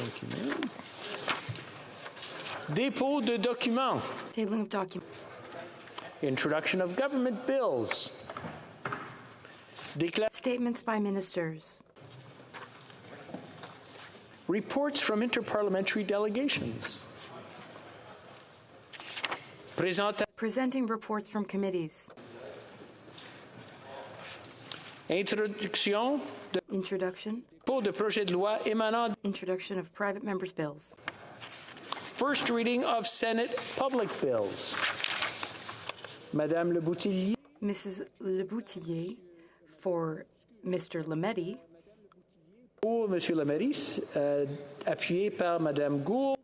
Thank you, ma'am. Dépôt de documents. Tabling of documents. Introduction of government bills. Statements by ministers. Reports from interparliamentary delegations. Presenting reports from committees. Introduction de projet de loi émanant. Introduction of private members' bills. First reading of Senate public bills. Madame Le Boutillier. Mrs. Le Boutillier for Mr. Lametti. Pour Monsieur Lametti, appuyé par Madame Gould.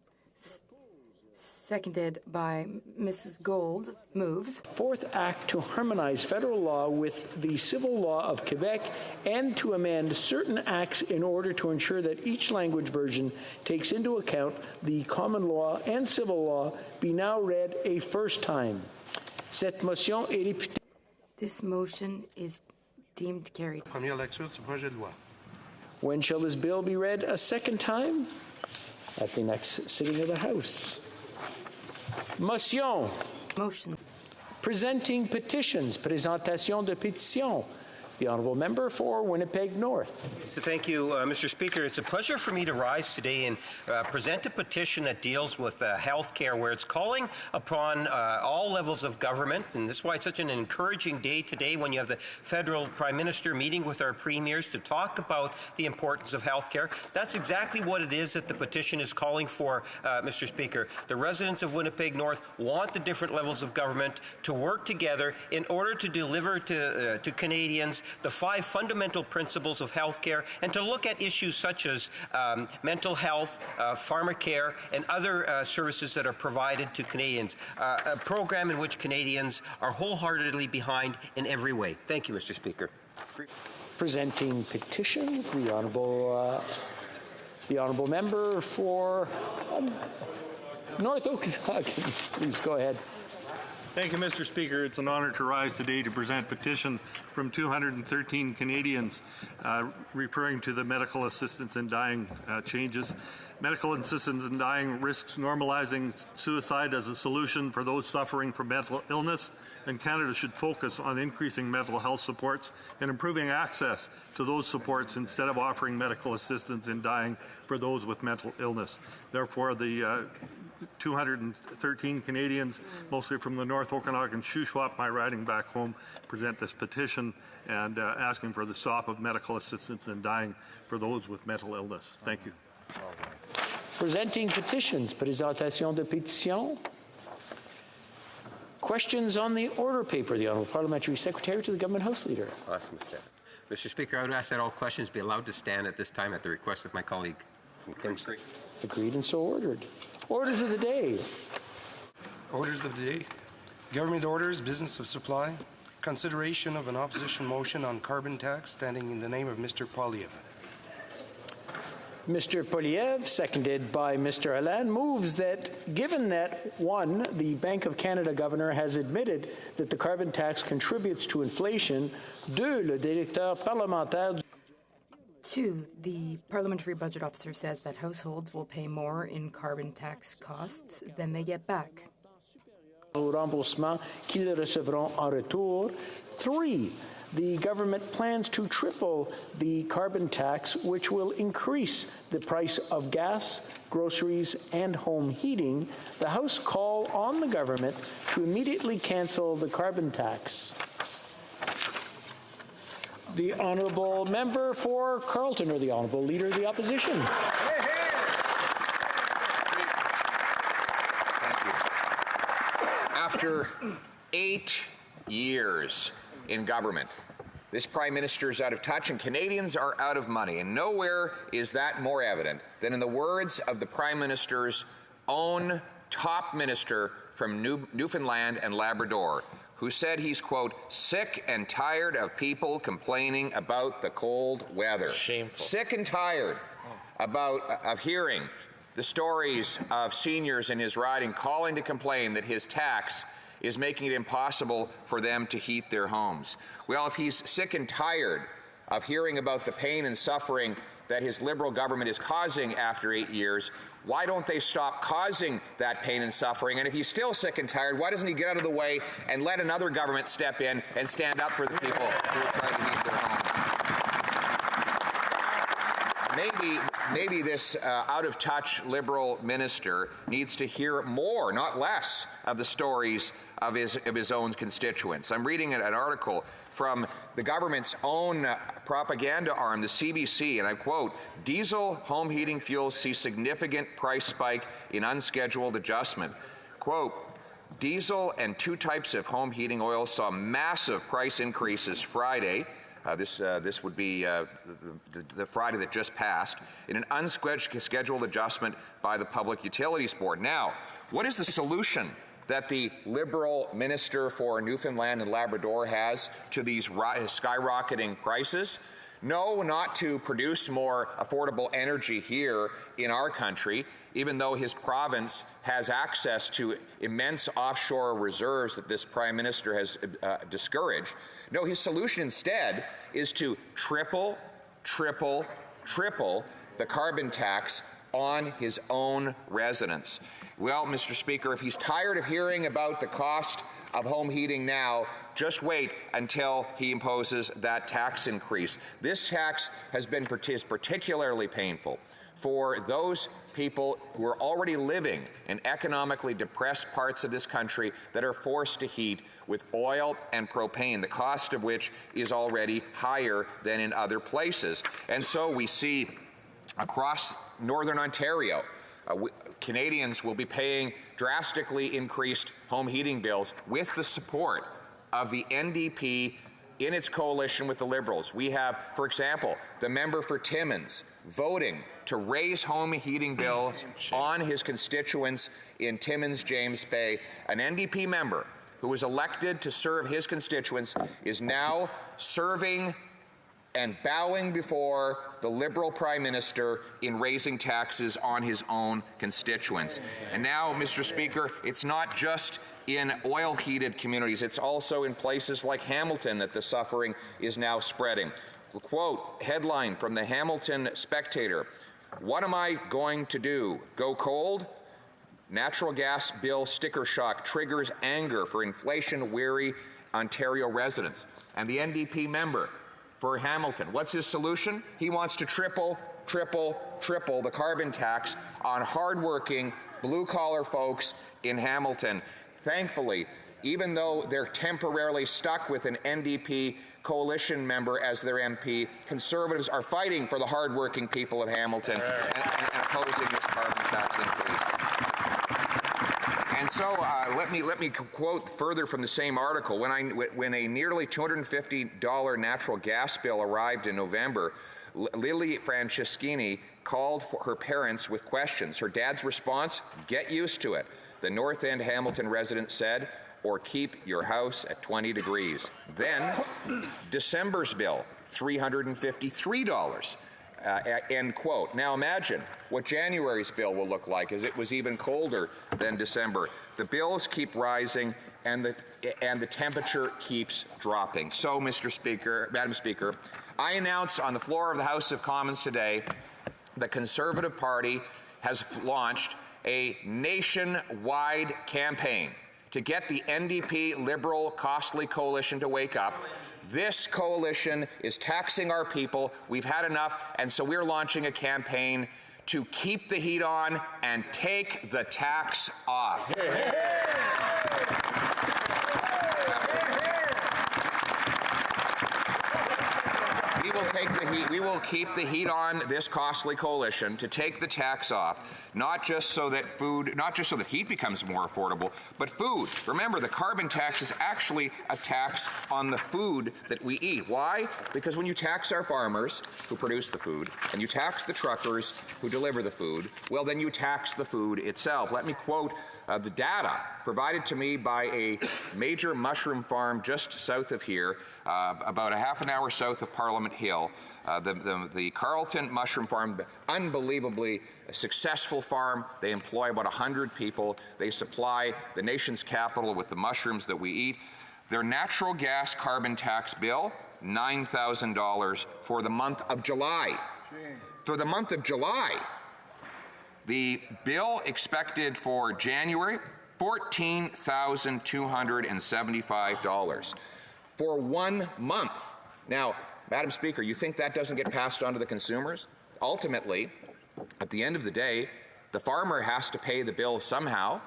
Seconded by Mrs. Gould, moves. Fourth Act to harmonize federal law with the civil law of Quebec and to amend certain acts in order to ensure that each language version takes into account the common law and civil law be now read a first time. Cette motion est réputée. This motion is deemed carried. Première lecture de ce projet de loi. When shall this bill be read a second time? At the next sitting of the House. Motion. Motion. Presenting petitions. Présentation de pétitions. The honourable member for Winnipeg North. Thank you, Mr. Speaker. It's a pleasure for me to rise today and present a petition that deals with health care, where it's calling upon all levels of government, and this is why it's such an encouraging day today when you have the federal Prime Minister meeting with our premiers to talk about the importance of health care. That's exactly what it is that the petition is calling for, Mr. Speaker. The residents of Winnipeg North want the different levels of government to work together in order to deliver to Canadians the 5 fundamental principles of healthcare, and to look at issues such as mental health, pharmacare, and other services that are provided to Canadians. A program in which Canadians are wholeheartedly behind in every way. Thank you, Mr. Speaker. Presenting petitions, the honourable member for North Okanagan. Please go ahead. Thank you, Mr. Speaker. It's an honor to rise today to present petition from 213 Canadians referring to the medical assistance in dying changes. Medical assistance in dying risks normalizing suicide as a solution for those suffering from mental illness, and Canada should focus on increasing mental health supports and improving access to those supports instead of offering medical assistance in dying for those with mental illness. Therefore, the 213 Canadians, mostly from the North Okanagan Shuswap, my riding back home, present this petition and asking for the stop of medical assistance in dying for those with mental illness. Thank you. Presenting petitions. Présentation de pétitions. Questions on the order paper. The Honourable Parliamentary Secretary to the Government House Leader. Awesome. Mr. Speaker, I would ask that all questions be allowed to stand at this time at the request of my colleague from Kingston. Agreed and so ordered. Orders of the day. Orders of the day. Government orders, business of supply. Consideration of an opposition motion on carbon tax standing in the name of Mr. Poilievre. Mr. Poilievre, seconded by Mr. Allan, moves that, given that, 1, the Bank of Canada governor has admitted that the carbon tax contributes to inflation, 2, le directeur parlementaire 2, the parliamentary budget officer says that households will pay more in carbon tax costs than they get back. Au remboursement qu'ils recevront en retour. 3, the government plans to triple the carbon tax, which will increase the price of gas, groceries, and home heating. The House call on the government to immediately cancel the carbon tax. The honourable member for Carleton, or the honourable leader of the opposition. Thank you. After 8 years in government, this Prime Minister is out of touch and Canadians are out of money. And nowhere is that more evident than in the words of the Prime Minister's own top minister from Newfoundland and Labrador, who said he's, quote, sick and tired of people complaining about the cold weather. Shameful. Sick and tired of hearing the stories of seniors in his riding calling to complain that his tax is making it impossible for them to heat their homes. Well, if he's sick and tired of hearing about the pain and suffering that his Liberal government is causing after 8 years, why don't they stop causing that pain and suffering? And if he's still sick and tired, why doesn't he get out of the way and let another government step in and stand up for the people who are trying to heat their homes? Maybe this out-of-touch Liberal minister needs to hear more, not less, of the stories of his own constituents. I'm reading an article from the government's own propaganda arm, the CBC, and I quote, "Diesel home heating fuels see significant price spike in unscheduled adjustment." Quote, "Diesel and 2 types of home heating oil saw massive price increases Friday." This would be the Friday that just passed, in an unscheduled adjustment by the Public Utilities Board. Now, what is the solution that the Liberal Minister for Newfoundland and Labrador has to these skyrocketing prices? No, not to produce more affordable energy here in our country, even though his province has access to immense offshore reserves that this Prime Minister has discouraged. No, his solution instead is to triple the carbon tax on his own residents. Well, Mr. Speaker, if he's tired of hearing about the cost of home heating now, just wait until he imposes that tax increase. This tax is particularly painful for those people who are already living in economically depressed parts of this country that are forced to heat with oil and propane, the cost of which is already higher than in other places. And so we see across Northern Ontario, Canadians will be paying drastically increased home heating bills with the support of the NDP in its coalition with the Liberals. We have, for example, the member for Timmins voting to raise home heating bills on his constituents in Timmins, James Bay. An NDP member who was elected to serve his constituents is now serving and bowing before the Liberal Prime Minister in raising taxes on his own constituents. And now, Mr. Speaker, it's not just in oil-heated communities, it's also in places like Hamilton that the suffering is now spreading. Quote, headline from the Hamilton Spectator, "What am I going to do? Go cold? Natural gas bill sticker shock triggers anger for inflation-weary Ontario residents." And the NDP member for Hamilton, what's his solution? He wants to triple the carbon tax on hardworking blue-collar folks in Hamilton. Thankfully, even though they're temporarily stuck with an NDP coalition member as their MP, Conservatives are fighting for the hardworking people of Hamilton and opposing this carbon tax increase. And so let me quote further from the same article. When a nearly $250 natural gas bill arrived in November, Lily Franceschini called for her parents with questions. Her dad's response, "Get used to it," the North End Hamilton resident said, "or keep your house at 20 degrees. Then, December's bill, $353. End quote. Now imagine what January's bill will look like, as it was even colder than December. The bills keep rising, and the temperature keeps dropping. So, Madam Speaker, I announce on the floor of the House of Commons today, the Conservative Party has launched a nationwide campaign to get the NDP Liberal Costly Coalition to wake up. This coalition is taxing our people. We've had enough, and so we're launching a campaign to keep the heat on and take the tax off. We will keep the heat on this costly coalition to take the tax off, not just so that heat becomes more affordable, but food. Remember, the carbon tax is actually a tax on the food that we eat. Why? Because when you tax our farmers who produce the food, and you tax the truckers who deliver the food, well, then you tax the food itself. Let me quote the data provided to me by a major mushroom farm just south of here, about a half an hour south of Parliament Hill. The Carleton Mushroom Farm, unbelievably successful farm. They employ about 100 people. They supply the nation's capital with the mushrooms that we eat. Their natural gas carbon tax bill $9,000 for the month of July. For the month of July. The bill expected for January, $14,275 for 1 month. Now, Madam Speaker, you think that doesn't get passed on to the consumers? Ultimately, at the end of the day, the farmer has to pay the bill somehow.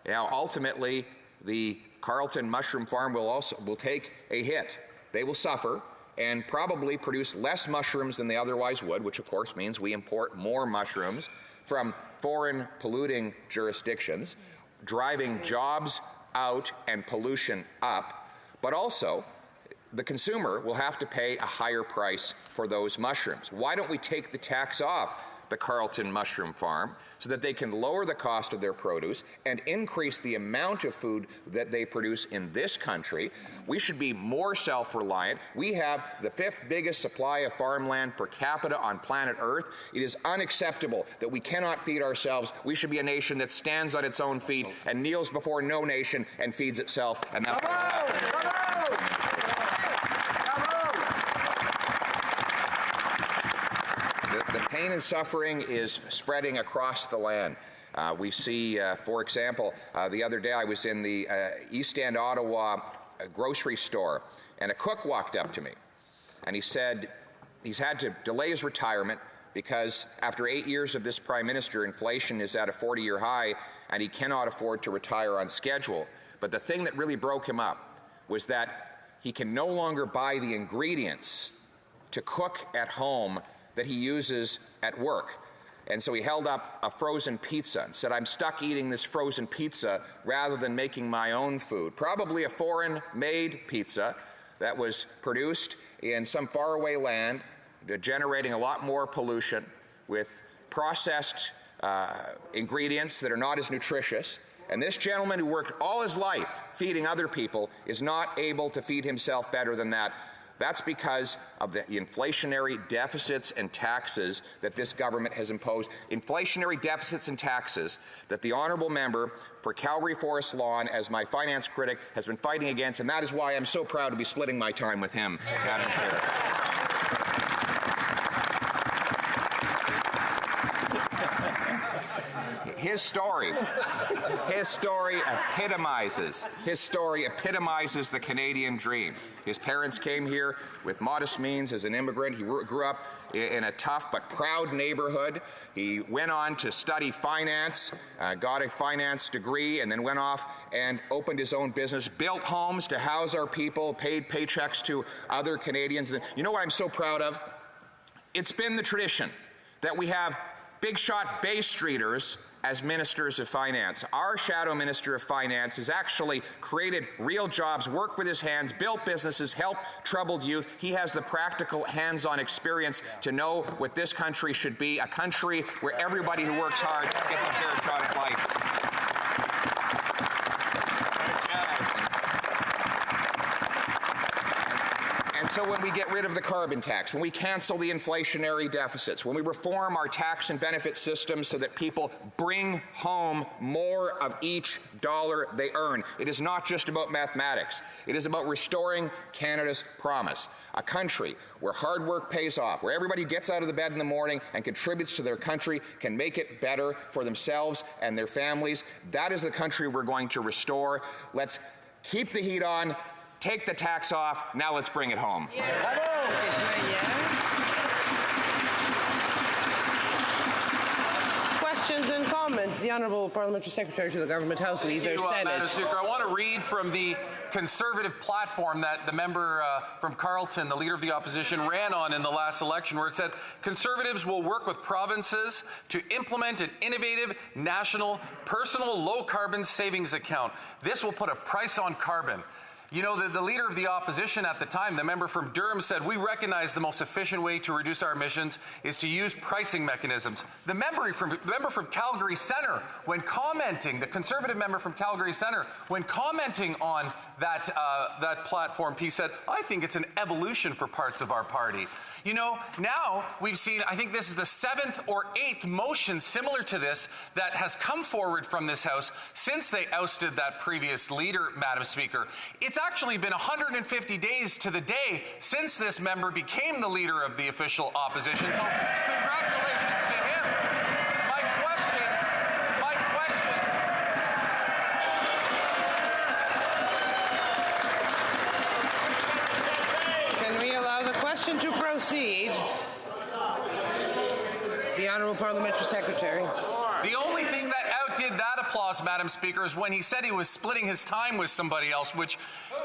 Now, ultimately, the Carleton mushroom farm will take a hit. They will suffer and probably produce less mushrooms than they otherwise would, which of course means we import more mushrooms from foreign polluting jurisdictions, driving jobs out and pollution up, but also the consumer will have to pay a higher price for those mushrooms. Why don't we take the tax off the Carleton mushroom farm so that they can lower the cost of their produce and increase the amount of food that they produce in this country? We should be more self-reliant. We have the 5th biggest supply of farmland per capita on planet Earth. It is unacceptable that we cannot feed ourselves. We should be a nation that stands on its own feet and kneels before no nation and feeds itself. And that's what will happen. The pain and suffering is spreading across the land. We see, for example, the other day I was in the East End, Ottawa grocery store, and a cook walked up to me, and he said he's had to delay his retirement because after 8 years of this Prime Minister, inflation is at a 40-year high, and he cannot afford to retire on schedule. But the thing that really broke him up was that he can no longer buy the ingredients to cook at home that he uses at work. And so he held up a frozen pizza and said, I'm stuck eating this frozen pizza rather than making my own food. Probably a foreign-made pizza that was produced in some faraway land, generating a lot more pollution with processed ingredients that are not as nutritious. And this gentleman who worked all his life feeding other people is not able to feed himself better than that. That's because of the inflationary deficits and taxes that this government has imposed. Inflationary deficits and taxes that the honourable member for Calgary Forest Lawn, as my finance critic, has been fighting against, and that is why I'm so proud to be splitting my time with him, Madam Chair. His story epitomizes the Canadian dream. His parents came here with modest means as an immigrant. He grew up in a tough but proud neighborhood. He went on to study finance, got a finance degree, and then went off and opened his own business, built homes to house our people, paid paychecks to other Canadians. You know what I'm so proud of? It's been the tradition that we have big shot Bay Streeters as ministers of finance. Our shadow minister of finance has actually created real jobs, worked with his hands, built businesses, helped troubled youth. He has the practical hands-on experience to know what this country should be, a country where everybody who works hard gets a fair shot at life. So when we get rid of the carbon tax, when we cancel the inflationary deficits, when we reform our tax and benefit system so that people bring home more of each dollar they earn, it is not just about mathematics. It is about restoring Canada's promise, a country where hard work pays off, where everybody gets out of the bed in the morning and contributes to their country, can make it better for themselves and their families. That is the country we're going to restore. Let's keep the heat on. Take the tax off. Now let's bring it home. Questions and comments. The Honourable Parliamentary Secretary to the Government House Leader Senate. Madam Speaker, I want to read from the Conservative platform that the member from Carleton, the Leader of the Opposition, ran on in the last election, where it said, Conservatives will work with provinces to implement an innovative national personal low-carbon savings account. This will put a price on carbon. You know, the Leader of the Opposition at the time, the member from Durham, said, we recognize the most efficient way to reduce our emissions is to use pricing mechanisms. The member from Calgary Centre, when commenting, the Conservative member from Calgary Centre, when commenting on that platform piece said, I think it's an evolution for parts of our party. You know, now we've seen, I think this is the 7th or 8th motion similar to this that has come forward from this House since they ousted that previous leader, Madam Speaker. It's actually been 150 days to the day since this member became the leader of the official opposition. So congratulations to him. My question, Can we allow the question to proceed? The Honourable Parliamentary Secretary. the only thing that outdid that applause, Madam Speaker, is when he said he was splitting his time with somebody else, which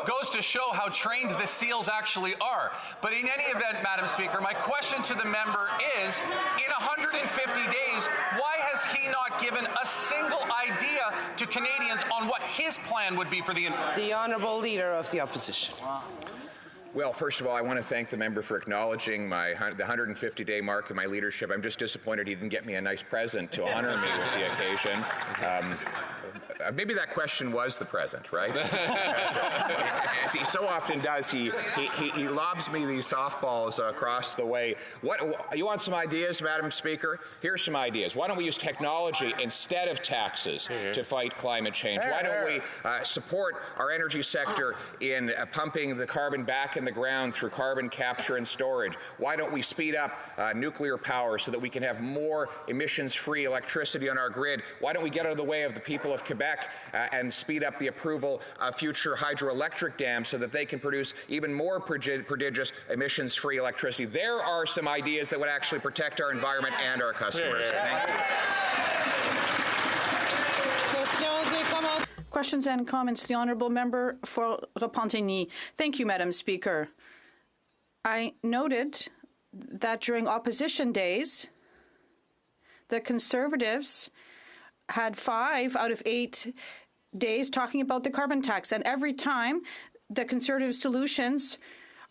goes to show how trained the SEALs actually are. But in any event, Madam Speaker, my question to the member is, in 150 days, why has he not given a single idea to Canadians on what his plan would be for the... The Honourable Leader of the Opposition. Well, first of all, I want to thank the member for acknowledging the 150-day mark of my leadership. I'm just disappointed he didn't get me a nice present to honor me with the occasion. Maybe that question was the present, right? As he so often does, he lobs me these softballs across the way. You want some ideas, Madam Speaker? Here's some ideas. Why don't we use technology instead of taxes to fight climate change? Why don't we support our energy sector in pumping the carbon back in the ground through carbon capture and storage? Why don't we speed up nuclear power so that we can have more emissions-free electricity on our grid? Why don't we get out of the way of the people of Quebec and speed up the approval of future hydroelectric dams so that they can produce even more prodigious emissions-free electricity? There are some ideas that would actually protect our environment and our customers. Thank you. Questions and comments. The Honourable Member for Repentigny. Thank you, Madam Speaker. I noted that during opposition days, the Conservatives had 5 out of 8 days talking about the carbon tax. And every time, the Conservative solutions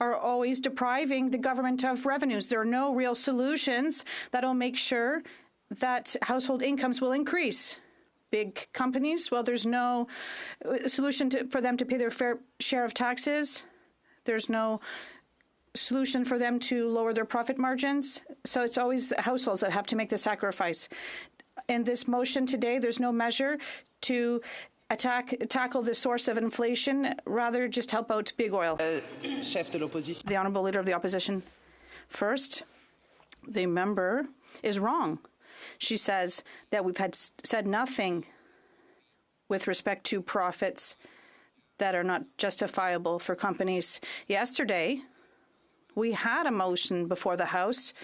are always depriving the government of revenues. There are no real solutions that will make sure that household incomes will increase. Big companies, well, there's no solution for them to pay their fair share of taxes. There's no solution for them to lower their profit margins. So it's always the households that have to make the sacrifice. In this motion today, there's no measure to tackle the source of inflation, rather just help out big oil. Chef de l'opposition. The Honourable Leader of the Opposition. First, the member is wrong. She says that we've said nothing with respect to profits that are not justifiable for companies. Yesterday, we had a motion before the House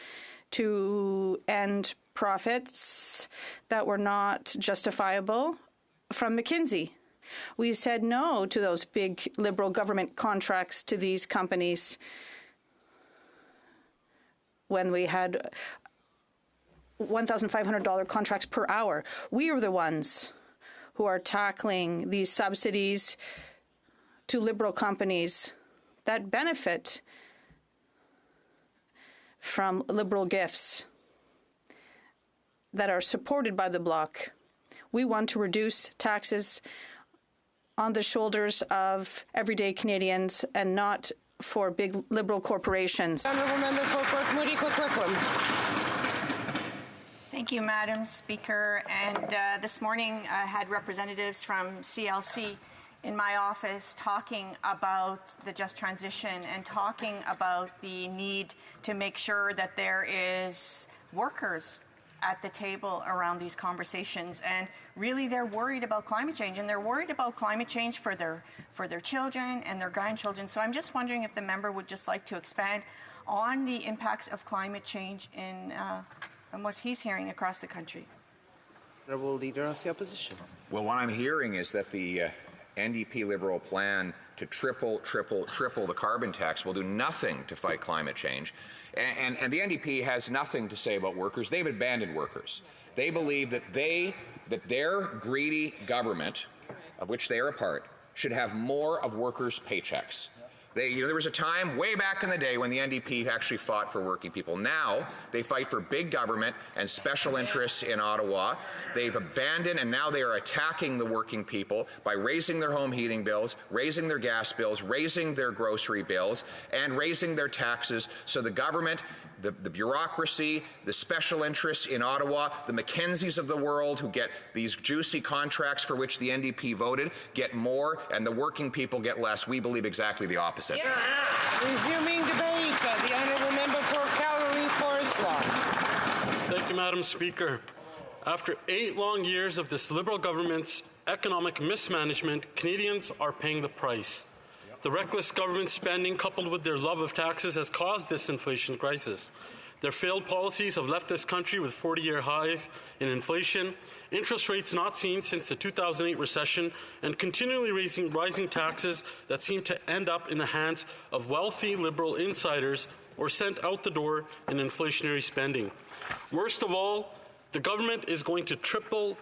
to end profits that were not justifiable from McKinsey. We said no to those big Liberal government contracts to these companies when we had $1,500 contracts per hour. We are the ones who are tackling these subsidies to Liberal companies that benefit from Liberal gifts that are supported by the Bloc. We want to reduce taxes on the shoulders of everyday Canadians and not for big Liberal corporations. Honourable Member for Port Moody, Coquitlam. Thank you, Madam Speaker. And this morning I had representatives from CLC in my office talking about the just transition and talking about the need to make sure that there is workers at the table around these conversations. And really they're worried about climate change, and they're worried about climate change for their children and their grandchildren. So I'm just wondering if the member would just like to expand on the impacts of climate change in and what he's hearing across the country. Honourable Leader of the Opposition. Well, what I'm hearing is that the NDP Liberal plan to triple the carbon tax will do nothing to fight climate change. And the NDP has nothing to say about workers. They've abandoned workers. They believe that their greedy government, of which they are a part, should have more of workers' paychecks. There was a time way back in the day when the NDP actually fought for working people. Now they fight for big government and special interests in Ottawa. They've abandoned, and now they are attacking the working people by raising their home heating bills, raising their gas bills, raising their grocery bills, and raising their taxes. So the government, the bureaucracy, the special interests in Ottawa, the Mackenzies of the world who get these juicy contracts for which the NDP voted get more, and the working people get less. We believe exactly the opposite. Resuming debate, the honourable member for Calgary Forest Lawn. Thank you, Madam Speaker. After 8 long years of this Liberal government's economic mismanagement, Canadians are paying the price. The reckless government spending coupled with their love of taxes has caused this inflation crisis. Their failed policies have left this country with 40-year highs in inflation, interest rates not seen since the 2008 recession, and continually rising taxes that seem to end up in the hands of wealthy Liberal insiders or sent out the door in inflationary spending. Worst of all, the government is going to triple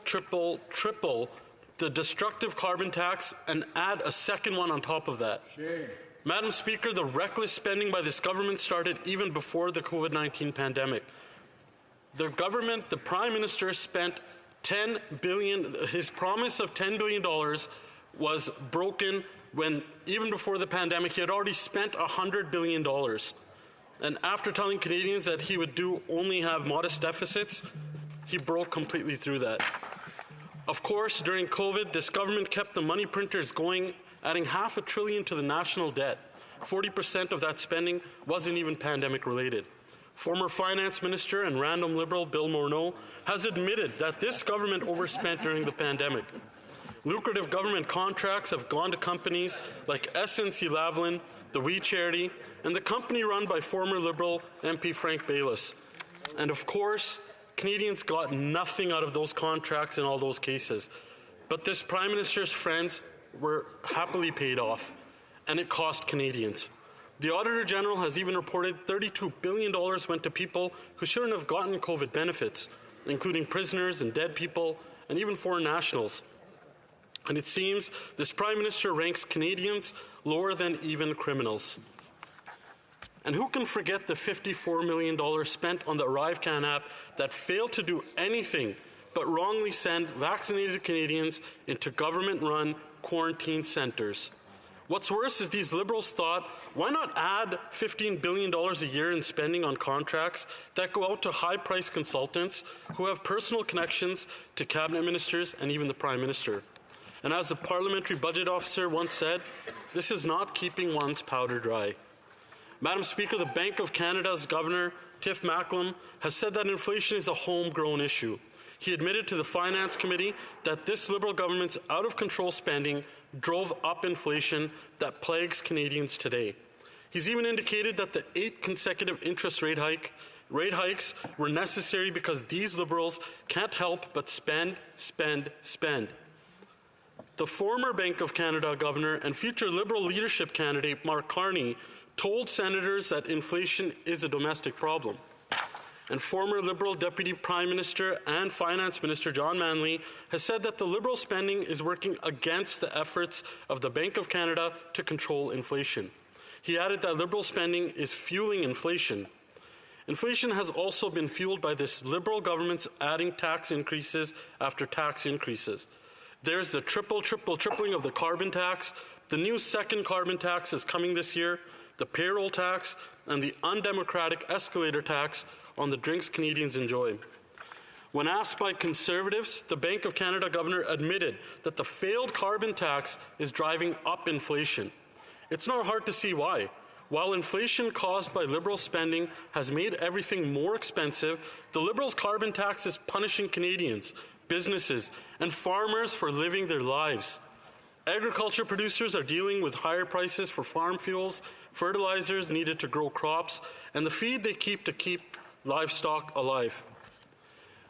the destructive carbon tax and add a second one on top of that. Shame. Madam Speaker, the reckless spending by this government started even before the COVID-19 pandemic. The government, the Prime Minister, spent $10 billion. His promise of $10 billion was broken when, even before the pandemic, he had already spent $100 billion. And after telling Canadians that he would only have modest deficits, he broke completely through that. Of course, during COVID, this government kept the money printers going, adding $500 billion to the national debt. 40% of that spending wasn't even pandemic-related. Former Finance Minister and random Liberal Bill Morneau has admitted that this government overspent during the pandemic. Lucrative government contracts have gone to companies like SNC-Lavalin, the We Charity, and the company run by former Liberal MP Frank Baylis. And of course, Canadians got nothing out of those contracts in all those cases. But this Prime Minister's friends were happily paid off, and it cost Canadians. The Auditor General has even reported $32 billion went to people who shouldn't have gotten COVID benefits, including prisoners and dead people, and even foreign nationals. And it seems this Prime Minister ranks Canadians lower than even criminals. And who can forget the $54 million spent on the ArriveCan app that failed to do anything but wrongly send vaccinated Canadians into government-run quarantine centres? What's worse is these Liberals thought, why not add $15 billion a year in spending on contracts that go out to high-priced consultants who have personal connections to cabinet ministers and even the Prime Minister? And as the parliamentary budget officer once said, this is not keeping one's powder dry. Madam Speaker, the Bank of Canada's Governor, Tiff Macklem, has said that inflation is a homegrown issue. He admitted to the Finance Committee that this Liberal government's out-of-control spending drove up inflation that plagues Canadians today. He's even indicated that the 8 consecutive interest rate hikes were necessary because these Liberals can't help but spend. The former Bank of Canada Governor and future Liberal leadership candidate Mark Carney told senators that inflation is a domestic problem. And former Liberal Deputy Prime Minister and Finance Minister John Manley has said that the Liberal spending is working against the efforts of the Bank of Canada to control inflation. He added that Liberal spending is fueling inflation. Inflation has also been fueled by this Liberal government's adding tax increases after tax increases. There's the tripling of the carbon tax. The new second carbon tax is coming this year, the payroll tax, and the undemocratic escalator tax on the drinks Canadians enjoy. When asked by Conservatives, the Bank of Canada Governor admitted that the failed carbon tax is driving up inflation. It's not hard to see why. While inflation caused by Liberal spending has made everything more expensive, the Liberals' carbon tax is punishing Canadians, businesses, and farmers for living their lives. Agriculture producers are dealing with higher prices for farm fuels, fertilizers needed to grow crops, and the feed they keep to keep livestock alive.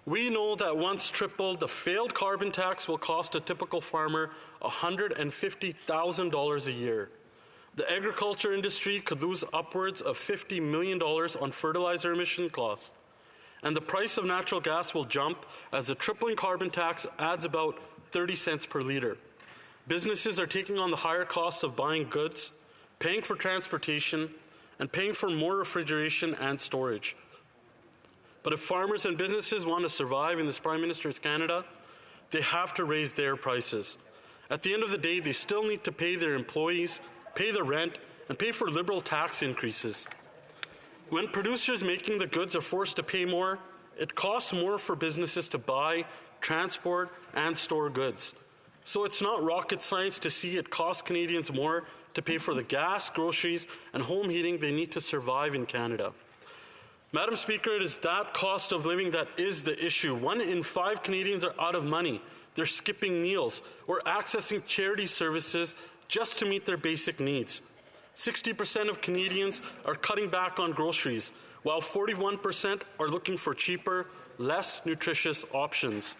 We know that once tripled, the failed carbon tax will cost a typical farmer $150,000 a year. The agriculture industry could lose upwards of $50 million on fertilizer emission costs. And the price of natural gas will jump as the tripling carbon tax adds about 30 cents per litre. Businesses are taking on the higher costs of buying goods. paying for transportation, and paying for more refrigeration and storage. But if farmers and businesses want to survive in this Prime Minister's Canada, they have to raise their prices. At the end of the day, they still need to pay their employees, pay the rent, and pay for Liberal tax increases. When producers making the goods are forced to pay more, it costs more for businesses to buy, transport, and store goods. So it's not rocket science to see it costs Canadians more to pay for the gas, groceries, and home heating they need to survive in Canada. Madam Speaker, it is that cost of living that is the issue. 1 in 5 Canadians are out of money. They're skipping meals or accessing charity services just to meet their basic needs. 60% of Canadians are cutting back on groceries, while 41% are looking for cheaper, less nutritious options.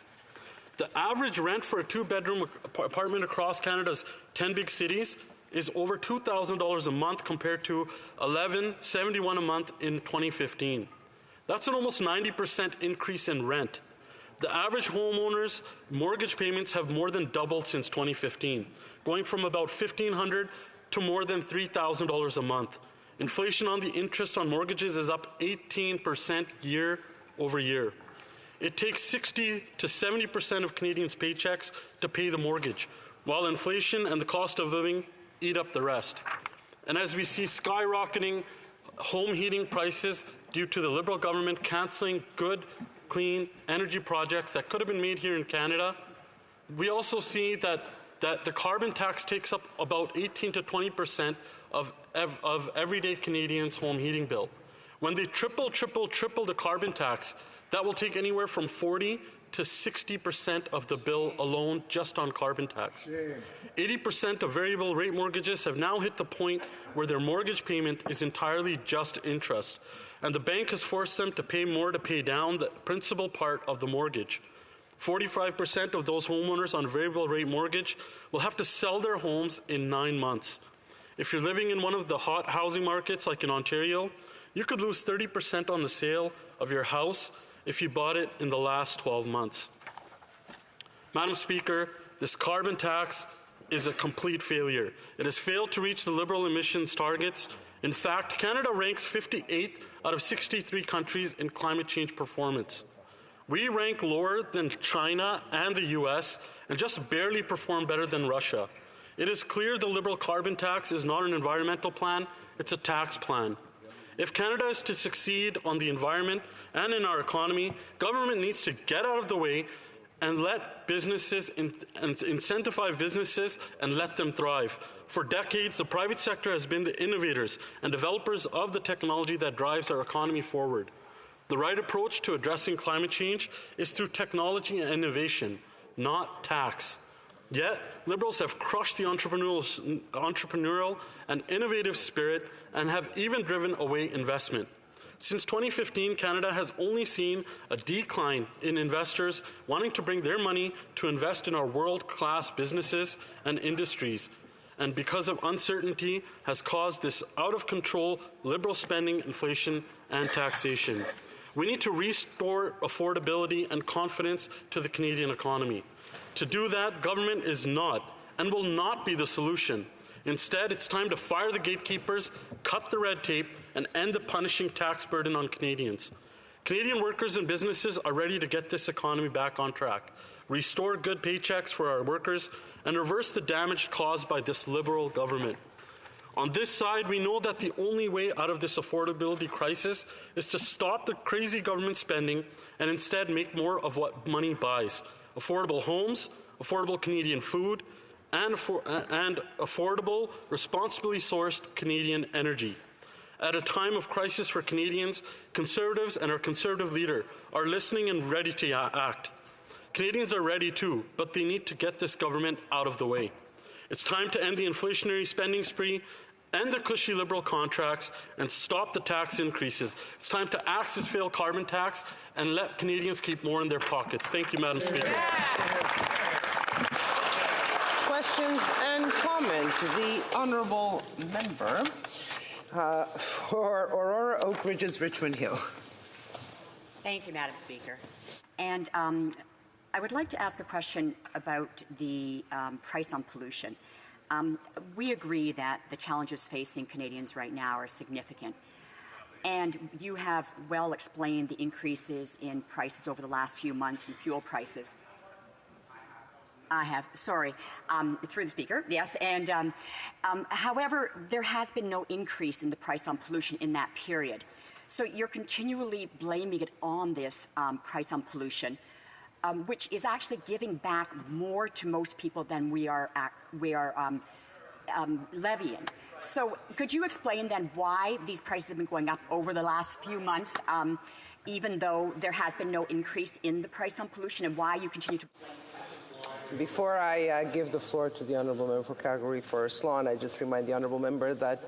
The average rent for a 2-bedroom apartment across Canada's 10 big cities is over $2,000 a month compared to $1,171 a month in 2015. That's an almost 90% increase in rent. The average homeowner's mortgage payments have more than doubled since 2015, going from about $1,500 to more than $3,000 a month. Inflation on the interest on mortgages is up 18% year over year. It takes 60 to 70% of Canadians' paychecks to pay the mortgage, while inflation and the cost of living eat up the rest. And as we see skyrocketing home heating prices due to the Liberal government cancelling good, clean energy projects that could have been made here in Canada, we also see that the carbon tax takes up about 18 to 20% of everyday Canadians' home heating bill. When they triple the carbon tax, that will take anywhere from 40 to 60% of the bill alone just on carbon tax. 80% of variable rate mortgages have now hit the point where their mortgage payment is entirely just interest, and the bank has forced them to pay more to pay down the principal part of the mortgage. 45% of those homeowners on variable rate mortgage will have to sell their homes in 9 months. If you're living in one of the hot housing markets like in Ontario, you could lose 30% on the sale of your house if you bought it in the last 12 months. Madam Speaker, this carbon tax is a complete failure. It has failed to reach the Liberal emissions targets. In fact, Canada ranks 58th out of 63 countries in climate change performance. We rank lower than China and the US and just barely perform better than Russia. It is clear the Liberal carbon tax is not an environmental plan, it's a tax plan. If Canada is to succeed on the environment and in our economy, government needs to get out of the way and let businesses incentivize businesses and let them thrive. For decades, the private sector has been the innovators and developers of the technology that drives our economy forward. The right approach to addressing climate change is through technology and innovation, not tax. Yet, Liberals have crushed the entrepreneurial and innovative spirit and have even driven away investment. Since 2015, Canada has only seen a decline in investors wanting to bring their money to invest in our world-class businesses and industries, and because of uncertainty has caused this out-of-control Liberal spending, inflation, and taxation. We need to restore affordability and confidence to the Canadian economy. To do that, government is not and will not be the solution. Instead, it's time to fire the gatekeepers, cut the red tape, and end the punishing tax burden on Canadians. Canadian workers and businesses are ready to get this economy back on track, restore good paychecks for our workers, and reverse the damage caused by this Liberal government. On this side, we know that the only way out of this affordability crisis is to stop the crazy government spending and instead make more of what money buys. Affordable homes, affordable Canadian food, and affordable, responsibly sourced Canadian energy. At a time of crisis for Canadians, Conservatives and our Conservative leader are listening and ready to act. Canadians are ready too, but they need to get this government out of the way. It's time to end the inflationary spending spree, end the cushy Liberal contracts, and stop the tax increases. It's time to axe this failed carbon tax and let Canadians keep more in their pockets. Thank you, Madam Speaker. Questions and comments. The honourable member for Aurora Oak Ridges, Richmond Hill. Thank you, Madam Speaker. And I would like to ask a question about the price on pollution. We agree that the challenges facing Canadians right now are significant. And you have well explained the increases in prices over the last few months in fuel prices. I have, sorry, through the speaker, yes. And however, there has been no increase in the price on pollution in that period. So you're continually blaming it on this price on pollution, which is actually giving back more to most people than we are levying. So could you explain then why these prices have been going up over the last few months, even though there has been no increase in the price on pollution, and why you continue to blame? Before I give the floor to the Honourable Member for Calgary Forest Lawn, I just remind the Honourable Member that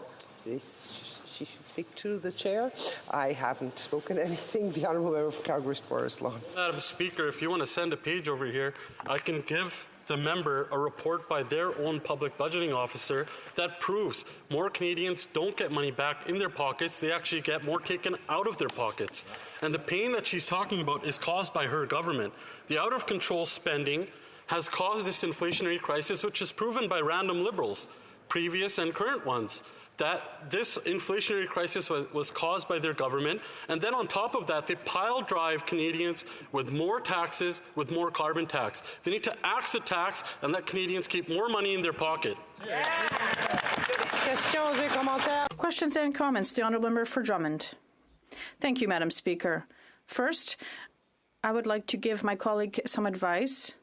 she should speak to the Chair. I haven't spoken anything. The Honourable Member for Calgary Forest Lawn. Madam Speaker, if you want to send a page over here, I can give the member a report by their own public budgeting officer that proves more Canadians don't get money back in their pockets. They actually get more taken out of their pockets. And the pain that she's talking about is caused by her government. The out-of-control spending has caused this inflationary crisis, which is proven by random Liberals, previous and current ones, that this inflationary crisis was caused by their government. And then on top of that, they pile drive Canadians with more taxes, with more carbon tax. They need to axe the tax and let Canadians keep more money in their pocket. Questions and comments. The Honourable Member for Drummond. Thank you, Madam Speaker. First, I would like to give my colleague some advice.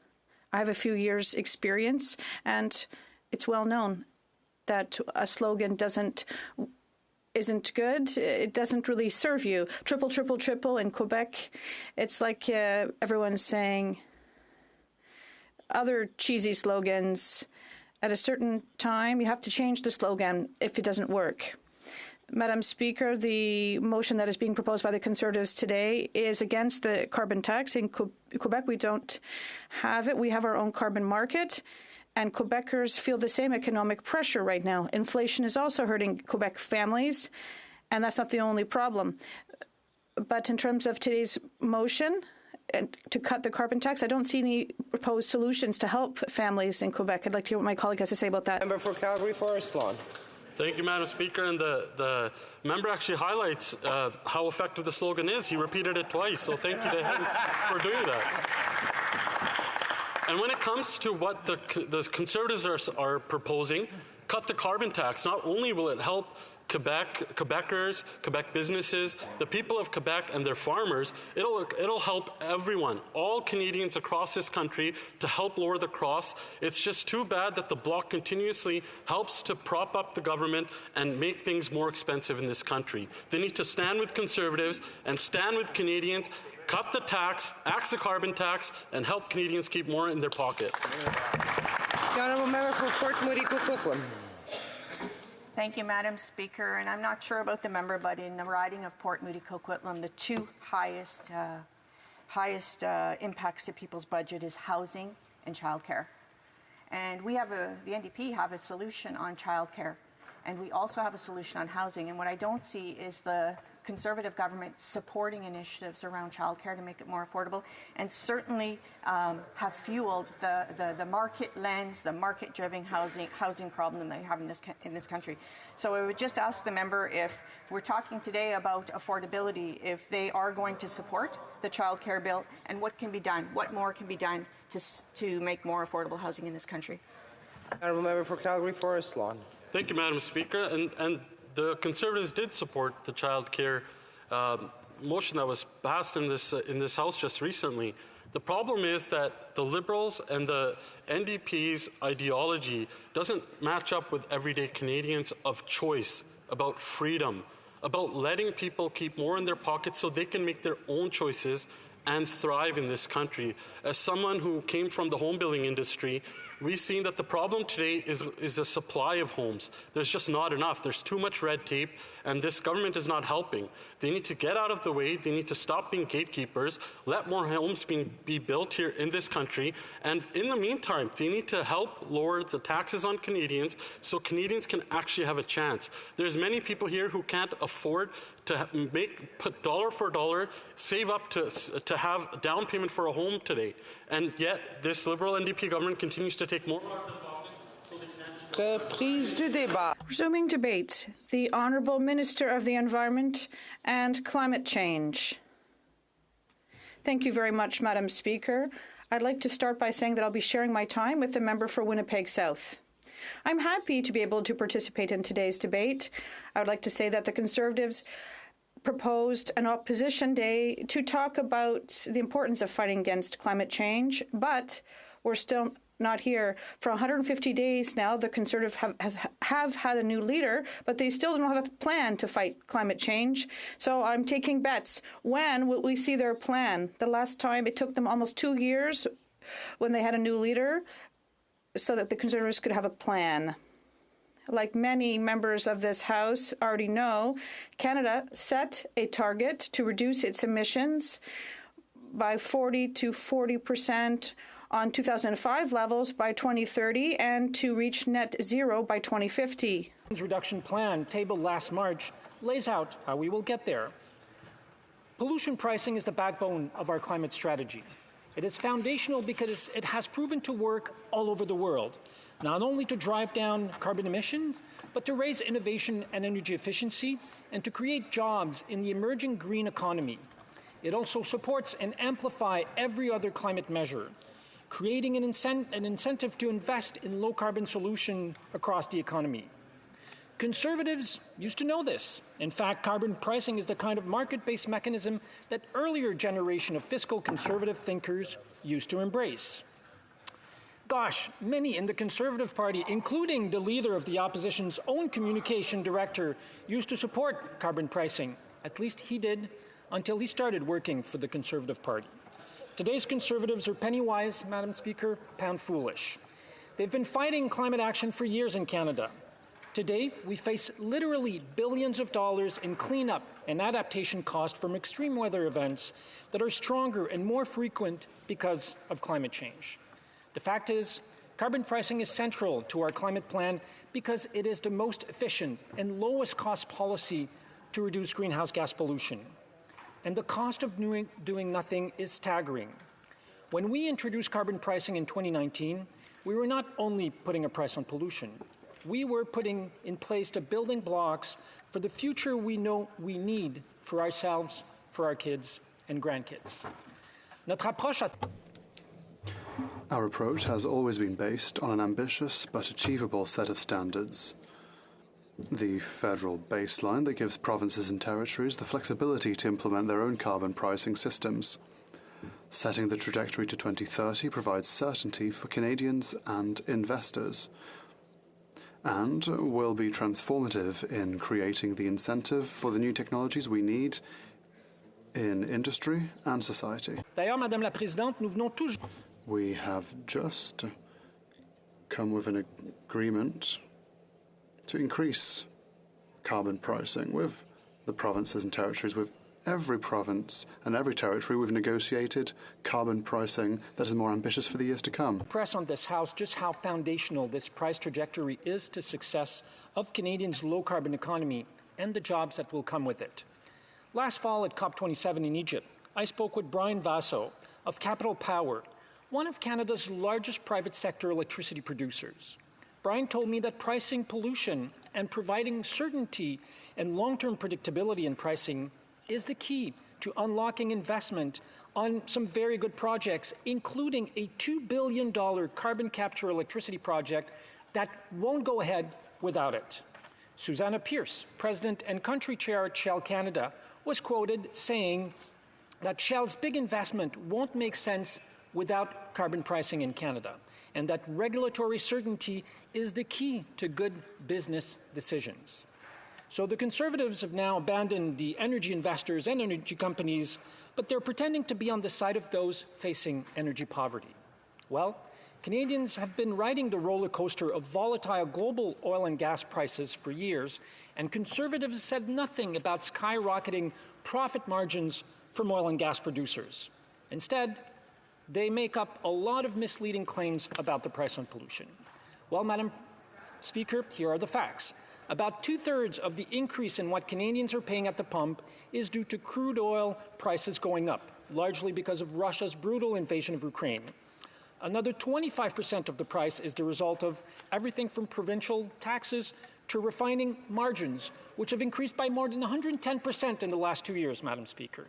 I have a few years' experience, and it's well known that a slogan isn't good. It doesn't really serve you. Triple, triple, triple in Quebec. It's like everyone's saying other cheesy slogans. At a certain time, you have to change the slogan if it doesn't work. Madam Speaker, the motion that is being proposed by the Conservatives today is against the carbon tax. In Quebec, we don't have it. We have our own carbon market, and Quebecers feel the same economic pressure right now. Inflation is also hurting Quebec families, and that's not the only problem. But in terms of today's motion to cut the carbon tax, I don't see any proposed solutions to help families in Quebec. I'd like to hear what my colleague has to say about that. Member for Calgary Forest Lawn. Thank you, Madam Speaker. And the member actually highlights how effective the slogan is. He repeated it twice, so thank you to him for doing that. And when it comes to what the Conservatives are proposing, cut the carbon tax. Not only will it help Quebecers, Quebec businesses, the people of Quebec and their farmers, it'll help everyone, all Canadians across this country, to help lower the costs. It's just too bad that the Bloc continuously helps to prop up the government and make things more expensive in this country. They need to stand with Conservatives and stand with Canadians, cut the tax, axe the carbon tax, and help Canadians keep more in their pocket. The Honourable Member for Port Moody Coquitlam. Thank you, Madam Speaker. And I'm not sure about the member, but in the riding of Port Moody Coquitlam, the two highest impacts to people's budget is housing and childcare. And we have the NDP have a solution on childcare, and we also have a solution on housing. And what I don't see is the Conservative government supporting initiatives around childcare to make it more affordable, and certainly have fueled the market lens, the market-driven housing problem that we have in this country. So I would just ask the member, if we're talking today about affordability, if they are going to support the childcare bill, and what can be done, what more can be done to make more affordable housing in this country. Honourable Member for Calgary Forest Lawn. Thank you, Madam Speaker. And the Conservatives did support the child care motion that was passed in this House just recently. The problem is that the Liberals and the NDP's ideology doesn't match up with everyday Canadians of choice, about freedom, about letting people keep more in their pockets so they can make their own choices and thrive in this country. As someone who came from the home building industry, we've seen that the problem today is the supply of homes. There's just not enough. There's too much red tape, and this government is not helping. They need to get out of the way. They need to stop being gatekeepers, let more homes be built here in this country, and in the meantime, they need to help lower the taxes on Canadians so Canadians can actually have a chance. There's many people here who can't afford to put dollar for dollar, save up to have a down payment for a home today. And yet, this Liberal NDP government continues to take more out of their pockets so they can't Reprise du débat. Resuming debate, the Honourable Minister of the Environment and Climate Change. Thank you very much, Madam Speaker. I'd like to start by saying that I'll be sharing my time with the member for Winnipeg South. I'm happy to be able to participate in today's debate. I would like to say that the Conservatives proposed an opposition day to talk about the importance of fighting against climate change, but we're still not here. For 150 days now, the Conservatives have had a new leader, but they still don't have a plan to fight climate change. So I'm taking bets. When will we see their plan? The last time it took them almost 2 years when they had a new leader so that the Conservatives could have a plan. Like many members of this House already know, Canada set a target to reduce its emissions by 40 to 40% on 2005 levels by 2030 and to reach net zero by 2050. The reduction plan tabled last March lays out how we will get there. Pollution pricing is the backbone of our climate strategy. It is foundational because it has proven to work all over the world, not only to drive down carbon emissions, but to raise innovation and energy efficiency and to create jobs in the emerging green economy. It also supports and amplifies every other climate measure, creating an incentive to invest in low-carbon solutions across the economy. Conservatives used to know this. In fact, carbon pricing is the kind of market-based mechanism that earlier generation of fiscal conservative thinkers used to embrace. Gosh, many in the Conservative Party, including the leader of the opposition's own communication director, used to support carbon pricing. At least he did until he started working for the Conservative Party. Today's Conservatives are penny-wise, Madam Speaker, pound-foolish. They've been fighting climate action for years in Canada. Today, we face literally billions of dollars in cleanup and adaptation costs from extreme weather events that are stronger and more frequent because of climate change. The fact is, carbon pricing is central to our climate plan because it is the most efficient and lowest cost policy to reduce greenhouse gas pollution. And the cost of doing nothing is staggering. When we introduced carbon pricing in 2019, we were not only putting a price on pollution, we were putting in place the building blocks for the future we know we need for ourselves, for our kids and grandkids. Our approach has always been based on an ambitious but achievable set of standards. The federal baseline that gives provinces and territories the flexibility to implement their own carbon pricing systems. Setting the trajectory to 2030 provides certainty for Canadians and investors, and will be transformative in creating the incentive for the new technologies we need in industry and society. D'ailleurs, Madame la Présidente, nous venons tous... We have just come with an agreement to increase carbon pricing with the provinces and territories. With every province and every territory, we've negotiated carbon pricing that is more ambitious for the years to come. Press on this House just how foundational this price trajectory is to success of Canadians' low-carbon economy and the jobs that will come with it. Last fall at COP27 in Egypt, I spoke with Brian Vasso of Capital Power, one of Canada's largest private sector electricity producers. Brian told me that pricing pollution and providing certainty and long-term predictability in pricing is the key to unlocking investment on some very good projects, including a $2 billion carbon capture electricity project that won't go ahead without it. Susanna Pierce, President and Country Chair at Shell Canada, was quoted saying that Shell's big investment won't make sense without carbon pricing in Canada, and that regulatory certainty is the key to good business decisions. So the Conservatives have now abandoned the energy investors and energy companies, but they're pretending to be on the side of those facing energy poverty. Well, Canadians have been riding the roller coaster of volatile global oil and gas prices for years, and Conservatives said nothing about skyrocketing profit margins from oil and gas producers. Instead, they make up a lot of misleading claims about the price on pollution. Well, Madam Speaker, here are the facts. About 2/3 of the increase in what Canadians are paying at the pump is due to crude oil prices going up, largely because of Russia's brutal invasion of Ukraine. Another 25% of the price is the result of everything from provincial taxes to refining margins, which have increased by more than 110% in the last 2 years, Madam Speaker.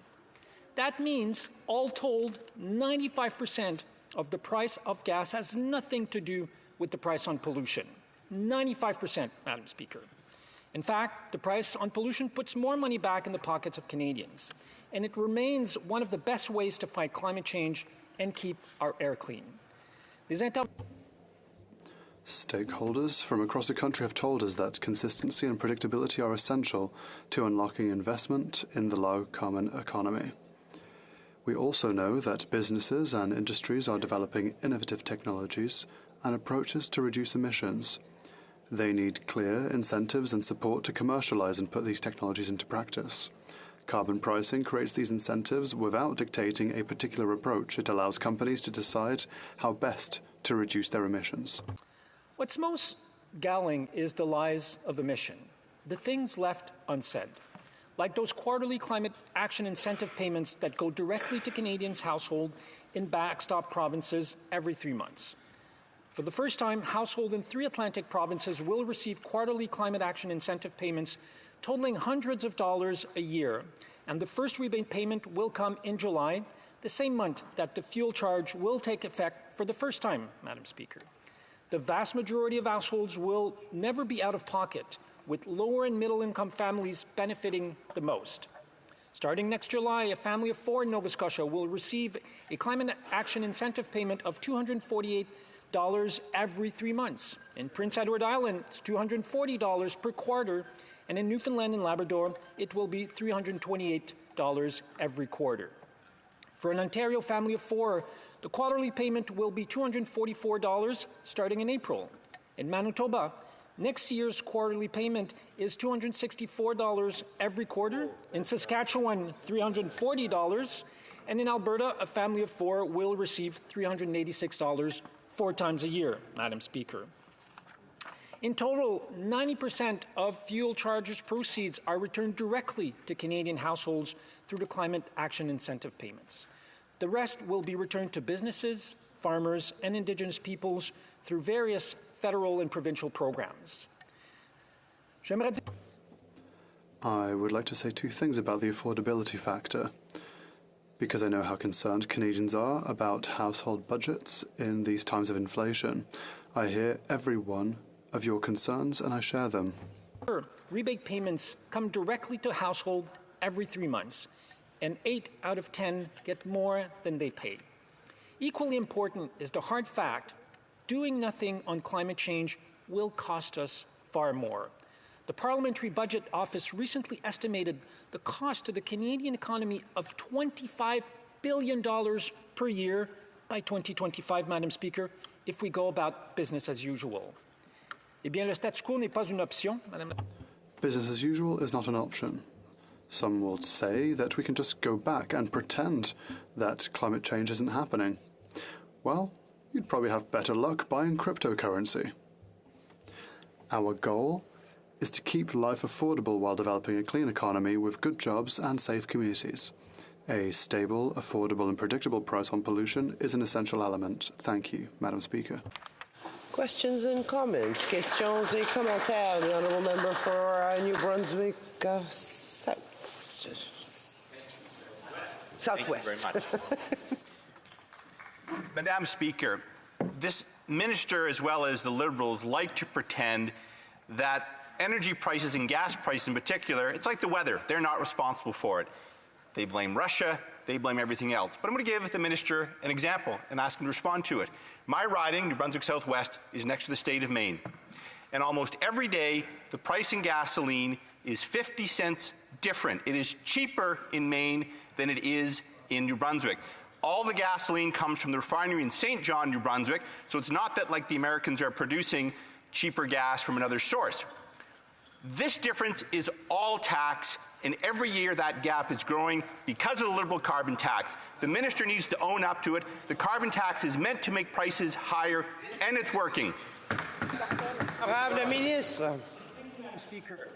That means, all told, 95% of the price of gas has nothing to do with the price on pollution. 95%, Madam Speaker. In fact, the price on pollution puts more money back in the pockets of Canadians, and it remains one of the best ways to fight climate change and keep our air clean. Stakeholders from across the country have told us that consistency and predictability are essential to unlocking investment in the low-carbon economy. We also know that businesses and industries are developing innovative technologies and approaches to reduce emissions. They need clear incentives and support to commercialize and put these technologies into practice. Carbon pricing creates these incentives without dictating a particular approach. It allows companies to decide how best to reduce their emissions. What's most galling is the lies of omission, the things left unsaid, like those quarterly climate action incentive payments that go directly to Canadians' household in backstop provinces every 3 months. For the first time, households in 3 Atlantic provinces will receive quarterly climate action incentive payments totaling hundreds of dollars a year, and the first rebate payment will come in July, the same month that the fuel charge will take effect for the first time, Madam Speaker. The vast majority of households will never be out of pocket, with lower and middle income families benefiting the most. Starting next July, a family of 4 in Nova Scotia will receive a climate action incentive payment of $248 every 3 months. In Prince Edward Island, it's $240 per quarter, and in Newfoundland and Labrador, it will be $328 every quarter. For an Ontario family of 4, the quarterly payment will be $244 starting in April. In Manitoba, next year's quarterly payment is $264 every quarter. In Saskatchewan, $340. And in Alberta, a family of 4 will receive $386 4 times a year, Madam Speaker. In total, 90% of fuel charges proceeds are returned directly to Canadian households through the climate action incentive payments. The rest will be returned to businesses, farmers, and Indigenous peoples through various federal and provincial programs. I would like to say 2 things about the affordability factor, because I know how concerned Canadians are about household budgets in these times of inflation. I hear every one of your concerns, and I share them. Rebate payments come directly to household every 3 months, and 8 out of 10 get more than they pay. Equally important is the hard fact: doing nothing on climate change will cost us far more. The Parliamentary Budget Office recently estimated the cost to the Canadian economy of $25 billion per year by 2025, Madam Speaker, if we go about business as usual. Eh bien, le statu quo n'est pas une option, Madame. Business as usual is not an option. Some will say that we can just go back and pretend that climate change isn't happening. Well, you'd probably have better luck buying cryptocurrency. Our goal is to keep life affordable while developing a clean economy with good jobs and safe communities. A stable, affordable and predictable price on pollution is an essential element. Thank you, Madam Speaker. Questions and comments? Questions et commentaires. The Honourable Member for New Brunswick Southwest. Thank you very much. Madam Speaker, this minister, as well as the Liberals, like to pretend that energy prices and gas prices in particular, it's like the weather. They're not responsible for it. They blame Russia. They blame everything else. But I'm going to give the minister an example and ask him to respond to it. My riding, New Brunswick Southwest, is next to the state of Maine. And almost every day, the price in gasoline is 50 cents different. It is cheaper in Maine than it is in New Brunswick. All the gasoline comes from the refinery in St. John, New Brunswick, so it's not that, like, the Americans are producing cheaper gas from another source. This difference is all tax, and every year that gap is growing because of the Liberal carbon tax. The minister needs to own up to it. The carbon tax is meant to make prices higher, and it's working. Madame la Ministre. Speaker,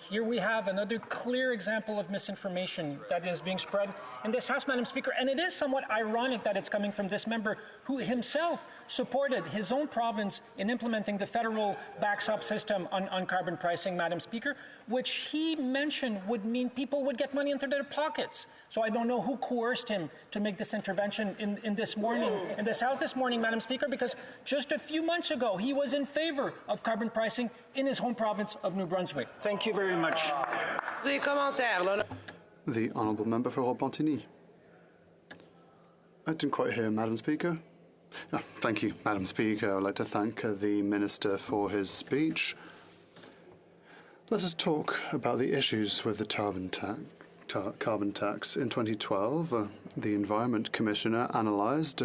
here we have another clear example of misinformation that is being spread in this House, Madam Speaker, and it is somewhat ironic that it's coming from this member who himself supported his own province in implementing the federal backstop system on carbon pricing, Madam Speaker, which he mentioned would mean people would get money into their pockets. So I don't know who coerced him to make this intervention in this House this morning, Madam Speaker, because just a few months ago, he was in favor of carbon pricing in his home province of New Brunswick. Thank you very much. The Honourable Member for Repentigny. I didn't quite hear, Madam Speaker. Oh, thank you, Madam Speaker. I would like to thank the Minister for his speech. Let us talk about the issues with the carbon tax. In 2012, the Environment Commissioner analysed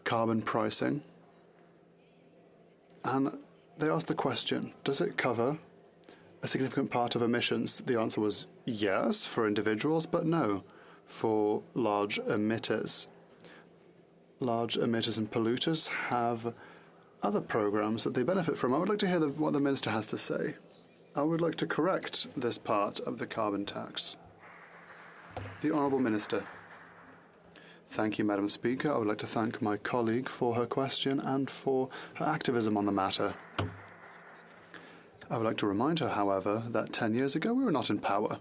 carbon pricing, and they asked the question, does it cover a significant part of emissions? The answer was yes for individuals, but no for large emitters. Large emitters and polluters have other programs that they benefit from. I would like to hear what the Minister has to say. I would like to correct this part of the carbon tax. The Honourable Minister. Thank you, Madam Speaker. I would like to thank my colleague for her question and for her activism on the matter. I would like to remind her, however, that 10 years ago we were not in power.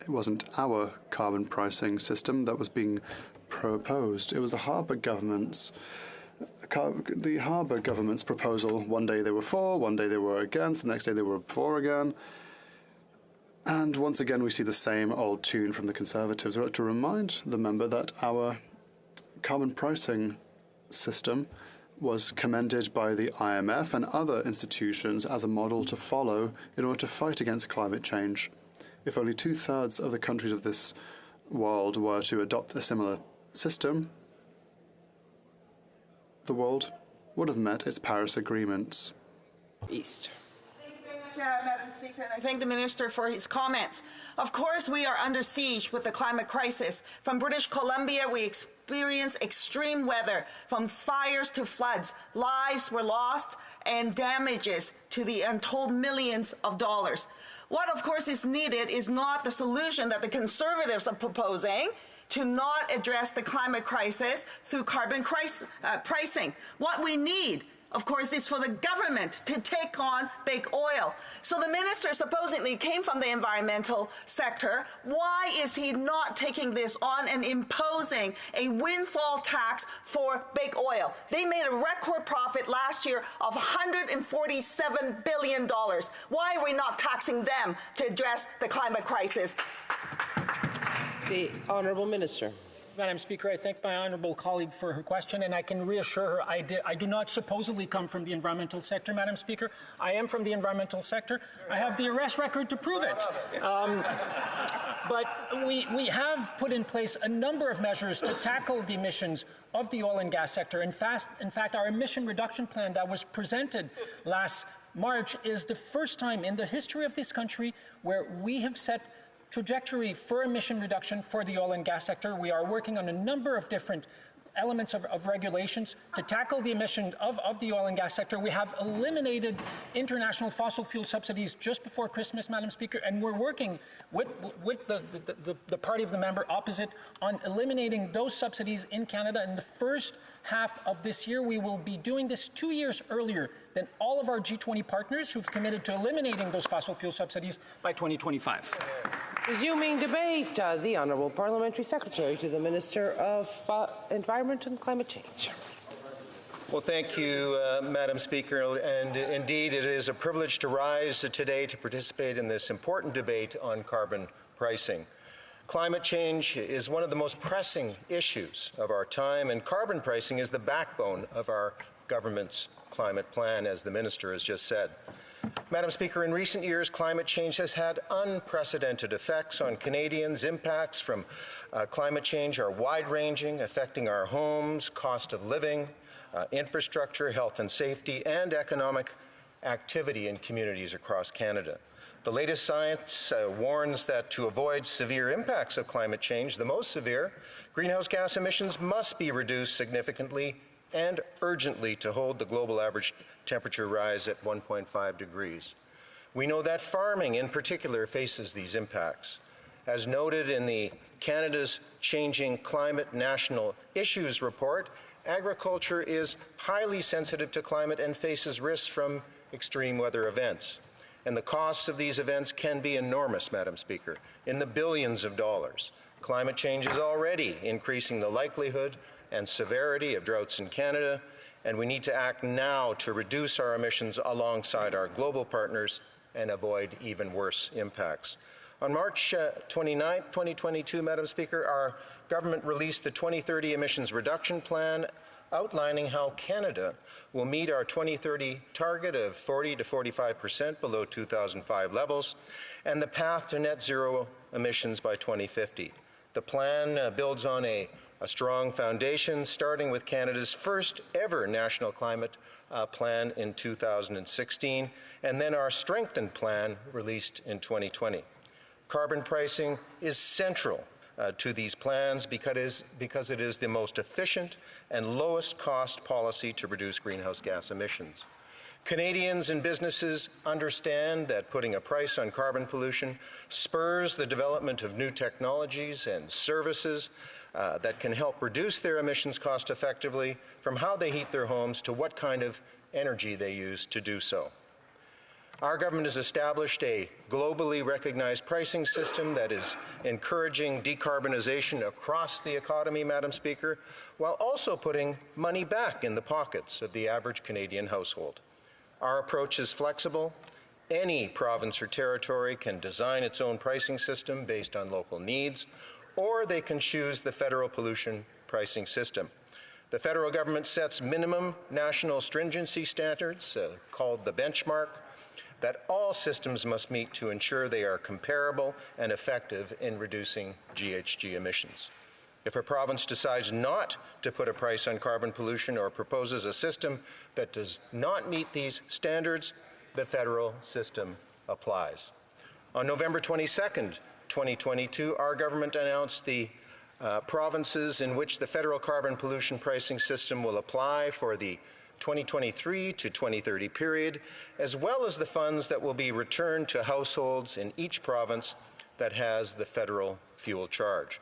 It wasn't our carbon pricing system that was being proposed. It was the Harbour government's proposal. One day they were for, one day they were against, the next day they were for again. And once again, we see the same old tune from the Conservatives. I'd like to remind the member that our carbon pricing system was commended by the IMF and other institutions as a model to follow in order to fight against climate change. If only 2/3 of the countries of this world were to adopt a similar system, the world would have met its Paris agreements. East. Madam Speaker, and I thank the Minister for his comments. Of course, we are under siege with the climate crisis. From British Columbia, we experience extreme weather, from fires to floods. Lives were lost and damages to the untold millions of dollars. What, of course, is needed is not the solution that the Conservatives are proposing to not address the climate crisis through carbon pricing. What we need, of course, is for the government to take on big oil. So the minister supposedly came from the environmental sector. Why is he not taking this on and imposing a windfall tax for big oil? They made a record profit last year of $147 billion. Why are we not taxing them to address the climate crisis? The Honourable Minister. Madam Speaker, I thank my honourable colleague for her question, and I can reassure her I do not supposedly come from the environmental sector, Madam Speaker. I am from the environmental sector. I have the arrest record to prove it. But we have put in place a number of measures to tackle the emissions of the oil and gas sector. In fact, our emission reduction plan that was presented last March is the first time in the history of this country where we have set trajectory for emission reduction for the oil and gas sector. We are working on a number of different elements of regulations to tackle the emission of the oil and gas sector. We have eliminated international fossil fuel subsidies just before Christmas, Madam Speaker, and we're working with the party of the member opposite on eliminating those subsidies in Canada. In the first half of this year, we will be doing this 2 years earlier than all of our G20 partners who've committed to eliminating those fossil fuel subsidies by 2025. Resuming debate, the Honourable Parliamentary Secretary to the Minister of Environment and Climate Change. Well, thank you, Madam Speaker, and indeed it is a privilege to rise today to participate in this important debate on carbon pricing. Climate change is one of the most pressing issues of our time, and carbon pricing is the backbone of our government's climate plan, as the Minister has just said. Madam Speaker, in recent years, climate change has had unprecedented effects on Canadians. Impacts from climate change are wide-ranging, affecting our homes, cost of living, infrastructure, health and safety, and economic activity in communities across Canada. The latest science warns that to avoid severe impacts of climate change, the most severe, greenhouse gas emissions must be reduced significantly and urgently to hold the global average temperature rise at 1.5 degrees. We know that farming in particular faces these impacts. As noted in the Canada's Changing Climate National Issues Report, agriculture is highly sensitive to climate and faces risks from extreme weather events. And the costs of these events can be enormous, Madam Speaker, in the billions of dollars. Climate change is already increasing the likelihood and severity of droughts in Canada, and we need to act now to reduce our emissions alongside our global partners and avoid even worse impacts. On March 29, 2022, Madam Speaker, our government released the 2030 Emissions Reduction Plan, outlining how Canada will meet our 2030 target of 40 to 45% below 2005 levels and the path to net zero emissions by 2050. The plan builds on a strong foundation, starting with Canada's first ever national climate plan in 2016, and then our strengthened plan released in 2020. Carbon pricing is central to these plans because it is the most efficient and lowest cost policy to reduce greenhouse gas emissions. Canadians and businesses understand that putting a price on carbon pollution spurs the development of new technologies and services that can help reduce their emissions cost effectively, from how they heat their homes to what kind of energy they use to do so. Our government has established a globally recognized pricing system that is encouraging decarbonization across the economy, Madam Speaker, while also putting money back in the pockets of the average Canadian household. Our approach is flexible. Any province or territory can design its own pricing system based on local needs, or they can choose the federal pollution pricing system. The federal government sets minimum national stringency standards, called the benchmark, that all systems must meet to ensure they are comparable and effective in reducing GHG emissions. If a province decides not to put a price on carbon pollution or proposes a system that does not meet these standards, the federal system applies. On November 22nd, 2022, our government announced the provinces in which the federal carbon pollution pricing system will apply for the 2023 to 2030 period, as well as the funds that will be returned to households in each province that has the federal fuel charge.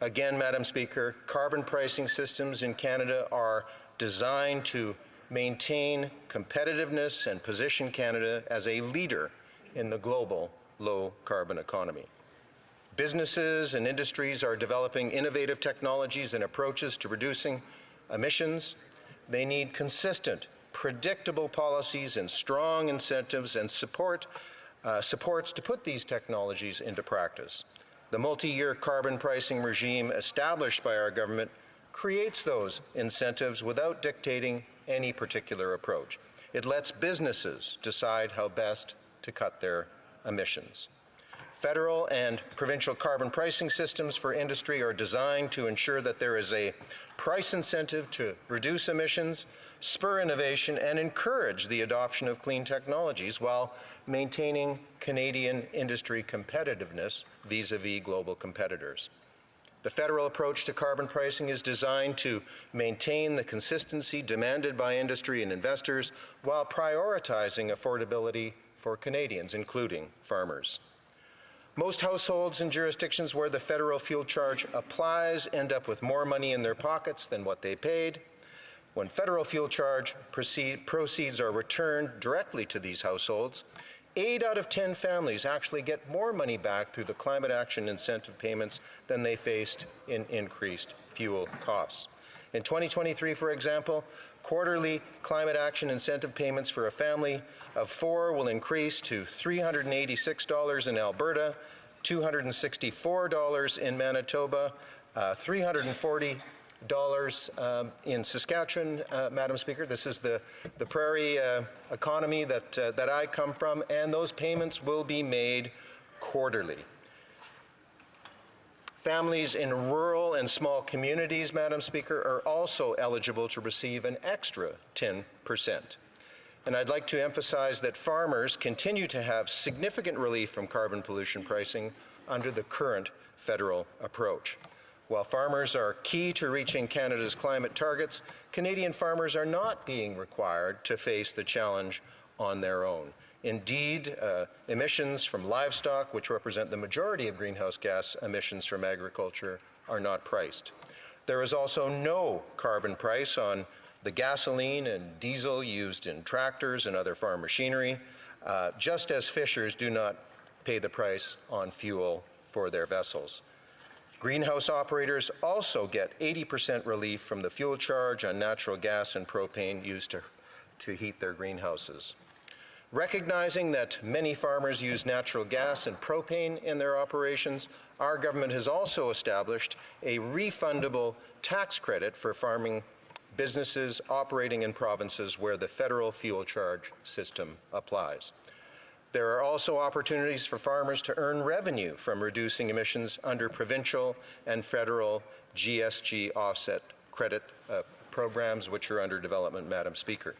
Again, Madam Speaker, carbon pricing systems in Canada are designed to maintain competitiveness and position Canada as a leader in the global low-carbon economy. Businesses and industries are developing innovative technologies and approaches to reducing emissions. They need consistent, predictable policies and strong incentives and supports to put these technologies into practice. The multi-year carbon pricing regime established by our government creates those incentives without dictating any particular approach. It lets businesses decide how best to cut their emissions. Federal and provincial carbon pricing systems for industry are designed to ensure that there is a price incentive to reduce emissions, spur innovation, and encourage the adoption of clean technologies while maintaining Canadian industry competitiveness vis-à-vis global competitors. The federal approach to carbon pricing is designed to maintain the consistency demanded by industry and investors while prioritizing affordability for Canadians, including farmers. Most households in jurisdictions where the federal fuel charge applies end up with more money in their pockets than what they paid. When federal fuel charge proceeds are returned directly to these households, 8 out of 10 families actually get more money back through the climate action incentive payments than they faced in increased fuel costs. In 2023, for example, quarterly climate action incentive payments for a family of 4 will increase to $386 in Alberta, $264 in Manitoba, $340 in Saskatchewan, Madam Speaker. This is the prairie economy that I come from, and those payments will be made quarterly. Families in rural and small communities, Madam Speaker, are also eligible to receive an extra 10%. And I'd like to emphasize that farmers continue to have significant relief from carbon pollution pricing under the current federal approach. While farmers are key to reaching Canada's climate targets, Canadian farmers are not being required to face the challenge on their own. Indeed, emissions from livestock, which represent the majority of greenhouse gas emissions from agriculture, are not priced. There is also no carbon price on the gasoline and diesel used in tractors and other farm machinery, just as fishers do not pay the price on fuel for their vessels. Greenhouse operators also get 80% relief from the fuel charge on natural gas and propane used to heat their greenhouses. Recognizing that many farmers use natural gas and propane in their operations, our government has also established a refundable tax credit for farming businesses operating in provinces where the federal fuel charge system applies. There are also opportunities for farmers to earn revenue from reducing emissions under provincial and federal GSG offset credit programs, which are under development, Madam Speaker.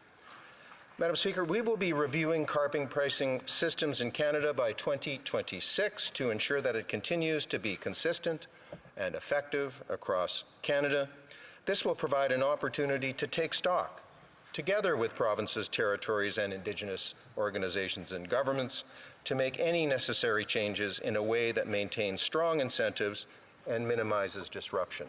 Madam Speaker, we will be reviewing carbon pricing systems in Canada by 2026 to ensure that it continues to be consistent and effective across Canada. This will provide an opportunity to take stock, together with provinces, territories, and Indigenous organizations and governments, to make any necessary changes in a way that maintains strong incentives and minimizes disruption.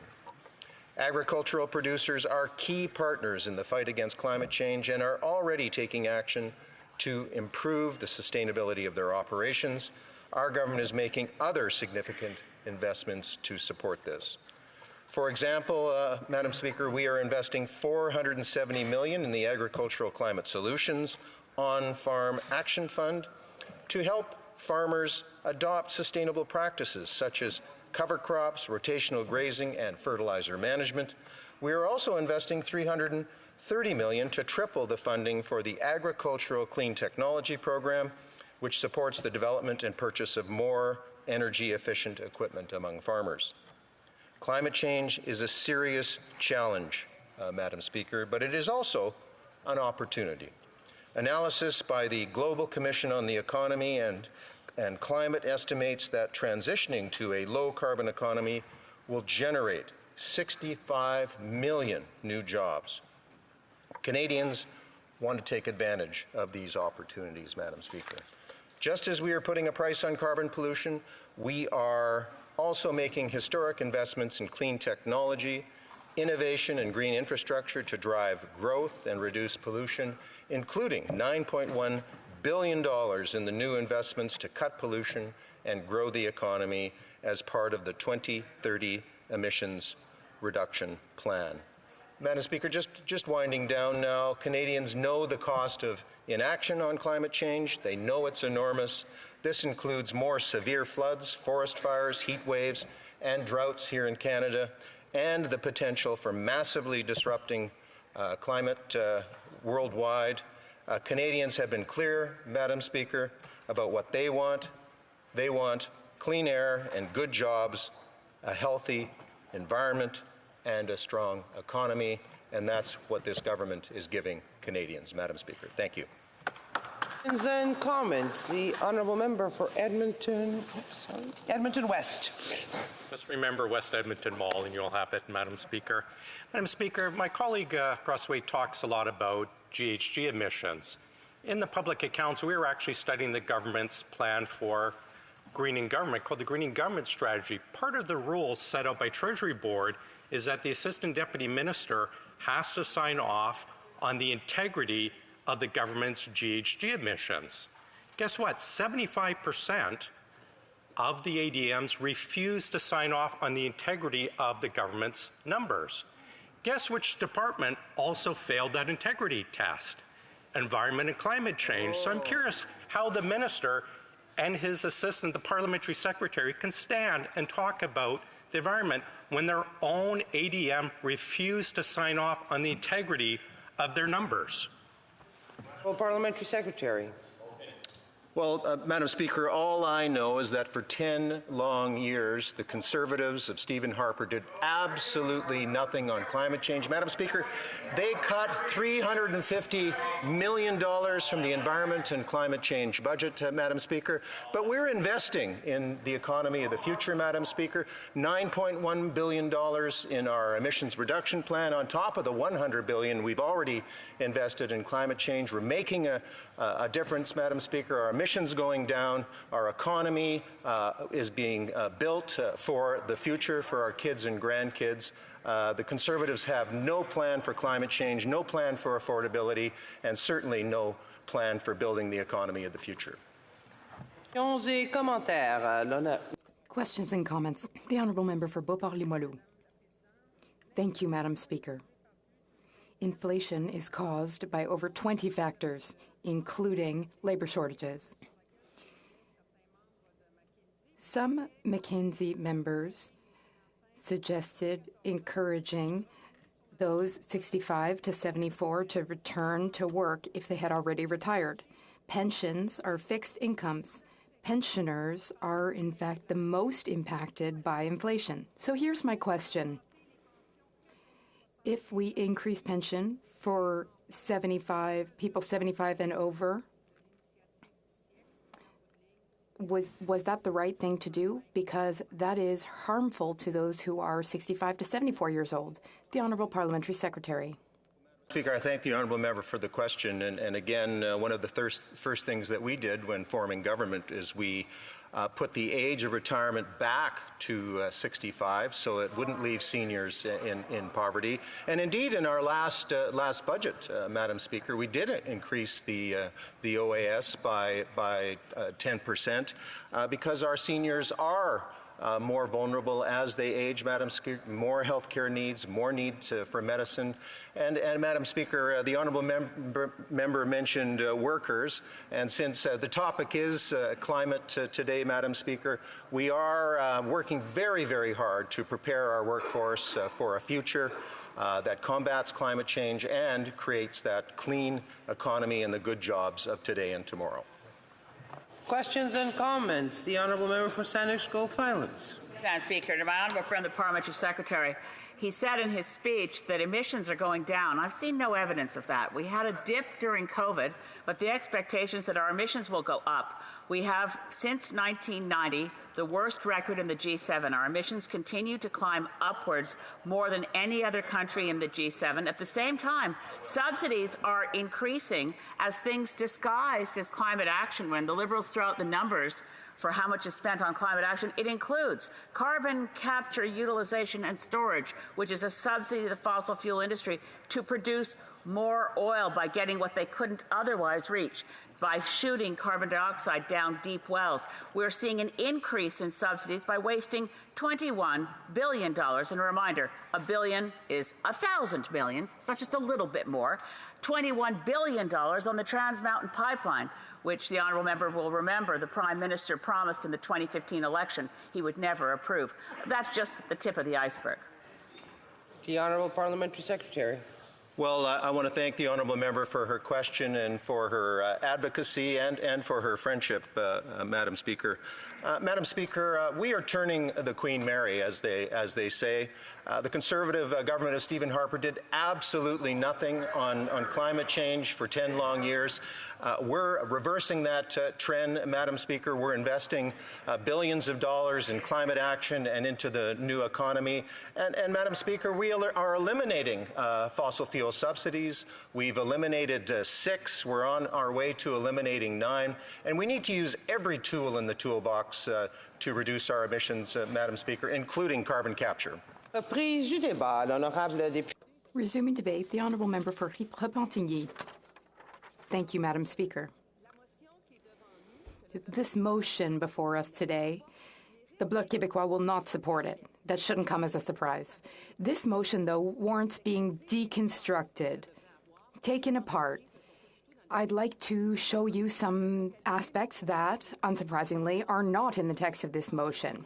Agricultural producers are key partners in the fight against climate change and are already taking action to improve the sustainability of their operations. Our government is making other significant investments to support this. For example, Madam Speaker, we are investing $470 million in the Agricultural Climate Solutions On-Farm Action Fund to help farmers adopt sustainable practices such as cover crops, rotational grazing, and fertilizer management. We are also investing $330 million to triple the funding for the Agricultural Clean Technology Program, which supports the development and purchase of more energy-efficient equipment among farmers. Climate change is a serious challenge, Madam Speaker, but it is also an opportunity. Analysis by the Global Commission on the Economy and Climate estimates that transitioning to a low-carbon economy will generate 65 million new jobs. Canadians want to take advantage of these opportunities, Madam Speaker. Just as we are putting a price on carbon pollution, we are also making historic investments in clean technology, innovation, and green infrastructure to drive growth and reduce pollution, including $9.1 billion in the new investments to cut pollution and grow the economy as part of the 2030 emissions reduction plan. Madam Speaker, just winding down now, Canadians know the cost of inaction on climate change. They know it's enormous. This includes more severe floods, forest fires, heat waves, and droughts here in Canada, and the potential for massively disrupting climate worldwide. Canadians have been clear, Madam Speaker, about what they want. They want clean air and good jobs, a healthy environment, and a strong economy, and that's what this government is giving Canadians, Madam Speaker. Thank you. Questions and comments. The honourable member for Edmonton West. Just remember West Edmonton Mall, and you'll have it, Madam Speaker. Madam Speaker, my colleague Crossway talks a lot about GHG emissions. In the public accounts, we were actually studying the government's plan for greening government, called the Greening Government Strategy. Part of the rules set out by Treasury Board is that the Assistant Deputy Minister has to sign off on the integrity of the government's GHG emissions. Guess what? 75% of the ADMs refuse to sign off on the integrity of the government's numbers. Guess which department also failed that integrity test? Environment and Climate Change. So I'm curious how the minister and his assistant, the parliamentary secretary, can stand and talk about the environment when their own ADM refused to sign off on the integrity of their numbers. Well, Parliamentary Secretary. Well, Madam Speaker, all I know is that for 10 long years, the Conservatives of Stephen Harper did absolutely nothing on climate change. Madam Speaker, they cut $350 million from the environment and climate change budget, Madam Speaker. But we're investing in the economy of the future, Madam Speaker. $9.1 billion in our emissions reduction plan on top of the $100 billion we've already invested in climate change. We're making a difference, Madam Speaker. Our emissions going down, our economy is being built for the future, for our kids and grandkids. The Conservatives have no plan for climate change, no plan for affordability, and certainly no plan for building the economy of the future. Questions and comments. The Honourable Member for Beauport-Limoilou. Thank you, Madam Speaker. Inflation is caused by over 20 factors, including labor shortages. Some McKinsey members suggested encouraging those 65 to 74 to return to work if they had already retired. Pensions are fixed incomes. Pensioners are, in fact, the most impacted by inflation. So here's my question. If we increase pension for people 75 and over, was that the right thing to do? Because that is harmful to those who are 65 to 74 years old. The Honourable Parliamentary Secretary. Speaker, I thank the honourable member for the question. And again, one of the first things that we did when forming government is we put the age of retirement back to 65, so it wouldn't leave seniors in poverty. And indeed, in our last budget, Madam Speaker, we did increase the OAS by 10% because our seniors are more vulnerable as they age, Madam Speaker, more health care needs, more need for medicine. And Madam Speaker, the honourable member mentioned workers, and since the topic is climate today, Madam Speaker, we are working very, very hard to prepare our workforce for a future that combats climate change and creates that clean economy and the good jobs of today and tomorrow. Questions and comments. The Honourable Member for Saanich-Gold-Highlands. Madam Speaker, to my honourable friend, the Parliamentary Secretary, he said in his speech that emissions are going down. I've seen no evidence of that. We had a dip during COVID, but the expectation is that our emissions will go up. We have, since 1990, the worst record in the G7. Our emissions continue to climb upwards more than any other country in the G7. At the same time, subsidies are increasing as things disguised as climate action. When the Liberals throw out the numbers for how much is spent on climate action, it includes carbon capture, utilization, and storage, which is a subsidy to the fossil fuel industry to produce more oil by getting what they couldn't otherwise reach, by shooting carbon dioxide down deep wells. We're seeing an increase in subsidies by wasting $21 billion. And a reminder, a billion is 1,000 million. It's not just a little bit more. $21 billion on the Trans Mountain Pipeline, which the honourable member will remember the Prime Minister promised in the 2015 election he would never approve. That's just the tip of the iceberg. The Honourable Parliamentary Secretary. Well, I want to thank the honourable member for her question and for her advocacy and for her friendship, Madam Speaker. Madam Speaker, we are turning the Queen Mary, as they say. The Conservative government of Stephen Harper did absolutely nothing on climate change for 10 long years. We're reversing that trend, Madam Speaker. We're investing billions of dollars in climate action and into the new economy. And Madam Speaker, we are eliminating fossil fuel subsidies. We've eliminated 6. We're on our way to eliminating 9. And we need to use every tool in the toolbox to reduce our emissions, Madam Speaker, including carbon capture. Resuming debate, the Honourable Member for Repentigny. Thank you, Madam Speaker. This motion before us today, the Bloc Québécois will not support it. That shouldn't come as a surprise. This motion, though, warrants being deconstructed, taken apart. I'd like to show you some aspects that, unsurprisingly, are not in the text of this motion.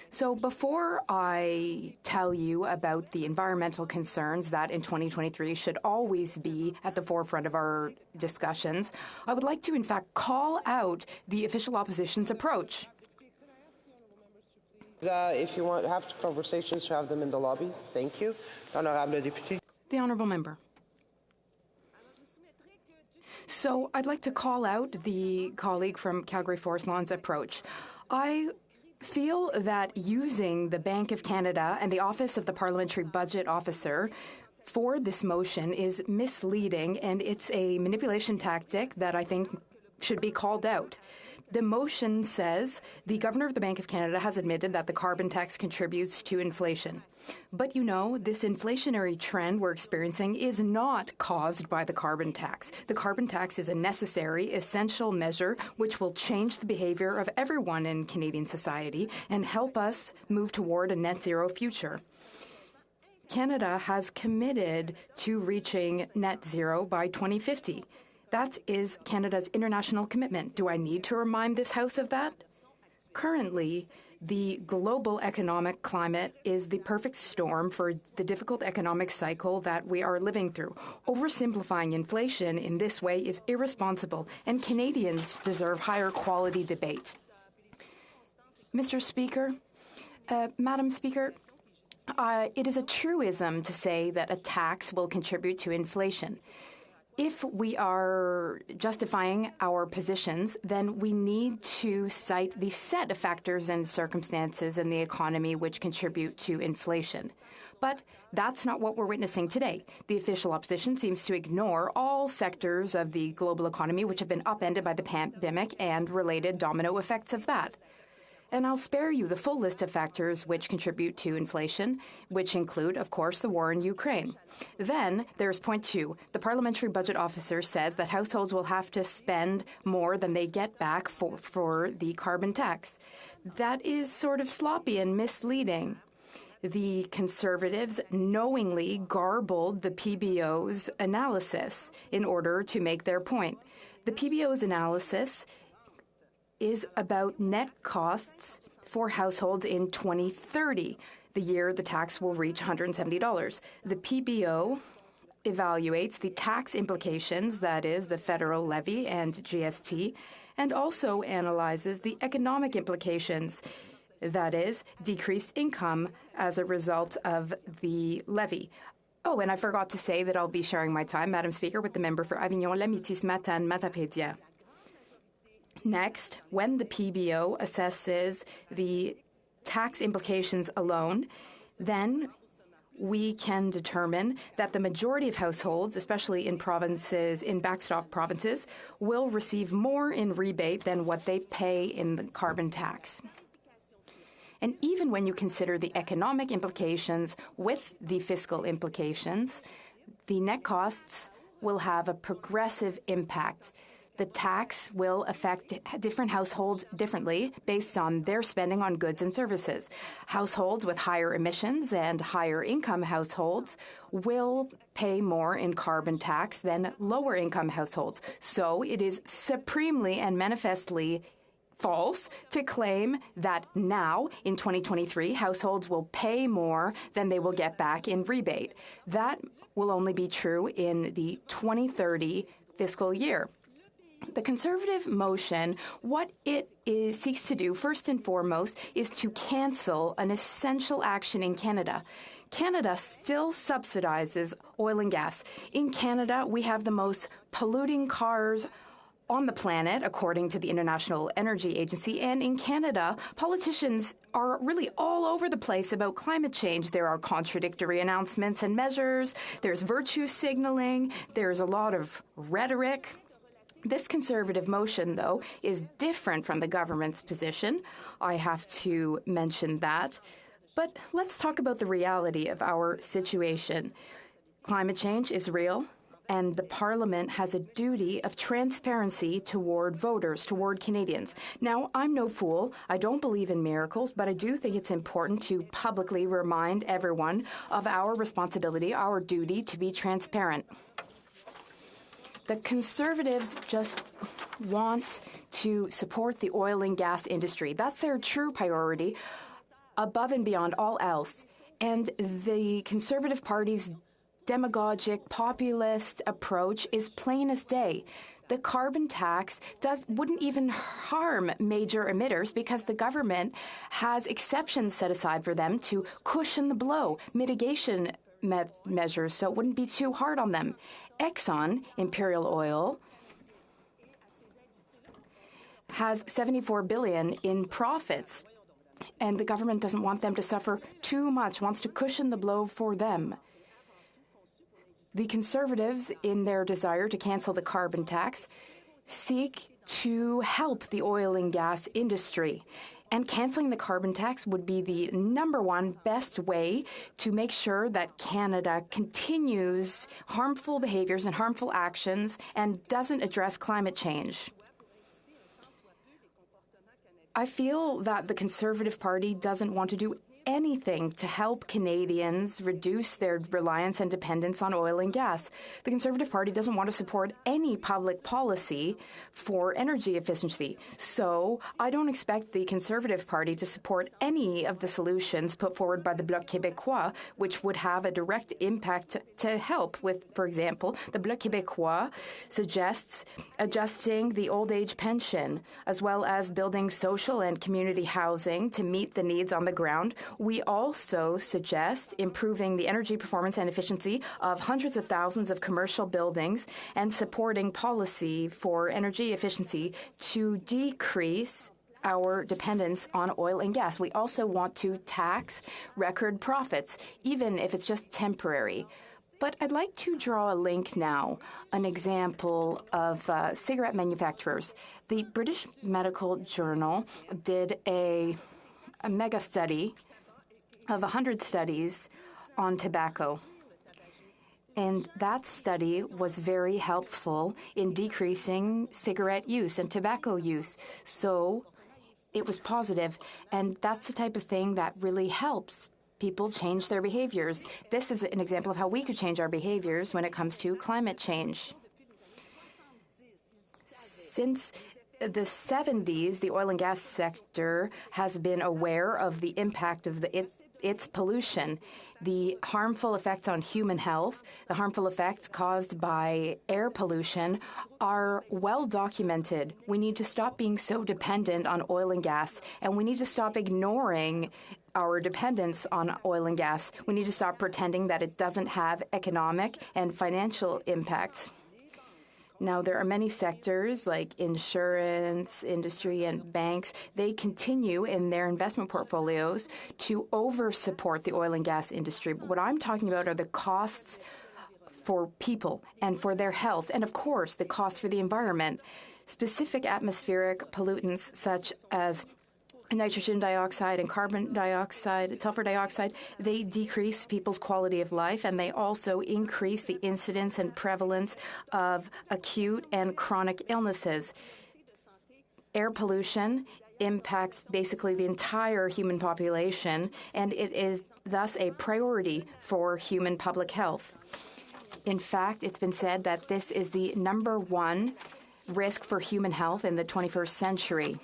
So before I tell you about the environmental concerns that in 2023 should always be at the forefront of our discussions, I would like to, in fact, call out the official opposition's approach. If you want to have conversations, have them in the lobby. Thank you. Honorable député. The honourable member. So I'd like to call out the colleague from Calgary Forest Lawns approach. I feel that using the Bank of Canada and the Office of the Parliamentary Budget Officer for this motion is misleading, and it's a manipulation tactic that I think should be called out. The motion says the Governor of the Bank of Canada has admitted that the carbon tax contributes to inflation. But you know, this inflationary trend we're experiencing is not caused by the carbon tax. The carbon tax is a necessary, essential measure which will change the behavior of everyone in Canadian society and help us move toward a net zero future. Canada has committed to reaching net zero by 2050. That is Canada's international commitment. Do I need to remind this House of that? Currently, the global economic climate is the perfect storm for the difficult economic cycle that we are living through. Oversimplifying inflation in this way is irresponsible, and Canadians deserve higher quality debate. Mr. Speaker, Madam Speaker, it is a truism to say that a tax will contribute to inflation. If we are justifying our positions, then we need to cite the set of factors and circumstances in the economy which contribute to inflation. But that's not what we're witnessing today. The official opposition seems to ignore all sectors of the global economy which have been upended by the pandemic and related domino effects of that. And I'll spare you the full list of factors which contribute to inflation, which include, of course, the war in Ukraine. Then there's point 2. The Parliamentary Budget Officer says that households will have to spend more than they get back for the carbon tax. That is sort of sloppy and misleading. The Conservatives knowingly garbled the PBO's analysis in order to make their point. The PBO's analysis is about net costs for households in 2030, the year the tax will reach $170. The PBO evaluates the tax implications, that is, the federal levy and GST, and also analyzes the economic implications, that is, decreased income as a result of the levy. Oh, and I forgot to say that I'll be sharing my time, Madam Speaker, with the member for Avignon-Lamitis-Matane-Matapédia. Next, when the PBO assesses the tax implications alone, then we can determine that the majority of households, especially in provinces, in backstop provinces, will receive more in rebate than what they pay in the carbon tax. And even when you consider the economic implications with the fiscal implications, the net costs will have a progressive impact. The tax will affect different households differently based on their spending on goods and services. Households with higher emissions and higher income households will pay more in carbon tax than lower income households. So it is supremely and manifestly false to claim that now, in 2023, households will pay more than they will get back in rebate. That will only be true in the 2030 fiscal year. The Conservative motion, what it seeks to do, first and foremost, is to cancel an essential action in Canada. Canada still subsidizes oil and gas. In Canada, we have the most polluting cars on the planet, according to the International Energy Agency. And in Canada, politicians are really all over the place about climate change. There are contradictory announcements and measures. There's virtue signaling. There's a lot of rhetoric. This Conservative motion, though, is different from the government's position. I have to mention that. But let's talk about the reality of our situation. Climate change is real, and the Parliament has a duty of transparency toward voters, toward Canadians. Now, I'm no fool. I don't believe in miracles, but I do think it's important to publicly remind everyone of our responsibility, our duty to be transparent. The Conservatives just want to support the oil and gas industry. That's their true priority. above and beyond all else. And the Conservative Party's demagogic, populist approach is plain as day. The carbon tax wouldn't even harm major emitters because the government has exceptions set aside for them to cushion the blow, mitigation measures, so it wouldn't be too hard on them. Exxon, Imperial Oil, has $74 billion in profits, and the government doesn't want them to suffer too much, wants to cushion the blow for them. The Conservatives, in their desire to cancel the carbon tax, seek to help the oil and gas industry. And canceling the carbon tax would be the #1 best way to make sure that Canada continues harmful behaviors and harmful actions and doesn't address climate change. I feel that the Conservative Party doesn't want to do anything to help Canadians reduce their reliance and dependence on oil and gas. The Conservative Party doesn't want to support any public policy for energy efficiency. So I don't expect the Conservative Party to support any of the solutions put forward by the Bloc Québécois, which would have a direct impact to help with, for example, the Bloc Québécois suggests adjusting the old age pension, as well as building social and community housing to meet the needs on the ground. We also suggest improving the energy performance and efficiency of hundreds of thousands of commercial buildings and supporting policy for energy efficiency to decrease our dependence on oil and gas. We also want to tax record profits, even if it's just temporary. But I'd like to draw a link now, an example of cigarette manufacturers. The British Medical Journal did a mega study of 100 studies on tobacco. And that study was very helpful in decreasing cigarette use and tobacco use. So it was positive, and that's the type of thing that really helps people change their behaviors. This is an example of how we could change our behaviors when it comes to climate change. Since the 70s, the oil and gas sector has been aware of the impact of its pollution, the harmful effects on human health, the harmful effects caused by air pollution are well documented. We need to stop being so dependent on oil and gas, and we need to stop ignoring our dependence on oil and gas. We need to stop pretending that it doesn't have economic and financial impacts. Now, there are many sectors like insurance, industry, and banks. They continue in their investment portfolios to over-support the oil and gas industry. But what I'm talking about are the costs for people and for their health, and of course, the cost for the environment. Specific atmospheric pollutants such as nitrogen dioxide and carbon dioxide, sulfur dioxide, they decrease people's quality of life, and they also increase the incidence and prevalence of acute and chronic illnesses. Air pollution impacts basically the entire human population, and it is thus a priority for human public health. In fact, it's been said that this is the #1 risk for human health in the 21st century.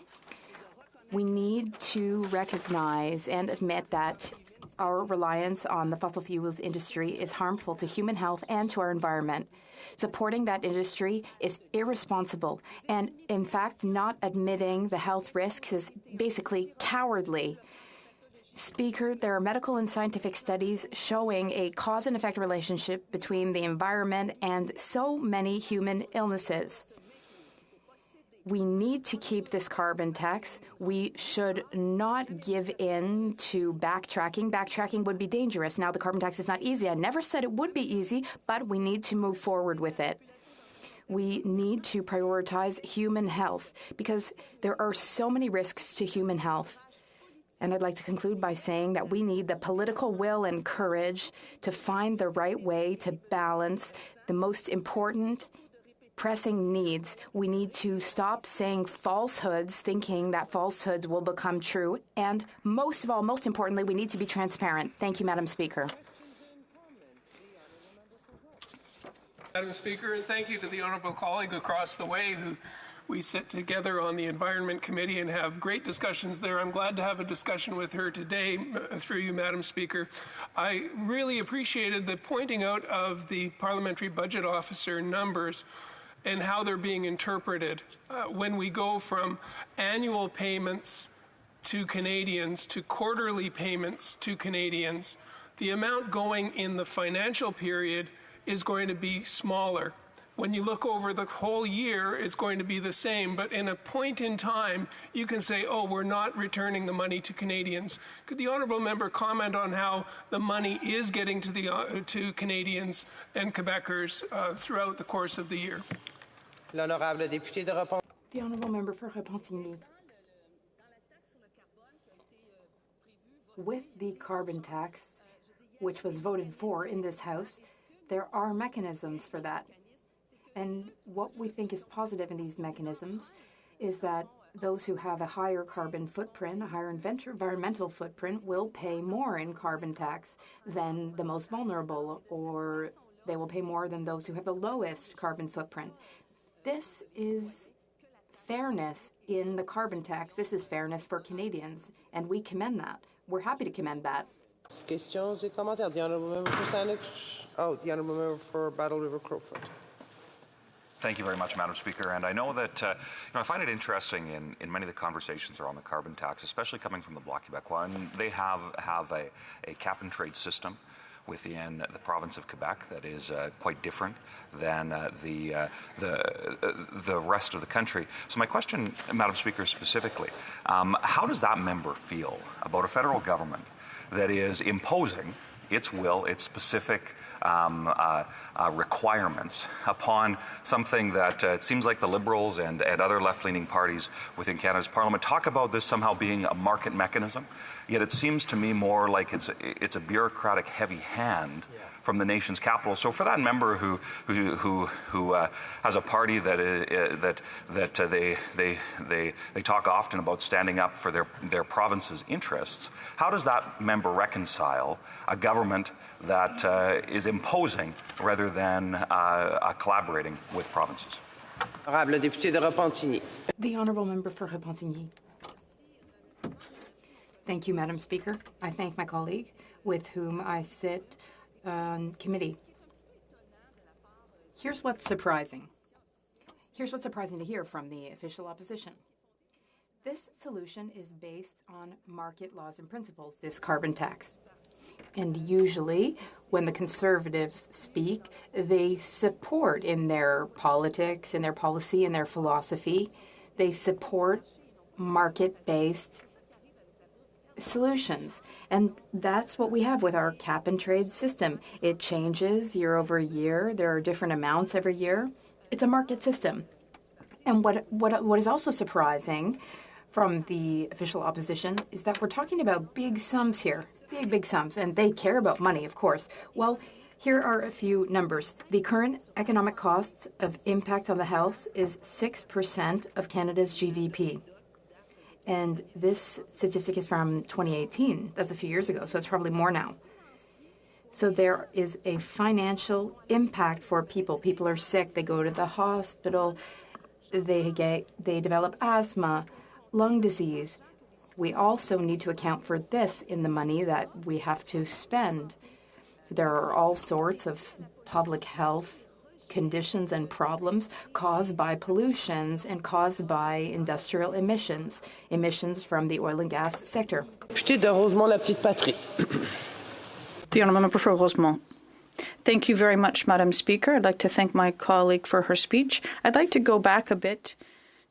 We need to recognize and admit that our reliance on the fossil fuels industry is harmful to human health and to our environment. Supporting that industry is irresponsible, and in fact, not admitting the health risks is basically cowardly. Speaker, there are medical and scientific studies showing a cause and effect relationship between the environment and so many human illnesses. We need to keep this carbon tax. We should not give in to backtracking. Backtracking would be dangerous. Now, the carbon tax is not easy. I never said it would be easy, but we need to move forward with it. We need to prioritize human health because there are so many risks to human health. And I'd like to conclude by saying that we need the political will and courage to find the right way to balance the most important pressing needs. We need to stop saying falsehoods, thinking that falsehoods will become true. And most of all, most importantly, we need to be transparent. Thank you, Madam Speaker. Madam Speaker, and thank you to the honourable colleague across the way who We sit together on the Environment Committee and have great discussions there. I'm glad to have a discussion with her today, through you, Madam Speaker. I really appreciated the pointing out of the Parliamentary Budget Officer numbers and how they're being interpreted. When we go from annual payments to Canadians to quarterly payments to Canadians, the amount going in the financial period is going to be smaller. When you look over the whole year, it's going to be the same, but in a point in time, you can say, oh, we're not returning the money to Canadians. Could the honourable member comment on how the money is getting to Canadians and Quebecers throughout the course of the year? The honourable member for Repentigny. With the carbon tax, which was voted for in this House, there are mechanisms for that. And what we think is positive in these mechanisms is that those who have a higher carbon footprint, a higher environmental footprint, will pay more in carbon tax than the most vulnerable, or they will pay more than those who have the lowest carbon footprint. This is fairness in the carbon tax. This is fairness for Canadians, and we commend that. We're happy to commend that. Questions et commentaires. The honourable member for the honourable member for Battle River Crowfoot. Thank you very much, Madam Speaker. And I know that I find it interesting in many of the conversations around the carbon tax, especially coming from the Bloc Québécois, and they have a cap and trade system within the province of Quebec that is quite different than the rest of the country. So my question, Madam Speaker, specifically, how does that member feel about a federal government that is imposing its will, its specific requirements upon something that it seems like the Liberals and other left-leaning parties within Canada's Parliament talk about this somehow being a market mechanism, yet it seems to me more like it's a bureaucratic heavy hand from the nation's capital. So for that member who has a party that they talk often about standing up for their province's interests, how does that member reconcile a government that is imposing rather than collaborating with provinces? The honourable member for Repentigny. Thank you, Madam Speaker. I thank my colleague with whom I sit on committee. Here's what's surprising. Here's what's surprising to hear from the official opposition. This solution is based on market laws and principles, this carbon tax. And usually, when the Conservatives speak, they support in their politics, in their policy, in their philosophy, they support market-based solutions. And that's what we have with our cap and trade system. It changes year over year. There are different amounts every year. It's a market system. And what is also surprising from the official opposition is that we're talking about big sums here, big sums, and they care about money, of course. Well, here are a few numbers. The current economic costs of impact on the health is 6% of Canada's GDP. And this statistic is from 2018. That's a few years ago, so it's probably more now. So there is a financial impact for people. People are sick. They go to the hospital. They develop asthma, lung disease. We also need to account for this in the money that we have to spend. There are all sorts of public health conditions and problems caused by pollutions and caused by industrial emissions from the oil and gas sector. The honourable member for Rosemont. Thank you very much, Madam Speaker. I'd like to thank my colleague for her speech. I'd like to go back a bit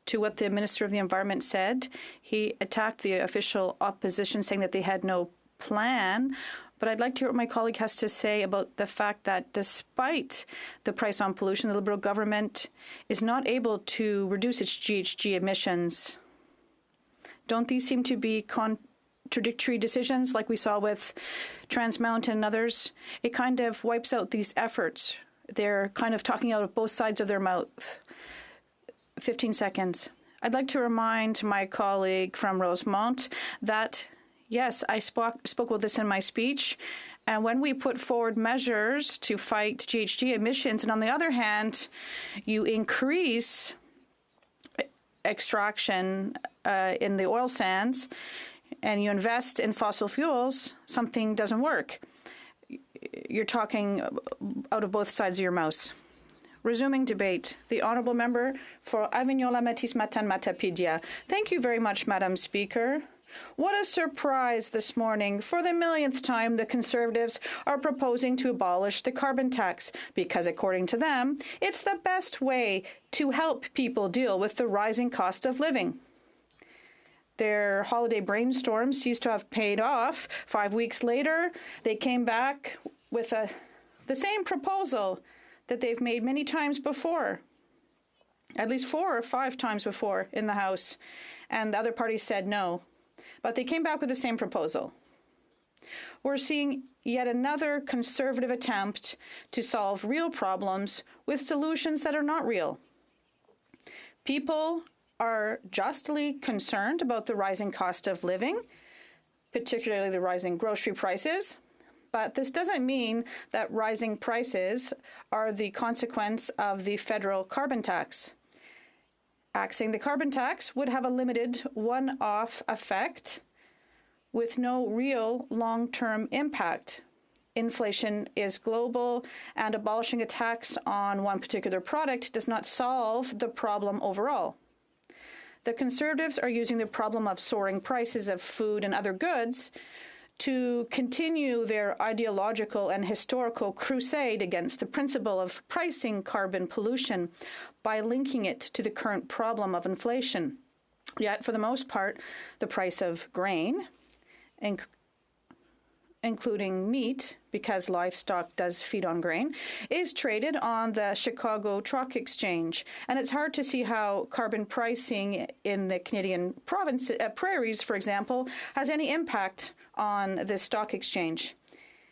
to what the Minister of the Environment said. He attacked the official opposition, saying that they had no plan. But I'd like to hear what my colleague has to say about the fact that despite the price on pollution, the Liberal government is not able to reduce its GHG emissions. Don't these seem to be contradictory decisions like we saw with Trans Mountain and others? It kind of wipes out these efforts. They're kind of talking out of both sides of their mouth. 15 seconds. I'd like to remind my colleague from Rosemont that yes, I spoke about this in my speech. And when we put forward measures to fight GHG emissions, and on the other hand, you increase extraction in the oil sands and you invest in fossil fuels, something doesn't work. You're talking out of both sides of your mouth. Resuming debate, the honourable member for Avignon-La-Métis-Matane-Matapédia. Thank you very much, Madam Speaker. What a surprise this morning. For the millionth time, the Conservatives are proposing to abolish the carbon tax because, according to them, it's the best way to help people deal with the rising cost of living. Their holiday brainstorm seems to have paid off. 5 weeks later, they came back with the same proposal that they've made many times before, at least 4 or 5 times before in the House, and the other parties said no. But they came back with the same proposal. We're seeing yet another Conservative attempt to solve real problems with solutions that are not real. People are justly concerned about the rising cost of living, particularly the rising grocery prices. But this doesn't mean that rising prices are the consequence of the federal carbon tax. Axing the carbon tax would have a limited one-off effect with no real long-term impact. Inflation is global, and abolishing a tax on one particular product does not solve the problem overall. The Conservatives are using the problem of soaring prices of food and other goods to continue their ideological and historical crusade against the principle of pricing carbon pollution by linking it to the current problem of inflation. Yet, for the most part, the price of grain, including meat, because livestock does feed on grain, is traded on the Chicago Truck Exchange. And it's hard to see how carbon pricing in the Canadian prairies, for example, has any impact on the stock exchange.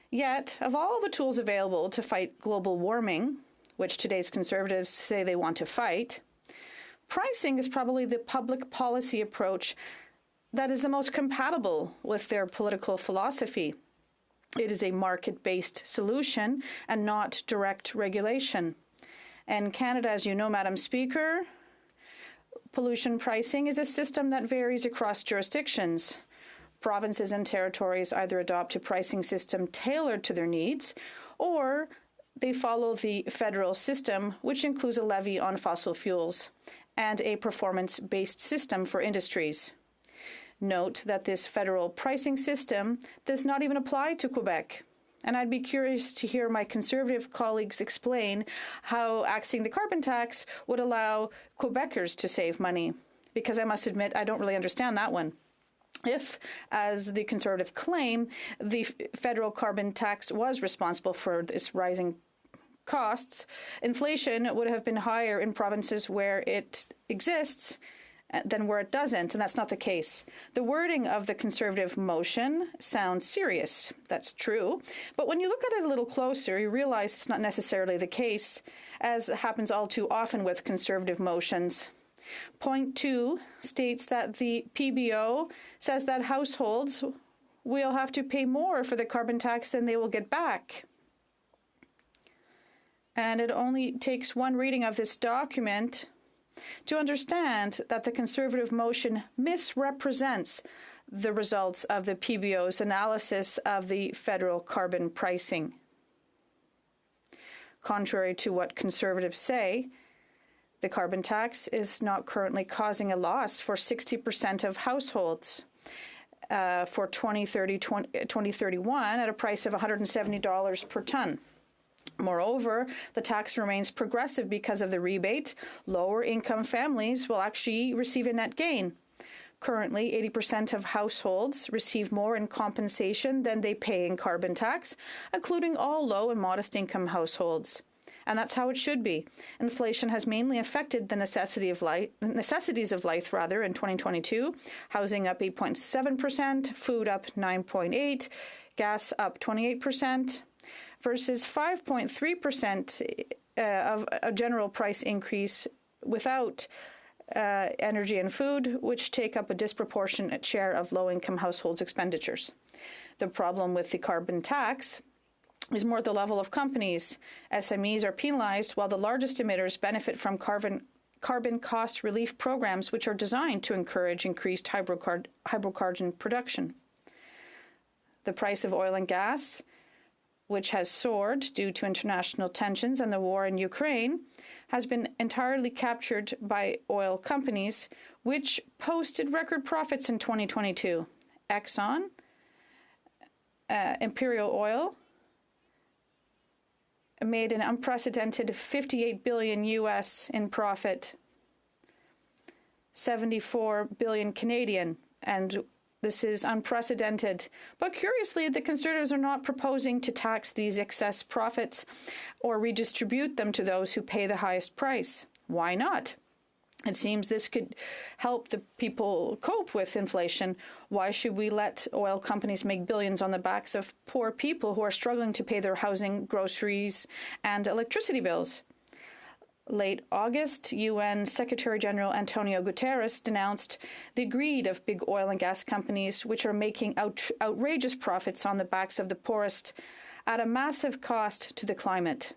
Yet, of all the tools available to fight global warming, which today's Conservatives say they want to fight, pricing is probably the public policy approach that is the most compatible with their political philosophy. It is a market-based solution and not direct regulation. And Canada, as you know, Madam Speaker, pollution pricing is a system that varies across jurisdictions. Provinces and territories either adopt a pricing system tailored to their needs, or they follow the federal system, which includes a levy on fossil fuels and a performance-based system for industries. Note that this federal pricing system does not even apply to Quebec. And I'd be curious to hear my Conservative colleagues explain how axing the carbon tax would allow Quebecers to save money, because I must admit I don't really understand that one. If, as the Conservative claim, the federal carbon tax was responsible for this rising costs, inflation would have been higher in provinces where it exists than where it doesn't, and that's not the case. The wording of the Conservative motion sounds serious. That's true. But when you look at it a little closer, you realize it's not necessarily the case, as happens all too often with Conservative motions. Point 2 states that the PBO says that households will have to pay more for the carbon tax than they will get back. And it only takes one reading of this document to understand that the Conservative motion misrepresents the results of the PBO's analysis of the federal carbon pricing. Contrary to what Conservatives say, the carbon tax is not currently causing a loss for 60% of households for 2031 at a price of $170 per ton. Moreover, the tax remains progressive because of the rebate. Lower-income families will actually receive a net gain. Currently, 80% of households receive more in compensation than they pay in carbon tax, including all low and modest-income households. And that's how it should be. Inflation has mainly affected the necessities of life in 2022. Housing up 8.7%, food up 9.8%, gas up 28%. Versus 5.3% of a general price increase without energy and food, which take up a disproportionate share of low-income households' expenditures. The problem with the carbon tax is more at the level of companies. SMEs are penalized while the largest emitters benefit from carbon carbon cost relief programs which are designed to encourage increased hydrocarbon production. The price of oil and gas, which has soared due to international tensions and the war in Ukraine, has been entirely captured by oil companies, which posted record profits in 2022. Exxon, Imperial Oil, made an unprecedented $58 billion US in profit, 74 billion Canadian, and this is unprecedented. But curiously, the Conservatives are not proposing to tax these excess profits or redistribute them to those who pay the highest price. Why not? It seems this could help the people cope with inflation. Why should we let oil companies make billions on the backs of poor people who are struggling to pay their housing, groceries, and electricity bills? Late August, UN Secretary General Antonio Guterres denounced the greed of big oil and gas companies, which are making outrageous profits on the backs of the poorest at a massive cost to the climate.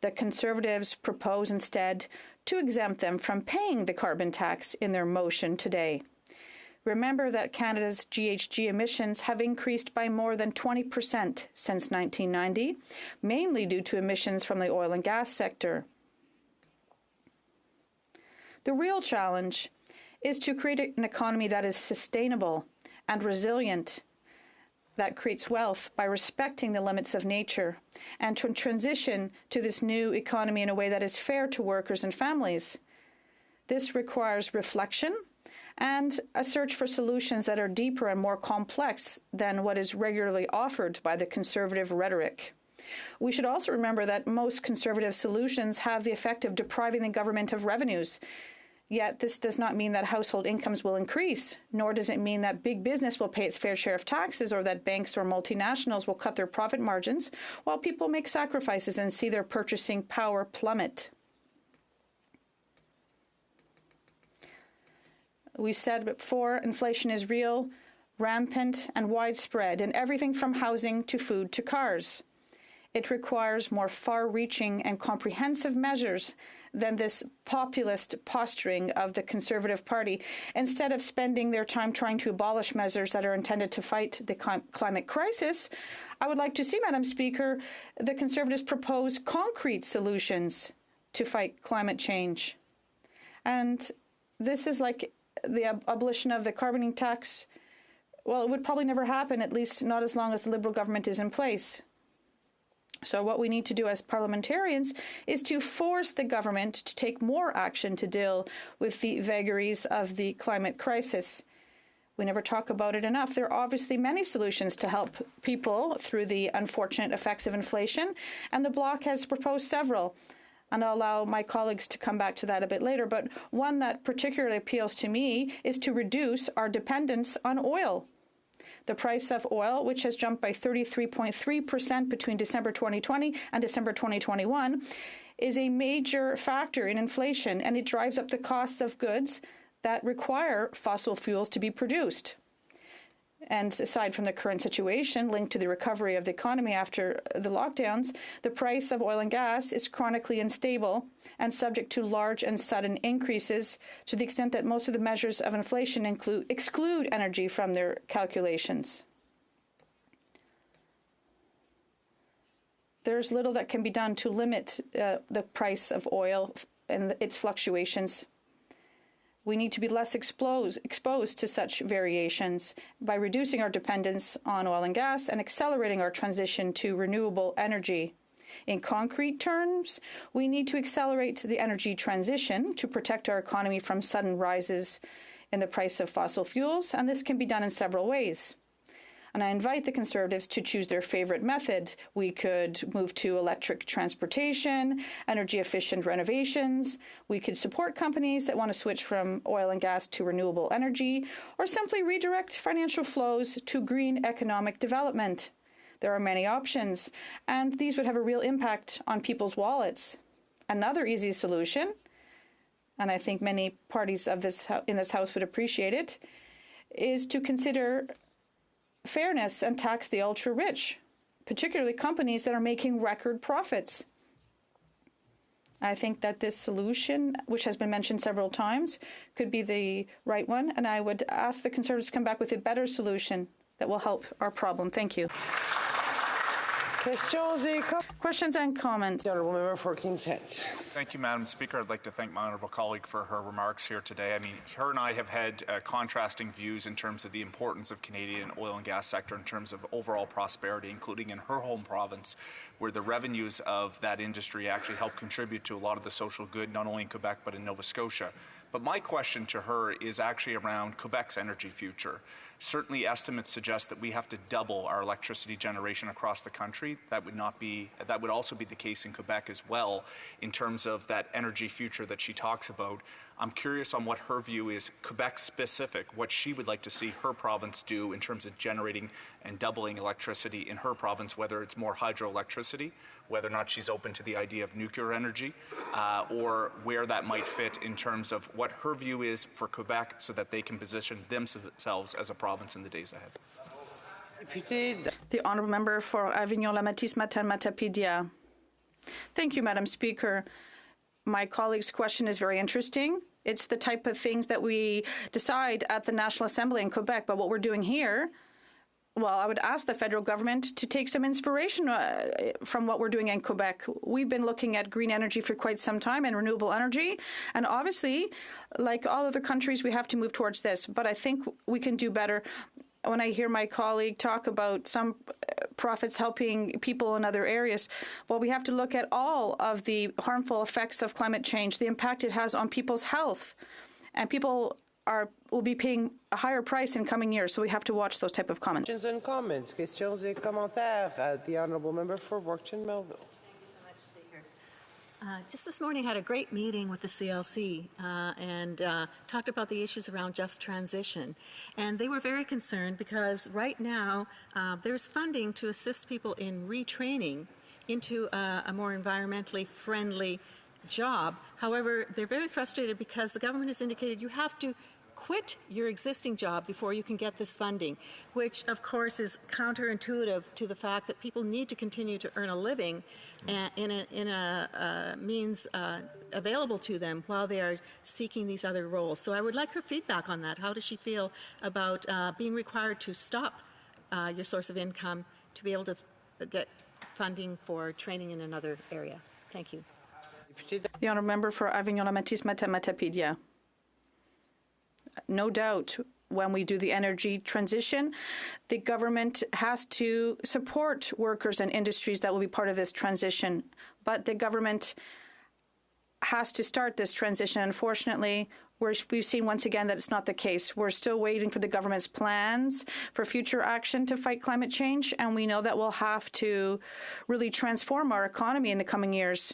The Conservatives propose instead to exempt them from paying the carbon tax in their motion today. Remember that Canada's GHG emissions have increased by more than 20% since 1990, mainly due to emissions from the oil and gas sector. The real challenge is to create an economy that is sustainable and resilient, that creates wealth by respecting the limits of nature, and to transition to this new economy in a way that is fair to workers and families. This requires reflection and a search for solutions that are deeper and more complex than what is regularly offered by the Conservative rhetoric. We should also remember that most Conservative solutions have the effect of depriving the government of revenues. Yet this does not mean that household incomes will increase, nor does it mean that big business will pay its fair share of taxes or that banks or multinationals will cut their profit margins while people make sacrifices and see their purchasing power plummet. We said before, inflation is real, rampant, and widespread in everything from housing to food to cars. It requires more far-reaching and comprehensive measures than this populist posturing of the Conservative Party. Instead of spending their time trying to abolish measures that are intended to fight the climate crisis, I would like to see, Madam Speaker, the Conservatives propose concrete solutions to fight climate change. And this is like the abolition of the carbon tax. Well, it would probably never happen, at least not as long as the Liberal government is in place. So what we need to do as parliamentarians is to force the government to take more action to deal with the vagaries of the climate crisis. We never talk about it enough. There are obviously many solutions to help people through the unfortunate effects of inflation, and the Bloc has proposed several. And I'll allow my colleagues to come back to that a bit later. But one that particularly appeals to me is to reduce our dependence on oil. The price of oil, which has jumped by 33.3% between December 2020 and December 2021, is a major factor in inflation, and it drives up the costs of goods that require fossil fuels to be produced. And aside from the current situation linked to the recovery of the economy after the lockdowns, the price of oil and gas is chronically unstable and subject to large and sudden increases to the extent that most of the measures of inflation exclude energy from their calculations. There's little that can be done to limit the price of oil and its fluctuations. We need to be less exposed to such variations by reducing our dependence on oil and gas and accelerating our transition to renewable energy. In concrete terms, we need to accelerate the energy transition to protect our economy from sudden rises in the price of fossil fuels, and this can be done in several ways. And I invite the Conservatives to choose their favorite method. We could move to electric transportation, energy-efficient renovations. We could support companies that want to switch from oil and gas to renewable energy, or simply redirect financial flows to green economic development. There are many options, and these would have a real impact on people's wallets. Another easy solution, and I think many parties of in this House would appreciate it, is to consider fairness and tax the ultra-rich, particularly companies that are making record profits. I think that this solution, which has been mentioned several times, could be the right one, and I would ask the Conservatives to come back with a better solution that will help our problem. Thank you. Questions and comments. The Honourable Member for Kings Heads. Thank you, Madam Speaker. I'd like to thank my honourable colleague for her remarks here today. I mean, her and I have had contrasting views in terms of the importance of Canadian oil and gas sector in terms of overall prosperity, including in her home province, where the revenues of that industry actually help contribute to a lot of the social good, not only in Quebec but in Nova Scotia. But my question to her is actually around Quebec's energy future. Certainly, estimates suggest that we have to double our electricity generation across the country. That would also be the case in Quebec as well, in terms of that energy future that she talks about. I'm curious on what her view is, Quebec specific, what she would like to see her province do in terms of generating and doubling electricity in her province, whether it's more hydroelectricity, whether or not she's open to the idea of nuclear energy, or where that might fit in terms of what her view is for Quebec so that they can position themselves as a province in the days ahead. The Honourable Member for Avignon-Lamatis-Matane-Matapédia. Thank you, Madam Speaker. My colleague's question is very interesting. It's the type of things that we decide at the National Assembly in Quebec, but what we're doing here, well, I would ask the federal government to take some inspiration from what we're doing in Quebec. We've been looking at green energy for quite some time and renewable energy. And obviously, like all other countries, we have to move towards this. But I think we can do better. When I hear my colleague talk about some profits helping people in other areas, well, we have to look at all of the harmful effects of climate change, the impact it has on people's health. And people will be paying a higher price in coming years, so we have to watch those type of comments. Questions and comments. Questions et commentaires. The Honourable Member for Workton Melville. Just this morning, I had a great meeting with the CLC and talked about the issues around just transition. And they were very concerned because right now there's funding to assist people in retraining into a more environmentally friendly job. However, they're very frustrated because the government has indicated you have to quit your existing job before you can get this funding, which of course is counterintuitive to the fact that people need to continue to earn a living in a means available to them while they are seeking these other roles. So I would like her feedback on that. How does she feel about being required to stop your source of income to be able to get funding for training in another area? Thank you. The Honourable Member for Avignon-Lamatis-Matapédia. No doubt, when we do the energy transition, the government has to support workers and industries that will be part of this transition. But the government has to start this transition. Unfortunately, we've seen once again that it's not the case. We're still waiting for the government's plans for future action to fight climate change, and we know that we'll have to really transform our economy in the coming years.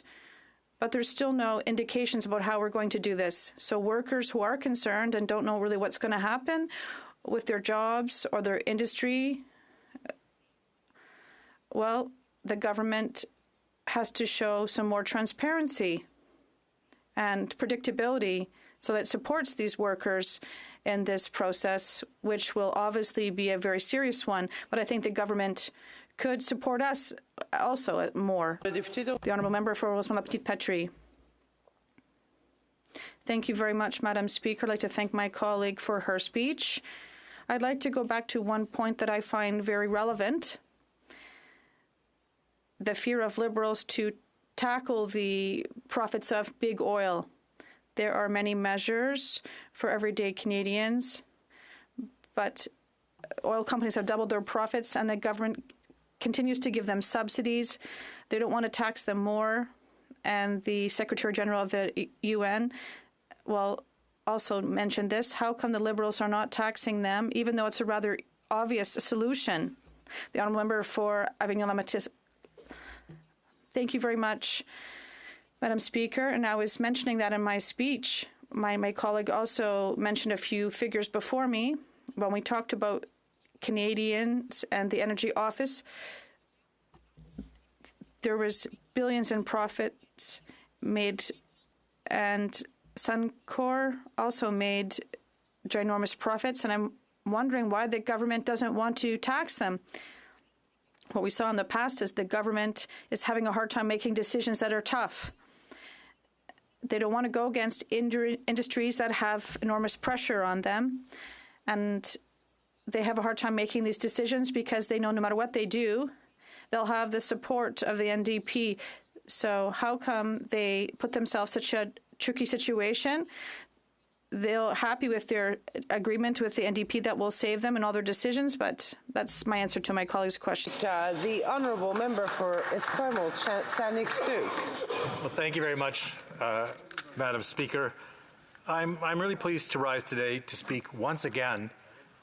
But there's still no indications about how we're going to do this. So workers who are concerned and don't know really what's going to happen with their jobs or their industry, well, the government has to show some more transparency and predictability so that it supports these workers in this process, which will obviously be a very serious one. But I think the government could support us also more. The Honourable Member for Rosemont-la-Petite-Patrie. Thank you very much, Madam Speaker. I'd like to thank my colleague for her speech. I'd like to go back to one point that I find very relevant. The fear of Liberals to tackle the profits of big oil. There are many measures for everyday Canadians, but oil companies have doubled their profits and the government continues to give them subsidies. They don't want to tax them more. And the Secretary General of the UN, well, also mentioned this. How come the Liberals are not taxing them, even though it's a rather obvious solution? The Honourable Member for Avignon-Lamatis. Thank you very much, Madam Speaker. And I was mentioning that in my speech. My colleague also mentioned a few figures before me when we talked about Canadians and the Energy Office. There was billions in profits made, and Suncor also made ginormous profits, and I'm wondering why the government doesn't want to tax them. What we saw in the past is the government is having a hard time making decisions that are tough. They don't want to go against industries that have enormous pressure on them. And they have a hard time making these decisions because they know no matter what they do, they'll have the support of the NDP. So how come they put themselves in such a tricky situation? They're happy with their agreement with the NDP that will save them in all their decisions, but that's my answer to my colleague's question. The honourable member for Esquimalt, Saanich-Stuk. Well, thank you very much, Madam Speaker. I'm really pleased to rise today to speak once again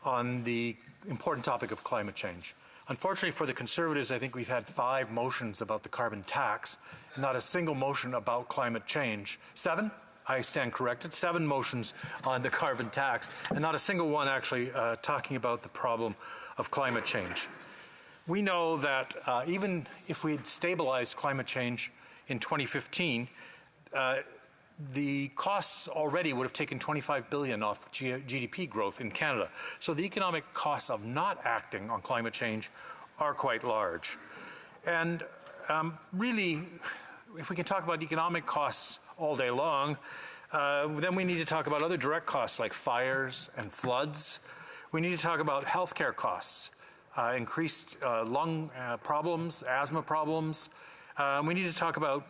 on the important topic of climate change. Unfortunately for the Conservatives, I think we've had 5 motions about the carbon tax, and not a single motion about climate change. 7? I stand corrected. 7 motions on the carbon tax, and not a single one actually talking about the problem of climate change. We know that even if we had stabilized climate change in 2015, the costs already would have taken $25 billion off GDP growth in Canada. So the economic costs of not acting on climate change are quite large. And really, if we can talk about economic costs all day long, then we need to talk about other direct costs like fires and floods. We need to talk about healthcare costs, increased lung problems, asthma problems. We need to talk about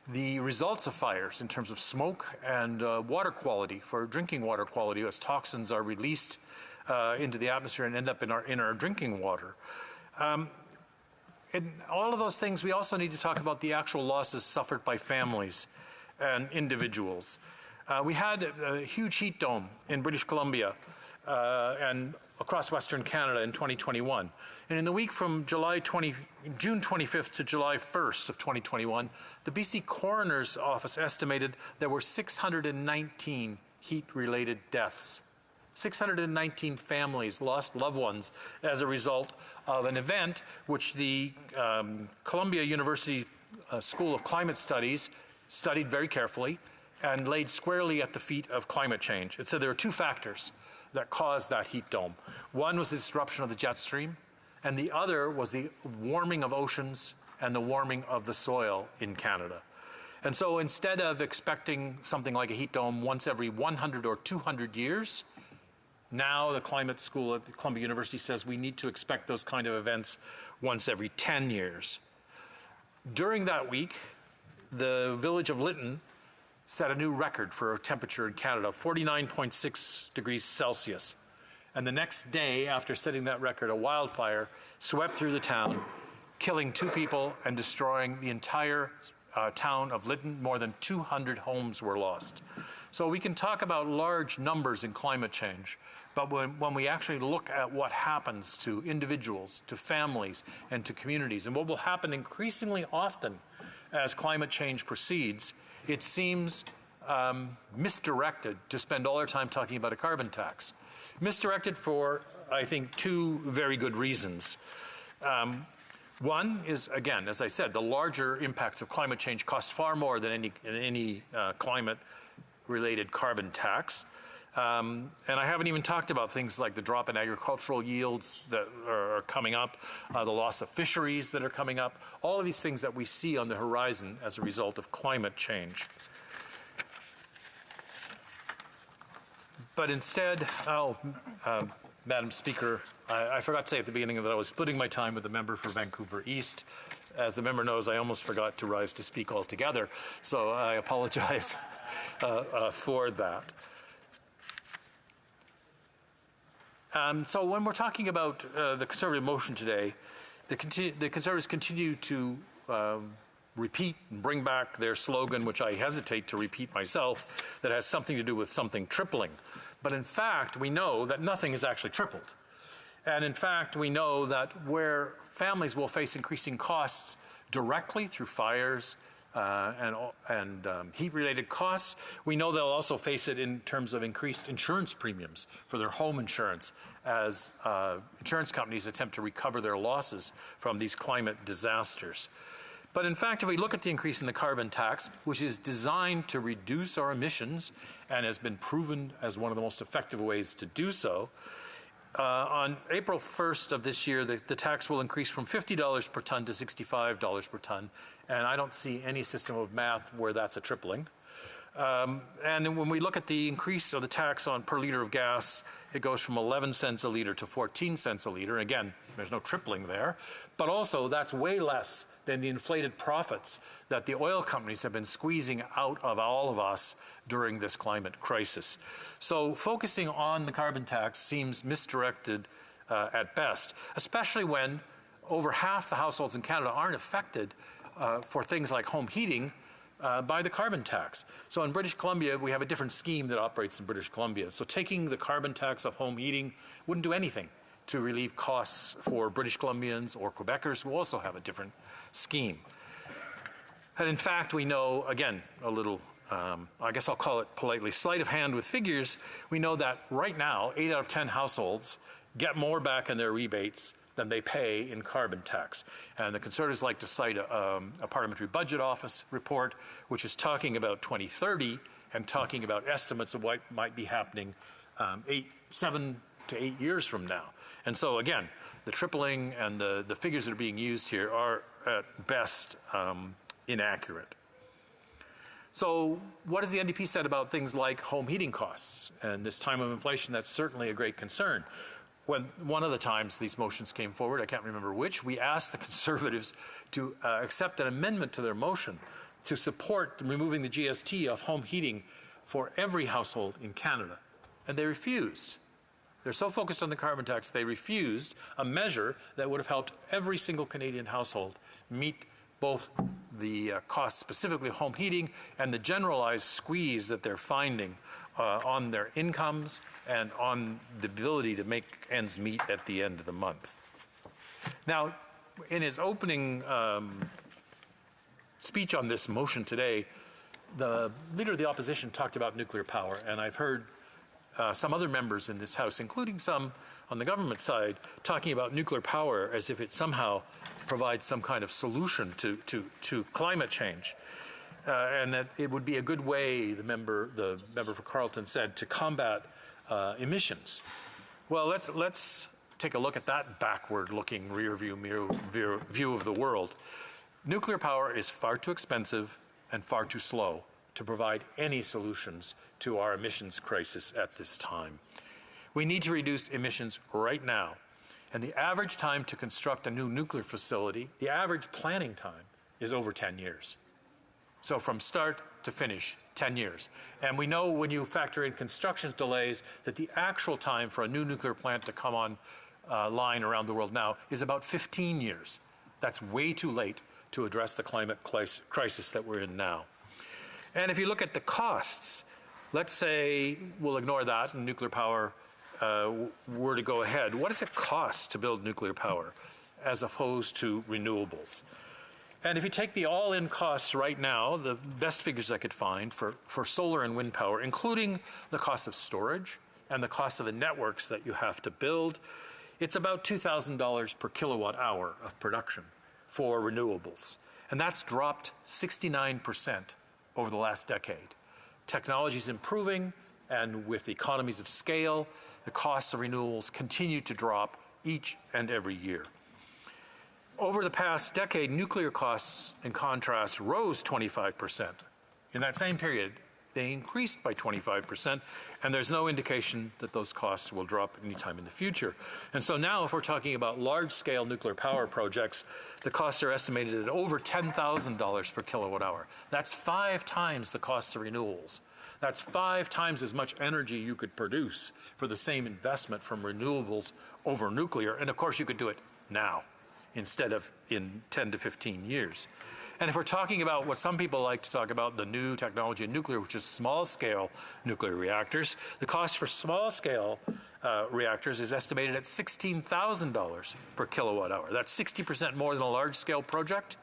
the results of fires in terms of smoke and water quality, for drinking water quality, as toxins are released into the atmosphere and end up in our drinking water. In all of those things, we also need to talk about the actual losses suffered by families and individuals. We had a huge heat dome in British Columbia and across Western Canada in 2021. And in the week from June 25th to July 1st of 2021, the BC Coroner's Office estimated there were 619 heat-related deaths. 619 families lost loved ones as a result of an event which the Columbia University School of Climate Studies studied very carefully and laid squarely at the feet of climate change. It said there are 2 factors that caused that heat dome. One was the disruption of the jet stream, and the other was the warming of oceans and the warming of the soil in Canada. And so instead of expecting something like a heat dome once every 100 or 200 years, now the climate school at Columbia University says we need to expect those kind of events once every 10 years. During that week, the village of Lytton set a new record for temperature in Canada, 49.6 degrees Celsius. And the next day, after setting that record, a wildfire swept through the town, killing 2 people and destroying the entire town of Lytton. More than 200 homes were lost. So we can talk about large numbers in climate change, but when we actually look at what happens to individuals, to families, and to communities, and what will happen increasingly often as climate change proceeds, it seems misdirected to spend all our time talking about a carbon tax. Misdirected for, I think, 2 very good reasons. One is, again, as I said, the larger impacts of climate change cost far more than any climate-related carbon tax. And I haven't even talked about things like the drop in agricultural yields that are coming up, the loss of fisheries that are coming up, all of these things that we see on the horizon as a result of climate change. But instead, Madam Speaker, I forgot to say at the beginning that I was splitting my time with the member for Vancouver East. As the member knows, I almost forgot to rise to speak altogether, so I apologize for that. So when we're talking about the Conservative motion today, the Conservatives continue to repeat and bring back their slogan, which I hesitate to repeat myself, that has something to do with something tripling. But in fact, we know that nothing is actually tripled. And in fact, we know that where families will face increasing costs directly through fires and heat-related costs, we know they'll also face it in terms of increased insurance premiums for their home insurance as insurance companies attempt to recover their losses from these climate disasters. But in fact, if we look at the increase in the carbon tax, which is designed to reduce our emissions and has been proven as one of the most effective ways to do so, on April 1st of this year, the tax will increase from $50 per ton to $65 per ton, and I don't see any system of math where that's a tripling. And when we look at the increase of the tax on per liter of gas, it goes from 11 cents a liter to 14 cents a liter. Again, there's no tripling there, but also that's way less than the inflated profits that the oil companies have been squeezing out of all of us during this climate crisis. So focusing on the carbon tax seems misdirected at best, especially when over half the households in Canada aren't affected for things like home heating by the carbon tax. So in British Columbia, we have a different scheme that operates in British Columbia. So taking the carbon tax off home heating wouldn't do anything to relieve costs for British Columbians or Quebecers who also have a different scheme. And in fact, we know, again, a little, I guess I'll call it politely, sleight of hand with figures. We know that right now, 8 out of 10 households get more back in their rebates than they pay in carbon tax. And the Conservatives like to cite a Parliamentary Budget Office report, which is talking about 2030 and talking about estimates of what might be happening 7 to 8 years from now. And so again, the tripling and the figures that are being used here are at best inaccurate. So what has the NDP said about things like home heating costs? And this time of inflation, that's certainly a great concern. When one of the times these motions came forward, I can't remember which, we asked the Conservatives to accept an amendment to their motion to support removing the GST of home heating for every household in Canada. And they refused. They're so focused on the carbon tax, they refused a measure that would have helped every single Canadian household meet both the costs specifically of home heating and the generalized squeeze that they're finding on their incomes and on the ability to make ends meet at the end of the month. Now, in his opening speech on this motion today, the Leader of the Opposition talked about nuclear power, and I've heard some other members in this House, including some on the government side, talking about nuclear power as if it somehow provides some kind of solution to climate change. And that it would be a good way, the member for Carleton said, to combat emissions. Well, let's take a look at that backward-looking rear-view view of the world. Nuclear power is far too expensive and far too slow to provide any solutions to our emissions crisis at this time. We need to reduce emissions right now. And the average time to construct a new nuclear facility, the average planning time, is over 10 years. So from start to finish, 10 years. And we know when you factor in construction delays that the actual time for a new nuclear plant to come on line around the world now is about 15 years. That's way too late to address the climate crisis that we're in now. And if you look at the costs, let's say we'll ignore that and nuclear power were to go ahead. What does it cost to build nuclear power as opposed to renewables? And if you take the all-in costs right now, the best figures I could find for solar and wind power, including the cost of storage and the cost of the networks that you have to build, it's about $2,000 per kilowatt hour of production for renewables. And that's dropped 69% over the last decade. Technology is improving, and with economies of scale, the costs of renewables continue to drop each and every year. Over the past decade, nuclear costs, in contrast, rose 25%. In that same period, they increased by 25%, and there's no indication that those costs will drop anytime in the future. And so now, if we're talking about large-scale nuclear power projects, the costs are estimated at over $10,000 per kilowatt hour. That's 5 times the cost of renewables. That's 5 times as much energy you could produce for the same investment from renewables over nuclear. And of course, you could do it now instead of in 10 to 15 years. And if we're talking about what some people like to talk about, the new technology in nuclear, which is small-scale nuclear reactors, the cost for small-scale reactors is estimated at $16,000 per kilowatt hour. That's 60% more than a large-scale project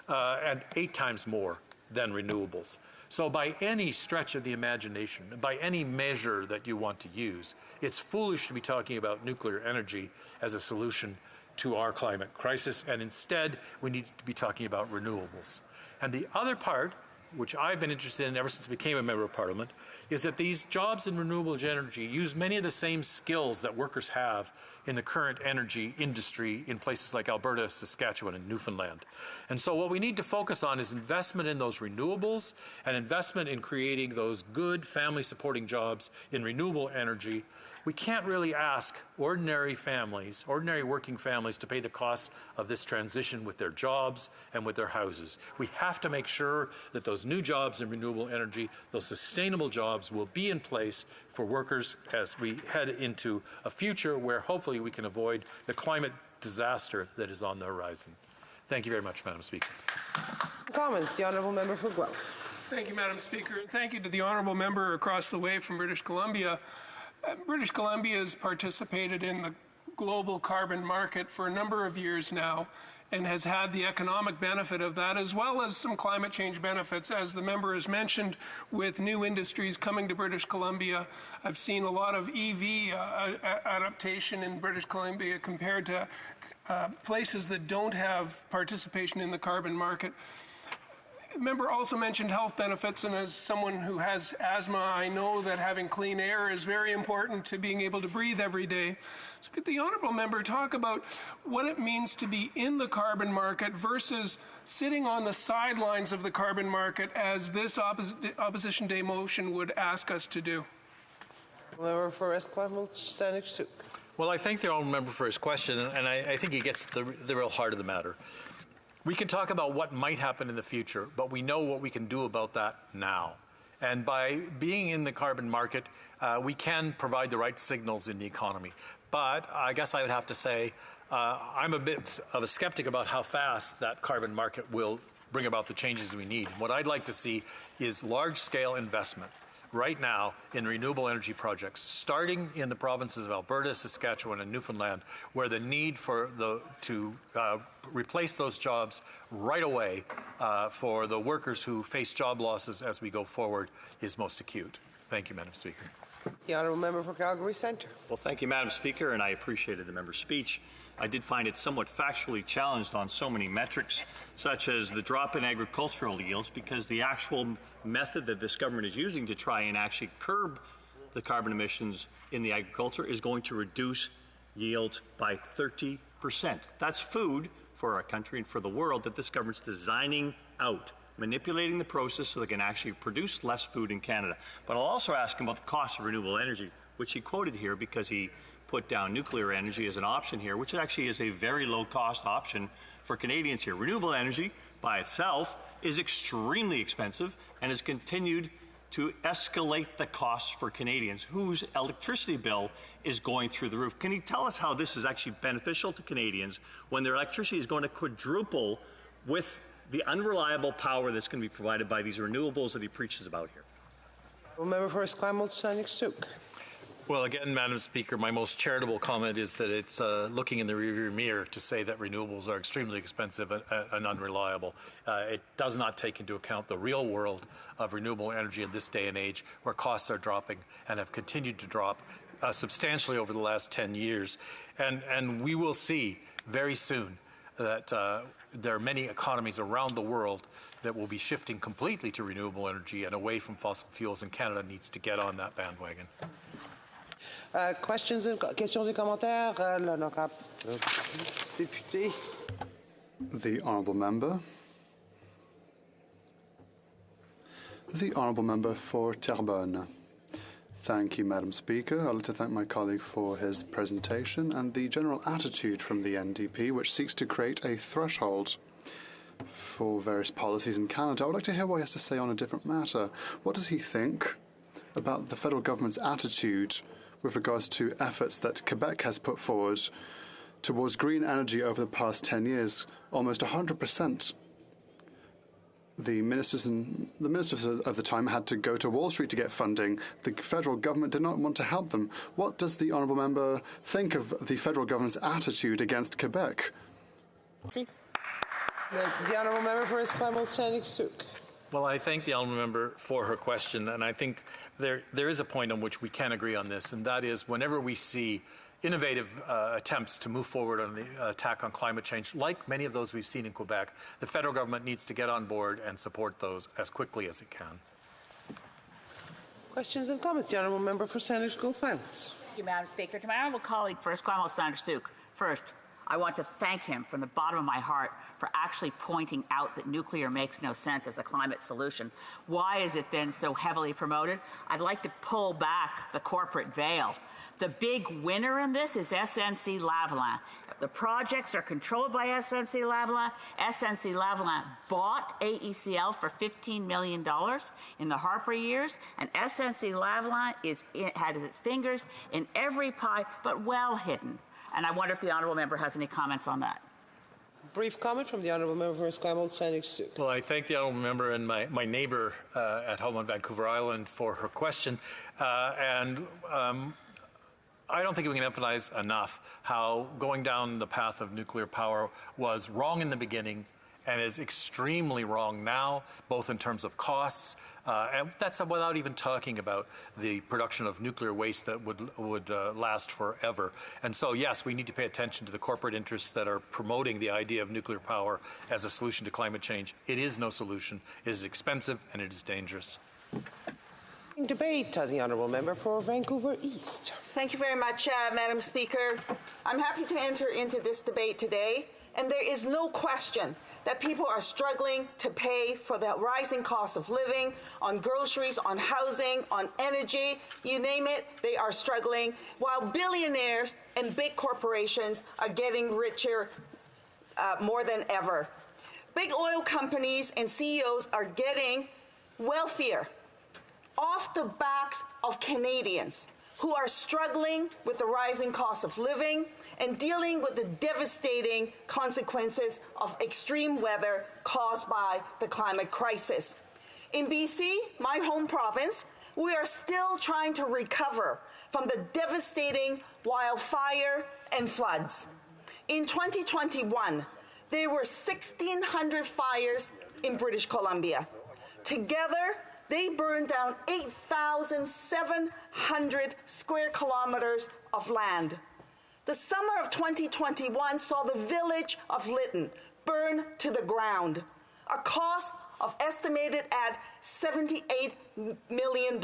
and 8 times more than renewables. So by any stretch of the imagination, by any measure that you want to use, it's foolish to be talking about nuclear energy as a solution to our climate crisis, and instead we need to be talking about renewables. And the other part which I've been interested in ever since I became a member of Parliament, is that these jobs in renewable energy use many of the same skills that workers have in the current energy industry in places like Alberta, Saskatchewan, and Newfoundland. And so what we need to focus on is investment in those renewables and investment in creating those good family-supporting jobs in renewable energy. We can't really ask ordinary families, ordinary working families, to pay the costs of this transition with their jobs and with their houses. We have to make sure that those new jobs in renewable energy, those sustainable jobs, will be in place for workers as we head into a future where hopefully we can avoid the climate disaster that is on the horizon. Thank you very much, Madam Speaker. Comments. The Honourable Member for Guelph. Thank you, Madam Speaker. Thank you to the Honourable Member across the way from British Columbia. British Columbia has participated in the global carbon market for a number of years now and has had the economic benefit of that, as well as some climate change benefits. As the member has mentioned, with new industries coming to British Columbia, I've seen a lot of EV adaptation in British Columbia compared to places that don't have participation in the carbon market. The member also mentioned health benefits, and as someone who has asthma, I know that having clean air is very important to being able to breathe every day. So could the Honourable Member talk about what it means to be in the carbon market versus sitting on the sidelines of the carbon market, as this Opposition Day motion would ask us to do? Member for Esquimalt-Saanich-Sooke. Well, I thank the Honourable Member for his question, and I think he gets the real heart of the matter. We can talk about what might happen in the future, but we know what we can do about that now. And by being in the carbon market, we can provide the right signals in the economy. But I guess I would have to say I'm a bit of a skeptic about how fast that carbon market will bring about the changes we need. What I'd like to see is large-scale investment right now in renewable energy projects, starting in the provinces of Alberta, Saskatchewan, and Newfoundland, where the need to replace those jobs right away for the workers who face job losses as we go forward is most acute. Thank you, Madam Speaker. The Honourable Member for Calgary Centre. Well, thank you, Madam Speaker, and I appreciated the member's speech. I did find it somewhat factually challenged on so many metrics, such as the drop in agricultural yields, because the actual method that this government is using to try and actually curb the carbon emissions in the agriculture is going to reduce yields by 30%. That's food for our country and for the world that this government's designing out, manipulating the process so they can actually produce less food in Canada. But I'll also ask him about the cost of renewable energy, which he quoted here because he put down nuclear energy as an option here, which actually is a very low-cost option for Canadians here. Renewable energy by itself is extremely expensive and has continued to escalate the costs for Canadians whose electricity bill is going through the roof. Can you tell us how this is actually beneficial to Canadians when their electricity is going to quadruple with the unreliable power that's going to be provided by these renewables that he preaches about here? Member for Esquimalt-Saanich-Sooke. Well, again, Madam Speaker, my most charitable comment is that it's looking in the rearview mirror to say that renewables are extremely expensive and unreliable. It does not take into account the real world of renewable energy in this day and age, where costs are dropping and have continued to drop substantially over the last 10 years. And we will see very soon that there are many economies around the world that will be shifting completely to renewable energy and away from fossil fuels, and Canada needs to get on that bandwagon. Questions et commentaires, l'honorable député. The Honourable Member. The Honourable Member for Terrebonne. Thank you, Madam Speaker. I'd like to thank my colleague for his presentation and the general attitude from the NDP, which seeks to create a threshold for various policies in Canada. I would like to hear what he has to say on a different matter. What does he think about the federal government's attitude with regards to efforts that Quebec has put forward towards green energy over the past 10 years? Almost 100%. The ministers of the time had to go to Wall Street to get funding. The federal government did not want to help them. What does the Honourable Member think of the federal government's attitude against Quebec? The Honourable Member for Esquimalt-Saanich-Sooke. Well, I thank the Honourable Member for her question, and I think there is a point on which we can agree on this, and that is whenever we see innovative attempts to move forward on the attack on climate change, like many of those we've seen in Quebec, the federal government needs to get on board and support those as quickly as it can. Questions and comments? The honourable member for Sanders Grove Highlands. Thank you, Madam Speaker. To my honourable colleague, First Cromwell Sanders-Suk, first, I want to thank him from the bottom of my heart for actually pointing out that nuclear makes no sense as a climate solution. Why has it been so heavily promoted? I'd like to pull back the corporate veil. The big winner in this is SNC-Lavalin. The projects are controlled by SNC-Lavalin. SNC-Lavalin bought AECL for $15 million in the Harper years, and SNC-Lavalin had its fingers in every pie, but well hidden. And I wonder if the honourable member has any comments on that. Brief comment from the honourable member for Esquimalt, Sanders-Suk. Well, I thank the honourable member and my neighbour at home on Vancouver Island for her question. I don't think we can emphasize enough how going down the path of nuclear power was wrong in the beginning and is extremely wrong now, both in terms of costs, and that's without even talking about the production of nuclear waste that would last forever. And so, yes, we need to pay attention to the corporate interests that are promoting the idea of nuclear power as a solution to climate change. It is no solution. It is expensive and it is dangerous. Debate, the honourable member for Vancouver East. Thank you very much, Madam Speaker. I'm happy to enter into this debate today, and there is no question that people are struggling to pay for the rising cost of living, on groceries, on housing, on energy, you name it, they are struggling, while billionaires and big corporations are getting richer more than ever. Big oil companies and CEOs are getting wealthier off the backs of Canadians who are struggling with the rising cost of living and dealing with the devastating consequences of extreme weather caused by the climate crisis. In BC, my home province, we are still trying to recover from the devastating wildfire and floods. In 2021, there were 1,600 fires in British Columbia. Together, they burned down 8,700 square kilometers of land. The summer of 2021 saw the village of Lytton burn to the ground, a cost of estimated at $78 million.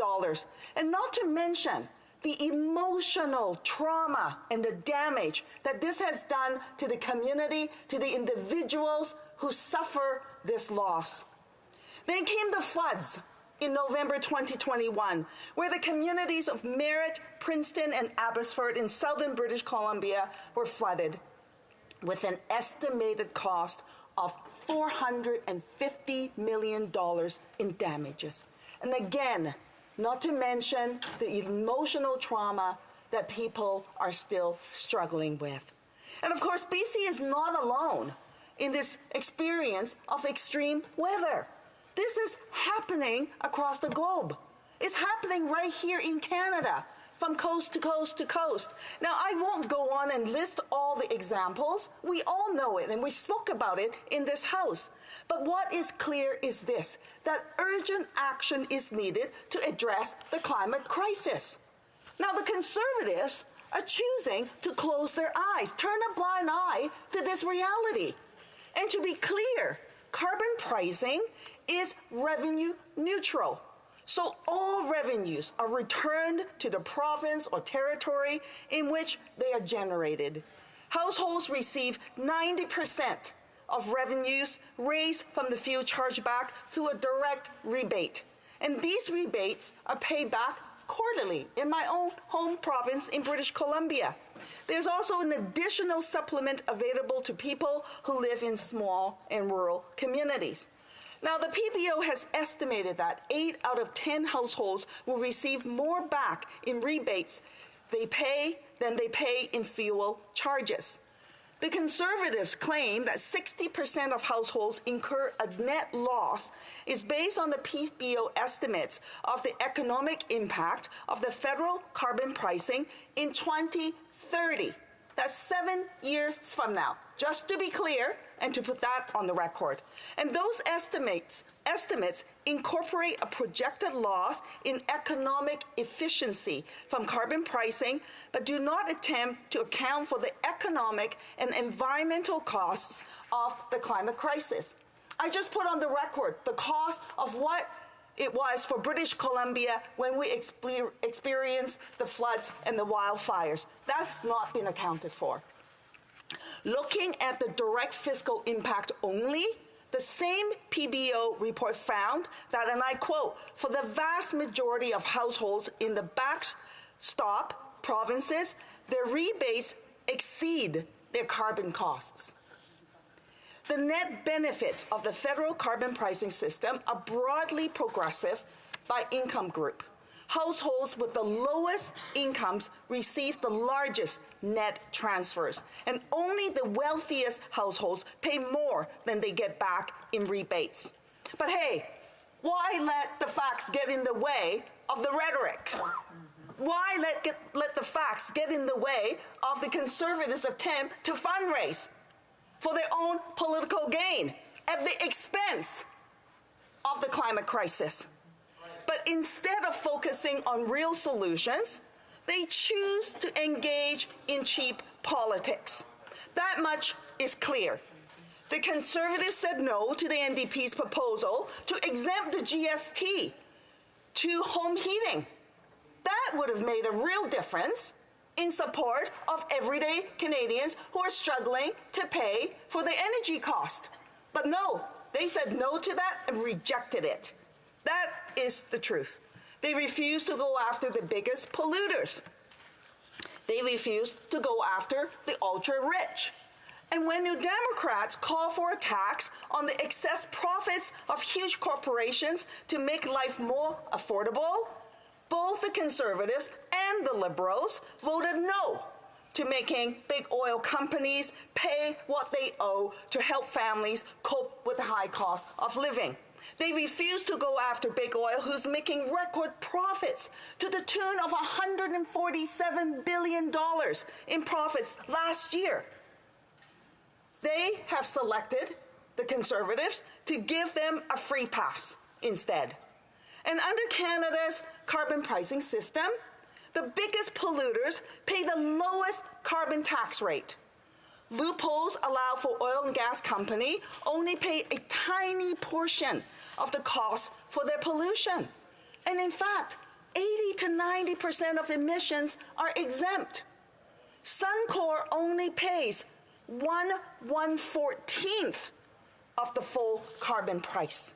And not to mention the emotional trauma and the damage that this has done to the community, to the individuals who suffer this loss. Then came the floods in November 2021, where the communities of Merritt, Princeton, and Abbotsford in southern British Columbia were flooded with an estimated cost of $450 million in damages. And again, not to mention the emotional trauma that people are still struggling with. And of course, BC is not alone in this experience of extreme weather. This is happening across the globe. It's happening right here in Canada, from coast to coast to coast. Now, I won't go on and list all the examples. We all know it, and we spoke about it in this House. But what is clear is this, that urgent action is needed to address the climate crisis. Now, the Conservatives are choosing to close their eyes, turn a blind eye to this reality. And to be clear, carbon pricing is revenue neutral. So all revenues are returned to the province or territory in which they are generated. Households receive 90% of revenues raised from the fuel chargeback through a direct rebate. And these rebates are paid back quarterly in my own home province in British Columbia. There's also an additional supplement available to people who live in small and rural communities. Now, the PBO has estimated that 8 out of 10 households will receive more back in rebates than they pay in fuel charges. The Conservatives claim that 60% of households incur a net loss is based on the PBO estimates of the economic impact of the federal carbon pricing in 2030. That's 7 years from now, just to be clear and to put that on the record. And those estimates incorporate a projected loss in economic efficiency from carbon pricing, but do not attempt to account for the economic and environmental costs of the climate crisis. I just put on the record the cost of what it was for British Columbia when we experienced the floods and the wildfires. That's not been accounted for. Looking at the direct fiscal impact only, the same PBO report found that, and I quote, for the vast majority of households in the backstop provinces, their rebates exceed their carbon costs. The net benefits of the federal carbon pricing system are broadly progressive by income group. Households with the lowest incomes receive the largest net transfers, and only the wealthiest households pay more than they get back in rebates. But hey, why let the facts get in the way of the rhetoric? Why let the facts get in the way of the Conservatives' attempt to fundraise for their own political gain at the expense of the climate crisis? But instead of focusing on real solutions, they choose to engage in cheap politics. That much is clear. The Conservatives said no to the NDP's proposal to exempt the GST to home heating. That would have made a real difference in support of everyday Canadians who are struggling to pay for the energy cost. But no, they said no to that and rejected it. That is the truth. They refused to go after the biggest polluters. They refused to go after the ultra-rich. And when New Democrats call for a tax on the excess profits of huge corporations to make life more affordable, both the Conservatives and the Liberals voted no to making big oil companies pay what they owe to help families cope with the high cost of living. They refused to go after big oil, who's making record profits to the tune of $147 billion in profits last year. They have selected, the Conservatives, to give them a free pass instead. And under Canada's carbon pricing system, the biggest polluters pay the lowest carbon tax rate. Loopholes allow for oil and gas companies only pay a tiny portion of the cost for their pollution. And in fact, 80 to 90% of emissions are exempt. Suncor only pays 1/114th of the full carbon price.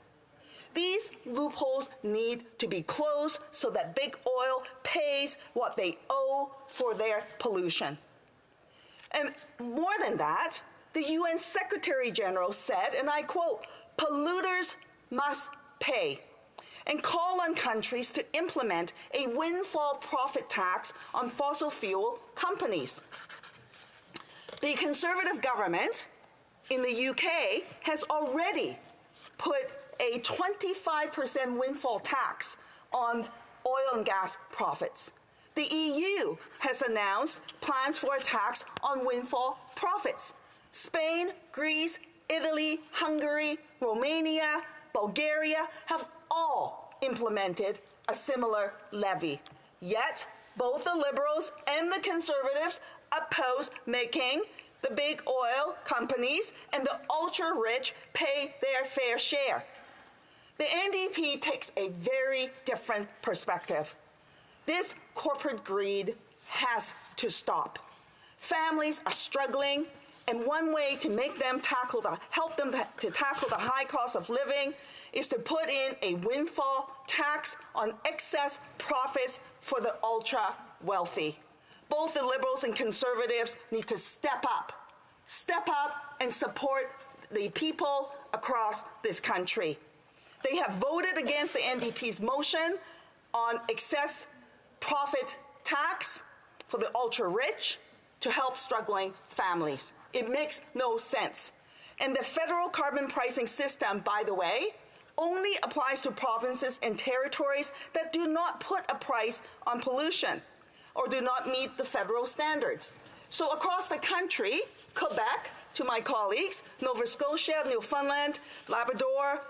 These loopholes need to be closed so that big oil pays what they owe for their pollution. And more than that, the UN Secretary General said, and I quote, "Polluters must pay," and call on countries to implement a windfall profit tax on fossil fuel companies. The Conservative government in the UK has already put a 25% windfall tax on oil and gas profits. The EU has announced plans for a tax on windfall profits. Spain, Greece, Italy, Hungary, Romania, Bulgaria have all implemented a similar levy. Yet, both the Liberals and the Conservatives oppose making the big oil companies and the ultra-rich pay their fair share. The NDP takes a very different perspective. This corporate greed has to stop. Families are struggling, and one way to make them help them to tackle the high cost of living is to put in a windfall tax on excess profits for the ultra wealthy. Both the Liberals and Conservatives need to step up and support the people across this country. They have voted against the NDP's motion on excess profit tax for the ultra-rich to help struggling families. It makes no sense. And the federal carbon pricing system, by the way, only applies to provinces and territories that do not put a price on pollution or do not meet the federal standards. So across the country, Quebec, to my colleagues, Nova Scotia, Newfoundland, Labrador,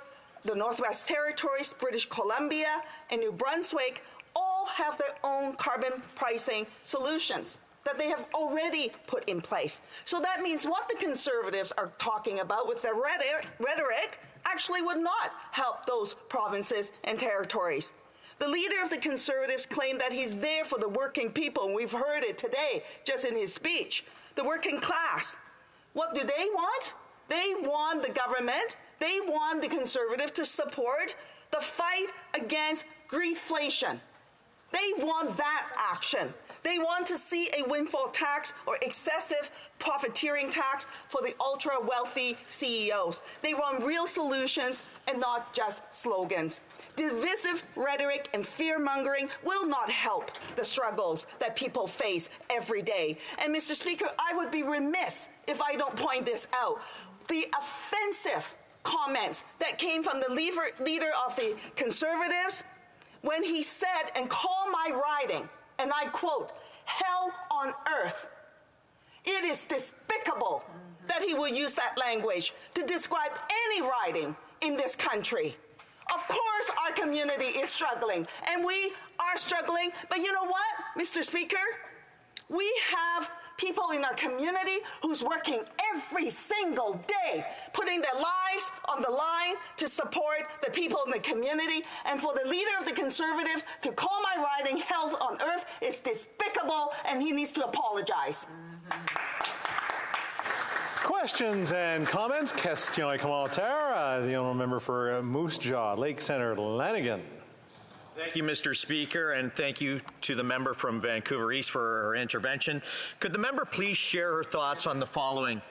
the Northwest Territories, British Columbia, and New Brunswick all have their own carbon pricing solutions that they have already put in place. So that means what the Conservatives are talking about with their rhetoric actually would not help those provinces and territories. The leader of the Conservatives claimed that he's there for the working people, and we've heard it today just in his speech. The working class. What do they want? They want the government, they want the Conservatives to support the fight against greedflation. They want that action. They want to see a windfall tax or excessive profiteering tax for the ultra-wealthy CEOs. They want real solutions and not just slogans. Divisive rhetoric and fear-mongering will not help the struggles that people face every day. And Mr. Speaker, I would be remiss if I don't point this out. The offensive comments that came from the leader of the Conservatives when he said and called my riding, and I quote, hell on earth. It is despicable that he will use that language to describe any riding in this country. Of course our community is struggling, and we are struggling, but you know what, Mr. Speaker? We have people in our community who's working every single day, putting their lives on the line to support the people in the community. And for the leader of the Conservatives to call my riding hell on earth is despicable, and he needs to apologize. Questions and comments? Question et commentaire. The honourable member for Moose Jaw, Lake Centre, Lanigan. Thank you, Mr. Speaker, and thank you to the member from Vancouver East for her intervention. Could the member please share her thoughts on the following?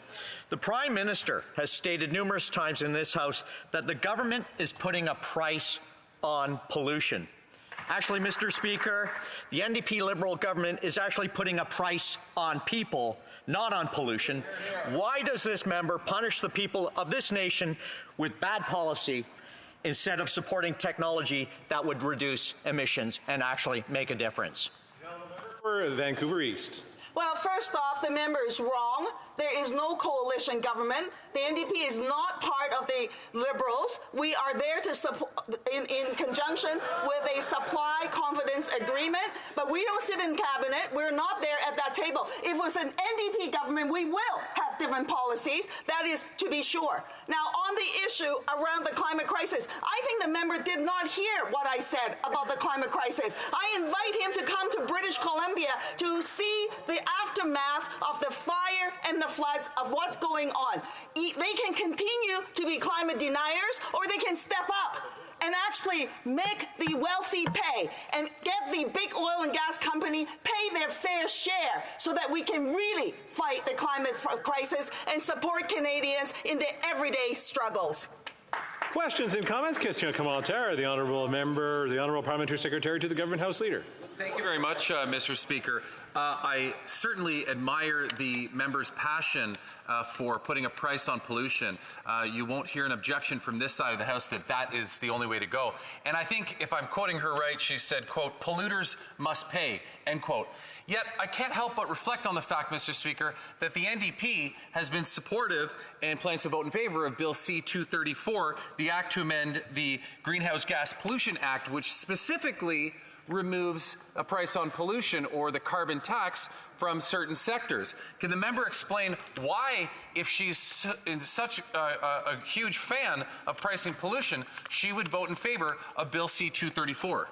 The Prime Minister has stated numerous times in this House that the government is putting a price on pollution. Actually, Mr. Speaker, the NDP Liberal government is actually putting a price on people, not on pollution. Why does this member punish the people of this nation with bad policy instead of supporting technology that would reduce emissions and actually make a difference? For Vancouver East. Well, first off, the member is wrong. There is no coalition government. The NDP is not part of the Liberals. We are there to support, in conjunction with a supply confidence agreement, but we don't sit in cabinet. We're not there at that table. If it was an NDP government, we will have different policies. That is to be sure. Now, on the issue around the climate crisis, I think the member did not hear what I said about the climate crisis. I invite him to come to British Columbia to see the aftermath of the fire and the floods of what's going on. They can continue to be climate deniers, or they can step up and actually make the wealthy pay and get the big oil and gas company pay their fair share so that we can really fight the climate crisis and support Canadians in their everyday struggles. Questions and comments? Question et commentaire. The honourable member, the honourable parliamentary secretary to the government House Leader. Thank you very much, Mr. Speaker. I certainly admire the member's passion for putting a price on pollution. You won't hear an objection from this side of the House that that is the only way to go. And I think, if I'm quoting her right, she said, quote, polluters must pay, end quote. Yet, I can't help but reflect on the fact, Mr. Speaker, that the NDP has been supportive and plans to vote in favor of Bill C-234, the act to amend the Greenhouse Gas Pollution Act, which specifically removes a price on pollution or the carbon tax from certain sectors. Can the member explain why, if she's such a huge fan of pricing pollution, she would vote in favor of Bill C-234?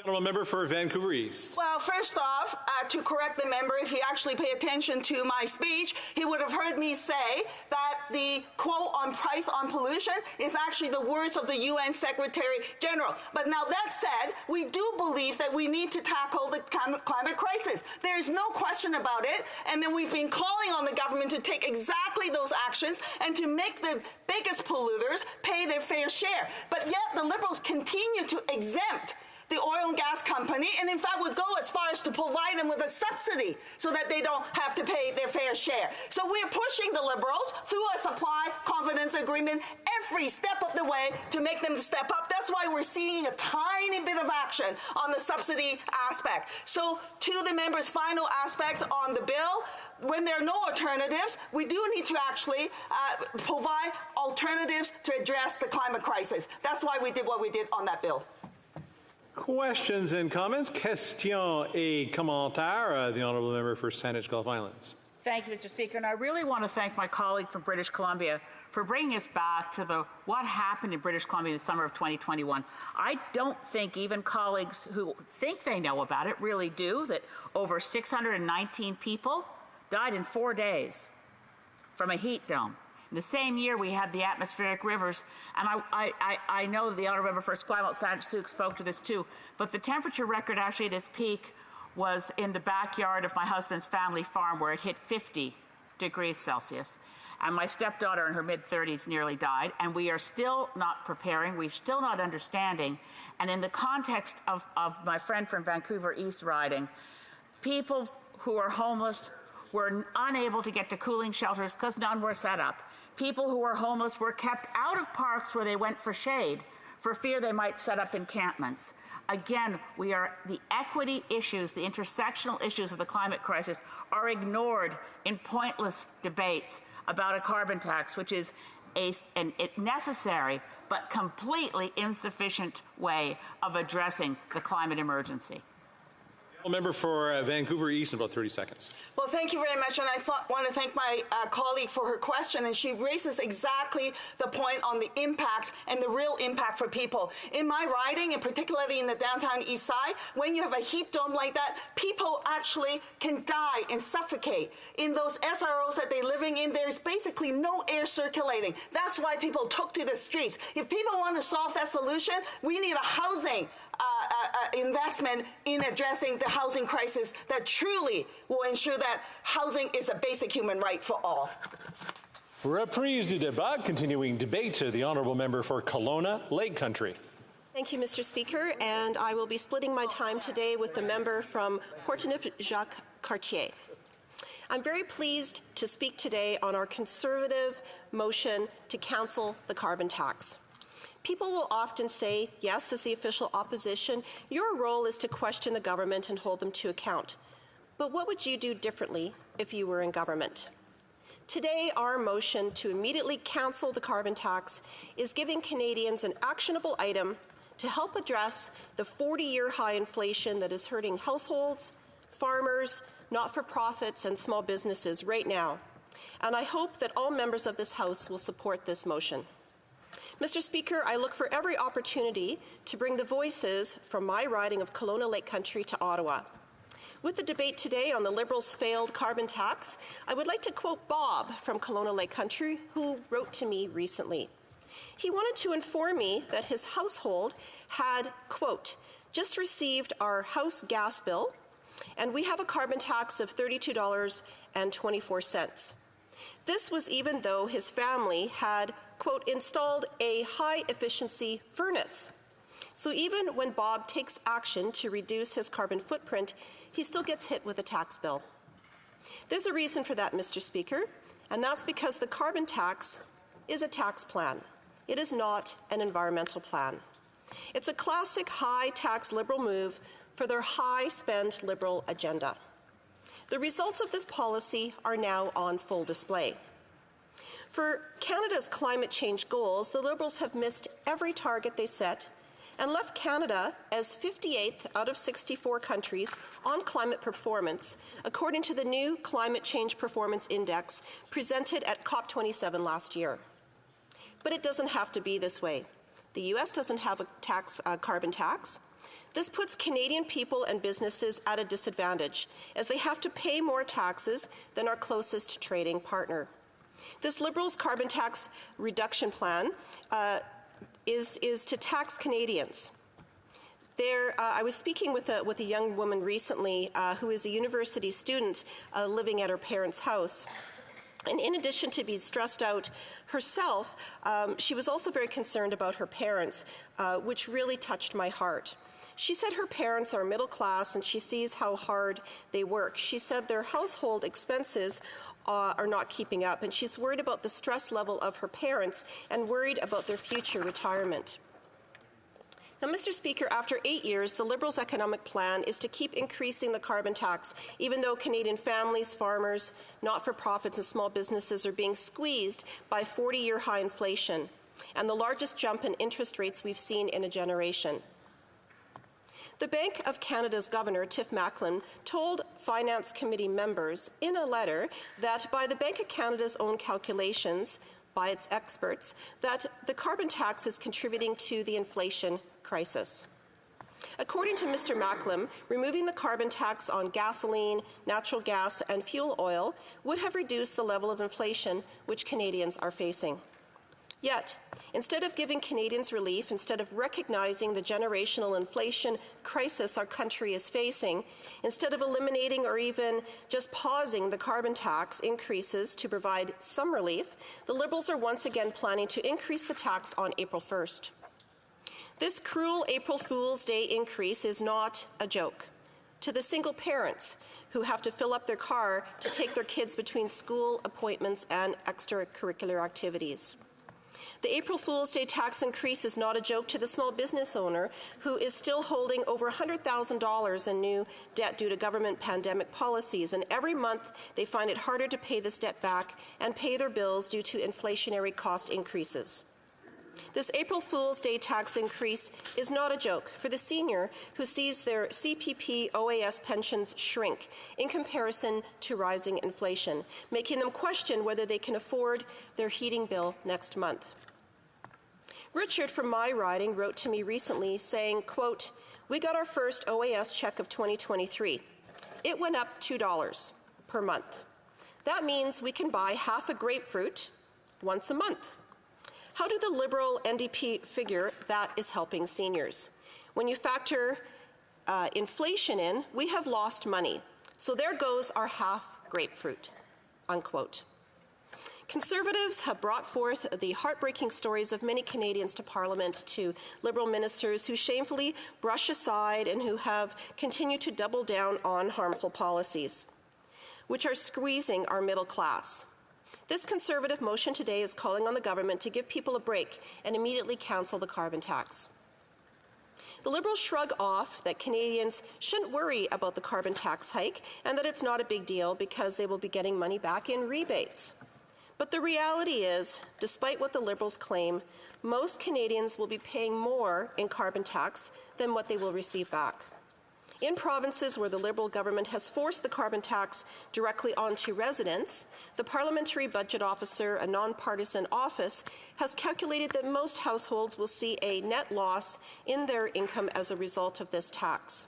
Honourable member for Vancouver East. Well, first off, to correct the member, if he actually paid attention to my speech, he would have heard me say that the quote on price on pollution is actually the words of the UN Secretary General. But now that said, we do believe that we need to tackle the climate crisis. There is no question about it. And then we've been calling on the government to take exactly those actions and to make the biggest polluters pay their fair share. But yet the Liberals continue to exempt the oil and gas company, and in fact would go as far as to provide them with a subsidy so that they don't have to pay their fair share. So we're pushing the Liberals through a supply confidence agreement every step of the way to make them step up. That's why we're seeing a tiny bit of action on the subsidy aspect. So to the members' final aspects on the bill, when there are no alternatives, we do need to actually provide alternatives to address the climate crisis. That's why we did what we did on that bill. Questions and comments? Questions et commentaires. The Honourable Member for Saanich Gulf Islands. Thank you, Mr. Speaker. And I really want to thank my colleague from British Columbia for bringing us back to what happened in British Columbia in the summer of 2021. I don't think even colleagues who think they know about it really do, that over 619 people died in 4 days from a heat dome. In the same year, we had the atmospheric rivers, and I know the Honourable Member for Esquimalt Saanich spoke to this too, but the temperature record actually at its peak was in the backyard of my husband's family farm, where it hit 50 degrees Celsius. And my stepdaughter in her mid-30s nearly died, and we are still not preparing, we're still not understanding. And in the context of my friend from Vancouver East riding, people who are homeless were unable to get to cooling shelters because none were set up. People who were homeless were kept out of parks where they went for shade for fear they might set up encampments. Again, the equity issues, the intersectional issues of the climate crisis are ignored in pointless debates about a carbon tax, which is a necessary but completely insufficient way of addressing the climate emergency. Member for Vancouver East in about 30 seconds. Well, thank you very much, and I want to thank my colleague for her question, and she raises exactly the point on the impact and the real impact for people. In my riding, and particularly in the downtown east side, when you have a heat dome like that, people actually can die and suffocate. In those SROs that they're living in, there's basically no air circulating. That's why people took to the streets. If people want to solve that solution, we need a housing investment in addressing the housing crisis that truly will ensure that housing is a basic human right for all. Reprise du débat, continuing debate. The Honourable Member for Kelowna, Lake Country. Thank you, Mr. Speaker, and I will be splitting my time today with the member from Portneuf-Jacques-Cartier. I'm very pleased to speak today on our Conservative motion to cancel the carbon tax. People will often say, yes, as the official opposition, your role is to question the government and hold them to account. But what would you do differently if you were in government? Today, our motion to immediately cancel the carbon tax is giving Canadians an actionable item to help address the 40-year high inflation that is hurting households, farmers, not-for-profits, and small businesses right now. And I hope that all members of this House will support this motion. Mr. Speaker, I look for every opportunity to bring the voices from my riding of Kelowna Lake Country to Ottawa. With the debate today on the Liberals' failed carbon tax, I would like to quote Bob from Kelowna Lake Country, who wrote to me recently. He wanted to inform me that his household had, quote, just received our house gas bill, and we have a carbon tax of $32.24. This was even though his family had, quote, installed a high-efficiency furnace. So even when Bob takes action to reduce his carbon footprint, he still gets hit with a tax bill. There's a reason for that, Mr. Speaker, and that's because the carbon tax is a tax plan. It is not an environmental plan. It's a classic high-tax Liberal move for their high-spend Liberal agenda. The results of this policy are now on full display. For Canada's climate change goals, the Liberals have missed every target they set and left Canada as 58th out of 64 countries on climate performance, according to the new Climate Change Performance Index presented at COP27 last year. But it doesn't have to be this way. The U.S. doesn't have a carbon tax. This puts Canadian people and businesses at a disadvantage, as they have to pay more taxes than our closest trading partner. This Liberals' carbon tax reduction plan is to tax Canadians. I was speaking with a young woman recently who is a university student living at her parents' house. And in addition to being stressed out herself, she was also very concerned about her parents, which really touched my heart. She said her parents are middle class and she sees how hard they work. She said their household expenses are not keeping up, and she's worried about the stress level of her parents and worried about their future retirement. Now, Mr. Speaker, after 8 years, the Liberals' economic plan is to keep increasing the carbon tax, even though Canadian families, farmers, not-for-profits and small businesses are being squeezed by 40-year high inflation and the largest jump in interest rates we've seen in a generation. The Bank of Canada's Governor, Tiff Macklem, told Finance Committee members in a letter that by the Bank of Canada's own calculations, by its experts, that the carbon tax is contributing to the inflation crisis. According to Mr. Macklem, removing the carbon tax on gasoline, natural gas, and fuel oil would have reduced the level of inflation which Canadians are facing. Yet, instead of giving Canadians relief, instead of recognizing the generational inflation crisis our country is facing, instead of eliminating or even just pausing the carbon tax increases to provide some relief, the Liberals are once again planning to increase the tax on April 1st. This cruel April Fool's Day increase is not a joke to the single parents who have to fill up their car to take their kids between school appointments and extracurricular activities. The April Fool's Day tax increase is not a joke to the small business owner who is still holding over $100,000 in new debt due to government pandemic policies, and every month they find it harder to pay this debt back and pay their bills due to inflationary cost increases. This April Fool's Day tax increase is not a joke for the senior who sees their CPP OAS pensions shrink in comparison to rising inflation, making them question whether they can afford their heating bill next month. Richard from my riding wrote to me recently saying, quote, "We got our first OAS check of 2023. It went up $2 per month. That means we can buy half a grapefruit once a month. How do the Liberal NDP figure that is helping seniors? When you factor inflation in, we have lost money. So there goes our half grapefruit," unquote. Conservatives have brought forth the heartbreaking stories of many Canadians to Parliament, to Liberal ministers who shamefully brush aside and who have continued to double down on harmful policies, which are squeezing our middle class. This Conservative motion today is calling on the government to give people a break and immediately cancel the carbon tax. The Liberals shrug off that Canadians shouldn't worry about the carbon tax hike and that it's not a big deal because they will be getting money back in rebates. But the reality is, despite what the Liberals claim, most Canadians will be paying more in carbon tax than what they will receive back. In provinces where the Liberal government has forced the carbon tax directly onto residents, the Parliamentary Budget Officer, a nonpartisan office, has calculated that most households will see a net loss in their income as a result of this tax.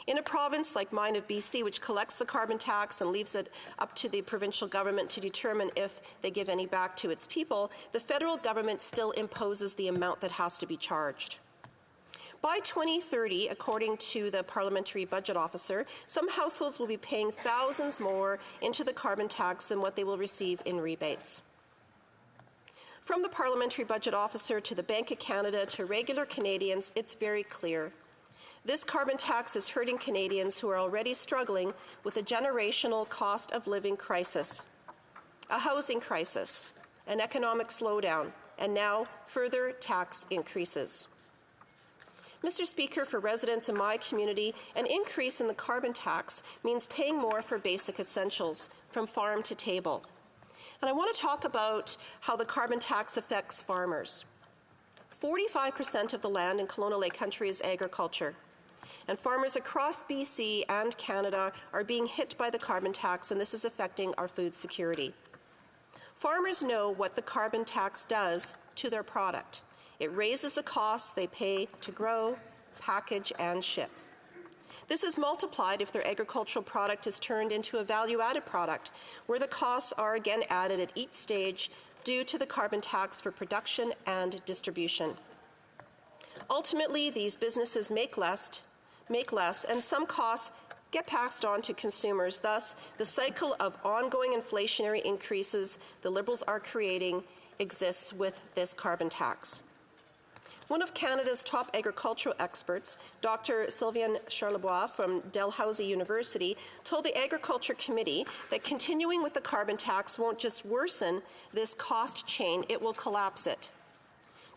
In a province like mine of BC, which collects the carbon tax and leaves it up to the provincial government to determine if they give any back to its people, the federal government still imposes the amount that has to be charged. By 2030, according to the Parliamentary Budget Officer, some households will be paying thousands more into the carbon tax than what they will receive in rebates. From the Parliamentary Budget Officer to the Bank of Canada to regular Canadians, it's very clear. This carbon tax is hurting Canadians who are already struggling with a generational cost of living crisis, a housing crisis, an economic slowdown, and now further tax increases. Mr. Speaker, for residents in my community, an increase in the carbon tax means paying more for basic essentials, from farm to table. And I want to talk about how the carbon tax affects farmers. 45% of the land in Colonial Lake Country is agriculture. And farmers across BC and Canada are being hit by the carbon tax, and this is affecting our food security. Farmers know what the carbon tax does to their product. It raises the costs they pay to grow, package, and ship. This is multiplied if their agricultural product is turned into a value-added product, where the costs are again added at each stage due to the carbon tax for production and distribution. Ultimately, these businesses make less, and some costs get passed on to consumers. Thus, the cycle of ongoing inflationary increases the Liberals are creating exists with this carbon tax. One of Canada's top agricultural experts, Dr. Sylvain Charlebois from Dalhousie University, told the Agriculture Committee that continuing with the carbon tax won't just worsen this cost chain, it will collapse it.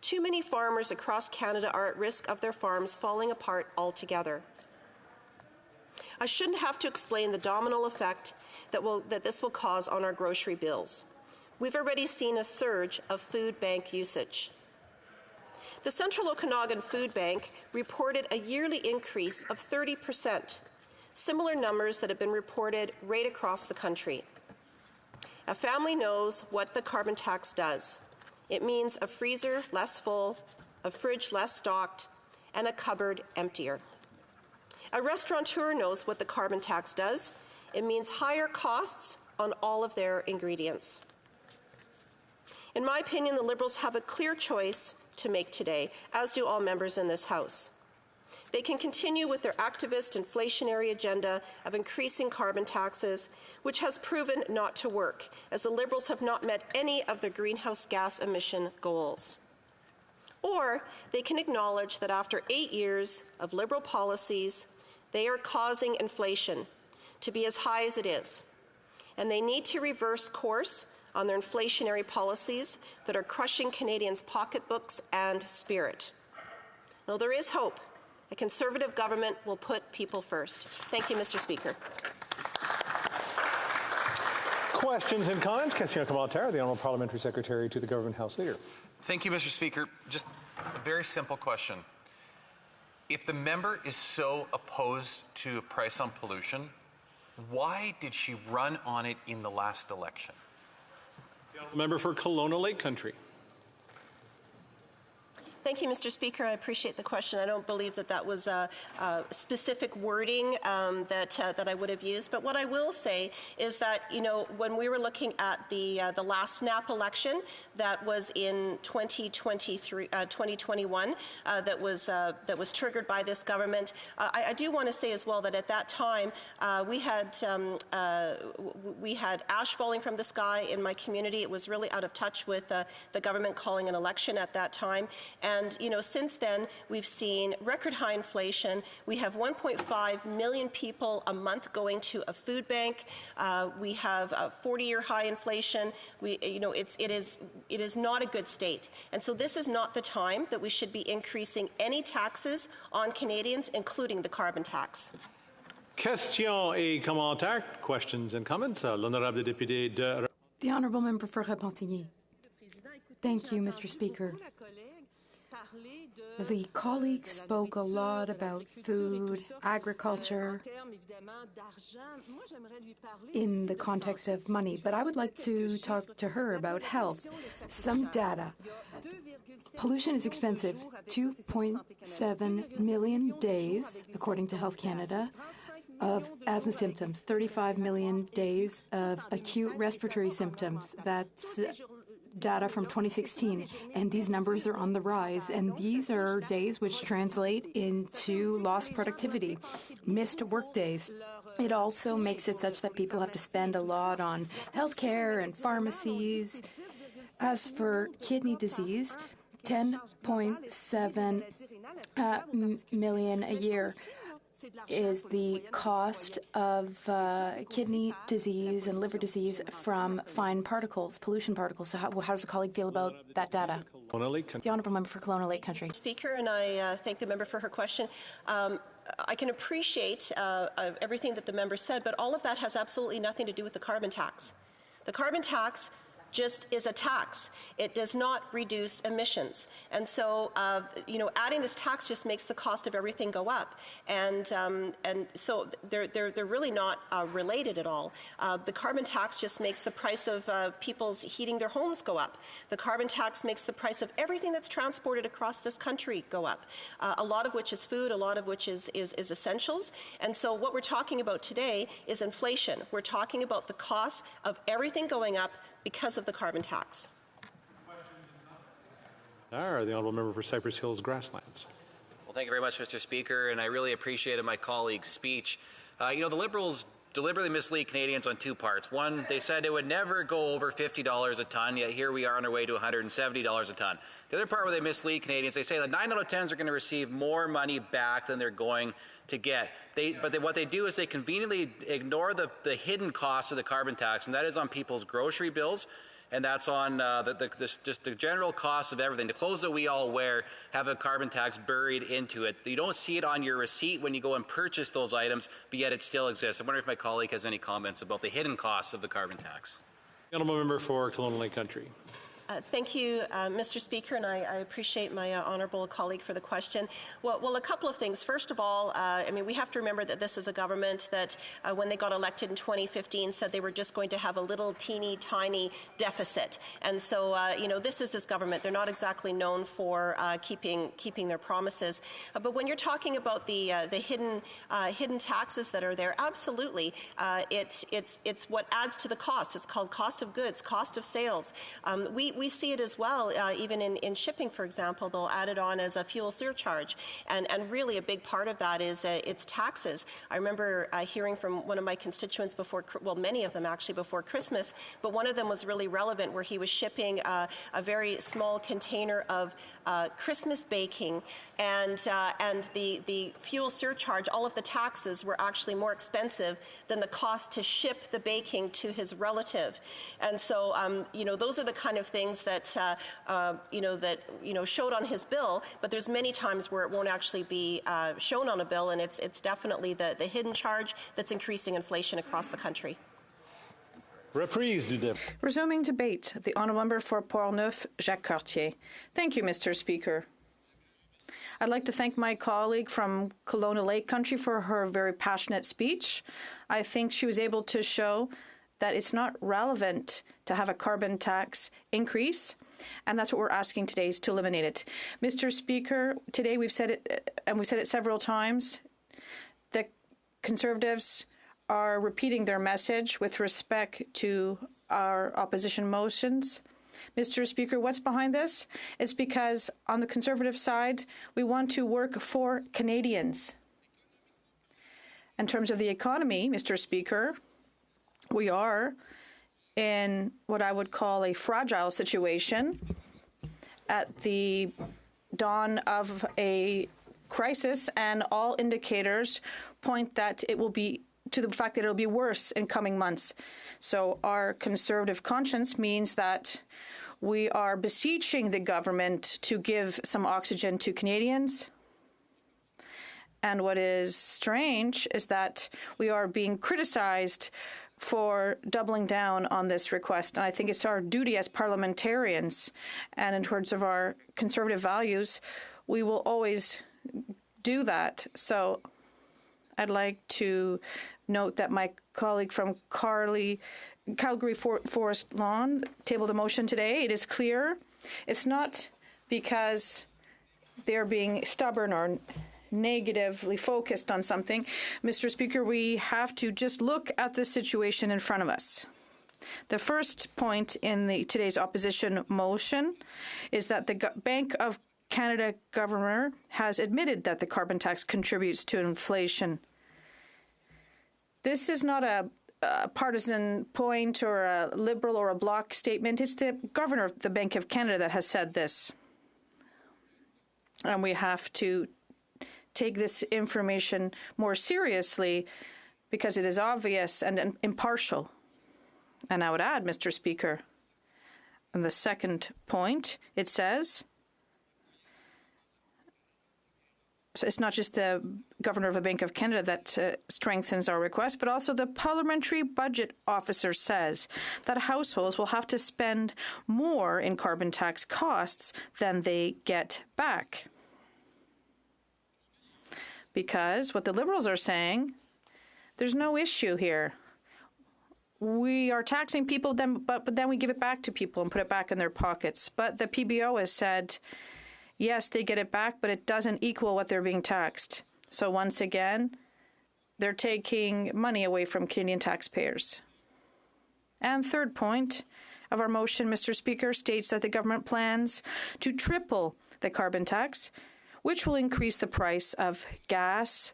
too many farmers across Canada are at risk of their farms falling apart altogether. I shouldn't have to explain the domino effect that this will cause on our grocery bills. We've already seen a surge of food bank usage. The Central Okanagan Food Bank reported a yearly increase of 30%, similar numbers that have been reported right across the country. A family knows what the carbon tax does. It means a freezer less full, a fridge less stocked, and a cupboard emptier. A restaurateur knows what the carbon tax does. It means higher costs on all of their ingredients. In my opinion, the Liberals have a clear choice to make today, as do all members in this House. They can continue with their activist inflationary agenda of increasing carbon taxes, which has proven not to work, as the Liberals have not met any of their greenhouse gas emission goals. Or they can acknowledge that after 8 years of Liberal policies, they are causing inflation to be as high as it is, and they need to reverse course on their inflationary policies that are crushing Canadians' pocketbooks and spirit. Now, there is hope. A Conservative government will put people first. Thank you, Mr. Speaker. Questions and comments? Question commentaire, the Honourable Parliamentary Secretary to the Government House Leader. Thank you, Mr. Speaker. Just a very simple question. If the member is so opposed to a price on pollution, why did she run on it in the last election? The member for Kelowna Lake Country. Thank you, Mr. Speaker. I appreciate the question. I don't believe that was specific wording that I would have used. But what I will say is that, when we were looking at the last SNAP election that was in 2021, that was triggered by this government, I do want to say as well that at that time we had ash falling from the sky in my community. It was really out of touch with the government calling an election at that time. And, since then, we've seen record high inflation. We have 1.5 million people a month going to a food bank. We have a 40-year high inflation. It is not a good state. And so this is not the time that we should be increasing any taxes on Canadians, including the carbon tax. Questions et commentaires. Questions and comments. L'honorable député de... The Honourable Member for Repentigny. Thank you, Mr. Speaker. The colleague spoke a lot about food, agriculture, in the context of money, but I would like to talk to her about health. Some data. Pollution is expensive. 2.7 million days, according to Health Canada, of asthma symptoms, 35 million days of acute respiratory symptoms. That's data from 2016, and these numbers are on the rise, and these are days which translate into lost productivity, missed work days. It also makes it such that people have to spend a lot on healthcare and pharmacies. As for kidney disease, 10.7 million a year is the cost of kidney disease and liver disease from fine particles, pollution particles. So how does the colleague feel about that data? The Honourable Member for Kelowna Lake Country. Speaker, and I thank the member for her question. I can appreciate everything that the member said, but all of that has absolutely nothing to do with the carbon tax. The carbon tax just is a tax. It does not reduce emissions. And so, adding this tax just makes the cost of everything go up. And so they're really not related at all. The carbon tax just makes the price of people's heating their homes go up. The carbon tax makes the price of everything that's transported across this country go up, a lot of which is food, a lot of which is essentials. And so what we're talking about today is inflation. We're talking about the cost of everything going up because of the carbon tax. The Honourable Member for Cypress Hills Grasslands. Well, thank you very much, Mr. Speaker, and I really appreciated my colleague's speech. The Liberals deliberately mislead Canadians on two parts. One, they said it would never go over $50 a tonne, yet here we are on our way to $170 a tonne. The other part where they mislead Canadians, they say that 9 out of 10s are going to receive more money back than they're going to get. What they do is they conveniently ignore the hidden costs of the carbon tax, and that is on people's grocery bills and that's on just the general cost of everything. The clothes that we all wear have a carbon tax buried into it. You don't see it on your receipt when you go and purchase those items, but yet it still exists. I wonder if my colleague has any comments about the hidden costs of the carbon tax. Honourable member for Kelowna Lake Country. Thank you, Mr. Speaker, and I appreciate my honourable colleague for the question. Well, a couple of things. First of all, I mean, we have to remember that this is a government that, when they got elected in 2015, said they were just going to have a little teeny tiny deficit. And so, you know, this is this government. They're not exactly known for keeping their promises. But when you're talking about the hidden taxes that are there, absolutely, it's what adds to the cost. It's called cost of goods, cost of sales. We see it as well, even in shipping, for example. They'll add it on as a fuel surcharge. And really a big part of that is it's taxes. I remember hearing from one of my constituents before, well, many of them actually before Christmas, but one of them was really relevant where he was shipping a very small container of Christmas baking, and the fuel surcharge, all of the taxes were actually more expensive than the cost to ship the baking to his relative. And so, you know, those are the kind of things that showed on his bill, but there's many times where it won't actually be shown on a bill, and it's definitely the hidden charge that's increasing inflation across the country. Reprise du débat. Resuming debate, the honourable member for Portneuf, Jacques Cartier. Thank you, Mr. Speaker. I'd like to thank my colleague from Kelowna Lake Country for her very passionate speech. I think she was able to show that it's not relevant to have a carbon tax increase, and that's what we're asking today, is to eliminate it. Mr. Speaker, today we've said it, and we've said it several times, the Conservatives are repeating their message with respect to our opposition motions. Mr. Speaker, what's behind this? It's because on the Conservative side, we want to work for Canadians. In terms of the economy, Mr. Speaker, we are in what I would call a fragile situation at the dawn of a crisis, and all indicators point that it will be to the fact that it'll be worse in coming months. So our Conservative conscience means that we are beseeching the government to give some oxygen to Canadians. And what is strange is that we are being criticized for doubling down on this request. And I think it's our duty as parliamentarians, and in terms of our Conservative values, we will always do that. So I'd like to note that my colleague from Calgary Forest Lawn tabled a motion today. It is clear. It's not because they're being stubborn or negatively focused on something. Mr. Speaker, we have to just look at the situation in front of us. The first point in today's opposition motion is that the Bank of Canada governor has admitted that the carbon tax contributes to inflation. This is not a partisan point or a Liberal or a Bloc statement. It's the governor of the Bank of Canada that has said this. And we have to take this information more seriously because it is obvious and impartial. And I would add, Mr. Speaker, in the second point, it says, so it's not just the governor of the Bank of Canada that strengthens our request, but also the parliamentary budget officer says that households will have to spend more in carbon tax costs than they get back. Because what the Liberals are saying, there's no issue here. We are taxing people, but then we give it back to people and put it back in their pockets. But the PBO has said, yes, they get it back, but it doesn't equal what they're being taxed. So once again, they're taking money away from Canadian taxpayers. And third point of our motion, Mr. Speaker, states that the government plans to triple the carbon tax, which will increase the price of gas,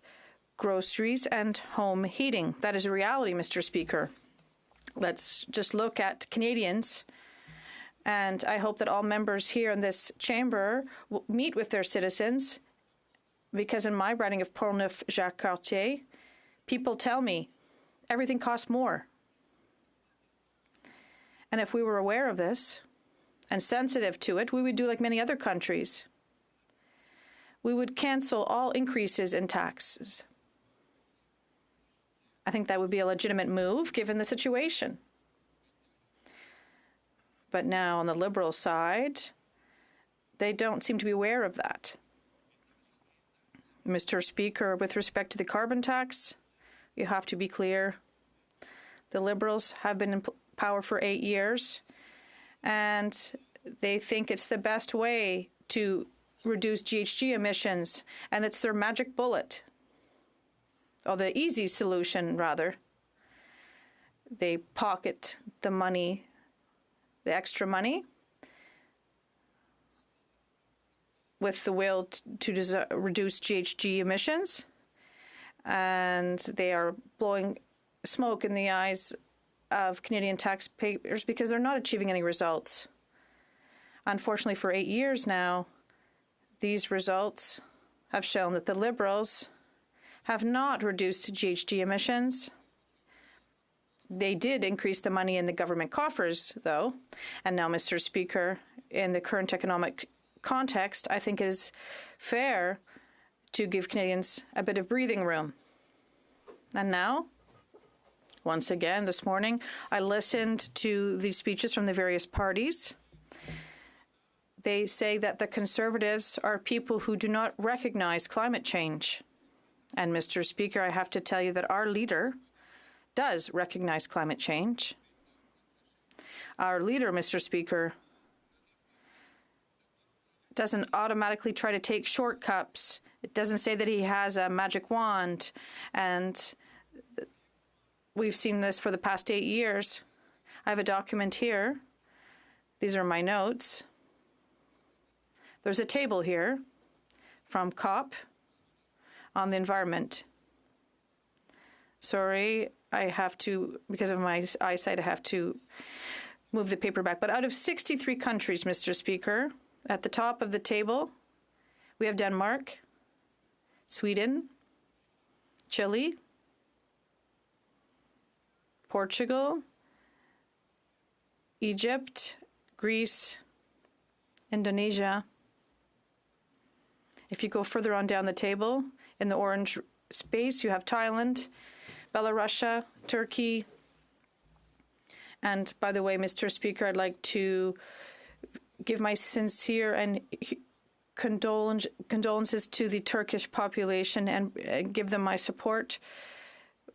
groceries, and home heating. That is a reality, Mr. Speaker. Let's just look at Canadians. And I hope that all members here in this chamber will meet with their citizens, because in my riding of Portneuf, Jacques Cartier, people tell me everything costs more. And if we were aware of this and sensitive to it, we would do like many other countries. We would cancel all increases in taxes. I think that would be a legitimate move given the situation. But now on the Liberal side, they don't seem to be aware of that. Mr. Speaker, with respect to the carbon tax, you have to be clear. The Liberals have been in power for 8 years, and they think it's the best way to reduce GHG emissions, and it's their magic bullet. Or the easy solution, rather. They pocket the money, the extra money, with the will to reduce GHG emissions, and they are blowing smoke in the eyes of Canadian taxpayers because they're not achieving any results. Unfortunately, for 8 years now, these results have shown that the Liberals have not reduced GHG emissions. They did increase the money in the government coffers, though. And now, Mr. Speaker, in the current economic context, I think it is fair to give Canadians a bit of breathing room. And now, once again, this morning, I listened to the speeches from the various parties. They say that the Conservatives are people who do not recognize climate change. And, Mr. Speaker, I have to tell you that our leader does recognize climate change. Our leader, Mr. Speaker, doesn't automatically try to take shortcuts. It doesn't say that he has a magic wand. And we've seen this for the past 8 years. I have a document here. These are my notes. There's a table here from COP on the environment. Sorry, I have to, because of my eyesight, I have to move the paper back. But out of 63 countries, Mr. Speaker, at the top of the table, we have Denmark, Sweden, Chile, Portugal, Egypt, Greece, Indonesia. If you go further on down the table, in the orange space, you have Thailand, Belarus, Turkey. And by the way, Mr. Speaker, I'd like to give my sincere and condolences to the Turkish population and give them my support.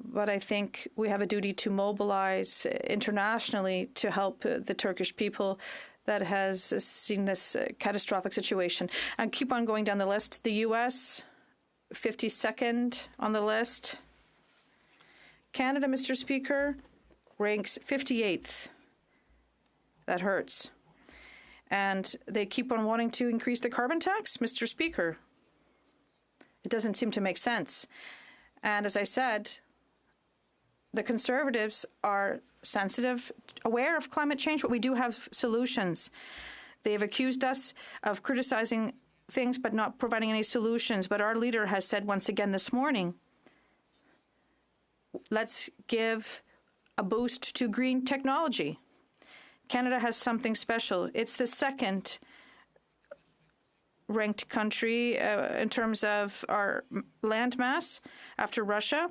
But I think we have a duty to mobilize internationally to help the Turkish people that has seen this catastrophic situation. And keep on going down the list. The U.S., 52nd on the list. Canada, Mr. Speaker, ranks 58th. That hurts. And they keep on wanting to increase the carbon tax, Mr. Speaker. It doesn't seem to make sense. And as I said, the Conservatives are sensitive, aware of climate change, but we do have solutions. They have accused us of criticizing things but not providing any solutions. But our leader has said once again this morning, let's give a boost to green technology. Canada has something special. It's the second ranked country in terms of our land mass after Russia.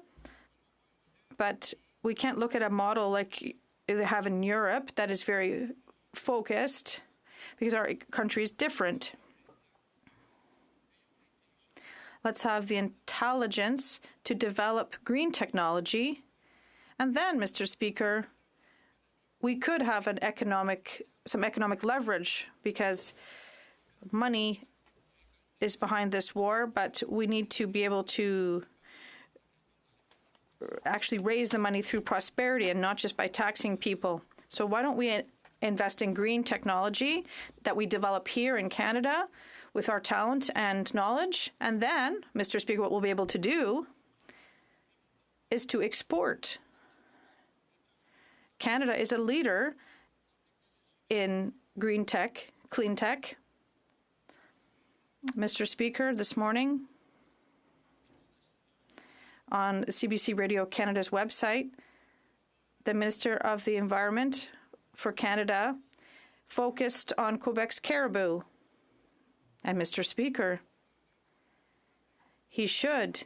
But we can't look at a model like they have in Europe that is very focused because our country is different. Let's have the intelligence to develop green technology. And then, Mr. Speaker, we could have some economic leverage because money is behind this war, but we need to be able to actually raise the money through prosperity and not just by taxing people. So why don't we invest in green technology that we develop here in Canada with our talent and knowledge? And then, Mr. Speaker, what we'll be able to do is to export. Canada is a leader in green tech, clean tech. Mr. Speaker, this morning on CBC Radio Canada's website, the Minister of the Environment for Canada focused on Quebec's caribou. And Mr. Speaker, he should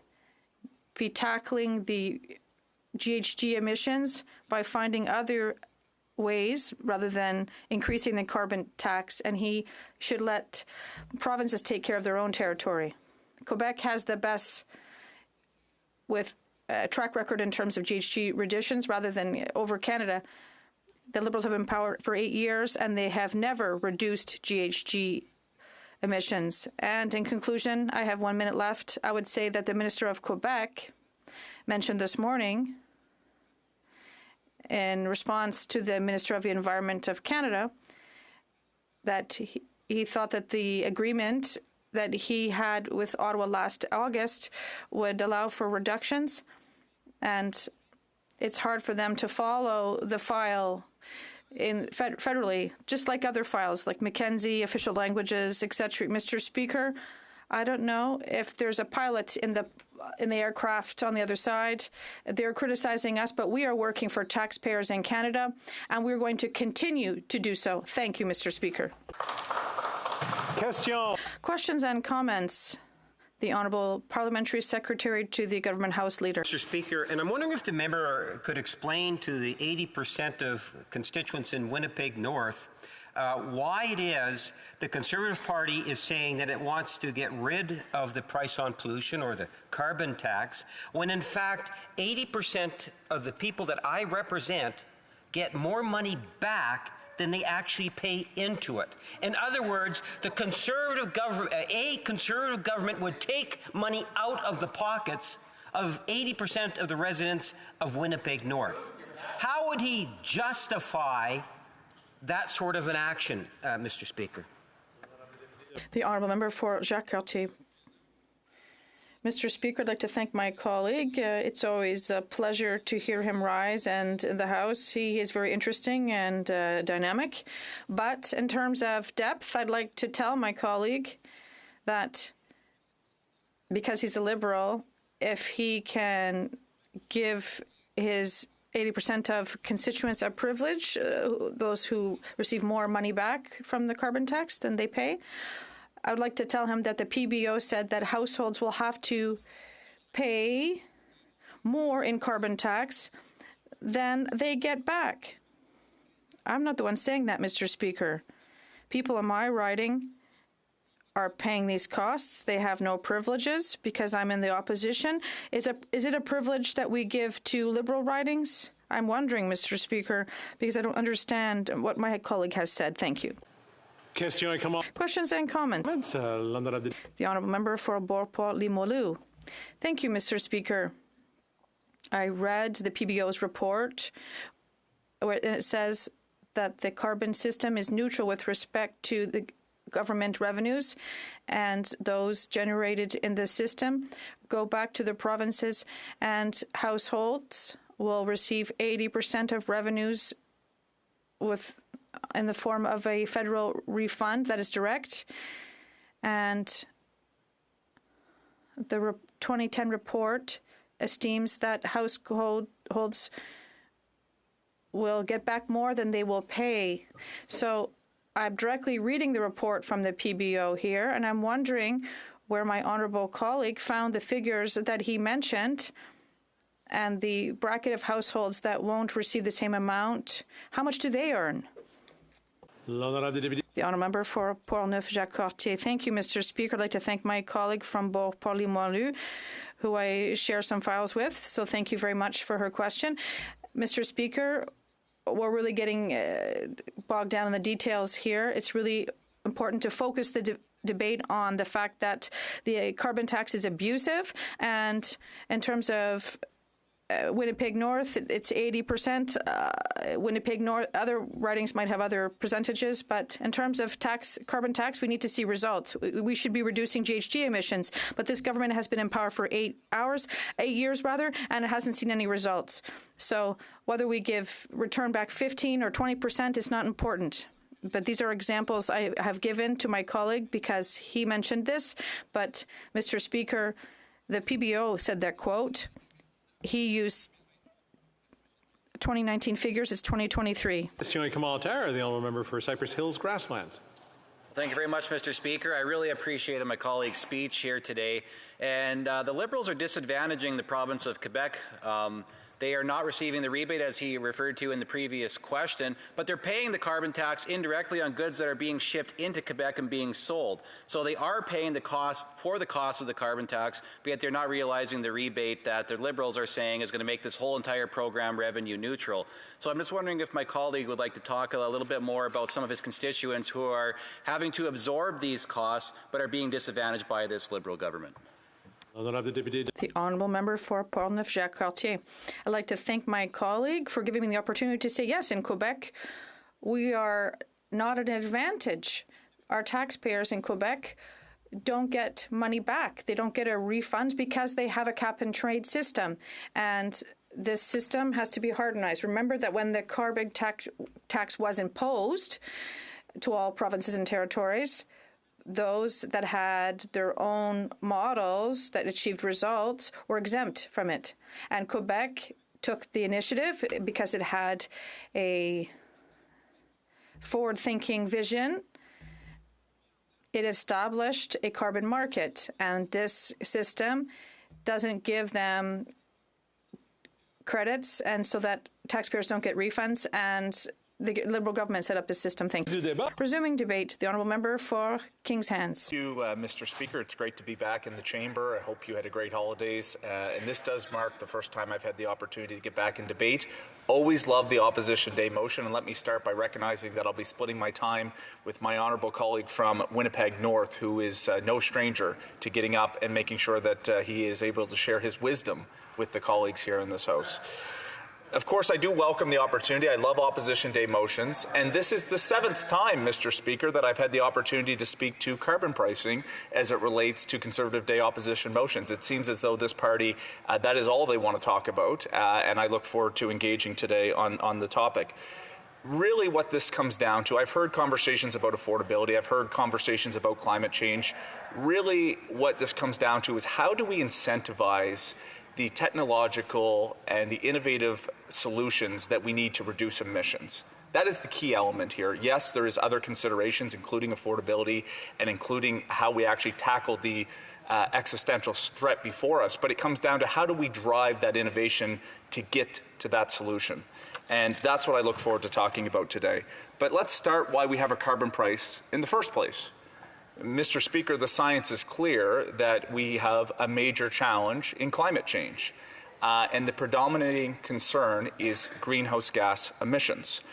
be tackling the GHG emissions by finding other ways rather than increasing the carbon tax, and he should let provinces take care of their own territory. Quebec has the best with a track record in terms of GHG reductions rather than over Canada. The Liberals have been in power for 8 years, and they have never reduced GHG emissions. And in conclusion, I have 1 minute left. I would say that the Minister of Quebec mentioned this morning in response to the Minister of the Environment of Canada that he thought that the agreement that he had with Ottawa last August would allow for reductions, and it's hard for them to follow the file in federally, just like other files like Mackenzie, official languages, etc. Mr. Speaker, I don't know if there's a pilot in the aircraft on the other side. They're criticizing us, but we are working for taxpayers in Canada, and we're going to continue to do so. Thank you, Mr. Speaker. Questions and comments. The Honourable Parliamentary Secretary to the Government House Leader. Mr. Speaker, and I'm wondering if the member could explain to the 80% of constituents in Winnipeg North why it is the Conservative Party is saying that it wants to get rid of the price on pollution or the carbon tax, when in fact 80% of the people that I represent get more money back than they actually pay into it. In other words, the conservative government would take money out of the pockets of 80% of the residents of Winnipeg North. How would he justify that sort of an action, Mr. Speaker? The Honourable Member for Jacques-Cartier. Mr. Speaker, I'd like to thank my colleague. It's always a pleasure to hear him rise, and in the House, he is very interesting and dynamic. But in terms of depth, I'd like to tell my colleague that because he's a Liberal, if he can give his 80% of constituents a privilege, those who receive more money back from the carbon tax than they pay, I would like to tell him that the PBO said that households will have to pay more in carbon tax than they get back. I'm not the one saying that, Mr. Speaker. People in my riding are paying these costs. They have no privileges because I'm in the opposition. Is it a privilege that we give to Liberal ridings? I'm wondering, Mr. Speaker, because I don't understand what my colleague has said. Thank you. Questions and comments. The Honourable Member for Beauport-Limoilou. Thank you, Mr. Speaker. I read the PBO's report, and it says that the carbon system is neutral with respect to the government revenues, and those generated in the system go back to the provinces, and households will receive 80% of revenues in the form of a federal refund that is direct. And the 2010 report esteems that households will get back more than they will pay. So I'm directly reading the report from the PBO here, and I'm wondering where my honourable colleague found the figures that he mentioned and the bracket of households that won't receive the same amount. How much do they earn? The Honourable Member for Portneuf-Jacques-Cartier. Thank you, Mr. Speaker. I'd like to thank my colleague from Beauport-Limoilou, who I share some files with. So thank you very much for her question. Mr. Speaker, we're really getting bogged down in the details here. It's really important to focus the debate on the fact that the carbon tax is abusive. And in terms of Winnipeg North, it's 80%. Winnipeg North, other ridings might have other percentages, but in terms of carbon tax, we need to see results. We should be reducing GHG emissions, but this government has been in power for 8 years, and it hasn't seen any results. So whether we return back 15 or 20% is not important. But these are examples I have given to my colleague because he mentioned this. But, Mr. Speaker, the PBO said that, quote, he used 2019 figures, it's 2023. Question commentaire, the honourable member for Cypress Hills Grasslands. Thank you very much, Mr. Speaker. I really appreciated my colleague's speech here today. And the Liberals are disadvantaging the province of Quebec. They are not receiving the rebate, as he referred to in the previous question, but they're paying the carbon tax indirectly on goods that are being shipped into Quebec and being sold. So they are paying the cost of the carbon tax, but yet they're not realizing the rebate that the Liberals are saying is going to make this whole entire program revenue neutral. So I'm just wondering if my colleague would like to talk a little bit more about some of his constituents who are having to absorb these costs but are being disadvantaged by this Liberal government. The honourable member for Portneuf-Jacques-Cartier. I'd like to thank my colleague for giving me the opportunity to say yes, in Quebec, we are not at an advantage. Our taxpayers in Quebec don't get money back. They don't get a refund because they have a cap-and-trade system. And this system has to be harmonized. Remember that when the carbon tax was imposed to all provinces and territories, those that had their own models that achieved results were exempt from it. And Quebec took the initiative because it had a forward-thinking vision. It established a carbon market, and this system doesn't give them credits, and so that taxpayers don't get refunds, and the Liberal government set up this system. Thank you. Resuming debate, the honourable member for King's Hands. Thank you, Mr. Speaker. It's great to be back in the chamber. I hope you had a great holidays. And this does mark the first time I've had the opportunity to get back in debate. Always love the Opposition Day motion, and let me start by recognizing that I'll be splitting my time with my honourable colleague from Winnipeg North, who is no stranger to getting up and making sure that he is able to share his wisdom with the colleagues here in this House. Of course, I do welcome the opportunity. I love Opposition Day motions, and this is the 7th time, Mr. Speaker, that I've had the opportunity to speak to carbon pricing as it relates to Conservative Day opposition motions. It seems as though this party, that is all they want to talk about, and I look forward to engaging today on the topic. Really what this comes down to, I've heard conversations about affordability, I've heard conversations about climate change. Really what this comes down to is how do we incentivize the technological and the innovative solutions that we need to reduce emissions. That is the key element here. Yes, there is other considerations, including affordability and including how we actually tackle the existential threat before us, but it comes down to how do we drive that innovation to get to that solution. And that's what I look forward to talking about today. But let's start why we have a carbon price in the first place. Mr. Speaker, the science is clear that we have a major challenge in climate change, and the predominating concern is greenhouse gas emissions.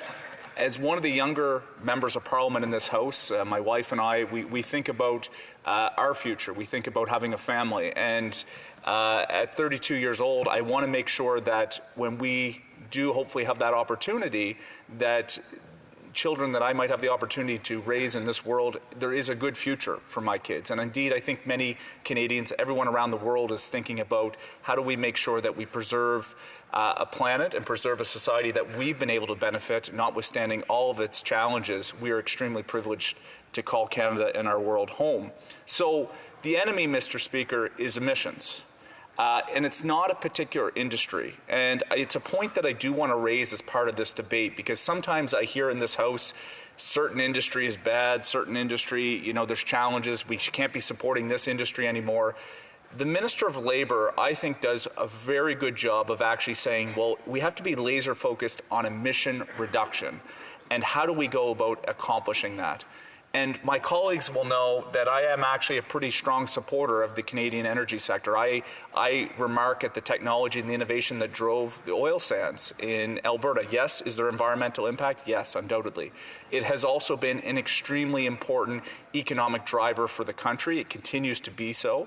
As one of the younger members of Parliament in this House, my wife and I, we think about our future. We think about having a family, and at 32 years old, I want to make sure that when we do hopefully have that opportunity, that children that I might have the opportunity to raise in this world, there is a good future for my kids. And indeed, I think many Canadians, everyone around the world is thinking about how do we make sure that we preserve a planet and preserve a society that we've been able to benefit, notwithstanding all of its challenges. We are extremely privileged to call Canada and our world home. So the enemy, Mr. Speaker, is emissions. And it's not a particular industry. And it's a point that I do want to raise as part of this debate, because sometimes I hear in this House certain industry is bad, certain industry, there's challenges, we can't be supporting this industry anymore. The Minister of Labour, I think, does a very good job of actually saying, well, we have to be laser focused on emission reduction. And how do we go about accomplishing that? And my colleagues will know that I am actually a pretty strong supporter of the Canadian energy sector. I remark at the technology and the innovation that drove the oil sands in Alberta. Yes, is there environmental impact? Yes, undoubtedly. It has also been an extremely important economic driver for the country. It continues to be so.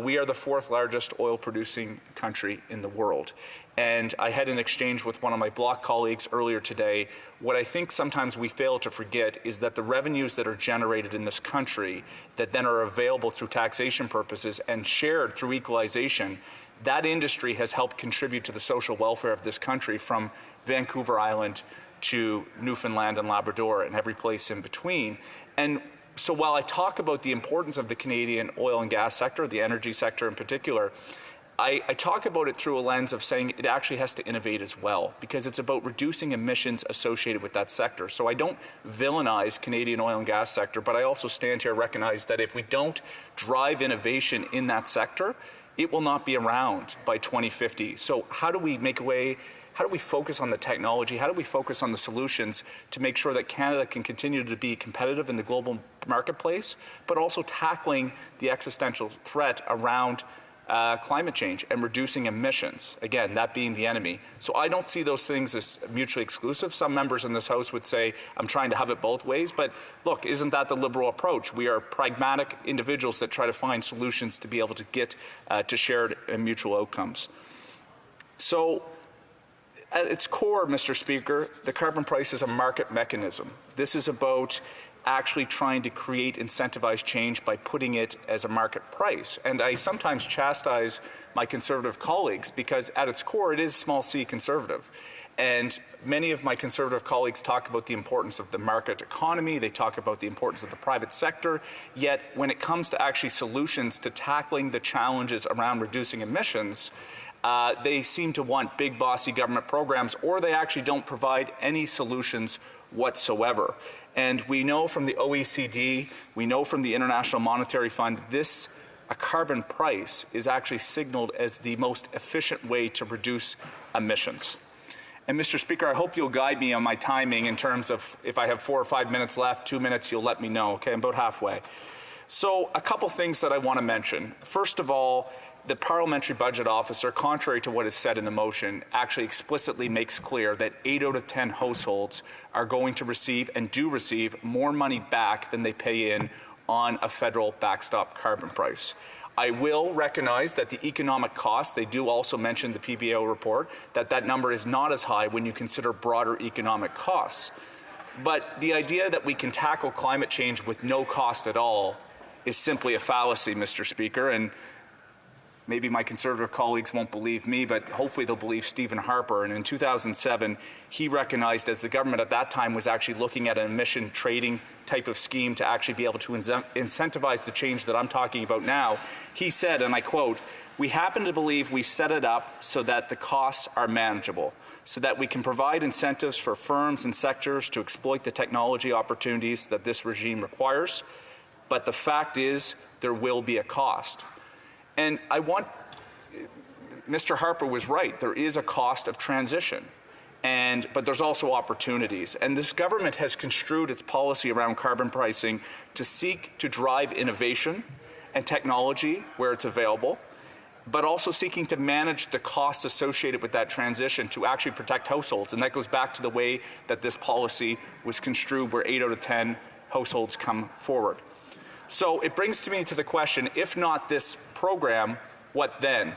We are the 4th largest oil-producing country in the world. And I had an exchange with one of my Bloc colleagues earlier today. What I think sometimes we fail to forget is that the revenues that are generated in this country that then are available through taxation purposes and shared through equalization, that industry has helped contribute to the social welfare of this country, from Vancouver Island to Newfoundland and Labrador and every place in between. And so while I talk about the importance of the Canadian oil and gas sector, the energy sector in particular, I talk about it through a lens of saying it actually has to innovate as well, because it's about reducing emissions associated with that sector. So I don't villainize Canadian oil and gas sector, but I also stand here and recognize that if we don't drive innovation in that sector, it will not be around by 2050. So how do we make a way? How do we focus on the technology? How do we focus on the solutions to make sure that Canada can continue to be competitive in the global marketplace, but also tackling the existential threat around climate change and reducing emissions, again, that being the enemy. So I don't see those things as mutually exclusive. Some members in this House would say, I'm trying to have it both ways, but look, isn't that the Liberal approach? We are pragmatic individuals that try to find solutions to be able to get to shared and mutual outcomes. So at its core, Mr. Speaker, the carbon price is a market mechanism. This is about actually trying to create incentivized change by putting it as a market price. And I sometimes chastise my Conservative colleagues because at its core it is small c Conservative. And many of my Conservative colleagues talk about the importance of the market economy, they talk about the importance of the private sector, yet when it comes to actually solutions to tackling the challenges around reducing emissions, they seem to want big bossy government programs, or they actually don't provide any solutions whatsoever. And we know from the OECD, we know from the International Monetary Fund, a carbon price is actually signaled as the most efficient way to reduce emissions. And Mr. Speaker, I hope you'll guide me on my timing in terms of if I have 4 or 5 minutes left, 2 minutes, you'll let me know, okay? I'm about halfway. So a couple things that I want to mention. First of all, the Parliamentary Budget Officer, contrary to what is said in the motion, actually explicitly makes clear that 8 out of 10 households are going to receive and do receive more money back than they pay in on a federal backstop carbon price. I will recognize that the economic cost, they do also mention the PBO report, that number is not as high when you consider broader economic costs. But the idea that we can tackle climate change with no cost at all is simply a fallacy, Mr. Speaker. And maybe my Conservative colleagues won't believe me, but hopefully they'll believe Stephen Harper. And in 2007, he recognized, as the government at that time was actually looking at an emission trading type of scheme to actually be able to incentivize the change that I'm talking about now, he said, and I quote, "We happen to believe we set it up so that the costs are manageable, so that we can provide incentives for firms and sectors to exploit the technology opportunities that this regime requires. But the fact is, there will be a cost." And Mr. Harper was right. There is a cost of transition, but there's also opportunities. And this government has construed its policy around carbon pricing to seek to drive innovation and technology where it's available, but also seeking to manage the costs associated with that transition to actually protect households. And that goes back to the way that this policy was construed, where 8 out of 10 households come forward. So it brings me to the question, if not this program, what then?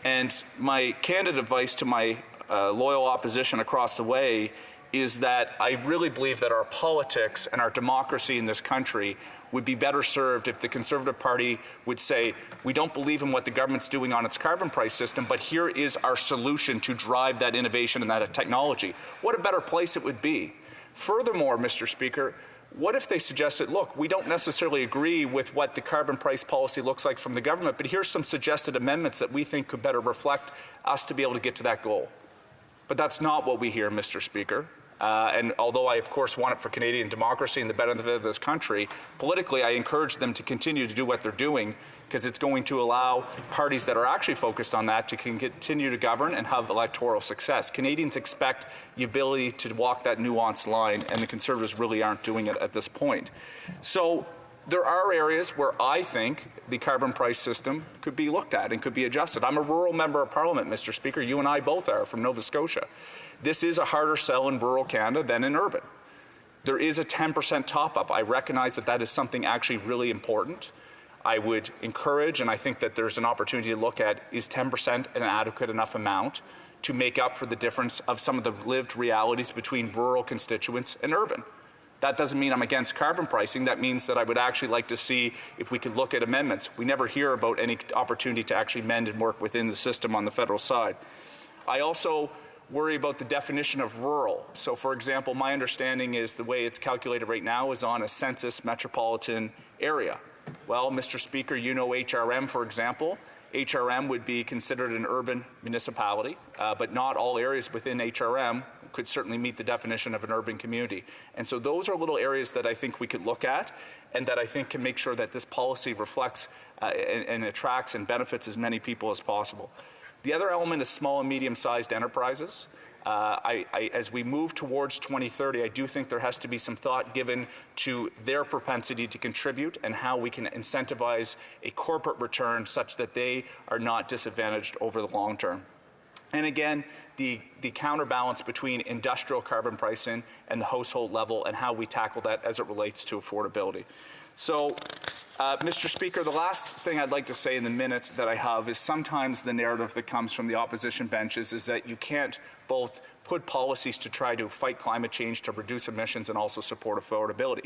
And my candid advice to my loyal opposition across the way is that I really believe that our politics and our democracy in this country would be better served if the Conservative Party would say, we don't believe in what the government's doing on its carbon price system, but here is our solution to drive that innovation and that technology. What a better place it would be. Furthermore, Mr. Speaker, what if they suggested, look, we don't necessarily agree with what the carbon price policy looks like from the government, but here's some suggested amendments that we think could better reflect us to be able to get to that goal. But that's not what we hear, Mr. Speaker. And although I, of course, want it for Canadian democracy and the benefit of this country, politically I encourage them to continue to do what they're doing, because it's going to allow parties that are actually focused on that to continue to govern and have electoral success. Canadians expect the ability to walk that nuanced line, and the Conservatives really aren't doing it at this point. So there are areas where I think the carbon price system could be looked at and could be adjusted. I'm a rural member of Parliament, Mr. Speaker. You and I both are from Nova Scotia. This is a harder sell in rural Canada than in urban. There is a 10% top-up. I recognize that that is something actually really important. I would encourage, and I think that there's an opportunity to look at, is 10% an adequate enough amount to make up for the difference of some of the lived realities between rural constituents and urban? That doesn't mean I'm against carbon pricing. That means that I would actually like to see if we could look at amendments. We never hear about any opportunity to actually mend and work within the system on the federal side. I also worry about the definition of rural. So, for example, my understanding is the way it's calculated right now is on a census metropolitan area. Well, Mr. Speaker, you know HRM, for example. HRM would be considered an urban municipality, but not all areas within HRM could certainly meet the definition of an urban community. And so those are little areas that I think we could look at and that I think can make sure that this policy reflects and attracts and benefits as many people as possible. The other element is small and medium-sized enterprises. As we move towards 2030, I do think there has to be some thought given to their propensity to contribute and how we can incentivize a corporate return such that they are not disadvantaged over the long term. And again, the counterbalance between industrial carbon pricing and the household level and how we tackle that as it relates to affordability. So, Mr. Speaker, the last thing I'd like to say in the minute that I have is sometimes the narrative that comes from the opposition benches is that you can't both put policies to try to fight climate change, to reduce emissions, and also support affordability.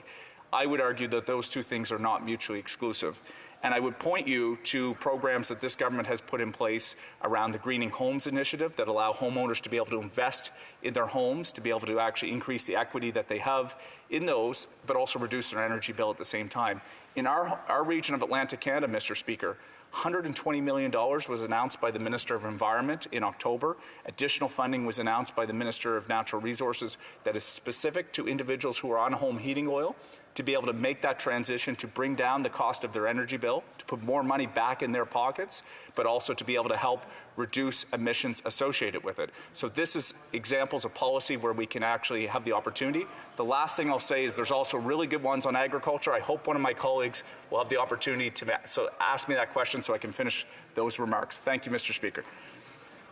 I would argue that those two things are not mutually exclusive. And I would point you to programs that this government has put in place around the Greening Homes Initiative that allow homeowners to be able to invest in their homes, to be able to actually increase the equity that they have in those, but also reduce their energy bill at the same time. In our region of Atlantic Canada, Mr. Speaker, $120 million was announced by the Minister of Environment in October. Additional funding was announced by the Minister of Natural Resources that is specific to individuals who are on home heating oil to be able to make that transition, to bring down the cost of their energy bill, to put more money back in their pockets, but also to be able to help reduce emissions associated with it. So this is examples of policy where we can actually have the opportunity. The last thing I'll say is there's also really good ones on agriculture. I hope one of my colleagues will have the opportunity to ask me that question so I can finish those remarks. Thank you, Mr. Speaker.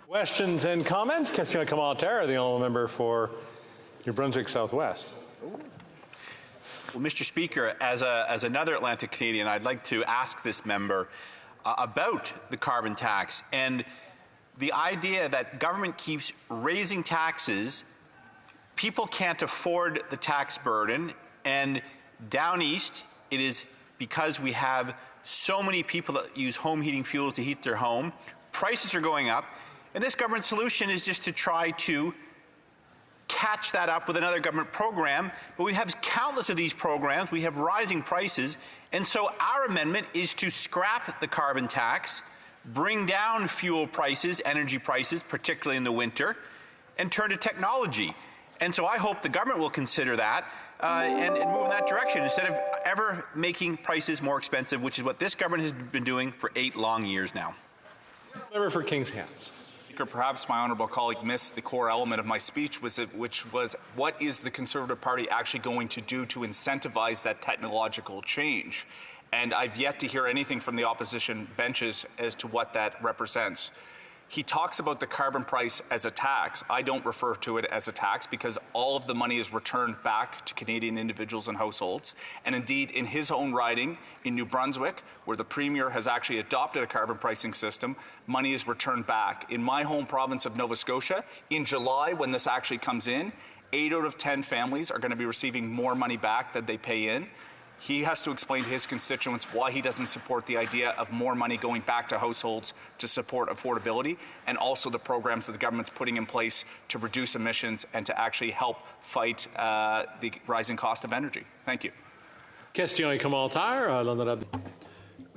Questions and comments? Question commentaire, the honourable member for New Brunswick Southwest. Well, Mr. Speaker, as another Atlantic Canadian, I'd like to ask this member about the carbon tax and the idea that government keeps raising taxes, people can't afford the tax burden, and down east it is because we have so many people that use home heating fuels to heat their home, prices are going up, and this government solution is just to try to catch that up with another government program, but we have countless of these programs, we have rising prices, and so our amendment is to scrap the carbon tax, bring down fuel prices, energy prices, particularly in the winter, and turn to technology. And so I hope the government will consider that and move in that direction instead of ever making prices more expensive, which is what this government has been doing for 8 long years now. Member for Kings Hands. Perhaps my honourable colleague missed the core element of my speech, which was what is the Conservative Party actually going to do to incentivize that technological change? And I've yet to hear anything from the opposition benches as to what that represents. He talks about the carbon price as a tax. I don't refer to it as a tax because all of the money is returned back to Canadian individuals and households. And indeed, in his own riding in New Brunswick, where the Premier has actually adopted a carbon pricing system, money is returned back. In my home province of Nova Scotia, in July, when this actually comes in, 8 out of 10 families are going to be receiving more money back than they pay in. He has to explain to his constituents why he doesn't support the idea of more money going back to households to support affordability, and also the programs that the government's putting in place to reduce emissions and to actually help fight the rising cost of energy. Thank you. Question commentaire, l'honorable.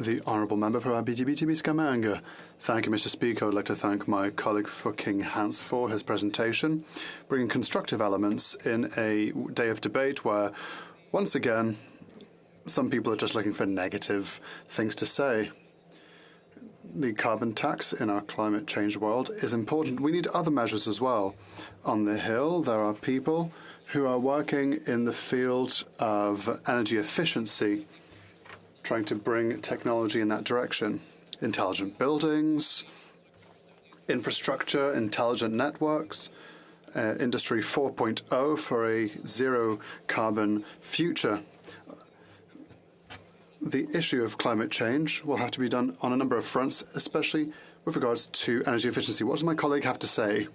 The Honourable Member for Abitibi-Témiscamingue. Thank you, Mr. Speaker. I would like to thank my colleague for King Hans for his presentation, bringing constructive elements in a day of debate where, once again, some people are just looking for negative things to say. The carbon tax in our climate change world is important. We need other measures as well. On the Hill, there are people who are working in the field of energy efficiency, trying to bring technology in that direction. Intelligent buildings, infrastructure, intelligent networks, Industry 4.0 for a zero-carbon future. The issue of climate change will have to be done on a number of fronts, especially with regards to energy efficiency. What does my colleague have to say?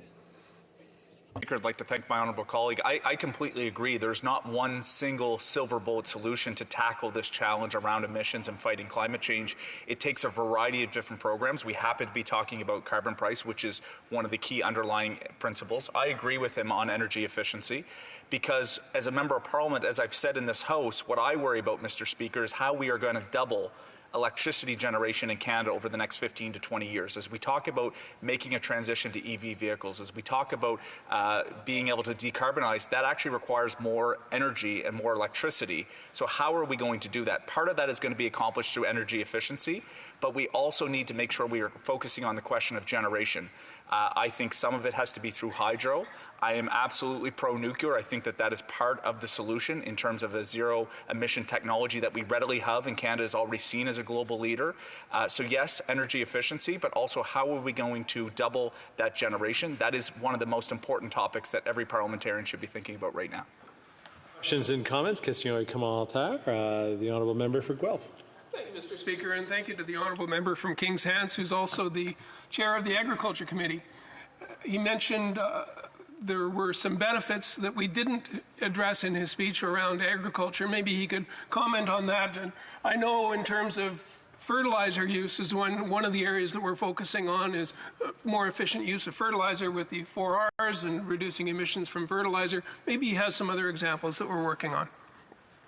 Speaker, I'd like to thank my honourable colleague. I completely agree. There's not one single silver bullet solution to tackle this challenge around emissions and fighting climate change. It takes a variety of different programs. We happen to be talking about carbon price, which is one of the key underlying principles. I agree with him on energy efficiency because as a member of parliament, as I've said in this House, what I worry about, Mr. Speaker, is how we are going to double electricity generation in Canada over the next 15 to 20 years. As we talk about making a transition to EV vehicles, as we talk about being able to decarbonize, that actually requires more energy and more electricity. So how are we going to do that? Part of that is going to be accomplished through energy efficiency, but we also need to make sure we are focusing on the question of generation. I think some of it has to be through hydro. I am absolutely pro-nuclear. I think that that is part of the solution in terms of a zero-emission technology that we readily have, and Canada is already seen as a global leader. So yes, energy efficiency, but also how are we going to double that generation? That is one of the most important topics that every parliamentarian should be thinking about right now. Questions and comments? Question commentaire. The honourable member for Guelph. Thank you, Mr. Speaker, and thank you to the honourable member from Kings Hants, who's also the chair of the Agriculture Committee. He mentioned there were some benefits that we didn't address in his speech around agriculture. Maybe he could comment on that. And I know in terms of fertilizer use is one of the areas that we're focusing on is more efficient use of fertilizer with the 4 Rs and reducing emissions from fertilizer. Maybe he has some other examples that we're working on.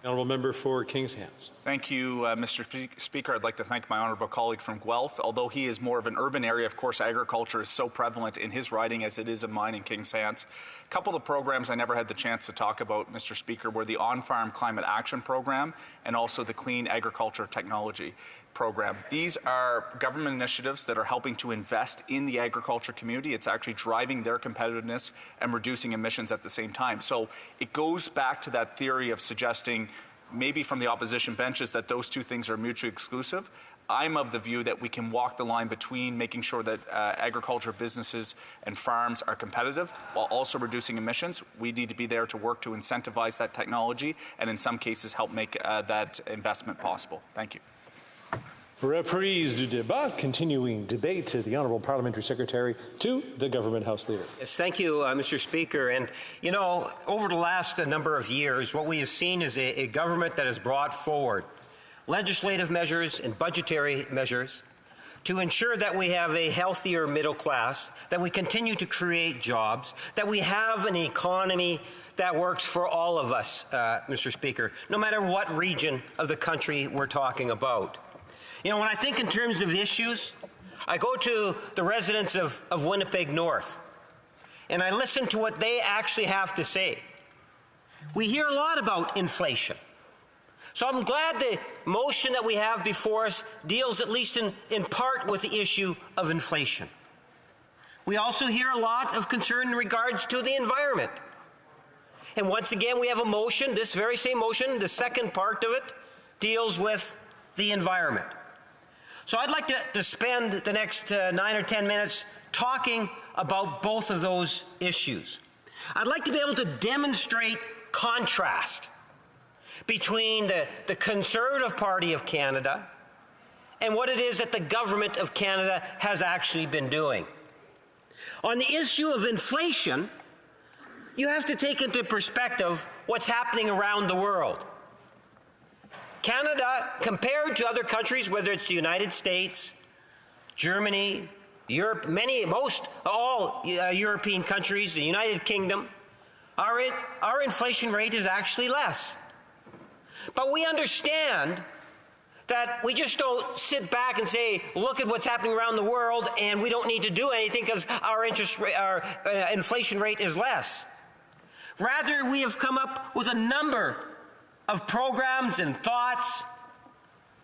Honourable member for Kings Hants. Thank you, Mr. Speaker. I'd like to thank my honourable colleague from Guelph. Although he is more of an urban area, of course, agriculture is so prevalent in his riding as it is in mine in Kings Hants. A couple of the programs I never had the chance to talk about, Mr. Speaker, were the On-Farm Climate Action Program and also the Clean Agriculture Technology Program. These are government initiatives that are helping to invest in the agriculture community. It's actually driving their competitiveness and reducing emissions at the same time. So it goes back to that theory of suggesting maybe from the opposition benches that those two things are mutually exclusive. I'm of the view that we can walk the line between making sure that agriculture businesses and farms are competitive while also reducing emissions. We need to be there to work to incentivize that technology and in some cases help make that investment possible. Thank you. Reprise du débat, continuing debate to the Honourable Parliamentary Secretary to the Government House Leader. Yes, thank you, Mr. Speaker. And, you know, over the last number of years, what we have seen is a government that has brought forward legislative measures and budgetary measures to ensure that we have a healthier middle class, that we continue to create jobs, that we have an economy that works for all of us, Mr. Speaker, no matter what region of the country we're talking about. You know, when I think in terms of issues, I go to the residents of Winnipeg North, and I listen to what they actually have to say. We hear a lot about inflation. So I'm glad the motion that we have before us deals at least in part with the issue of inflation. We also hear a lot of concern in regards to the environment. And once again, we have a motion, this very same motion, the second part of it deals with the environment. So I'd like to spend the next 9 or 10 minutes talking about both of those issues. I'd like to be able to demonstrate contrast between the Conservative Party of Canada and what it is that the Government of Canada has actually been doing. On the issue of inflation, you have to take into perspective what's happening around the world. Canada, compared to other countries, whether it's the United States, Germany, Europe, all European countries, the United Kingdom, our inflation rate is actually less. But we understand that we just don't sit back and say, look at what's happening around the world and we don't need to do anything because our inflation rate is less. Rather, we have come up with a number of programs and thoughts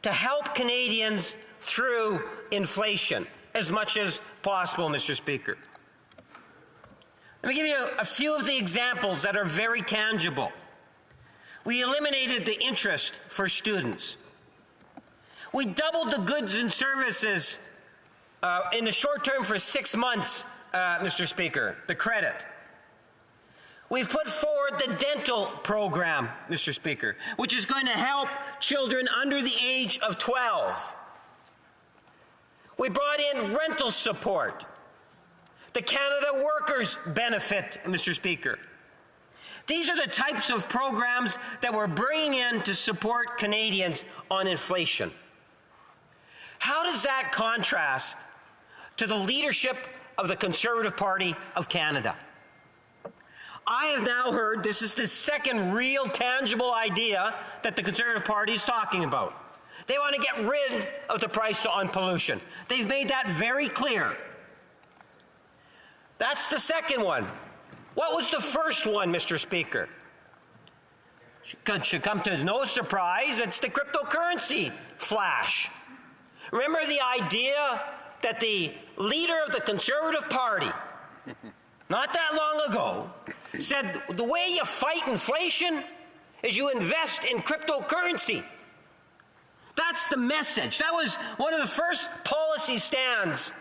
to help Canadians through inflation as much as possible, Mr. Speaker. Let me give you a few of the examples that are very tangible. We eliminated the interest for students. We doubled the goods and services in the short term for 6 months, Mr. Speaker, the credit. We've put forward the dental program, Mr. Speaker, which is going to help children under the age of 12. We brought in rental support the Canada Workers Benefit, Mr. Speaker. These are the types of programs that we're bringing in to support Canadians on inflation. How does that contrast to the leadership of the Conservative Party of Canada? I have now heard this is the second real tangible idea that the Conservative Party is talking about. They want to get rid of the price on pollution. They've made that very clear. That's the second one. What was the first one, Mr. Speaker? Should come to no surprise, it's the cryptocurrency flash. Remember the idea that the leader of the Conservative Party, not that long ago, said the way you fight inflation is you invest in cryptocurrency. That's the message. That was one of the first policy stands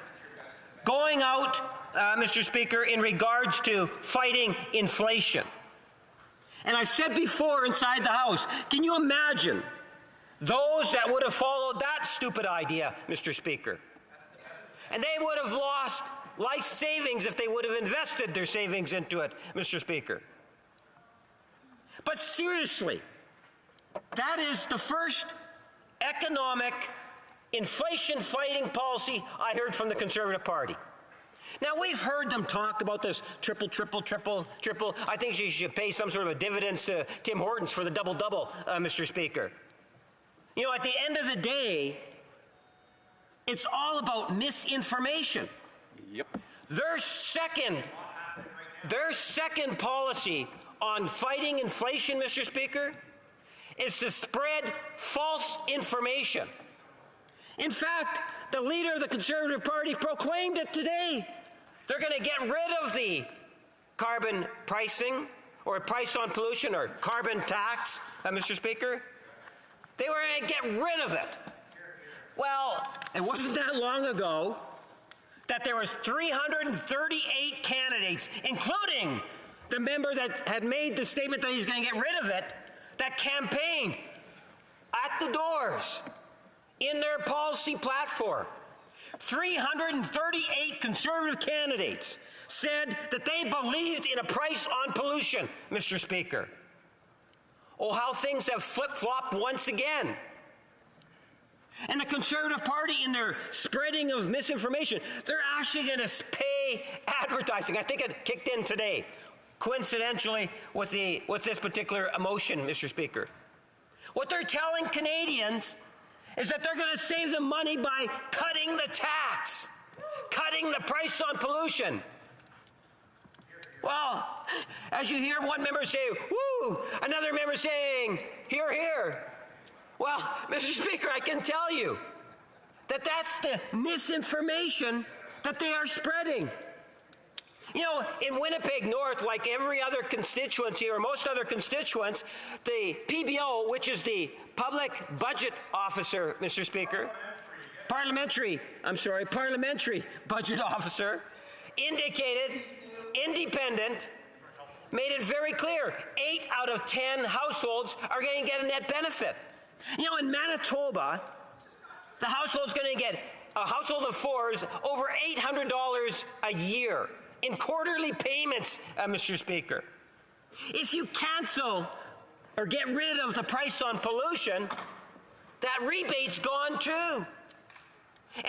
going out, Mr. Speaker, in regards to fighting inflation. And I've said before inside the House, can you imagine those that would have followed that stupid idea, Mr. Speaker? And they would have lost life savings if they would have invested their savings into it, Mr. Speaker. But seriously, that is the first economic inflation-fighting policy I heard from the Conservative Party. Now, we've heard them talk about this triple. I think you should pay some sort of a dividends to Tim Hortons for the double-double, Mr. Speaker. You know, at the end of the day, it's all about misinformation. Yep. Their second policy on fighting inflation, Mr. Speaker, is to spread false information. In fact, the leader of the Conservative Party proclaimed it today. They're going to get rid of the carbon pricing or price on pollution or carbon tax, Mr. Speaker. They were going to get rid of it. Well, it wasn't that long ago that there was 338 candidates, including the member that had made the statement that he's going to get rid of it, that campaigned at the doors in their policy platform. 338 Conservative candidates said that they believed in a price on pollution, Mr. Speaker. Oh, how things have flip-flopped once again. And the Conservative Party, in their spreading of misinformation, they're actually going to pay advertising. I think it kicked in today, coincidentally, with this particular motion, Mr. Speaker. What they're telling Canadians is that they're going to save them money by cutting the tax, cutting the price on pollution. Well, as you hear one member say, woo, another member saying, hear, hear. Well, Mr. Speaker, I can tell you that that's the misinformation that they are spreading. You know, in Winnipeg North, like every other constituency or most other constituents, the PBO, which is the Public Budget Officer, Mr. Speaker, Parliamentary Budget Officer, indicated, independent, made it very clear, 8 out of 10 households are going to get a net benefit. You know, in Manitoba, the household's going to get, a household of fours, over $800 a year in quarterly payments, Mr. Speaker. If you cancel or get rid of the price on pollution, that rebate's gone too.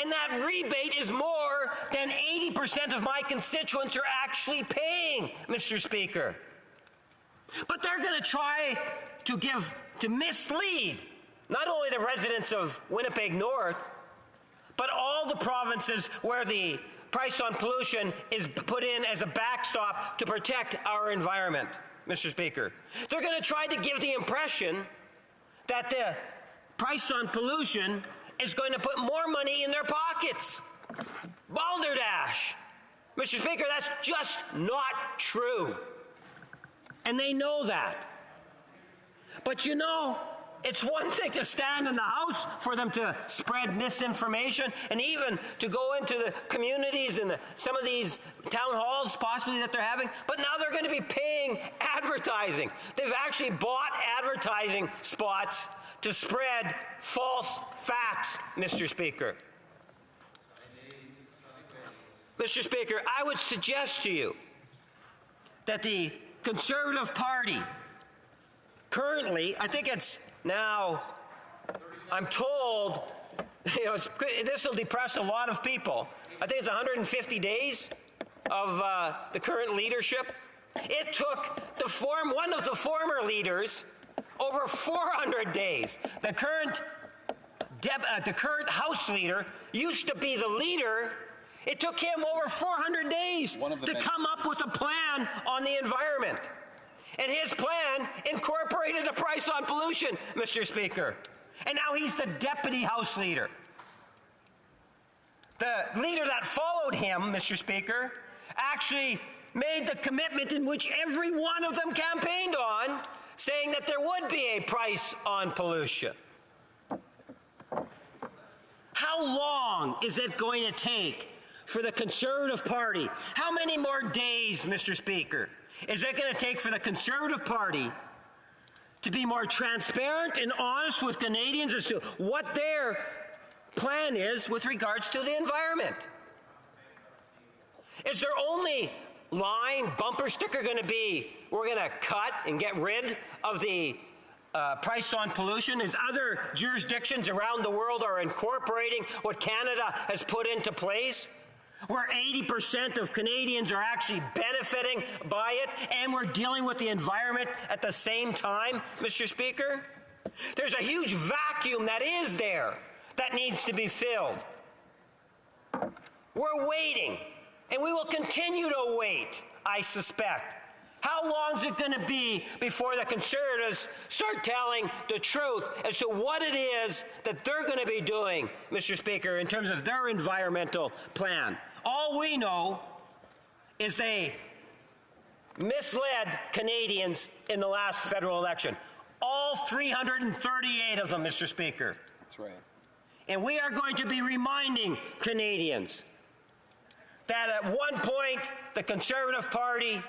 And that rebate is more than 80% of my constituents are actually paying, Mr. Speaker. But they're going to try to mislead not only the residents of Winnipeg North, but all the provinces where the price on pollution is put in as a backstop to protect our environment, Mr. Speaker. They're going to try to give the impression that the price on pollution is going to put more money in their pockets. Balderdash. Mr. Speaker, that's just not true. And they know that. But you know, it's one thing to stand in the House for them to spread misinformation and even to go into the communities and some of these town halls possibly that they're having, but now they're going to be paying advertising. They've actually bought advertising spots to spread false facts, Mr. Speaker. Mr. Speaker, I would suggest to you that the Conservative Party currently, I think it's now, I'm told, this will depress a lot of people. I think it's 150 days of the current leadership. It took one of the former leaders over 400 days. The current House leader used to be the leader. It took him over 400 days to come up with a plan on the environment. And his plan incorporated a price on pollution, Mr. Speaker. And now he's the deputy House leader. The leader that followed him, Mr. Speaker, actually made the commitment in which every one of them campaigned on, saying that there would be a price on pollution. How long is it going to take for the Conservative Party? How many more days, Mr. Speaker, is it going to take for the Conservative Party to be more transparent and honest with Canadians as to what their plan is with regards to the environment? Is their only line, bumper sticker going to be, we're going to cut and get rid of the price on pollution, as other jurisdictions around the world are incorporating what Canada has put into place, where 80% of Canadians are actually benefiting by it, and we're dealing with the environment at the same time, Mr. Speaker? There's a huge vacuum that is there that needs to be filled. We're waiting, and we will continue to wait, I suspect. How long is it going to be before the Conservatives start telling the truth as to what it is that they're going to be doing, Mr. Speaker, in terms of their environmental plan? All we know is they misled Canadians in the last federal election. All 338 of them, Mr. Speaker. That's right. And we are going to be reminding Canadians that at one point the Conservative Party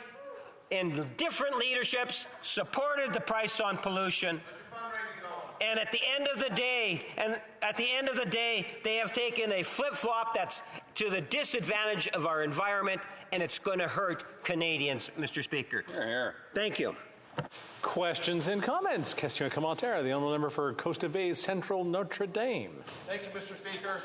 in different leaderships supported the price on pollution, and at the end of the day, they have taken a flip-flop that's to the disadvantage of our environment, and it's going to hurt Canadians, Mr. Speaker. Here, here. Thank you. Questions and comments? Question commentaire. The honourable member for Costa Bay Central Notre Dame. Thank you, Mr. Speaker.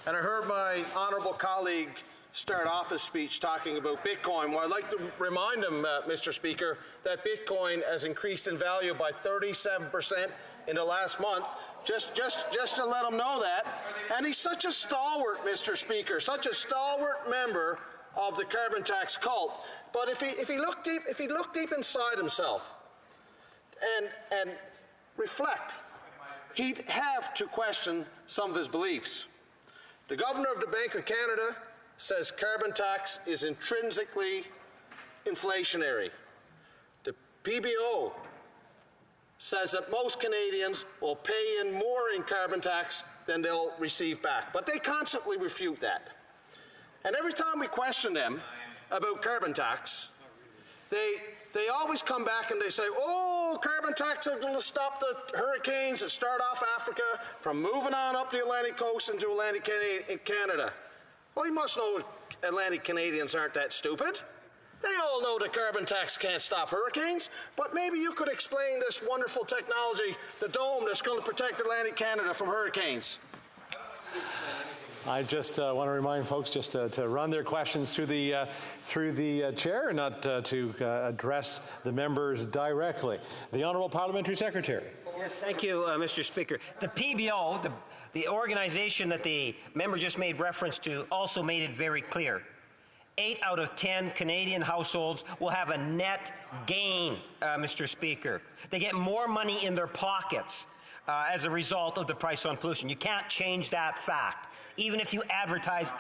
And I heard my honourable colleague start off his speech talking about Bitcoin. Well, I'd like to remind him, Mr. Speaker, that Bitcoin has increased in value by 37% in the last month. Just to let him know that. And he's such a stalwart, Mr. Speaker, such a stalwart member of the carbon tax cult. But if he looked deep inside himself and reflect, he'd have to question some of his beliefs. The Governor of the Bank of Canada says carbon tax is intrinsically inflationary. The PBO says that most Canadians will pay in more in carbon tax than they'll receive back. But they constantly refute that. And every time we question them about carbon tax, they always come back and they say, oh, carbon tax is going to stop the hurricanes that start off Africa from moving on up the Atlantic coast into Atlantic Canada. Well, you must know Atlantic Canadians aren't that stupid. They all know the carbon tax can't stop hurricanes, but maybe you could explain this wonderful technology, the dome that's going to protect Atlantic Canada from hurricanes. I just want to remind folks just to run their questions through the chair and not to address the members directly. The Honourable Parliamentary Secretary. Yes, thank you, Mr. Speaker. The PBO, the organization that the member just made reference to, also made it very clear. 8 out of 10 Canadian households will have a net gain, Mr. Speaker. They get more money in their pockets as a result of the price on pollution. You can't change that fact. Even if you advertise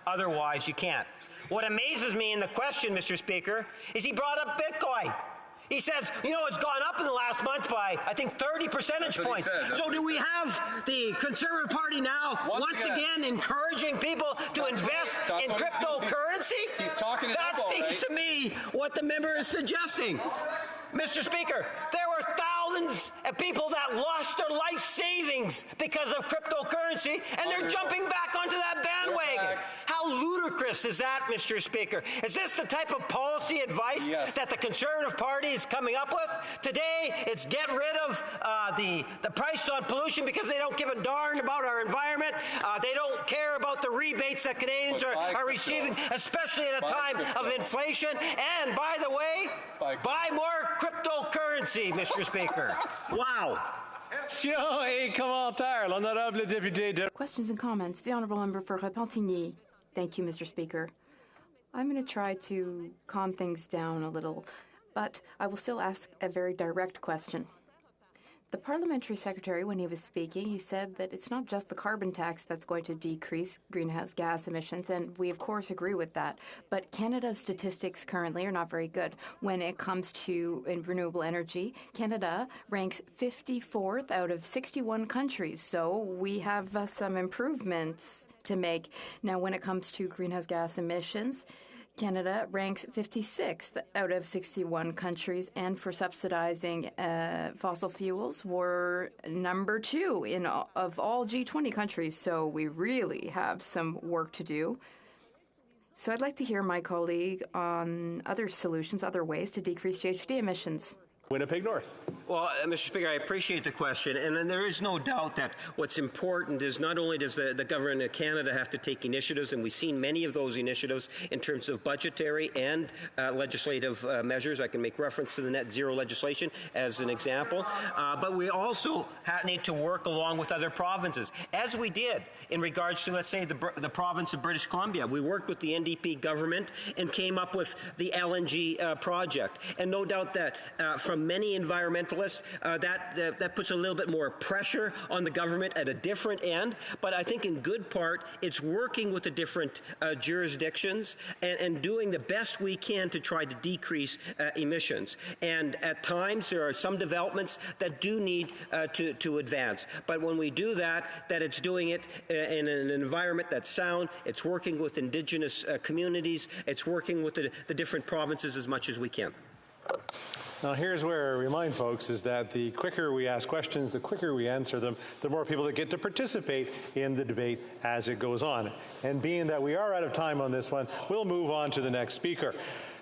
otherwise, you can't. What amazes me in the question, Mr. Speaker, is he brought up Bitcoin. He says, it's gone up in the last month by, I think, 30 percentage points. So do we have the Conservative Party now once again encouraging people to invest in cryptocurrency? He's talking it That up, seems to me what the member is suggesting. Mr. Speaker, there were thousands of people that lost their life savings because of cryptocurrency, and they're jumping back onto that bandwagon. How How ludicrous is that, Mr. Speaker? Is this the type of policy advice that the Conservative Party is coming up with? Today, it's get rid of the price on pollution because they don't give a darn about our environment. They don't care about the rebates that Canadians are receiving, especially at a time of inflation. And, by the way, buy more cryptocurrency, Mr. Speaker. Wow. Questions and comments. The Honourable Member for Repentigny. Thank you, Mr. Speaker. I'm going to try to calm things down a little, but I will still ask a very direct question. The parliamentary secretary, when he was speaking, he said that it's not just the carbon tax that's going to decrease greenhouse gas emissions, and we, of course, agree with that. But Canada's statistics currently are not very good. When it comes to renewable energy, Canada ranks 54th out of 61 countries, so we have some improvements to make. Now, when it comes to greenhouse gas emissions, Canada ranks 56th out of 61 countries, and for subsidizing fossil fuels, we're number 2 of all G20 countries, so we really have some work to do. So I'd like to hear my colleague on other solutions, other ways to decrease GHG emissions. Winnipeg North. Well, Mr. Speaker, I appreciate the question, and there is no doubt that what's important is not only does the government of Canada have to take initiatives, and we've seen many of those initiatives in terms of budgetary and legislative measures. I can make reference to the net zero legislation as an example, but we also need to work along with other provinces, as we did in regards to, let's say, the province of British Columbia. We worked with the NDP government and came up with the LNG project, and no doubt that from many environmentalists, that puts a little bit more pressure on the government at a different end. But I think in good part, it's working with the different jurisdictions and doing the best we can to try to decrease emissions. And at times, there are some developments that do need to advance. But when we do that it's doing it in an environment that's sound, it's working with Indigenous communities, it's working with the different provinces as much as we can. Now, here's where I remind folks is that the quicker we ask questions, the quicker we answer them, the more people that get to participate in the debate as it goes on. And being that we are out of time on this one, we'll move on to the next speaker.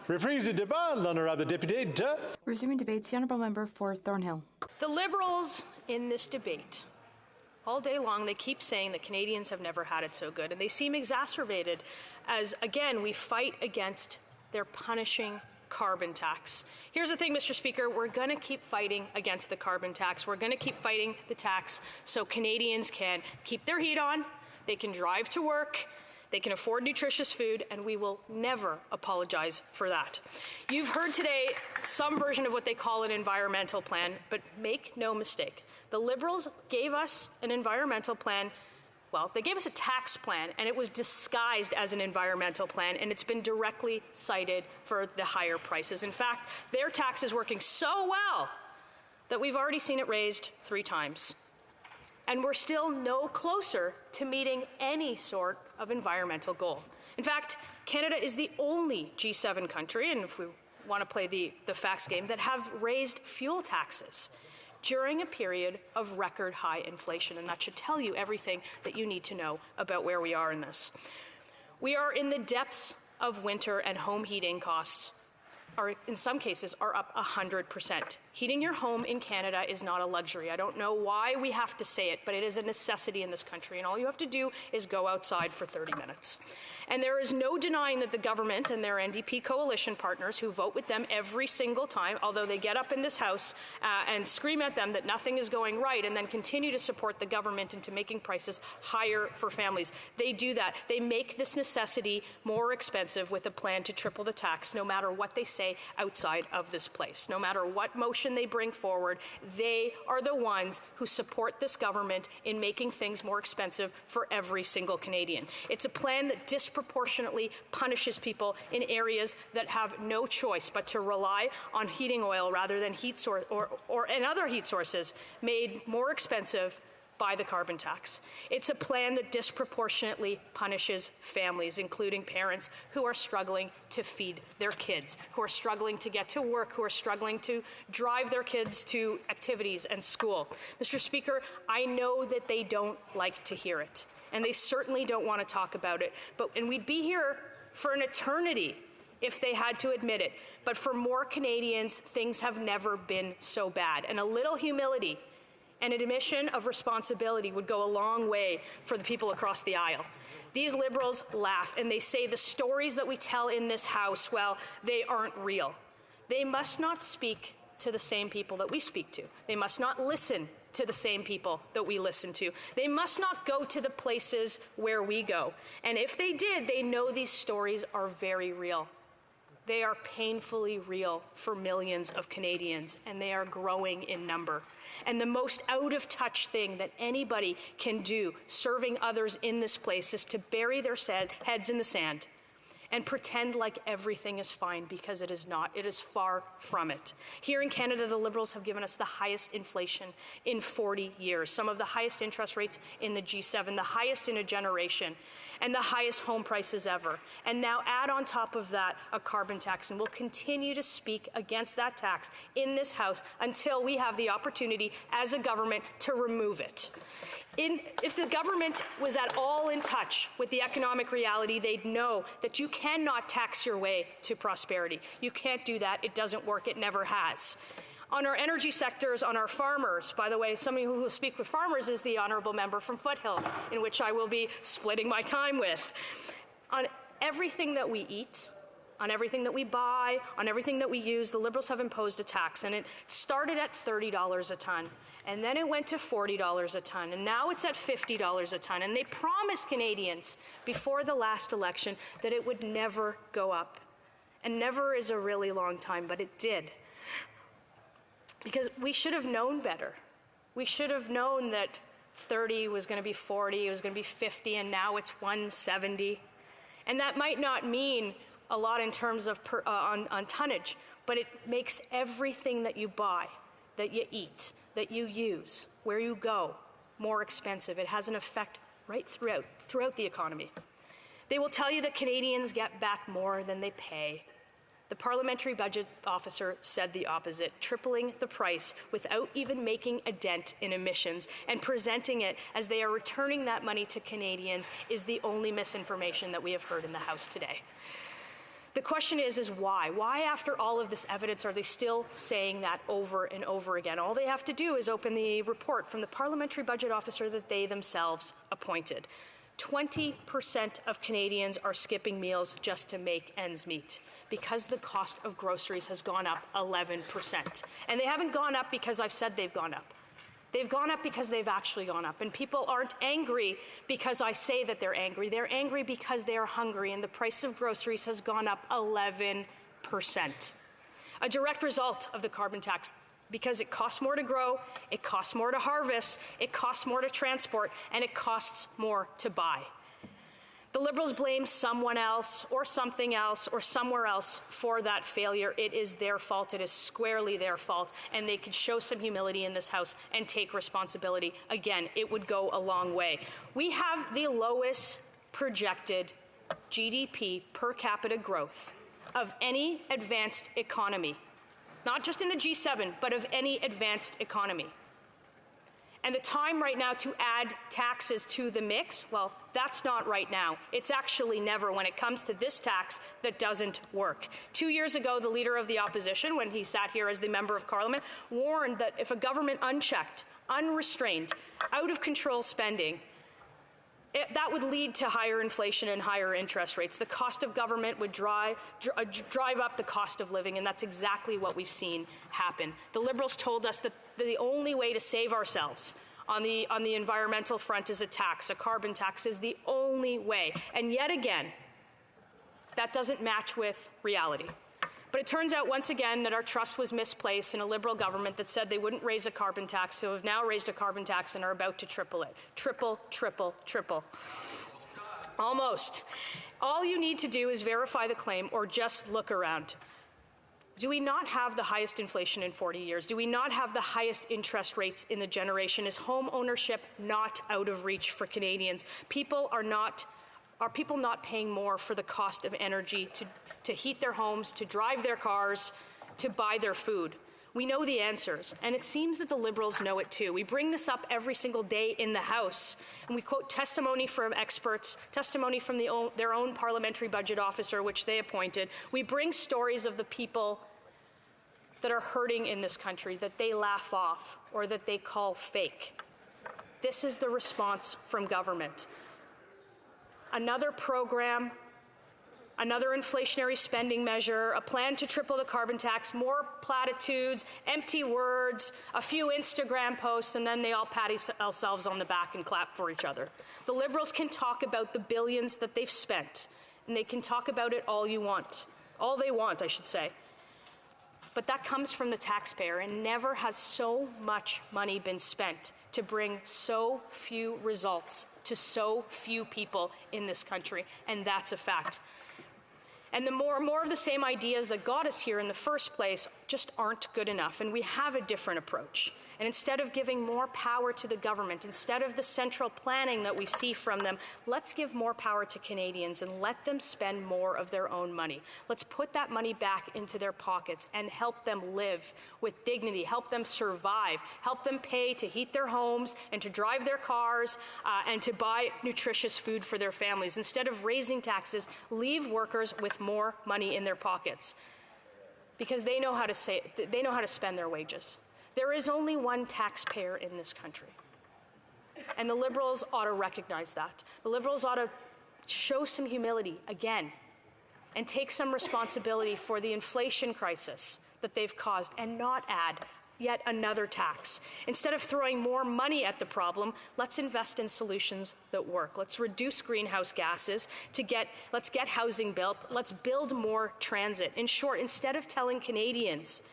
Reprise du débat, l'honorable député de... Resuming debates, the Honourable Member for Thornhill. The Liberals in this debate, all day long, they keep saying that Canadians have never had it so good, and they seem exacerbated as, again, we fight against their punishing carbon tax. Here's the thing, Mr. Speaker, we're going to keep fighting against the carbon tax. We're going to keep fighting the tax so Canadians can keep their heat on, they can drive to work, they can afford nutritious food, and we will never apologize for that. You've heard today some version of what they call an environmental plan, but make no mistake, the Liberals gave us an environmental plan. Well, they gave us a tax plan, and it was disguised as an environmental plan, and it's been directly cited for the higher prices. In fact, their tax is working so well that we've already seen it raised 3 times. And we're still no closer to meeting any sort of environmental goal. In fact, Canada is the only G7 country, and if we want to play the facts game, that have raised fuel taxes during a period of record high inflation, and that should tell you everything that you need to know about where we are in this. We are in the depths of winter, and home heating costs in some cases are up 100%. Heating your home in Canada is not a luxury. I don't know why we have to say it, but it is a necessity in this country, and all you have to do is go outside for 30 minutes. And there is no denying that the government and their NDP coalition partners who vote with them every single time, although they get up in this House and scream at them that nothing is going right and then continue to support the government into making prices higher for families. They do that. They make this necessity more expensive with a plan to triple the tax, no matter what they say outside of this place. No matter what motion they bring forward, they are the ones who support this government in making things more expensive for every single Canadian. It's a plan that disproportionately punishes people in areas that have no choice but to rely on heating oil rather than heat source and other heat sources made more expensive by the carbon tax. It's a plan that disproportionately punishes families, including parents who are struggling to feed their kids, who are struggling to get to work, who are struggling to drive their kids to activities and school. Mr. Speaker, I know that they don't like to hear it. and they certainly don't want to talk about it. And we'd be here for an eternity if they had to admit it. But for more Canadians, things have never been so bad. And a little humility and an admission of responsibility would go a long way for the people across the aisle. These Liberals laugh and they say the stories that we tell in this House, well, they aren't real. They must not speak to the same people that we speak to. They must not listen to the same people that we listen to. They must not go to the places where we go. And if they did, they know these stories are very real. They are painfully real for millions of Canadians, and they are growing in number. And the most out-of-touch thing that anybody can do serving others in this place is to bury their heads in the sand and pretend like everything is fine, because it is not. It is far from it. Here in Canada, the Liberals have given us the highest inflation in 40 years, some of the highest interest rates in the G7, the highest in a generation, and the highest home prices ever. And now add on top of that a carbon tax, and we'll continue to speak against that tax in this House until we have the opportunity as a government to remove it. If the government was at all in touch with the economic reality, they'd know that you cannot tax your way to prosperity. You can't do that. It doesn't work. It never has. On our energy sectors, on our farmers, by the way, somebody who will speak with farmers is the honourable member from Foothills, in which I will be splitting my time with. On everything that we eat, on everything that we buy, on everything that we use, the Liberals have imposed a tax, and it started at $30 a tonne. And then it went to $40 a tonne, and now it's at $50 a tonne. And they promised Canadians before the last election that it would never go up. And never is a really long time, but it did. Because we should have known better. We should have known that 30 was going to be 40, it was going to be 50, and now it's 170. And that might not mean a lot in terms of on tonnage, but it makes everything that you buy, that you eat, that you use, where you go, more expensive. It has an effect right throughout the economy. They will tell you that Canadians get back more than they pay. The Parliamentary Budget Officer said the opposite, tripling the price without even making a dent in emissions and presenting it as they are returning that money to Canadians is the only misinformation that we have heard in the House today. The question is why? Why, after all of this evidence, are they still saying that over and over again? All they have to do is open the report from the Parliamentary Budget Officer that they themselves appointed. 20% of Canadians are skipping meals just to make ends meet because the cost of groceries has gone up 11%. And they haven't gone up because I've said they've gone up. They've gone up because they've actually gone up. And people aren't angry because I say that they're angry. They're angry because they're hungry, and the price of groceries has gone up 11%. A direct result of the carbon tax, because it costs more to grow, it costs more to harvest, it costs more to transport, and it costs more to buy. The Liberals blame someone else or something else or somewhere else for that failure. It is their fault. It is squarely their fault. And they could show some humility in this House and take responsibility. Again, it would go a long way. We have the lowest projected GDP per capita growth of any advanced economy. Not just in the G7, but of any advanced economy. And the time right now to add taxes to the mix, well, that's not right now. It's actually never when it comes to this tax that doesn't work. 2 years ago, the Leader of the Opposition, when he sat here as the Member of Parliament, warned that if a government unchecked, unrestrained, out-of-control spending, that would lead to higher inflation and higher interest rates. The cost of government would drive up the cost of living, and that's exactly what we've seen happen. The Liberals told us that the only way to save ourselves on the environmental front is a tax. A carbon tax is the only way. And yet again, that doesn't match with reality. But it turns out once again that our trust was misplaced in a Liberal government that said they wouldn't raise a carbon tax, who have now raised a carbon tax and are about to triple it. Triple, triple, triple. Almost. All you need to do is verify the claim or just look around. Do we not have the highest inflation in 40 years? Do we not have the highest interest rates in the generation? Is home ownership not out of reach for Canadians? Are people not paying more for the cost of energy to heat their homes, to drive their cars, to buy their food? We know the answers, and it seems that the Liberals know it too. We bring this up every single day in the House, and we quote testimony from experts, testimony from their own parliamentary budget officer, which they appointed. We bring stories of the people that are hurting in this country that they laugh off or that they call fake. This is the response from government. Another program, another inflationary spending measure, a plan to triple the carbon tax, more platitudes, empty words, a few Instagram posts, and then they all pat themselves on the back and clap for each other. The Liberals can talk about the billions that they've spent, and they can talk about it all they want, I should say. But that comes from the taxpayer, and never has so much money been spent to bring so few results to so few people in this country, and that's a fact. And the more of the same ideas that got us here in the first place just aren't good enough, and we have a different approach. And instead of giving more power to the government, instead of the central planning that we see from them, let's give more power to Canadians and let them spend more of their own money. Let's put that money back into their pockets and help them live with dignity, help them survive, help them pay to heat their homes and to drive their cars and to buy nutritious food for their families. Instead of raising taxes, leave workers with more money in their pockets because they know how to spend their wages. There is only one taxpayer in this country, and the Liberals ought to recognize that. The Liberals ought to show some humility again and take some responsibility for the inflation crisis that they've caused and not add yet another tax. Instead of throwing more money at the problem, let's invest in solutions that work. Let's reduce greenhouse gases let's get housing built. Let's build more transit. In short, instead of telling Canadians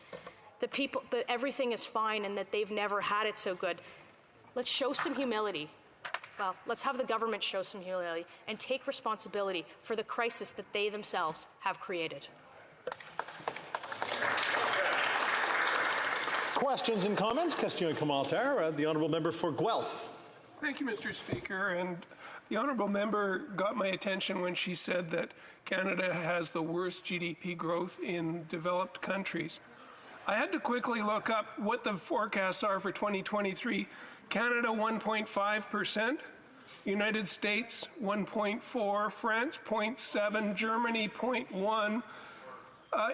that everything is fine and that they've never had it so good, let's show some humility. Well, let's have the government show some humility and take responsibility for the crisis that they themselves have created. Questions and comments? Question and commentaire. The Honourable Member for Guelph. Thank you, Mr. Speaker. And the Honourable Member got my attention when she said that Canada has the worst GDP growth in developed countries. I had to quickly look up what the forecasts are for 2023. Canada, 1.5%. United States, 1.4%. France, 0.7%. Germany, 0.1%.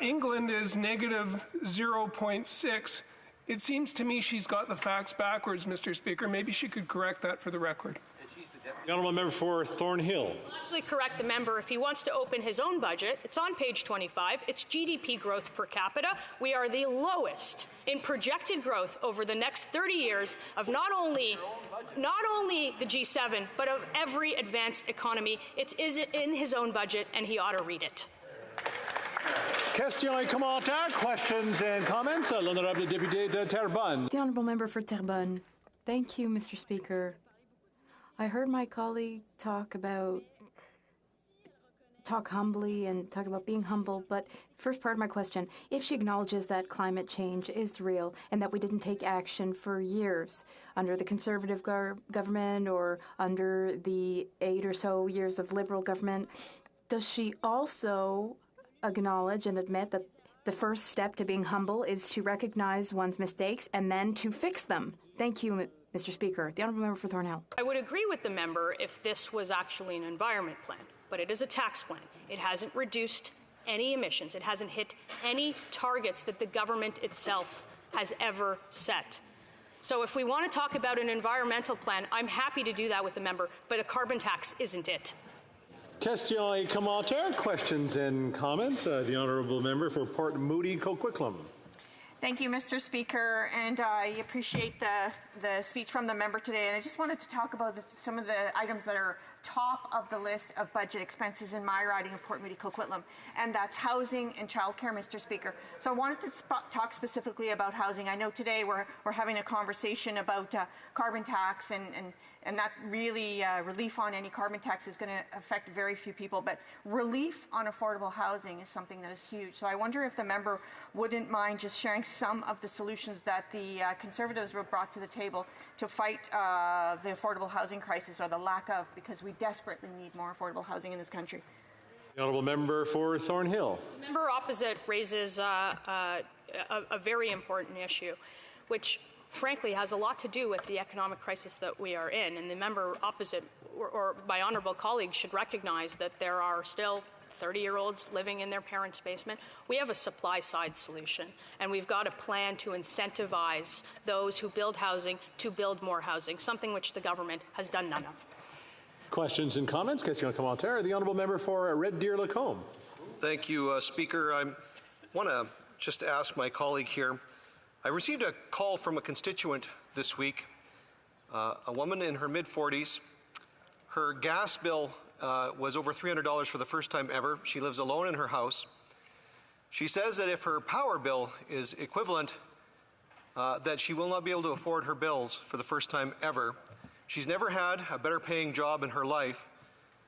England is negative 0.6%. It seems to me she's got the facts backwards, Mr. Speaker. Maybe she could correct that for the record. The Honourable Member for Thornhill. I'll actually correct the member if he wants to open his own budget. It's on page 25. It's GDP growth per capita. We are the lowest in projected growth over the next 30 years of not only the G7, but of every advanced economy. It's in his own budget, and he ought to read it. Question et commentaire. Questions and comments. L'honorable député de Terrebonne. The Honourable Member for Terrebonne. Thank you, Mr. Speaker. I heard my colleague talk humbly and talk about being humble, but first part of my question, if she acknowledges that climate change is real and that we didn't take action for years under the Conservative government or under the 8 or so years of Liberal government, does she also acknowledge and admit that the first step to being humble is to recognize one's mistakes and then to fix them? Thank you, Mr. Speaker. The Honourable Member for Thornhill. I would agree with the member if this was actually an environment plan, but it is a tax plan. It hasn't reduced any emissions. It hasn't hit any targets that the government itself has ever set. So if we want to talk about an environmental plan, I'm happy to do that with the member, but a carbon tax isn't it. Question et commentaire. Questions and comments. The Honourable Member for Port Moody Coquitlam. Thank you, Mr. Speaker, and I appreciate the speech from the member today. And I just wanted to talk about some of the items that are top of the list of budget expenses in my riding of Port Moody Coquitlam, and that's housing and childcare, Mr. Speaker. So I wanted to talk specifically about housing. I know today we're having a conversation about carbon tax and that really relief on any carbon tax is going to affect very few people, but relief on affordable housing is something that is huge. So I wonder if the member wouldn't mind just sharing some of the solutions that the Conservatives were brought to the table to fight the affordable housing crisis, or the lack of, because we desperately need more affordable housing in this country. The Honourable Member for Thornhill. The member opposite raises a very important issue, which frankly has a lot to do with the economic crisis that we are in. And the member opposite, or my honourable colleague, should recognize that there are still 30-year-olds living in their parents' basement. We have a supply-side solution, and we've got a plan to incentivize those who build housing to build more housing, something which the government has done none of. Questions and comments? Question commentaire. The honourable member for Red Deer Lacombe. Thank you, Speaker. I want to just ask my colleague here. I received a call from a constituent this week, a woman in her mid-40s. Her gas bill was over $300 for the first time ever. She lives alone in her house. She says that if her power bill is equivalent, that she will not be able to afford her bills for the first time ever. She's never had a better paying job in her life,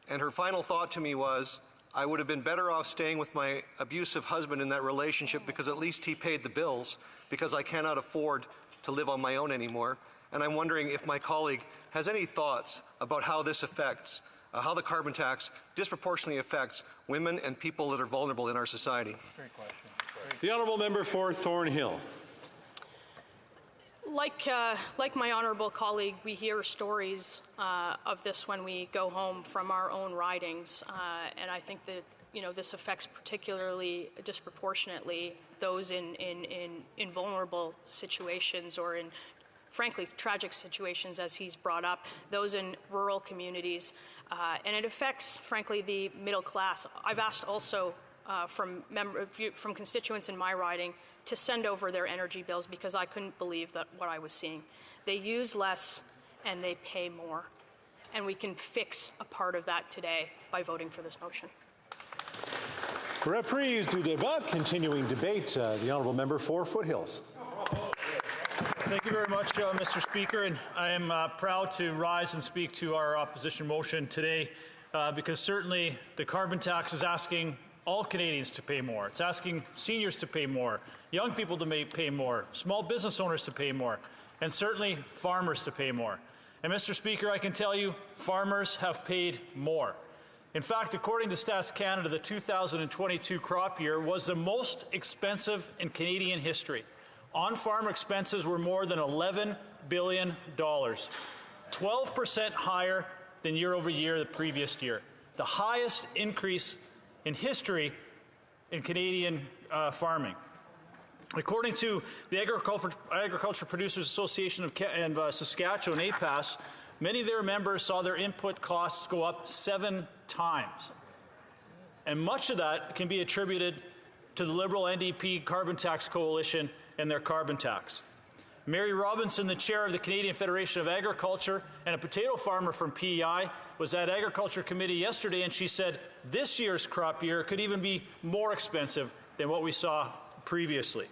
and her final thought to me was, I would have been better off staying with my abusive husband in that relationship because at least he paid the bills, because I cannot afford to live on my own anymore. And I'm wondering if my colleague has any thoughts about how this affects, how the carbon tax disproportionately affects women and people that are vulnerable in our society. Great question. The honourable member for Thornhill. Like my honourable colleague, we hear stories of this when we go home from our own ridings, and I think that this affects particularly disproportionately those in vulnerable situations or in, frankly, tragic situations, as he's brought up, those in rural communities, and it affects, frankly, the middle class. I've asked also from constituents in my riding to send over their energy bills because I couldn't believe that what I was seeing. They use less and they pay more. And we can fix a part of that today by voting for this motion. Reprise du débat, continuing debate. The honourable member for Foothills. Thank you very much, Mr. Speaker. And I am proud to rise and speak to our opposition motion today because certainly the carbon tax is asking all Canadians to pay more. It's asking seniors to pay more, young people to pay more, small business owners to pay more, and certainly farmers to pay more. And Mr. Speaker, I can tell you farmers have paid more. In fact, according to Stats Canada, the 2022 crop year was the most expensive in Canadian history. On-farm expenses were more than $11 billion, 12% higher than year over year the previous year, the highest increase in history in Canadian farming. According to the Agriculture Producers Association of Saskatchewan, APAS, many of their members saw their input costs go up 7 times. And much of that can be attributed to the Liberal NDP Carbon Tax Coalition and their carbon tax. Mary Robinson, the chair of the Canadian Federation of Agriculture and a potato farmer from PEI, was at Agriculture Committee yesterday, and she said this year's crop year could even be more expensive than what we saw previously.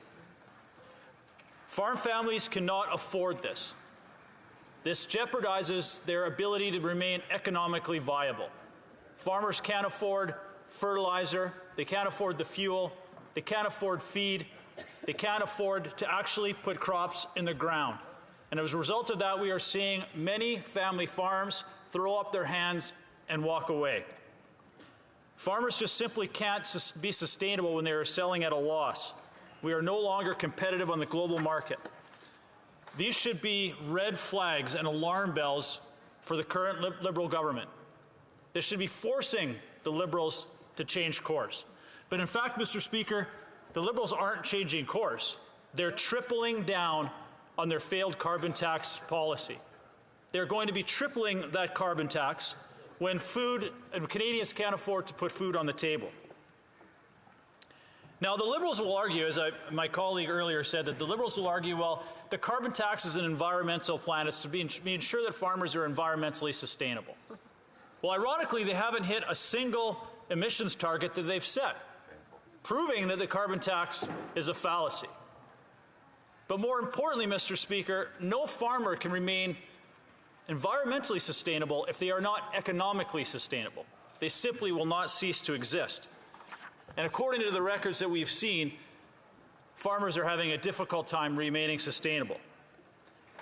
Farm families cannot afford this. This jeopardizes their ability to remain economically viable. Farmers can't afford fertilizer, they can't afford the fuel, they can't afford feed, they can't afford to actually put crops in the ground. And as a result of that, we are seeing many family farms throw up their hands and walk away. Farmers just simply can't be sustainable when they are selling at a loss. We are no longer competitive on the global market. These should be red flags and alarm bells for the current Liberal government. This should be forcing the Liberals to change course. But in fact, Mr. Speaker, the Liberals aren't changing course. They're tripling down on their failed carbon tax policy. They're going to be tripling that carbon tax when Canadians can't afford to put food on the table. Now, the Liberals will argue, as my colleague earlier said, that the Liberals will argue, well, the carbon tax is an environmental plan. It's to ensure that farmers are environmentally sustainable. Well, ironically, they haven't hit a single emissions target that they've set, proving that the carbon tax is a fallacy. But more importantly, Mr. Speaker, no farmer can remain environmentally sustainable if they are not economically sustainable. They simply will not cease to exist. And according to the records that we've seen, farmers are having a difficult time remaining sustainable.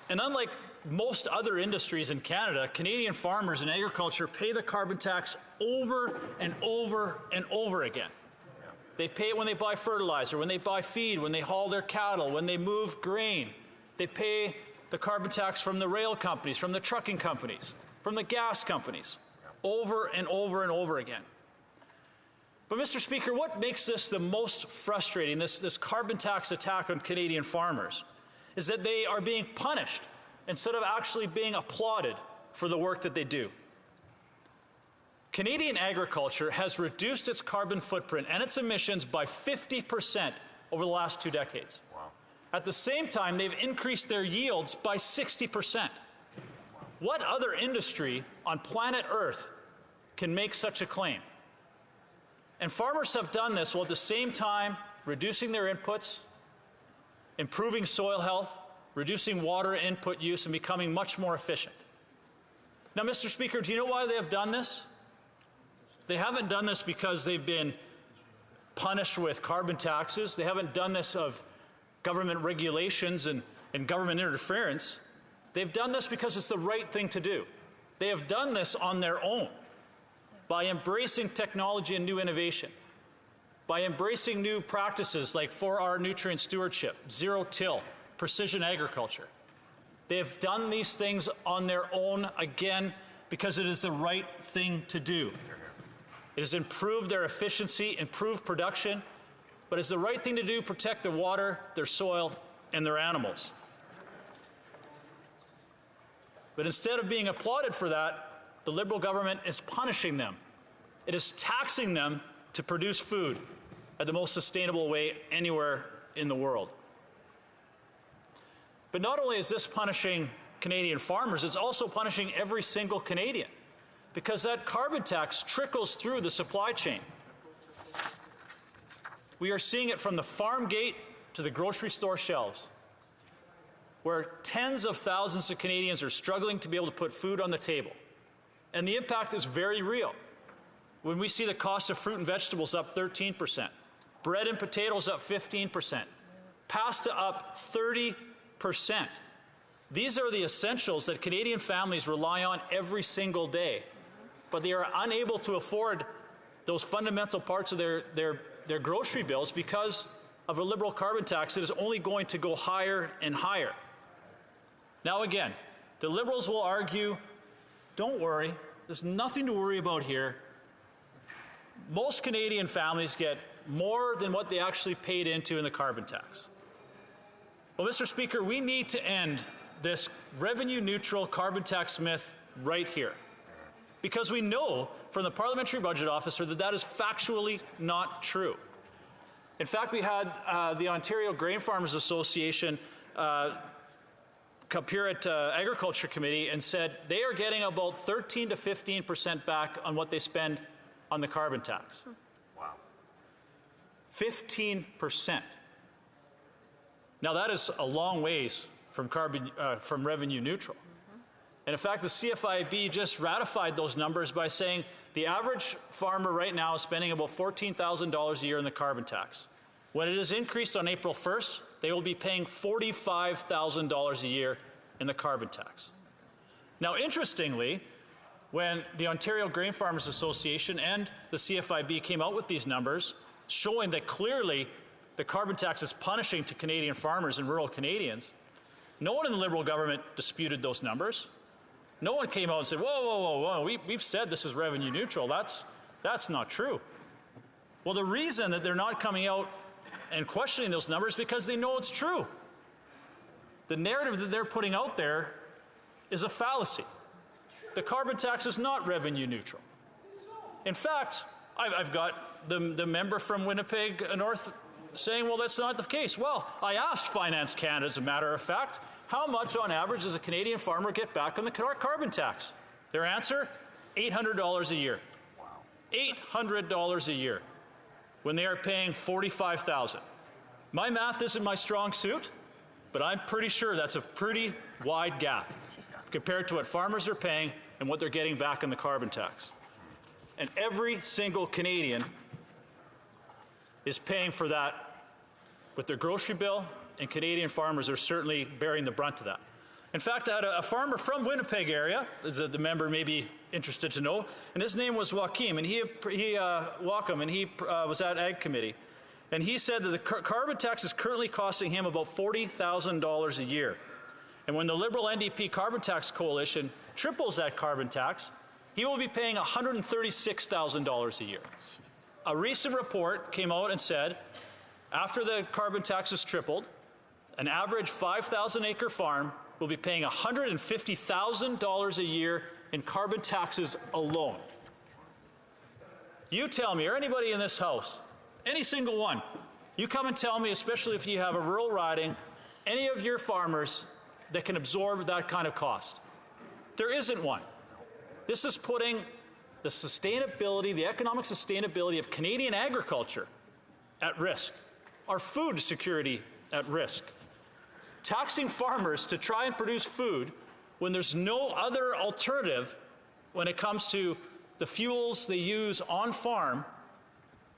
And unlike most other industries in Canada, Canadian farmers in agriculture pay the carbon tax over and over and over again. They pay it when they buy fertilizer, when they buy feed, when they haul their cattle, when they move grain. They pay the carbon tax from the rail companies, from the trucking companies, from the gas companies, over and over and over again. But Mr. Speaker, what makes this the most frustrating, this carbon tax attack on Canadian farmers, is that they are being punished instead of actually being applauded for the work that they do. Canadian agriculture has reduced its carbon footprint and its emissions by 50% over the last 2 decades. Wow. At the same time, they've increased their yields by 60%. What other industry on planet Earth can make such a claim? And farmers have done this while at the same time reducing their inputs, improving soil health, reducing water input use, and becoming much more efficient. Now, Mr. Speaker, do you know why they have done this? They haven't done this because they've been punished with carbon taxes. They haven't done this of government regulations and government interference. They've done this because it's the right thing to do. They have done this on their own by embracing technology and new innovation, by embracing new practices like 4R nutrient stewardship, zero-till, precision agriculture. They have done these things on their own, again, because it is the right thing to do. It has improved their efficiency, improved production, but it's the right thing to do, protect their water, their soil, and their animals. But instead of being applauded for that, the Liberal government is punishing them. It is taxing them to produce food at the most sustainable way anywhere in the world. But not only is this punishing Canadian farmers, it's also punishing every single Canadian, because that carbon tax trickles through the supply chain. We are seeing it from the farm gate to the grocery store shelves, where tens of thousands of Canadians are struggling to be able to put food on the table. And the impact is very real. When we see the cost of fruit and vegetables up 13%, bread and potatoes up 15%, pasta up 30%. These are the essentials that Canadian families rely on every single day, but they are unable to afford those fundamental parts of their grocery bills because of a Liberal carbon tax that is only going to go higher and higher. Now again, the Liberals will argue, don't worry, there's nothing to worry about here. Most Canadian families get more than what they actually paid into in the carbon tax. Well, Mr. Speaker, we need to end this revenue-neutral carbon tax myth right here, because we know from the Parliamentary Budget Officer that that is factually not true. In fact, we had the Ontario Grain Farmers Association appear at Agriculture Committee and said they are getting about 13 to 15% back on what they spend on the carbon tax. Wow. 15%. Now that is a long ways from revenue neutral. And in fact, the CFIB just ratified those numbers by saying the average farmer right now is spending about $14,000 a year in the carbon tax. When it is increased on April 1st, they will be paying $45,000 a year in the carbon tax. Now, interestingly, when the Ontario Grain Farmers Association and the CFIB came out with these numbers, showing that clearly the carbon tax is punishing to Canadian farmers and rural Canadians, no one in the Liberal government disputed those numbers. No one came out and said, whoa, whoa, whoa, whoa, we've said this is revenue neutral. That's not true. Well, the reason that they're not coming out and questioning those numbers is because they know it's true. The narrative that they're putting out there is a fallacy. The carbon tax is not revenue neutral. In fact, I've got the member from Winnipeg North saying, well, that's not the case. Well, I asked Finance Canada, as a matter of fact, how much on average does a Canadian farmer get back on the carbon tax? Their answer, $800 a year. Wow. $800 a year when they are paying $45,000. My math isn't my strong suit, but I'm pretty sure that's a pretty wide gap compared to what farmers are paying and what they're getting back in the carbon tax. And every single Canadian is paying for that with their grocery bill, and Canadian farmers are certainly bearing the brunt of that. In fact, I had a farmer from Winnipeg area, as the member may be interested to know. And his name was Joachim, and he was at Ag Committee. And he said that the carbon tax is currently costing him about $40,000 a year. And when the Liberal NDP Carbon Tax Coalition triples that carbon tax, he will be paying $136,000 a year. A recent report came out and said, after the carbon tax is tripled, an average 5,000-acre farm will be paying $150,000 a year in carbon taxes alone. You tell me, or anybody in this House, any single one, you come and tell me, especially if you have a rural riding, any of your farmers that can absorb that kind of cost. There isn't one. This is putting the sustainability, the economic sustainability of Canadian agriculture at risk, our food security at risk. Taxing farmers to try and produce food when there's no other alternative when it comes to the fuels they use on farm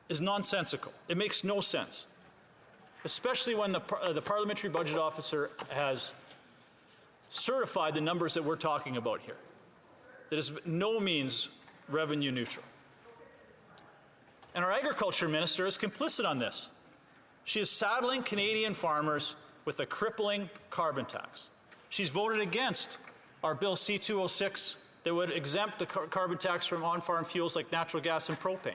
is nonsensical. It makes no sense, especially when the Parliamentary Budget Officer has certified the numbers that we're talking about here. That is no means revenue neutral. And our Agriculture Minister is complicit on this. She is saddling Canadian farmers with a crippling carbon tax. She's voted against our Bill C-206 that would exempt the carbon tax from on-farm fuels like natural gas and propane.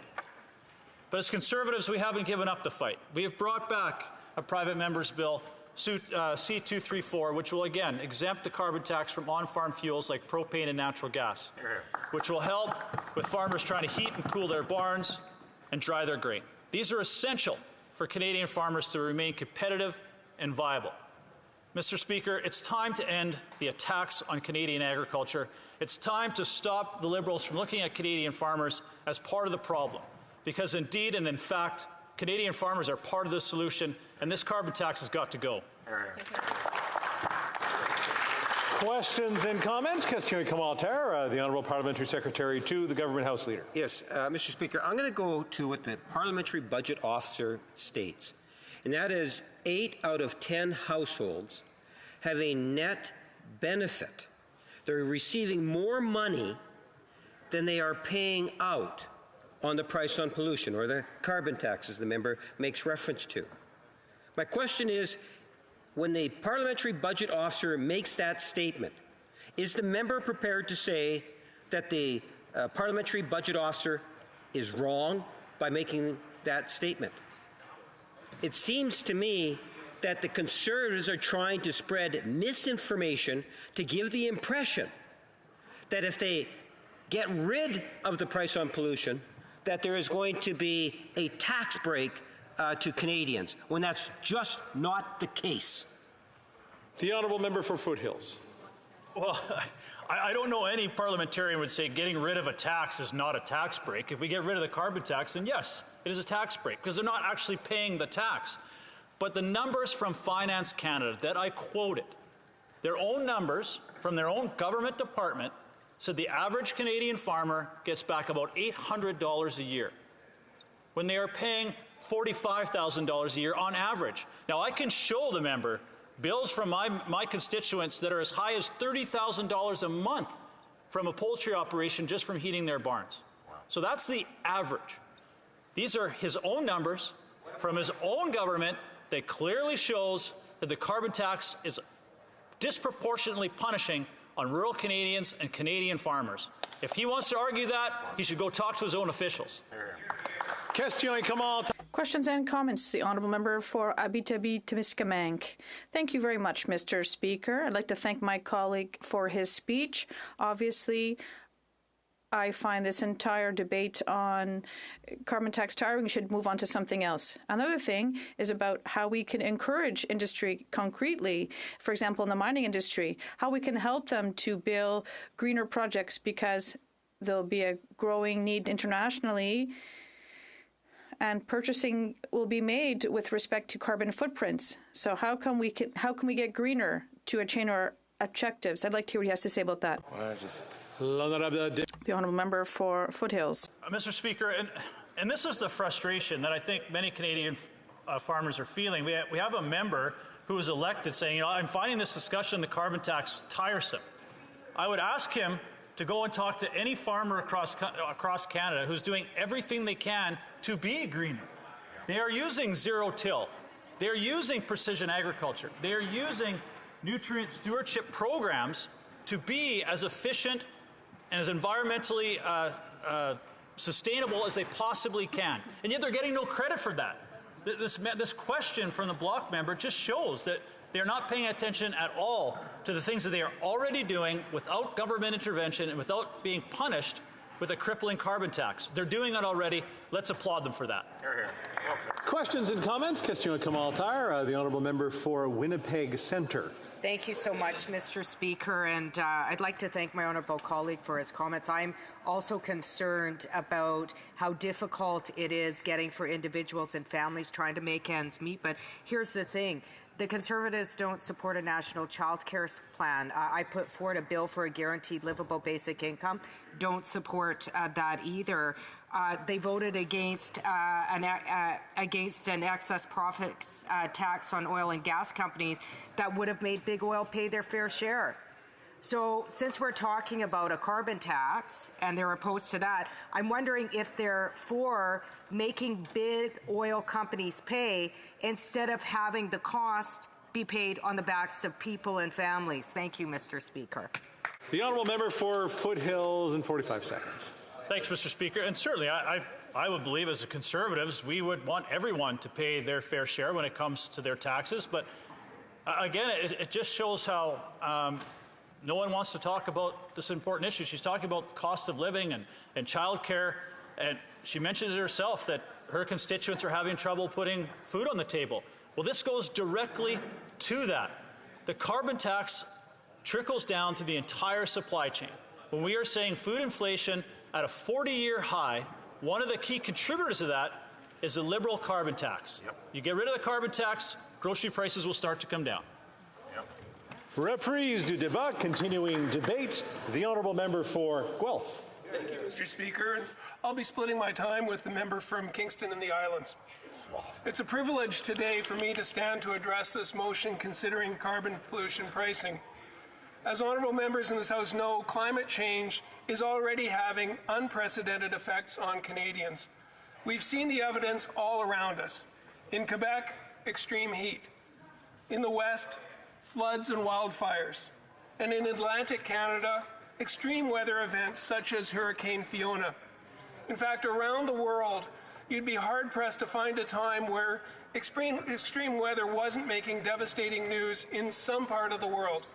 But as Conservatives, we haven't given up the fight. We have brought back a private member's bill, C-234, which will again exempt the carbon tax from on-farm fuels like propane and natural gas, which will help with farmers trying to heat and cool their barns and dry their grain. These are essential for Canadian farmers to remain competitive and viable. Mr. Speaker, it's time to end the attacks on Canadian agriculture. It's time to stop the Liberals from looking at Canadian farmers as part of the problem, because indeed and in fact, Canadian farmers are part of the solution, and this carbon tax has got to go. Questions and comments? Question commentaire, the Honourable Parliamentary Secretary to the Government House Leader. Yes, Mr. Speaker, I'm going to go to what the Parliamentary Budget Officer states, and that is 8 out of 10 households have a net benefit. They're receiving more money than they are paying out on the price on pollution, or the carbon tax, as the member makes reference to. My question is, when the Parliamentary Budget Officer makes that statement, is the member prepared to say that the Parliamentary Budget Officer is wrong by making that statement? It seems to me that the Conservatives are trying to spread misinformation to give the impression that if they get rid of the price on pollution, that there is going to be a tax break to Canadians, when that's just not the case. The Honourable Member for Foothills. Well, I don't know any parliamentarian would say getting rid of a tax is not a tax break. If we get rid of the carbon tax, then yes, it is a tax break, because they're not actually paying the tax. But the numbers from Finance Canada that I quoted, their own numbers from their own government department, said the average Canadian farmer gets back about $800 a year, when they are paying $45,000 a year on average. Now, I can show the member bills from my constituents that are as high as $30,000 a month from a poultry operation just from heating their barns. Wow. So that's the average. These are his own numbers from his own government that clearly shows that the carbon tax is disproportionately punishing on rural Canadians and Canadian farmers. If he wants to argue that, he should go talk to his own officials. Questions and comments. The Honourable Member for Abitibi-Témiscamingue. Thank you very much, Mr. Speaker. I'd like to thank my colleague for his speech. Obviously, I find this entire debate on carbon tax tiring. We should move on to something else. Another thing is about how we can encourage industry concretely, for example, in the mining industry, how we can help them to build greener projects, because there'll be a growing need internationally, and purchasing will be made with respect to carbon footprints. So how can we get greener to attain our objectives? I'd like to hear what he has to say about that. The Honourable Member for Foothills. Mr. Speaker, and this is the frustration that I think many Canadian farmers are feeling. We have a member who was elected saying, I'm finding this discussion on the carbon tax tiresome. I would ask him to go and talk to any farmer across Canada who's doing everything they can to be greener. They are using zero-till. They're using precision agriculture. They're using nutrient stewardship programs to be as efficient and as environmentally sustainable as they possibly can. And yet they're getting no credit for that. This question from the Bloc member just shows that they're not paying attention at all to the things that they are already doing without government intervention and without being punished with a crippling carbon tax. They're doing it already. Let's applaud them for that. Hear, hear. Well, questions and comments? Question Kamal Tyre, the honourable member for Winnipeg Centre. Thank you so much, Mr. Speaker, and I'd like to thank my honourable colleague for his comments. I'm also concerned about how difficult it is getting for individuals and families trying to make ends meet, but here's the thing. The Conservatives don't support a national child care plan. I put forward a bill for a guaranteed livable basic income. Don't support that either. They voted against an excess profits tax on oil and gas companies that would have made big oil pay their fair share. So since we're talking about a carbon tax and they're opposed to that, I'm wondering if they're for making big oil companies pay instead of having the cost be paid on the backs of people and families. Thank you, Mr. Speaker. The honourable member for Foothills in 45 seconds. Thanks, Mr. Speaker. And certainly, I would believe as Conservatives, we would want everyone to pay their fair share when it comes to their taxes. But again, it just shows how no one wants to talk about this important issue. She's talking about cost of living and child care. And she mentioned it herself that her constituents are having trouble putting food on the table. Well, this goes directly to that. The carbon tax trickles down to the entire supply chain. When we are saying food inflation at a 40-year high, one of the key contributors to that is the Liberal carbon tax. Yep. You get rid of the carbon tax, grocery prices will start to come down. Yep. Reprise du débat, continuing debate. The honourable member for Guelph. Thank you, Mr. Speaker. I'll be splitting my time with the member from Kingston and the Islands. It's a privilege today for me to stand to address this motion considering carbon pollution pricing. As honourable members in this House know, climate change is already having unprecedented effects on Canadians. We've seen the evidence all around us. In Quebec, extreme heat. In the West, floods and wildfires. And in Atlantic Canada, extreme weather events such as Hurricane Fiona. In fact, around the world, you'd be hard-pressed to find a time where extreme weather wasn't making devastating news in some part of the world.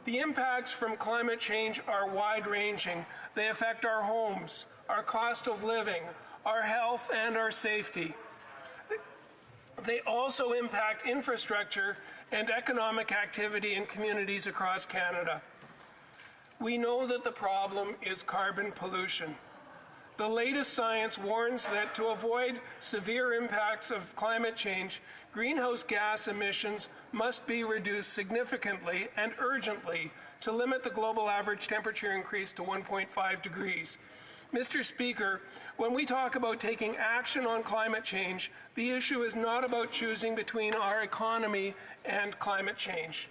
The impacts from climate change are wide-ranging. They affect our homes, our cost of living, our health, and our safety. They also impact infrastructure and economic activity in communities across Canada. We know that the problem is carbon pollution. The latest science warns that to avoid severe impacts of climate change, greenhouse gas emissions must be reduced significantly and urgently to limit the global average temperature increase to 1.5 degrees. Mr. Speaker, when we talk about taking action on climate change, the issue is not about choosing between our economy and climate change.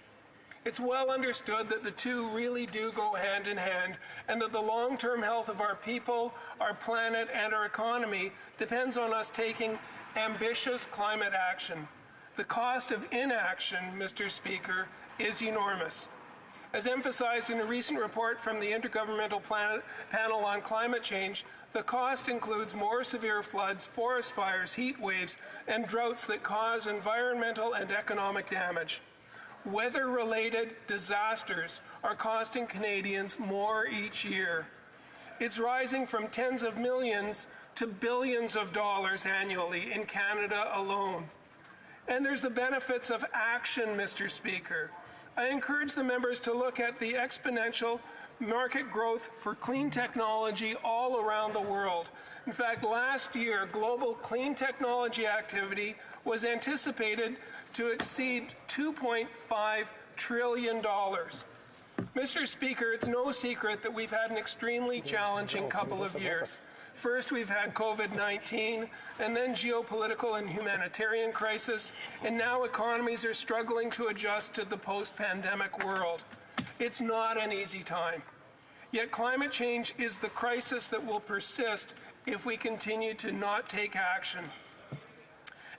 It's well understood that the two really do go hand in hand, and that the long-term health of our people, our planet, and our economy depends on us taking ambitious climate action. The cost of inaction, Mr. Speaker, is enormous. As emphasized in a recent report from the Intergovernmental Panel on Climate Change, the cost includes more severe floods, forest fires, heat waves, and droughts that cause environmental and economic damage. Weather-related disasters are costing Canadians more each year. It's rising from tens of millions to billions of dollars annually in Canada alone. And there's the benefits of action, Mr. Speaker. I encourage the members to look at the exponential market growth for clean technology all around the world. In fact, last year, global clean technology activity was anticipated to exceed $2.5 trillion. Mr. Speaker, it's no secret that we've had an extremely challenging couple of years. First, we've had COVID-19, and then geopolitical and humanitarian crisis, and now economies are struggling to adjust to the post-pandemic world. It's not an easy time. Yet climate change is the crisis that will persist if we continue to not take action.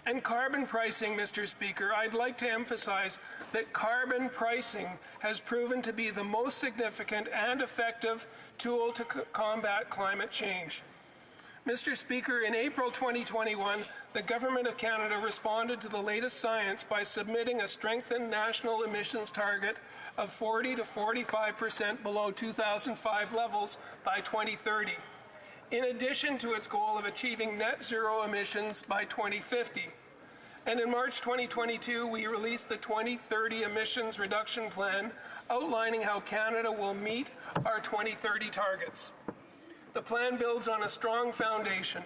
And carbon pricing, Mr. Speaker, I'd like to emphasize that carbon pricing has proven to be the most significant and effective tool to combat climate change. Mr. Speaker, in April 2021, the Government of Canada responded to the latest science by submitting a strengthened national emissions target of 40 to 45% below 2005 levels by 2030, in addition to its goal of achieving net zero emissions by 2050. And in March 2022, we released the 2030 Emissions Reduction Plan, outlining how Canada will meet our 2030 targets. The plan builds on a strong foundation,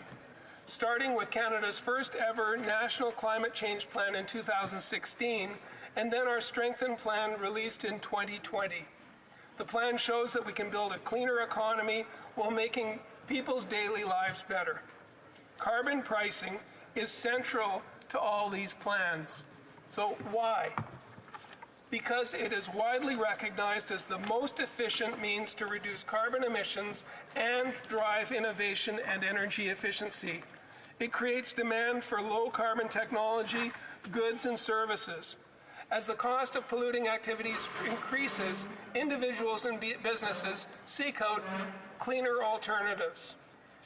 starting with Canada's first ever National Climate Change Plan in 2016, and then our strengthened plan released in 2020. The plan shows that we can build a cleaner economy while making people's daily lives better. Carbon pricing is central to all these plans. So why? Because it is widely recognized as the most efficient means to reduce carbon emissions and drive innovation and energy efficiency. It creates demand for low carbon technology, goods and services. As the cost of polluting activities increases, individuals and businesses seek out cleaner alternatives.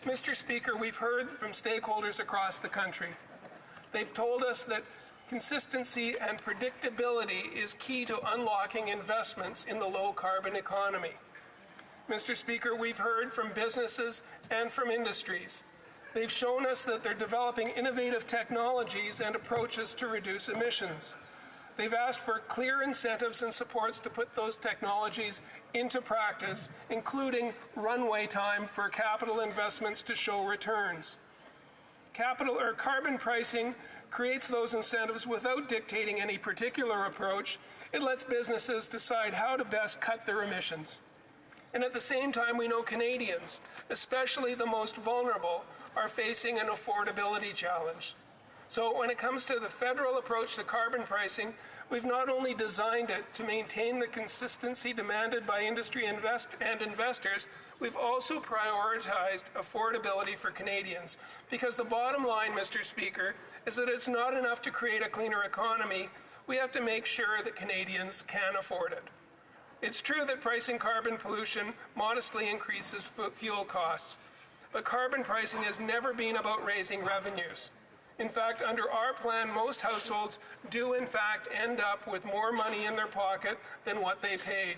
Mr. Speaker, we've heard from stakeholders across the country. They've told us that consistency and predictability is key to unlocking investments in the low-carbon economy. Mr. Speaker, we've heard from businesses and from industries. They've shown us that they're developing innovative technologies and approaches to reduce emissions. They've asked for clear incentives and supports to put those technologies into practice, including runway time for capital investments to show returns. Carbon pricing creates those incentives without dictating any particular approach. It lets businesses decide how to best cut their emissions. And at the same time, we know Canadians, especially the most vulnerable, are facing an affordability challenge. So when it comes to the federal approach to carbon pricing, we've not only designed it to maintain the consistency demanded by industry and investors, we've also prioritized affordability for Canadians. Because the bottom line, Mr. Speaker, is that it's not enough to create a cleaner economy. We have to make sure that Canadians can afford it. It's true that pricing carbon pollution modestly increases fuel costs, but carbon pricing has never been about raising revenues. In fact, under our plan, most households do in fact end up with more money in their pocket than what they paid.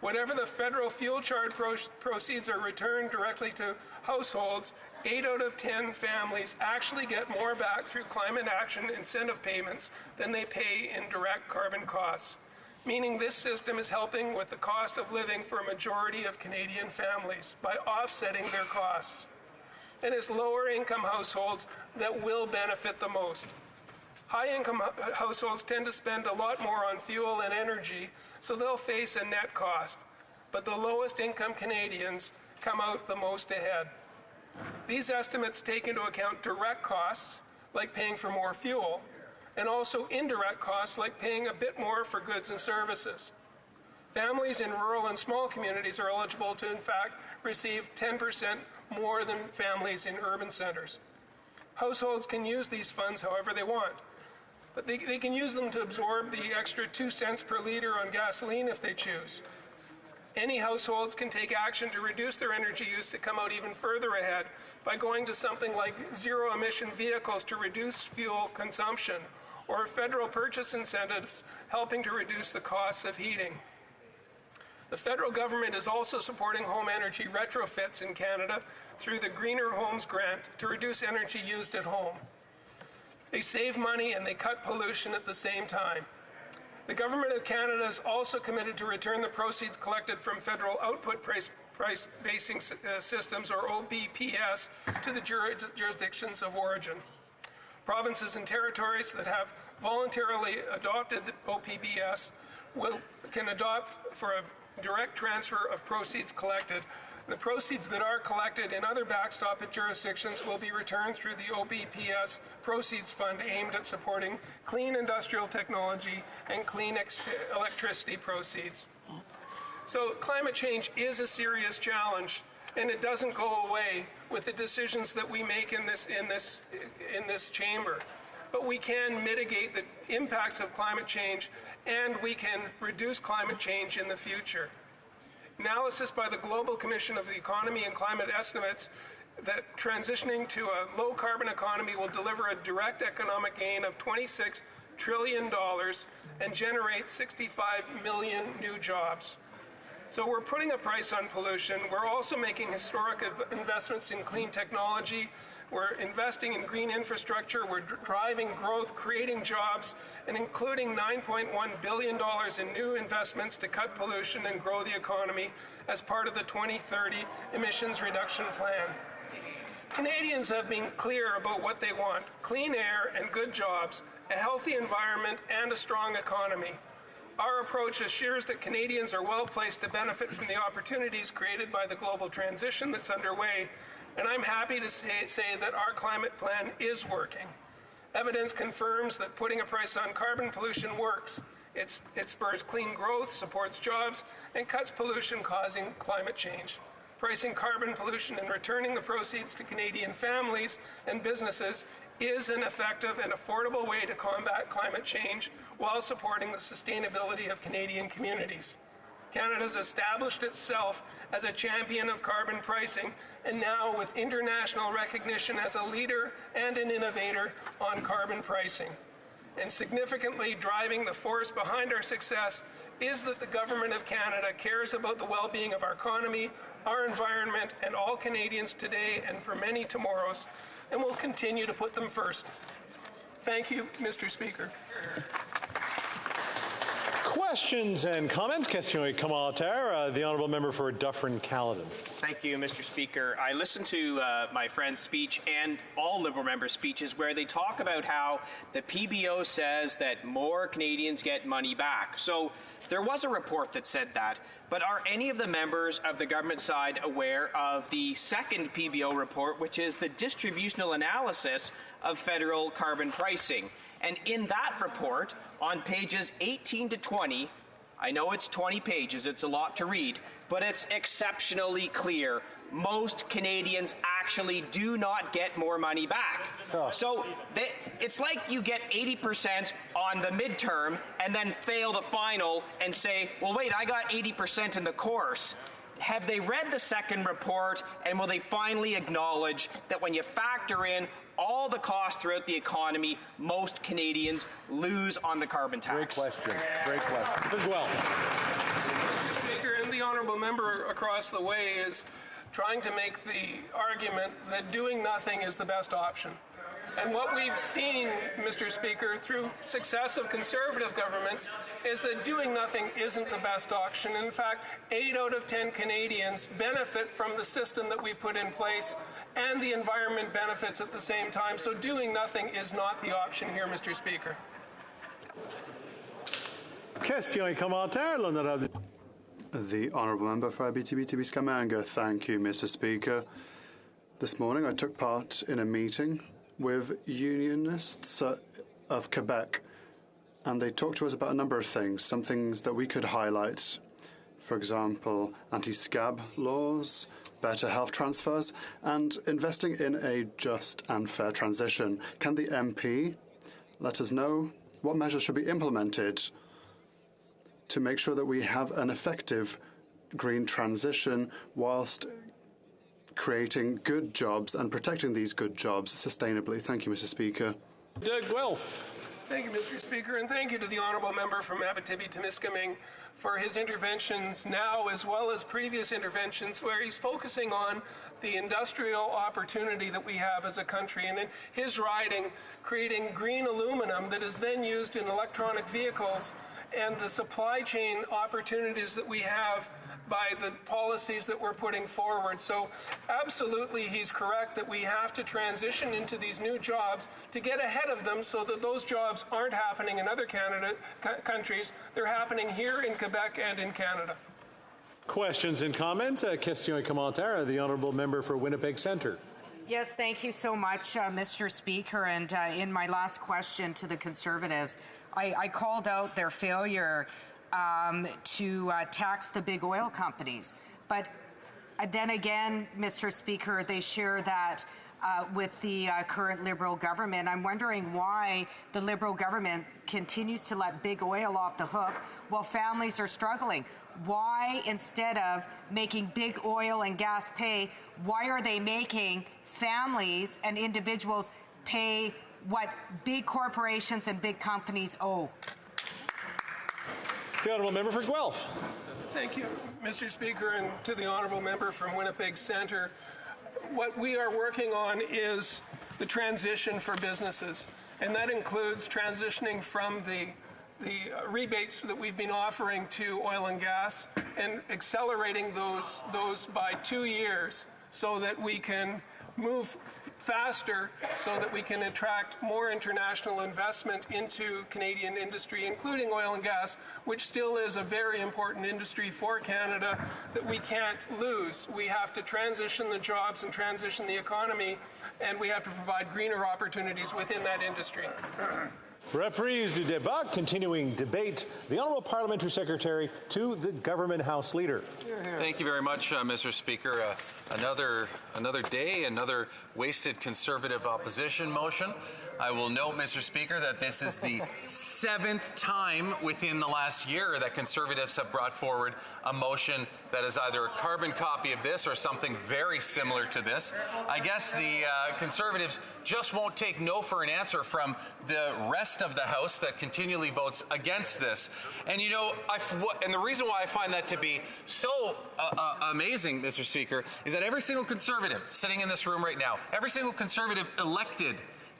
Whatever the federal fuel charge proceeds are returned directly to households, 8 out of 10 families actually get more back through climate action incentive payments than they pay in direct carbon costs, meaning this system is helping with the cost of living for a majority of Canadian families by offsetting their costs. And it's lower-income households that will benefit the most. High-income households tend to spend a lot more on fuel and energy, so they'll face a net cost. But the lowest-income Canadians come out the most ahead. These estimates take into account direct costs, like paying for more fuel, and also indirect costs, like paying a bit more for goods and services. Families in rural and small communities are eligible to, in fact, receive 10% more than families in urban centers. Households can use these funds however they want, but they can use them to absorb the extra 2 cents per liter on gasoline if they choose. Any households can take action to reduce their energy use to come out even further ahead by going to something like zero-emission vehicles to reduce fuel consumption, or federal purchase incentives helping to reduce the costs of heating. The federal government is also supporting home energy retrofits in Canada through the Greener Homes Grant to reduce energy used at home. They save money and they cut pollution at the same time. The Government of Canada is also committed to return the proceeds collected from federal output price basing systems, or OBPS, to the jurisdictions of origin. Provinces and territories that have voluntarily adopted the OPBS can adopt for a direct transfer of proceeds collected. The proceeds that are collected in other backstop jurisdictions will be returned through the OBPS Proceeds Fund aimed at supporting clean industrial technology and clean electricity proceeds. So climate change is a serious challenge, and it doesn't go away with the decisions that we make in this chamber. But we can mitigate the impacts of climate change, and we can reduce climate change in the future. Analysis by the Global Commission of the Economy and Climate estimates that transitioning to a low-carbon economy will deliver a direct economic gain of $26 trillion and generate 65 million new jobs. So we're putting a price on pollution. We're also making historic investments in clean technology. We're investing in green infrastructure. We're driving growth, creating jobs, and including $9.1 billion in new investments to cut pollution and grow the economy as part of the 2030 emissions reduction plan. Canadians have been clear about what they want: clean air and good jobs, a healthy environment, and a strong economy. Our approach assures that Canadians are well placed to benefit from the opportunities created by the global transition that's underway, and I'm happy to say that our climate plan is working. Evidence confirms that putting a price on carbon pollution works. It spurs clean growth, supports jobs, and cuts pollution causing climate change. Pricing carbon pollution and returning the proceeds to Canadian families and businesses is an effective and affordable way to combat climate change while supporting the sustainability of Canadian communities. Canada's established itself as a champion of carbon pricing, and now with international recognition as a leader and an innovator on carbon pricing. And significantly driving the force behind our success is that the Government of Canada cares about the well-being of our economy, our environment, and all Canadians today and for many tomorrows, and will continue to put them first. Thank you, Mr. Speaker. Questions and comments? Question commentaire. The honourable member for Dufferin-Caledon. Thank you, Mr. Speaker. I listened to my friend's speech and all Liberal members' speeches where they talk about how the PBO says that more Canadians get money back. So there was a report that said that, but are any of the members of the government side aware of the second PBO report, which is the distributional analysis of federal carbon pricing? And in that report, on pages 18 to 20, I know it's 20 pages, it's a lot to read, but it's exceptionally clear. Most Canadians actually do not get more money back. So it's like you get 80% on the midterm and then fail the final and say, well, wait, I got 80% in the course. Have they read the second report, and will they finally acknowledge that when you factor in all the costs throughout the economy, most Canadians lose on the carbon tax? Great question. Great question. As well. Mr. Speaker, and the honourable member across the way is trying to make the argument that doing nothing is the best option. And what we've seen, Mr. Speaker, through successive Conservative governments is that doing nothing isn't the best option. In fact, 8 out of 10 Canadians benefit from the system that we've put in place, and the environment benefits at the same time. So doing nothing is not the option here, Mr. Speaker. Question commentaire, l'honorable. The honourable member for Abitibi-Témiscamingue. Thank you, Mr. Speaker. This morning I took part in a meeting with unionists of Quebec, and they talked to us about a number of things, some things that we could highlight. For example, anti-scab laws, better health transfers, and investing in a just and fair transition. Can the MP let us know what measures should be implemented to make sure that we have an effective green transition whilst creating good jobs and protecting these good jobs sustainably? Thank you, Mr. Speaker. Doug Guelph. Thank you, Mr. Speaker, and thank you to the honourable member from Abitibi-Témiscamingue for his interventions now as well as previous interventions where he's focusing on the industrial opportunity that we have as a country, and in his riding, creating green aluminum that is then used in electronic vehicles, and the supply chain opportunities that we have by the policies that we're putting forward. So absolutely he's correct that we have to transition into these new jobs to get ahead of them so that those jobs aren't happening in other countries. They're happening here in Quebec and in Canada. Questions and comments? Question commentaire. The honourable member for Winnipeg Centre. Yes, thank you so much, Mr. Speaker. And in my last question to the Conservatives, I called out their failure to tax the big oil companies. But then again, Mr. Speaker, they share that with the current Liberal government. I'm wondering why the Liberal government continues to let big oil off the hook while families are struggling. Why, instead of making big oil and gas pay, why are they making families and individuals pay what big corporations and big companies owe? The Honourable Member for Guelph. Thank you, Mr. Speaker, and to the Honourable Member from Winnipeg Centre. What we are working on is the transition for businesses, and that includes transitioning from the rebates that we've been offering to oil and gas and accelerating those by 2 years so that we can move faster, so that we can attract more international investment into Canadian industry, including oil and gas, which still is a very important industry for Canada that we can't lose. We have to transition the jobs and transition the economy, and we have to provide greener opportunities within that industry. Reprise du débat, continuing debate. The Honourable Parliamentary Secretary to the Government House Leader. Thank you very much, Mr. Speaker. Another day, another wasted Conservative opposition motion. I will note, Mr. Speaker, that this is the 7th time within the last year that Conservatives have brought forward a motion that is either a carbon copy of this or something very similar to this. I guess the Conservatives just won't take no for an answer from the rest of the House that continually votes against this. And you know, and the reason why I find that to be so amazing, Mr. Speaker, is that every single Conservative sitting in this room right now, every single Conservative elected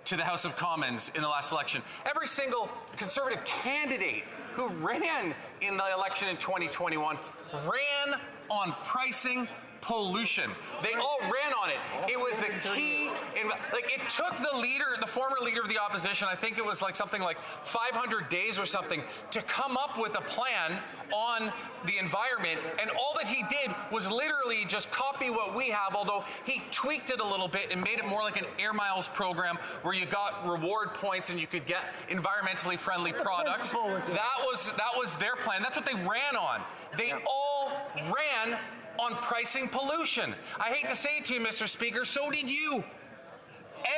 to the House of Commons in the last election, every single Conservative candidate who ran in the election in 2021 ran on pricing pollution. They all ran on it. It was the key. It took the former leader of the opposition, I think it was something like 500 days or something, to come up with a plan on the environment, and all that he did was literally just copy what we have, although he tweaked it a little bit and made it more like an Air Miles program where you got reward points and you could get environmentally friendly products. That was their plan. That's what they ran on. They all ran on pricing pollution. I hate to say it to you, Mr. Speaker, so did you.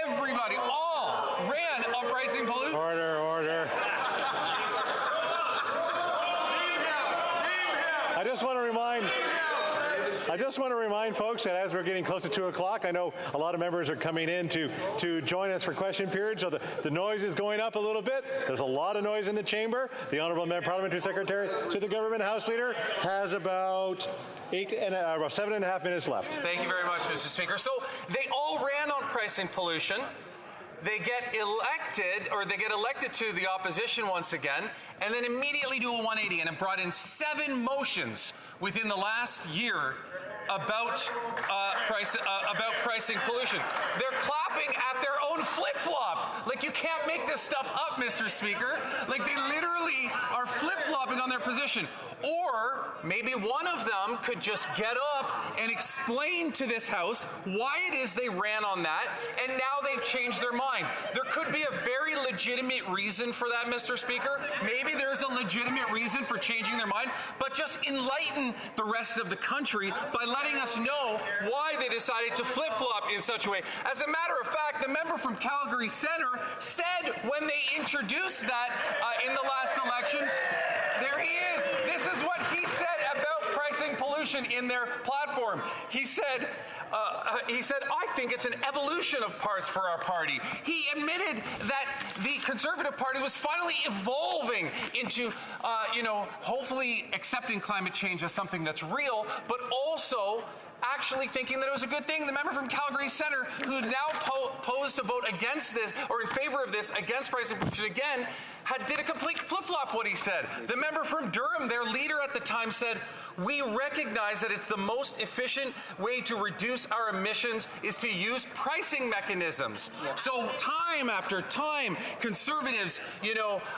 Everybody, all ran on pricing pollution. Order. I just want to remind folks that as we're getting close to 2 o'clock, I know a lot of members are coming in to join us for question period, so the noise is going up a little bit. There's a lot of noise in the chamber. The Honourable Parliamentary Secretary to the Government House Leader has about 7.5 minutes left. Thank you very much, Mr. Speaker. So they all ran on pricing pollution. They get elected to the opposition once again, and then immediately do a 180 and have brought in 7 motions within the last year about pricing pollution. They're clapping at their own flip-flop. You can't make this stuff up, Mr. Speaker. They literally are flip-flopping on their position. Or maybe one of them could just get up and explain to this House why it is they ran on that, and now they've changed their mind. There could be a very legitimate reason for that, Mr. Speaker. Maybe there's a legitimate reason for changing their mind, but just enlighten the rest of the country by letting us know why they decided to flip-flop in such a way. As a matter of fact, the member from Calgary Centre said when they introduced that in the last election, there he is. This is what he said about pricing pollution in their platform. He said, I think it's an evolution of parts for our party. He admitted that the Conservative Party was finally evolving into, hopefully accepting climate change as something that's real, but also actually thinking that it was a good thing. The member from Calgary Centre, who now posed to vote against this, or in favor of this, against pricing pollution again, did a complete flip-flop what he said. The member from Durham, their leader at the time, said, We recognize that it's the most efficient way to reduce our emissions is to use pricing mechanisms. So time after time, Conservatives,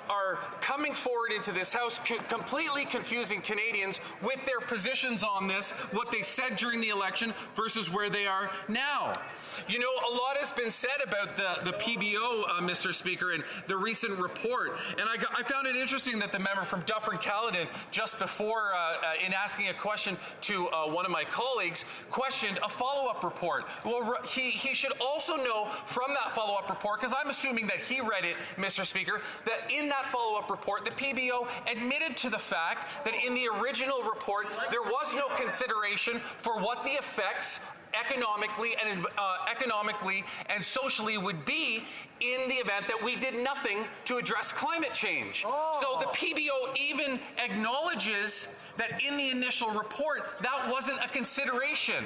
are coming forward into this House completely confusing Canadians with their positions on this, what they said during the election versus where they are now. A lot has been said about the PBO, Mr. Speaker, and the recent report. And I found it interesting that the member from Dufferin-Caledon, just before, in asking a question to one of my colleagues, questioned a follow-up report. Well, he should also know from that follow-up report, because I'm assuming that he read it, Mr. Speaker, that in that follow-up report, the PBO admitted to the fact that in the original report, there was no consideration for what the effects economically and socially would be in the event that we did nothing to address climate change. So the PBO even acknowledges that in the initial report, that wasn't a consideration.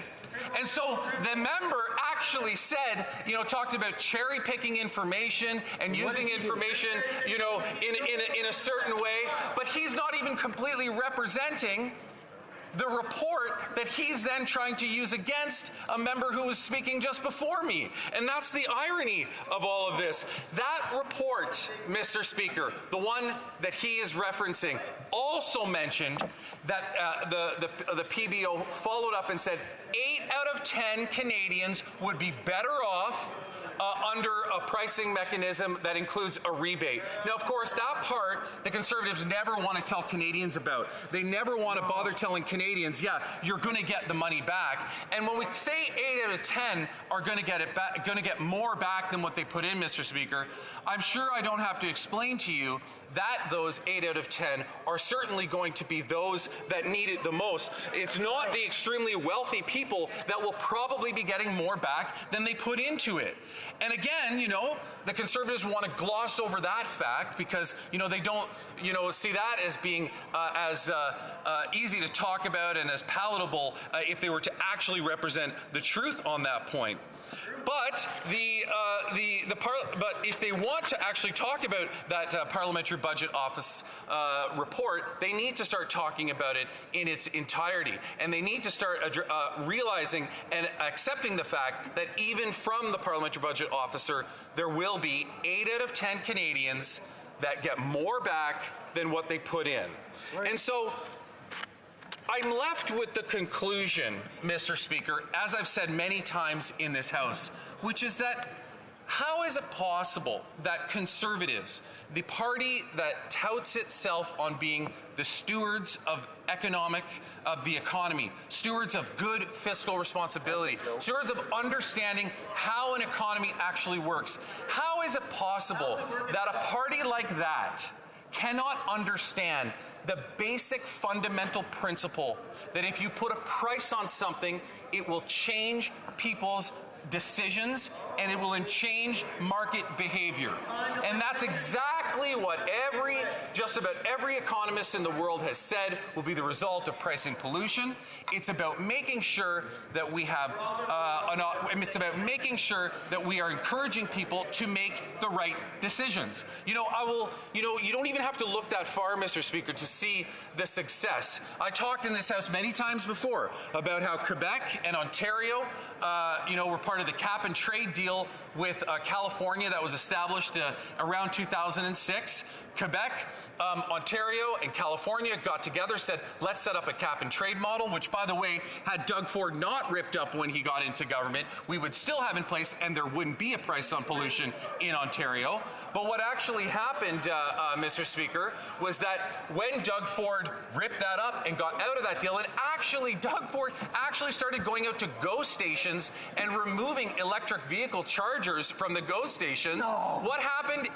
And so the member actually said, talked about cherry picking information and using information, in a certain way, but he's not even completely representing the report that he's then trying to use against a member who was speaking just before me. And that's the irony of all of this. That report, Mr. Speaker, the one that he is referencing, also mentioned that the PBO followed up and said 8 out of 10 Canadians would be better off under a pricing mechanism that includes a rebate. Now, of course, that part the Conservatives never want to tell Canadians about. They never want to bother telling Canadians, yeah, you're going to get the money back. And when we say 8 out of 10 are going to get it back, going to get more back than what they put in, Mr. Speaker, I'm sure I don't have to explain to you that those 8 out of 10 are certainly going to be those that need it the most. It's not the extremely wealthy people that will probably be getting more back than they put into it. And again, the Conservatives want to gloss over that fact because, they don't, see that as being as easy to talk about and as palatable if they were to actually represent the truth on that point. But but if they want to actually talk about that Parliamentary Budget Office report, they need to start talking about it in its entirety, and they need to start realizing and accepting the fact that even from the Parliamentary Budget Officer, there will be 8 out of 10 Canadians that get more back than what they put in, and so. I'm left with the conclusion, Mr. Speaker, as I've said many times in this House, which is that how is it possible that Conservatives, the party that touts itself on being the stewards of the economy, stewards of good fiscal responsibility, stewards of understanding how an economy actually works, how is it possible that a party like that cannot understand the basic fundamental principle that if you put a price on something, it will change people's decisions and it will change market behavior. And that's exactly what just about every economist in the world has said will be the result of pricing pollution. It's about making sure that we have, it's about making sure that we are encouraging people to make the right decisions. You don't even have to look that far, Mr. Speaker, to see the success. I talked in this House many times before about how Quebec and Ontario, were part of the cap and trade deal with California that was established around 2006. Quebec, Ontario, and California got together, said, let's set up a cap and trade model, which, by the way, had Doug Ford not ripped up when he got into government, we would still have in place and there wouldn't be a price on pollution in Ontario. But what actually happened, Mr. Speaker, was that when Doug Ford ripped that up and got out of that deal, Doug Ford actually started going out to GO stations and removing electric vehicle chargers from the GO stations. No. What happened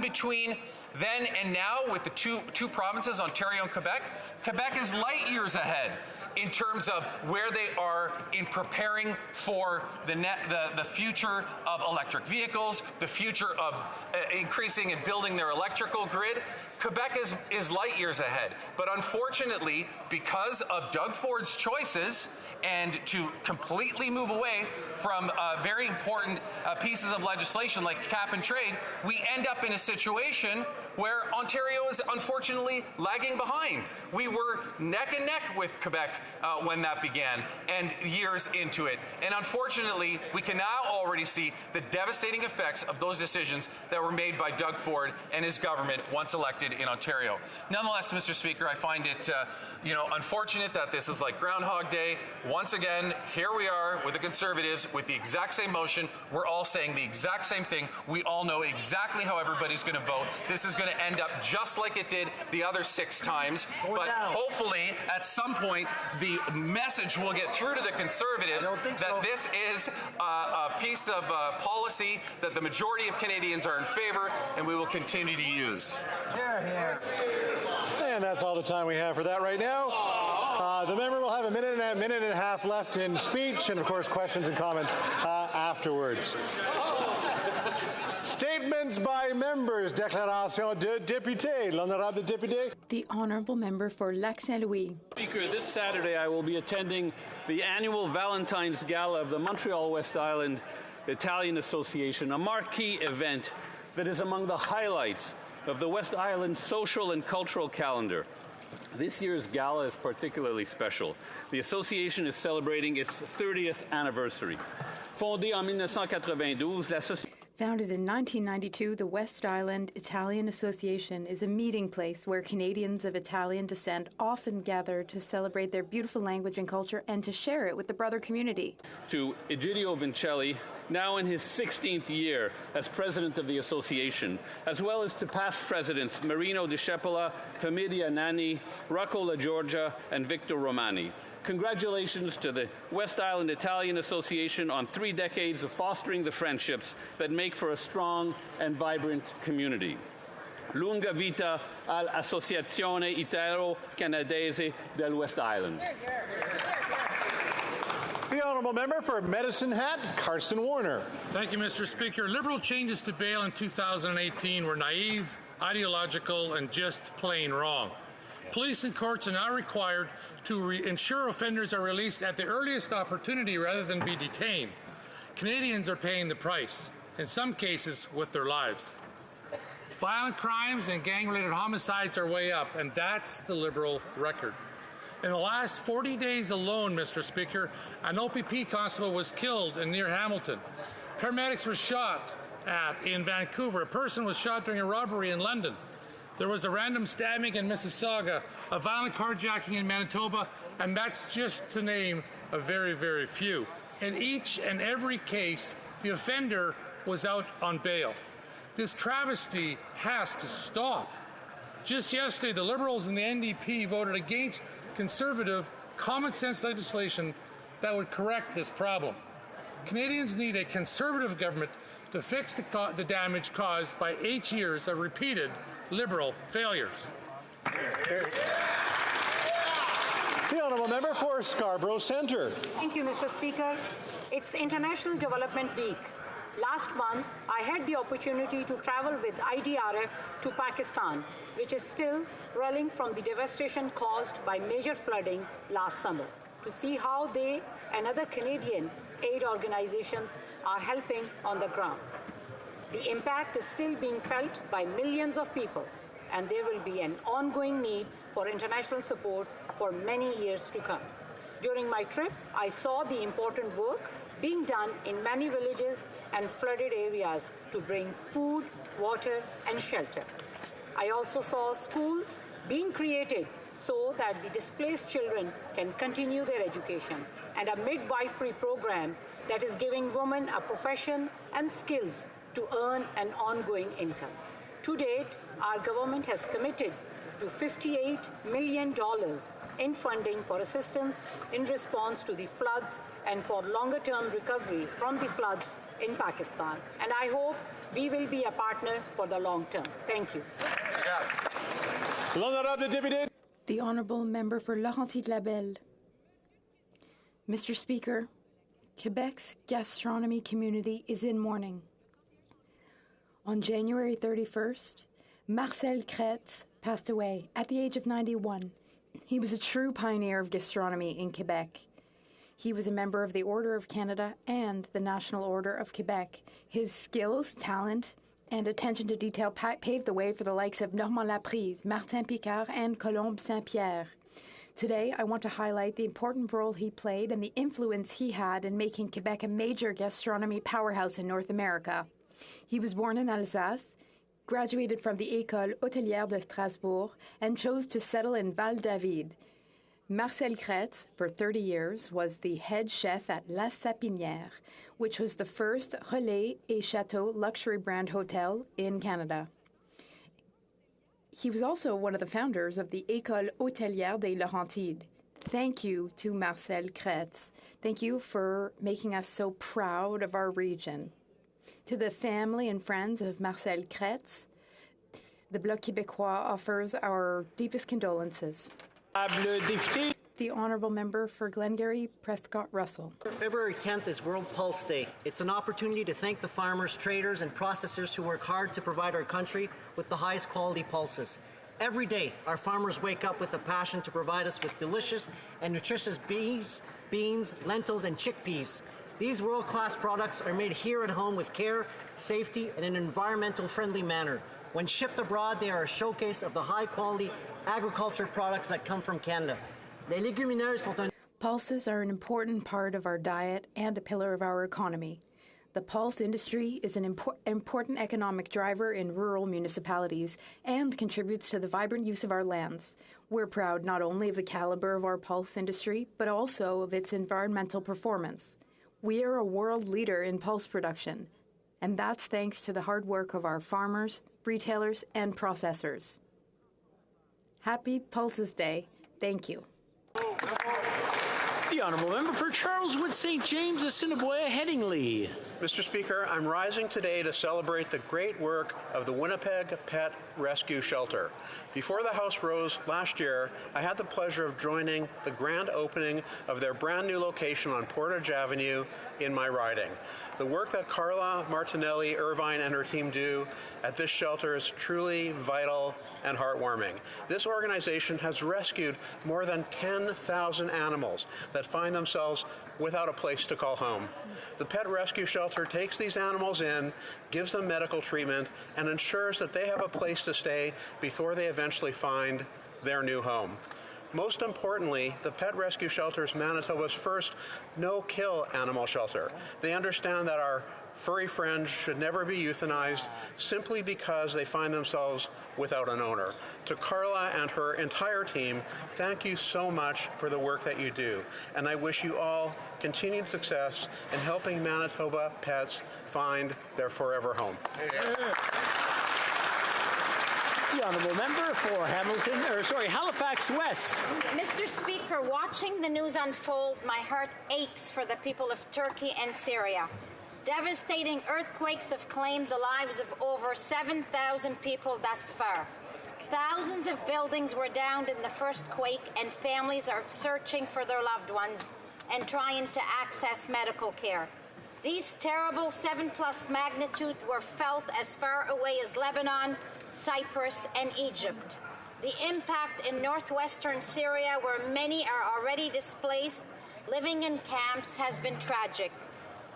between then and now with the two provinces, Ontario and Quebec? Quebec is light years ahead in terms of where they are in preparing for the future of electric vehicles, the future of increasing and building their electrical grid. Quebec is light years ahead. But unfortunately, because of Doug Ford's choices and to completely move away from very important pieces of legislation like cap and trade, we end up in a situation where Ontario is unfortunately lagging behind. We were neck and neck with Quebec when that began, and years into it. And unfortunately, we can now already see the devastating effects of those decisions that were made by Doug Ford and his government once elected in Ontario. Nonetheless, Mr. Speaker, I find it unfortunate that this is like Groundhog Day. Once again, here we are with the Conservatives with the exact same motion. We're all saying the exact same thing. We all know exactly how everybody's going to vote. This is going to end up just like it did the other 6 times. But hopefully, at some point, the message will get through to the Conservatives that this is a piece of policy that the majority of Canadians are in favor, and we will continue to use. And that's all the time we have for that right now. The member will have a minute and a half left in speech, and of course questions and comments afterwards. Statements by members. Déclaration de député. L'honorable député. The honourable member for Lac Saint-Louis. Speaker, this Saturday I will be attending the annual Valentine's Gala of the Montreal West Island Italian Association, a marquee event that is among the highlights of the West Island social and cultural calendar. This year's gala is particularly special. The association is celebrating its 30th anniversary. Fondée en 1992, la société Founded in 1992, the West Island Italian Association is a meeting place where Canadians of Italian descent often gather to celebrate their beautiful language and culture and to share it with the brother community. To Egidio Vincelli, now in his 16th year as president of the association, as well as to past presidents Marino Di Scepola, Famidia Nani, Rocco La Giorgia, and Victor Romani. Congratulations to the West Island Italian Association on 3 decades of fostering the friendships that make for a strong and vibrant community. Lunga vita all'Associazione Italo-Canadese del West Island. The honourable member for Medicine Hat, Carson Warner. Thank you, Mr. Speaker. Liberal changes to bail in 2018 were naive, ideological, and just plain wrong. Police and courts are now required to ensure offenders are released at the earliest opportunity rather than be detained. Canadians are paying the price, in some cases with their lives. Violent crimes and gang-related homicides are way up, and that's the Liberal record. In the last 40 days alone, Mr. Speaker, an OPP constable was killed near Hamilton. Paramedics were shot at in Vancouver. A person was shot during a robbery in London. There was a random stabbing in Mississauga, a violent carjacking in Manitoba, and that's just to name a very, very few. In each and every case, the offender was out on bail. This travesty has to stop. Just yesterday, the Liberals and the NDP voted against conservative, common-sense legislation that would correct this problem. Canadians need a conservative government to fix the damage caused by 8 years of repeated Liberal failures. The honourable member for Scarborough Centre. Thank you, Mr. Speaker. It's International Development Week. Last month, I had the opportunity to travel with IDRF to Pakistan, which is still reeling from the devastation caused by major flooding last summer, to see how they and other Canadian aid organizations are helping on the ground. The impact is still being felt by millions of people, and there will be an ongoing need for international support for many years to come. During my trip, I saw the important work being done in many villages and flooded areas to bring food, water, and shelter. I also saw schools being created so that the displaced children can continue their education, and a midwifery program that is giving women a profession and skills to earn an ongoing income. To date, our government has committed to $58 million in funding for assistance in response to the floods and for longer-term recovery from the floods in Pakistan. And I hope we will be a partner for the long term. Thank you. The honourable member for Laurentides-Labelle. Mr. Speaker, Quebec's gastronomy community is in mourning. On January 31st, Marcel Kretz passed away at the age of 91. He was a true pioneer of gastronomy in Quebec. He was a member of the Order of Canada and the National Order of Quebec. His skills, talent, and attention to detail paved the way for the likes of Normand Laprise, Martin Picard, and Colombe Saint-Pierre. Today, I want to highlight the important role he played and the influence he had in making Quebec a major gastronomy powerhouse in North America. He was born in Alsace, graduated from the École Hôtelière de Strasbourg, and chose to settle in Val-David. Marcel Kretz, for 30 years, was the head chef at La Sapinière, which was the first Relais et Chateau luxury brand hotel in Canada. He was also one of the founders of the École Hôtelière des Laurentides. Thank you to Marcel Kretz. Thank you for making us so proud of our region. To the family and friends of Marcel Kretz, the Bloc Québécois offers our deepest condolences. The Honourable Member for Glengarry Prescott Russell. February 10th is World Pulse Day. It's an opportunity to thank the farmers, traders, and processors who work hard to provide our country with the highest quality pulses. Every day, our farmers wake up with a passion to provide us with delicious and nutritious beans, lentils, and chickpeas. These world-class products are made here at home with care, safety, and in an environmental-friendly manner. When shipped abroad, they are a showcase of the high-quality agriculture products that come from Canada. Les légumineuses sont un... Pulses are an important part of our diet and a pillar of our economy. The pulse industry is an important economic driver in rural municipalities and contributes to the vibrant use of our lands. We're proud not only of the caliber of our pulse industry, but also of its environmental performance. We are a world leader in pulse production, and that's thanks to the hard work of our farmers, retailers, and processors. Happy Pulses Day. Thank you. The Honourable Member for Charleswood St. James, Assiniboia, Headingley. Mr. Speaker, I'm rising today to celebrate the great work of the Winnipeg Pet Rescue Shelter. Before the House rose last year, I had the pleasure of joining the grand opening of their brand new location on Portage Avenue in my riding. The work that Carla Martinelli Irvine and her team do at this shelter is truly vital and heartwarming. This organization has rescued more than 10,000 animals that find themselves without a place to call home. The Pet Rescue Shelter takes these animals in, gives them medical treatment, and ensures that they have a place to stay before they eventually find their new home. Most importantly, the Pet Rescue Shelter is Manitoba's first no-kill animal shelter. They understand that our furry friends should never be euthanized simply because they find themselves without an owner. To Carla and her entire team, thank you so much for the work that you do, and I wish you all continued success in helping Manitoba pets find their forever home. The Honourable Member for Halifax West. Mr. Speaker, watching the news unfold, my heart aches for the people of Turkey and Syria. Devastating earthquakes have claimed the lives of over 7,000 people thus far. Thousands of buildings were downed in the first quake, and families are searching for their loved ones and trying to access medical care. These terrible 7+ magnitude were felt as far away as Lebanon, Cyprus, and Egypt. The impact in northwestern Syria, where many are already displaced, living in camps, has been tragic.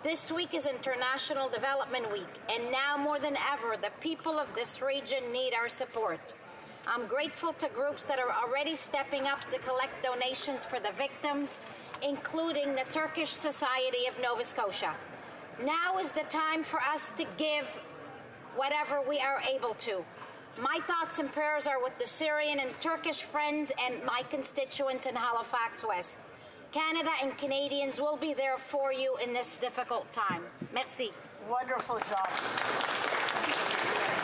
This week is International Development Week, and now more than ever, the people of this region need our support. I'm grateful to groups that are already stepping up to collect donations for the victims, including the Turkish Society of Nova Scotia. Now is the time for us to give whatever we are able to. My thoughts and prayers are with the Syrian and Turkish friends and my constituents in Halifax West. Canada and Canadians will be there for you in this difficult time. Merci. Wonderful job.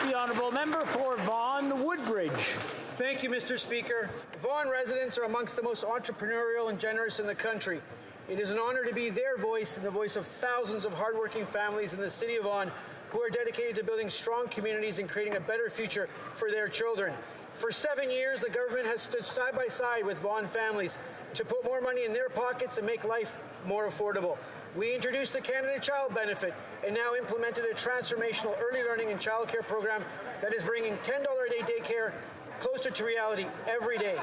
The Honourable Member for Vaughan Woodbridge. Thank you, Mr. Speaker. Vaughan residents are amongst the most entrepreneurial and generous in the country. It is an honor to be their voice and the voice of thousands of hardworking families in the city of Vaughan who are dedicated to building strong communities and creating a better future for their children. For 7 years, the government has stood side by side with Vaughan families to put more money in their pockets and make life more affordable. We introduced the Canada Child Benefit and now implemented a transformational early learning and childcare program that is bringing $10 a day daycare closer to reality every day.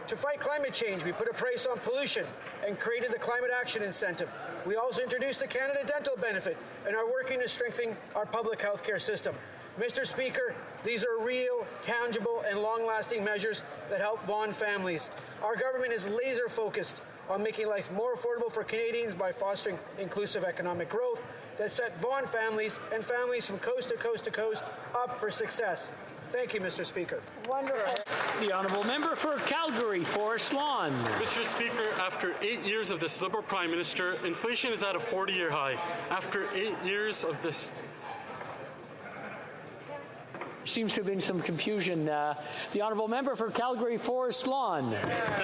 To fight climate change, we put a price on pollution and created the Climate Action Incentive. We also introduced the Canada Dental Benefit and are working to strengthen our public health care system. Mr. Speaker, these are real, tangible, and long-lasting measures that help Vaughan families. Our government is laser-focused on making life more affordable for Canadians by fostering inclusive economic growth that set Vaughan families and families from coast to coast to coast up for success. Thank you, Mr. Speaker. Wonderful. The honourable member for Calgary, Forest Lawn. Mr. Speaker, after 8 years of this Liberal Prime Minister, inflation is at a 40-year high. After 8 years of this... Seems to have been some confusion. The honourable member for Calgary, Forest Lawn. After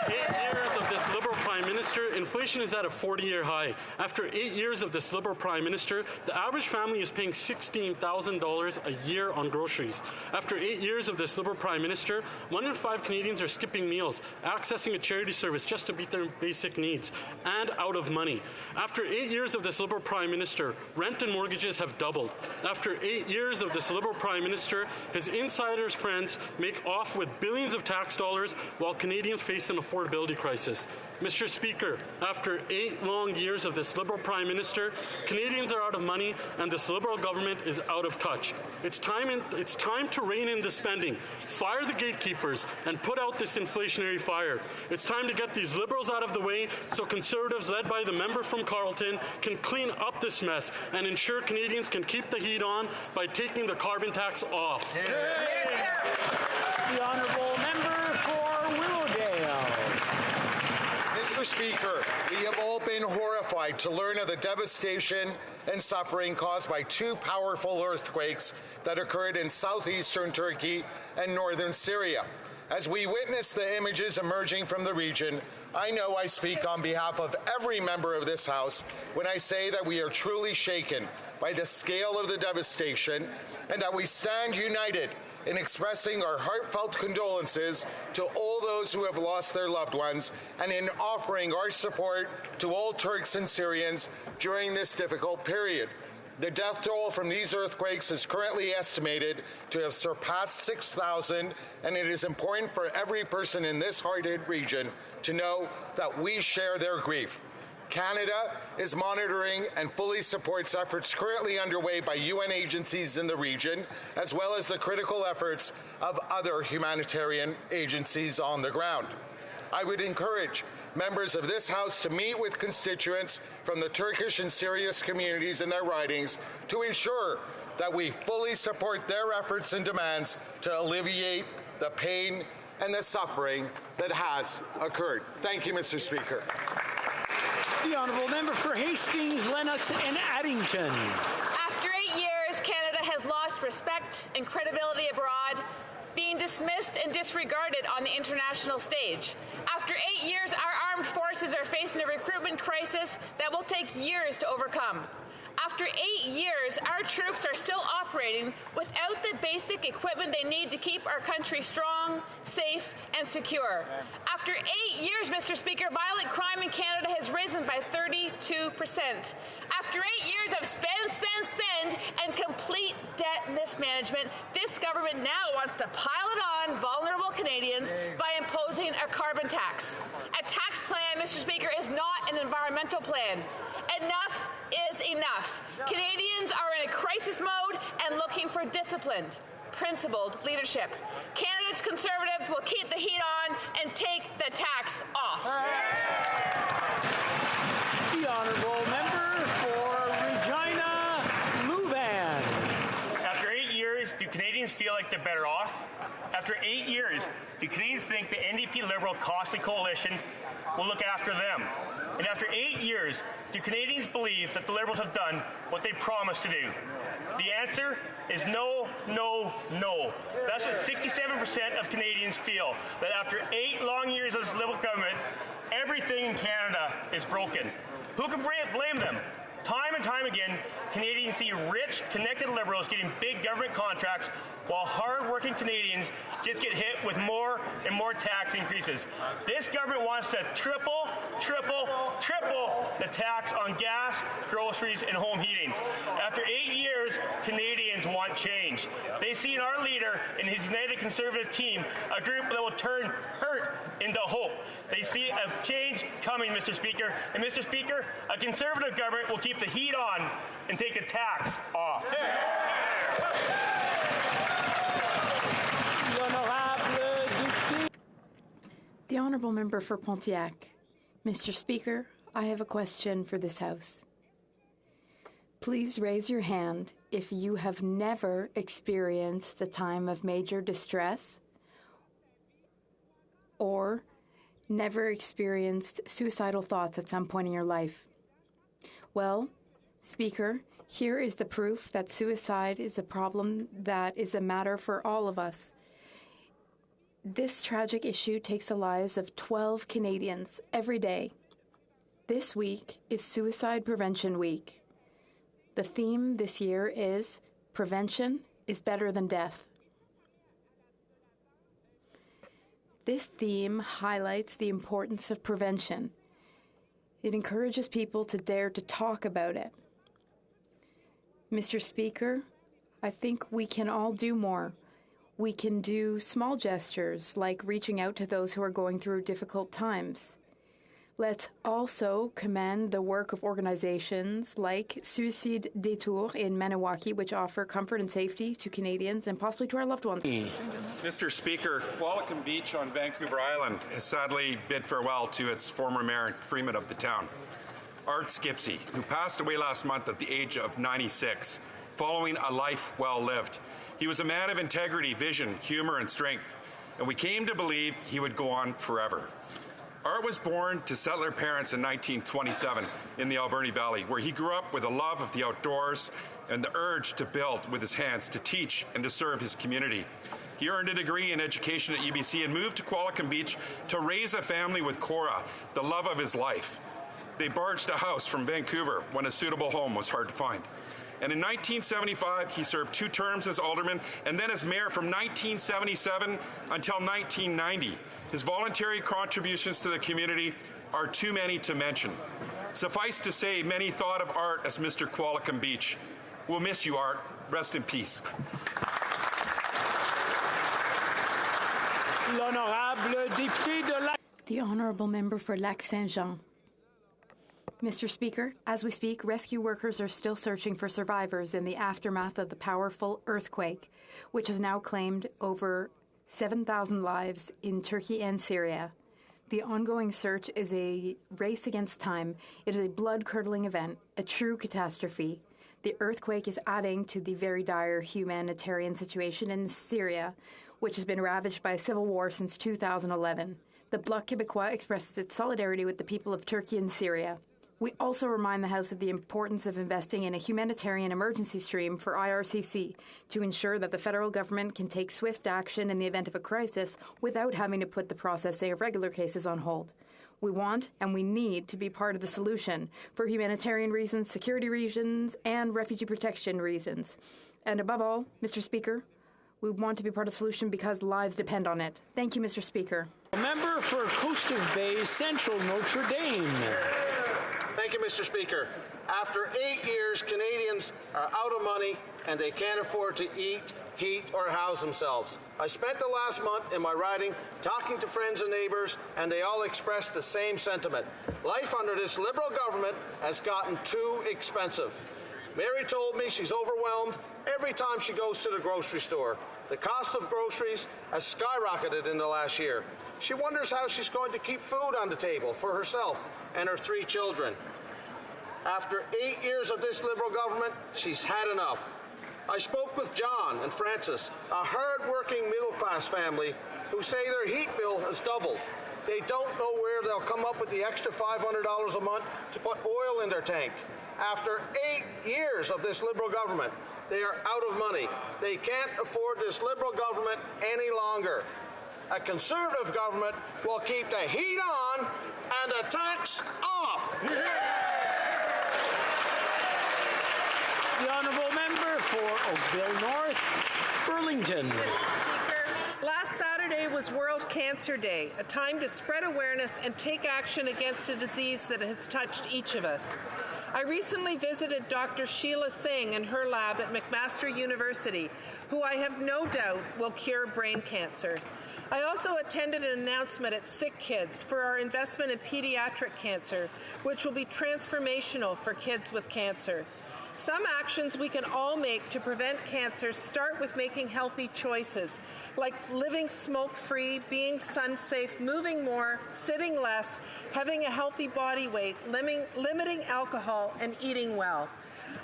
8 years of this Liberal Prime Minister, inflation is at a 40-year high. After 8 years of this Liberal Prime Minister, the average family is paying $16,000 a year on groceries. After 8 years of this Liberal Prime Minister, 1 in 5 Canadians are skipping meals, accessing a charity service just to meet their basic needs, and out of money. After 8 years of this Liberal Prime Minister, rent and mortgages have doubled. After 8 years of this Liberal Prime Minister, his insiders' friends make off with billions of tax dollars while Canadians face an affordability crisis. Mr. Speaker, after 8 long years of this Liberal Prime Minister, Canadians are out of money and this Liberal government is out of touch. It's time to rein in the spending, fire the gatekeepers, and put out this inflationary fire. It's time to get these Liberals out of the way so Conservatives, led by the member from Carleton, can clean up this mess and ensure Canadians can keep the heat on by taking the carbon tax off. The honourable member for Willowdale. Mr. Speaker, we have all been horrified to learn of the devastation and suffering caused by 2 powerful earthquakes that occurred in southeastern Turkey and northern Syria. As we witness the images emerging from the region, I know I speak on behalf of every member of this House when I say that we are truly shaken by the scale of the devastation and that we stand united in expressing our heartfelt condolences to all those who have lost their loved ones and in offering our support to all Turks and Syrians during this difficult period. The death toll from these earthquakes is currently estimated to have surpassed 6,000, and it is important for every person in this hard-hit region to know that we share their grief. Canada is monitoring and fully supports efforts currently underway by UN agencies in the region, as well as the critical efforts of other humanitarian agencies on the ground. I would encourage members of this House to meet with constituents from the Turkish and Syrian communities in their ridings to ensure that we fully support their efforts and demands to alleviate the pain and the suffering that has occurred. Thank you, Mr. Speaker. The honourable member for Hastings, Lennox and Addington. After 8 years, Canada has lost respect and credibility abroad, being dismissed and disregarded on the international stage. After 8 years, our armed forces are facing a recruitment crisis that will take years to overcome. After 8 years, our troops are still operating without the basic equipment they need to keep our country strong, safe, and secure. After 8 years, Mr. Speaker, violent crime in Canada has risen by 32%. After 8 years of spend, and complete debt mismanagement, this government now wants to pile it on vulnerable Canadians by imposing a carbon tax. A tax plan, Mr. Speaker, is not an environmental plan. Enough is enough. Canadians are in a crisis mode and looking for disciplined, principled leadership. Canada's Conservatives will keep the heat on and take the tax off. The honourable member for Regina, Mouvan. After 8 years, do Canadians feel like they're better off? After 8 years, do Canadians think the NDP Liberal costly coalition will look after them? And after 8 years, do Canadians believe that the Liberals have done what they promised to do? The answer is no, no, no. That's what 67% of Canadians feel, that after 8 long years of this Liberal government, everything in Canada is broken. Who can blame them? Time and time again, Canadians see rich, connected Liberals getting big government contracts while hard-working Canadians just get hit with more and more tax increases. This government wants to triple the tax on gas, groceries, and home heatings. After 8 years, Canadians want change. They see in our leader and his United Conservative team a group that will turn hurt into hope. They see a change coming, Mr. Speaker. And Mr. Speaker, a Conservative government will keep the heat on and take the tax off. The Honourable Member for Pontiac. Mr. Speaker, I have a question for this House. Please raise your hand if you have never experienced a time of major distress or never experienced suicidal thoughts at some point in your life. Well, Speaker, here is the proof that suicide is a problem that is a matter for all of us. This tragic issue takes the lives of 12 Canadians every day. This week is Suicide Prevention Week. The theme this year is Prevention is Better Than Death. This theme highlights the importance of prevention. It encourages people to dare to talk about it. Mr. Speaker, I think we can all do more. We can do small gestures like reaching out to those who are going through difficult times. Let's also commend the work of organizations like Suicide Détour in Maniwaki, which offer comfort and safety to Canadians and possibly to our loved ones. Mr. Speaker, Qualicum Beach on Vancouver Island has sadly bid farewell to its former mayor and Freeman of the town, Art Skipsey, who passed away last month at the age of 96, following a life well lived. He was a man of integrity, vision, humor, and strength, and we came to believe he would go on forever. Art was born to settler parents in 1927 in the Alberni Valley, where he grew up with a love of the outdoors and the urge to build with his hands, to teach and to serve his community. He earned a degree in education at UBC and moved to Qualicum Beach to raise a family with Cora, the love of his life. They barged a house from Vancouver when a suitable home was hard to find. And in 1975, he served 2 terms as alderman and then as mayor from 1977 until 1990. His voluntary contributions to the community are too many to mention. Suffice to say, many thought of Art as Mr. Qualicum Beach. We'll miss you, Art. Rest in peace. The Honourable Member for Lac-Saint-Jean. Mr. Speaker, as we speak, rescue workers are still searching for survivors in the aftermath of the powerful earthquake, which has now claimed over 7,000 lives in Turkey and Syria. The ongoing search is a race against time. It is a blood-curdling event, a true catastrophe. The earthquake is adding to the very dire humanitarian situation in Syria, which has been ravaged by a civil war since 2011. The Bloc Québécois expresses its solidarity with the people of Turkey and Syria. We also remind the House of the importance of investing in a humanitarian emergency stream for IRCC to ensure that the federal government can take swift action in the event of a crisis without having to put the processing of regular cases on hold. We want and we need to be part of the solution for humanitarian reasons, security reasons, and refugee protection reasons. And above all, Mr. Speaker, we want to be part of the solution because lives depend on it. Thank you, Mr. Speaker. A member for Coast of Bay Central Notre Dame. Thank you, Mr. Speaker. After 8 years, Canadians are out of money and they can't afford to eat, heat, or house themselves. I spent the last month in my riding talking to friends and neighbours, and they all expressed the same sentiment. Life under this Liberal government has gotten too expensive. Mary told me she's overwhelmed every time she goes to the grocery store. The cost of groceries has skyrocketed in the last year. She wonders how she's going to keep food on the table for herself and her 3 children. After 8 years of this Liberal government, she's had enough. I spoke with John and Francis, a hard-working middle-class family who say their heat bill has doubled. They don't know where they'll come up with the extra $500 a month to put oil in their tank. After 8 years of this Liberal government, they are out of money. They can't afford this Liberal government any longer. A Conservative government will keep the heat on and the tax off. The Honourable Member for Oakville North, Burlington. Last Saturday was World Cancer Day, a time to spread awareness and take action against a disease that has touched each of us. I recently visited Dr. Sheila Singh in her lab at McMaster University, who I have no doubt will cure brain cancer. I also attended an announcement at Sick Kids for our investment in pediatric cancer, which will be transformational for kids with cancer. Some actions we can all make to prevent cancer start with making healthy choices, like living smoke-free, being sun-safe, moving more, sitting less, having a healthy body weight, limiting alcohol, and eating well.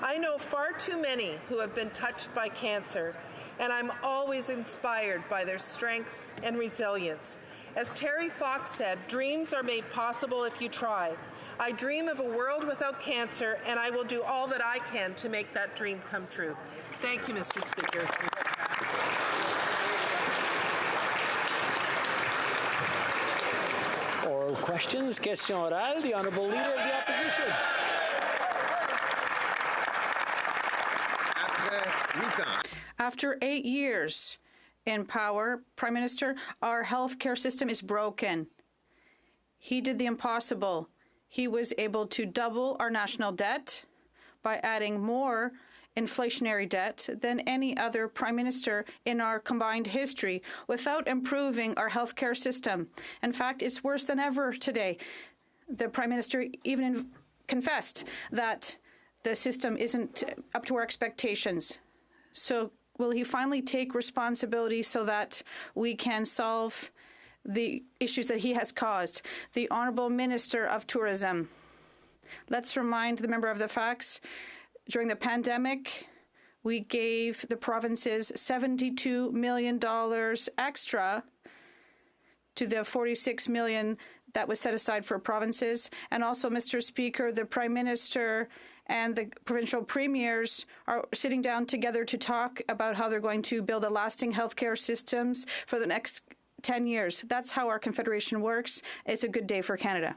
I know far too many who have been touched by cancer, and I'm always inspired by their strength and resilience. As Terry Fox said, dreams are made possible if you try. I dream of a world without cancer, and I will do all that I can to make that dream come true. Thank you, Mr. Speaker. Oral questions, question orale, the Honourable Leader of the Opposition. After 8 years in power, Prime Minister, our healthcare system is broken. He did the impossible. He was able to double our national debt by adding more inflationary debt than any other prime minister in our combined history without improving our healthcare system. In fact, it's worse than ever today. The prime minister even confessed that the system isn't up to our expectations. So will he finally take responsibility so that we can solve the issues that he has caused? The Honourable Minister of Tourism. Let's remind the member of the facts. During the pandemic, we gave the provinces $72 million extra to the $46 million that was set aside for provinces. And also, Mr. Speaker, the Prime Minister and the provincial premiers are sitting down together to talk about how they're going to build a lasting healthcare systems for the next 10 years. That's how our Confederation works. It's a good day for Canada.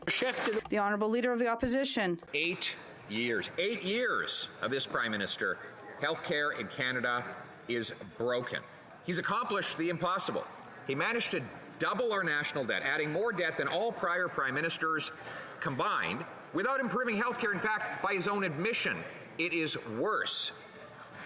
The Honourable Leader of the Opposition. 8 years. 8 years of this Prime Minister. Healthcare in Canada is broken. He's accomplished the impossible. He managed to double our national debt, adding more debt than all prior Prime Ministers combined, without improving healthcare. In fact, by his own admission, it is worse.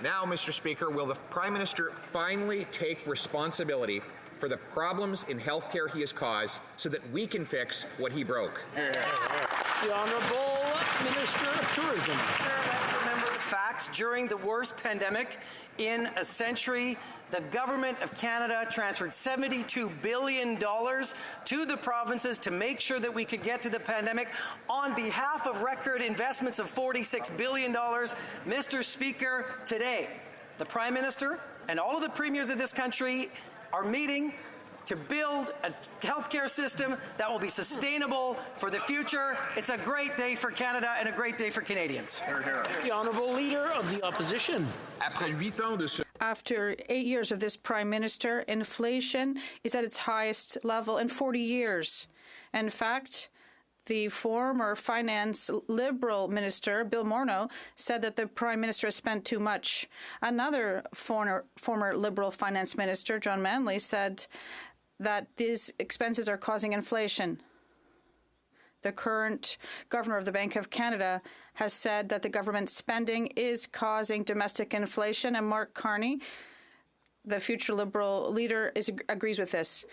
Now, Mr. Speaker, will the Prime Minister finally take responsibility for the problems in healthcare he has caused so that we can fix what he broke? The Honourable Minister of Tourism. Let's remember the facts. During the worst pandemic in a century, the Government of Canada transferred $72 billion to the provinces to make sure that we could get to the pandemic on behalf of record investments of $46 billion. Mr. Speaker, today, the Prime Minister and all of the premiers of this country are meeting to build a healthcare system that will be sustainable for the future. It's a great day for Canada and a great day for Canadians. The Honourable Leader of the Opposition. After 8 years of this Prime Minister, inflation is at its highest level in 40 years. In fact, the former Finance Liberal Minister, Bill Morneau, said that the Prime Minister has spent too much. Another former Liberal Finance Minister, John Manley, said that these expenses are causing inflation. The current Governor of the Bank of Canada has said that the government spending is causing domestic inflation, and Mark Carney, the future Liberal leader, agrees with this.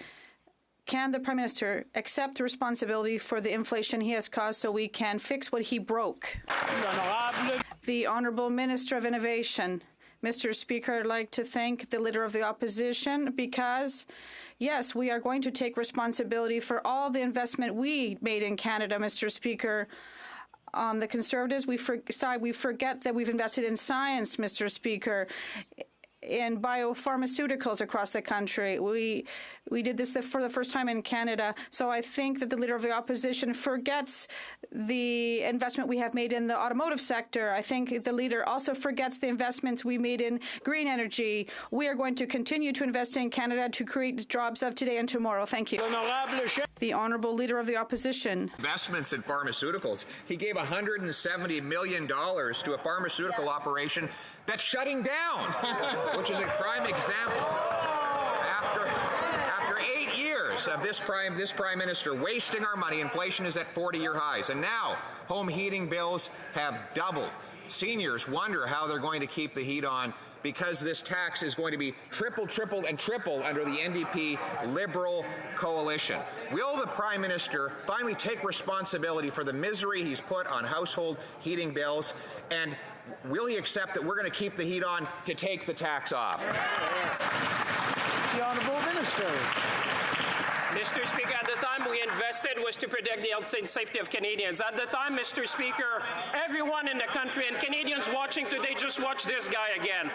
Can the Prime Minister accept the responsibility for the inflation he has caused so we can fix what he broke? The Honourable Minister of Innovation. Mr. Speaker, I'd like to thank the Leader of the Opposition because, yes, we are going to take responsibility for all the investment we made in Canada, Mr. Speaker. On the Conservatives, we forget that we've invested in science, Mr. Speaker, in biopharmaceuticals across the country. We did this for the first time in Canada. So I think that the Leader of the Opposition forgets the investment we have made in the automotive sector. I think the Leader also forgets the investments we made in green energy. We are going to continue to invest in Canada to create jobs of today and tomorrow. Thank you. The Honourable Leader of the Opposition. Investments in pharmaceuticals. He gave $170 million to a pharmaceutical operation that's shutting down, which is a prime example. After 8 years of this prime minister wasting our money, inflation is at 40-year highs, and now home heating bills have doubled. Seniors wonder how they're going to keep the heat on because this tax is going to be tripled and tripled under the NDP Liberal coalition. Will the Prime Minister finally take responsibility for the misery he's put on household heating bills, and will he accept that we're going to keep the heat on to take the tax off? The Honourable Minister. Mr. Speaker, at the time we invested was to protect the health and safety of Canadians. At the time, Mr. Speaker, everyone in the country, and Canadians watching today, just watch this guy again.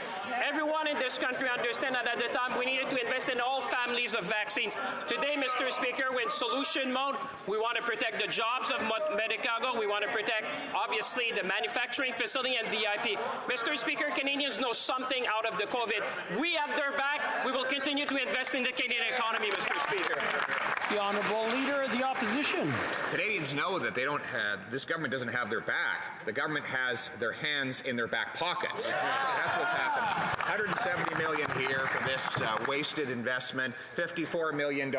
Everyone in this country understand that at the time we needed to invest in all families of vaccines. Today, Mr. Speaker, we're in solution mode. We want to protect the jobs of Medicago. We want to protect, obviously, the manufacturing facility and VIP. Mr. Speaker, Canadians know something out of the COVID. We have their back. We will continue to invest in the Canadian economy, Mr. Speaker. The Honourable Leader of the Opposition. Canadians know that this government doesn't have their back. The government has their hands in their back pockets. That's what's happening. $170 million here for this wasted investment, $54 million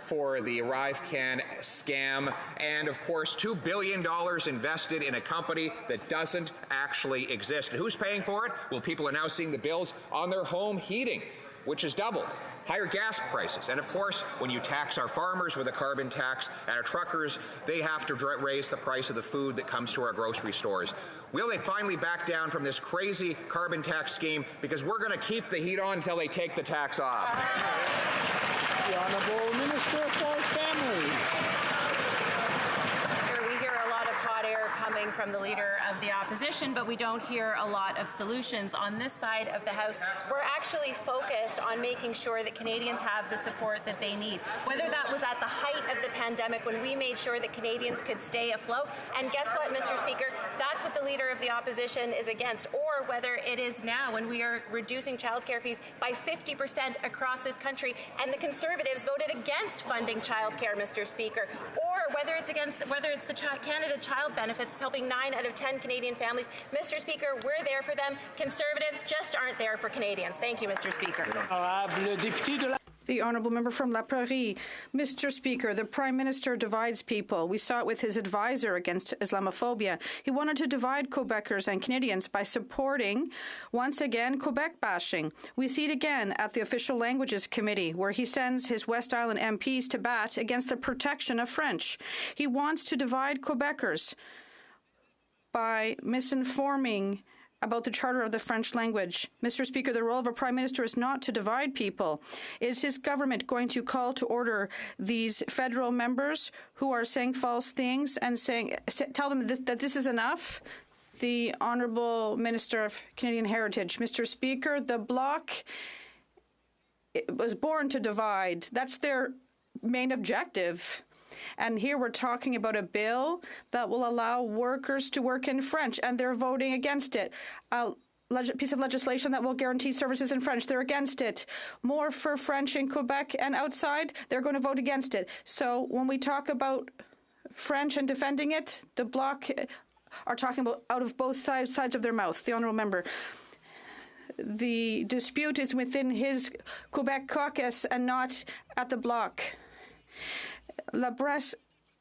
for the ArriveCan scam, and of course $2 billion invested in a company that doesn't actually exist. And who's paying for it? Well, people are now seeing the bills on their home heating, which has doubled. Higher gas prices. And of course, when you tax our farmers with a carbon tax and our truckers, they have to raise the price of the food that comes to our grocery stores. Will they finally back down from this crazy carbon tax scheme? Because we're going to keep the heat on until they take the tax off. The Honourable Minister for Families. Coming from the Leader of the Opposition, but we don't hear a lot of solutions. On this side of the House, we're actually focused on making sure that Canadians have the support that they need. Whether that was at the height of the pandemic when we made sure that Canadians could stay afloat, and guess what, Mr. Speaker, that's what the Leader of the Opposition is against, or whether it is now when we are reducing childcare fees by 50% across this country, and the Conservatives voted against funding childcare, Mr. Speaker, or whether it's the Canada Child Benefits helping 9 out of 10 Canadian families. Mr. Speaker, we're there for them. Conservatives just aren't there for Canadians. Thank you, Mr. Speaker. The Honourable Member from La Prairie. Mr. Speaker, the Prime Minister divides people. We saw it with his advisor against Islamophobia. He wanted to divide Quebecers and Canadians by supporting, once again, Quebec bashing. We see it again at the Official Languages Committee, where he sends his West Island MPs to bat against the protection of French. He wants to divide Quebecers by misinforming about the Charter of the French language. Mr. Speaker, the role of a Prime Minister is not to divide people. Is his government going to call to order these federal members who are saying false things and tell them that this is enough? The Honourable Minister of Canadian Heritage. Mr. Speaker, the Bloc was born to divide. That's their main objective. And here we're talking about a bill that will allow workers to work in French, and they're voting against it. A piece of legislation that will guarantee services in French, they're against it. More for French in Quebec and outside, they're going to vote against it. So when we talk about French and defending it, the Bloc are talking about out of both sides of their mouth. The Honourable Member. The dispute is within his Quebec caucus and not at the Bloc. La Bresse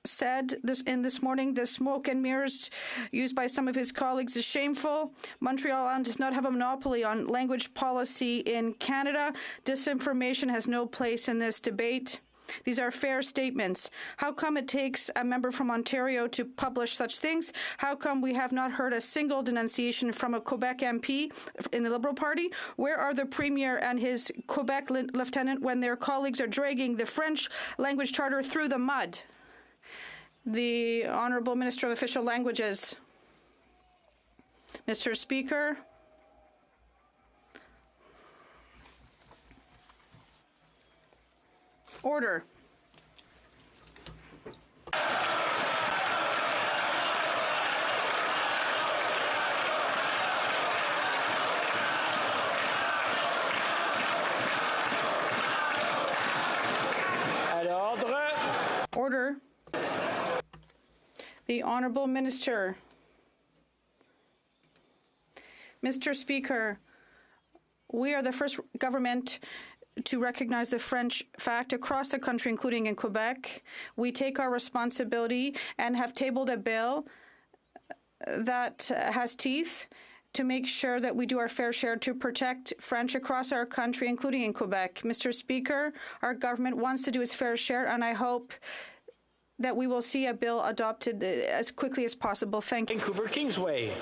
said this morning the smoke and mirrors used by some of his colleagues is shameful. Montreal does not have a monopoly on language policy in Canada. Disinformation has no place in this debate. These are fair statements. How come it takes a member from Ontario to publish such things? How come we have not heard a single denunciation from a Quebec MP in the Liberal Party? Where are the Premier and his Quebec lieutenant when their colleagues are dragging the French language charter through the mud? The Honourable Minister of Official Languages. Mr. Speaker. Order. Order. The Honourable Minister. Mr. Speaker, we are the first government to recognize the French fact across the country, including in Quebec. We take our responsibility and have tabled a bill that has teeth to make sure that we do our fair share to protect French across our country, including in Quebec. Mr. Speaker, our government wants to do its fair share, and I hope that we will see a bill adopted as quickly as possible. Thank you. Vancouver Kingsway.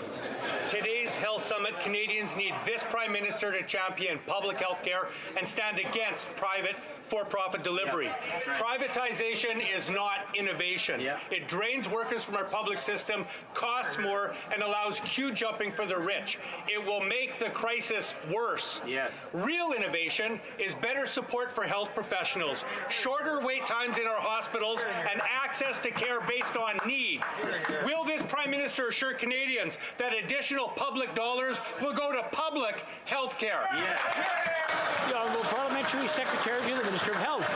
Today's Health Summit, Canadians need this Prime Minister to champion public health care and stand against private for-profit delivery. Yeah, right. Privatization is not innovation. Yeah. It drains workers from our public system, costs more, and allows queue jumping for the rich. It will make the crisis worse. Yes. Real innovation is better support for health professionals, shorter wait times in our hospitals, and access to care based on need. Will this Prime Minister assure Canadians that additional public dollars will go to public health care? Yes. The Honourable Parliamentary Secretary to the Minister of Health.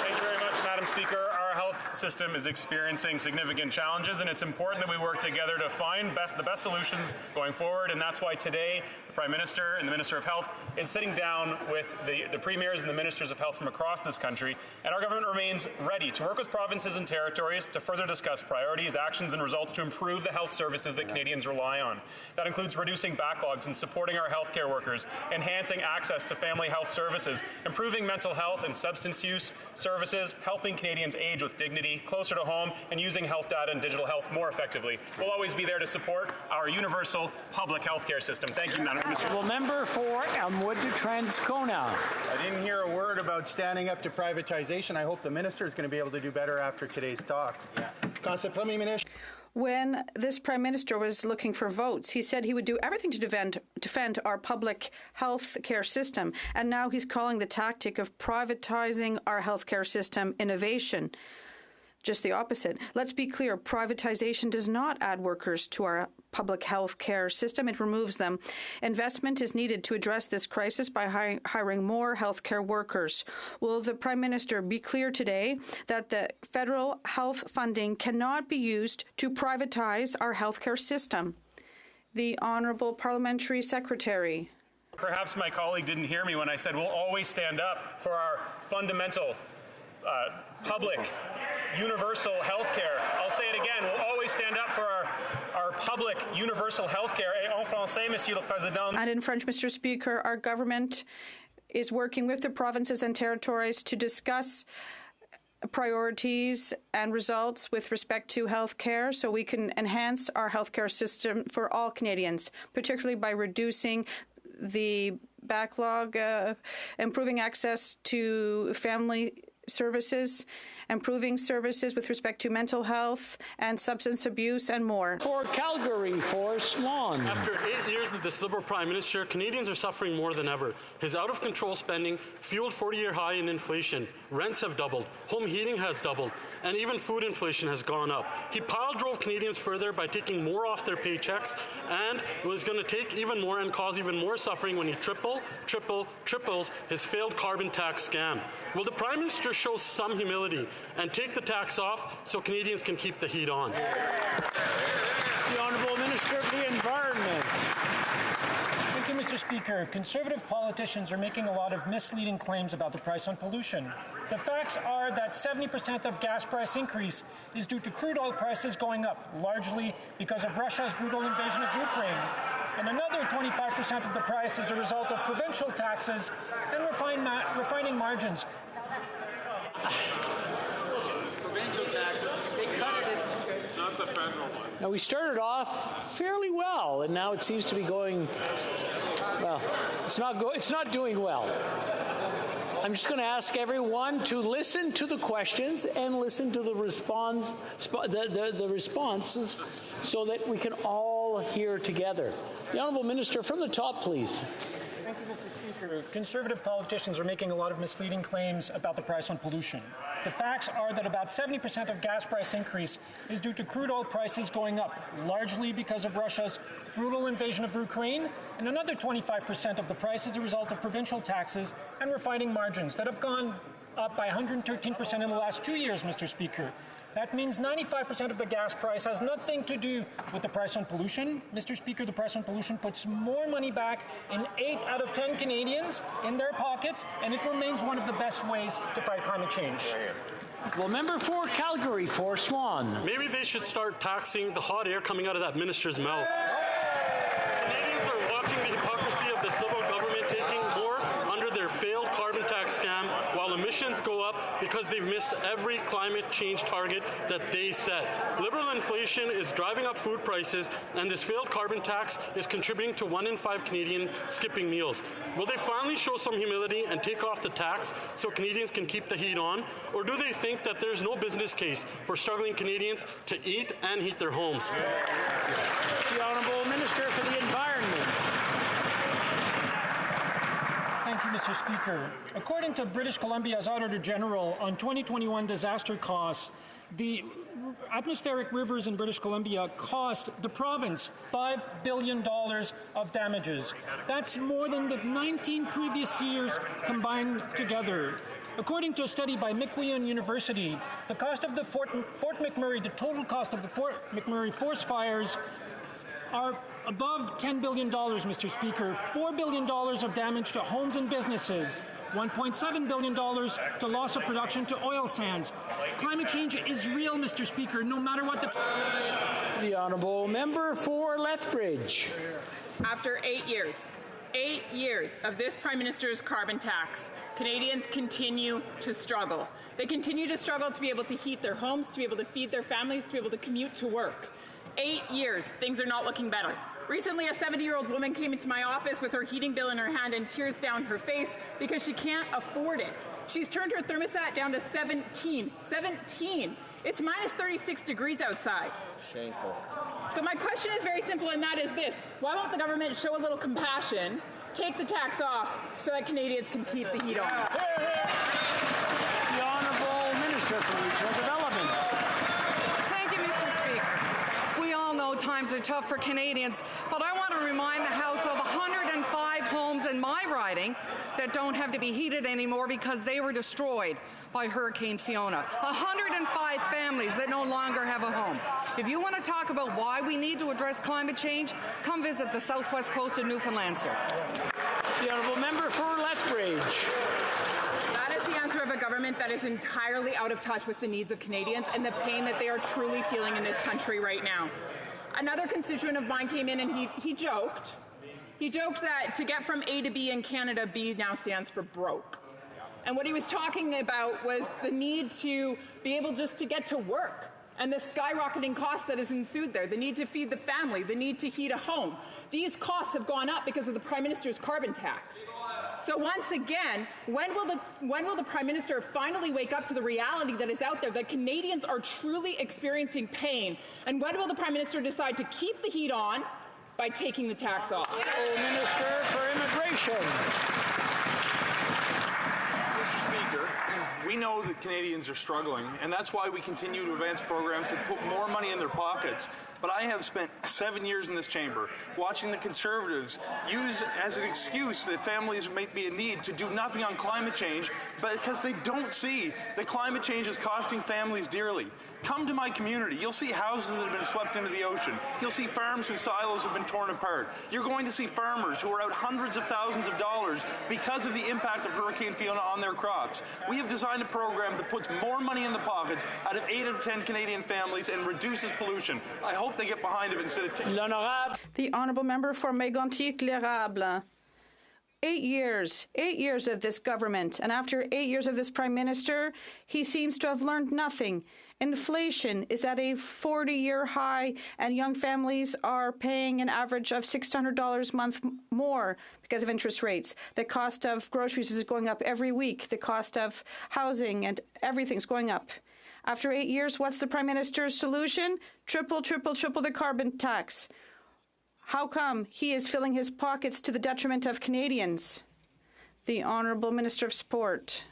Thank you very much, Madam Speaker. Our health system is experiencing significant challenges, and it's important that we work together to find the best solutions going forward. And that's why today the Prime Minister and the Minister of Health is sitting down with the premiers and the ministers of health from across this country. And our government remains ready to work with provinces and territories to further discuss priorities, actions, and results to improve the health services that Canadians rely on. That includes reducing backlogs and supporting our healthcare workers, enhancing access to family health services, improving mental health and substance use services, helping Canadians age with dignity, closer to home, and using health data and digital health more effectively. We'll always be there to support our universal public health care system. Thank you, Madam Minister. Well, member for Elmwood Transcona. I didn't hear a word about standing up to privatization. I hope the minister is going to be able to do better after today's talks. When this Prime Minister was looking for votes, he said he would do everything to defend our public health care system. And now he's calling the tactic of privatizing our health care system innovation. Just the opposite. Let's be clear, privatization does not add workers to our public health care system. It removes them. Investment is needed to address this crisis by hiring more health care workers. Will the Prime Minister be clear today that the federal health funding cannot be used to privatize our health care system? The Honourable Parliamentary Secretary. Perhaps my colleague didn't hear me when I said we'll always stand up for our fundamental public universal health care. I'll say it again, we'll always stand up for our public universal health care. Et en français, Monsieur le Président. And in French, Mr. Speaker, our government is working with the provinces and territories to discuss priorities and results with respect to health care so we can enhance our health care system for all Canadians, particularly by reducing the backlog, improving access to family services, improving services with respect to mental health and substance abuse, and more. For Calgary, Forrest Lawn. After 8 years with this Liberal Prime Minister, Canadians are suffering more than ever. His out-of-control spending fueled 40-year high in inflation. Rents have doubled, home heating has doubled, and even food inflation has gone up. He pile-drove Canadians further by taking more off their paychecks, and was going to take even more and cause even more suffering when he triples his failed carbon tax scam. Will the Prime Minister show some humility and take the tax off so Canadians can keep the heat on? The Honourable Minister of the Environment. Thank you, Mr. Speaker. Conservative politicians are making a lot of misleading claims about the price on pollution. The facts are that 70% of gas price increase is due to crude oil prices going up, largely because of Russia's brutal invasion of Ukraine. And another 25% of the price is the result of provincial taxes and refining margins. Provincial taxes, they cut it in. Not the federal one. Now, we started off fairly well, and now it seems to be going, well, it's not doing well. I'm just going to ask everyone to listen to the questions and listen to the responses so that we can all hear together. The Honourable Minister, from the top, please. Thank you, Mr. Speaker. Conservative politicians are making a lot of misleading claims about the price on pollution. The facts are that about 70% of gas price increase is due to crude oil prices going up, largely because of Russia's brutal invasion of Ukraine, and another 25% of the price is a result of provincial taxes and refining margins that have gone up by 113% in the last 2 years, Mr. Speaker. That means 95% of the gas price has nothing to do with the price on pollution. Mr. Speaker, the price on pollution puts more money back in 8 out of 10 Canadians in their pockets, and it remains one of the best ways to fight climate change. Well, member for Calgary, for Swan. Maybe they should start taxing the hot air coming out of that minister's mouth. this Liberal government taking more under their failed carbon tax scam while emissions go up because they've missed every climate change target that they set. Liberal inflation is driving up food prices, and this failed carbon tax is contributing to 1 in 5 Canadians skipping meals. Will they finally show some humility and take off the tax so Canadians can keep the heat on? Or do they think that there's no business case for struggling Canadians to eat and heat their homes? The Honourable Minister for the Environment. Thank you, Mr. Speaker. According to British Columbia's Auditor General on 2021 disaster costs, the atmospheric rivers in British Columbia cost the province $5 billion of damages. That's more than the 19 previous years combined together. According to a study by McLean University, the cost of the Fort McMurray, the total cost of the Fort McMurray forest fires are above $10 billion, Mr. Speaker. $4 billion of damage to homes and businesses. $1.7 billion to loss of production to oil sands. Climate change is real, Mr. Speaker, no matter what the Honourable Member for Lethbridge. After 8 years of this Prime Minister's carbon tax, Canadians continue to struggle. They continue to struggle to be able to heat their homes, to be able to feed their families, to be able to commute to work. 8 years, things are not looking better. Recently, a 70-year-old woman came into my office with her heating bill in her hand and tears down her face because she can't afford it. She's turned her thermostat down to 17. 17! It's minus 36 degrees outside. Shameful. So my question is very simple, and that is this. Why won't the government show a little compassion, take the tax off, so that Canadians can keep the heat on? The Honourable Minister for Regional Development. Thank you, Mr. Speaker. We all know times are tough for Canadians, but I want to remind the House of 105 homes in my riding that don't have to be heated anymore because they were destroyed by Hurricane Fiona. 105 families that no longer have a home. If you want to talk about why we need to address climate change, come visit the southwest coast of Newfoundland, sir. The Honourable Member for Lethbridge. That is the answer of a government that is entirely out of touch with the needs of Canadians and the pain that they are truly feeling in this country right now. Another constituent of mine came in and he joked. He joked that to get from A to B in Canada, B now stands for broke. And what he was talking about was the need to be able just to get to work and the skyrocketing cost that has ensued there, the need to feed the family, the need to heat a home. These costs have gone up because of the Prime Minister's carbon tax. So once again, when will the Prime Minister finally wake up to the reality that is out there, that Canadians are truly experiencing pain? And when will the Prime Minister decide to keep the heat on by taking the tax off? Minister for Immigration. Mr. Speaker, we know that Canadians are struggling, and that's why we continue to advance programs that put more money in their pockets. But I have spent 7 years in this chamber watching the Conservatives use as an excuse that families might be in need to do nothing on climate change, but because they don't see that climate change is costing families dearly. Come to my community. You'll see houses that have been swept into the ocean. You'll see farms whose silos have been torn apart. You're going to see farmers who are out hundreds of thousands of dollars because of the impact of Hurricane Fiona on their crops. We have designed a program that puts more money in the pockets out of 8 out of 10 Canadian families and reduces pollution. I hope they get behind it instead of The Honourable Member for Mégantic-L'Érable. 8 years of this government, and after 8 years of this Prime Minister, he seems to have learned nothing. Inflation is at a 40-year high, and young families are paying an average of $600 a month more because of interest rates. The cost of groceries is going up every week. The cost of housing and everything's going up. After 8 years, what's the Prime Minister's solution? Triple the carbon tax. How come he is filling his pockets to the detriment of Canadians? The Honourable Minister of Sport.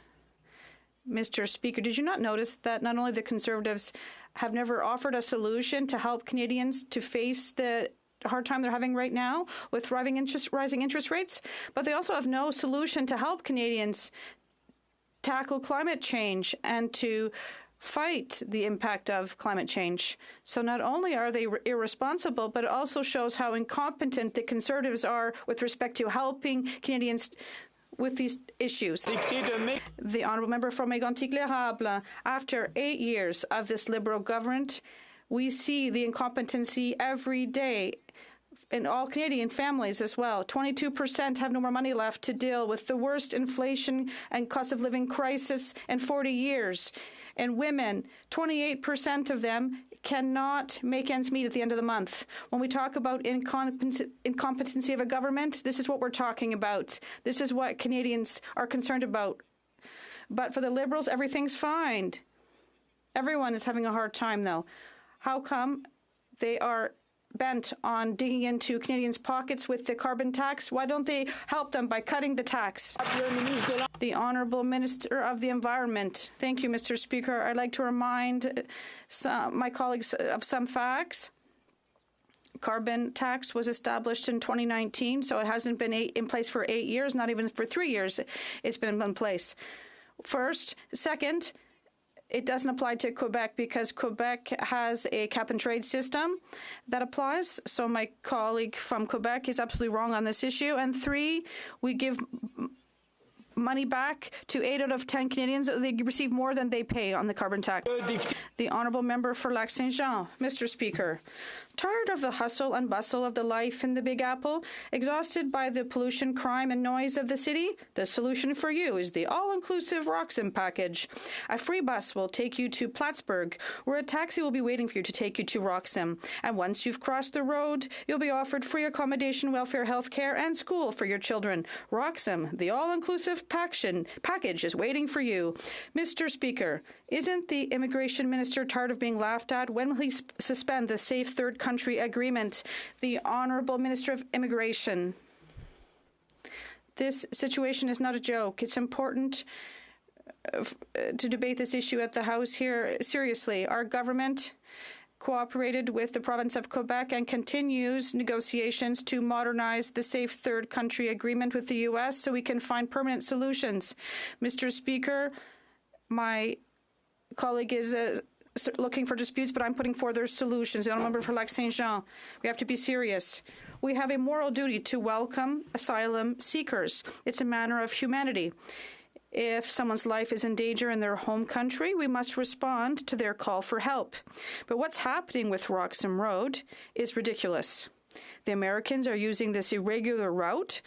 Mr. Speaker, did you not notice that not only the Conservatives have never offered a solution to help Canadians to face the hard time they're having right now with rising interest rates, but they also have no solution to help Canadians tackle climate change and to fight the impact of climate change. So not only are they irresponsible, but it also shows how incompetent the Conservatives are with respect to helping Canadians with these issues. The Honourable Member from Mégantic-L'Érable. After 8 years of this Liberal government, we see the incompetency every day in all Canadian families as well. 22% have no more money left to deal with the worst inflation and cost of living crisis in 40 years. And women, 28% of them cannot make ends meet at the end of the month. When we talk about incompetency of a government, this is what we're talking about. This is what Canadians are concerned about. But for the Liberals, everything's fine. Everyone is having a hard time, though. How come they are bent on digging into Canadians' pockets with the carbon tax? Why don't they help them by cutting the tax? The Honourable Minister of the Environment. Thank you, Mr. Speaker. I'd like to remind my colleagues of some facts. Carbon tax was established in 2019, so it hasn't been in place for 8 years, not even for 3 years it's been in place. Second, it doesn't apply to Quebec because Quebec has a cap-and-trade system that applies. So my colleague from Quebec is absolutely wrong on this issue. And 3, we give money back to 8 out of 10 Canadians. They receive more than they pay on the carbon tax. The Honourable Member for Lac-Saint-Jean. Mr. Speaker, tired of the hustle and bustle of the life in the Big Apple, exhausted by the pollution, crime, and noise of the city? The solution for you is the all-inclusive Roxham package. A free bus will take you to Plattsburgh, where a taxi will be waiting for you to take you to Roxham. And once you've crossed the road, you'll be offered free accommodation, welfare, health care, and school for your children. Roxham, the all-inclusive package is waiting for you. Mr. Speaker, isn't the immigration minister tired of being laughed at? When will he suspend the Safe Third Country Agreement? The Honourable Minister of Immigration. This situation is not a joke. It's important to debate this issue at the House here seriously. Our government cooperated with the province of Quebec and continues negotiations to modernize the Safe Third Country Agreement with the U.S. so we can find permanent solutions. Mr. Speaker, my colleague is looking for disputes, but I'm putting forward their solutions. The Honourable Member for Lac-Saint-Jean, we have to be serious. We have a moral duty to welcome asylum seekers. It's a matter of humanity. If someone's life is in danger in their home country, we must respond to their call for help. But what's happening with Roxham Road is ridiculous. The Americans are using this irregular route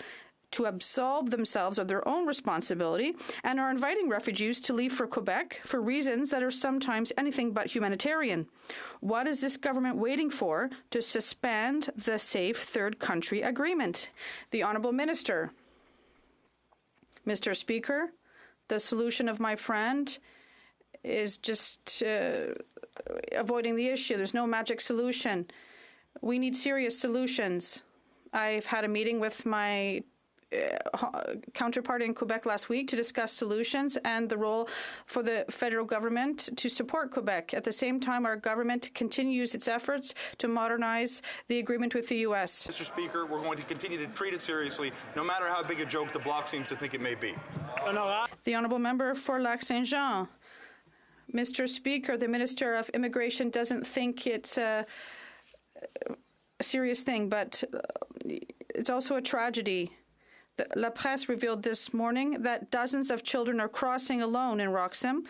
to absolve themselves of their own responsibility and are inviting refugees to leave for Quebec for reasons that are sometimes anything but humanitarian. What is this government waiting for to suspend the Safe Third Country Agreement? The Honourable Minister. Mr. Speaker, the solution of my friend is just avoiding the issue. There's no magic solution. We need serious solutions. I've had a meeting with my counterpart in Quebec last week to discuss solutions and the role for the federal government to support Quebec. At the same time, our government continues its efforts to modernize the agreement with the U.S. Mr. Speaker, we're going to continue to treat it seriously, no matter how big a joke the Bloc seems to think it may be. The Honourable Member for Lac-Saint-Jean. Mr. Speaker, the Minister of Immigration doesn't think it's a serious thing, but it's also a tragedy. La Presse revealed this morning that dozens of children are crossing alone in Roxham.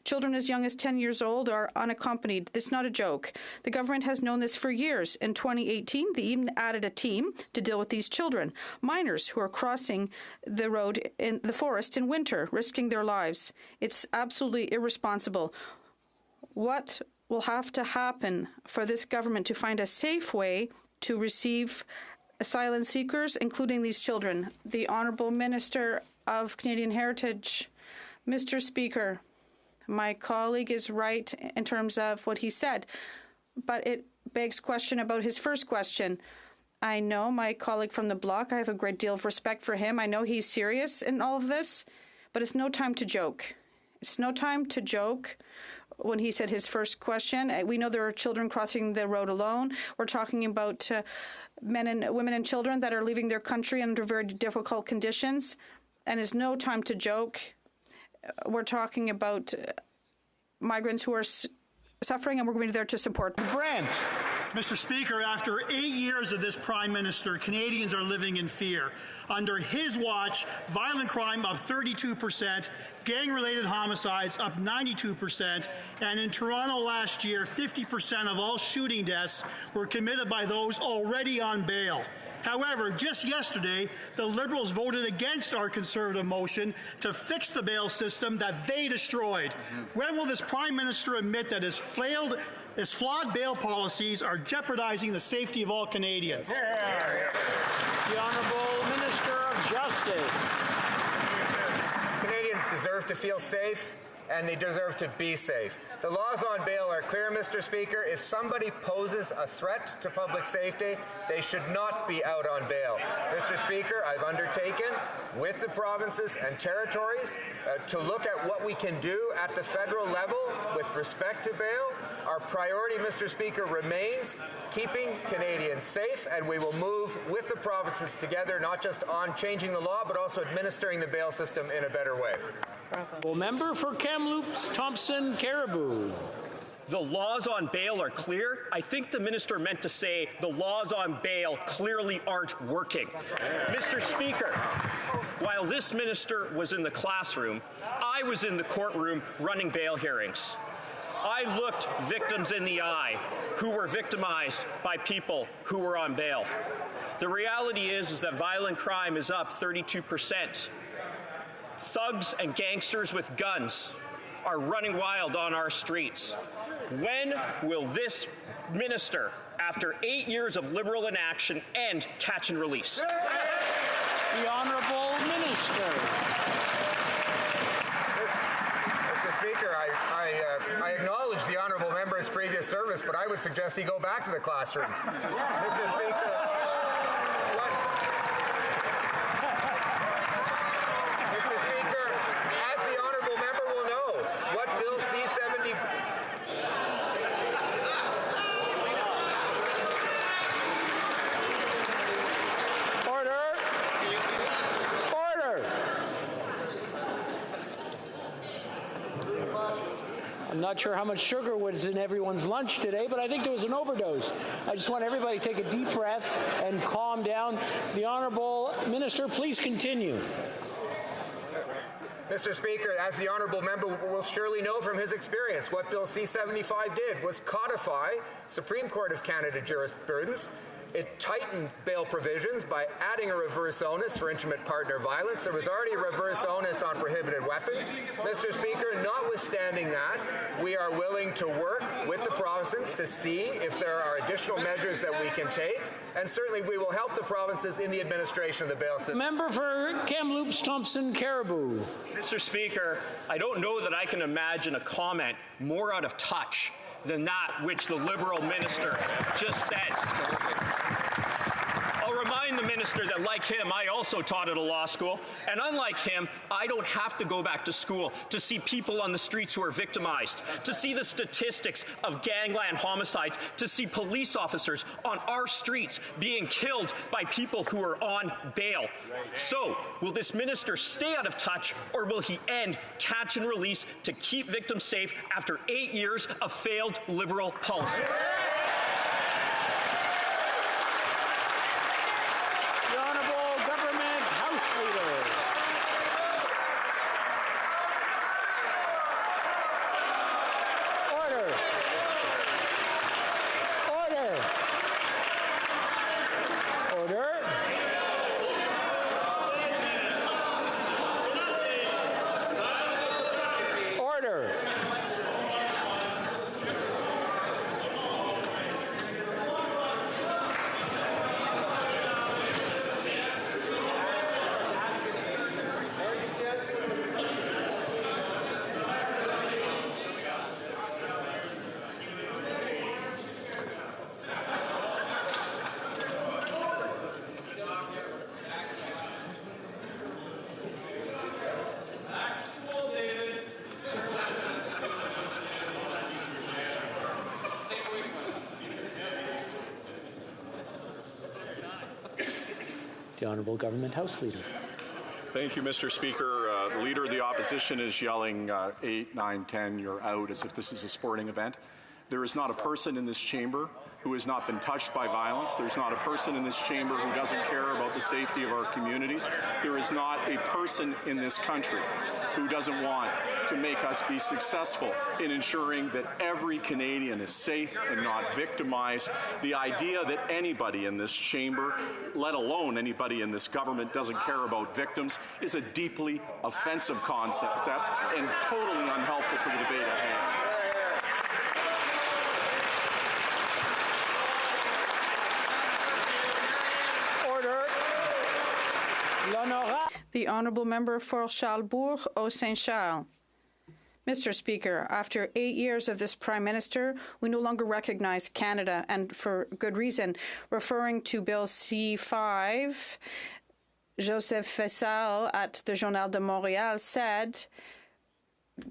Children as young as 10 years old are unaccompanied. This is not a joke. The government has known this for years. In 2018, they even added a team to deal with these children, minors who are crossing the road in the forest in winter, risking their lives. It's absolutely irresponsible. What will have to happen for this government to find a safe way to receive asylum seekers, including these children? The Honourable Minister of Canadian Heritage. Mr. Speaker, my colleague is right in terms of what he said, but it begs question about his first question. I know my colleague from the Bloc, I have a great deal of respect for him. I know he's serious in all of this, but it's no time to joke. It's no time to joke. When he said his first question, we know there are children crossing the road alone. We're talking about men and women and children that are leaving their country under very difficult conditions, and it's no time to joke. We're talking about migrants who are suffering, and we're going to be there to support. Brent. Mr. Speaker, after 8 years of this Prime Minister, Canadians are living in fear. Under his watch, violent crime up 32%, gang-related homicides up 92%, and in Toronto last year, 50% of all shooting deaths were committed by those already on bail. However, just yesterday, the Liberals voted against our Conservative motion to fix the bail system that they destroyed. When will this Prime Minister admit that his flawed bail policies are jeopardizing the safety of all Canadians? The Honourable Minister of Justice. Canadians deserve to feel safe, and they deserve to be safe. The laws on bail are clear, Mr. Speaker. If somebody poses a threat to public safety, they should not be out on bail. Mr. Speaker, I've undertaken with the provinces and territories to look at what we can do at the federal level with respect to bail. Our priority, Mr. Speaker, remains keeping Canadians safe, and we will move with the provinces together, not just on changing the law, but also administering the bail system in a better way. Well, member for Kamloops, Thompson, Caribou. The laws on bail are clear. I think the minister meant to say the laws on bail clearly aren't working. Mr. Speaker, while this minister was in the classroom, I was in the courtroom running bail hearings. I looked victims in the eye who were victimized by people who were on bail. The reality is that violent crime is up 32%. Thugs and gangsters with guns are running wild on our streets. When will this minister, after 8 years of Liberal inaction, end catch and release? The Honourable Minister. Mr. Speaker, I acknowledge the Honourable Member's previous service, but I would suggest he go back to the classroom. Mr. Speaker, as the Honourable Member will know, what Bill C-70... I'm not sure how much sugar was in everyone's lunch today, but I think there was an overdose. I just want everybody to take a deep breath and calm down. The Honourable Minister, please continue. Mr. Speaker, as the Honourable Member will surely know from his experience, what Bill C-75 did was codify Supreme Court of Canada jurisprudence. It tightened bail provisions by adding a reverse onus for intimate partner violence. There was already a reverse onus on prohibited weapons. Mr. Speaker, notwithstanding that, we are willing to work with the provinces to see if there are additional measures that we can take, and certainly we will help the provinces in the administration of the bail system. Member for Kamloops, Thompson, Caribou. Mr. Speaker, I don't know that I can imagine a comment more out of touch than that which the Liberal minister just said. I'll remind the minister that, like him, I also taught at a law school, and unlike him, I don't have to go back to school to see people on the streets who are victimized, to see the statistics of gangland homicides, to see police officers on our streets being killed by people who are on bail. So, will this minister stay out of touch, or will he end catch and release to keep victims safe after 8 years of failed Liberal policies? The Honourable Government House Leader. Thank you, Mr. Speaker. The Leader of the Opposition is yelling 8, 9, 10, you're out, as if this is a sporting event. There is not a person in this chamber who has not been touched by violence. There's not a person in this chamber who doesn't care about the safety of our communities. There is not a person in this country who doesn't want to make us be successful in ensuring that every Canadian is safe and not victimized. The idea that anybody in this chamber, let alone anybody in this government, doesn't care about victims is a deeply offensive concept and totally unhelpful to the debate at hand. The Honourable Member for Charlesbourg, Haut-Saint-Charles. Mr. Speaker, after 8 years of this Prime Minister, we no longer recognize Canada, and for good reason. Referring to Bill C-5, Joseph Fessal at the Journal de Montréal said,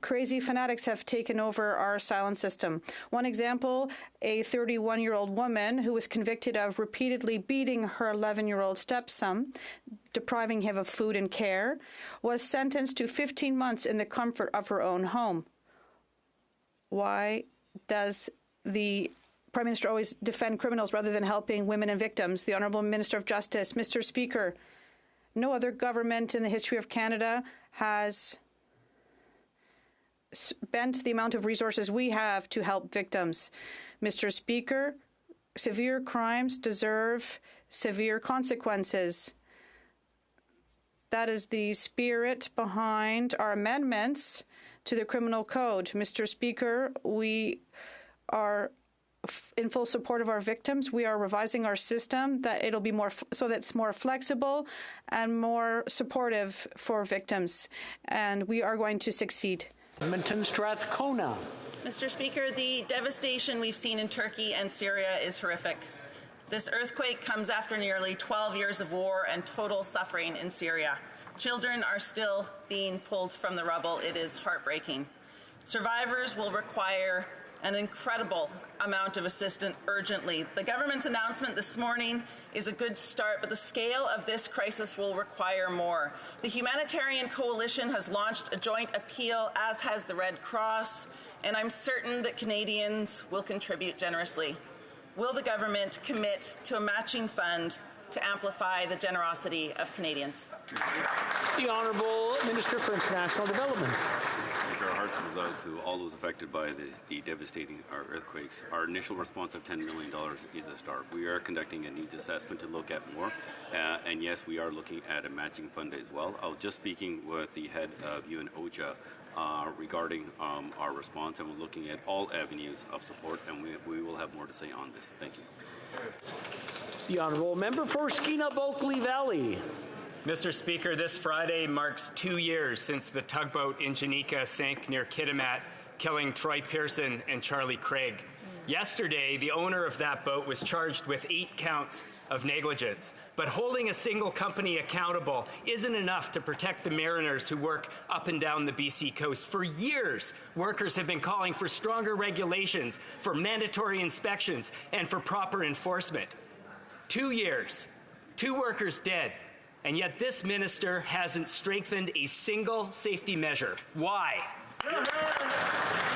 crazy fanatics have taken over our asylum system. One example, a 31-year-old woman who was convicted of repeatedly beating her 11-year-old stepson, depriving him of food and care, was sentenced to 15 months in the comfort of her own home. Why does the Prime Minister always defend criminals rather than helping women and victims? The Honourable Minister of Justice. Mr. Speaker, no other government in the history of Canada has spent the amount of resources we have to help victims. Mr. Speaker, severe crimes deserve severe consequences. That is the spirit behind our amendments to the Criminal Code. Mr. Speaker, we are in full support of our victims. We are revising our system that it'll be more so that it's more flexible and more supportive for victims, and we are going to succeed. Edmonton Strathcona. Mr. Speaker, the devastation we've seen in Turkey and Syria is horrific. This earthquake comes after nearly 12 years of war and total suffering in Syria. Children are still being pulled from the rubble. It is heartbreaking. Survivors will require an incredible amount of assistance urgently. The government's announcement this morning is a good start, but the scale of this crisis will require more. The Humanitarian Coalition has launched a joint appeal, as has the Red Cross, and I'm certain that Canadians will contribute generously. Will the government commit to a matching fund to amplify the generosity of Canadians? The Honourable Minister for International Development. Our hearts goes out to all those affected by the devastating earthquakes. Our initial response of $10 million is a start. We are conducting a needs assessment to look at more, and yes, we are looking at a matching fund as well. I was just speaking with the head of UN OCHA regarding our response, and we're looking at all avenues of support, and we will have more to say on this. Thank you. The Honourable Member for Skeena-Bulkley Valley. Mr. Speaker, this Friday marks 2 years since the tugboat Injanika sank near Kitimat, killing Troy Pearson and Charlie Craig. Yesterday, the owner of that boat was charged with 8 counts of negligence. But holding a single company accountable isn't enough to protect the mariners who work up and down the BC coast. For years, workers have been calling for stronger regulations, for mandatory inspections, and for proper enforcement. 2 years, 2 workers dead. And yet this minister hasn't strengthened a single safety measure. Why?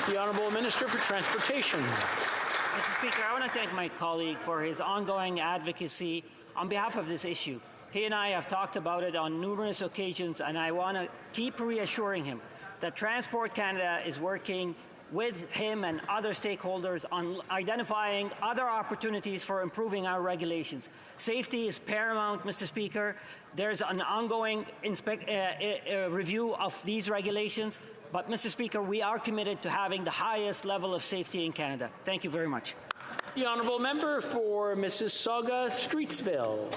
The Honourable Minister for Transportation. Mr. Speaker, I want to thank my colleague for his ongoing advocacy on behalf of this issue. He and I have talked about it on numerous occasions, and I want to keep reassuring him that Transport Canada is working with him and other stakeholders on identifying other opportunities for improving our regulations. Safety is paramount, Mr. Speaker. There's an ongoing review of these regulations. But, Mr. Speaker, we are committed to having the highest level of safety in Canada. Thank you very much. The Honourable Member for Mississauga, Streetsville.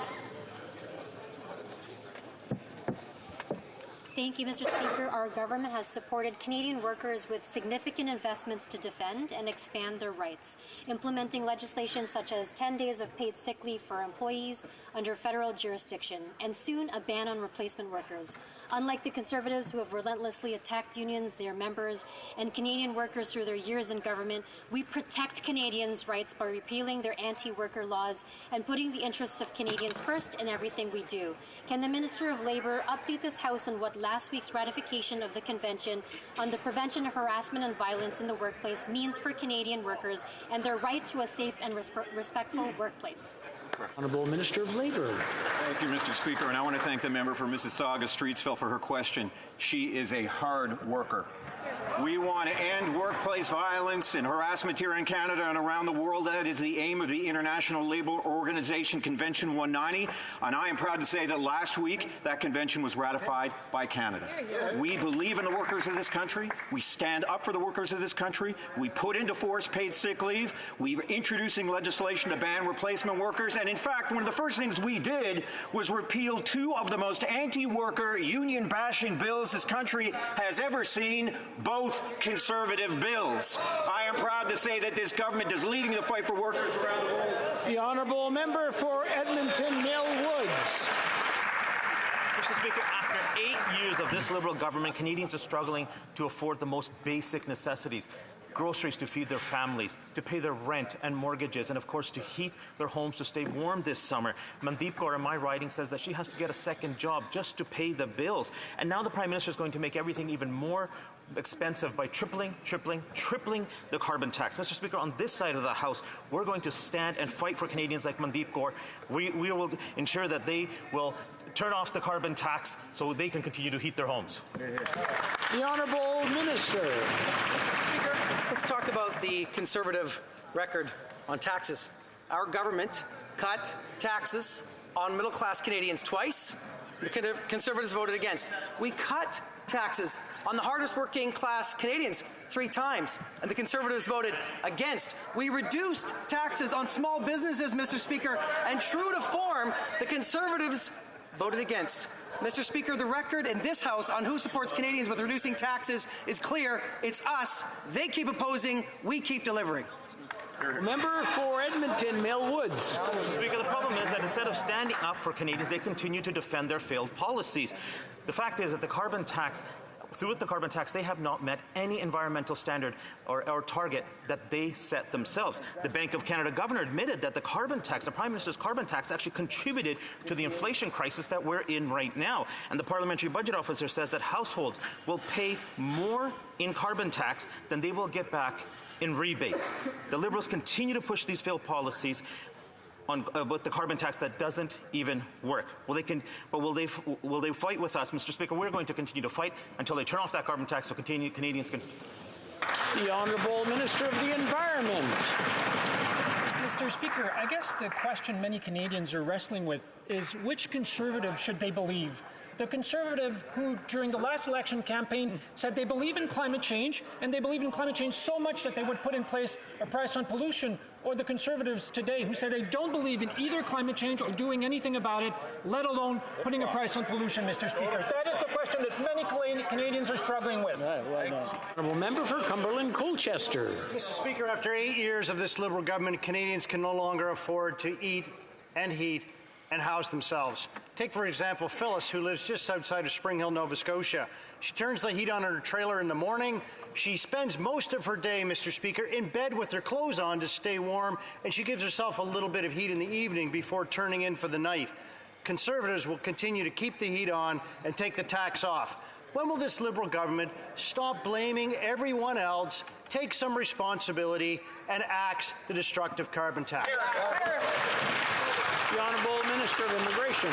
Thank you, Mr. Speaker. Our government has supported Canadian workers with significant investments to defend and expand their rights, implementing legislation such as 10 days of paid sick leave for employees under federal jurisdiction, and soon a ban on replacement workers. Unlike the Conservatives, who have relentlessly attacked unions, their members, and Canadian workers through their years in government, we protect Canadians' rights by repealing their anti-worker laws and putting the interests of Canadians first in everything we do. Can the Minister of Labour update this House on what last week's ratification of the Convention on the Prevention of Harassment and Violence in the Workplace means for Canadian workers and their right to a safe and respectful workplace? Honourable Minister of Labour. Thank you, Mr. Speaker, and I want to thank the member for Mississauga-Streetsville for her question. She is a hard worker. We want to end workplace violence and harassment here in Canada and around the world. That is the aim of the International Labour Organization Convention 190, and I am proud to say that last week that convention was ratified by Canada. We believe in the workers of this country. We stand up for the workers of this country. We put into force paid sick leave. We're introducing legislation to ban replacement workers, and in fact, one of the first things we did was repeal two of the most anti-worker, union-bashing bills this country has ever seen, both Conservative bills. I am proud to say that this government is leading the fight for workers around the world. The honourable member for Edmonton Mill Woods. Mr. Speaker, after 8 years of this Liberal government, Canadians are struggling to afford the most basic necessities. Groceries to feed their families, to pay their rent and mortgages, and of course to heat their homes to stay warm this summer. Mandeep Kaur in my riding says that she has to get a second job just to pay the bills. And now the Prime Minister is going to make everything even more expensive by tripling the carbon tax. Mr. Speaker, on this side of the House, we're going to stand and fight for Canadians like Mandeep Kaur. We will ensure that they will turn off the carbon tax so they can continue to heat their homes. The Honourable Minister. Mr. Speaker, let's talk about the Conservative record on taxes. Our government cut taxes on middle-class Canadians twice. The Conservatives voted against. We cut taxes on the hardest working class Canadians 3 times, and the Conservatives voted against. We reduced taxes on small businesses, Mr. Speaker, and true to form, the Conservatives voted against. Mr. Speaker, the record in this House on who supports Canadians with reducing taxes is clear. It's us. They keep opposing. We keep delivering. Member for Edmonton Mill Woods. Mr. Speaker, the problem is that instead of standing up for Canadians, they continue to defend their failed policies. The fact is that the carbon tax, through the carbon tax, they have not met any environmental standard or target that they set themselves. The Bank of Canada governor admitted that the carbon tax, the Prime Minister's carbon tax, actually contributed to the inflation crisis that we're in right now. And the Parliamentary Budget Officer says that households will pay more in carbon tax than they will get back in rebates. The Liberals continue to push these failed policies on with the carbon tax that doesn't even work. Will they fight with us, Mr. Speaker? We're going to continue to fight until they turn off that carbon tax so Canadians can. The Honourable Minister of the Environment. Mr. Speaker, I guess the question many Canadians are wrestling with is which Conservative should they believe? The Conservative who, during the last election campaign, said they believe in climate change, and they believe in climate change so much that they would put in place a price on pollution, or the Conservatives today who say they don't believe in either climate change or doing anything about it, let alone putting a price on pollution, Mr. Speaker. That is the question that many Canadians are struggling with. Honourable Member for Cumberland Colchester. Mr. Speaker, after 8 years of this Liberal government, Canadians can no longer afford to eat and heat and house themselves. Take, for example, Phyllis, who lives just outside of Spring Hill, Nova Scotia. She turns the heat on in her trailer in the morning. She spends most of her day, Mr. Speaker, in bed with her clothes on to stay warm, and she gives herself a little bit of heat in the evening before turning in for the night. Conservatives will continue to keep the heat on and take the tax off. When will this Liberal government stop blaming everyone else, take some responsibility, and axe the destructive carbon tax? The Honourable Minister of Immigration.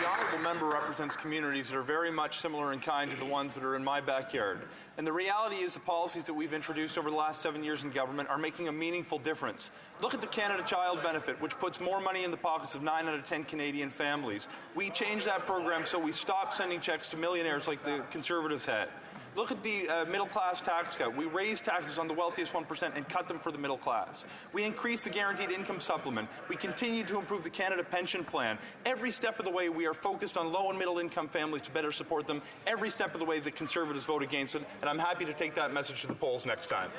The honourable member represents communities that are very much similar in kind to the ones that are in my backyard. And the reality is the policies that we've introduced over the last 7 years in government are making a meaningful difference. Look at the Canada Child Benefit, which puts more money in the pockets of 9 out of 10 Canadian families. We changed that program so we stopped sending checks to millionaires like the Conservatives had. Look at the middle-class tax cut. We raised taxes on the wealthiest 1% and cut them for the middle class. We increased the guaranteed income supplement. We continue to improve the Canada Pension Plan. Every step of the way, we are focused on low and middle-income families to better support them. Every step of the way, the Conservatives vote against it, and I'm happy to take that message to the polls next time.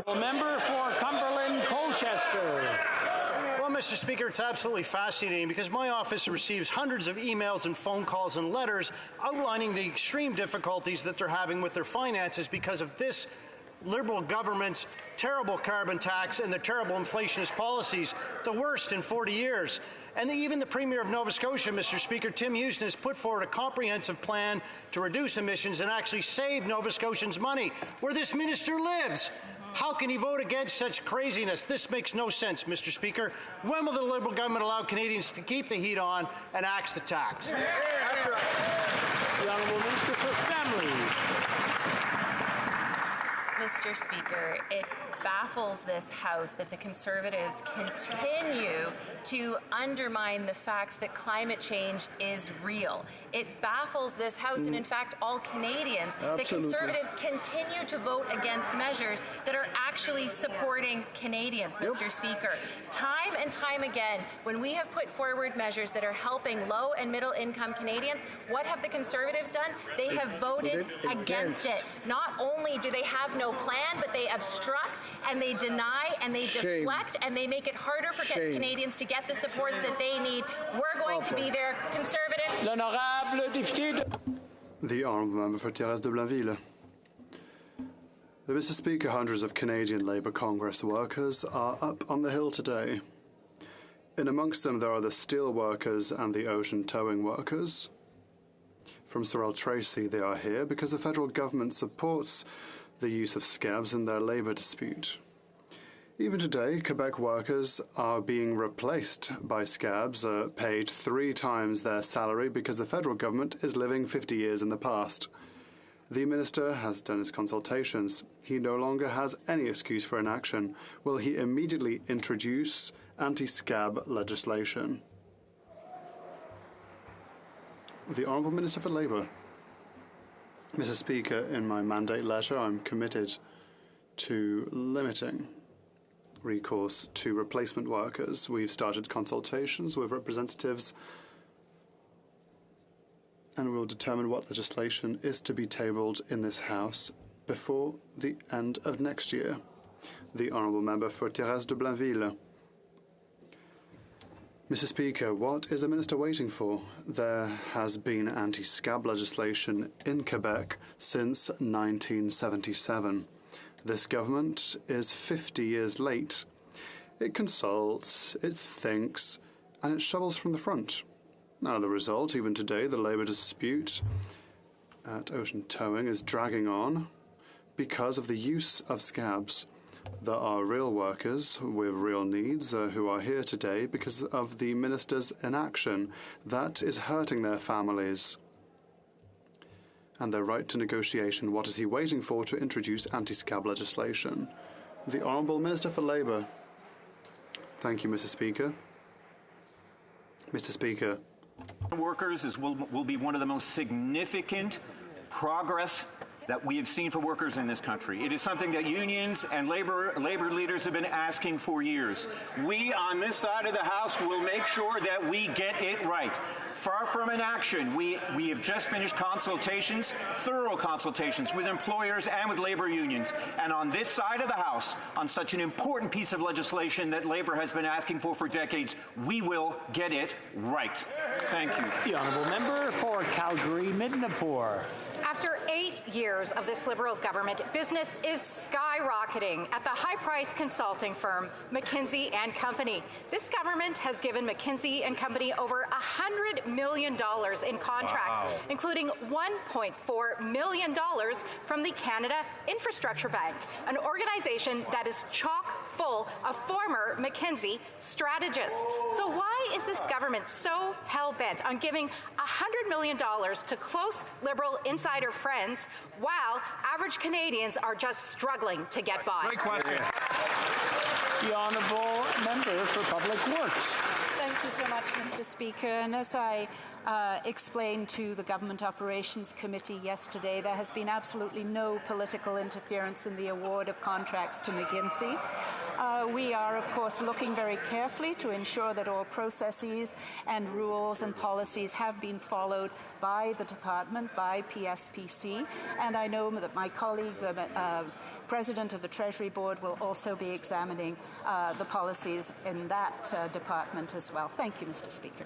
Member for Cumberland Colchester. Well, Mr. Speaker, it's absolutely fascinating because my office receives hundreds of emails and phone calls and letters outlining the extreme difficulties that they're having with their finances because of this Liberal government's terrible carbon tax and the terrible inflationist policies, the worst in 40 years. And even the Premier of Nova Scotia, Mr. Speaker, Tim Houston, has put forward a comprehensive plan to reduce emissions and actually save Nova Scotians money, where this minister lives. How can he vote against such craziness? This makes no sense, Mr. Speaker. When will the Liberal government allow Canadians to keep the heat on and axe the tax? The Honourable Minister for Families. Mr. Speaker, it baffles this House that the Conservatives continue to undermine the fact that climate change is real. It baffles this House and, in fact, all Canadians. Absolutely. The Conservatives continue to vote against measures that are actually supporting Canadians, Mr. Speaker. Time and time again, when we have put forward measures that are helping low and middle income Canadians, what have the Conservatives done? They have voted against it. Not only do they have no plan, but they obstruct and they deny and they deflect and they make it harder for Canadians to get the supports that they need. We're going to be there, Conservative. L'honorable député. The Honourable Member for Thérèse de Blainville. Mr. Speaker, hundreds of Canadian Labour Congress workers are up on the Hill today. In amongst them, there are the steel workers and the ocean towing workers. From Sorel Tracy, they are here because the federal government supports the use of scabs in their labour dispute. Even today, Quebec workers are being replaced by scabs, paid 3 times their salary because the federal government is living 50 years in the past. The minister has done his consultations. He no longer has any excuse for inaction. Will he immediately introduce anti-scab legislation? The Honourable Minister for Labour. Mr. Speaker, in my mandate letter, I'm committed to limiting recourse to replacement workers. We've started consultations with representatives and we'll determine what legislation is to be tabled in this House before the end of next year. The Honourable Member for Thérèse de Blainville. Mr. Speaker, what is the Minister waiting for? There has been anti-scab legislation in Quebec since 1977. This government is 50 years late. It consults, it thinks, and it shovels from the front. Now, the result, even today, the labour dispute at ocean towing is dragging on because of the use of scabs. There are real workers with real needs who are here today because of the minister's inaction. That is hurting their families and their right to negotiation. What is he waiting for to introduce anti-scab legislation? The Honourable Minister for Labour. Thank you, Mr. Speaker. Mr. Speaker. Workers will be one of the most significant progress that we have seen for workers in this country. It is something that unions and labor leaders have been asking for years. We on this side of the House will make sure that we get it right. Far from inaction, we have just finished consultations, thorough consultations with employers and with labor unions. And on this side of the House, on such an important piece of legislation that labor has been asking for decades, we will get it right. Thank you. The Honourable Member for Calgary-Midnapore. After 8 years of this Liberal government, business is skyrocketing at the high-priced consulting firm McKinsey & Company. This government has given McKinsey & Company over $100 million in contracts, including $1.4 million from the Canada Infrastructure Bank, an organization that is chock full of former McKinsey strategists. So why is this government so hell-bent on giving $100 million to close Liberal insider friends while average Canadians are just struggling to get by? Great question. The Honourable Member for Public Works. Thank you so much, Mr. Speaker. And as I explained to the Government Operations Committee yesterday, there has been absolutely no political interference in the award of contracts to McKinsey. We are, of course, looking very carefully to ensure that all processes and rules and policies have been followed by the department, by PSPC, and I know that my colleague, the President of the Treasury Board, will also be examining the policies in that department as well. Thank you, Mr. Speaker.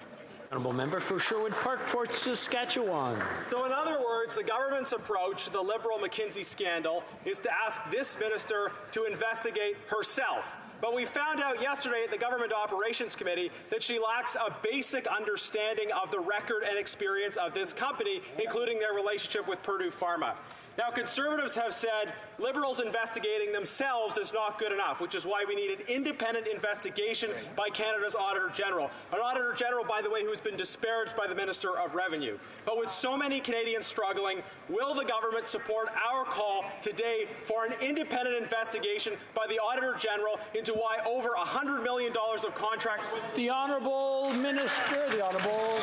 Honourable Member for Sherwood Park, Fort Saskatchewan. So in other words, the government's approach to the Liberal McKinsey scandal is to ask this minister to investigate herself. But we found out yesterday at the Government Operations Committee that she lacks a basic understanding of the record and experience of this company, including their relationship with Purdue Pharma. Now, Conservatives have said Liberals investigating themselves is not good enough, which is why we need an independent investigation by Canada's Auditor General. An Auditor General, by the way, who has been disparaged by the Minister of Revenue. But with so many Canadians struggling, will the government support our call today for an independent investigation by the Auditor General into why over $100 million of contract... The Honourable Minister, the Honourable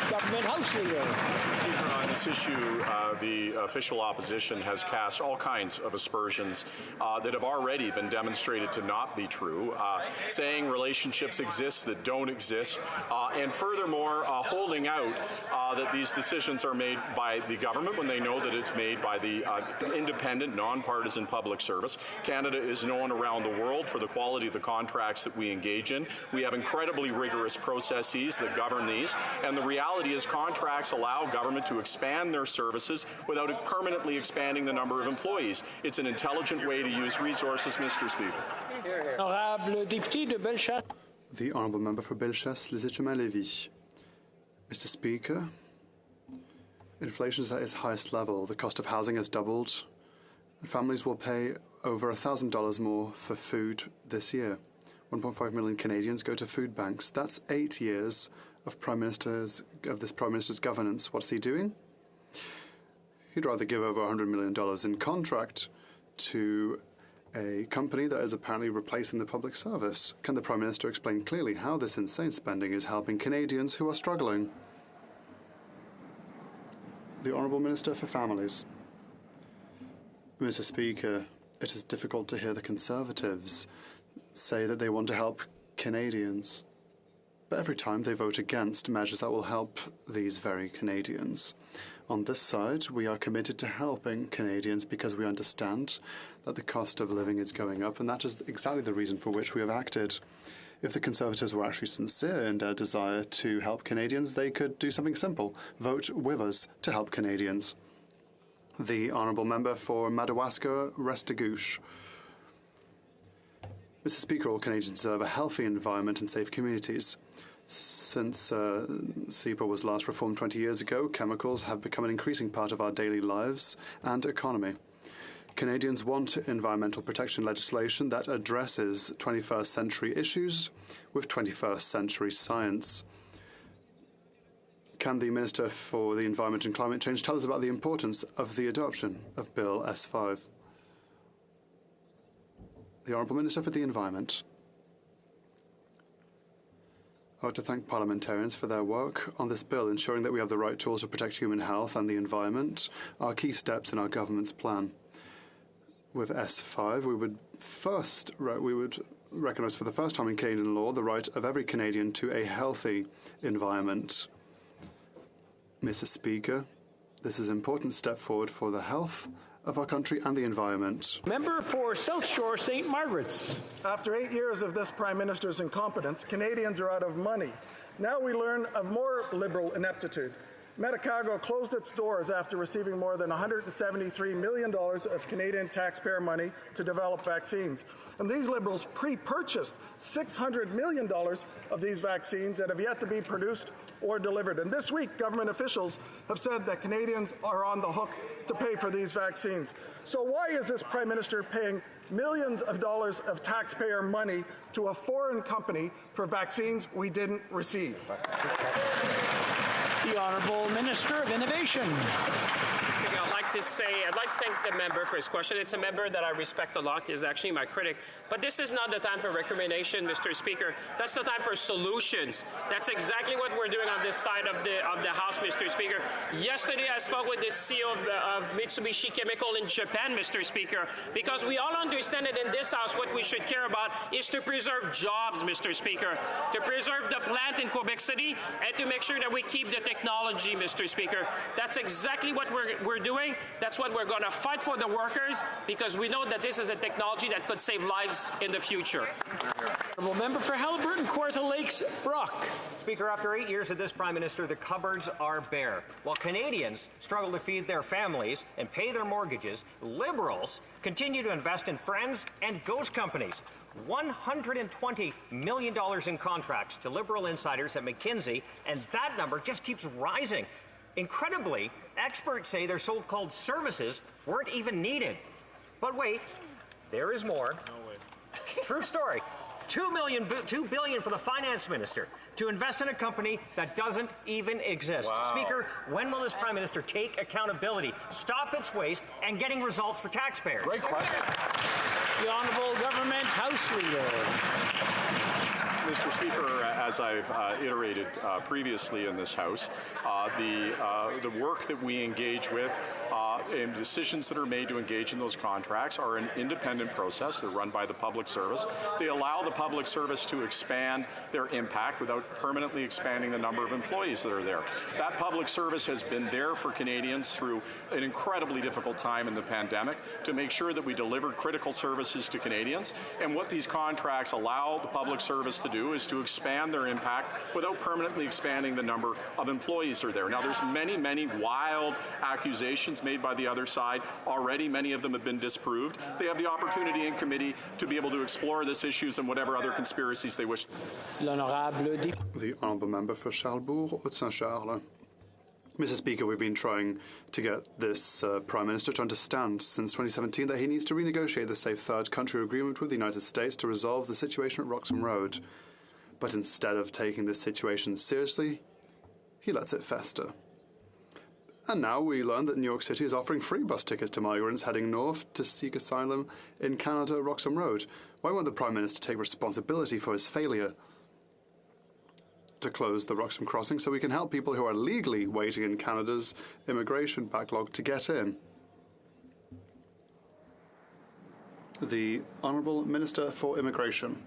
Government House Leader. Mr. Speaker, on this issue, the official opposition has cast all kinds of aspersions that have already been demonstrated to not be true, saying relationships exist that don't exist, and furthermore holding out that these decisions are made by the government when they know that it's made by the independent, nonpartisan public service. Canada is known around the world for the quality of the contracts that we engage in. We have incredibly rigorous processes that govern these, and the reality is contracts allow government to expand their services without permanently expanding the number of employees. It's an intelligent way to use resources, Mr. Speaker. The Honourable Member for Bellechasse-les-Échemins-Lévis. Mr. Speaker, inflation is at its highest level. The cost of housing has doubled. Families will pay over $1,000 more for food this year. 1.5 million Canadians go to food banks. That's 8 years of this Prime Minister's governance. What's he doing? He'd rather give over $100 million in contract to a company that is apparently replacing the public service. Can the Prime Minister explain clearly how this insane spending is helping Canadians who are struggling? The Honourable Minister for Families. Mr. Speaker, it is difficult to hear the Conservatives say that they want to help Canadians. But every time they vote against measures that will help these very Canadians. On this side, we are committed to helping Canadians because we understand that the cost of living is going up, and that is exactly the reason for which we have acted. If the Conservatives were actually sincere in their desire to help Canadians, they could do something simple. Vote with us to help Canadians. The Honourable Member for Madawaska-Restigouche. Mr. Speaker, all Canadians deserve a healthy environment and safe communities. Since CEPA was last reformed 20 years ago, chemicals have become an increasing part of our daily lives and economy. Canadians want environmental protection legislation that addresses 21st century issues with 21st century science. Can the Minister for the Environment and Climate Change tell us about the importance of the adoption of Bill S5? The Honourable Minister for the Environment. I want to thank parliamentarians for their work on this bill, ensuring that we have the right tools to protect human health and the environment are key steps in our government's plan. With S5, we would recognise for the first time in Canadian law the right of every Canadian to a healthy environment. Mr. Speaker, this is an important step forward for the health of our country and the environment. Member for South Shore St. Margaret's. After 8 years of this Prime Minister's incompetence, Canadians are out of money. Now we learn of more Liberal ineptitude. Medicago closed its doors after receiving more than $173 million of Canadian taxpayer money to develop vaccines. And these Liberals pre-purchased $600 million of these vaccines that have yet to be produced or delivered. And this week, government officials have said that Canadians are on the hook to pay for these vaccines. So why is this Prime Minister paying millions of dollars of taxpayer money to a foreign company for vaccines we didn't receive? The Honourable Minister of Innovation. I'd like to thank the member for his question. It's a member that I respect a lot. He's actually my critic. But this is not the time for recrimination, Mr. Speaker. That's the time for solutions. That's exactly what we're doing on this side of the House, Mr. Speaker. Yesterday, I spoke with the CEO of Mitsubishi Chemical in Japan, Mr. Speaker, because we all understand that in this House, what we should care about is to preserve jobs, Mr. Speaker, to preserve the plant in Quebec City, and to make sure that we keep the technology, Mr. Speaker. That's exactly what we're doing. That's what we're going to fight for the workers, because we know that this is a technology that could save lives in the future. Honourable member for Haliburton, Kawartha Lakes, Brock. Speaker, after 8 years of this Prime Minister, the cupboards are bare. While Canadians struggle to feed their families and pay their mortgages, Liberals continue to invest in friends and ghost companies. $120 million in contracts to Liberal insiders at McKinsey, and that number just keeps rising. Incredibly, experts say their so-called services weren't even needed. But wait, there is more. No way. True story. $2 billion for the finance minister to invest in a company that doesn't even exist. Wow. Speaker, when will this Prime Minister take accountability, stop its waste, and getting results for taxpayers? Great question. The Honourable Government House Leader. Mr. Speaker, as I've iterated previously in this House, the work that we engage with and decisions that are made to engage in those contracts are an independent process. They're run by the public service. They allow the public service to expand their impact without permanently expanding the number of employees that are there. That public service has been there for Canadians through an incredibly difficult time in the pandemic to make sure that we deliver critical services to Canadians. And what these contracts allow the public service to do is to expand their impact without permanently expanding the number of employees that are there. Now, there's many, many wild accusations made by the other side. Already, many of them have been disproved. They have the opportunity in committee to be able to explore this issues and whatever other conspiracies they wish. The Honourable Member for Charlebourg-Saint-Charles. Mr. Speaker, we've been trying to get this Prime Minister to understand since 2017 that he needs to renegotiate the Safe Third Country Agreement with the United States to resolve the situation at Roxham Road. But instead of taking this situation seriously, he lets it fester. And now we learn that New York City is offering free bus tickets to migrants heading north to seek asylum in Canada, Roxham Road. Why won't the Prime Minister take responsibility for his failure to close the Roxham crossing so we can help people who are legally waiting in Canada's immigration backlog to get in? The Honourable Minister for Immigration.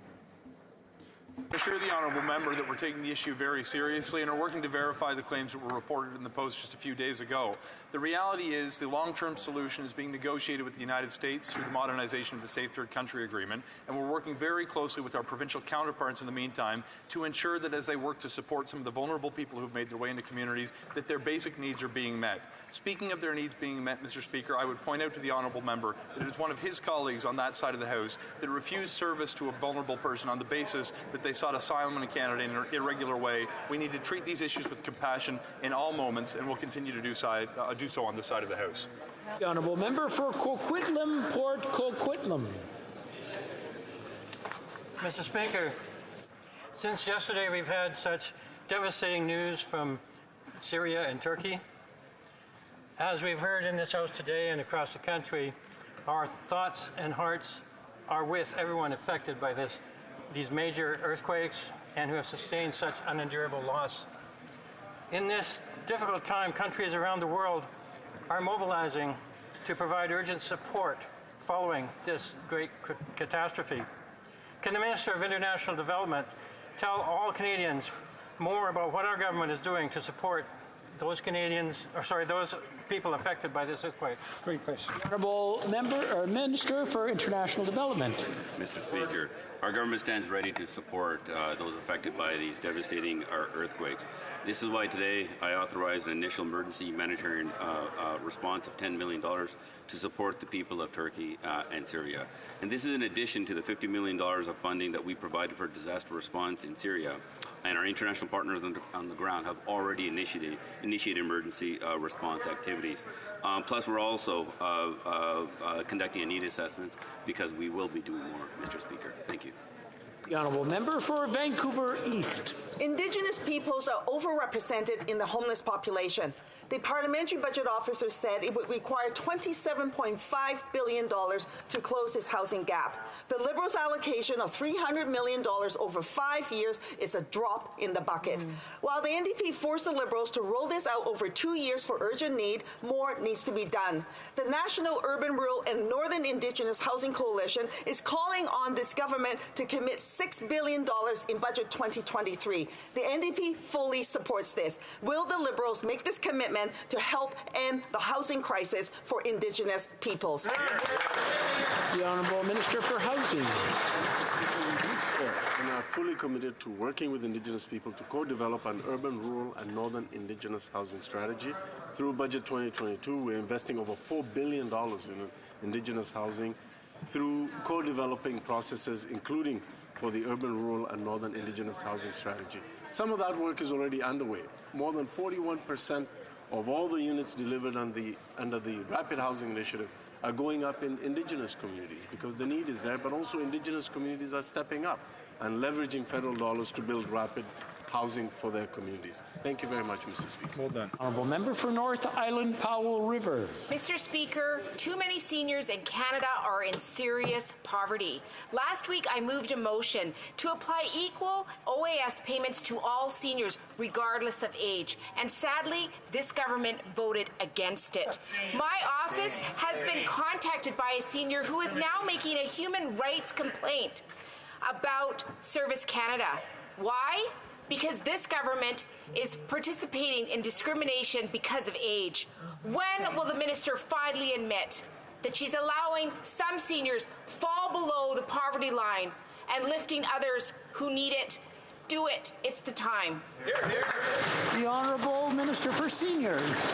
I assure the honourable member that we're taking the issue very seriously and are working to verify the claims that were reported in the Post just a few days ago. The reality is the long-term solution is being negotiated with the United States through the modernization of the Safe Third Country Agreement, and we're working very closely with our provincial counterparts in the meantime to ensure that as they work to support some of the vulnerable people who've made their way into communities, that their basic needs are being met. Speaking of their needs being met, Mr. Speaker, I would point out to the honourable member that it is one of his colleagues on that side of the House that refused service to a vulnerable person on the basis that they sought asylum in Canada in an irregular way. We need to treat these issues with compassion in all moments, and we'll continue to do so on this side of the House. The Honourable Member for Coquitlam, Port Coquitlam. Mr. Speaker, since yesterday we've had such devastating news from Syria and Turkey. As we've heard in this House today and across the country, our thoughts and hearts are with everyone affected by these major earthquakes and who have sustained such unendurable loss. In this difficult time, countries around the world are mobilizing to provide urgent support following this great catastrophe. Can the Minister of International Development tell all Canadians more about what our government is doing to support those those people affected by this earthquake? Great question. Honourable Minister for International Development. Mr. Speaker, our government stands ready to support those affected by these devastating earthquakes. This is why today I authorized an initial emergency humanitarian response of $10 million to support the people of Turkey and Syria. And this is in addition to the $50 million of funding that we provided for disaster response in Syria. And our international partners on the ground have already initiated emergency response activities. Plus, we're also conducting a need assessments because we will be doing more, Mr. Speaker. Thank you. The Honourable Member for Vancouver East. Indigenous peoples are overrepresented in the homeless population. The Parliamentary Budget Officer said it would require $27.5 billion to close this housing gap. The Liberals' allocation of $300 million over 5 years is a drop in the bucket. While the NDP forced the Liberals to roll this out over 2 years for urgent need, more needs to be done. The National Urban, Rural and Northern Indigenous Housing Coalition is calling on this government to commit $6 billion in Budget 2023. The NDP fully supports this. Will the Liberals make this commitment to help end the housing crisis for Indigenous peoples? The Honourable Minister for Housing. And are fully committed to working with Indigenous people to co-develop an urban, rural and northern Indigenous housing strategy. Through Budget 2022, we're investing over $4 billion in Indigenous housing through co-developing processes, including for the urban, rural and northern Indigenous housing strategy. Some of that work is already underway. More than 41% of all the units delivered under the Rapid Housing Initiative are going up in Indigenous communities because the need is there, but also Indigenous communities are stepping up and leveraging federal dollars to build rapid housing for their communities. Thank you very much, Mr. Speaker. Well done. Honourable Member for North Island Powell River. Mr. Speaker, too many seniors in Canada are in serious poverty. Last week, I moved a motion to apply equal OAS payments to all seniors, regardless of age. And sadly, this government voted against it. My office has been contacted by a senior who is now making a human rights complaint about Service Canada. Why? Because this government is participating in discrimination because of age. When will the minister finally admit that she's allowing some seniors fall below the poverty line and lifting others who need it? Do it. It's the time. The Honourable Minister for Seniors.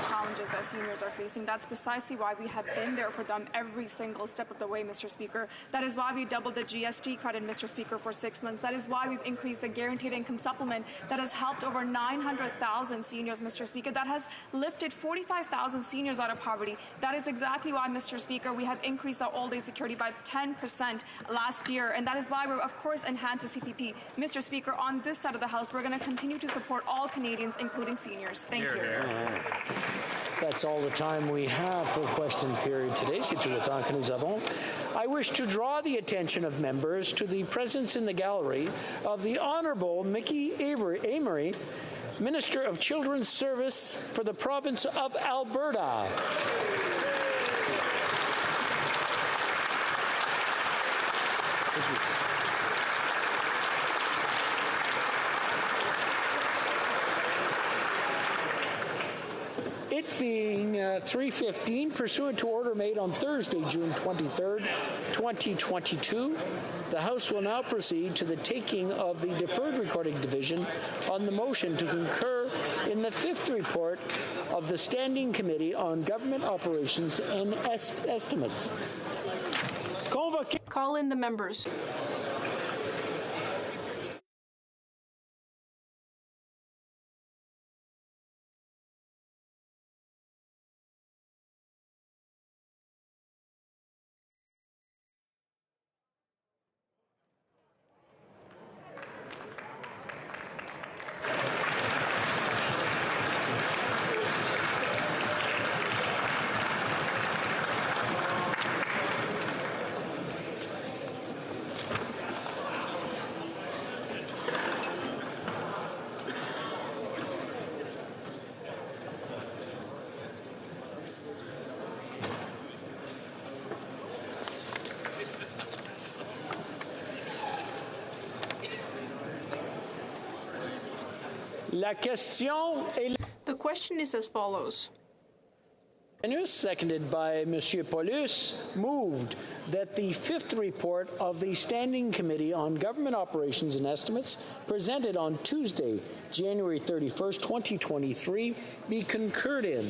Challenges that seniors are facing. That's precisely why we have been there for them every single step of the way, Mr. Speaker. That is why we doubled the GST credit, Mr. Speaker, for 6 months. That is why we've increased the guaranteed income supplement that has helped over 900,000 seniors, Mr. Speaker. That has lifted 45,000 seniors out of poverty. That is exactly why, Mr. Speaker, we have increased our old age security by 10% last year. And that is why we're, of course, enhanced the CPP. Mr. Speaker, on this side of the House, we're going to continue to support all Canadians, including seniors. Thank you. That's all the time we have for question period today. C'est tout le temps que nous avons. I wish to draw the attention of members to the presence in the gallery of the Honourable Mickey Amery, Minister of Children's Service for the province of Alberta. It being 3:15, pursuant to order made on Thursday, June 23rd, 2022, the House will now proceed to the taking of the deferred recording division on the motion to concur in the fifth report of the Standing Committee on Government Operations and Estimates. Call in the members. The question is as follows. Seconded by Monsieur Paulus, moved that the fifth report of the Standing Committee on Government Operations and Estimates, presented on Tuesday, January 31st, 2023, be concurred in.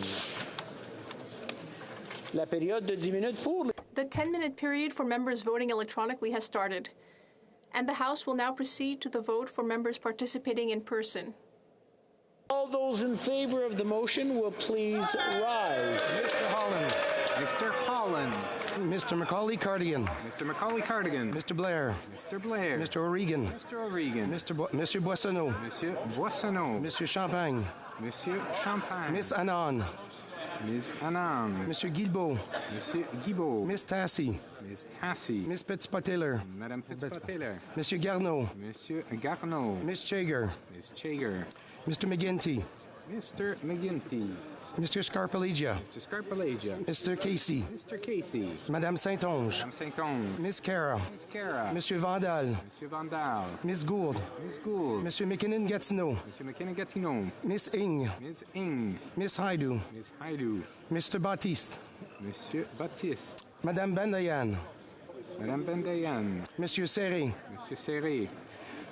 La période de 10 minutes pour... The 10-minute period for members voting electronically has started, and the House will now proceed to the vote for members participating in person. All those in favor of the motion will please rise. Mr. Holland. Mr. Holland. Mr. Macaulay-Cardigan. Mr. Macaulay-Cardigan. Mr. Blair. Mr. Blair. Mr. O'Regan. Mr. O'Regan. Monsieur Boissonneau. Monsieur Boissonneau. Monsieur Champagne. Monsieur Champagne. Miss Annan. Ms. Annan. Monsieur Guilbeault. Monsieur Guibault. Miss Tassi. Ms. Tassi. Miss Petitpot-Taylor. Madame Petitpot-Taylor. Monsieur Garneau. Monsieur Garneau. Miss Chager. Ms. Chager. Mr. McGinty. Mr. McGinty. Mr. Scarpalegia. Mr. Scarpalegia. Mr. Casey. Mr. Casey. Madame Saint-Onge. Madame Saint-Onge. Miss Cara. Miss Cara. Monsieur Vandal. Monsieur Vandal. Miss Gould. Miss Gould. Monsieur McKinnon-Gatineau. Monsieur McKinnon-Gatineau. Miss Ing. Miss Ing. Miss Haidu. Miss Haidu. Mr. Baptiste. Monsieur Baptiste. Madame Bendayan. Madame Bendayan. Monsieur Serré. Monsieur Serré.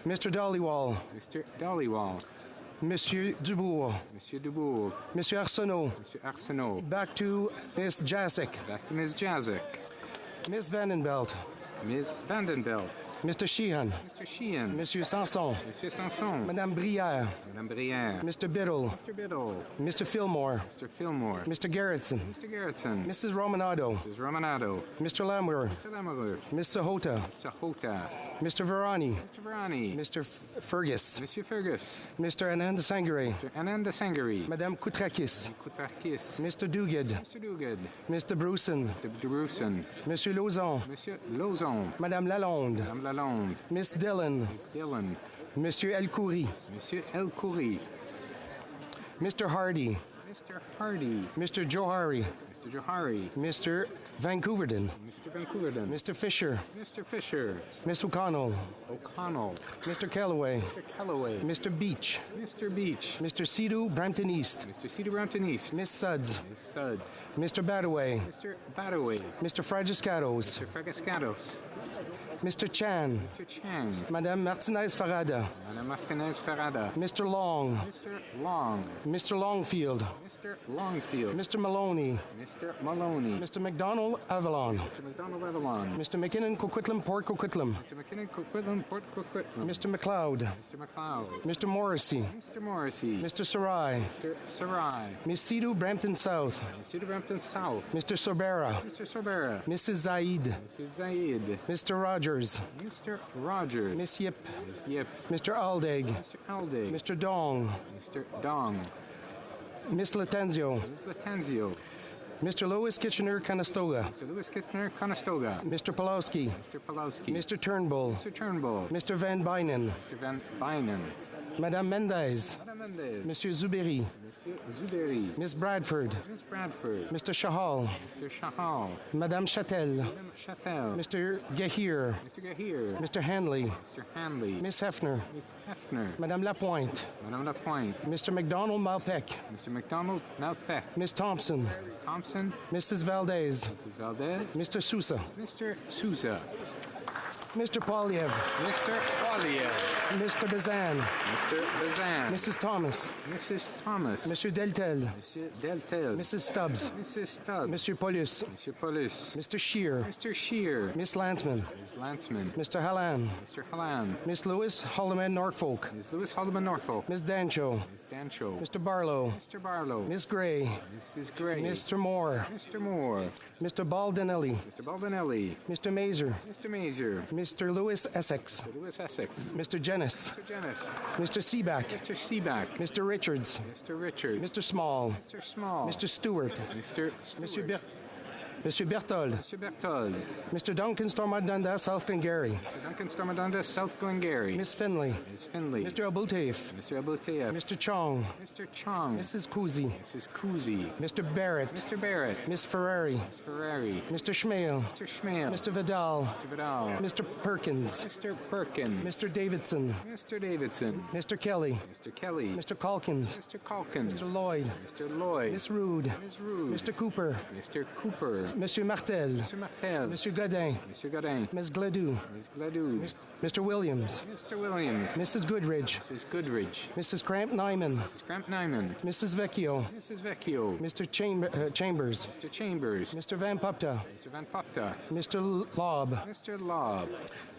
Mr. Dollywall. Mr. Dollywall. Monsieur Dubourg. Monsieur Dubourg. Monsieur Arsenault. Monsieur Arsenault. Back to Miss Jacek. Back to Miss Jacek. Miss Vandenbelt. Ms. Vandenbelt. Mr. Sheehan. Mr. Sheehan. Monsieur Sanson. Monsieur Sanson. Madame Brière. Madame Brière. Mr. Biddle. Mr. Biddle. Mr. Fillmore. Mr. Fillmore. Mr. Garrettson. Mr. Garrettson. Mrs. Romanado. Mrs. Romanado. Mr. Lamour. Mr. Lamoureux. Miss Sahota. Sahota. Mr. Verani. Mr. Verani. Mr. Fergus. Monsieur Fergus. Mr. Ananda Sangare. Mr. Ananda Sangari. Madame Koutrakis. Koutakis. Mr. Duguid. Mr. Duguid. Mr. Brewson. Mr. Drusen. Monsieur Lauzon. Monsieur Lauzon. Madame Lalonde. Madame Lalonde. Miss Dillon. Miss Dillon. Monsieur Elkoury. Monsieur Elkoury. Mr. Hardy. Mr. Hardy. Mr. Johari. Mr. Johari. Mr. Vancouverden. Mr. Vancouverden. Mr. Fisher. Mr. Fisher. Miss O'Connell. O'Connell. Mr. Calloway. Mr. Calloway. Mr. Beach. Mr. Beach. Mr. Sidhu Brampton East. Mr. Cedar Brampton East. Miss Suds. Miss Suds. Mr. Badaway. Mr. Badaway. Mr. Fragiscatos. Mr. Fragascatos. Mr. Chan. Mr. Chang. Madame Martinez Farada. Madame Martinez Farada. Mr. Long. Mr. Long. Mr. Longfield. Mr. Longfield. Mr. Maloney. Mr. Maloney. Mr. McDonald Avalon. Mr. McDonald Avalon. Mr. McKinnon Coquitlam Port Coquitlam. Mr. McKinnon Coquitlam Port Coquitlam. Mr. McLeod. Mr. McLeod. Mr. Morrissey. Mr. Morrissey. Mr. Sarai. Mr. Sarai. Miss Sidhu Brampton South. Cedar Brampton South. Mr. Sorbera. Mr. Sorbera. Mrs. Zaid. Mrs. Zaid. Mr. Rogers. Mr. Rogers. Miss Yip. Miss Yip. Mr. Aldag. Mr. Alday. Mr. Dong. Mr. Dong. Miss Latenzio. Ms. Latenzio. Mr. Louis Kitchener-Conestoga. Mr. Louis Kitchener-Conestoga. Mr. Pulowski. Mr. Pulowski. Mr. Turnbull. Mr. Turnbull. Mr. Van Bynen. Mr. Van Bynen. Madame Mendez. Madame Mendez. Monsieur Zuberi. Monsieur Zuberi. Miss Bradford. Miss Bradford. Mr. Shahal. Mr. Shahal. Madame Chatel. Madame Chatel. Mr. Gahir. Mr. Gahir. Mr. Hanley. Mr. Hanley. Miss Hefner. Miss Hefner. Madame Lapointe. Madame Lapointe. Mr. McDonald Malpeck. Mr. McDonald Malpeck. Miss Thompson. Miss Thompson. Mrs. Valdez. Mrs. Valdez. Mr. Sousa. Mr. Sousa. Mr. Polyev. Mr. Polyev. Mr. Bazan. Mr. Bazan. Mrs. Thomas. Mrs. Thomas. Monsieur Deltel. Monsieur Deltel. Mrs. Stubbs. Mrs. Stubbs. Monsieur Paulus. Monsieur Paulus. Mr. Shear. Mr. Shear. Miss Landsman. Ms. Landsman. Mr. Hallan. Mr. Hallan. Miss Lewis Holloman Norfolk. Ms. Lewis Haldeman Norfolk. Miss Dancho. Ms. Dancho. Mr. Barlow. Mr. Barlow. Miss Gray. Mrs. Gray. Mr. Moore. Mr. Moore. Mr. Baldinelli. Mr. Baldinelli. Mr. Mazer. Mr. Mazer. Mr. Lewis Essex. Mr. Lewis Essex. Mr. Jennis. Mr. Jennis. Mr. Seaback. Mr. Seaback. Mr. Richards. Mr. Richards. Mr. Small. Mr. Small. Mr. Stewart. Mr. Stewart. Monsieur Berthold. Mr. Berthold. Mr. Duncan Stormadunda, South Glengarry. Mr. Duncan Stormadunda, South Glengarry. Miss Finley. Miss Finley. Mr. Abultaif. Mr. Abultaif. Mr. Chong. Mr. Chong. Mrs. Kuzi. Mrs. Kuzi. Mr. Barrett. Mr. Barrett. Miss Ferrari. Miss Ferrari. Mr. Schmale. Mr. Schmale. Mr. Vidal. Mr. Vidal. Mr. Perkins. Mr. Perkins. Mr. Davidson. Mr. Davidson. Mr. Kelly. Mr. Kelly. Mr. Calkins. Mr. Calkins. Mr. Lloyd. Mr. Lloyd. Miss Rude. Miss Rude. Mr. Cooper. Mr. Cooper. Monsieur Martel. Mr. Martel. Monsieur Godin. Mr. Godin. Miss Gladue. Ms. Gladue. Mr. Williams. Mr. Williams. Mrs. Goodridge. Mrs. Goodridge. Mrs. Cramp Nyman. Mrs. Cramp Nyman. Mrs. Vecchio. Mrs. Vecchio. Mr. Chambers. Mr. Chambers. Mr. Van Popta. Mr. Van Popta. Mr. Lobb. Mr. Lobb.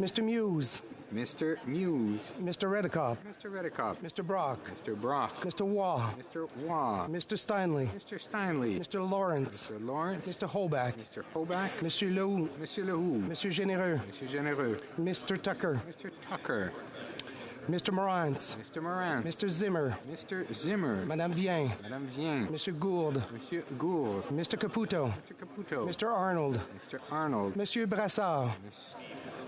Mr. Muse. Mr. Muse. Mr. Redicop. Mr. Redicop. Mr. Brock. Mr. Brock. Mr. Waugh. Mr. Waugh. Mr. Steinley. Mr. Steinley. Mr. Lawrence. Mr. Lawrence. Mr. Holback. Mr. Holback. Monsieur Lehoux. Monsieur Lehoux. Monsieur Généreux. Monsieur Généreux. Mr. Tucker. Mr. Tucker. Mr. Morantz. Mr. Morantz. Mr. Zimmer. Mr. Zimmer. Madame Vien. Madame Vien. Monsieur Gould. Monsieur Gould. Mr. Caputo. Mr. Caputo. Mr. Arnold. Mr. Arnold. Monsieur Brassard.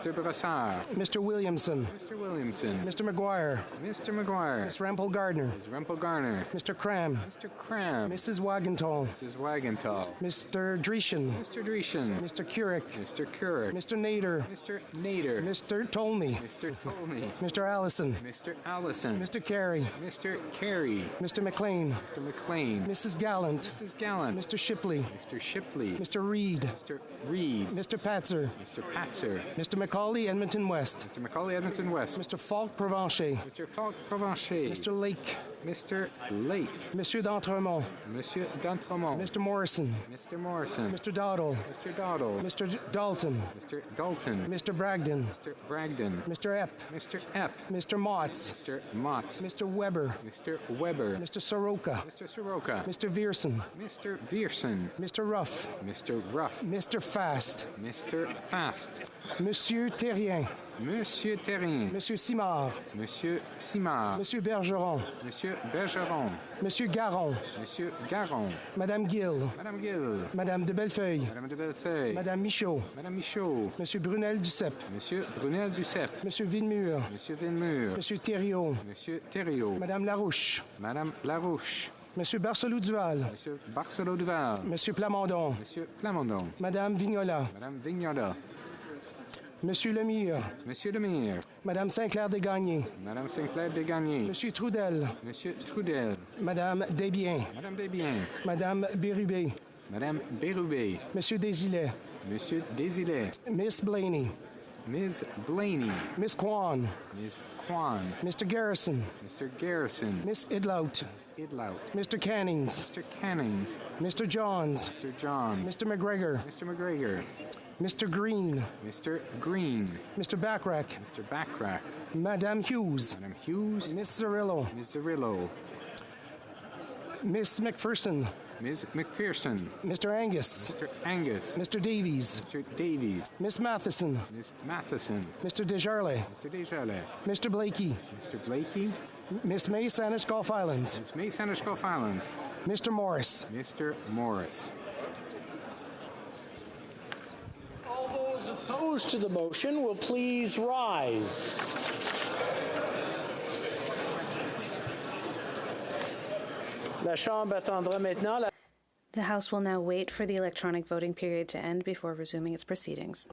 Mr. Brassard. Mr. Williamson. Mr. Williamson. Mr. McGuire. Mr. McGuire. Ms. Rempel Gardner. Ms. Rempel Gardner. Mr. Cram. Mr. Cram. Mrs. Wagenthal. Mrs. Wagenthal. Mr. Dreschen. Mr. Dreschen. Mr. Couric. Mr. Couric. Mr. Nader. Mr. Nader. Mr. Tolney. Mr. Tolney. Mr. Allison. Mr. Allison. Mr. Carey. Mr. Carey. Mr. McLean. Mr. McLean. Mrs. Gallant. Mrs. Gallant. Mr. Shipley. Mr. Shipley. Mr. Reed. Mr. Reed. Mr. Patzer. Mr. Patzer. Mr. Macaulay, Edmonton West. Mr. Macaulay, Edmonton West. Mr. Falk, Provencher. Mr. Falk, Provencher. Mr. Lake. Mr. Lake. Monsieur d'Entremont. Monsieur d'Entremont. Mr. Morrison. Mr. Morrison. Mr. Dowdle. Mr. Dowdle. Mr. Dalton. Mr. Dalton. Mr. Bragdon. Mr. Bragdon. Mr. Epp. Mr. Epp. Mr. Motts. Mr. Motts. Mr. Weber. Mr. Weber. Mr. Soroka. Mr. Soroka. Mr. Vierson. Mr. Vierson. Mr. Ruff. Mr. Ruff. Mr. Fast. Mr. Fast. Monsieur Terrien. Monsieur Terrien. Monsieur Simard. Monsieur Simard. Monsieur Bergeron. Monsieur Bergeron. Monsieur Garon. Monsieur Garon. Madame Gill. Madame Gill. Madame de Bellefeuille. Madame de Bellefeuille. Madame Michaud. Madame Michaud. Monsieur Brunel Duceppe. Monsieur Brunel Duceppe. Monsieur Villemur. Monsieur Villemur. Monsieur Thériault. Monsieur Thériault. Madame Larouche. Madame Larouche. Monsieur Barcelot-Duval. Monsieur Barcelot-Duval. Monsieur Plamondon. Monsieur Plamondon. Madame Vignola. Madame Vignola. Monsieur Lemire. Monsieur Lemire. Madame Saint-Clair-Desgagnés. Madame Saint-Clair-Desgagnés. Monsieur Trudel. Monsieur Trudel. Madame Desbiens. Madame Desbiens. Madame Bérubé. Madame Bérubé. Monsieur Desilets. Monsieur Desilets. Miss Blaney. Ms. Blaney. Miss Kwan. Ms. Kwan. Mr. Garrison. Mr. Garrison. Miss Idlout. Idlout. Mr. Cannings. Mr. Cannings. Mr. Johns. Mr. Johns. Mr. McGregor. Mr. McGregor. Mr. Green. Mr. Green. Mr. Backrack. Mr. Backrack. Madame Hughes. Madame Hughes. Miss Cirillo. Miss Cirillo. Miss McPherson. Ms. McPherson. Mr. Angus. Mr. Angus. Mr. Davies. Mr. Davies. Miss Matheson. Miss Matheson. Mr. Desjardins. Mr. Desjardins. Mr. Blakey. Mr. Blakey. Miss May, Saanich Gulf Islands. Miss May, Saanich Gulf Islands. Mr. Morris. Mr. Morris. All those opposed to the motion will please rise. La Chambre attendra maintenant la The House will now wait for the electronic voting period to end before resuming its proceedings.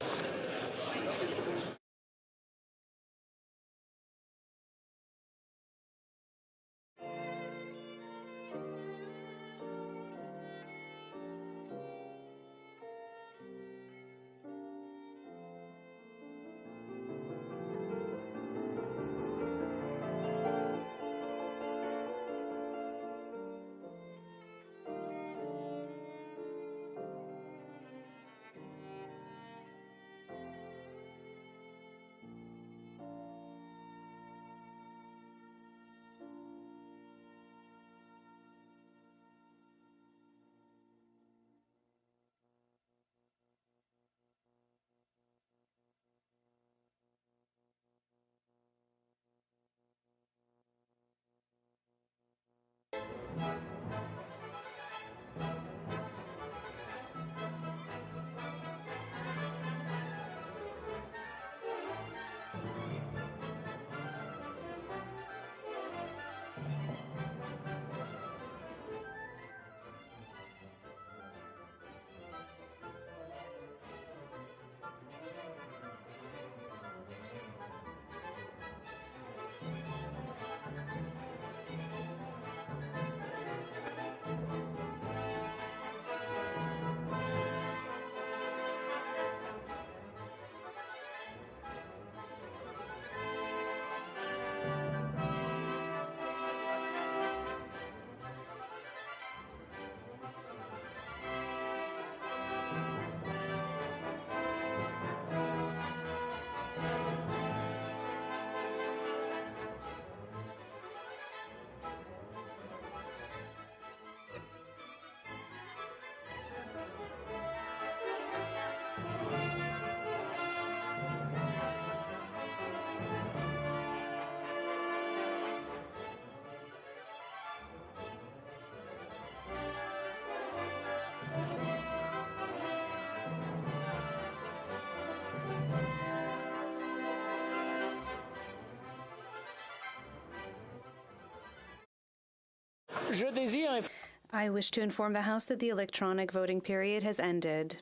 I wish to inform the House that the electronic voting period has ended.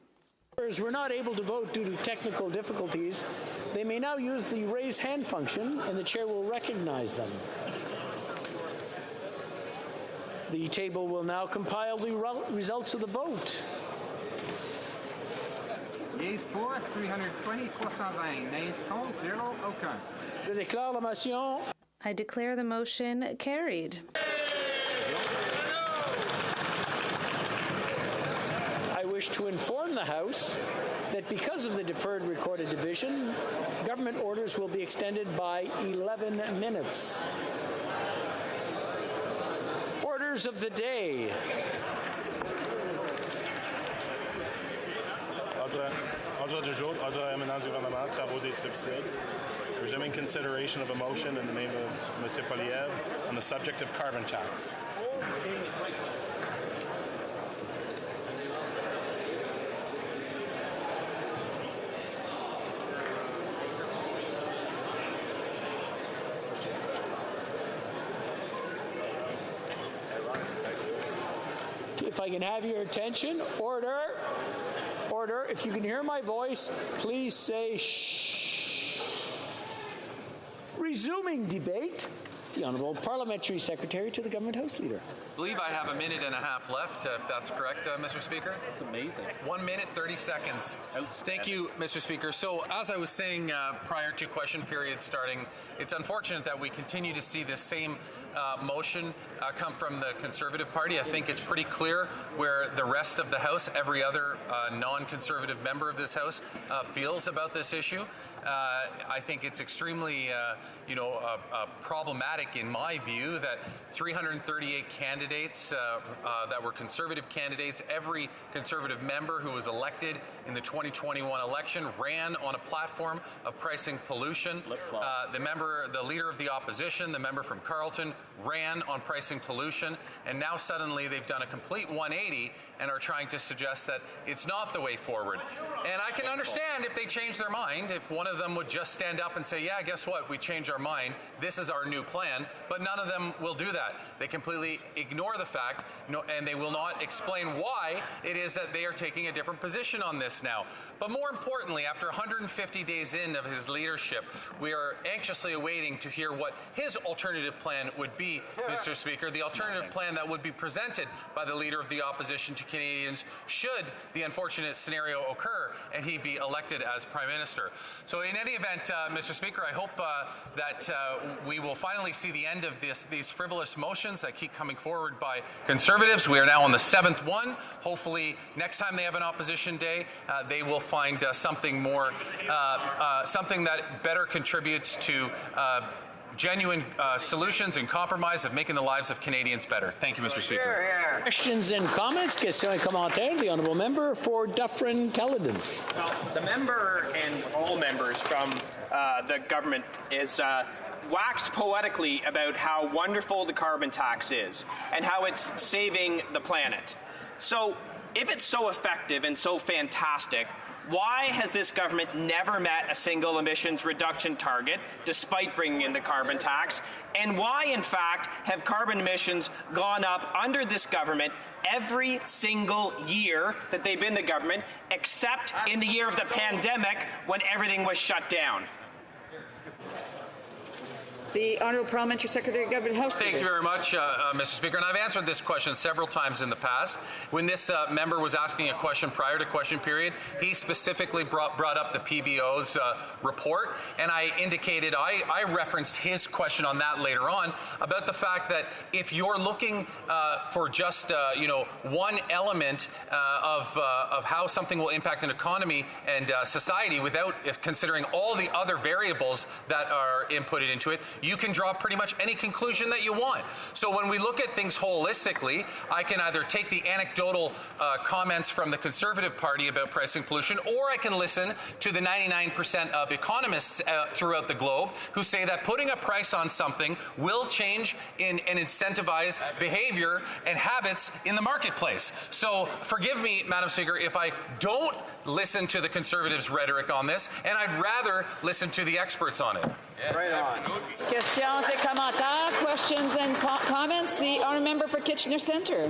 Members were not able to vote due to technical difficulties. They may now use the raise hand function, and the chair will recognize them. The table will now compile the results of the vote. Yeas pour 320, 320. Nays contre 0, aucun. Je déclare la motion. I declare the motion carried. I wish to inform the House that because of the deferred recorded division, government orders will be extended by 11 minutes. Orders of the day. Ordre du jour, ordre éminent du gouvernement, travaux des subsides. Resuming consideration of a motion in the name of M. Poliev on the subject of carbon tax. If I can have your attention, order. Order. If you can hear my voice, please say shh. Resuming debate. The Honourable Parliamentary Secretary to the Government House Leader. I believe I have a minute and a half left, if that's correct, Mr. Speaker. That's amazing. 1 minute, 30 seconds. Thank you, Mr. Speaker. So, as I was saying prior to question period starting, it's unfortunate that we continue to see this same motion come from the Conservative Party. I think it's pretty clear where the rest of the House, every other non-Conservative member of this House, feels about this issue. I think it's extremely, problematic in my view that 338 candidates that were Conservative candidates, every Conservative member who was elected in the 2021 election ran on a platform of pricing pollution. The leader of the opposition, the member from Carleton, ran on pricing pollution, and now suddenly they've done a complete 180 and are trying to suggest that it's not the way forward. And I can understand if they change their mind, if one of them would just stand up and say, yeah, guess what, we changed our mind, this is our new plan, but none of them will do that. They completely ignore the fact, and they will not explain why it is that they are taking a different position on this now. But more importantly, after 150 days in of his leadership, we are anxiously awaiting to hear what his alternative plan would be, Mr. Speaker, the alternative plan that would be presented by the Leader of the Opposition to Canadians should the unfortunate scenario occur and he be elected as Prime Minister. So in any event, Mr. Speaker, I hope that we will finally see the end of these frivolous motions that keep coming forward by Conservatives. We are now on the 7th one. Hopefully next time they have an opposition day, they will find something more, something that better contributes to genuine solutions and compromise of making the lives of Canadians better. Thank you, Mr. Speaker. Questions and comments? Questions et commentaires. The Honourable Member for Dufferin-Caledon. Well, the member and all members from the government is waxed poetically about how wonderful the carbon tax is and how it's saving the planet. So, if it's so effective and so fantastic, why has this government never met a single emissions reduction target, despite bringing in the carbon tax? And why, in fact, have carbon emissions gone up under this government every single year that they've been the government, except in the year of the pandemic when everything was shut down? The Honourable Parliamentary Secretary of Government House. Thank you very much, Mr. Speaker. And I've answered this question several times in the past. When this member was asking a question prior to question period, he specifically brought up the PBO's report, and I indicated, I referenced his question on that later on about the fact that if you're looking for just one element of how something will impact an economy and society without considering all the other variables that are inputted into it, you can draw pretty much any conclusion that you want. So when we look at things holistically, I can either take the anecdotal comments from the Conservative Party about pricing pollution, or I can listen to the 99% of economists throughout the globe who say that putting a price on something will change and incentivize behavior and habits in the marketplace. So forgive me, Madam Speaker, if I don't listen to the Conservatives' rhetoric on this, and I'd rather listen to the experts on it. Right on. Questions et commentaires, questions and comments. The honourable member for Kitchener Centre.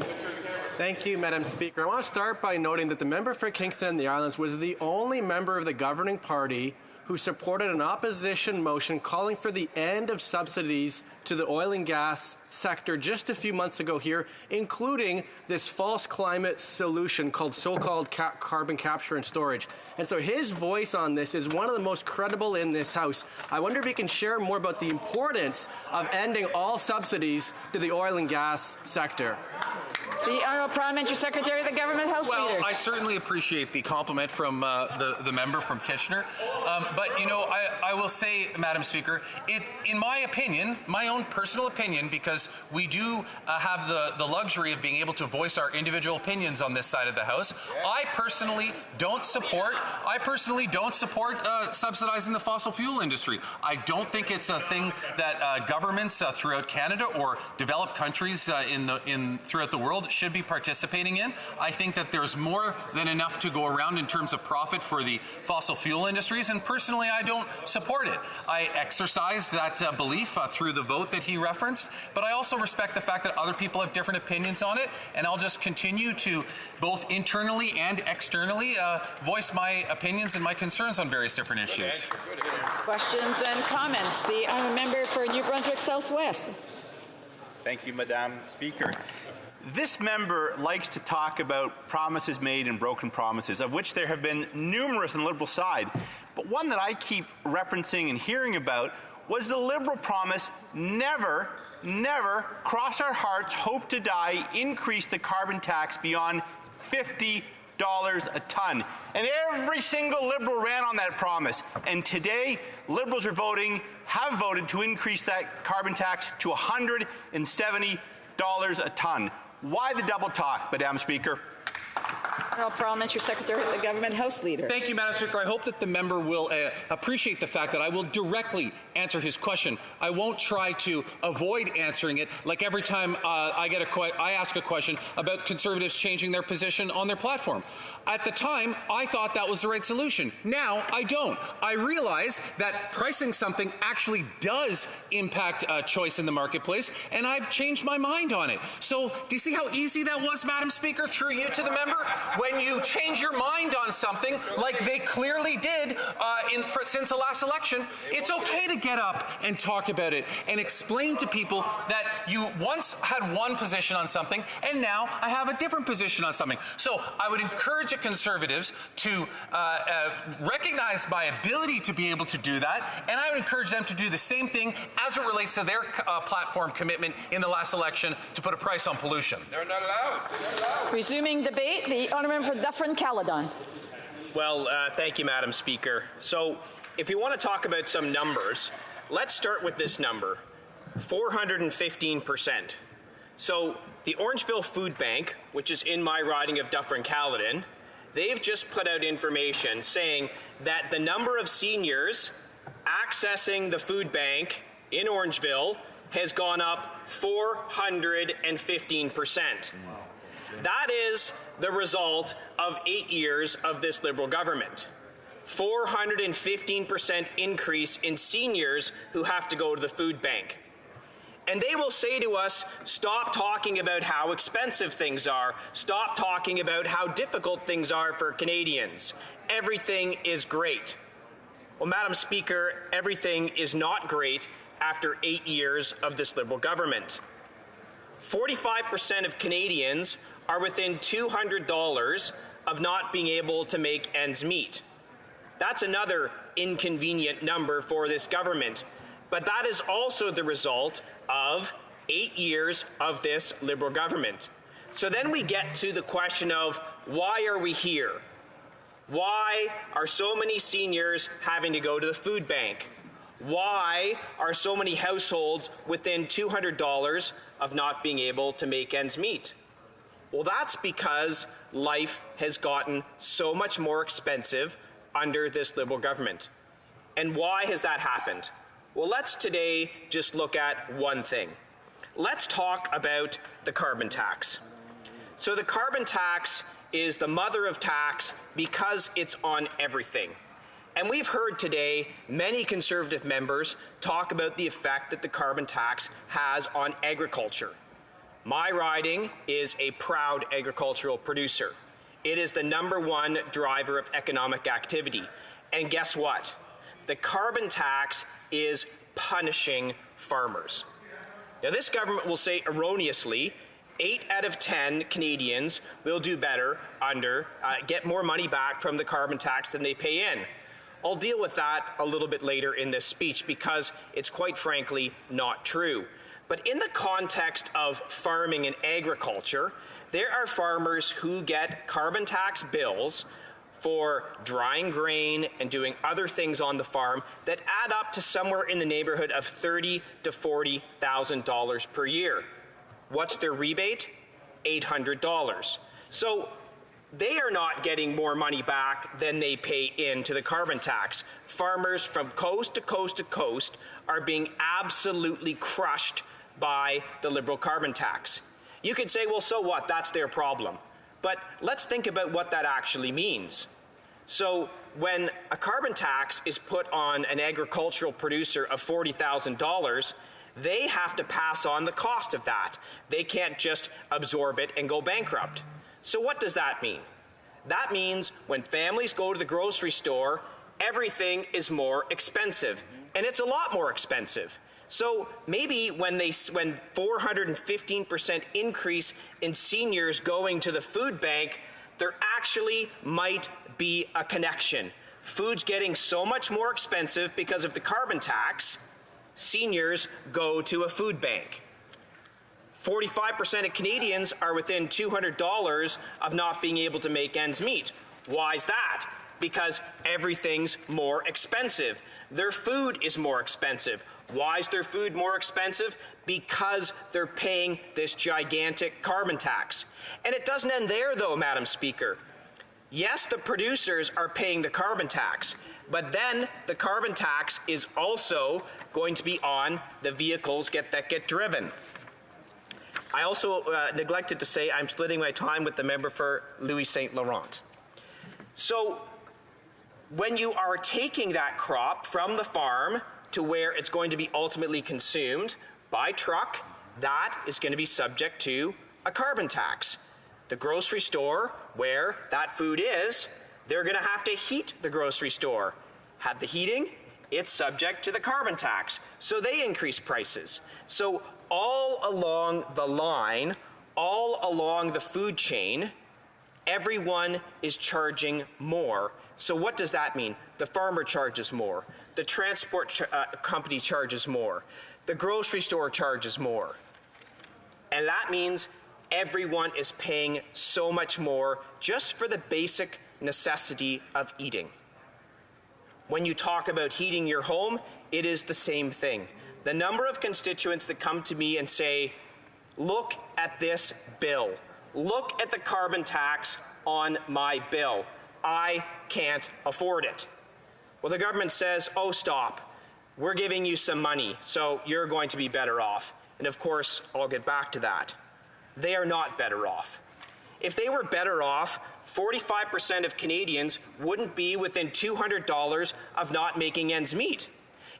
Thank you, Madam Speaker. I want to start by noting that the member for Kingston and the Islands was the only member of the governing party who supported an opposition motion calling for the end of subsidies to the oil and gas sector just a few months ago here, including this false climate solution called so-called carbon capture and storage. And so his voice on this is one of the most credible in this House. I wonder if he can share more about the importance of ending all subsidies to the oil and gas sector. The Honourable Parliamentary Secretary of the Government House Leader. Well, I certainly appreciate the compliment from the member from Kitchener. But, you know, I will say, Madam Speaker, in my opinion, my own personal opinion, because we do have the luxury of being able to voice our individual opinions on this side of the House, I personally don't support subsidizing the fossil fuel industry. I don't think it's a thing that governments throughout Canada or developed countries throughout the world should be participating in. I think that there's more than enough to go around in terms of profit for the fossil fuel industries, and personally I don't support it. I exercise that belief through the vote that he referenced, but I also respect the fact that other people have different opinions on it, and I'll just continue to both internally and externally voice my opinions and my concerns on various different issues. Questions and comments. The honourable member for New Brunswick Southwest. Thank you, Madam Speaker. This member likes to talk about promises made and broken promises, of which there have been numerous on the Liberal side. But one that I keep referencing and hearing about was the Liberal promise never, cross our hearts, hope to die, increase the carbon tax beyond $50 a ton. And every single Liberal ran on that promise. And today, Liberals have voted to increase that carbon tax to $170 a ton. Why the double talk, Madam Speaker? Parliamentary Secretary of the Government House Leader. Thank you, Madam Speaker. I hope that the member will appreciate the fact that I will directly answer his question. I won't try to avoid answering it like every time I ask a question about Conservatives changing their position on their platform. At the time, I thought that was the right solution. Now, I don't. I realize that pricing something actually does impact choice in the marketplace, and I've changed my mind on it. So, do you see how easy that was, Madam Speaker, through you to the member? When you change your mind on something, like they clearly did since the last election, it's okay to get up and talk about it and explain to people that you once had one position on something and now I have a different position on something. So I would encourage the Conservatives to recognize my ability to be able to do that, and I would encourage them to do the same thing as it relates to their platform commitment in the last election to put a price on pollution. They're not allowed. Resuming debate, the honourable member for Dufferin-Caledon. Well, thank you, Madam Speaker. So, if you want to talk about some numbers, let's start with this number, 415%. So, the Orangeville Food Bank, which is in my riding of Dufferin-Caledon, they've just put out information saying that the number of seniors accessing the food bank in Orangeville has gone up 415%. That is the result of 8 years of this Liberal government. 415% increase in seniors who have to go to the food bank. And they will say to us, stop talking about how expensive things are. Stop talking about how difficult things are for Canadians. Everything is great. Well, Madam Speaker, everything is not great after 8 years of this Liberal government. 45% of Canadians are within $200 of not being able to make ends meet. That's another inconvenient number for this government, but that is also the result of 8 years of this Liberal government. So then we get to the question of, why are we here? Why are so many seniors having to go to the food bank? Why are so many households within $200 of not being able to make ends meet? Well, that's because life has gotten so much more expensive under this Liberal government. And why has that happened? Well, let's today just look at one thing. Let's talk about the carbon tax. So the carbon tax is the mother of tax because it's on everything. And we've heard today many Conservative members talk about the effect that the carbon tax has on agriculture. My riding is a proud agricultural producer. It is the #1 driver of economic activity. And guess what? The carbon tax is punishing farmers. Now, this government will say erroneously 8 out of 10 Canadians will do better get more money back from the carbon tax than they pay in. I'll deal with that a little bit later in this speech because it's quite frankly not true. But in the context of farming and agriculture, there are farmers who get carbon tax bills for drying grain and doing other things on the farm that add up to somewhere in the neighborhood of $30,000 to $40,000 per year. What's their rebate? $800. So they are not getting more money back than they pay into the carbon tax. Farmers from coast to coast to coast are being absolutely crushed by the Liberal carbon tax. You could say, well, so what? That's their problem. But let's think about what that actually means. So when a carbon tax is put on an agricultural producer of $40,000, they have to pass on the cost of that. They can't just absorb it and go bankrupt. So what does that mean? That means when families go to the grocery store, everything is more expensive, and it's a lot more expensive. So maybe when 415% increase in seniors going to the food bank, there actually might be a connection. Food's getting so much more expensive because of the carbon tax, seniors go to a food bank. 45% of Canadians are within $200 of not being able to make ends meet. Why is that? Because everything's more expensive. Their food is more expensive. Why is their food more expensive? Because they're paying this gigantic carbon tax. And it doesn't end there, though, Madam Speaker. Yes, the producers are paying the carbon tax, but then the carbon tax is also going to be on the vehicles that get driven. I also neglected to say I'm splitting my time with the member for Louis St. Laurent. So when you are taking that crop from the farm to where it's going to be ultimately consumed by truck, that is going to be subject to a carbon tax. The grocery store where that food is, they're going to have to heat the grocery store. Have the heating, it's subject to the carbon tax. So they increase prices. So all along the line, all along the food chain, everyone is charging more. So what does that mean? The farmer charges more. The transport company charges more. The grocery store charges more. And that means everyone is paying so much more just for the basic necessity of eating. When you talk about heating your home, it is the same thing. The number of constituents that come to me and say, look at this bill. Look at the carbon tax on my bill. I can't afford it. Well, the government says, oh, stop. We're giving you some money, so you're going to be better off. And of course, I'll get back to that. They are not better off. If they were better off, 45% of Canadians wouldn't be within $200 of not making ends meet.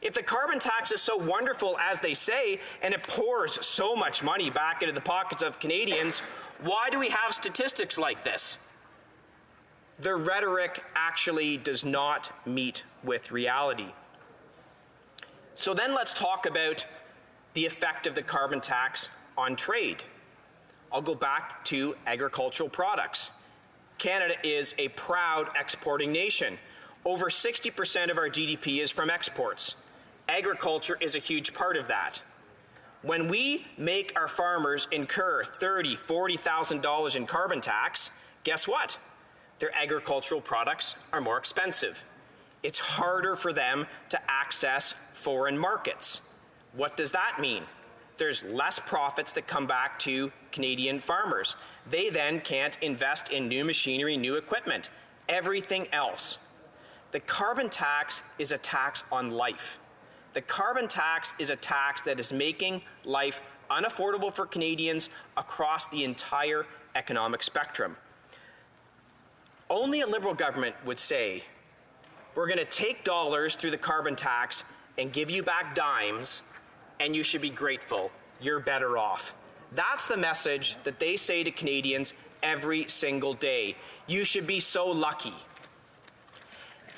If the carbon tax is so wonderful as they say, and it pours so much money back into the pockets of Canadians, why do we have statistics like this? The rhetoric actually does not meet with reality. So then let's talk about the effect of the carbon tax on trade. I'll go back to agricultural products. Canada is a proud exporting nation. Over 60% of our GDP is from exports. Agriculture is a huge part of that. When we make our farmers incur $30,000, $40,000 in carbon tax, guess what? Their agricultural products are more expensive. It's harder for them to access foreign markets. What does that mean? There's less profits that come back to Canadian farmers. They then can't invest in new machinery, new equipment, everything else. The carbon tax is a tax on life. The carbon tax is a tax that is making life unaffordable for Canadians across the entire economic spectrum. Only a Liberal government would say, we're going to take dollars through the carbon tax and give you back dimes, and you should be grateful. You're better off. That's the message that they say to Canadians every single day. You should be so lucky.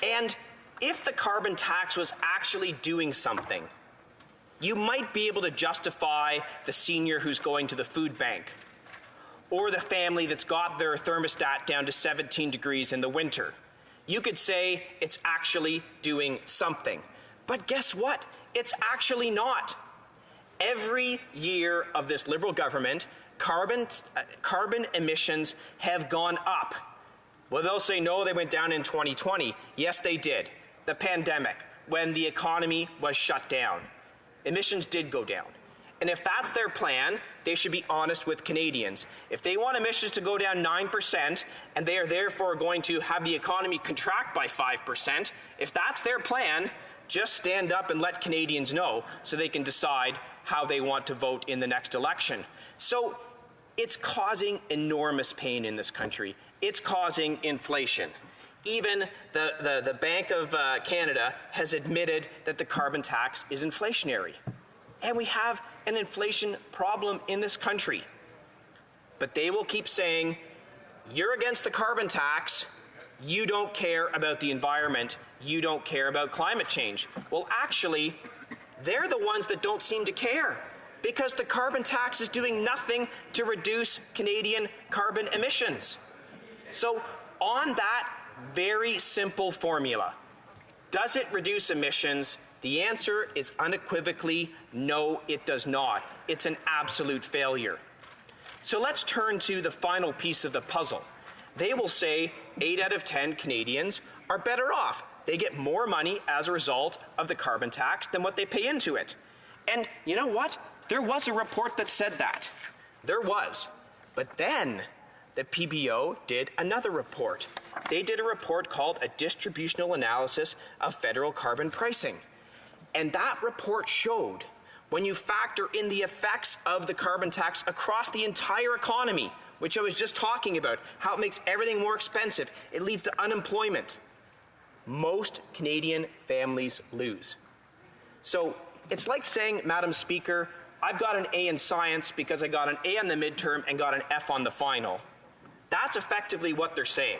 And if the carbon tax was actually doing something, you might be able to justify the senior who's going to the food bank, or the family that's got their thermostat down to 17 degrees in the winter. You could say it's actually doing something. But guess what? It's actually not. Every year of this Liberal government, carbon emissions have gone up. Well, they'll say, no, they went down in 2020. Yes, they did. The pandemic, when the economy was shut down. Emissions did go down. And if that's their plan, they should be honest with Canadians. If they want emissions to go down 9% and they are therefore going to have the economy contract by 5%, if that's their plan, just stand up and let Canadians know so they can decide how they want to vote in the next election. So it's causing enormous pain in this country. It's causing inflation. Even the Bank of Canada has admitted that the carbon tax is inflationary. And we have an inflation problem in this country. But they will keep saying, you're against the carbon tax, you don't care about the environment, you don't care about climate change. Well, actually, they're the ones that don't seem to care, because the carbon tax is doing nothing to reduce Canadian carbon emissions. So on that very simple formula, does it reduce emissions? The answer is unequivocally no, it does not. It's an absolute failure. So let's turn to the final piece of the puzzle. They will say 8 out of 10 Canadians are better off. They get more money as a result of the carbon tax than what they pay into it. And you know what? There was a report that said that. There was. But then the PBO did another report. They did a report called a distributional analysis of federal carbon pricing. And that report showed, when you factor in the effects of the carbon tax across the entire economy, which I was just talking about, how it makes everything more expensive, it leads to unemployment, most Canadian families lose. So it's like saying, Madam Speaker, I've got an A in science because I got an A on the midterm and got an F on the final. That's effectively what they're saying.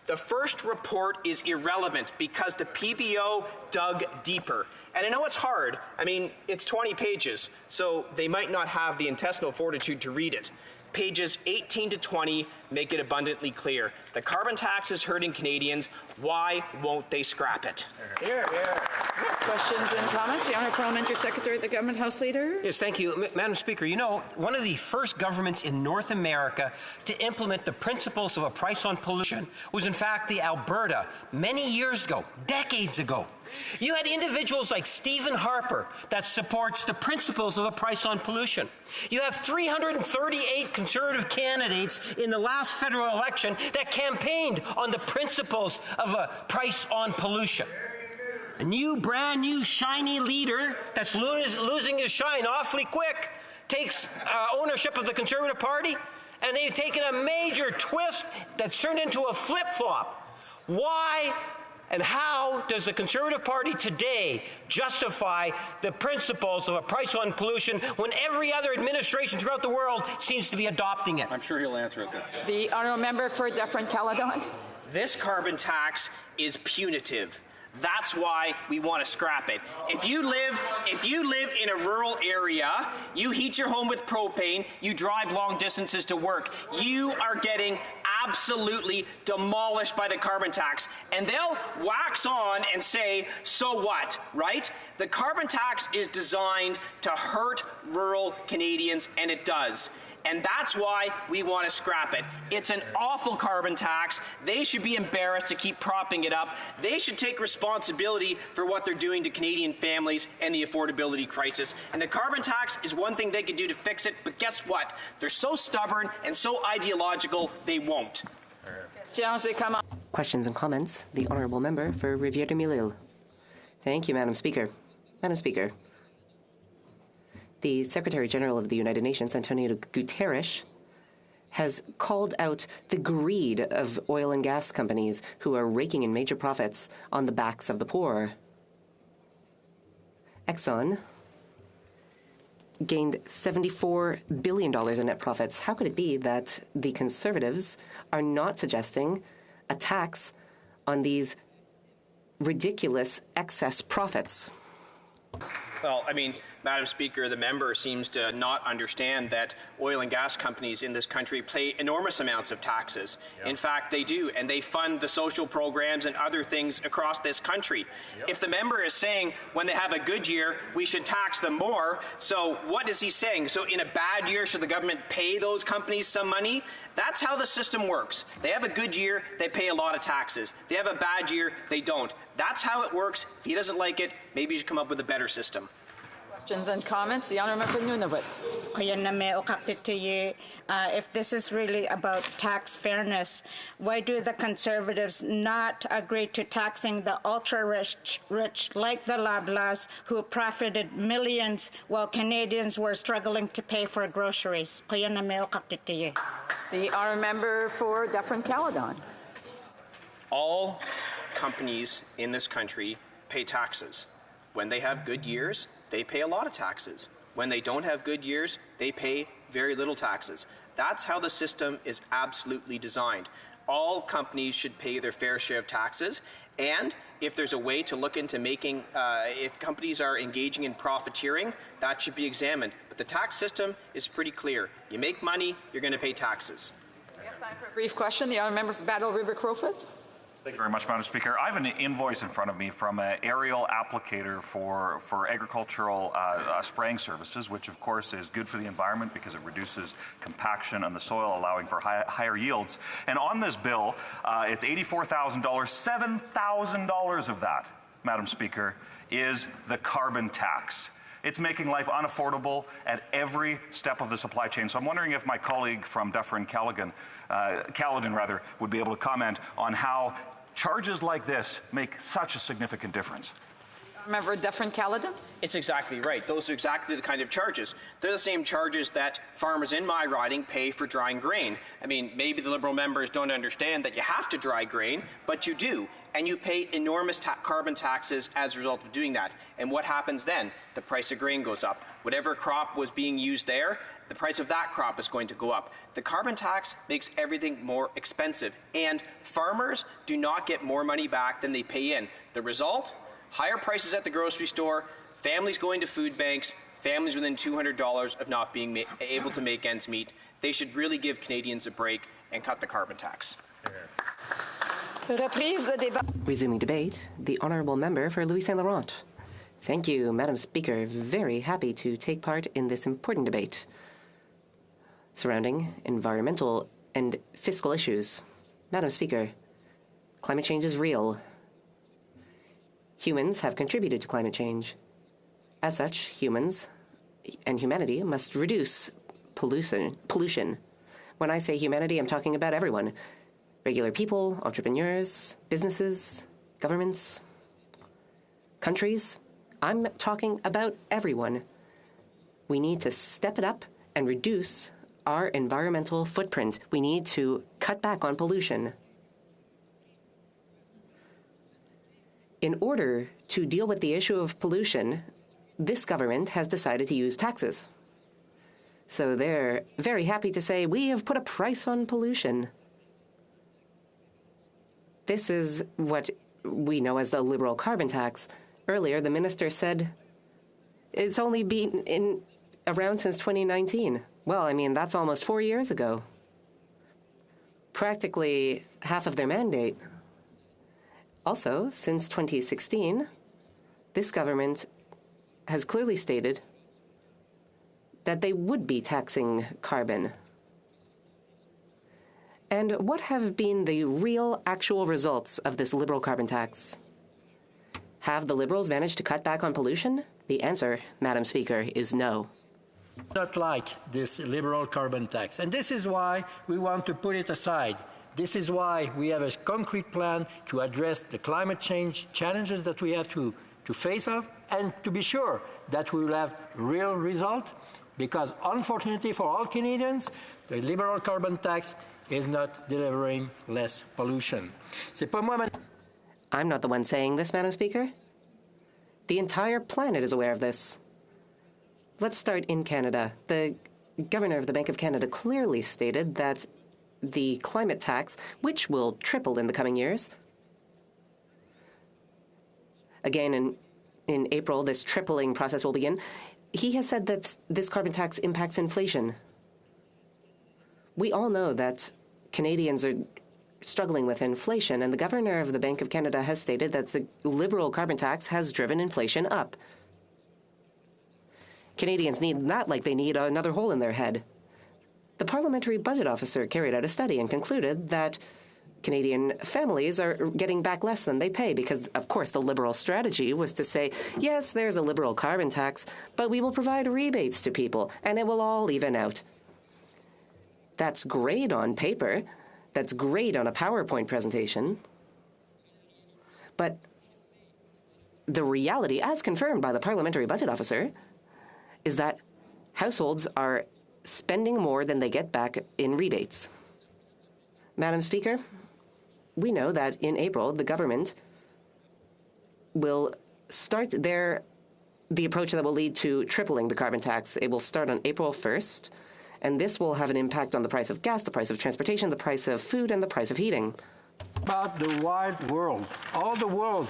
The first report is irrelevant because the PBO dug deeper. And I know it's hard. I mean, it's 20 pages, so they might not have the intestinal fortitude to read it. Pages 18 to 20 make it abundantly clear. The carbon tax is hurting Canadians. Why won't they scrap it? Here, here. Questions and comments? The Honourable Parliamentary Secretary, the Government House Leader. Yes, thank you. Madam Speaker, you know, one of the first governments in North America to implement the principles of a price on pollution was, in fact, the Alberta, many years ago, decades ago. You had individuals like Stephen Harper that supports the principles of a price on pollution. You have 338 Conservative candidates in the last federal election that campaigned on the principles of a price on pollution. A new, brand new, shiny leader that's losing his shine awfully quick takes ownership of the Conservative Party, and they've taken a major twist that's turned into a flip-flop. Why and how does the Conservative Party today justify the principles of a price on pollution when every other administration throughout the world seems to be adopting it? I'm sure he'll answer it this time. The Honourable Member for Dufferin-Caledon. This carbon tax is punitive. That's why we want to scrap it. If you live in a rural area, you heat your home with propane, you drive long distances to work, you are getting absolutely demolished by the carbon tax. And they'll wax on and say, so what, right? The carbon tax is designed to hurt rural Canadians, and it does. And that's why we want to scrap it. It's an awful carbon tax. They should be embarrassed to keep propping it up. They should take responsibility for what they're doing to Canadian families and the affordability crisis. And the carbon tax is one thing they could do to fix it, but guess what? They're so stubborn and so ideological, they won't. Questions and comments? The Honourable Member for Rivière-du-Mille. Thank you, Madam Speaker. Madam Speaker, the Secretary General of the United Nations, Antonio Guterres, has called out the greed of oil and gas companies who are raking in major profits on the backs of the poor. Exxon gained $74 billion in net profits. How could it be that the Conservatives are not suggesting a tax on these ridiculous excess profits? Well, I mean, Madam Speaker, the member seems to not understand that oil and gas companies in this country pay enormous amounts of taxes. Yep. In fact, they do, and they fund the social programs and other things across this country. Yep. If the member is saying when they have a good year, we should tax them more, so what is he saying? So in a bad year, should the government pay those companies some money? That's how the system works. They have a good year, they pay a lot of taxes. They have a bad year, they don't. That's how it works. If he doesn't like it, maybe you should come up with a better system. Questions and comments? The Honourable Member for Nunavut. If this is really about tax fairness, why do the Conservatives not agree to taxing the ultra-rich like the Loblaws who profited millions while Canadians were struggling to pay for groceries? The Honourable Member for Dufferin-Caledon. All companies in this country pay taxes. When they have good years, they pay a lot of taxes. When they don't have good years, they pay very little taxes. That's how the system is absolutely designed. All companies should pay their fair share of taxes, and if there's a way to look into making, if companies are engaging in profiteering, that should be examined. But the tax system is pretty clear. You make money, you're going to pay taxes. We have time for a brief question. The Honourable Member for Battle River Crowfoot. Thank you very much, Madam Speaker. I have an invoice in front of me from an aerial applicator for agricultural spraying services, which of course is good for the environment because it reduces compaction on the soil, allowing for higher yields. And on this bill, it's $84,000. $7,000 of that, Madam Speaker, is the carbon tax. It's making life unaffordable at every step of the supply chain. So I'm wondering if my colleague from Dufferin-Caledon would be able to comment on how charges like this make such a significant difference. Remember Dufferin-Caledon? It's exactly right. Those are exactly the kind of charges. They're the same charges that farmers in my riding pay for drying grain. I mean, maybe the Liberal members don't understand that you have to dry grain, but you do. And you pay enormous carbon taxes as a result of doing that. And what happens then? The price of grain goes up. Whatever crop was being used there, the price of that crop is going to go up. The carbon tax makes everything more expensive. And farmers do not get more money back than they pay in. The result? Higher prices at the grocery store, families going to food banks, families within $200 of not being able to make ends meet. They should really give Canadians a break and cut the carbon tax. Resuming debate, the Honourable Member for Louis Saint Laurent. Thank you, Madam Speaker. Very happy to take part in this important debate surrounding environmental and fiscal issues. Madam Speaker, climate change is real. Humans have contributed to climate change. As such, humans and humanity must reduce pollution. When I say humanity, I'm talking about everyone. Regular people, entrepreneurs, businesses, governments, countries. I'm talking about everyone. We need to step it up and reduce our environmental footprint. We need to cut back on pollution. In order to deal with the issue of pollution, this government has decided to use taxes. So they're very happy to say, we have put a price on pollution. This is what we know as the Liberal carbon tax. Earlier, the minister said it's only been around since 2019. Well, I mean, that's almost 4 years ago. Practically half of their mandate. Also, since 2016, this government has clearly stated that they would be taxing carbon. And what have been the real, actual results of this Liberal carbon tax? Have the Liberals managed to cut back on pollution? The answer, Madam Speaker, is no. Not like this Liberal carbon tax. And this is why we want to put it aside. This is why we have a concrete plan to address the climate change challenges that we have to face off, and to be sure that we will have real result, because unfortunately for all Canadians, The liberal carbon tax is not delivering less pollution. C'est pas moi, I'm not the one saying this, Madam Speaker. The entire planet is aware of this. Let's start in Canada. The Governor of the Bank of Canada clearly stated that the climate tax, which will triple in the coming years, again in April, this tripling process will begin. He has said that this carbon tax impacts inflation. We all know that Canadians are struggling with inflation, and the Governor of the Bank of Canada has stated that the Liberal carbon tax has driven inflation up. Canadians need that like they need another hole in their head. The Parliamentary Budget Officer carried out a study and concluded that Canadian families are getting back less than they pay because, of course, the Liberal strategy was to say, yes, there's a Liberal carbon tax, but we will provide rebates to people, and it will all even out. That's great on paper. That's great on a PowerPoint presentation. But the reality, as confirmed by the Parliamentary Budget Officer, is that households are spending more than they get back in rebates. Madam Speaker, we know that in April, the government will start the approach that will lead to tripling the carbon tax. It will start on April 1st, and this will have an impact on the price of gas, the price of transportation, the price of food, and the price of heating. About the wide world. All the world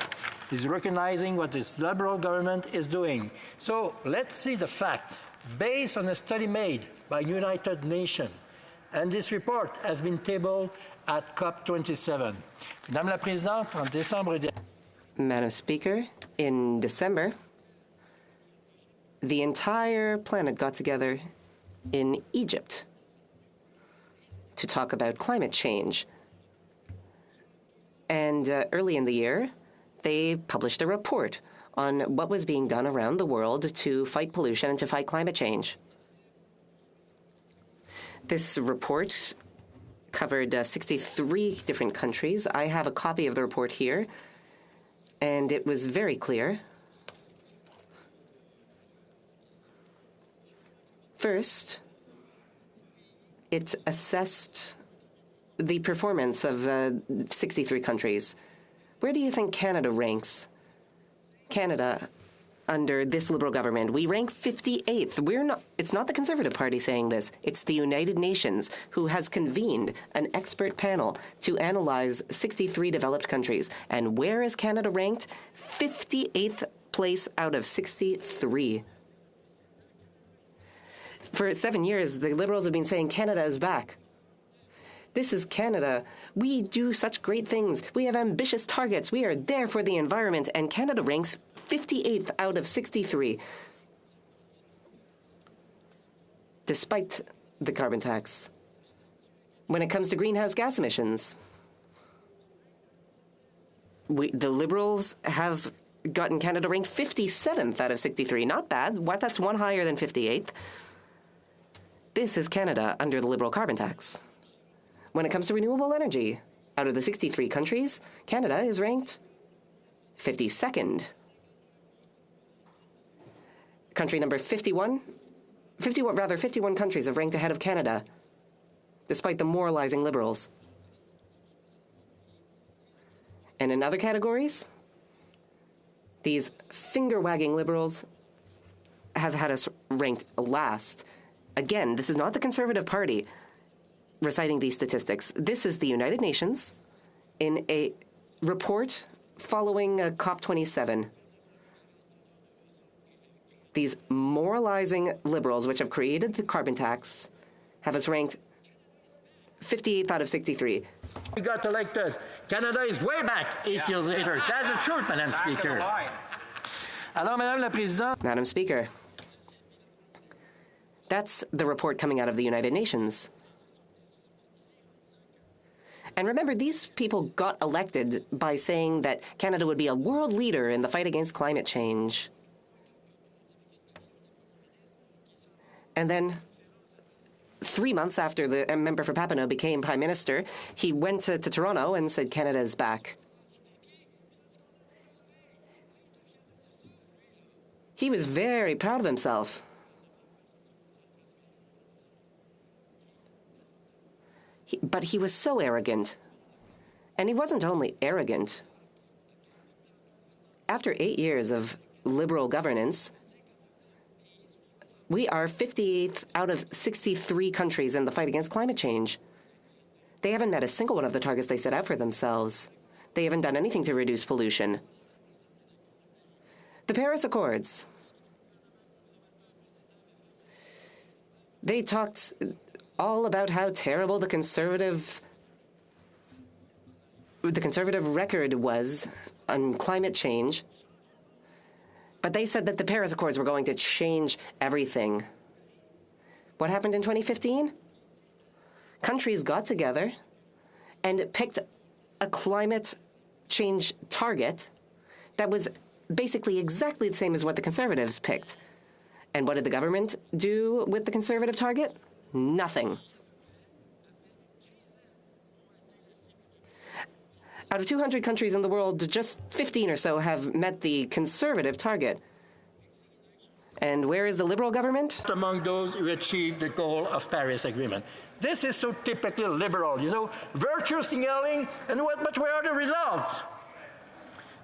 is recognizing what this Liberal government is doing. So let's see the fact, based on a study made by United Nations. And this report has been tabled at COP27. Madame la Présidente, en décembre dernier. Madam Speaker, in December, the entire planet got together in Egypt to talk about climate change. And early in the year, they published a report on what was being done around the world to fight pollution and to fight climate change. This report covered 63 different countries. I have a copy of the report here, and it was very clear. First, it assessed the performance of 63 countries. Where do you think Canada ranks? Canada, under this Liberal government, we rank 58th. It's not the Conservative Party saying this. It's the United Nations, who has convened an expert panel to analyze 63 developed countries. And where is Canada ranked? 58th place out of 63. For 7 years, the Liberals have been saying Canada is back. This is Canada. We do such great things. We have ambitious targets. We are there for the environment. And Canada ranks 58th out of 63. Despite the carbon tax. When it comes to greenhouse gas emissions, the Liberals have gotten Canada ranked 57th out of 63. Not bad. That's one higher than 58th. This is Canada under the Liberal carbon tax. When it comes to renewable energy, out of the 63 countries, Canada is ranked 52nd. Country number 51 countries have ranked ahead of Canada, despite the moralizing Liberals. And in other categories, these finger-wagging Liberals have had us ranked last. Again, this is not the Conservative Party reciting these statistics. This is the United Nations in a report following COP27. These moralizing Liberals, which have created the carbon tax, have us ranked 58th out of 63. We got elected. Canada is way back 8 years later. That's the truth, Madam Speaker. Alors, Madame la Présidente. Madam Speaker, that's the report coming out of the United Nations. And remember, these people got elected by saying that Canada would be a world leader in the fight against climate change. And then 3 months after the member for Papineau became Prime Minister, he went to Toronto and said Canada is back. He was very proud of himself. But he was so arrogant. And he wasn't only arrogant. After 8 years of Liberal governance, we are 58th out of 63 countries in the fight against climate change. They haven't met a single one of the targets they set out for themselves. They haven't done anything to reduce pollution. The Paris Accords. They talked all about how terrible the conservative record was on climate change. But they said that the Paris Accords were going to change everything. What happened in 2015? Countries got together and picked a climate change target that was basically exactly the same as what the Conservatives picked. And what did the government do with the Conservative target? Nothing. Out of 200 countries in the world, just 15 or so have met the Conservative target. And where is the Liberal government? Among those who achieved the goal of Paris Agreement. This is so typically Liberal, you know, virtue signaling, and but where are the results?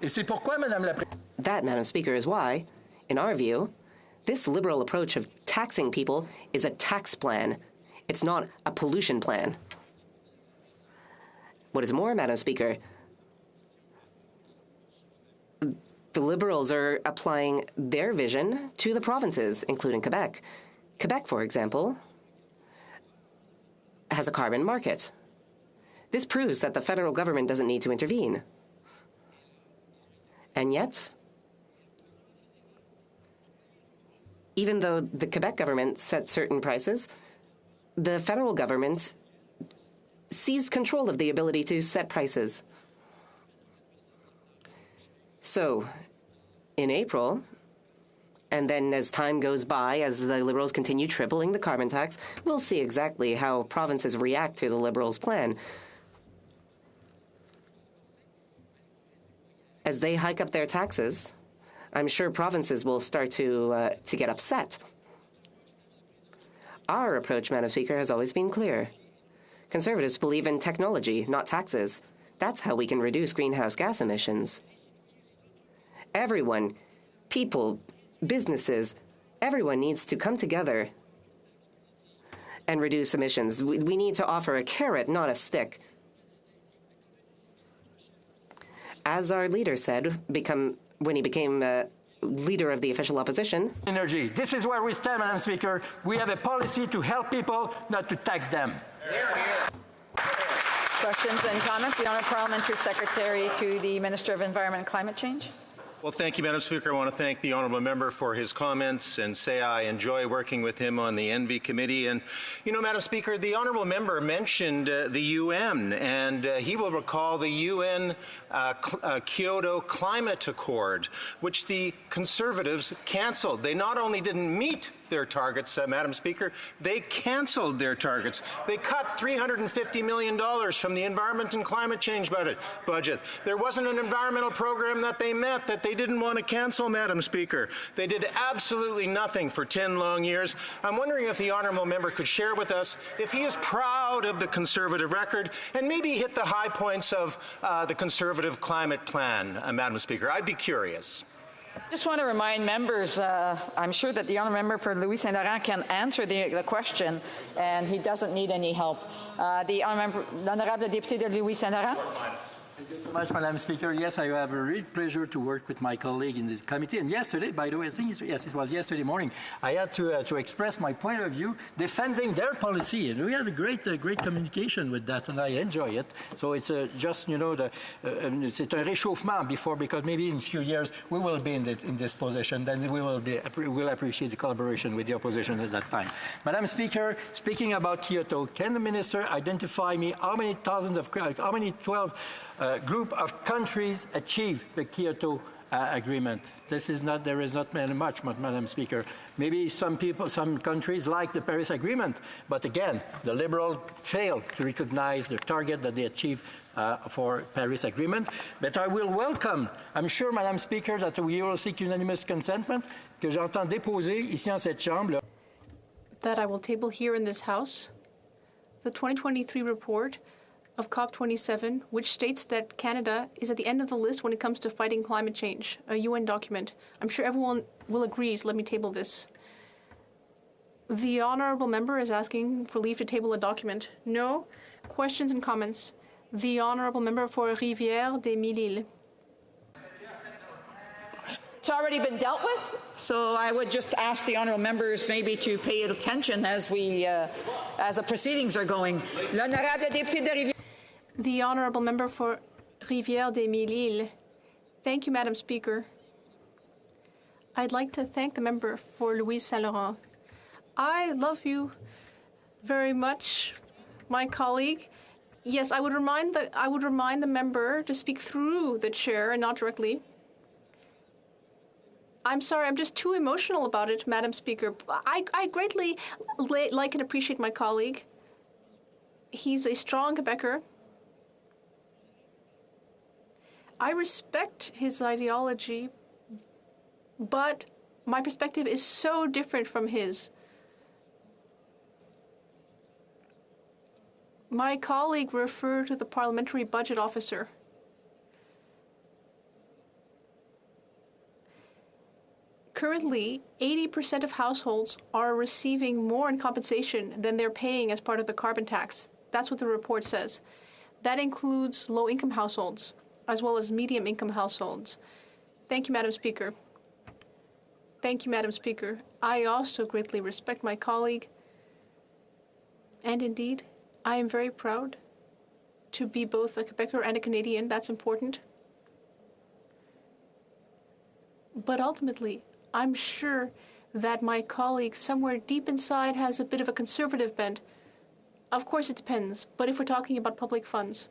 Et c'est pourquoi, Madame la That, Madam Speaker, is why, in our view, this Liberal approach of taxing people is a tax plan. It's not a pollution plan. What is more, Madam Speaker, the Liberals are applying their vision to the provinces, including Quebec. Quebec, for example, has a carbon market. This proves that the federal government doesn't need to intervene. And yet, even though the Quebec government set certain prices, the federal government seized control of the ability to set prices. So, in April, and then as time goes by, as the Liberals continue tripling the carbon tax, we'll see exactly how provinces react to the Liberals' plan. As they hike up their taxes, I'm sure provinces will start to get upset. Our approach, Madam Speaker, has always been clear. Conservatives believe in technology, not taxes. That's how we can reduce greenhouse gas emissions. Everyone, people, businesses, everyone needs to come together and reduce emissions. We need to offer a carrot, not a stick. As our leader said, when he became leader of the official opposition. Energy. This is where we stand, Madam Speaker. We have a policy to help people, not to tax them. Questions and comments? The Honourable Parliamentary Secretary to the Minister of Environment and Climate Change. Well, thank you, Madam Speaker. I want to thank the honourable member for his comments and say I enjoy working with him on the Envy Committee. And, you know, Madam Speaker, the honourable member mentioned the UN, and he will recall the UN Kyoto Climate Accord, which the Conservatives cancelled. They not only didn't meet their targets, Madam Speaker, they cancelled their targets. They cut $350 million from the Environment and Climate Change budget. There wasn't an environmental program that they met that they didn't want to cancel, Madam Speaker. They did absolutely nothing for 10 long years. I'm wondering if the honourable member could share with us if he is proud of the Conservative record and maybe hit the high points of the Conservative climate plan, Madam Speaker. I'd be curious. I just want to remind members, I'm sure that the honourable member for Louis Saint-Laurent can answer the question, and he doesn't need any help. The honourable député de Louis Saint-Laurent. Thank you so much, Madam Speaker. Yes, I have a real pleasure to work with my colleague in this committee. And yesterday, by the way, I think it was yesterday morning, I had to express my point of view, defending their policy. And we had a great communication with that, and I enjoy it. So it's just, you know, c'est un réchauffement because maybe in a few years we will be in this position. Then we'll appreciate the collaboration with the opposition at that time. Madam Speaker, speaking about Kyoto, can the minister identify me how many 12 group of countries achieved the Kyoto agreement? There is not very much, Madam Speaker. Maybe some countries like the Paris Agreement, but again, the Liberals failed to recognize the target that they achieved for Paris Agreement. But I will welcome, I'm sure, Madam Speaker, that we will seek unanimous consentment que j'entends déposer ici en cette chambre. That I will table here in this House the 2023 report of COP27, which states that Canada is at the end of the list when it comes to fighting climate change, a UN document. I'm sure everyone will agree, so let me table this. The honourable member is asking for leave to table a document. No? Questions and comments? The honourable member for Rivière-des-Mille-Îles. It's already been dealt with, so I would just ask the honourable members maybe to pay attention as the proceedings are going. L'honorable député de Rivière. The honourable member for Rivière-des-Mille-Îles. Thank you, Madam Speaker. I'd like to thank the member for Louise Saint-Laurent. I love you very much, my colleague. Yes, I would remind the member to speak through the chair and not directly. I'm sorry, I'm just too emotional about it, Madam Speaker. I greatly like and appreciate my colleague. He's a strong Quebecer. I respect his ideology, but my perspective is so different from his. My colleague referred to the parliamentary budget officer. Currently, 80% of households are receiving more in compensation than they're paying as part of the carbon tax. That's what the report says. That includes low-income households, as well as medium-income households. Thank you, Madam Speaker. Thank you, Madam Speaker. I also greatly respect my colleague. And indeed, I am very proud to be both a Quebecer and a Canadian. That's important. But ultimately, I'm sure that my colleague somewhere deep inside has a bit of a conservative bent. Of course it depends, but if we're talking about public funds.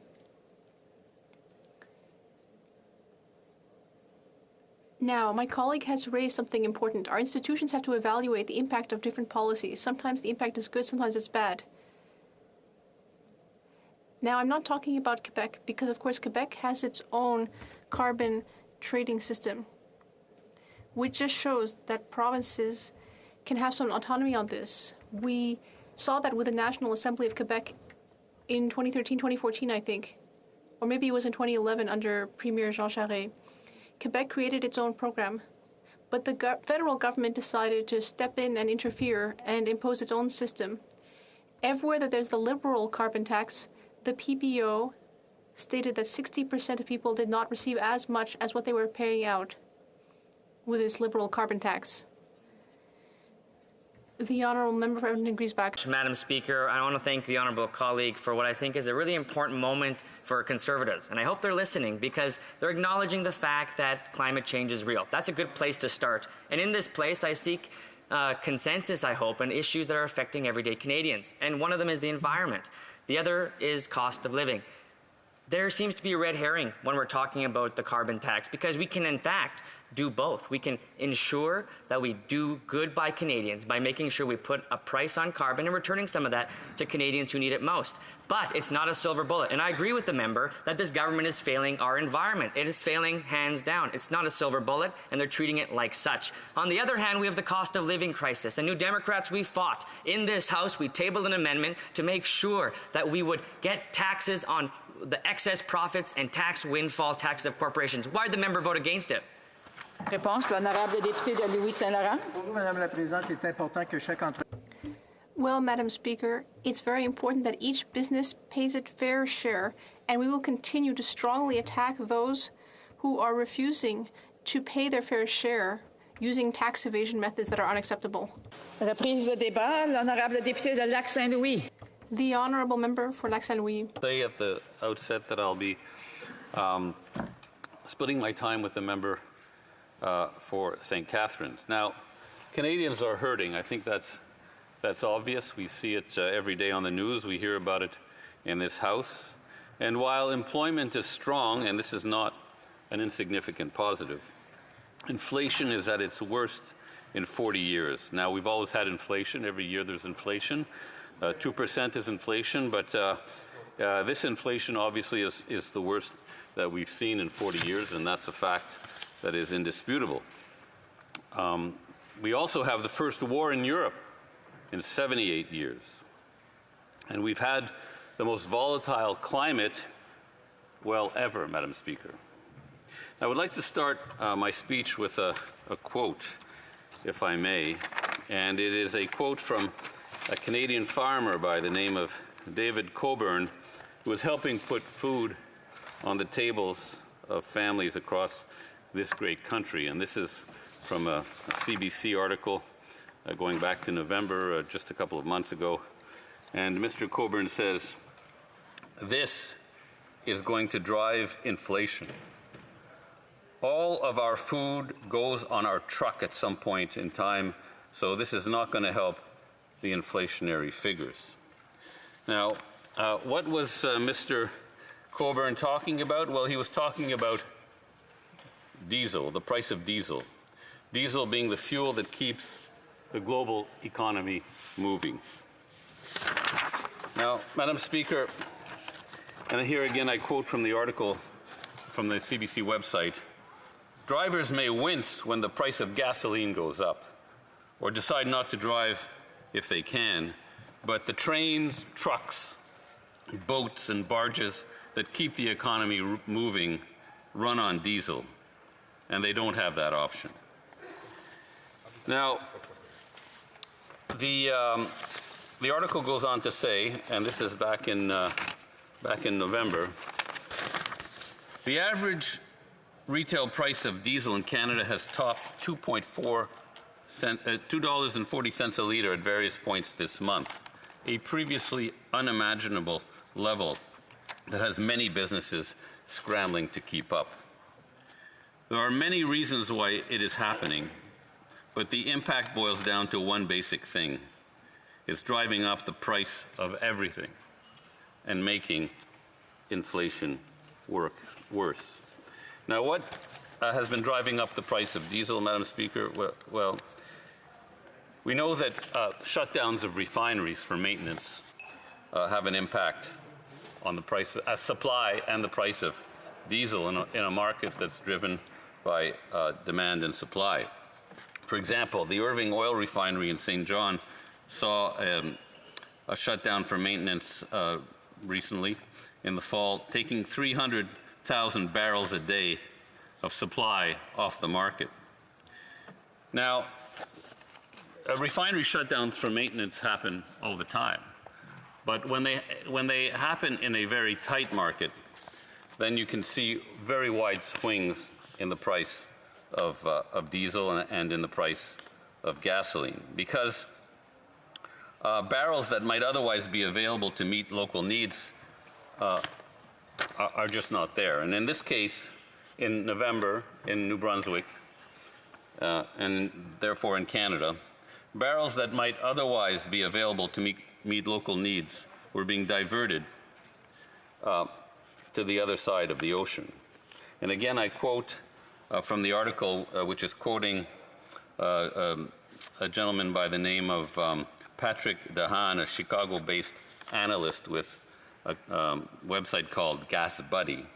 Now, my colleague has raised something important. Our institutions have to evaluate the impact of different policies. Sometimes the impact is good, sometimes it's bad. Now, I'm not talking about Quebec because, of course, Quebec has its own carbon trading system, which just shows that provinces can have some autonomy on this. We saw that with the National Assembly of Quebec in 2013, 2014, I think, or maybe it was in 2011 under Premier Jean Charest. Quebec created its own program, but the federal government decided to step in and interfere and impose its own system. Everywhere that there's the liberal carbon tax, the PBO stated that 60% of people did not receive as much as what they were paying out with this liberal carbon tax. The Honourable Member for Edmonton Griesbach. Madam Speaker, I want to thank the Honourable colleague for what I think is a really important moment for Conservatives. And I hope they're listening because they're acknowledging the fact that climate change is real. That's a good place to start. And in this place, I seek consensus, I hope, on issues that are affecting everyday Canadians. And one of them is the environment. The other is cost of living. There seems to be a red herring when we're talking about the carbon tax because we can, in fact, do both. We can ensure that we do good by Canadians by making sure we put a price on carbon and returning some of that to Canadians who need it most. But it's not a silver bullet. And I agree with the member that this government is failing our environment. It is failing hands down. It's not a silver bullet, and they're treating it like such. On the other hand, we have the cost of living crisis. And New Democrats, we fought. In this House, we tabled an amendment to make sure that we would get taxes on the excess profits and tax windfall taxes of corporations. Why did the member vote against it? Réponse, l'honorable député de Louis Saint-Laurent. Madame la Présidente, il est important que chaque Well, Madam Speaker, it's very important that each business pays its fair share, and we will continue to strongly attack those who are refusing to pay their fair share using tax evasion methods that are unacceptable. Reprise de débat, l'honorable député de Lac-Saint-Louis. The Honourable Member for Lac-Saint-Louis. Say at the outset that I'll be splitting my time with the member for St. Catharines. Now, Canadians are hurting. I think that's obvious. We see it every day on the news. We hear about it in this House. And while employment is strong, and this is not an insignificant positive, inflation is at its worst in 40 years. Now, we've always had inflation. Every year there's inflation. 2% is inflation, but this inflation obviously is the worst that we've seen in 40 years, and that's a fact that is indisputable. We also have the first war in Europe in 78 years. And we've had the most volatile climate, well, ever, Madam Speaker. I would like to start my speech with a quote, if I may, and it is a quote from a Canadian farmer by the name of David Coburn, who is helping put food on the tables of families across this great country. And this is from a CBC article going back to November, just a couple of months ago. And Mr. Coburn says, "This is going to drive inflation. All of our food goes on our truck at some point in time, so this is not going to help the inflationary figures." Now, what was Mr. Coburn talking about? Well, he was talking about diesel, the price of diesel. Diesel being the fuel that keeps the global economy moving. Now, Madam Speaker, and here again I quote from the article from the CBC website, "Drivers may wince when the price of gasoline goes up or decide not to drive if they can, but the trains, trucks, boats, and barges that keep the economy moving run on diesel, and they don't have that option." Now, the article goes on to say, and this is back in November, the average retail price of diesel in Canada has topped $2.40 a litre at various points this month, a previously unimaginable level that has many businesses scrambling to keep up. There are many reasons why it is happening, but the impact boils down to one basic thing. It's driving up the price of everything and making inflation worse. Now, what has been driving up the price of diesel, Madam Speaker? Well, we know that shutdowns of refineries for maintenance have an impact on the price of supply and the price of diesel in a market that's driven by demand and supply. For example, the Irving Oil Refinery in St. John saw a shutdown for maintenance recently in the fall, taking 300,000 barrels a day of supply off the market. Now, refinery shutdowns for maintenance happen all the time, but when they happen in a very tight market, then you can see very wide swings in the price of diesel and in the price of gasoline, because barrels that might otherwise be available to meet local needs are just not there. And in this case, in November, in New Brunswick, and therefore in Canada, barrels that might otherwise be available to meet local needs were being diverted to the other side of the ocean. And again, I quote from the article, which is quoting a gentleman by the name of Patrick Dehaan, a Chicago-based analyst with a website called Gas Buddy.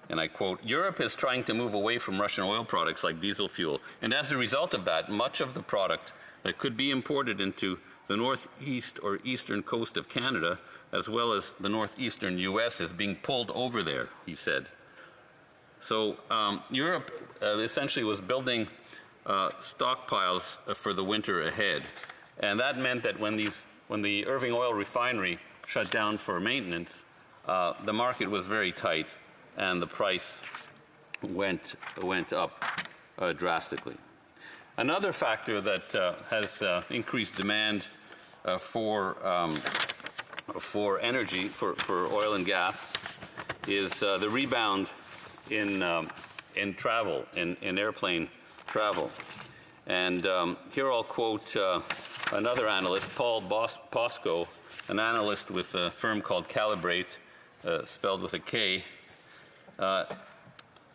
And I quote, "Europe is trying to move away from Russian oil products like diesel fuel, and as a result of that, much of the product that could be imported into the northeast or eastern coast of Canada, as well as the northeastern U.S., is being pulled over there," he said. So Europe essentially was building stockpiles for the winter ahead. And that meant that when the Irving Oil Refinery shut down for maintenance, the market was very tight and the price went up drastically. Another factor that has increased demand for energy, for oil and gas, is the rebound in travel, in airplane travel. And here I'll quote another analyst, Paul Posco, an analyst with a firm called Calibrate, spelled with a K.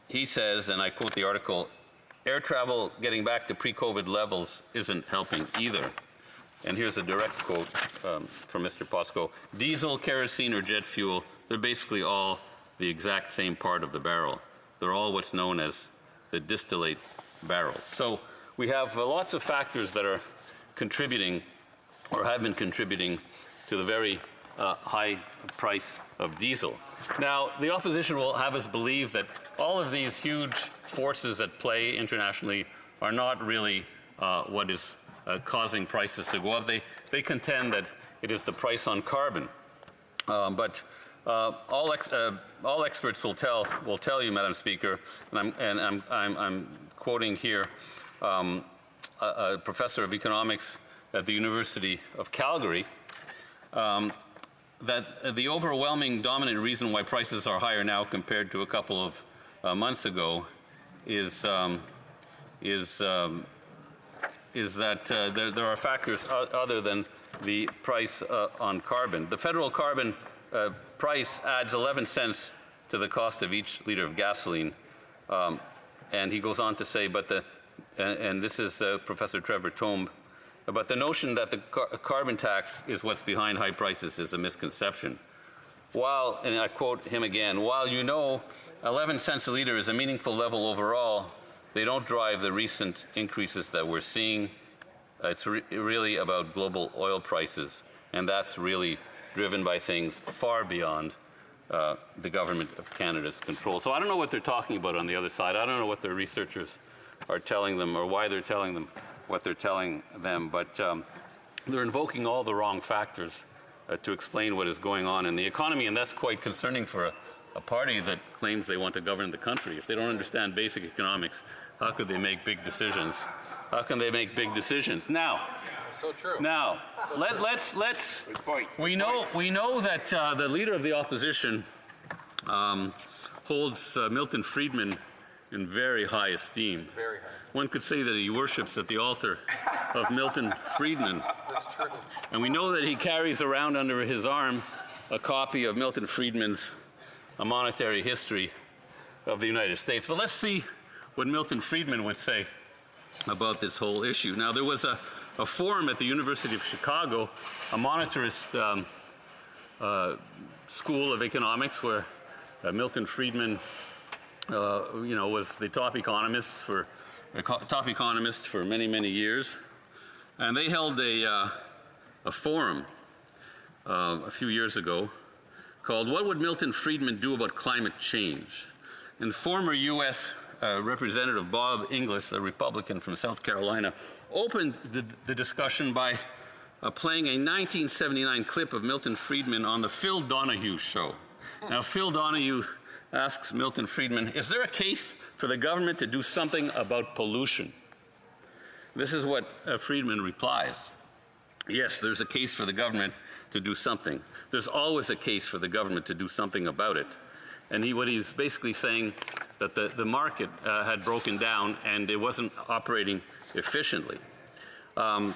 He says, and I quote the article, "Air travel getting back to pre-COVID levels isn't helping either." And here's a direct quote from Mr. Posco. "Diesel, kerosene, or jet fuel, they're basically all the exact same part of the barrel. They're all what's known as the distillate barrel." So we have lots of factors that are contributing or have been contributing to the very high price of diesel. Now, the opposition will have us believe that all of these huge forces at play internationally are not really what is causing prices to go up. They contend that it is the price on carbon. But all experts will tell you, Madam Speaker, and I'm quoting here a professor of economics at the University of Calgary, that the overwhelming dominant reason why prices are higher now compared to a couple of months ago is that there are factors other than the price on carbon. The federal carbon price adds 11 cents to the cost of each liter of gasoline, and he goes on to say, and this is Professor Trevor Tombe, but the notion that the carbon tax is what's behind high prices is a misconception. While, and I quote him again, while 11 cents a liter is a meaningful level overall, they don't drive the recent increases that we're seeing. It's really about global oil prices, and that's really driven by things far beyond the government of Canada's control. So I don't know what they're talking about on the other side. I don't know what their researchers are telling them or why they're telling them what they're telling them, but they're invoking all the wrong factors to explain what is going on in the economy, and that's quite concerning for a party that claims they want to govern the country. If they don't understand basic economics, how could they make big decisions? How can they make big decisions? Now, so true. Now, let's. We know that the leader of the opposition holds Milton Friedman in very high esteem. Very high. One could say that he worships at the altar of Milton Friedman. That's true. And we know that he carries around under his arm a copy of Milton Friedman's A Monetary History of the United States. But let's see what Milton Friedman would say about this whole issue. Now, there was a forum at the University of Chicago, a monetarist school of economics, where Milton Friedman, was the top economist for many, many years, and they held a forum a few years ago called "What Would Milton Friedman Do About Climate Change?" And former U.S. Representative Bob Inglis, a Republican from South Carolina, opened the discussion by playing a 1979 clip of Milton Friedman on the Phil Donahue show. Now, Phil Donahue asks Milton Friedman, is there a case for the government to do something about pollution? This is what Friedman replies. Yes, there's a case for the government to do something. There's always a case for the government to do something about it. And what he's basically saying that the market had broken down and it wasn't operating efficiently. And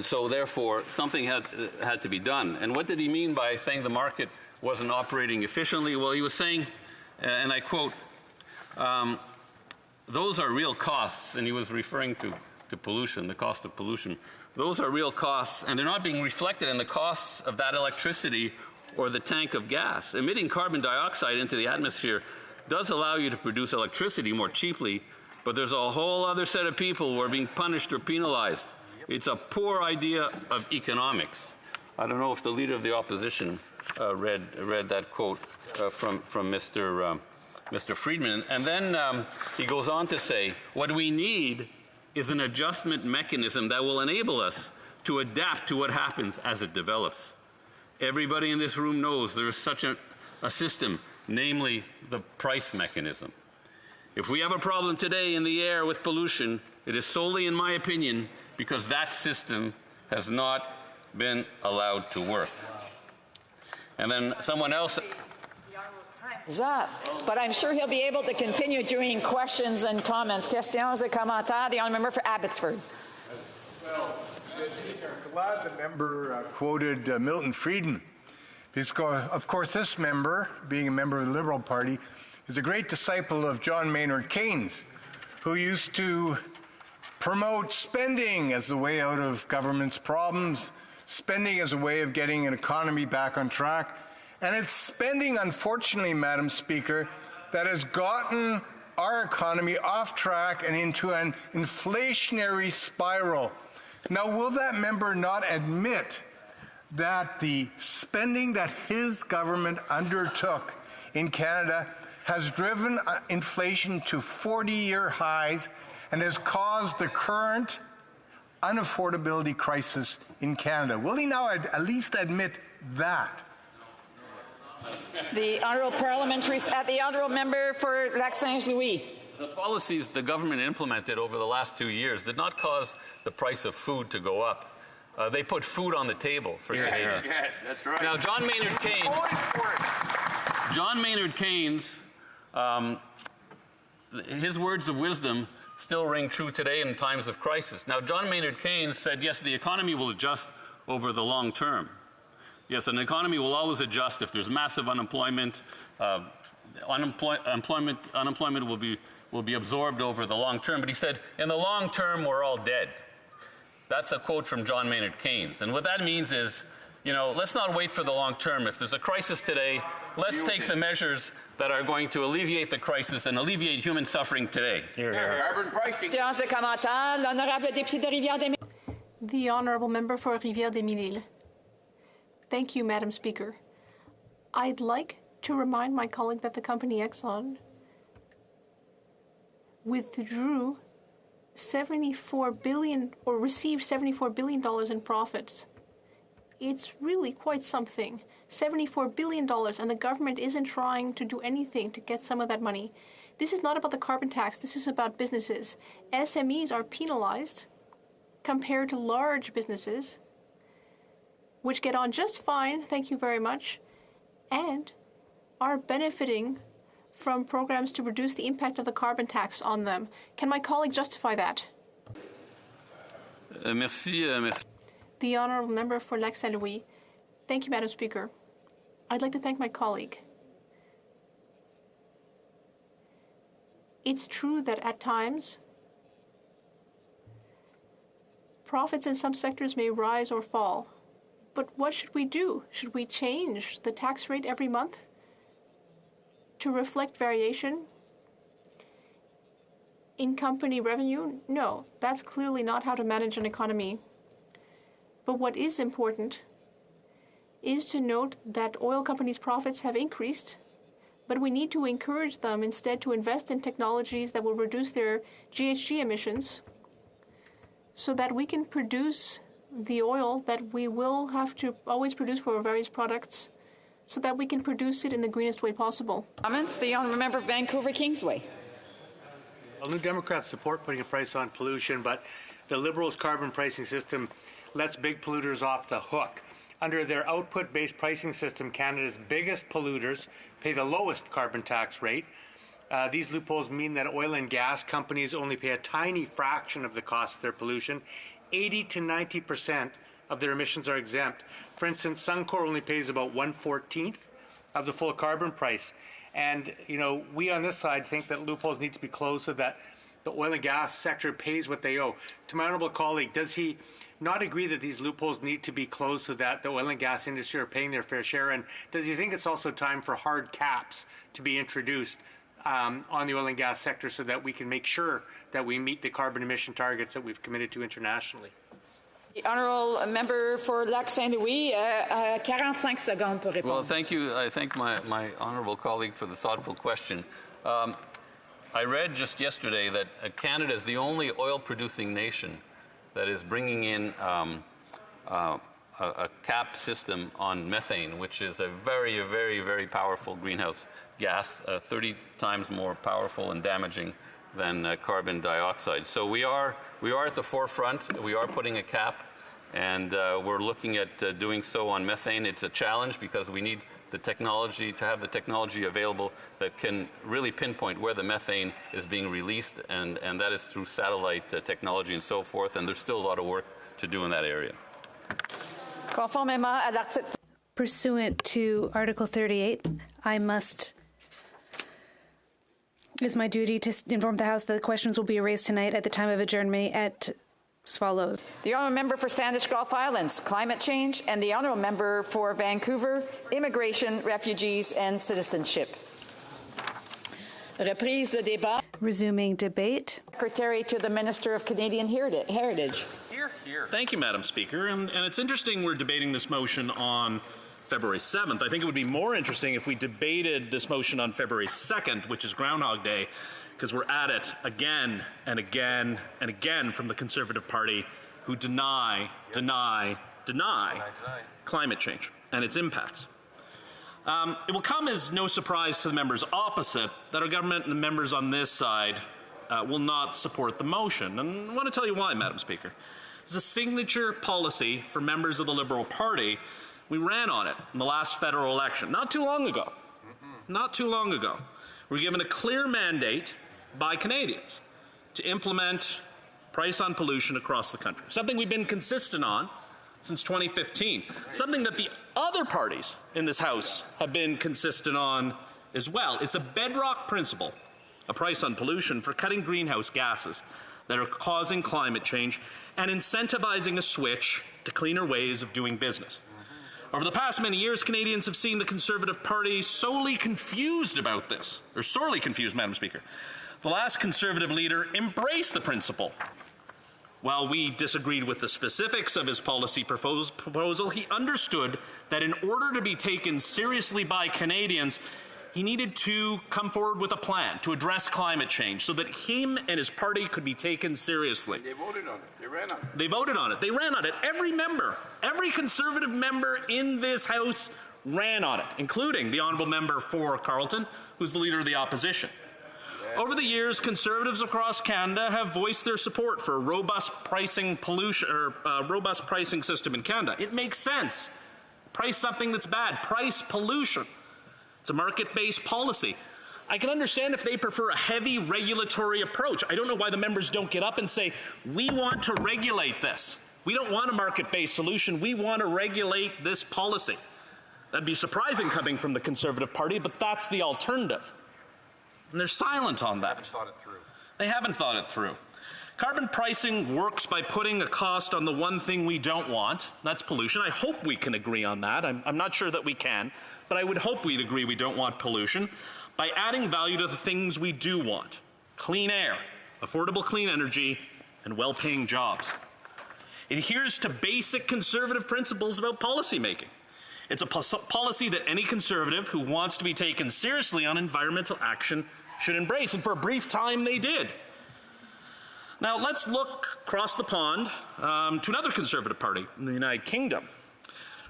so therefore something had to be done. And what did he mean by saying the market wasn't operating efficiently? Well, he was saying, and I quote, those are real costs, and he was referring to pollution, the cost of pollution. Those are real costs, and they're not being reflected in the costs of that electricity or the tank of gas. Emitting carbon dioxide into the atmosphere does allow you to produce electricity more cheaply, but there's a whole other set of people who are being punished or penalized. It's a poor idea of economics. I don't know if the leader of the opposition read that quote from Mr. Friedman. And then he goes on to say, what we need is an adjustment mechanism that will enable us to adapt to what happens as it develops. Everybody in this room knows there is such a system, namely the price mechanism. If we have a problem today in the air with pollution, it is solely, in my opinion, because that system has not been allowed to work. And then someone else... Is up, but I'm sure he'll be able to continue doing questions and comments. Questions et commentaires. The honourable member for Abbotsford. Well, I'm glad the member quoted Milton Friedman, because of course this member, being a member of the Liberal Party, is a great disciple of John Maynard Keynes, who used to promote spending as the way out of government's problems, spending as a way of getting an economy back on track. And it's spending, unfortunately, Madam Speaker, that has gotten our economy off track and into an inflationary spiral. Now, will that member not admit that the spending that his government undertook in Canada has driven inflation to 40-year highs and has caused the current unaffordability crisis in Canada. Will he now at least admit that? The honourable member for Lac-Saint-Louis. The policies the government implemented over the last 2 years did not cause the price of food to go up. They put food on the table for Canadians. Yes, that's right. Now, John Maynard Keynes, his words of wisdom still ring true today in times of crisis. Now, John Maynard Keynes said, yes, the economy will adjust over the long term. Yes, an economy will always adjust if there's massive unemployment. Unemployment will be absorbed over the long term. But he said, in the long term, we're all dead. That's a quote from John Maynard Keynes. And what that means is, let's not wait for the long term. If there's a crisis today, let's take the measures that are going to alleviate the crisis and alleviate human suffering today. Carbon pricing. The Honourable Member for Rivière-des-Mille-Îles. Thank you, Madam Speaker. I'd like to remind my colleague that the company Exxon withdrew $74 billion or received $74 billion in profits. It's really quite something. $74 billion, and the government isn't trying to do anything to get some of that money. This is not about the carbon tax. This is about businesses. SMEs are penalized compared to large businesses, which get on just fine, thank you very much, and are benefiting from programs to reduce the impact of the carbon tax on them. Can my colleague justify that? Merci. The Honourable Member for Lac-Saint-Louis. Thank you, Madam Speaker. I'd like to thank my colleague. It's true that at times, profits in some sectors may rise or fall. But what should we do? Should we change the tax rate every month to reflect variation in company revenue? No, that's clearly not how to manage an economy. But what is important is to note that oil companies' profits have increased, but we need to encourage them instead to invest in technologies that will reduce their GHG emissions so that we can produce the oil that we will have to always produce for our various products so that we can produce it in the greenest way possible. Comments? The Honourable Member for Vancouver Kingsway. Well, New Democrats support putting a price on pollution, but the Liberals' carbon pricing system lets big polluters off the hook. Under their output-based pricing system, Canada's biggest polluters pay the lowest carbon tax rate. These loopholes mean that oil and gas companies only pay a tiny fraction of the cost of their pollution. 80 to 90% of their emissions are exempt. For instance, Suncor only pays about 1/14 of the full carbon price. And, we on this side think that loopholes need to be closed so that the oil and gas sector pays what they owe. To my honourable colleague, does he not agree that these loopholes need to be closed so that the oil and gas industry are paying their fair share? And does he think it's also time for hard caps to be introduced on the oil and gas sector so that we can make sure that we meet the carbon emission targets that we've committed to internationally? The Honourable Member for Lac-Saint-Louis, 45 secondes pour répondre. Well, thank you. I thank my honourable colleague for the thoughtful question. I read just yesterday that Canada is the only oil-producing nation that is bringing in a cap system on methane, which is a very, very, very powerful greenhouse gas, 30 times more powerful and damaging than carbon dioxide. So we are at the forefront. We are putting a cap, and we're looking at doing so on methane. It's a challenge because we need the technology to have the technology available that can really pinpoint where the methane is being released, and that is through satellite technology and so forth. And there's still a lot of work to do in that area. Pursuant to Article 38, it's my duty to inform the House that the questions will be raised tonight at the time of adjournment as follows. The Honourable Member for Sandwich Gulf Islands, Climate Change, and the Honourable Member for Vancouver, Immigration, Refugees and Citizenship. Reprise de débat. Resuming debate. Secretary to the Minister of Canadian Heritage. Here. Thank you, Madam Speaker. And it's interesting we're debating this motion on February 7th. I think it would be more interesting if we debated this motion on February 2nd, which is Groundhog Day, because we're at it again and again and again from the Conservative Party, who deny climate change and its impacts. It will come as no surprise to the members opposite that our government and the members on this side will not support the motion. And I want to tell you why, Madam Speaker. It's a signature policy for members of the Liberal Party. We ran on it in the last federal election, not too long ago. Not too long ago. We were given a clear mandate by Canadians to implement price on pollution across the country, something we've been consistent on since 2015, something that the other parties in this House have been consistent on as well. It's a bedrock principle, a price on pollution, for cutting greenhouse gases that are causing climate change and incentivizing a switch to cleaner ways of doing business. Over the past many years, Canadians have seen the Conservative Party sorely confused about this, or sorely confused, Madam Speaker. The last Conservative leader embraced the principle. While we disagreed with the specifics of his policy proposal, he understood that in order to be taken seriously by Canadians, he needed to come forward with a plan to address climate change so that him and his party could be taken seriously. They voted on it. They ran on it. They voted on it. They ran on it. Every member, every Conservative member in this House ran on it, including the honourable member for Carleton, who's the leader of the opposition. Over the years, Conservatives across Canada have voiced their support for a robust pricing system in Canada. It makes sense. Price something that's bad. Price pollution. It's a market-based policy. I can understand if they prefer a heavy regulatory approach. I don't know why the members don't get up and say, we want to regulate this. We don't want a market-based solution. We want to regulate this policy. That'd be surprising coming from the Conservative Party, but that's the alternative. And they're silent on that. They haven't thought it through. Carbon pricing works by putting a cost on the one thing we don't want. That's pollution. I hope we can agree on that. I'm not sure that we can, but I would hope we'd agree we don't want pollution by adding value to the things we do want. Clean air, affordable clean energy, and well-paying jobs. It adheres to basic Conservative principles about policy making. It's a policy that any Conservative who wants to be taken seriously on environmental action should embrace, and for a brief time they did. Now let's look across the pond to another Conservative party in the United Kingdom.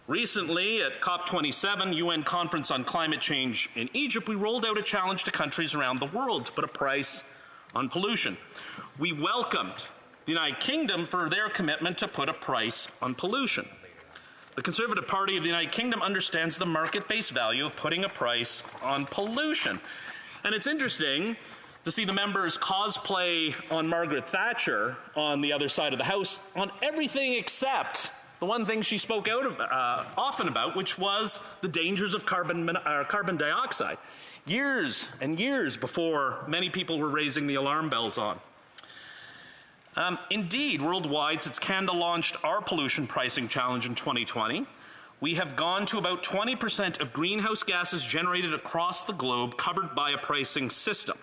Recently, at COP27, UN Conference on Climate Change in Egypt, we rolled out a challenge to countries around the world to put a price on pollution. We welcomed the United Kingdom for their commitment to put a price on pollution. The Conservative Party of the United Kingdom understands the market-based value of putting a price on pollution. And it's interesting to see the members cosplay on Margaret Thatcher on the other side of the House on everything except the one thing she spoke out often about, which was the dangers of carbon dioxide, years and years before many people were raising the alarm bells on. Indeed, worldwide, since Canada launched our pollution pricing challenge in 2020, we have gone to about 20% of greenhouse gases generated across the globe covered by a pricing system.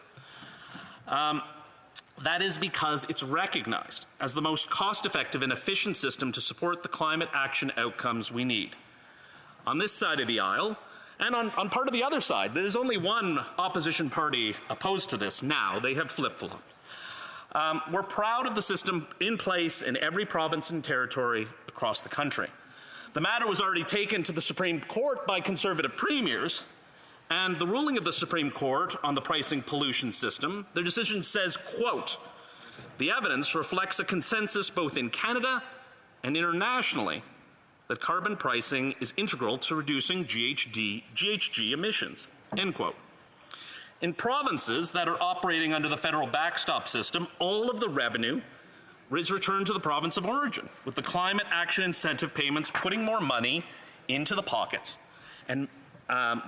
That is because it's recognized as the most cost-effective and efficient system to support the climate action outcomes we need. On this side of the aisle, and on part of the other side, there's only one opposition party opposed to this now. They have flip-flopped. We're proud of the system in place in every province and territory across the country. The matter was already taken to the Supreme Court by Conservative premiers, and the ruling of the Supreme Court on the pricing pollution system, their decision says, quote, "The evidence reflects a consensus both in Canada and internationally that carbon pricing is integral to reducing GHG emissions," end quote. In provinces that are operating under the federal backstop system, all of the revenue is returned to the province of origin, with the climate action incentive payments putting more money into the pockets. And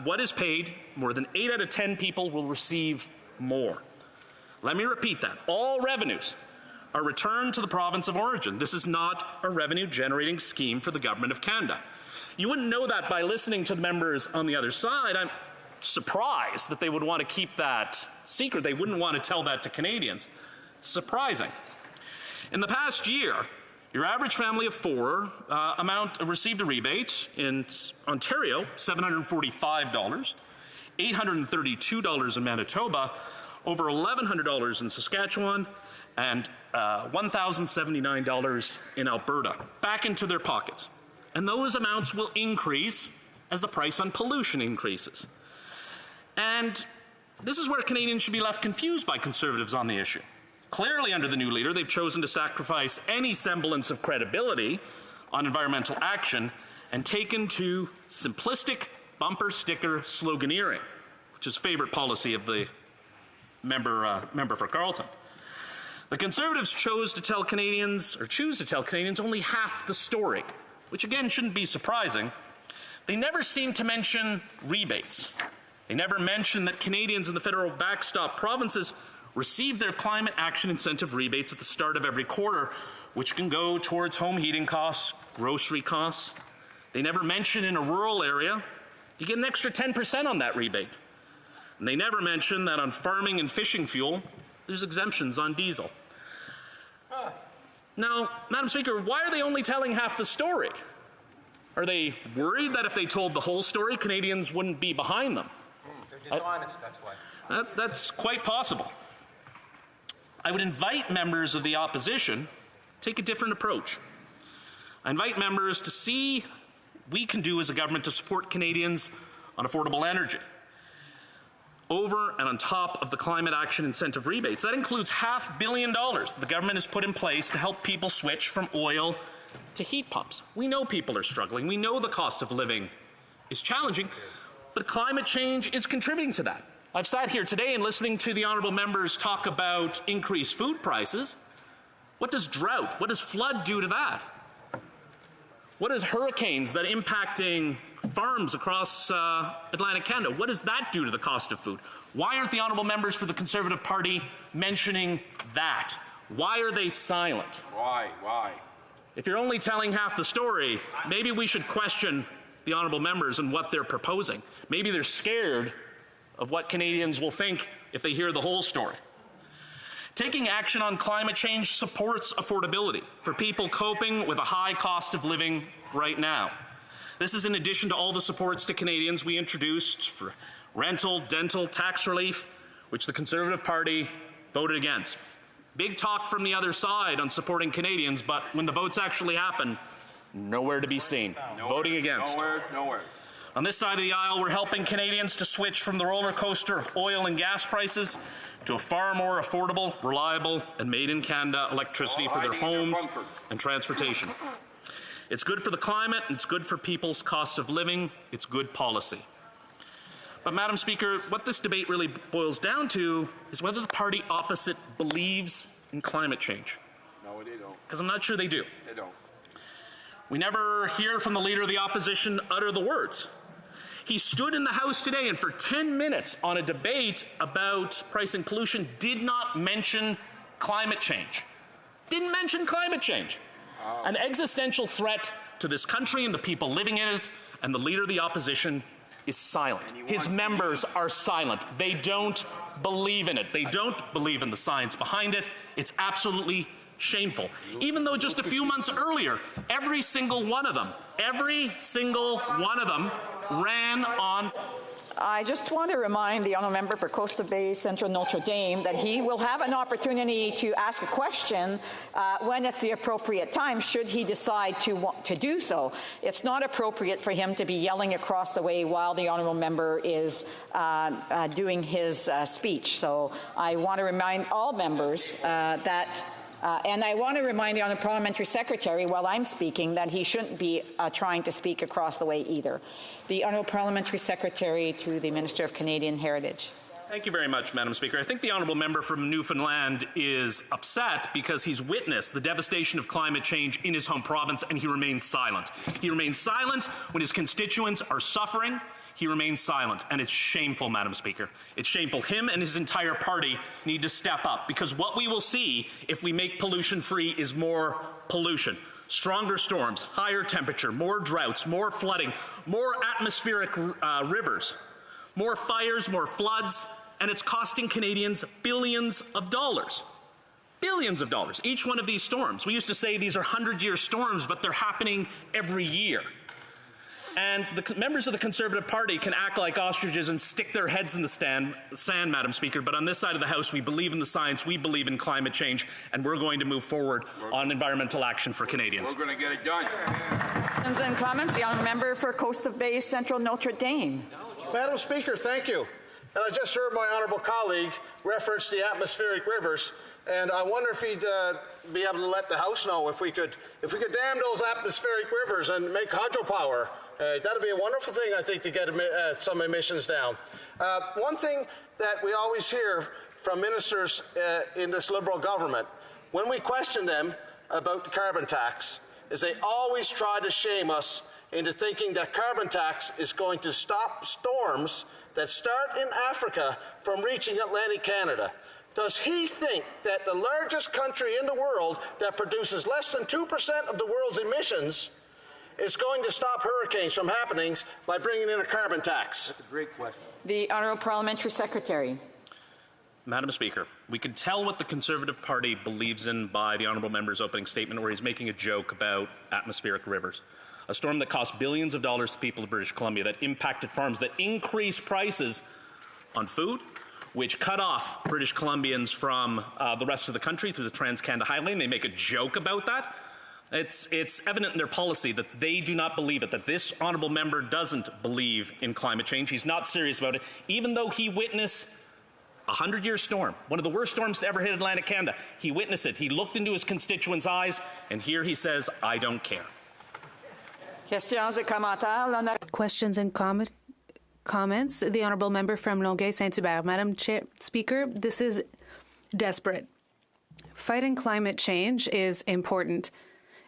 what is paid, more than 8 out of 10 people will receive more. Let me repeat that. All revenues are returned to the province of origin. This is not a revenue-generating scheme for the Government of Canada. You wouldn't know that by listening to the members on the other side. I'm surprised that they would want to keep that secret. They wouldn't want to tell that to Canadians. It's surprising. In the past year, Your average family of four received a rebate in Ontario, $745, $832 in Manitoba, over $1,100 in Saskatchewan, and $1,079 in Alberta, back into their pockets. And those amounts will increase as the price on pollution increases. And this is where Canadians should be left confused by Conservatives on the issue. Clearly, under the new leader, they've chosen to sacrifice any semblance of credibility on environmental action and taken to simplistic bumper sticker sloganeering, which is favorite policy of the member for Carleton. The Conservatives choose to tell Canadians only half the story, which again shouldn't be surprising. They never seem to mention rebates. They never mention that Canadians in the federal backstop provinces receive their climate action incentive rebates at the start of every quarter, which can go towards home heating costs, grocery costs. They never mention in a rural area, you get an extra 10% on that rebate. And they never mention that on farming and fishing fuel, there's exemptions on diesel. Now, Madam Speaker, why are they only telling half the story? Are they worried that if they told the whole story, Canadians wouldn't be behind them? They're dishonest, that's why. That's quite possible. I would invite members of the opposition to take a different approach. I invite members to see what we can do as a government to support Canadians on affordable energy, over and on top of the climate action incentive rebates. That includes $500 million the government has put in place to help people switch from oil to heat pumps. We know people are struggling. We know the cost of living is challenging, but climate change is contributing to that. I've sat here today and listening to the honourable members talk about increased food prices. What does drought, what does flood do to that? What does hurricanes that impacting farms across Atlantic Canada, what does that do to the cost of food? Why aren't the honourable members for the Conservative Party mentioning that? Why are they silent? Why? If you're only telling half the story, maybe we should question the honourable members and what they're proposing. Maybe they're scared of what Canadians will think if they hear the whole story. Taking action on climate change supports affordability for people coping with a high cost of living right now. This is in addition to all the supports to Canadians we introduced for rental, dental, tax relief, which the Conservative Party voted against. Big talk from the other side on supporting Canadians, but when the votes actually happen, nowhere to be seen. Voting against. Nowhere. On this side of the aisle, we're helping Canadians to switch from the roller coaster of oil and gas prices to a far more affordable, reliable, and made-in-Canada electricity for their homes and transportation. It's good for the climate, it's good for people's cost of living, it's good policy. But, Madam Speaker, what this debate really boils down to is whether the party opposite believes in climate change. No, they don't. Because I'm not sure they do. They don't. We never hear from the Leader of the Opposition utter the words. He stood in the House today and for 10 minutes on a debate about pricing pollution did not mention climate change. Didn't mention climate change. An existential threat to this country and the people living in it, and the Leader of the Opposition is silent. His members are silent. They don't believe in it. They don't believe in the science behind it. It's absolutely shameful. Even though just a few months earlier, every single one of them ran on. I just want to remind the honourable member for Costa Bay Central Notre Dame that he will have an opportunity to ask a question when it's the appropriate time, should he decide to want to do so. It's not appropriate for him to be yelling across the way while the honourable member is doing his speech. So I want to remind all members that and I want to remind the Honourable Parliamentary Secretary while I'm speaking that he shouldn't be trying to speak across the way either. The Honourable Parliamentary Secretary to the Minister of Canadian Heritage. Thank you very much, Madam Speaker. I think the honourable member from Newfoundland is upset because he's witnessed the devastation of climate change in his home province and he remains silent. He remains silent when his constituents are suffering. He remains silent, and it's shameful, Madam Speaker. It's shameful. Him and his entire party need to step up, because what we will see if we make pollution free is more pollution. Stronger storms, higher temperature, more droughts, more flooding, more atmospheric rivers, more fires, more floods, and it's costing Canadians billions of dollars. billions of dollars. Each one of these storms. We used to say these are 100-year storms, but they're happening every year. And the members of the Conservative Party can act like ostriches and stick their heads in the sand, Madam Speaker, but on this side of the House, we believe in the science, we believe in climate change, and we're going to move forward on environmental action for Canadians. We're going to get it done. Questions and comments? The honourable member for Coast of Bay Central Notre Dame. Madam Speaker, thank you. And I just heard my honourable colleague reference the atmospheric rivers, and I wonder if he'd be able to let the House know if we could dam those atmospheric rivers and make hydropower. That'd be a wonderful thing, I think, to get some emissions down. One thing that we always hear from ministers in this Liberal government, when we question them about the carbon tax, is they always try to shame us into thinking that carbon tax is going to stop storms that start in Africa from reaching Atlantic Canada. Does he think that the largest country in the world that produces less than 2% of the world's emissions is going to stop hurricanes from happening by bringing in a carbon tax? That's a great question. The Honourable Parliamentary Secretary. Madam Speaker, we can tell what the Conservative Party believes in by the honourable member's opening statement, where he's making a joke about atmospheric rivers. A storm that cost billions of dollars to people of British Columbia, that impacted farms, that increased prices on food, which cut off British Columbians from the rest of the country through the Trans-Canada Highway, and they make a joke about that. It's evident in their policy that they do not believe it, that this honourable member doesn't believe in climate change. He's not serious about it, even though he witnessed a 100-year storm, one of the worst storms to ever hit Atlantic Canada. He witnessed it. He looked into his constituents' eyes, and here he says, I don't care. Questions and comments? The honourable member from Longueuil-Saint-Hubert. Madam Speaker, this is desperate. Fighting climate change is important.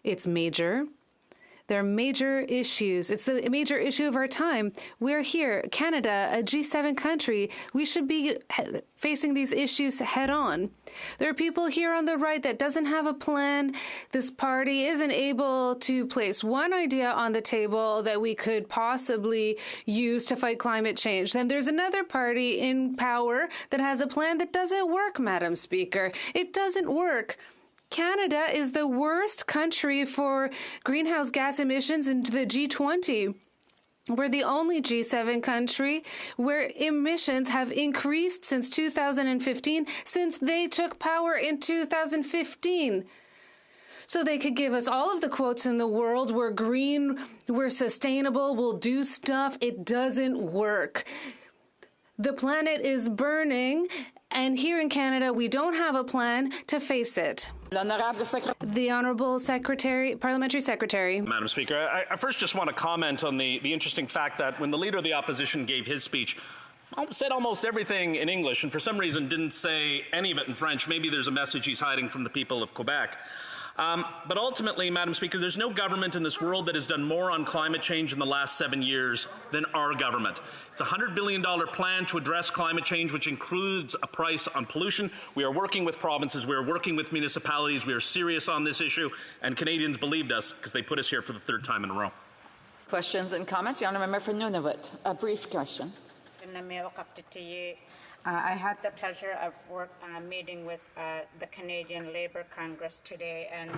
It's major. There are major issues. It's the major issue of our time. We're here, Canada, a G7 country. We should be facing these issues head on. There are people here on the right that doesn't have a plan. This party isn't able to place one idea on the table that we could possibly use to fight climate change. Then there's another party in power that has a plan that doesn't work, Madam Speaker. It doesn't work. Canada is the worst country for greenhouse gas emissions in the G20. We're the only G7 country where emissions have increased since 2015, since they took power in 2015. So they could give us all of the quotes in the world. We're green, we're sustainable, we'll do stuff. It doesn't work. The planet is burning, and here in Canada, we don't have a plan to face it. The Honourable Parliamentary Secretary. Madam Speaker, I first just want to comment on the interesting fact that when the Leader of the Opposition gave his speech, said almost everything in English, and for some reason didn't say any of it in French. Maybe there's a message he's hiding from the people of Quebec. But ultimately, Madam Speaker, there's no government in this world that has done more on climate change in the last 7 years than our government. It's a $100 billion plan to address climate change, which includes a price on pollution. We are working with provinces, we are working with municipalities, we are serious on this issue, and Canadians believed us because they put us here for the third time in a row. Questions and comments? The honourable member for Nunavut. A brief question. I had the pleasure of meeting with the Canadian Labour Congress today, and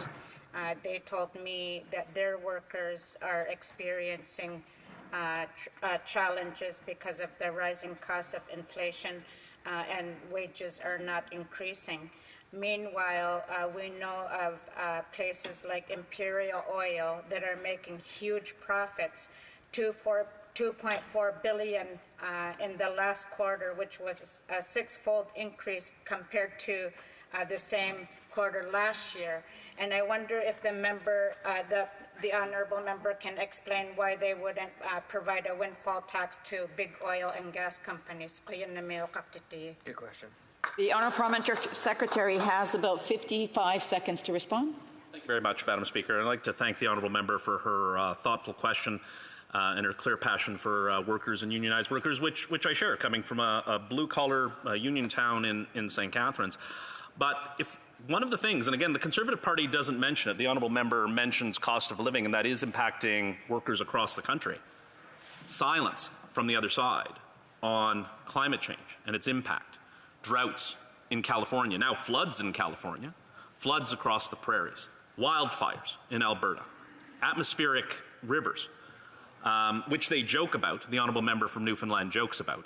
they told me that their workers are experiencing challenges because of the rising cost of inflation, and wages are not increasing. Meanwhile, we know of places like Imperial Oil that are making huge profits, 2.4 billion in the last quarter, which was a six-fold increase compared to the same quarter last year. And I wonder if the member, the honourable member, can explain why they wouldn't provide a windfall tax to big oil and gas companies. Good question. The Honourable Parliamentary Secretary has about 55 seconds to respond. Thank you very much, Madam Speaker. I'd like to thank the honourable member for her thoughtful question and her clear passion for workers and unionized workers, which I share, coming from a blue-collar union town in St. Catharines. But if one of the things, and again, the Conservative Party doesn't mention it, the honourable member mentions cost of living, and that is impacting workers across the country. Silence from the other side on climate change and its impact. Droughts in California, now floods in California, floods across the prairies, wildfires in Alberta, atmospheric rivers, which they joke about, the honourable member from Newfoundland jokes about,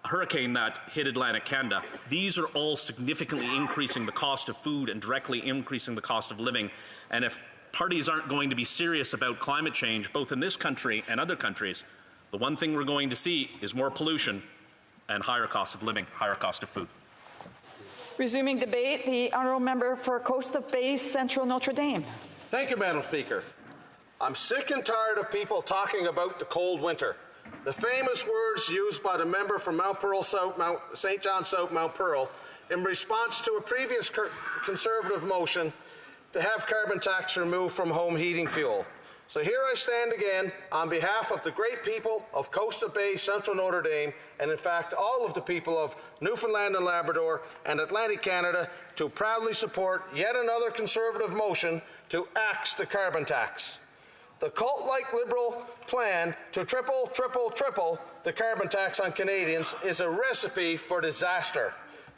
a hurricane that hit Atlantic Canada. These are all significantly increasing the cost of food and directly increasing the cost of living. And if parties aren't going to be serious about climate change, both in this country and other countries, the one thing we're going to see is more pollution and higher cost of living, higher cost of food. Resuming debate, the honourable member for Coast of Bay, Central Notre Dame. Thank you, Madam Speaker. I'm sick and tired of people talking about the cold winter. The famous words used by the member from Mount Pearl South, St. John South, Mount Pearl, in response to a previous Conservative motion to have carbon tax removed from home heating fuel. So here I stand again on behalf of the great people of Coast of Bay, Central Notre Dame, and in fact all of the people of Newfoundland and Labrador and Atlantic Canada to proudly support yet another Conservative motion to axe the carbon tax. The cult-like Liberal plan to triple the carbon tax on Canadians is a recipe for disaster.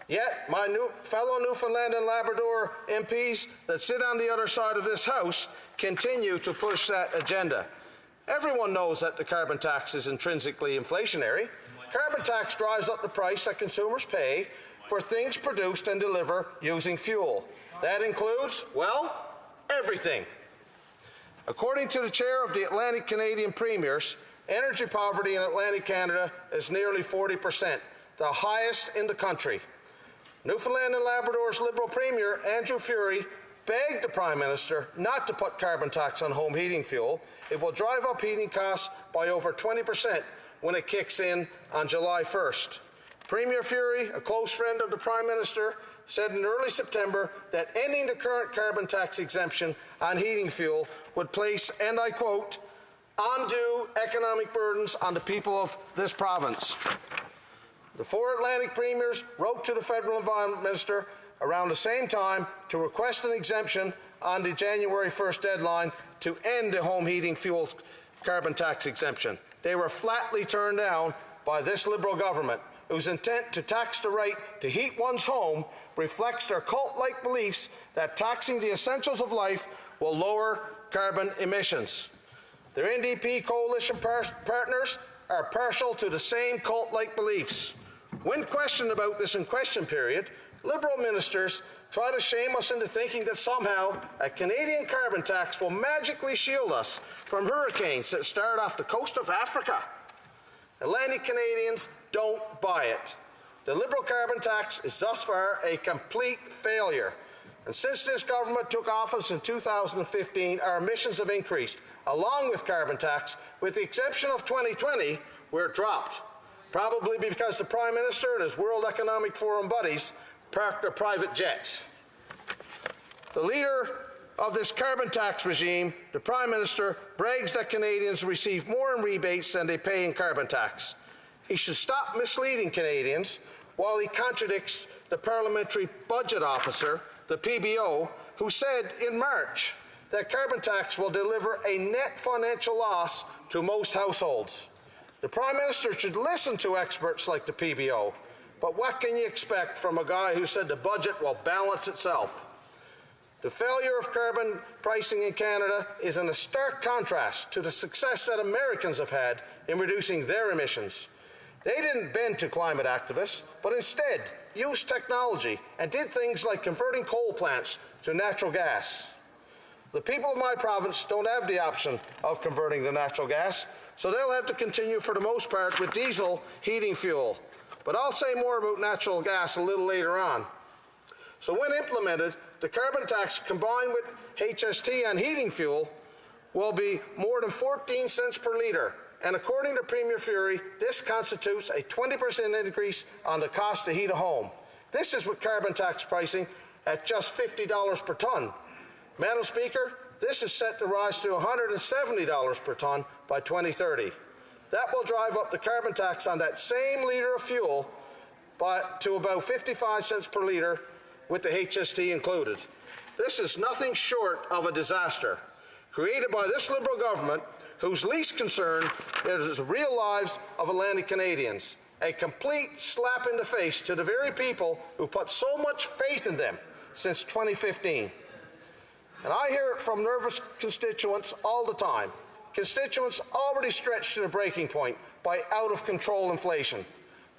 Yet, my fellow Newfoundland and Labrador MPs that sit on the other side of this House continue to push that agenda. Everyone knows that the carbon tax is intrinsically inflationary. Carbon tax drives up the price that consumers pay for things produced and delivered using fuel. That includes, well, everything. According to the chair of the Atlantic Canadian Premiers, energy poverty in Atlantic Canada is nearly 40%, the highest in the country. Newfoundland and Labrador's Liberal Premier, Andrew Furey, begged the Prime Minister not to put carbon tax on home heating fuel. It will drive up heating costs by over 20% when it kicks in on July 1st. Premier Furey, a close friend of the Prime Minister, said in early September that ending the current carbon tax exemption on heating fuel would place, and I quote, undue economic burdens on the people of this province. The four Atlantic premiers wrote to the federal environment minister around the same time to request an exemption on the January 1st deadline to end the home heating fuel carbon tax exemption. They were flatly turned down by this Liberal government, whose intent to tax the right to heat one's home reflects their cult-like beliefs that taxing the essentials of life will lower carbon emissions. Their NDP coalition partners are partial to the same cult-like beliefs. When questioned about this in question period, Liberal ministers try to shame us into thinking that somehow a Canadian carbon tax will magically shield us from hurricanes that start off the coast of Africa. Atlantic Canadians don't buy it. The Liberal carbon tax is thus far a complete failure. And since this government took office in 2015, our emissions have increased, along with carbon tax, with the exception of 2020, where it dropped. Probably because the Prime Minister and his World Economic Forum buddies parked their private jets. The leader of this carbon tax regime, the Prime Minister, brags that Canadians receive more in rebates than they pay in carbon tax. He should stop misleading Canadians while he contradicts the Parliamentary Budget Officer, the PBO, who said in March that carbon tax will deliver a net financial loss to most households. The Prime Minister should listen to experts like the PBO, but what can you expect from a guy who said the budget will balance itself? The failure of carbon pricing in Canada is in a stark contrast to the success that Americans have had in reducing their emissions. They didn't bend to climate activists, but instead used technology and did things like converting coal plants to natural gas. The people of my province don't have the option of converting to natural gas, so they'll have to continue for the most part with diesel heating fuel. But I'll say more about natural gas a little later on. So when implemented, the carbon tax combined with HST on heating fuel will be more than 14 cents per litre. And according to Premier Furey, this constitutes a 20% increase on the cost to heat a home. This is with carbon tax pricing at just $50 per tonne. Madam Speaker, this is set to rise to $170 per tonne by 2030. That will drive up the carbon tax on that same litre of fuel to about 55 cents per litre with the HST included. This is nothing short of a disaster created by this Liberal government whose least concern is the real lives of Atlantic Canadians. A complete slap in the face to the very people who put so much faith in them, since 2015. And I hear it from nervous constituents all the time. Constituents already stretched to the breaking point by out-of-control inflation.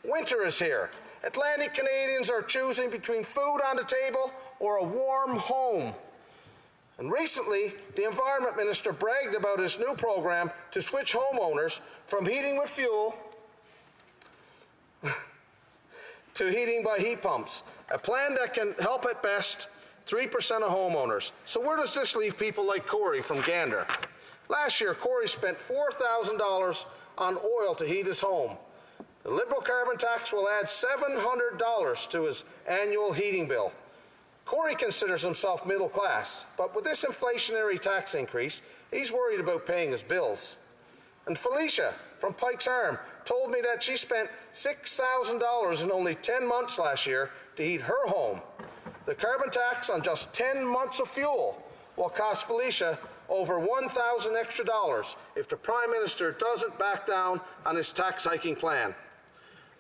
Winter is here. Atlantic Canadians are choosing between food on the table or a warm home. And recently, the Environment Minister bragged about his new program to switch homeowners from heating with fuel to heating by heat pumps, a plan that can help at best 3% of homeowners. So where does this leave people like Corey from Gander? Last year, Corey spent $4,000 on oil to heat his home. The Liberal carbon tax will add $700 to his annual heating bill. Corey considers himself middle class, but with this inflationary tax increase, he's worried about paying his bills. And Felicia from Pikes Arm told me that she spent $6,000 in only 10 months last year to heat her home. The carbon tax on just 10 months of fuel will cost Felicia over $1,000 extra if the Prime Minister doesn't back down on his tax hiking plan.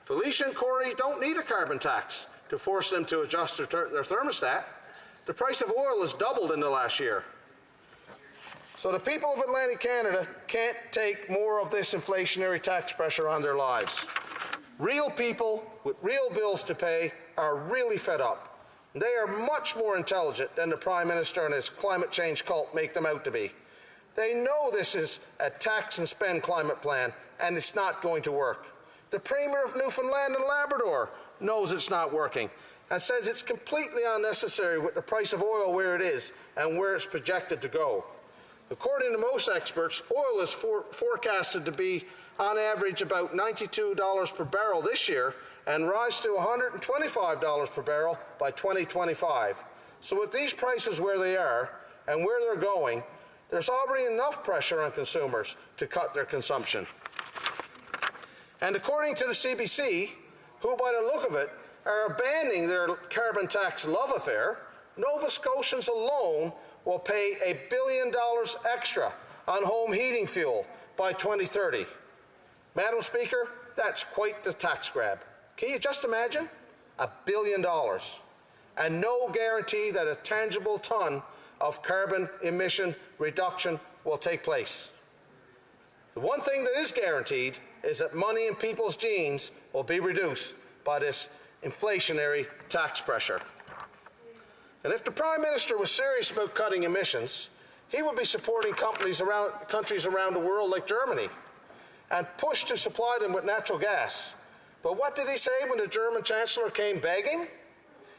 Felicia and Corey don't need a carbon tax to force them to adjust their thermostat. The price of oil has doubled in the last year. So the people of Atlantic Canada can't take more of this inflationary tax pressure on their lives. Real people with real bills to pay are really fed up. They are much more intelligent than the Prime Minister and his climate change cult make them out to be. They know this is a tax and spend climate plan, and it's not going to work. The Premier of Newfoundland and Labrador knows it's not working and says it's completely unnecessary with the price of oil where it is and where it's projected to go. According to most experts, oil is forecasted to be, on average, about $92 per barrel this year and rise to $125 per barrel by 2025. So with these prices where they are and where they're going, there's already enough pressure on consumers to cut their consumption. And according to the CBC, who by the look of it are abandoning their carbon tax love affair, Nova Scotians alone will pay $1 billion extra on home heating fuel by 2030. Madam Speaker, that's quite the tax grab. Can you just imagine? $1 billion. And no guarantee that a tangible ton of carbon emission reduction will take place. The one thing that is guaranteed is that money in people's jeans will be reduced by this inflationary tax pressure. And if the Prime Minister was serious about cutting emissions, he would be supporting countries around the world like Germany and push to supply them with natural gas. But what did he say when the German Chancellor came begging?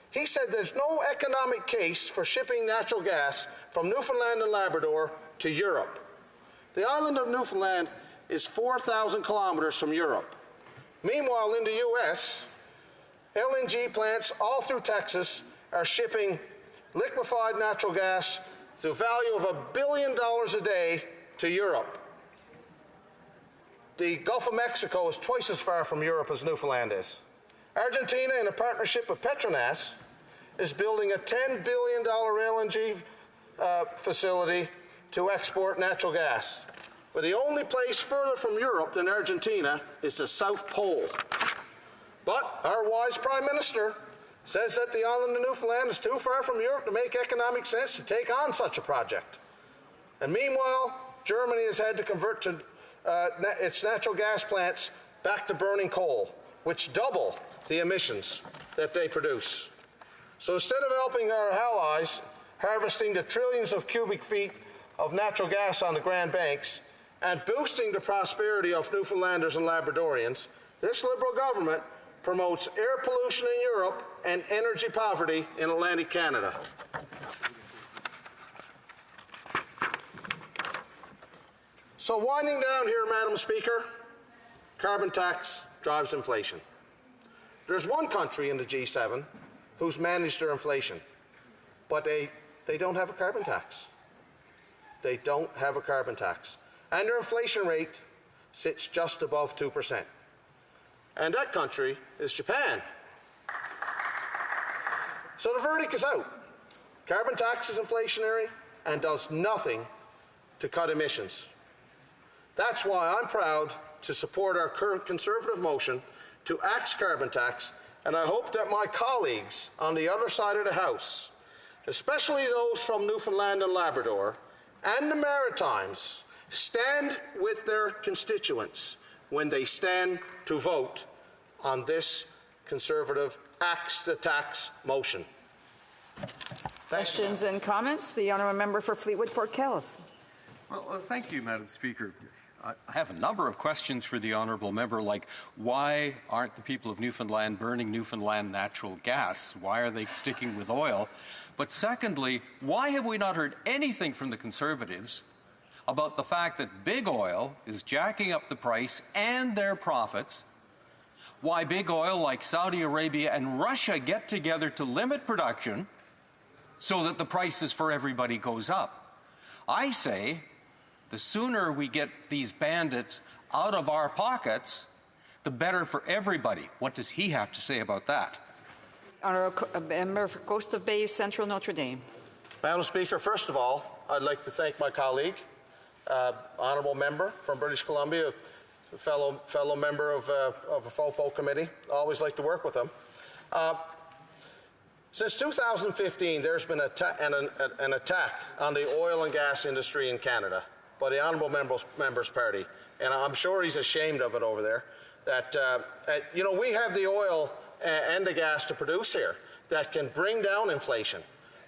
He said there's no economic case for shipping natural gas from Newfoundland and Labrador to Europe. The island of Newfoundland is 4,000 kilometers from Europe. Meanwhile, in the U.S., LNG plants all through Texas are shipping liquefied natural gas to a value of $1 billion a day to Europe. The Gulf of Mexico is twice as far from Europe as Newfoundland is. Argentina, in a partnership with Petronas, is building a $10 billion LNG facility to export natural gas. But the only place further from Europe than Argentina is the South Pole. But our wise Prime Minister says that the island of Newfoundland is too far from Europe to make economic sense to take on such a project. And meanwhile, Germany has had to convert to its natural gas plants back to burning coal, which double the emissions that they produce. So instead of helping our allies harvesting the trillions of cubic feet of natural gas on the Grand Banks and boosting the prosperity of Newfoundlanders and Labradorians, this Liberal government promotes air pollution in Europe and energy poverty in Atlantic Canada. So winding down here, Madam Speaker, carbon tax drives inflation. There's one country in the G7 who's managed their inflation, but they don't have a carbon tax. They don't have a carbon tax. And their inflation rate sits just above 2%. And that country is Japan. So the verdict is out. Carbon tax is inflationary and does nothing to cut emissions. That's why I'm proud to support our current Conservative motion to axe carbon tax, and I hope that my colleagues on the other side of the House especially those from Newfoundland and Labrador and the Maritimes, stand with their constituents when they stand to vote on this Conservative axe to tax motion? Questions and comments? The honourable member for Fleetwood Port Kellis. Well, thank you, Madam Speaker. I have a number of questions for the honourable member, like why aren't the people of Newfoundland burning Newfoundland natural gas? Why are they sticking with oil? But secondly, why have we not heard anything from the Conservatives about the fact that big oil is jacking up the price and their profits? Why big oil like Saudi Arabia and Russia get together to limit production so that the prices for everybody goes up? I say the sooner we get these bandits out of our pockets, the better for everybody. What does he have to say about that? Honourable member for Coast Bay Central Notre Dame. Madam Speaker, first of all, I'd like to thank my colleague, honourable member from British Columbia, a fellow member of a FOPO committee. Always like to work with him. Since 2015, there's been an attack on the oil and gas industry in Canada by the honourable member's party, and I'm sure he's ashamed of it over there. That you know, we have the oil and the gas to produce here that can bring down inflation.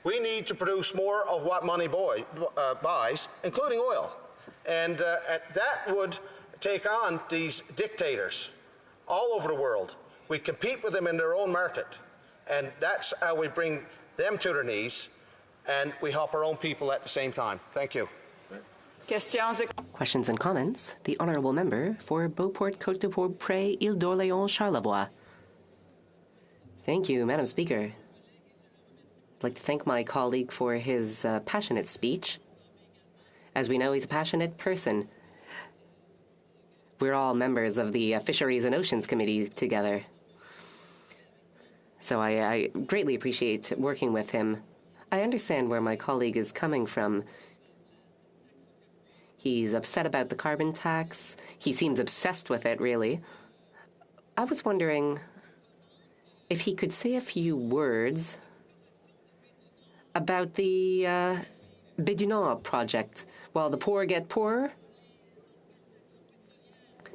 We need to produce more of what money buys, including oil, and that would take on these dictators all over the world. We compete with them in their own market, and that's how we bring them to their knees, and we help our own people at the same time. Thank you. Questions and comments? The honourable member for Beauport, Côte-de-Pourpre, Ile d'Orléans, Charlevoix. Thank you, Madam Speaker. I'd like to thank my colleague for his passionate speech. As we know, he's a passionate person. We're all members of the Fisheries and Oceans Committee together. So I greatly appreciate working with him. I understand where my colleague is coming from. He's upset about the carbon tax. He seems obsessed with it, really. I was wondering if he could say a few words about the Baie du Nord project. While the poor get poorer,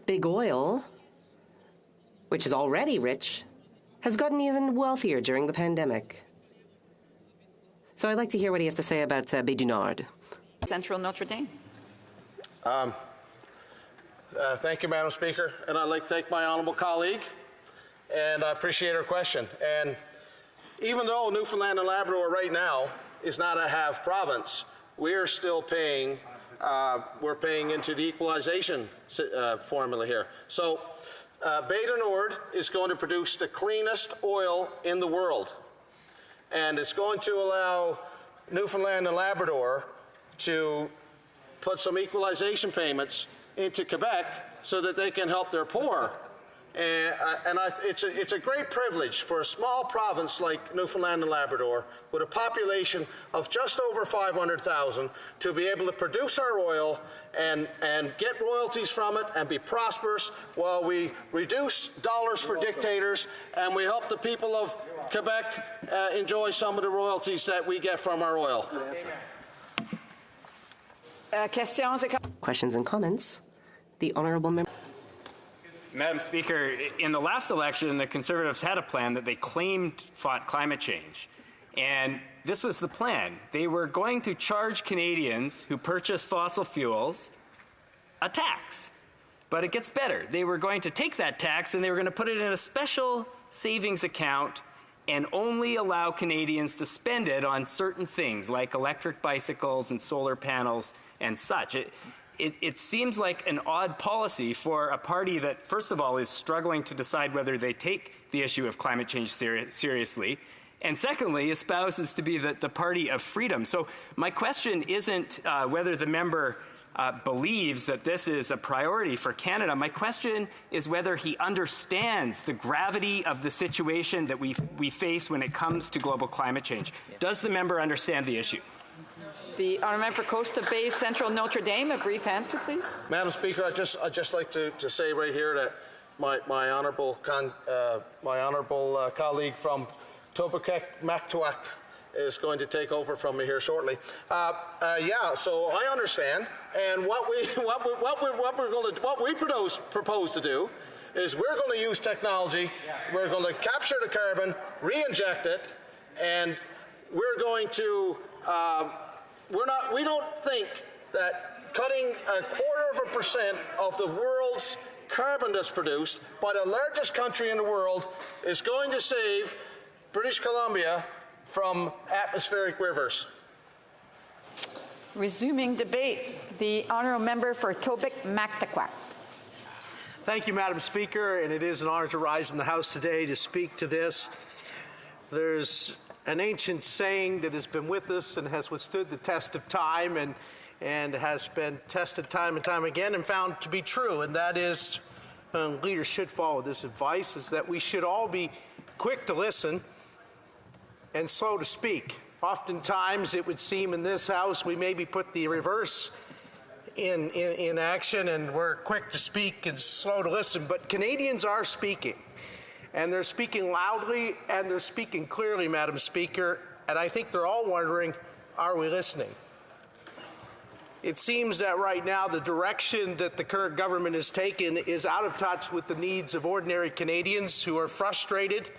big oil, which is already rich, has gotten even wealthier during the pandemic. So I'd like to hear what he has to say about Baie du Nord. Central Notre Dame. Thank you, Madam Speaker, and I'd like to thank my honourable colleague, and I appreciate her question. And even though Newfoundland and Labrador right now is not a half province, we're still paying, we're paying into the equalization formula here. So Baie du Nord is going to produce the cleanest oil in the world, and it's going to allow Newfoundland and Labrador to put some equalization payments into Quebec so that they can help their poor. It's a great privilege for a small province like Newfoundland and Labrador with a population of just over 500,000 to be able to produce our oil and get royalties from it and be prosperous while we reduce dollars for dictators and we help the people of Quebec enjoy some of the royalties that we get from our oil. Questions and comments? The honourable member. Madam Speaker, in the last election, the Conservatives had a plan that they claimed fought climate change. And this was the plan. They were going to charge Canadians who purchase fossil fuels a tax. But it gets better. They were going to take that tax and they were going to put it in a special savings account and only allow Canadians to spend it on certain things like electric bicycles and solar panels and such. It seems like an odd policy for a party that, first of all, is struggling to decide whether they take the issue of climate change seriously, and secondly, espouses to be the party of freedom. So my question isn't whether the member believes that this is a priority for Canada. My question is whether he understands the gravity of the situation that we face when it comes to global climate change. Does the member understand the issue? The honourable member for Coast Bay Central Notre Dame, a brief answer, please. Madam Speaker, I'd just like to say right here that my honourable colleague from Tobiquet Mactuac is going to take over from me here shortly. Yeah, so I understand, and what we propose to do is we're going to use technology. We're going to capture the carbon, re-inject it, and we're going to. We don't think that cutting 0.25% of the world's carbon that's produced by the largest country in the world is going to save British Columbia from atmospheric rivers. Resuming debate, the honourable member for Tobic-Mactaquac. Thank you, Madam Speaker, and it is an honor to rise in the House today to speak to this. There's an ancient saying that has been with us and has withstood the test of time and has been tested time and time again and found to be true, and that is, leaders should follow this advice, is that we should all be quick to listen and slow to speak. Oftentimes, it would seem in this House we maybe put the reverse in action, and we're quick to speak and slow to listen, but Canadians are speaking. And they're speaking loudly and they're speaking clearly, Madam Speaker, and I think they're all wondering, are we listening? It seems that right now the direction that the current government has taken is out of touch with the needs of ordinary Canadians who are frustrated,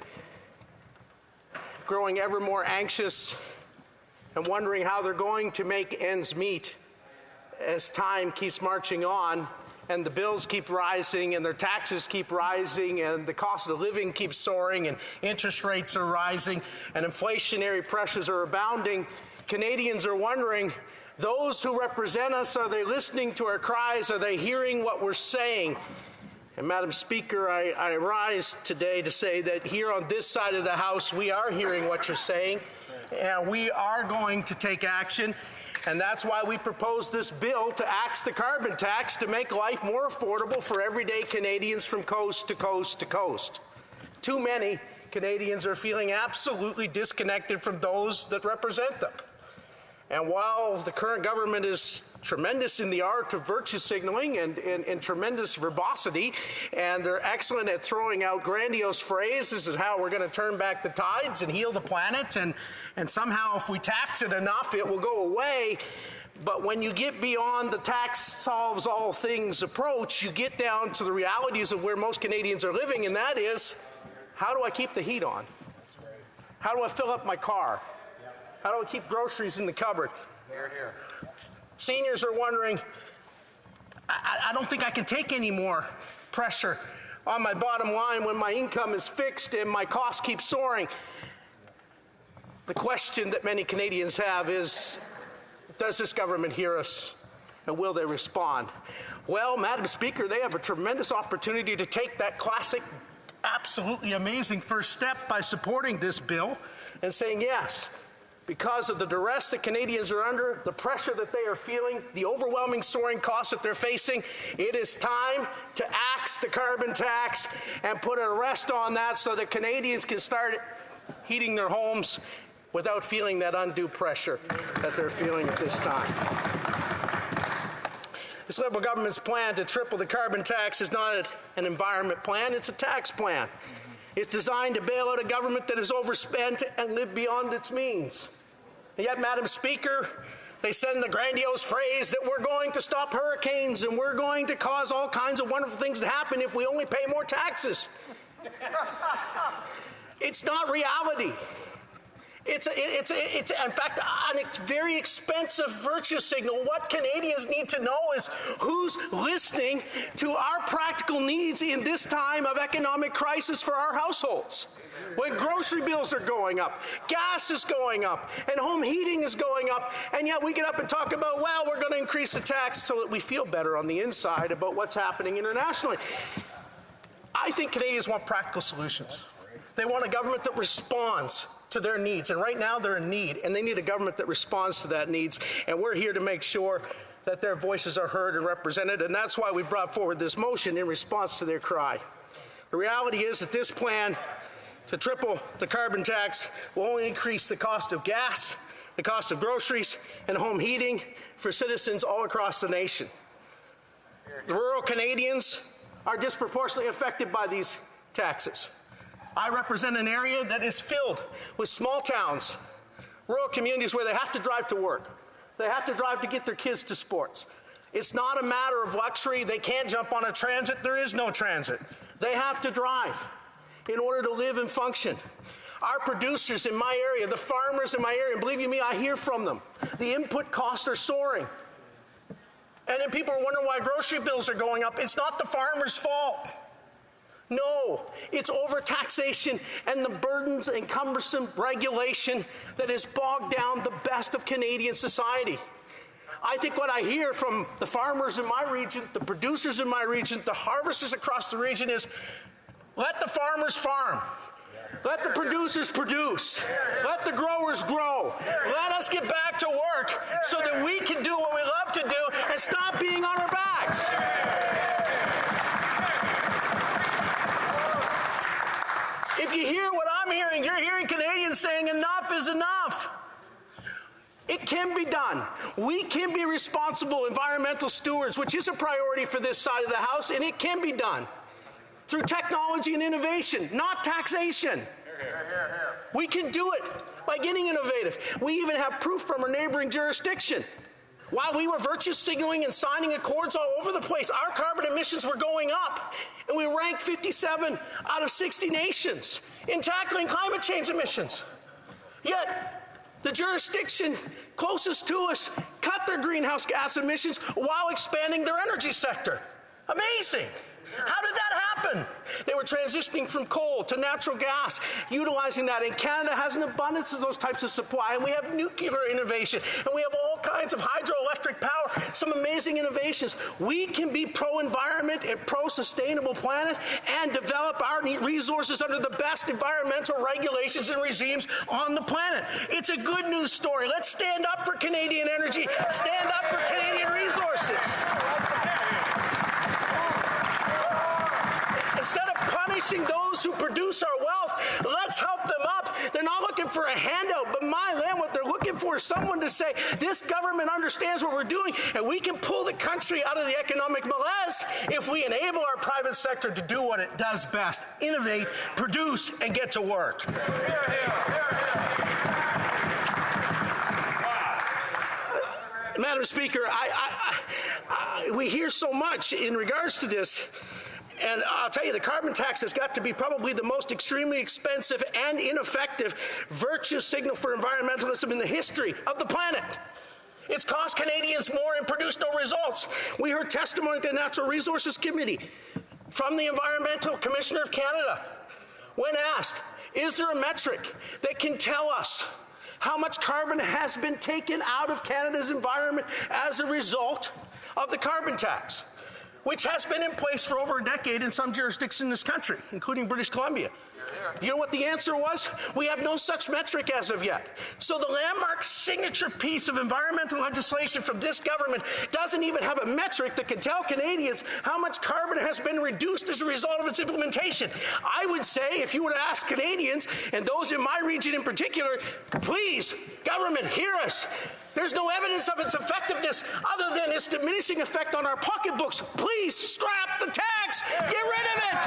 growing ever more anxious, and wondering how they're going to make ends meet as time keeps marching on and the bills keep rising and their taxes keep rising and the cost of living keeps soaring and interest rates are rising and inflationary pressures are abounding. Canadians are wondering, those who represent us, are they listening to our cries? Are they hearing what we're saying? And Madam Speaker, I rise today to say that here on this side of the House, we are hearing what you're saying, and we are going to take action. And that's why we propose this bill to axe the carbon tax to make life more affordable for everyday Canadians from coast to coast to coast. Too many Canadians are feeling absolutely disconnected from those that represent them. And while the current government is tremendous in the art of virtue signaling and tremendous verbosity, and they're excellent at throwing out grandiose phrases as how we're going to turn back the tides and heal the planet, and somehow if we tax it enough it will go away. But when you get beyond the tax solves all things approach, you get down to the realities of where most Canadians are living, and that is, how do I keep the heat on? How do I fill up my car? How do I keep groceries in the cupboard? Here, here. Seniors are wondering, I don't think I can take any more pressure on my bottom line when my income is fixed and my costs keep soaring. The question that many Canadians have is, does this government hear us, and will they respond? Well, Madam Speaker, they have a tremendous opportunity to take that classic, absolutely amazing first step by supporting this bill and saying yes. Because of the duress that Canadians are under, the pressure that they are feeling, the overwhelming soaring costs that they're facing, it is time to axe the carbon tax and put a rest on that so that Canadians can start heating their homes without feeling that undue pressure that they're feeling at this time. This Liberal government's plan to triple the carbon tax is not an environment plan, it's a tax plan. It's designed to bail out a government that has overspent and lived beyond its means. And yet, Madam Speaker, they send the grandiose phrase that we're going to stop hurricanes and we're going to cause all kinds of wonderful things to happen if we only pay more taxes. It's not reality. It's in fact a very expensive virtue signal. What Canadians need to know is who's listening to our practical needs in this time of economic crisis for our households. When grocery bills are going up, gas is going up, and home heating is going up, and yet we get up and talk about, well, we're going to increase the tax so that we feel better on the inside about what's happening internationally. I think Canadians want practical solutions. They want a government that responds to their needs, and right now they're in need, and they need a government that responds to that needs, and we're here to make sure that their voices are heard and represented, and that's why we brought forward this motion in response to their cry. The reality is that this plan to triple the carbon tax will only increase the cost of gas, the cost of groceries, and home heating for citizens all across the nation. The rural Canadians are disproportionately affected by these taxes. I represent an area that is filled with small towns rural communities where they have to drive to work. They have to drive to get their kids to sports. It's not a matter of luxury. They can't jump on a transit. There is no transit. They have to drive in order to live and function. Our producers in my area, the farmers in my area, and believe you me, I hear from them. The input costs are soaring. And then people are wondering why grocery bills are going up. It's not the farmer's fault. No, it's overtaxation and the burdens and cumbersome regulation that has bogged down the best of Canadian society. I think what I hear from the farmers in my region, the producers in my region, the harvesters across the region is, let the farmers farm. Let the producers produce. Let the growers grow. Let us get back to work so that we can do what we love to do and stop being on our backs. If you hear what I'm hearing, you're hearing Canadians saying enough is enough. It can be done. We can be responsible environmental stewards, which is a priority for this side of the House, and it can be done through technology and innovation, not taxation. We can do it by getting innovative. We even have proof from our neighboring jurisdiction. While we were virtue signaling and signing accords all over the place, our carbon emissions were going up, and we ranked 57 out of 60 nations in tackling climate change emissions. Yet, the jurisdiction closest to us cut their greenhouse gas emissions while expanding their energy sector. Amazing. How did that happen? They were transitioning from coal to natural gas, utilizing that. And Canada has an abundance of those types of supply, and we have nuclear innovation, and we have all kinds of hydroelectric power, some amazing innovations. We can be pro-environment and pro-sustainable planet and develop our resources under the best environmental regulations and regimes on the planet. It's a good news story. Let's stand up for Canadian energy, stand up for Canadian resources. Instead of punishing those who produce our wealth, let's help them up. They're not looking for a handout, but my land, what they're looking for is someone to say, this government understands what we're doing, and we can pull the country out of the economic malaise if we enable our private sector to do what it does best, innovate, produce, and get to work. Madam Speaker, we hear so much in regards to this. And I'll tell you, the carbon tax has got to be probably the most extremely expensive and ineffective virtue signal for environmentalism in the history of the planet. It's cost Canadians more and produced no results. We heard testimony at the Natural Resources Committee from the Environmental Commissioner of Canada when asked, is there a metric that can tell us how much carbon has been taken out of Canada's environment as a result of the carbon tax, which has been in place for over a decade in some jurisdictions in this country, including British Columbia? You know what the answer was? We have no such metric as of yet. So the landmark signature piece of environmental legislation from this government doesn't even have a metric that can tell Canadians how much carbon has been reduced as a result of its implementation. I would say, if you were to ask Canadians, and those in my region in particular, please, government, hear us. There's no evidence of its effectiveness other than its diminishing effect on our pocketbooks. Please scrap the tax. Get rid of it.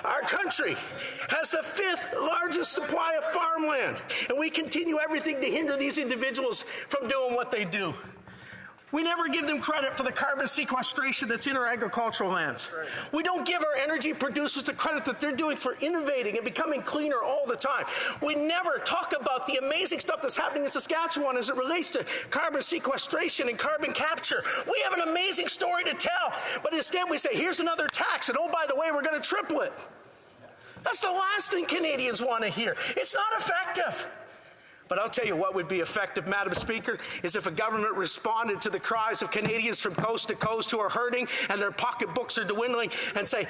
Our country has the 5th largest supply of farmland, and we continue everything to hinder these individuals from doing what they do. We never give them credit for the carbon sequestration that's in our agricultural lands. We don't give our energy producers the credit that they're doing for innovating and becoming cleaner all the time. We never talk about the amazing stuff that's happening in Saskatchewan as it relates to carbon sequestration and carbon capture. We have an amazing story to tell, but instead we say, here's another tax, and oh, by the way, we're going to triple it. That's the last thing Canadians want to hear. It's not effective. But I'll tell you what would be effective, Madam Speaker, is if a government responded to the cries of Canadians from coast to coast who are hurting and their pocketbooks are dwindling and say,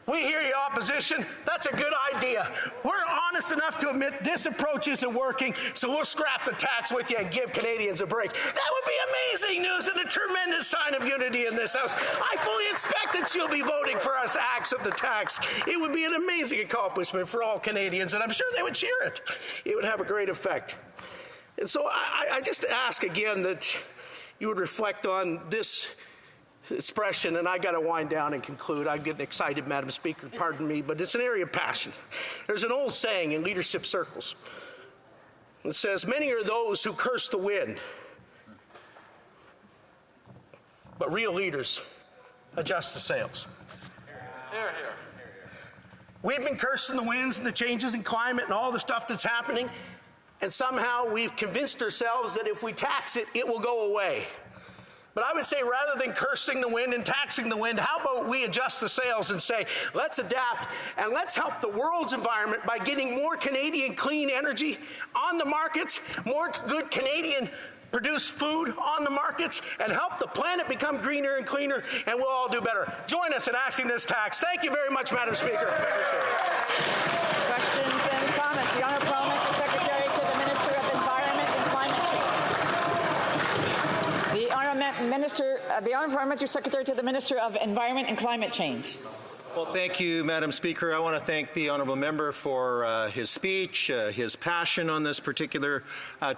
we hear you, opposition. That's a good idea. We're honest enough to admit this approach isn't working, so we'll scrap the tax with you and give Canadians a break. That would be amazing news and a tremendous sign of unity in this House. I fully expect that you'll be voting for us acts of the tax. It would be an amazing accomplishment for all Canadians, and I'm sure they would cheer it. It would have a great effect. And so I just ask again that you would reflect on this expression, and I got to wind down and conclude. I'm getting excited, Madam Speaker, pardon me, but it's an area of passion. There's an old saying in leadership circles that says, many are those who curse the wind, but real leaders adjust the sails. We've been cursing the winds and the changes in climate and all the stuff that's happening, and somehow we've convinced ourselves that if we tax it, it will go away. But I would say rather than cursing the wind and taxing the wind, how about we adjust the sails and say, let's adapt and let's help the world's environment by getting more Canadian clean energy on the markets, more good Canadian produced food on the markets, and help the planet become greener and cleaner, and we'll all do better. Join us in axing this tax. Thank you very much, Madam Speaker. Questions and comments. The Honourable Parliamentary Secretary to the Minister of Environment and Climate Change. The Honourable Parliamentary Secretary to the Minister of Environment and Climate Change. Well, thank you, Madam Speaker. I want to thank the honourable member for his speech, his passion on this particular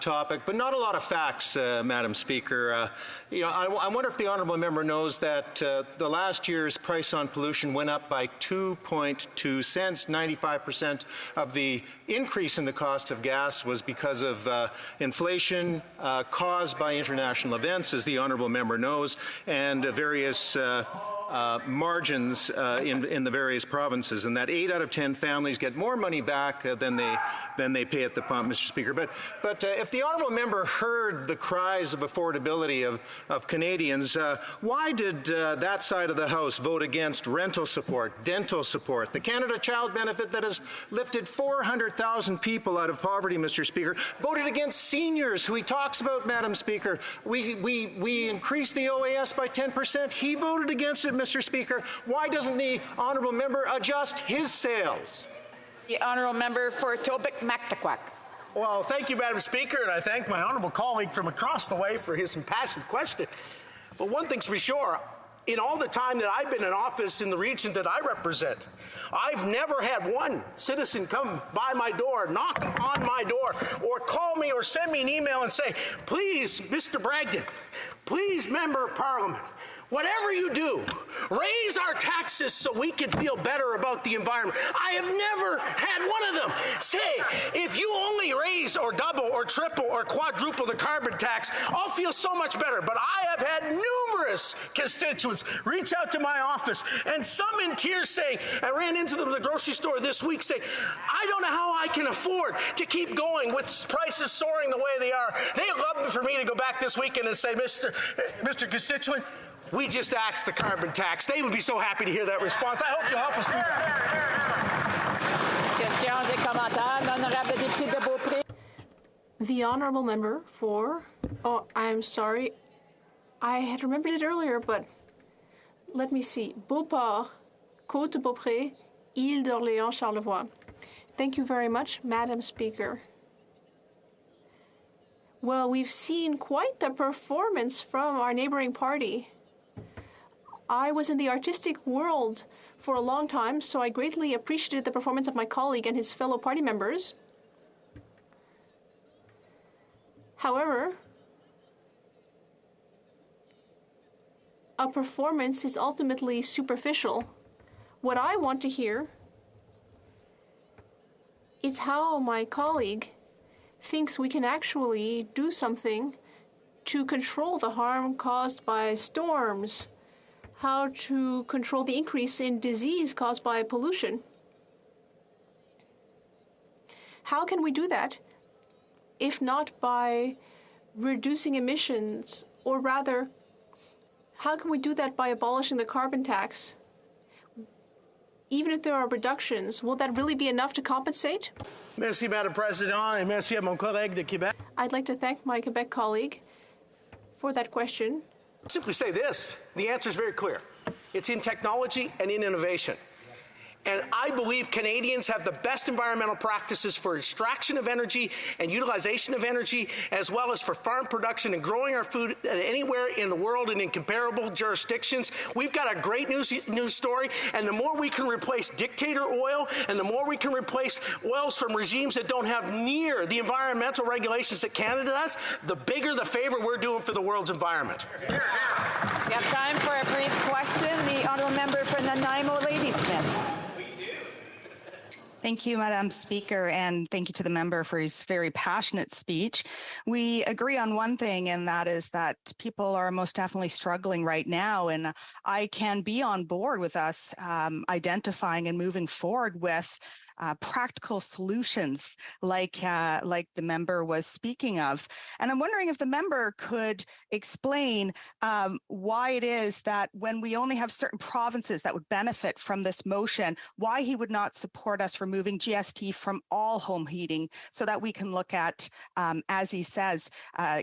topic, but not a lot of facts, Madam Speaker. I wonder if the honourable member knows that the last year's price on pollution went up by 2.2 cents. 95% of the increase in the cost of gas was because of inflation caused by international events, as the honourable member knows, and various margins in the various provinces, and that 8 out of 10 families get more money back than they pay at the pump, Mr. Speaker. But if the honourable member heard the cries of affordability of Canadians, why did that side of the House vote against rental support, dental support, the Canada Child Benefit that has lifted 400,000 people out of poverty, Mr. Speaker, voted against seniors, who he talks about, Madam Speaker. We increased the OAS by 10%. He voted against it, Mr. Speaker. Why doesn't the honourable member adjust his sails? The honourable member for Tobic-Mactaquac. Well, thank you, Madam Speaker, and I thank my honourable colleague from across the way for his impassioned question. But one thing's for sure, in all the time that I've been in office in the region that I represent, I've never had one citizen come by my door, knock on my door, or call me or send me an email and say, please, Mr. Bragdon, please, Member of Parliament, whatever you do, raise our taxes so we can feel better about the environment. I have never had one of them say, if you only raise or double or triple or quadruple the carbon tax, I'll feel so much better. But I have had numerous constituents reach out to my office, and some in tears say, I ran into them at the grocery store this week, say, I don't know how I can afford to keep going with prices soaring the way they are. They love for me to go back this weekend and say, Mr. Constituent, we just axed the carbon tax. They would be so happy to hear that response. I hope you'll help us do that. The honourable member for, I'm sorry, I had remembered it earlier, but let me see. Beauport, Côte-de-Beaupré, Île d'Orléans, Charlevoix. Thank you very much, Madam Speaker. Well, we've seen quite the performance from our neighbouring party. I was in the artistic world for a long time, so I greatly appreciated the performance of my colleague and his fellow party members. However, a performance is ultimately superficial. What I want to hear is how my colleague thinks we can actually do something to control the harm caused by storms, how to control the increase in disease caused by pollution. How can we do that if not by reducing emissions, or rather, how can we do that by abolishing the carbon tax? Even if there are reductions, will that really be enough to compensate? Merci, Madam President, et merci à mon collègue de Québec. I'd like to thank my Quebec colleague for that question. Simply say this, the answer is very clear. It's in technology and in innovation. And I believe Canadians have the best environmental practices for extraction of energy and utilization of energy, as well as for farm production and growing our food anywhere in the world and in comparable jurisdictions. We've got a great news story, and the more we can replace dictator oil and the more we can replace oils from regimes that don't have near the environmental regulations that Canada does, the bigger the favor we're doing for the world's environment. We have time for a brief question. The honourable member for Nanaimo Ladysmith. Thank you, Madam Speaker, and thank you to the member for his very passionate speech. We agree on one thing, and that is that people are most definitely struggling right now, and I can be on board with us identifying and moving forward with practical solutions like the member was speaking of. And I'm wondering if the member could explain why it is that when we only have certain provinces that would benefit from this motion, why he would not support us removing GST from all home heating so that we can look at, as he says,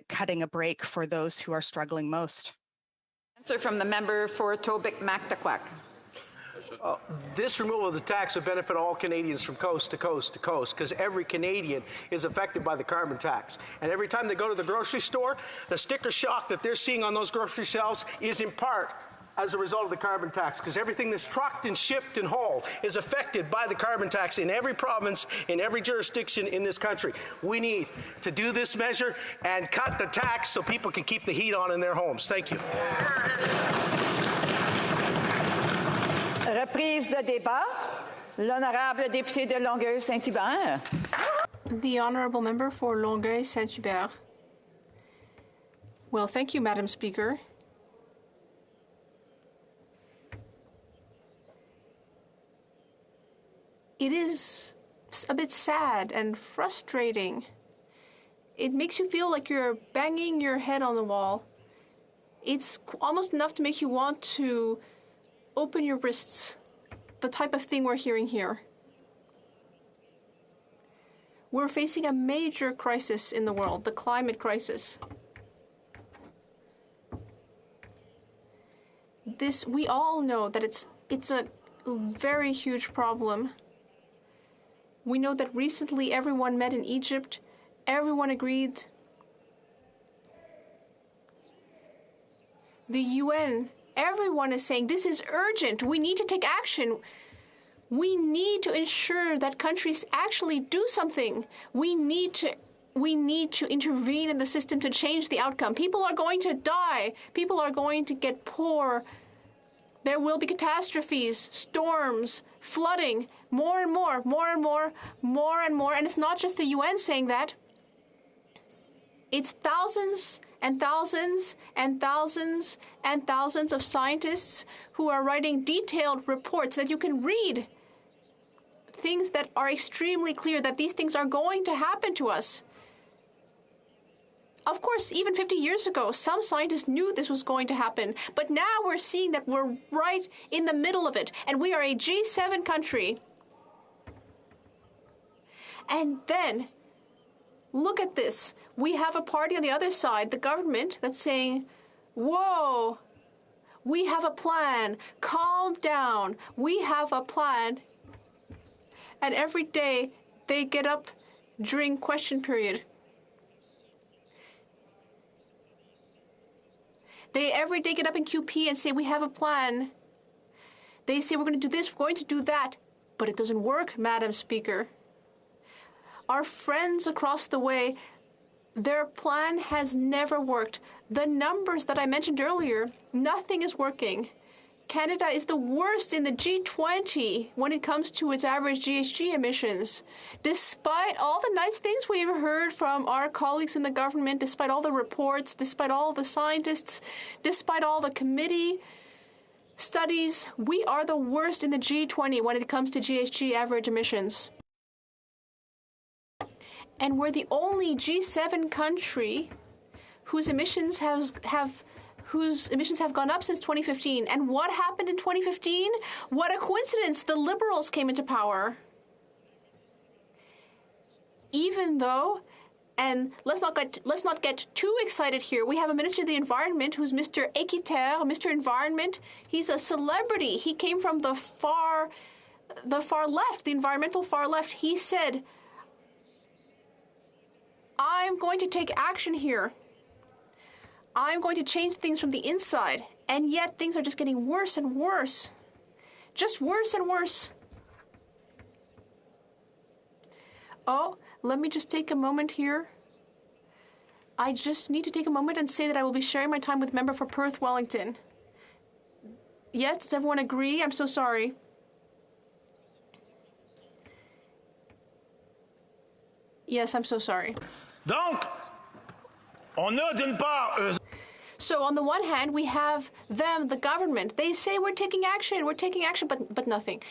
cutting a break for those who are struggling most. Answer from the member for Tobic-Mactaquac. This removal of the tax would benefit all Canadians from coast to coast to coast, because every Canadian is affected by the carbon tax. And every time they go to the grocery store, the sticker shock that they're seeing on those grocery shelves is in part as a result of the carbon tax, because everything that's trucked and shipped and hauled is affected by the carbon tax in every province, in every jurisdiction in this country. We need to do this measure and cut the tax so people can keep the heat on in their homes. Thank you. Reprise de débat. L'honorable député de Longueuil-Saint-Hubert. The honourable member for Longueuil-Saint-Hubert. Well, thank you, Madam Speaker. It is a bit sad and frustrating. It makes you feel like you're banging your head on the wall. It's almost enough to make you want to open your wrists, the type of thing we're hearing here. We're facing a major crisis in the world, the climate crisis. We all know that it's a very huge problem. We know that recently everyone met in Egypt, everyone agreed. The UN, everyone is saying this is urgent. We need to take action. We need to ensure that countries actually do something. We need to intervene in the system to change the outcome. People are going to die. People are going to get poor. There will be catastrophes, storms, flooding, more and more, more and more, more and more. And it's not just the UN saying that. It's thousands and thousands and thousands and thousands of scientists who are writing detailed reports that you can read. Things that are extremely clear that these things are going to happen to us. Of course, even 50 years ago, some scientists knew this was going to happen. But now we're seeing that we're right in the middle of it. And we are a G7 country. And then, look at this. We have a party on the other side, the government, that's saying, whoa, we have a plan. Calm down. We have a plan. And every day they get up during question period. They every day get up in QP and say, we have a plan. They say, we're going to do this, we're going to do that. But it doesn't work, Madam Speaker. Our friends across the way, their plan has never worked. The numbers that I mentioned earlier, nothing is working. Canada is the worst in the G20 when it comes to its average GHG emissions. Despite all the nice things we've heard from our colleagues in the government, despite all the reports, despite all the scientists, despite all the committee studies, we are the worst in the G20 when it comes to GHG average emissions. And we're the only G7 country whose emissions have gone up since 2015. And what happened in 2015? What a coincidence! The Liberals came into power. Even though, and let's not get too excited here, we have a Minister of the Environment who's Mr. Équiterre, Mr. Environment. He's a celebrity. He came from the far left, the environmental far left. He said, I'm going to take action here. I'm going to change things from the inside. And yet things are just getting worse and worse. Just worse and worse. Oh, let me just take a moment here. I just need to take a moment and say that I will be sharing my time with member for Perth Wellington. Yes, does everyone agree? I'm so sorry. Yes, I'm so sorry. Donc, on ne donne pas. So on the one hand, we have them, the government. They say we're taking action, but nothing.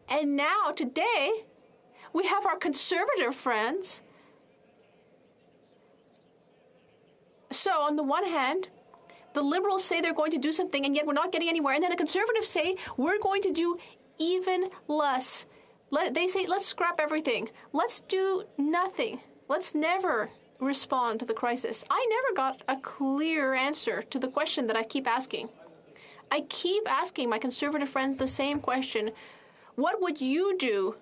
And now, today, we have our conservative friends. So on the one hand, the Liberals say they're going to do something, and yet we're not getting anywhere. And then the Conservatives say we're going to do even less. They say, let's scrap everything. Let's do nothing. Let's never respond to the crisis. I never got a clear answer to the question that I keep asking. I keep asking my Conservative friends the same question. What would you do?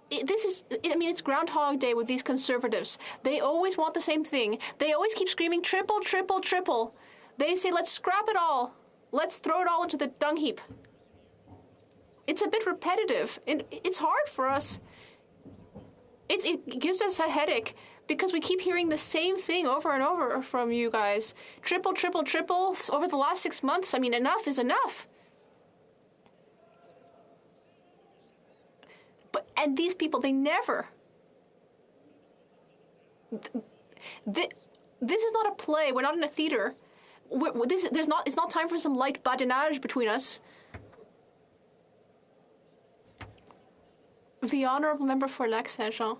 It's Groundhog Day with these Conservatives. They always want the same thing. They always keep screaming triple, triple, triple. They say, let's scrap it all. Let's throw it all into the dung heap. It's a bit repetitive. It's hard for us. It gives us a headache because we keep hearing the same thing over and over from you guys. Triple, triple, triple over the last 6 months. Enough is enough. And these people, they never. This is not a play. We're not in a theater. It's not time for some light badinage between us. The honourable member for Lac Saint-Jean.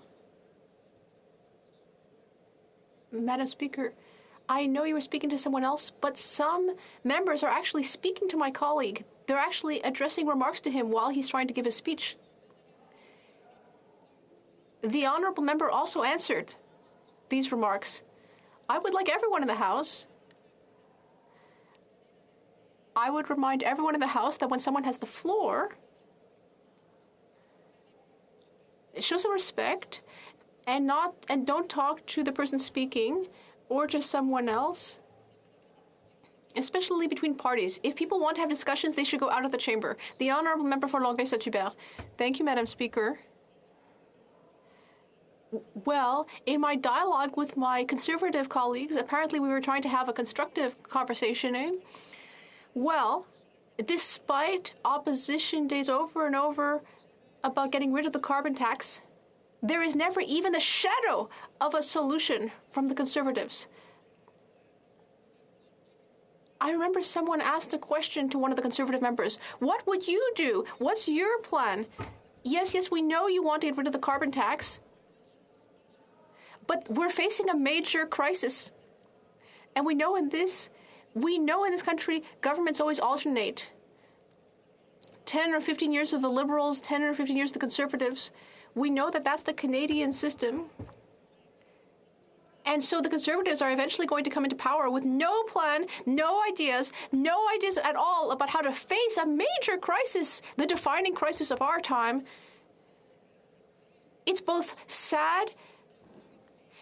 Madam Speaker, I know you were speaking to someone else, but some members are actually speaking to my colleague. They're actually addressing remarks to him while he's trying to give his speech. The honourable member also answered these remarks. I would like everyone in the House. I would remind everyone in the House that when someone has the floor, show some respect and don't talk to the person speaking or to someone else, especially between parties. If people want to have discussions, they should go out of the chamber. The honourable member for Longueuil-Saint-Hubert. Thank you, Madam Speaker. Well, in my dialogue with my Conservative colleagues, apparently we were trying to have a constructive conversation. Well, despite opposition days over and over about getting rid of the carbon tax, there is never even the shadow of a solution from the Conservatives. I remember someone asked a question to one of the Conservative members. What would you do? What's your plan? Yes, we know you want to get rid of the carbon tax. But we're facing a major crisis. And we know in this country, governments always alternate. 10 or 15 years of the Liberals, 10 or 15 years of the Conservatives. We know that that's the Canadian system. And so the Conservatives are eventually going to come into power with no plan, no ideas at all about how to face a major crisis, the defining crisis of our time. It's both sad,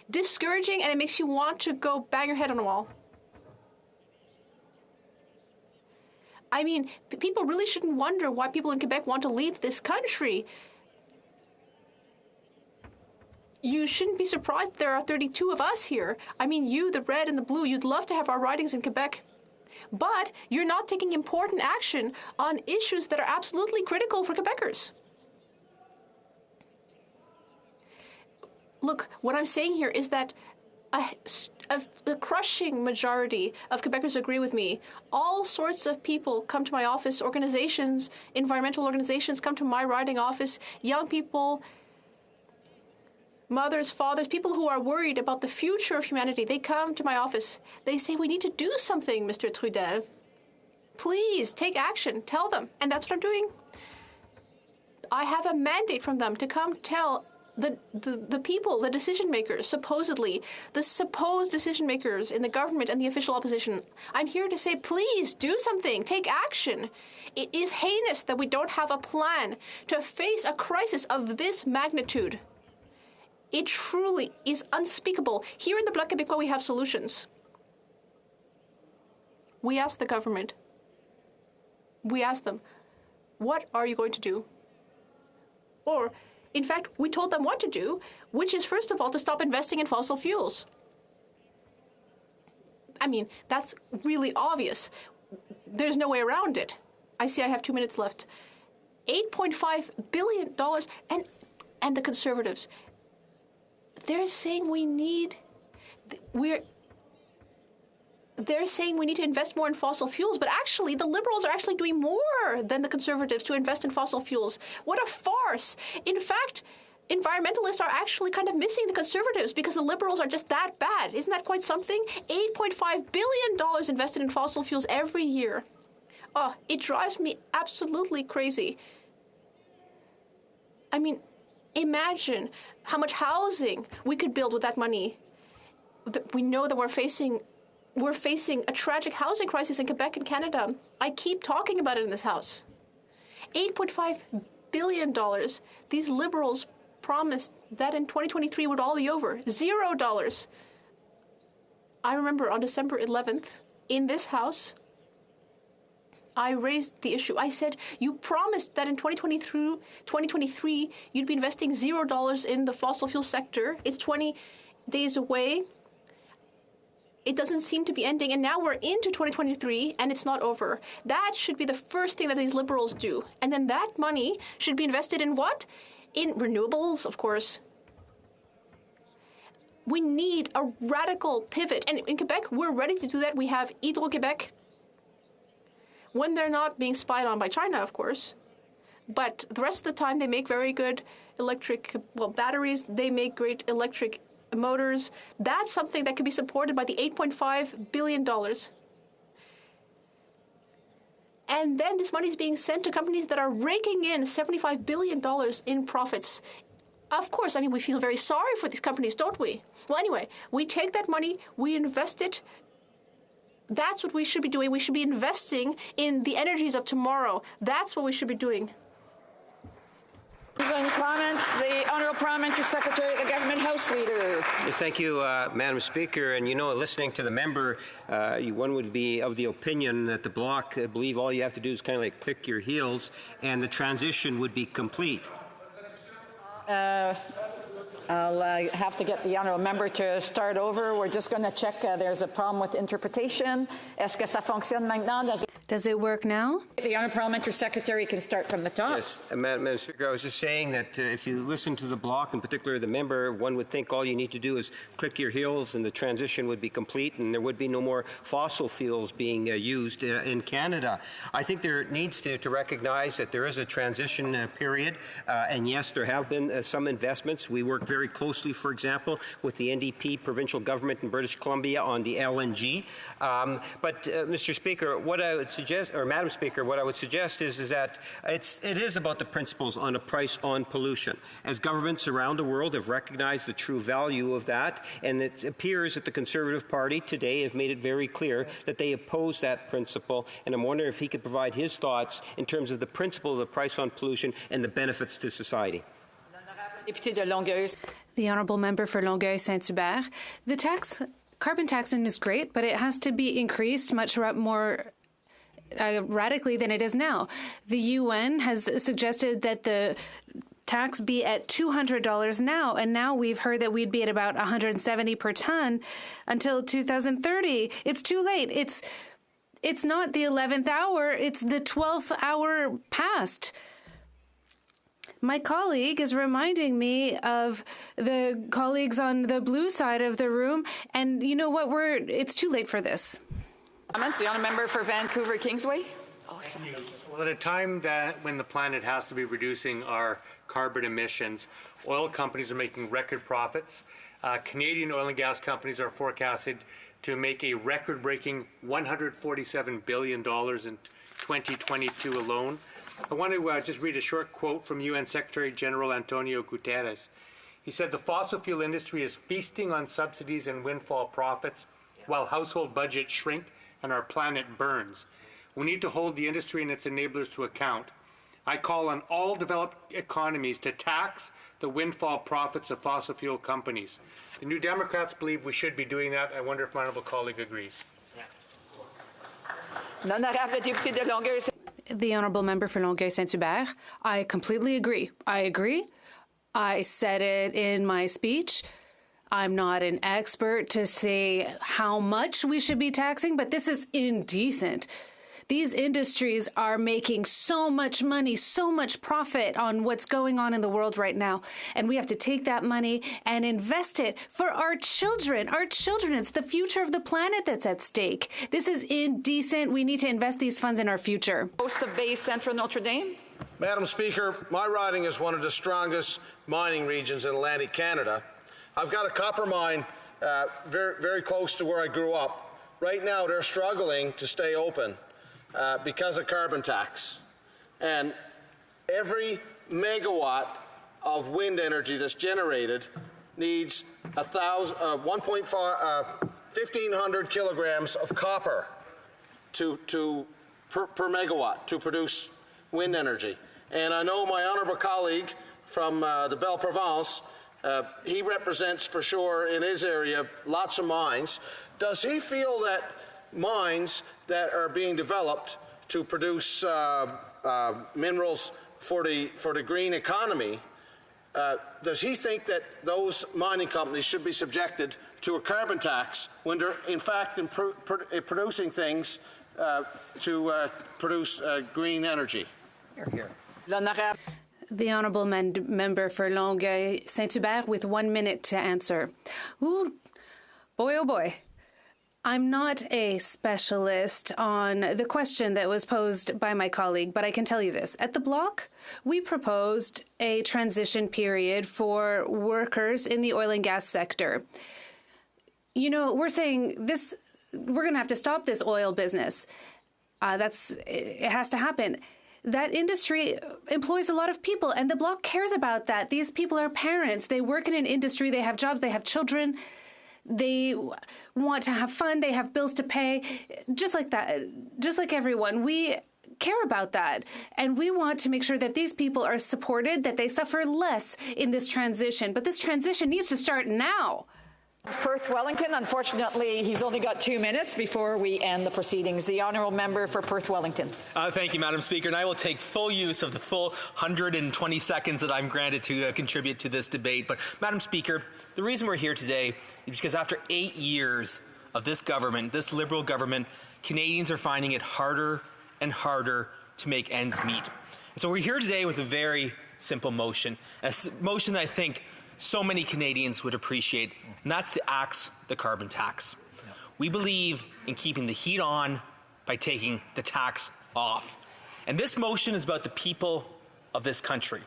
discouraging, and it makes you want to go bang your head on a wall. People really shouldn't wonder why people in Quebec want to leave this country. You shouldn't be surprised there are 32 of us here. You, the red and the blue, you'd love to have our ridings in Quebec. But you're not taking important action on issues that are absolutely critical for Quebecers. Look, what I'm saying here is that the crushing majority of Quebecers agree with me. All sorts of people come to my office, organizations, environmental organizations come to my riding office, young people, mothers, fathers, people who are worried about the future of humanity. They come to my office. They say, we need to do something, Mr. Trudel. Please take action. Tell them. And that's what I'm doing. I have a mandate from them to come tell the people, the decision makers, supposedly, the supposed decision makers in the government and the official opposition. I'm here to say, please do something, take action. It is heinous that we don't have a plan to face a crisis of this magnitude. It truly is unspeakable. Here in the Bloc Québécois, we have solutions. We ask the government, we ask them, what are you going to do? Or, in fact, we told them what to do, which is, first of all, to stop investing in fossil fuels. I mean, that's really obvious. There's no way around it. I see I have 2 minutes left. $8.5 billion, and the Conservatives, they're saying they're saying we need to invest more in fossil fuels, but actually the Liberals are actually doing more than the Conservatives to invest in fossil fuels. What a farce. In fact, environmentalists are actually kind of missing the Conservatives because the Liberals are just that bad. Isn't that quite something? $8.5 billion invested in fossil fuels every year. Oh, it drives me absolutely crazy. I mean, imagine how much housing we could build with that money. We know that we're facing a tragic housing crisis in Quebec and Canada. I keep talking about it in this House. $8.5 billion. These Liberals promised that in 2023 would all be over. $0. I remember on December 11th, in this House, I raised the issue. I said, you promised that in 2023, you'd be investing $0 in the fossil fuel sector. It's 20 days away. It doesn't seem to be ending, and now we're into 2023, and it's not over. That should be the first thing that these Liberals do. And then that money should be invested in what? In renewables, of course. We need a radical pivot. And in Quebec, we're ready to do that. We have Hydro-Québec, when they're not being spied on by China, of course. But the rest of the time, they make very good batteries. They make great electric motors. That's something that could be supported by the $8.5 billion. And then this money is being sent to companies that are raking in $75 billion in profits. Of course, I mean, we feel very sorry for these companies, don't we? Well, anyway, we take that money, we invest it. That's what we should be doing. We should be investing in the energies of tomorrow. That's what we should be doing. And comments, the Honourable Parliamentary Secretary, the Government House Leader. Yes, thank you, Madam Speaker. And listening to the member, one would be of the opinion that the Bloc believe all you have to do is kind of like click your heels and the transition would be complete. I'll have to get the Honourable Member to start over. We're just going to check. There's a problem with interpretation. Est-ce que ça fonctionne maintenant? Does it work now? The Honourable Parliamentary Secretary can start from the top. Yes, Madam Speaker, I was just saying that if you listen to the Bloc, in particular the member, one would think all you need to do is click your heels and the transition would be complete and there would be no more fossil fuels being used in Canada. I think there needs to recognize that there is a transition period, and yes, there have been some investments. We work very closely, for example, with the NDP provincial government in British Columbia on the LNG. But Mr. Speaker, what I would suggest, or Madam Speaker, what I would suggest is that it is about the principles on a price on pollution. As governments around the world have recognized the true value of that, and it appears that the Conservative Party today have made it very clear that they oppose that principle, and I'm wondering if he could provide his thoughts in terms of the principle of the price on pollution and the benefits to society. The Honourable Member for Longueuil-Saint-Hubert. The carbon taxing is great, but it has to be increased much more radically than it is now. The UN has suggested that the tax be at $200 now, and now we've heard that we'd be at about $170 per ton until 2030. It's too late. It's not the 11th hour, it's the 12th hour past. My colleague is reminding me of the colleagues on the blue side of the room, and you know what? It's too late for this. Comments, the Honourable Member for Vancouver Kingsway. Well, at a time when the planet has to be reducing our carbon emissions, oil companies are making record profits. Canadian oil and gas companies are forecasted to make a record-breaking $147 billion in 2022 alone. I want to just read a short quote from UN Secretary General Antonio Guterres. He said, "The fossil fuel industry is feasting on subsidies and windfall profits while household budgets shrink and our planet burns. We need to hold the industry and its enablers to account. I call on all developed economies to tax the windfall profits of fossil fuel companies." The New Democrats believe we should be doing that. I wonder if my honourable colleague agrees. The Honourable Member for Longueuil-Saint-Hubert. I completely agree. I agree. I said it in my speech. I'm not an expert to say how much we should be taxing, but this is indecent. These industries are making so much money, so much profit on what's going on in the world right now. And we have to take that money and invest it for our children. Our children, it's the future of the planet that's at stake. This is indecent. We need to invest these funds in our future. Coast of Bay, Central Notre Dame. Madam Speaker, my riding is one of the strongest mining regions in Atlantic Canada. I've got a copper mine very, very close to where I grew up. Right now, they're struggling to stay open because of carbon tax. And every megawatt of wind energy that's generated needs 1,500 kilograms of copper per megawatt to produce wind energy. And I know my honourable colleague from the Belle Province, he represents for sure in his area lots of mines. Does he feel that mines that are being developed to produce minerals for the green economy, does he think that those mining companies should be subjected to a carbon tax when they're in fact producing things to produce green energy? Here. The Honourable Member for Longueuil Saint-Hubert with 1 minute to answer. Ooh, boy, oh boy. I'm not a specialist on the question that was posed by my colleague, but I can tell you this. At the Bloc, we proposed a transition period for workers in the oil and gas sector. You know, we're saying this, we're going to have to stop this oil business. It has to happen. That industry employs a lot of people, and the Bloc cares about that. These people are parents. They work in an industry. They have jobs. They have children. They want to have fun. They have bills to pay. Just like that. Just like everyone. We care about that. And we want to make sure that these people are supported, that they suffer less in this transition. But this transition needs to start now. Perth Wellington, unfortunately, he's only got 2 minutes before we end the proceedings. The Honourable Member for Perth Wellington. Thank you, Madam Speaker, and I will take full use of the full 120 seconds that I'm granted to contribute to this debate. But, Madam Speaker, the reason we're here today is because after 8 years of this government, this Liberal government, Canadians are finding it harder and harder to make ends meet. And so we're here today with a very simple motion, a motion that I think so many Canadians would appreciate, and that's to axe the carbon tax. Yeah. We believe in keeping the heat on by taking the tax off. And this motion is about the people of this country,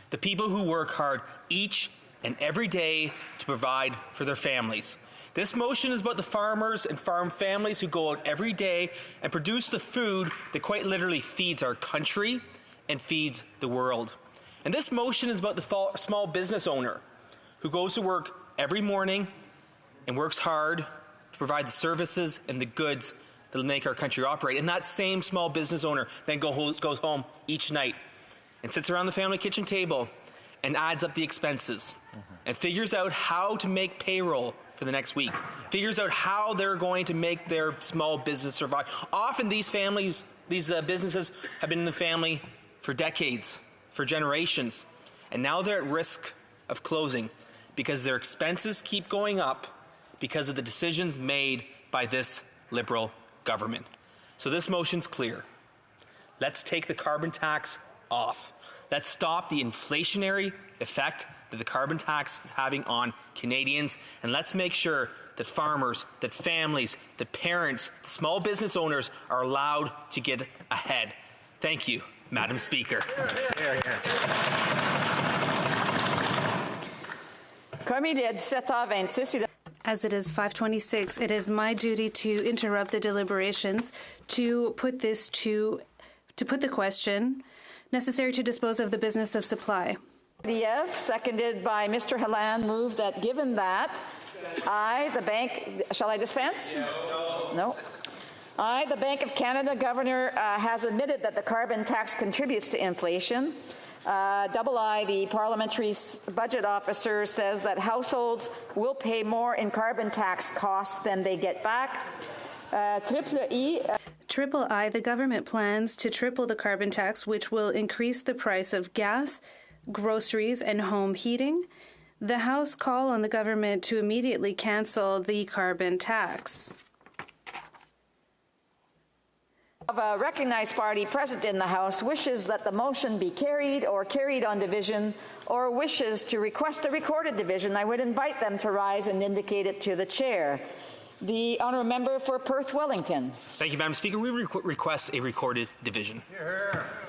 the people who work hard each and every day to provide for their families. This motion is about the farmers and farm families who go out every day and produce the food that quite literally feeds our country and feeds the world. And this motion is about the small business owner who goes to work every morning and works hard to provide the services and the goods that will make our country operate. And that same small business owner then goes home each night and sits around the family kitchen table and adds up the expenses and figures out how to make payroll for the next week, figures out how they're going to make their small business survive. Often these businesses have been in the family for decades, for generations, and now they're at risk of closing because their expenses keep going up because of the decisions made by this Liberal government. So this motion's clear. Let's take the carbon tax off. Let's stop the inflationary effect that the carbon tax is having on Canadians, and let's make sure that farmers, that families, that parents, small business owners are allowed to get ahead. Thank you, Madam Speaker. As it is 5:26, it is my duty to interrupt the deliberations to put the question necessary to dispose of the business of supply. Seconded by Mr. Halan, move that given that shall I dispense? No. The Bank of Canada Governor has admitted that the carbon tax contributes to inflation. I, the Parliamentary Budget Officer, says that households will pay more in carbon tax costs than they get back. Triple I, the government plans to triple the carbon tax, which will increase the price of gas, groceries, and home heating. The House call on the government to immediately cancel the carbon tax. A recognized party present in the House wishes that the motion be carried or carried on division, or wishes to request a recorded division, I would invite them to rise and indicate it to the chair. The honourable member for Perth Wellington. Thank you, Madam Speaker. We request a recorded division.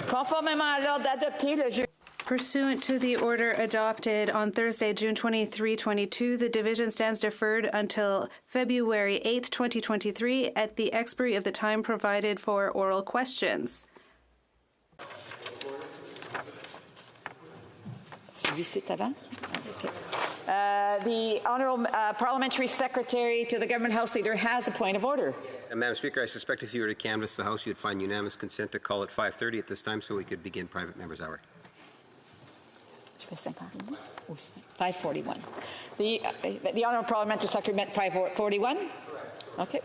Conformément à l'ordre adopté le jeudi. Pursuant to the order adopted on Thursday, June 23, 2022, the division stands deferred until February 8, 2023, at the expiry of the time provided for oral questions. The Honourable Parliamentary Secretary to the Government House Leader has a point of order. Madam Speaker, I suspect if you were to canvass the House, you'd find unanimous consent to call at 5:30 at this time so we could begin private members' hour. 5:41. The Honourable Parliamentary Secretary meant 5:41? Okay.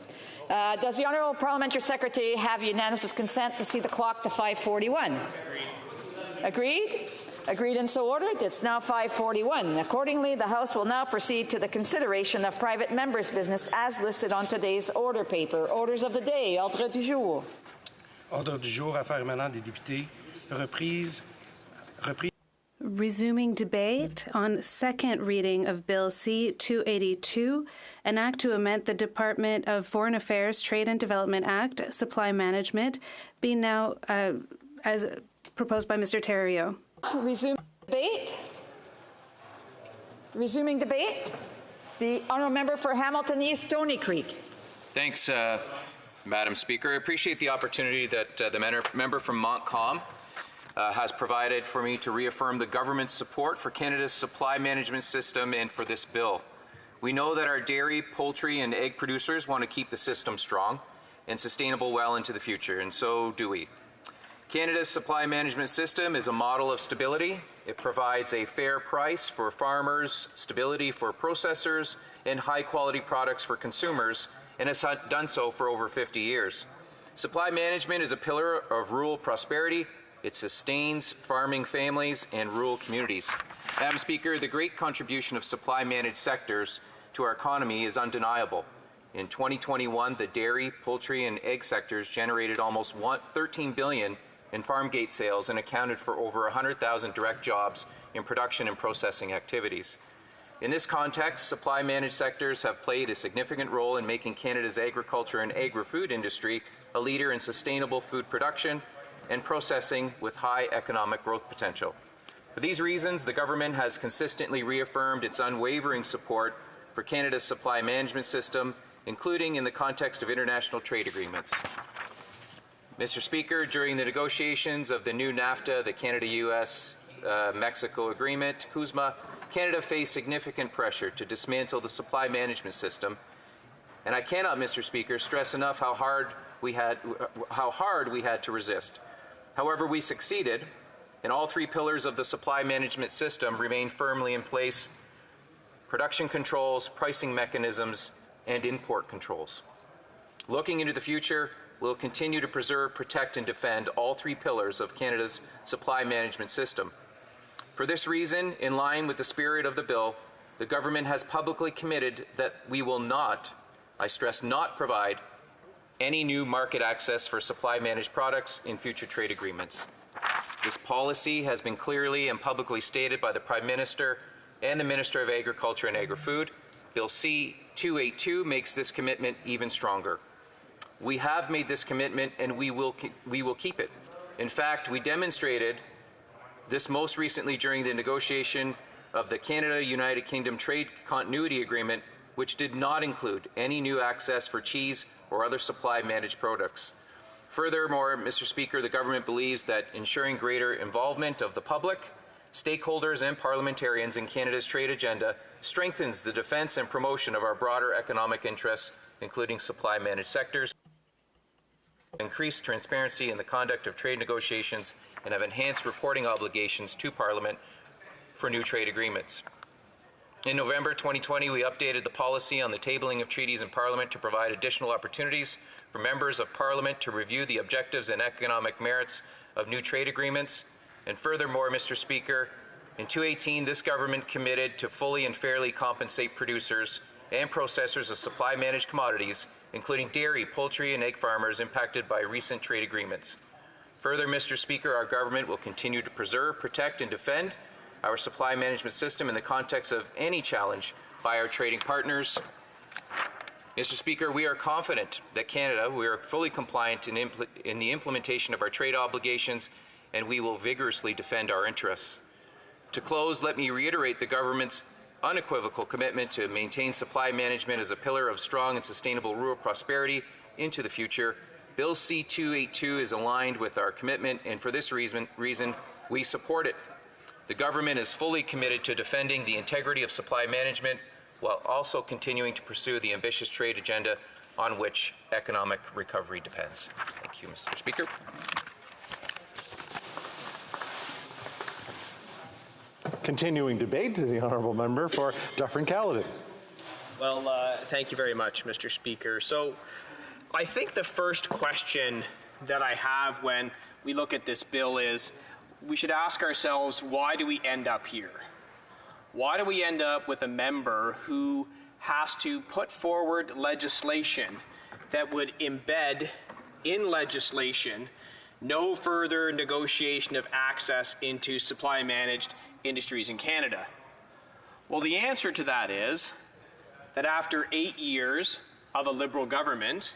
Does the Honourable Parliamentary Secretary have unanimous consent to see the clock to 5:41? Agreed? Agreed and so ordered. It's now 5:41. Accordingly, the House will now proceed to the consideration of private members' business as listed on today's order paper. Orders of the day. Ordre du jour. Ordre du jour, affaires émanantes des députés. Reprise. Resuming debate on second reading of Bill C-282, an act to amend the Department of Foreign Affairs Trade and Development Act, Supply Management, being now as proposed by Mr. Theriault. Resume debate. Resuming debate. The honourable member for Hamilton East, Stony Creek. Thanks, Madam Speaker. I appreciate the opportunity that the member from Montcalm has provided for me to reaffirm the government's support for Canada's supply management system and for this bill. We know that our dairy, poultry, and egg producers want to keep the system strong and sustainable well into the future, and so do we. Canada's supply management system is a model of stability. It provides a fair price for farmers, stability for processors, and high-quality products for consumers, and has done so for over 50 years. Supply management is a pillar of rural prosperity. It sustains farming families and rural communities. Madam Speaker, the great contribution of supply-managed sectors to our economy is undeniable. In 2021, the dairy, poultry, and egg sectors generated almost $13 billion in farm gate sales and accounted for over 100,000 direct jobs in production and processing activities. In this context, supply-managed sectors have played a significant role in making Canada's agriculture and agri-food industry a leader in sustainable food production and processing with high economic growth potential. For these reasons, the government has consistently reaffirmed its unwavering support for Canada's supply management system, including in the context of international trade agreements. Mr. Speaker, during the negotiations of the new NAFTA, the Canada-US-Mexico agreement, CUSMA, Canada faced significant pressure to dismantle the supply management system, and I cannot, Mr. Speaker, stress enough how hard we had to resist. However, we succeeded, and all three pillars of the supply management system remain firmly in place: production controls, pricing mechanisms, and import controls. Looking into the future, we'll continue to preserve, protect, and defend all three pillars of Canada's supply management system. For this reason, in line with the spirit of the bill, the government has publicly committed that we will not, I stress not, provide any new market access for supply-managed products in future trade agreements. This policy has been clearly and publicly stated by the Prime Minister and the Minister of Agriculture and Agri-Food. Bill C-282 makes this commitment even stronger. We have made this commitment, and we will keep it. In fact, we demonstrated this most recently during the negotiation of the Canada-United Kingdom Trade Continuity Agreement, which did not include any new access for cheese or other supply-managed products. Furthermore, Mr. Speaker, the government believes that ensuring greater involvement of the public, stakeholders, and parliamentarians in Canada's trade agenda strengthens the defence and promotion of our broader economic interests, including supply-managed sectors, increased transparency in the conduct of trade negotiations, and have enhanced reporting obligations to Parliament for new trade agreements. In November 2020, we updated the policy on the tabling of treaties in Parliament to provide additional opportunities for members of Parliament to review the objectives and economic merits of new trade agreements. And furthermore, Mr. Speaker, In 2018, this government committed to fully and fairly compensate producers and processors of supply-managed commodities, including dairy, poultry, and egg farmers impacted by recent trade agreements. Further, Mr. Speaker, our government will continue to preserve, protect, and defend our supply management system in the context of any challenge by our trading partners. Mr. Speaker, we are confident that Canada, we are fully compliant in the implementation of our trade obligations, and we will vigorously defend our interests. To close, let me reiterate the government's unequivocal commitment to maintain supply management as a pillar of strong and sustainable rural prosperity into the future. Bill C-282 is aligned with our commitment, and for this reason, we support it. The government is fully committed to defending the integrity of supply management while also continuing to pursue the ambitious trade agenda on which economic recovery depends. Thank you, Mr. Speaker. Continuing debate to the honourable member for Dufferin-Caledon. Well, thank you very much, Mr. Speaker. So I think the first question that I have when we look at this bill is we should ask ourselves, why do we end up here? Why do we end up with a member who has to put forward legislation that would embed in legislation no further negotiation of access into supply-managed industries in Canada? Well, the answer to that is that after 8 years of a Liberal government,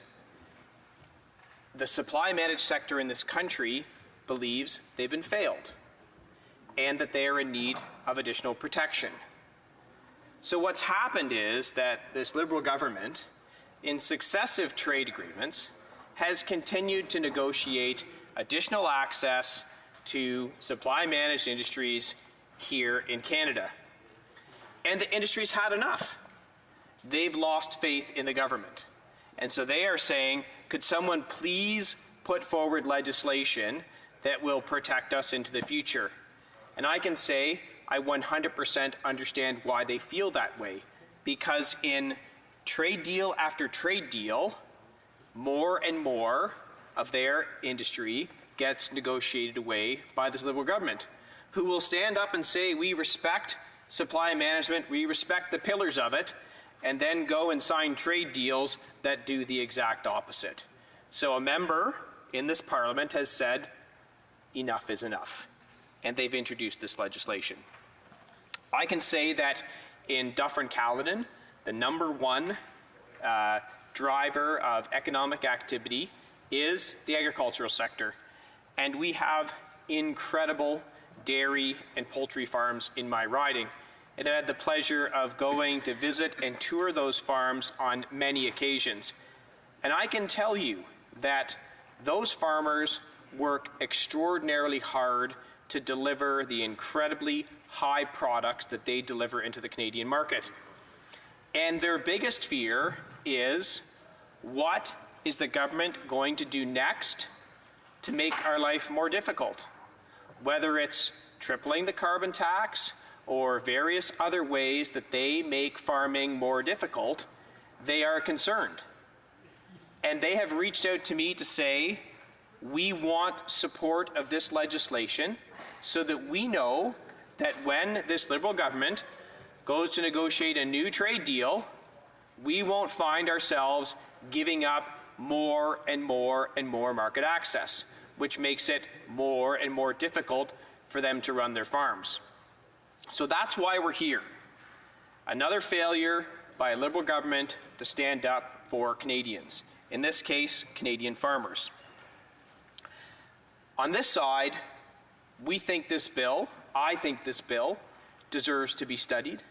the supply-managed sector in this country believes they've been failed and that they are in need of additional protection. So what's happened is that this Liberal government, in successive trade agreements, has continued to negotiate additional access to supply-managed industries here in Canada. And the industry's had enough. They've lost faith in the government. And so they are saying, could someone please put forward legislation that will protect us into the future? And I can say I 100% understand why they feel that way. Because in trade deal after trade deal, more and more of their industry gets negotiated away by this Liberal government, who will stand up and say, we respect supply management, we respect the pillars of it, and then go and sign trade deals that do the exact opposite. So a member in this Parliament has said, enough is enough, and they've introduced this legislation. I can say that in Dufferin-Caledon, the #1 driver of economic activity is the agricultural sector, and we have incredible dairy and poultry farms in my riding. And I had the pleasure of going to visit and tour those farms on many occasions. And I can tell you that those farmers work extraordinarily hard to deliver the incredibly high products that they deliver into the Canadian market. And their biggest fear is, what is the government going to do next to make our life more difficult? Whether it's tripling the carbon tax or various other ways that they make farming more difficult, they are concerned. And they have reached out to me to say, we want support of this legislation so that we know that when this Liberal government goes to negotiate a new trade deal, we won't find ourselves giving up more and more and more market access, which makes it more and more difficult for them to run their farms. So that's why we're here. Another failure by a Liberal government to stand up for Canadians, in this case, Canadian farmers. On this side, I think this bill deserves to be studied.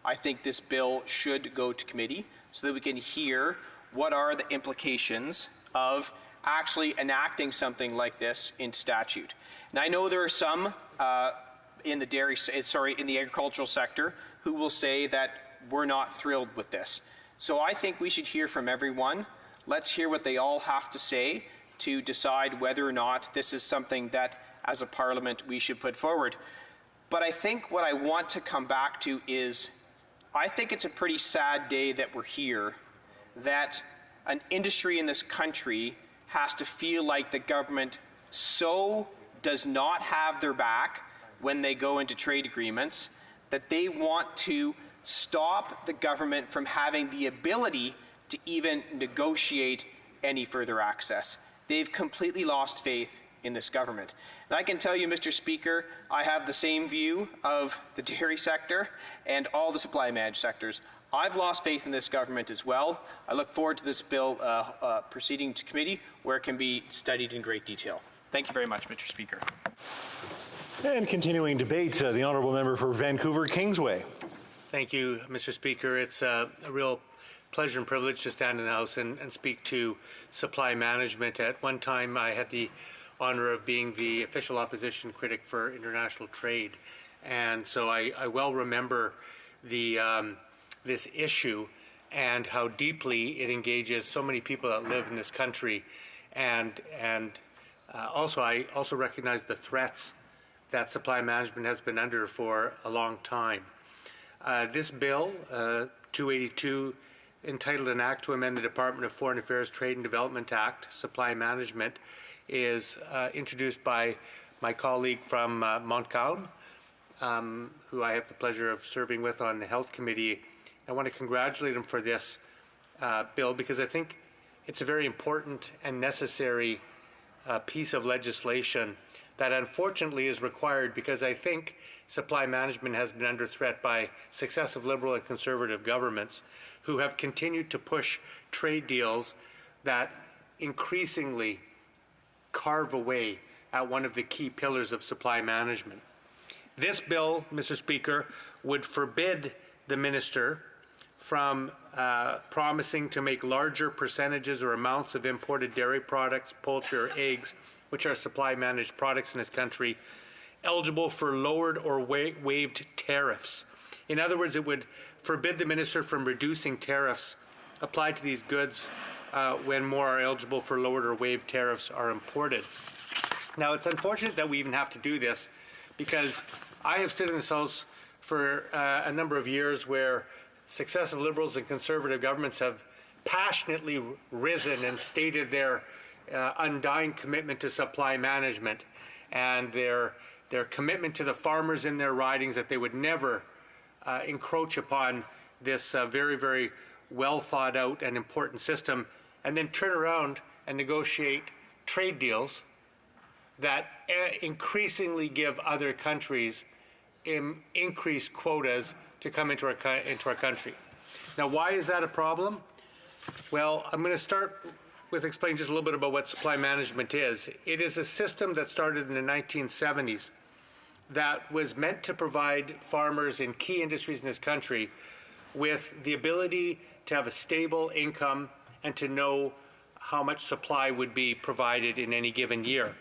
I think this bill should go to committee so that we can hear what are the implications of actually enacting something like this in statute. And I know there are some in the agricultural sector who will say that we're not thrilled with this. So I think we should hear from everyone. Let's hear what they all have to say to decide whether or not this is something that, as a Parliament, we should put forward. But I think what I want to come back to is, I think it's a pretty sad day that we're here, that an industry in this country has to feel like the government so does not have their back, when they go into trade agreements that they want to stop the government from having the ability to even negotiate any further access. They've completely lost faith in this government. And I can tell you, Mr. Speaker, I have the same view of the dairy sector and all the supply managed sectors. I've lost faith in this government as well. I look forward to this bill proceeding to committee where it can be studied in great detail. Thank you very much, Mr. Speaker. And continuing debate, the honourable member for Vancouver Kingsway. Thank you, Mr. Speaker. It's a real pleasure and privilege to stand in the House and speak to supply management. At one time, I had the honour of being the official opposition critic for international trade, and so I well remember this issue and how deeply it engages so many people that live in this country, and also I also recognize the threats that supply management has been under for a long time. This bill, 282, entitled An Act to Amend the Department of Foreign Affairs Trade and Development Act, Supply Management, is introduced by my colleague from Montcalm, who I have the pleasure of serving with on the Health Committee. I want to congratulate him for this bill because I think it's a very important and necessary piece of legislation that unfortunately is required because I think supply management has been under threat by successive Liberal and Conservative governments who have continued to push trade deals that increasingly carve away at one of the key pillars of supply management. This bill, Mr. Speaker, would forbid the minister from promising to make larger percentages or amounts of imported dairy products, poultry, or eggs, which are supply managed products in this country, eligible for lowered or waived tariffs. In other words, it would forbid the minister from reducing tariffs applied to these goods when more are eligible for lowered or waived tariffs are imported. Now, it's unfortunate that we even have to do this because I have stood in this House for a number of years where successive Liberals and Conservative governments have passionately risen and stated their undying commitment to supply management and their commitment to the farmers in their ridings that they would never encroach upon this very, very well thought out and important system, and then turn around and negotiate trade deals that increasingly give other countries increased quotas to come into our country. Now, why is that a problem? Well, I'm going to start with explaining just a little bit about what supply management is. It is a system that started in the 1970s that was meant to provide farmers in key industries in this country with the ability to have a stable income and to know how much supply would be provided in any given year.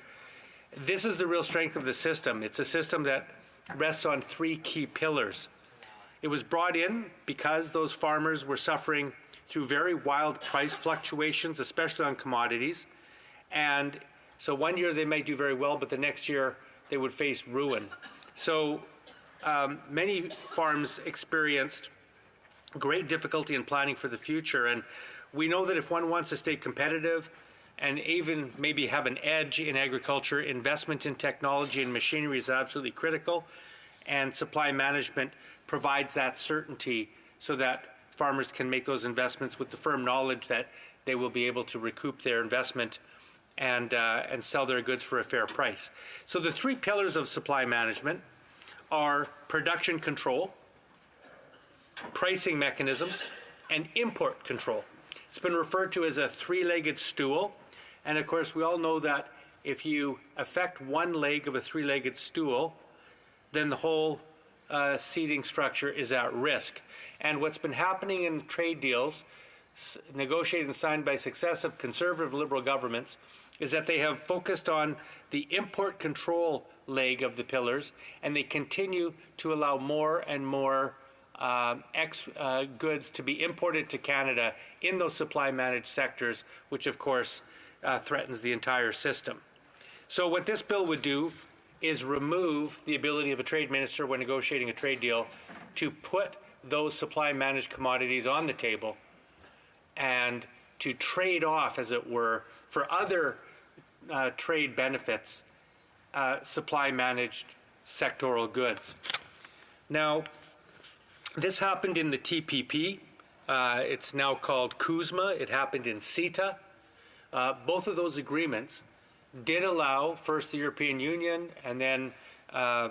This is the real strength of the system. It's a system that rests on three key pillars. It was brought in because those farmers were suffering through very wild price fluctuations, especially on commodities. And so one year they might do very well, but the next year they would face ruin. So many farms experienced great difficulty in planning for the future. And we know that if one wants to stay competitive and even maybe have an edge in agriculture, investment in technology and machinery is absolutely critical. And supply management provides that certainty so that farmers can make those investments with the firm knowledge that they will be able to recoup their investment and sell their goods for a fair price. So the three pillars of supply management are production control, pricing mechanisms, and import control. It's been referred to as a three-legged stool. And of course, we all know that if you affect one leg of a three-legged stool, then the whole seating structure is at risk. And what's been happening in trade deals, negotiated and signed by successive Conservative Liberal governments, is that they have focused on the import control leg of the pillars, and they continue to allow more and more goods to be imported to Canada in those supply managed sectors, which of course threatens the entire system. So what this bill would do is remove the ability of a trade minister when negotiating a trade deal to put those supply managed commodities on the table and to trade off, as it were, for other trade benefits, supply managed sectoral goods. Now, this happened in the TPP. It's now called CUSMA. It happened in CETA. Both of those agreements did allow first the European Union and then as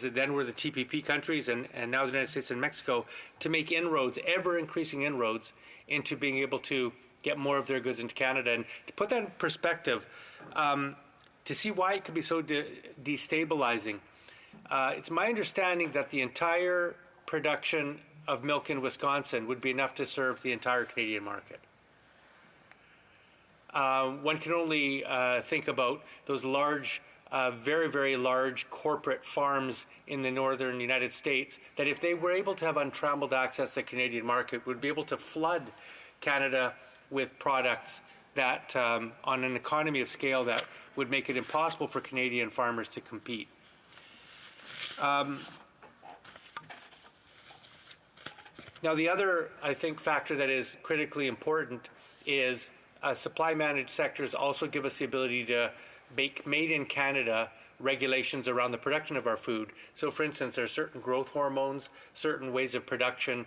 it then were the TPP countries and now the United States and Mexico to make inroads, ever increasing inroads into being able to get more of their goods into Canada. And to put that in perspective, to see why it could be so destabilizing, it's my understanding that the entire production of milk in Wisconsin would be enough to serve the entire Canadian market. One can only think about those large, very, very large corporate farms in the northern United States that if they were able to have untrammeled access to the Canadian market would be able to flood Canada with products that on an economy of scale that would make it impossible for Canadian farmers to compete. Now, the other, I think, factor that is critically important is supply managed sectors also give us the ability to make made in Canada regulations around the production of our food. So, for instance, there are certain growth hormones, certain ways of production,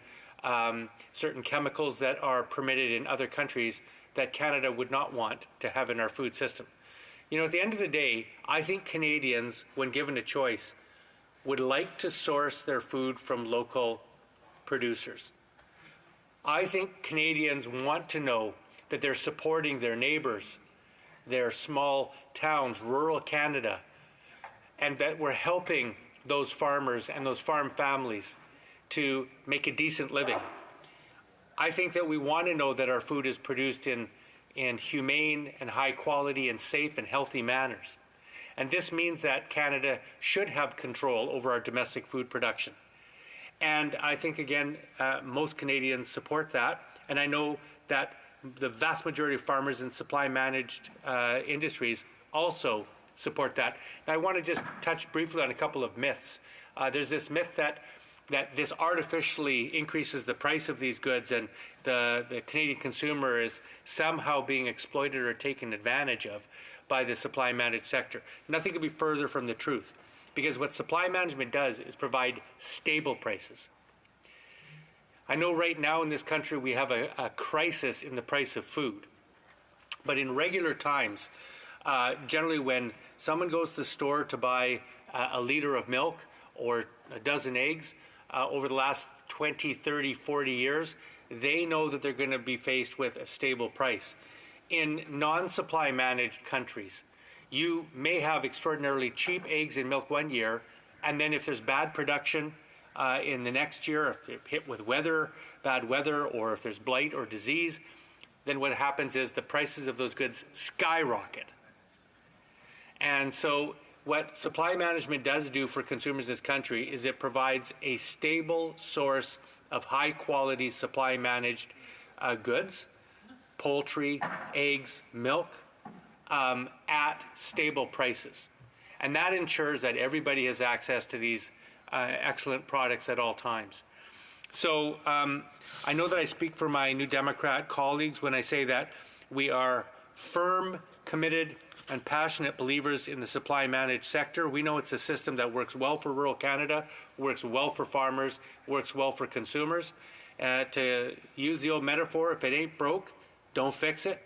certain chemicals that are permitted in other countries that Canada would not want to have in our food system. You know, at the end of the day, I think Canadians, when given a choice, would like to source their food from local producers. I think Canadians want to know that they're supporting their neighbors, their small towns, rural Canada, and that we're helping those farmers and those farm families to make a decent living. I think that we want to know that our food is produced in humane and high quality and safe and healthy manners. And this means that Canada should have control over our domestic food production. And I think, again, most Canadians support that. And I know that the vast majority of farmers in supply-managed industries also support that. And I want to just touch briefly on a couple of myths. There's this myth that this artificially increases the price of these goods and the Canadian consumer is somehow being exploited or taken advantage of by the supply-managed sector. Nothing could be further from the truth, because what supply management does is provide stable prices. I know right now in this country we have a crisis in the price of food, but in regular times, generally when someone goes to the store to buy a liter of milk or a dozen eggs, over the last 20, 30, 40 years, they know that they're going to be faced with a stable price. In non-supply managed countries, you may have extraordinarily cheap eggs and milk one year, and then if there's bad production in the next year, if they're hit with bad weather, or if there's blight or disease, then what happens is the prices of those goods skyrocket. And so what supply management does do for consumers in this country is it provides a stable source of high-quality supply-managed goods, poultry, eggs, milk, at stable prices. And that ensures that everybody has access to these excellent products at all times. So I know that I speak for my New Democrat colleagues when I say that we are firm, committed, and passionate believers in the supply managed sector. We know it's a system that works well for rural Canada, works well for farmers, works well for consumers. To use the old metaphor, if it ain't broke, don't fix it.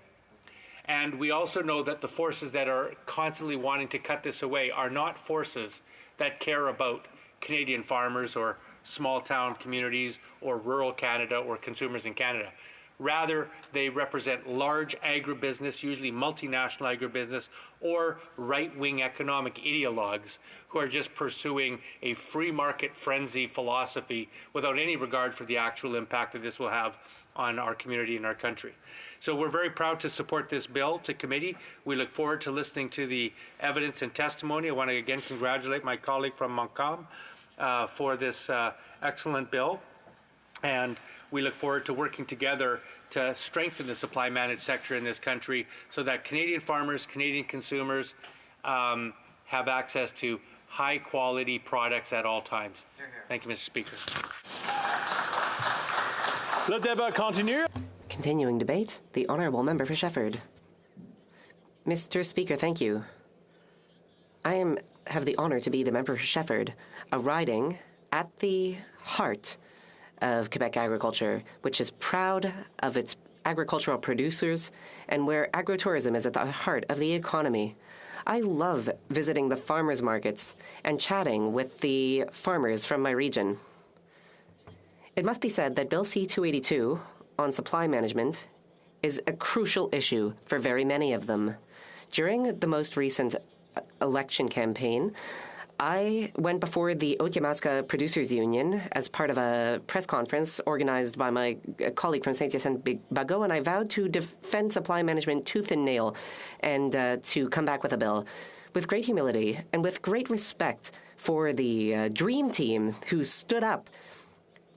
And we also know that the forces that are constantly wanting to cut this away are not forces that care about Canadian farmers or small town communities or rural Canada or consumers in Canada. Rather, they represent large agribusiness, usually multinational agribusiness, or right-wing economic ideologues who are just pursuing a free market frenzy philosophy without any regard for the actual impact that this will have on our community and our country. So we're very proud to support this bill to committee. We look forward to listening to the evidence and testimony. I want to again congratulate my colleague from Montcalm for this excellent bill. And we look forward to working together to strengthen the supply managed sector in this country so that Canadian farmers, Canadian consumers have access to high quality products at all times. Thank you, Mr. Speaker. Le débat continue. Continuing debate, the Honourable Member for Shefford. Mr. Speaker, thank you. I am have the honor to be the member for Shefford, a riding at the heart of Quebec agriculture, which is proud of its agricultural producers and where agrotourism is at the heart of the economy. I love visiting the farmers markets and chatting with the farmers from my region. It must be said that Bill C-282 on supply management is a crucial issue for very many of them. During the most recent election campaign, I went before the Haute-Yamaska Producers Union as part of a press conference organized by my colleague from Saint-Hyacinthe-Bagot, and I vowed to defend supply management tooth and nail and to come back with a bill. With great humility and with great respect for the dream team who stood up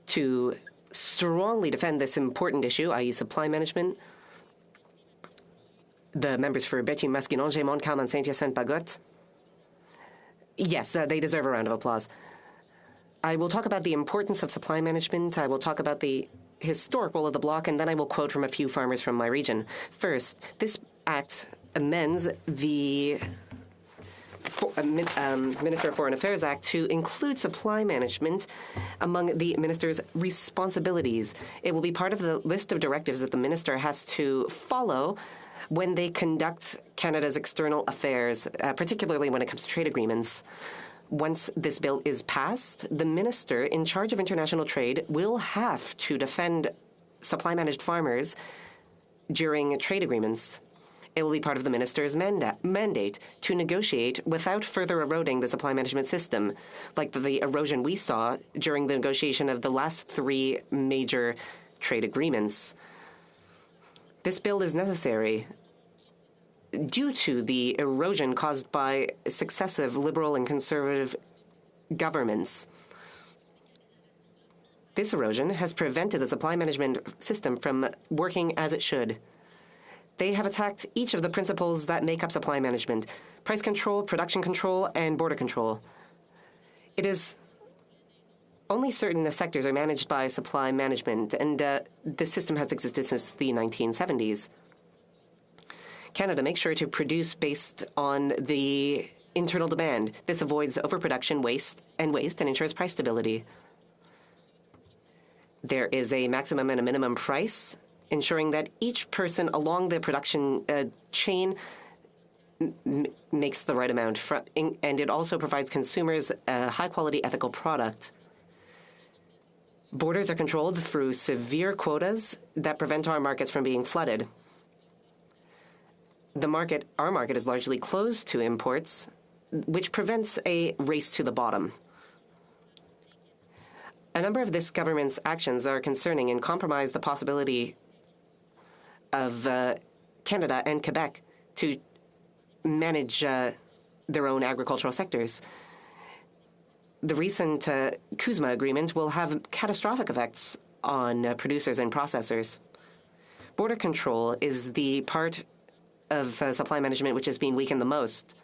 to strongly defend this important issue, i.e. supply management, the members for Béthune, Masquinonge, Montcalm, and Saint-Hyacinthe-Bagot. Yes, they deserve a round of applause. I will talk about the importance of supply management. I will talk about the historic role of the bloc, and then I will quote from a few farmers from my region. First, this act amends the Minister of Foreign Affairs Act to include supply management among the minister's responsibilities. It will be part of the list of directives that the minister has to follow when they conduct Canada's external affairs, particularly when it comes to trade agreements. Once this bill is passed, the minister in charge of international trade will have to defend supply-managed farmers during trade agreements. It will be part of the minister's mandate to negotiate without further eroding the supply management system, like the erosion we saw during the negotiation of the last 3 major trade agreements. This bill is necessary due to the erosion caused by successive Liberal and Conservative governments. This erosion has prevented the supply management system from working as it should. They have attacked each of the principles that make up supply management: price control, production control, and border control. It is only certain sectors are managed by supply management, and this system has existed since the 1970s. Canada makes sure to produce based on the internal demand. This avoids overproduction, waste, and ensures price stability. There is a maximum and a minimum price, ensuring that each person along the production chain makes the right amount, and it also provides consumers a high-quality ethical product. Borders are controlled through severe quotas that prevent our markets from being flooded. Our market is largely closed to imports, which prevents a race to the bottom. A number of this government's actions are concerning and compromise the possibility of Canada and Quebec to manage their own agricultural sectors. The recent CUSMA agreement will have catastrophic effects on producers and processors. Border control is the part of supply management which is being weakened the most.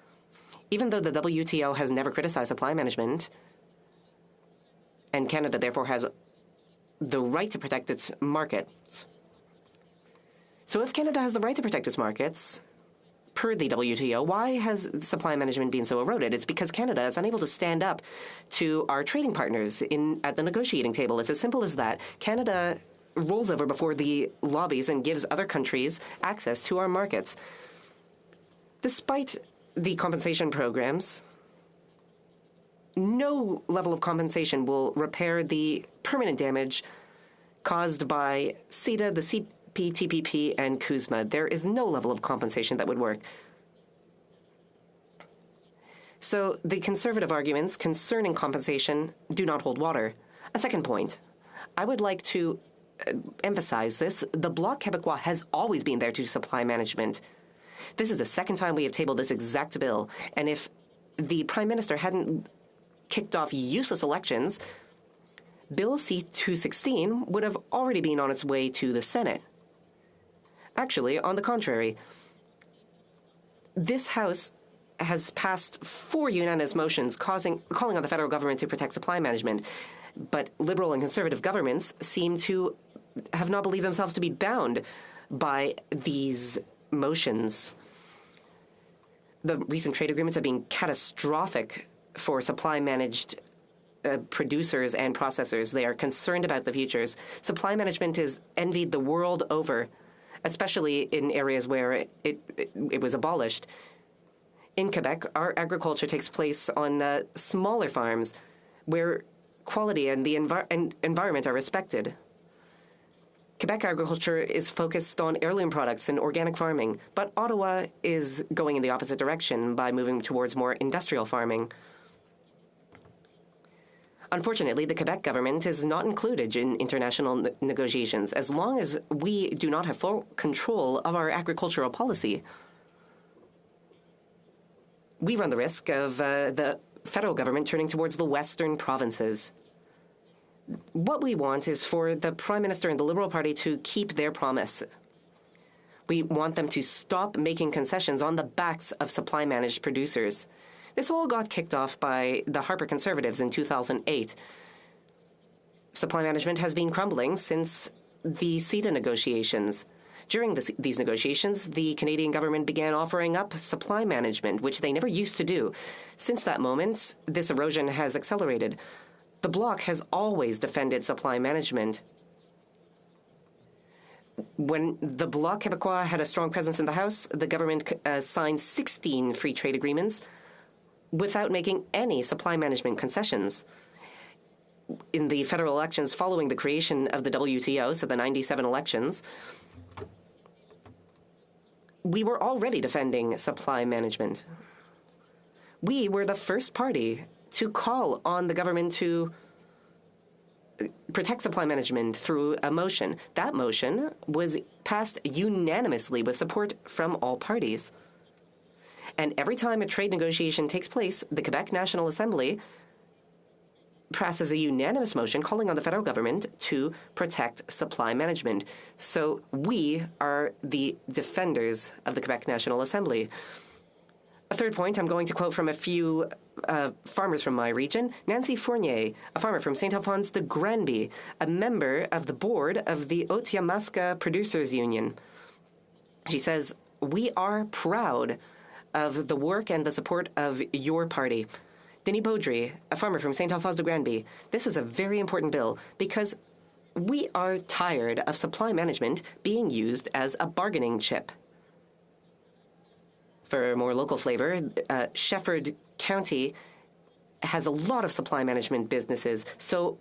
Even though the WTO has never criticized supply management, and Canada therefore has the right to protect its markets. So if Canada has the right to protect its markets, per the WTO, why has supply management been so eroded? It's because Canada is unable to stand up to our trading partners at the negotiating table. It's as simple as that. Canada rolls over before the lobbies and gives other countries access to our markets. Despite the compensation programs, no level of compensation will repair the permanent damage caused by CETA, the CPTPP, and CUSMA. There is no level of compensation that would work. So the conservative arguments concerning compensation do not hold water. A second point, I would like to emphasize this. The Bloc Québécois has always been there to supply management. This is the second time we have tabled this exact bill, and if the Prime Minister hadn't kicked off useless elections, Bill C-216 would have already been on its way to the Senate. Actually, on the contrary, this House has passed 4 unanimous motions calling on the federal government to protect supply management, but Liberal and Conservative governments seem to have not believed themselves to be bound by these motions. the recent trade agreements have been catastrophic for supply-managed producers and processors. They are concerned about the futures. Supply management is envied the world over, especially in areas where it was abolished. In Quebec, our agriculture takes place on smaller farms where quality and the environment are respected. Quebec agriculture is focused on heirloom products and organic farming, but Ottawa is going in the opposite direction by moving towards more industrial farming. Unfortunately, the Quebec government is not included in international negotiations as long as we do not have full control of our agricultural policy. We run the risk of the federal government turning towards the western provinces. What we want is for the Prime Minister and the Liberal Party to keep their promise. We want them to stop making concessions on the backs of supply-managed producers. This all got kicked off by the Harper Conservatives in 2008. Supply management has been crumbling since the CETA negotiations. During these negotiations, the Canadian government began offering up supply management, which they never used to do. Since that moment, this erosion has accelerated. The Bloc has always defended supply management. When the Bloc Québécois had a strong presence in the House, the government signed 16 free trade agreements without making any supply management concessions. In the federal elections following the creation of the WTO, so the 97 elections, we were already defending supply management. We were the first party to call on the government to protect supply management through a motion. That motion was passed unanimously with support from all parties. And every time a trade negotiation takes place, the Quebec National Assembly passes a unanimous motion calling on the federal government to protect supply management. So we are the defenders of the Quebec National Assembly. A third point, I'm going to quote from a few farmers from my region. Nancy Fournier, a farmer from St. Alphonse de Granby, a member of the board of the Haute-Yamaska Producers Union. She says, "We are proud of the work and the support of your party." Denis Baudry, a farmer from St. Alphonse de Granby, this is a very important bill because we are tired of supply management being used as a bargaining chip. For more local flavor, Shefford County has a lot of supply management businesses. So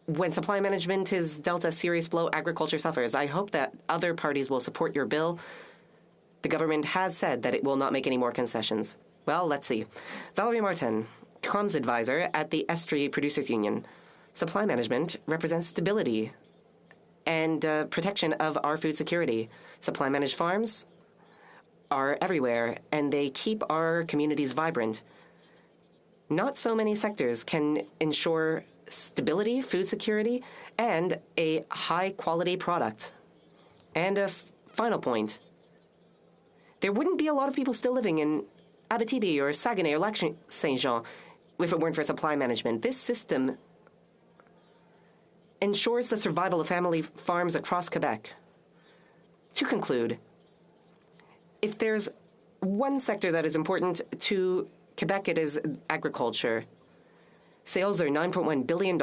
when supply management is dealt a serious blow, agriculture suffers. I hope that other parties will support your bill. The government has said that it will not make any more concessions. Well, let's see. Valerie Martin, comms advisor at the Estrie Producers Union. Supply management represents stability and protection of our food security. Supply managed farms are everywhere, and they keep our communities vibrant. Not so many sectors can ensure stability, food security, and a high-quality product. And a final point. There wouldn't be a lot of people still living in Abitibi or Saguenay or Lac-Saint-Jean if it weren't for supply management. This system ensures the survival of family farms across Quebec. To conclude, if there's one sector that is important to Quebec, it is agriculture. Sales are $9.1 billion,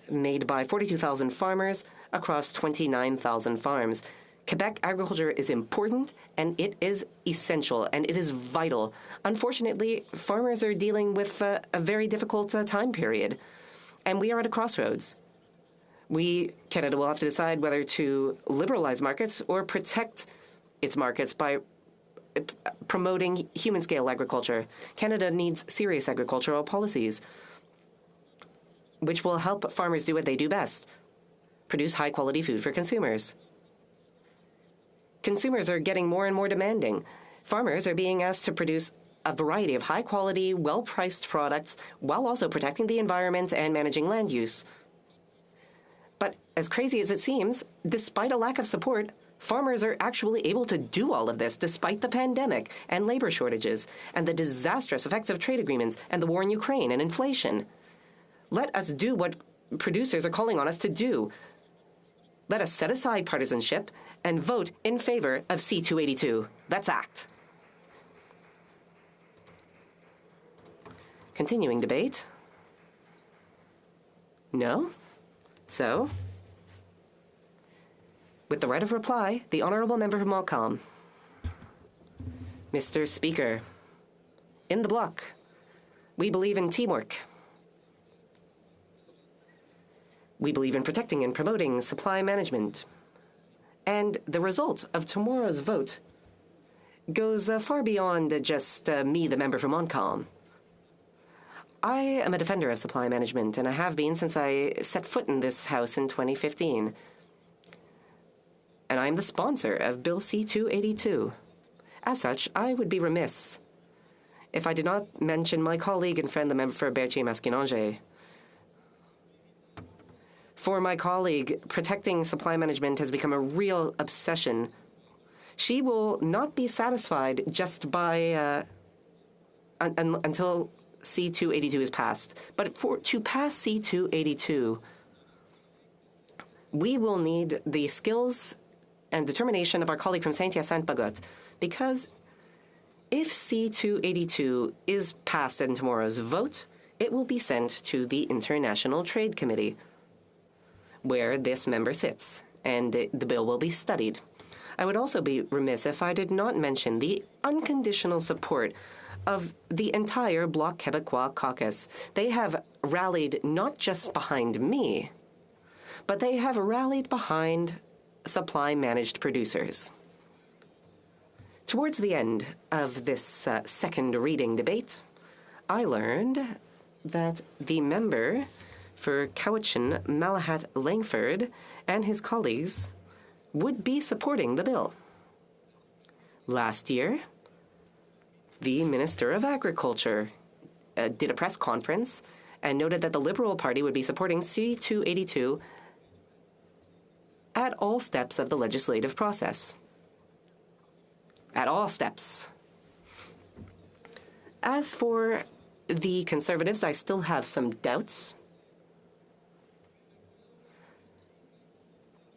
made by 42,000 farmers across 29,000 farms. Quebec agriculture is important, and it is essential, and it is vital. Unfortunately, farmers are dealing with a very difficult time period, and we are at a crossroads. Canada will have to decide whether to liberalize markets or protect its markets by promoting human-scale agriculture. Canada needs serious agricultural policies which will help farmers do what they do best, produce high-quality food for consumers. Consumers are getting more and more demanding. Farmers are being asked to produce a variety of high-quality, well-priced products while also protecting the environment and managing land use. But as crazy as it seems, despite a lack of support, farmers are actually able to do all of this despite the pandemic and labor shortages and the disastrous effects of trade agreements and the war in Ukraine and inflation. Let us do what producers are calling on us to do. Let us set aside partisanship and vote in favor of C-282. Let's act. Continuing debate? No? So, with the right of reply, the honourable member from Montcalm. Mr. Speaker, in the bloc, we believe in teamwork. We believe in protecting and promoting supply management. And the result of tomorrow's vote goes far beyond just me, the member from Montcalm. I am a defender of supply management, and I have been since I set foot in this House in 2015. And I am the sponsor of Bill C-282. As such, I would be remiss if I did not mention my colleague and friend, the member for Berthier-Masquinongé. For my colleague, protecting supply management has become a real obsession. She will not be satisfied just by until C-282 is passed. But to pass C-282, we will need the skills and determination of our colleague from Saint-Hyacinthe-Bagotte, because if C-282 is passed in tomorrow's vote, it will be sent to the International Trade Committee, where this member sits, and the bill will be studied. I would also be remiss if I did not mention the unconditional support of the entire Bloc Québécois caucus. They have rallied not just behind me, but they have rallied behind supply-managed producers. Towards the end of this second reading debate, I learned that the member for Cowichan, Malahat, Langford, and his colleagues would be supporting the bill. Last year, the Minister of Agriculture did a press conference and noted that the Liberal Party would be supporting C-282 at all steps of the legislative process. At all steps. As for the Conservatives, I still have some doubts.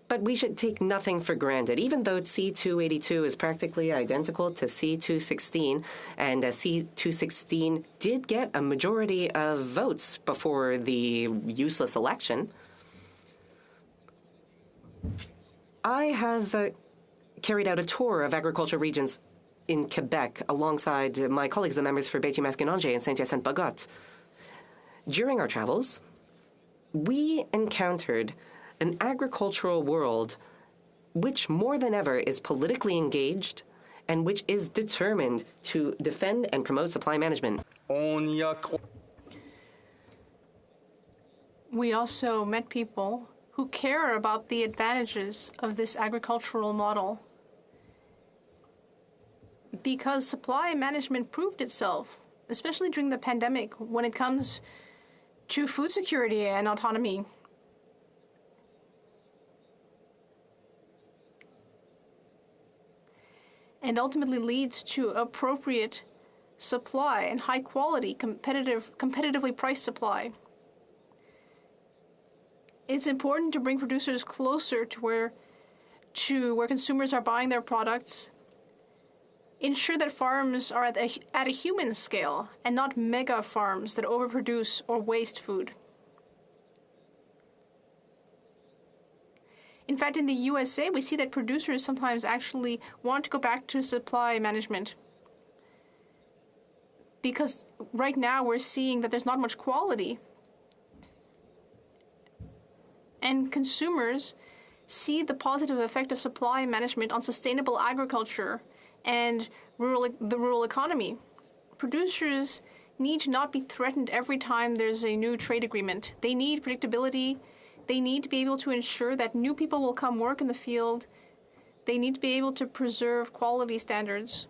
But we should take nothing for granted. Even though C-282 is practically identical to C-216, and C-216 did get a majority of votes before the useless election, I have carried out a tour of agricultural regions in Quebec alongside my colleagues, the members for Berthier-Masquinongé and Saint-Hyacinthe-Bagotte. During our travels, we encountered an agricultural world which more than ever is politically engaged and which is determined to defend and promote supply management. We also met people who care about the advantages of this agricultural model, because supply management proved itself, especially during the pandemic, when it comes to food security and autonomy. And ultimately leads to appropriate supply and high quality, competitively priced supply. It's important to bring producers closer to where consumers are buying their products. Ensure that farms are at a human scale and not mega farms that overproduce or waste food. In fact, in the USA, we see that producers sometimes actually want to go back to supply management, because right now we're seeing that there's not much quality. And consumers see the positive effect of supply management on sustainable agriculture and the rural economy. Producers need to not be threatened every time there's a new trade agreement. They need predictability. They need to be able to ensure that new people will come work in the field. They need to be able to preserve quality standards.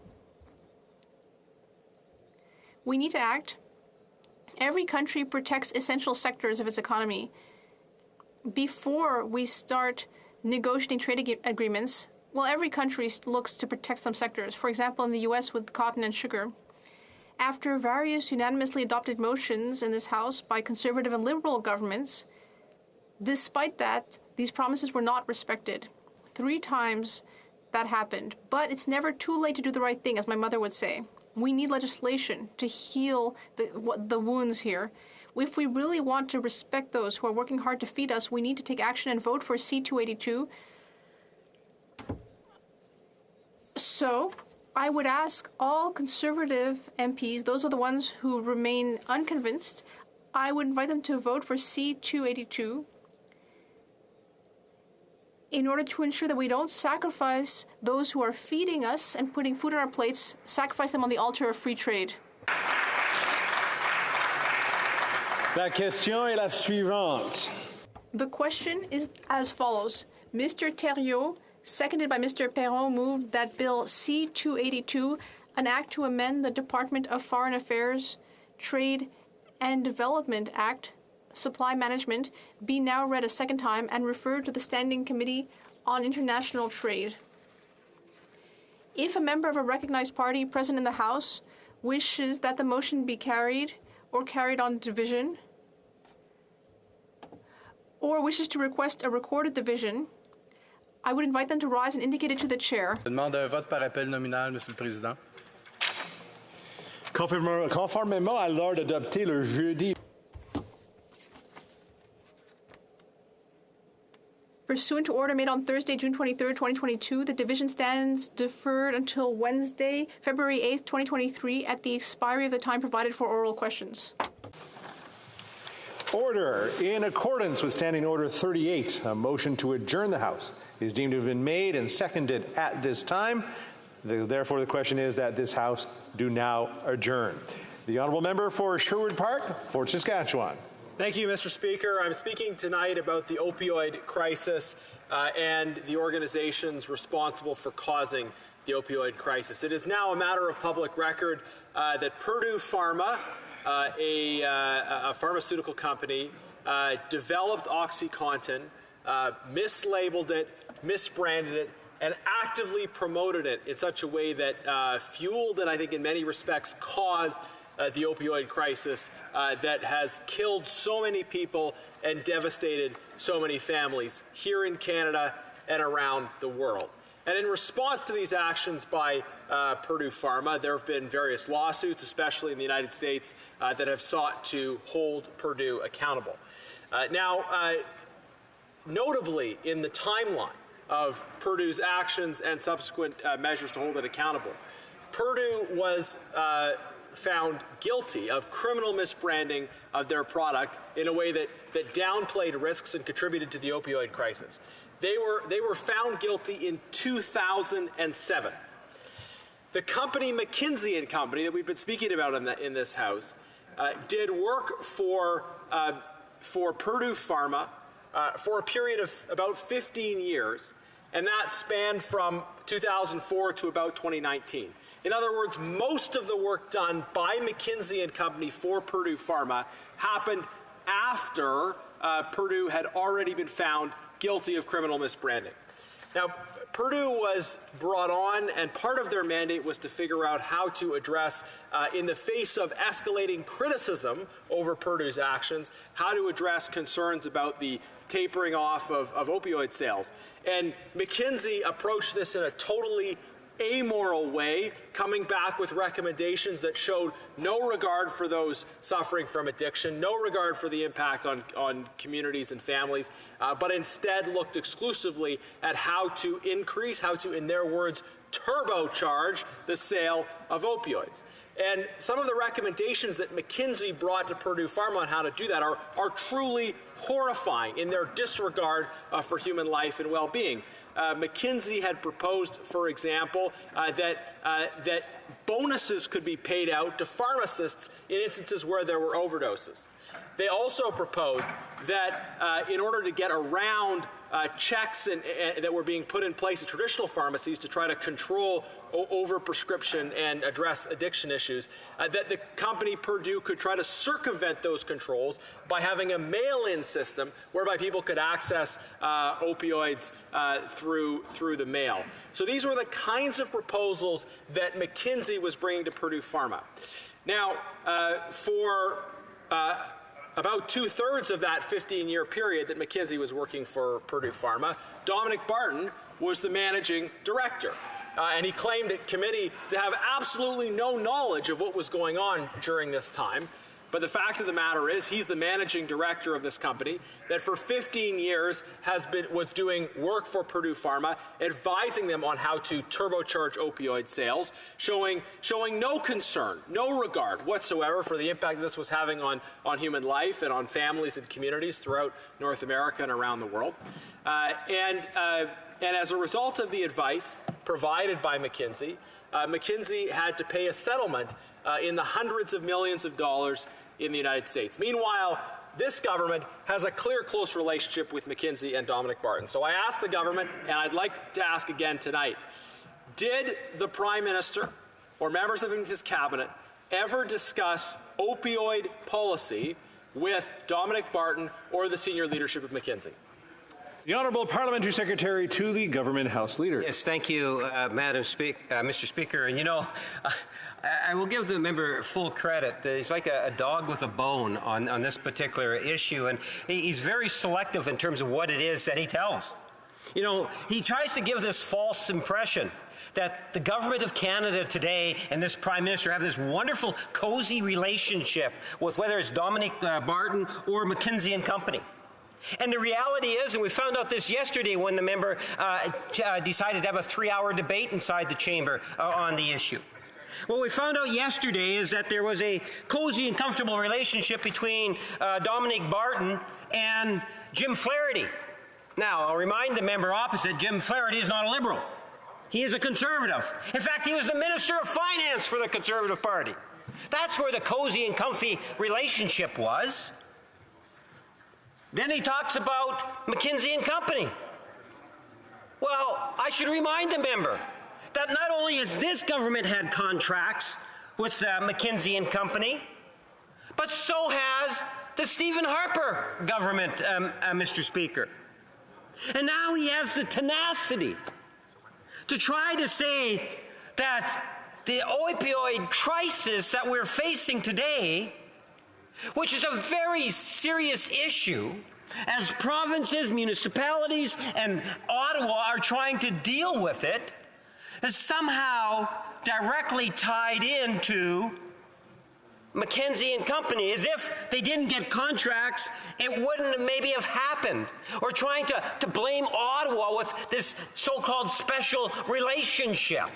We need to act. Every country protects essential sectors of its economy. Before we start negotiating trade agreements, well, every country looks to protect some sectors. For example, in the U.S. with cotton and sugar. After various unanimously adopted motions in this House by conservative and liberal governments, despite that, these promises were not respected. 3 times that happened. But it's never too late to do the right thing, as my mother would say. We need legislation to heal the wounds here. If we really want to respect those who are working hard to feed us, we need to take action and vote for C-282. So I would ask all Conservative MPs, those are the ones who remain unconvinced, I would invite them to vote for C-282 in order to ensure that we don't sacrifice those who are feeding us and putting food on our plates, sacrifice them on the altar of free trade. La question est la suivante. The question is as follows. Mr. Thériault, seconded by Mr. Perron, moved that Bill C-282, an act to amend the Department of Foreign Affairs, Trade and Development Act, Supply Management, be now read a second time and referred to the Standing Committee on International Trade. If a member of a recognized party present in the House wishes that the motion be carried or carried on division, or wishes to request a recorded division, I would invite them to rise and indicate it to the chair. Je demande un vote par appel nominal, Monsieur le Président. Conformément à l'ordre adopté le jeudi. Pursuant to order made on Thursday, June 23, 2022, the division stands deferred until Wednesday, February 8, 2023, at the expiry of the time provided for oral questions. Order. In accordance with Standing Order 38, a motion to adjourn the House is deemed to have been made and seconded at this time. Therefore, the question is that this House do now adjourn. The Honourable Member for Sherwood Park, Fort Saskatchewan. Thank you, Mr. Speaker. I'm speaking tonight about the opioid crisis and the organizations responsible for causing the opioid crisis. It is now a matter of public record that Purdue Pharma, a pharmaceutical company, developed OxyContin, mislabeled it, misbranded it, and actively promoted it in such a way that fueled and I think in many respects caused the opioid crisis that has killed so many people and devastated so many families here in Canada and around the world. And in response to these actions by Purdue Pharma, there have been various lawsuits, especially in the United States, that have sought to hold Purdue accountable. Notably, in the timeline of Purdue's actions and subsequent measures to hold it accountable, Purdue was found guilty of criminal misbranding of their product in a way that downplayed risks and contributed to the opioid crisis. They were found guilty in 2007. The company McKinsey & Company that we've been speaking about in this House did work for Purdue Pharma for a period of about 15 years, and that spanned from 2004 to about 2019. In other words, most of the work done by McKinsey & Company for Purdue Pharma happened after Purdue had already been found guilty of criminal misbranding. Now, Purdue was brought on, and part of their mandate was to figure out how to address, in the face of escalating criticism over Purdue's actions, how to address concerns about the tapering off of opioid sales. And McKinsey approached this in a totally amoral way, coming back with recommendations that showed no regard for those suffering from addiction, no regard for the impact on communities and families, but instead looked exclusively at how to increase, how to, in their words, turbocharge the sale of opioids. And some of the recommendations that McKinsey brought to Purdue Pharma on how to do that are truly horrifying in their disregard for human life and well-being. McKinsey had proposed, for example, that bonuses could be paid out to pharmacists in instances where there were overdoses. They also proposed that in order to get around checks that were being put in place at traditional pharmacies to try to control overprescription and address addiction issues, that the company Purdue could try to circumvent those controls by having a mail-in system whereby people could access opioids through the mail. So these were the kinds of proposals that McKinsey was bringing to Purdue Pharma. Now, for about 2/3 of that 15-year period that McKinsey was working for Purdue Pharma, Dominic Barton was the managing director. and he claimed at committee to have absolutely no knowledge of what was going on during this time. But the fact of the matter is, he's the managing director of this company that for 15 years was doing work for Purdue Pharma, advising them on how to turbocharge opioid sales, showing no concern, no regard whatsoever for the impact this was having on human life and on families and communities throughout North America and around the world. And as a result of the advice provided by McKinsey, McKinsey had to pay a settlement in the hundreds of millions of dollars in the United States. Meanwhile, this government has a clear, close relationship with McKinsey and Dominic Barton. So I asked the government, and I'd like to ask again tonight, did the Prime Minister or members of his cabinet ever discuss opioid policy with Dominic Barton or the senior leadership of McKinsey? The Honourable Parliamentary Secretary to the Government House Leader. Yes, thank you, Mr. Speaker. And I will give the member full credit. He's like a dog with a bone on this particular issue, and he's very selective in terms of what it is that he tells. He tries to give this false impression that the government of Canada today and this Prime Minister have this wonderful, cozy relationship with whether it's Dominic Barton or McKinsey and Company. And the reality is, and we found out this yesterday when the member decided to have a 3-hour debate inside the chamber on the issue. What we found out yesterday is that there was a cozy and comfortable relationship between Dominic Barton and Jim Flaherty. Now, I'll remind the member opposite, Jim Flaherty is not a Liberal. He is a Conservative. In fact, he was the Minister of Finance for the Conservative Party. That's where the cozy and comfy relationship was. Then he talks about McKinsey and Company. Well, I should remind the member that not only has this government had contracts with McKinsey and Company, but so has the Stephen Harper government, Mr. Speaker. And now he has the tenacity to try to say that the opioid crisis that we're facing today, which is a very serious issue, as provinces, municipalities, and Ottawa are trying to deal with it, is somehow directly tied into McKinsey and Company, as if they didn't get contracts, it wouldn't maybe have happened. Or trying to blame Ottawa with this so-called special relationship.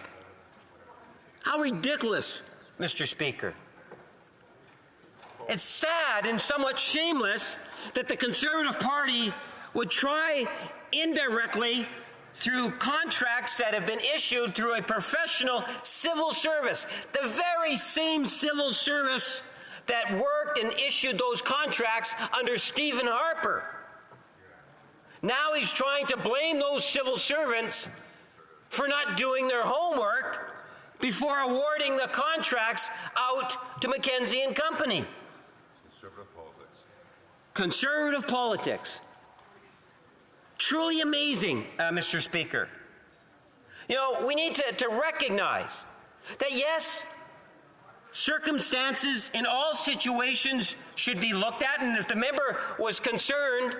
How ridiculous, Mr. Speaker. It's sad and somewhat shameless that the Conservative Party would try indirectly through contracts that have been issued through a professional civil service, the very same civil service that worked and issued those contracts under Stephen Harper. Now he's trying to blame those civil servants for not doing their homework before awarding the contracts out to McKinsey and Company. Conservative politics. Conservative politics. Truly amazing, Mr. Speaker. We need to recognize that, yes, circumstances in all situations should be looked at, and if the member was concerned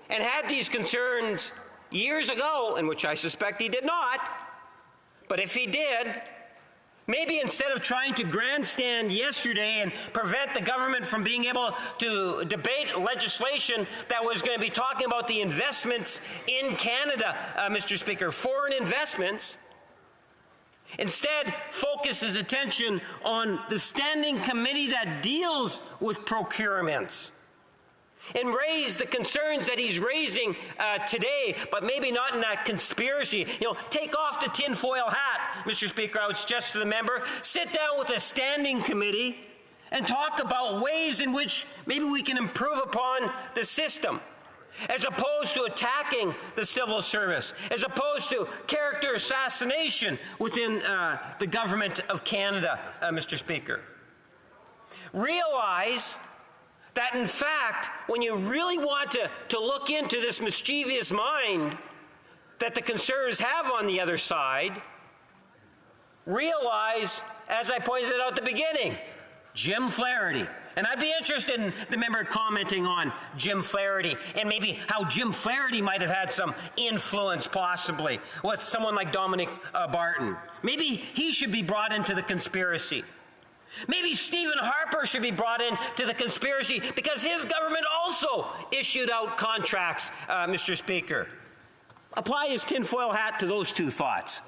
and had these concerns years ago, in which I suspect he did not, but if he did, maybe instead of trying to grandstand yesterday and prevent the government from being able to debate legislation that was going to be talking about the investments in Canada, Mr. Speaker, foreign investments, instead focus his attention on the standing committee that deals with procurements and raise the concerns that he's raising today, but maybe not in that conspiracy. Take off the tinfoil hat, Mr. Speaker, I would suggest to the member. Sit down with a standing committee and talk about ways in which maybe we can improve upon the system, as opposed to attacking the civil service, as opposed to character assassination within the government of Canada, Mr. Speaker. Realize that, in fact, when you really want to look into this mischievous mind that the Conservatives have on the other side, realize, as I pointed out at the beginning, Jim Flaherty And I'd be interested in the member commenting on Jim Flaherty and maybe how Jim Flaherty might have had some influence possibly with someone like Dominic Barton. Maybe he should be brought into the conspiracy. Maybe Stephen Harper should be brought into the conspiracy because his government also issued out contracts, Mr. Speaker. Apply his tinfoil hat to those two thoughts.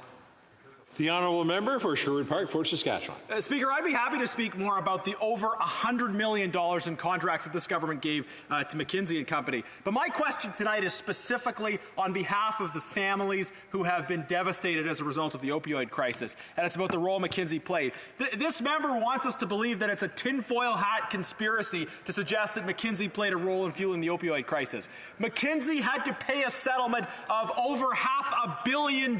The honourable member for Sherwood Park, Fort Saskatchewan. Speaker, I'd be happy to speak more about the over $100 million in contracts that this government gave to McKinsey and Company. But my question tonight is specifically on behalf of the families who have been devastated as a result of the opioid crisis, and it's about the role McKinsey played. This member wants us to believe that it's a tinfoil hat conspiracy to suggest that McKinsey played a role in fueling the opioid crisis. McKinsey had to pay a settlement of over $500 million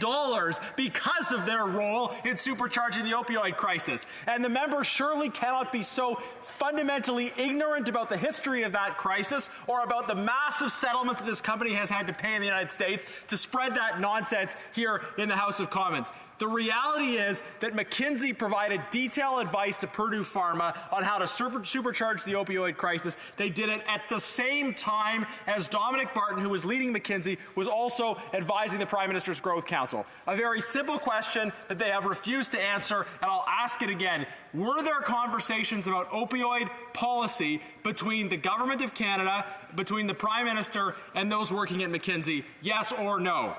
because of their role in supercharging the opioid crisis. And the member surely cannot be so fundamentally ignorant about the history of that crisis or about the massive settlement that this company has had to pay in the United States to spread that nonsense here in the House of Commons. The reality is that McKinsey provided detailed advice to Purdue Pharma on how to supercharge the opioid crisis. They did it at the same time as Dominic Barton, who was leading McKinsey, was also advising the Prime Minister's Growth Council. A very simple question that they have refused to answer, and I'll ask it again. Were there conversations about opioid policy between the Government of Canada, between the Prime Minister, and those working at McKinsey? Yes or no?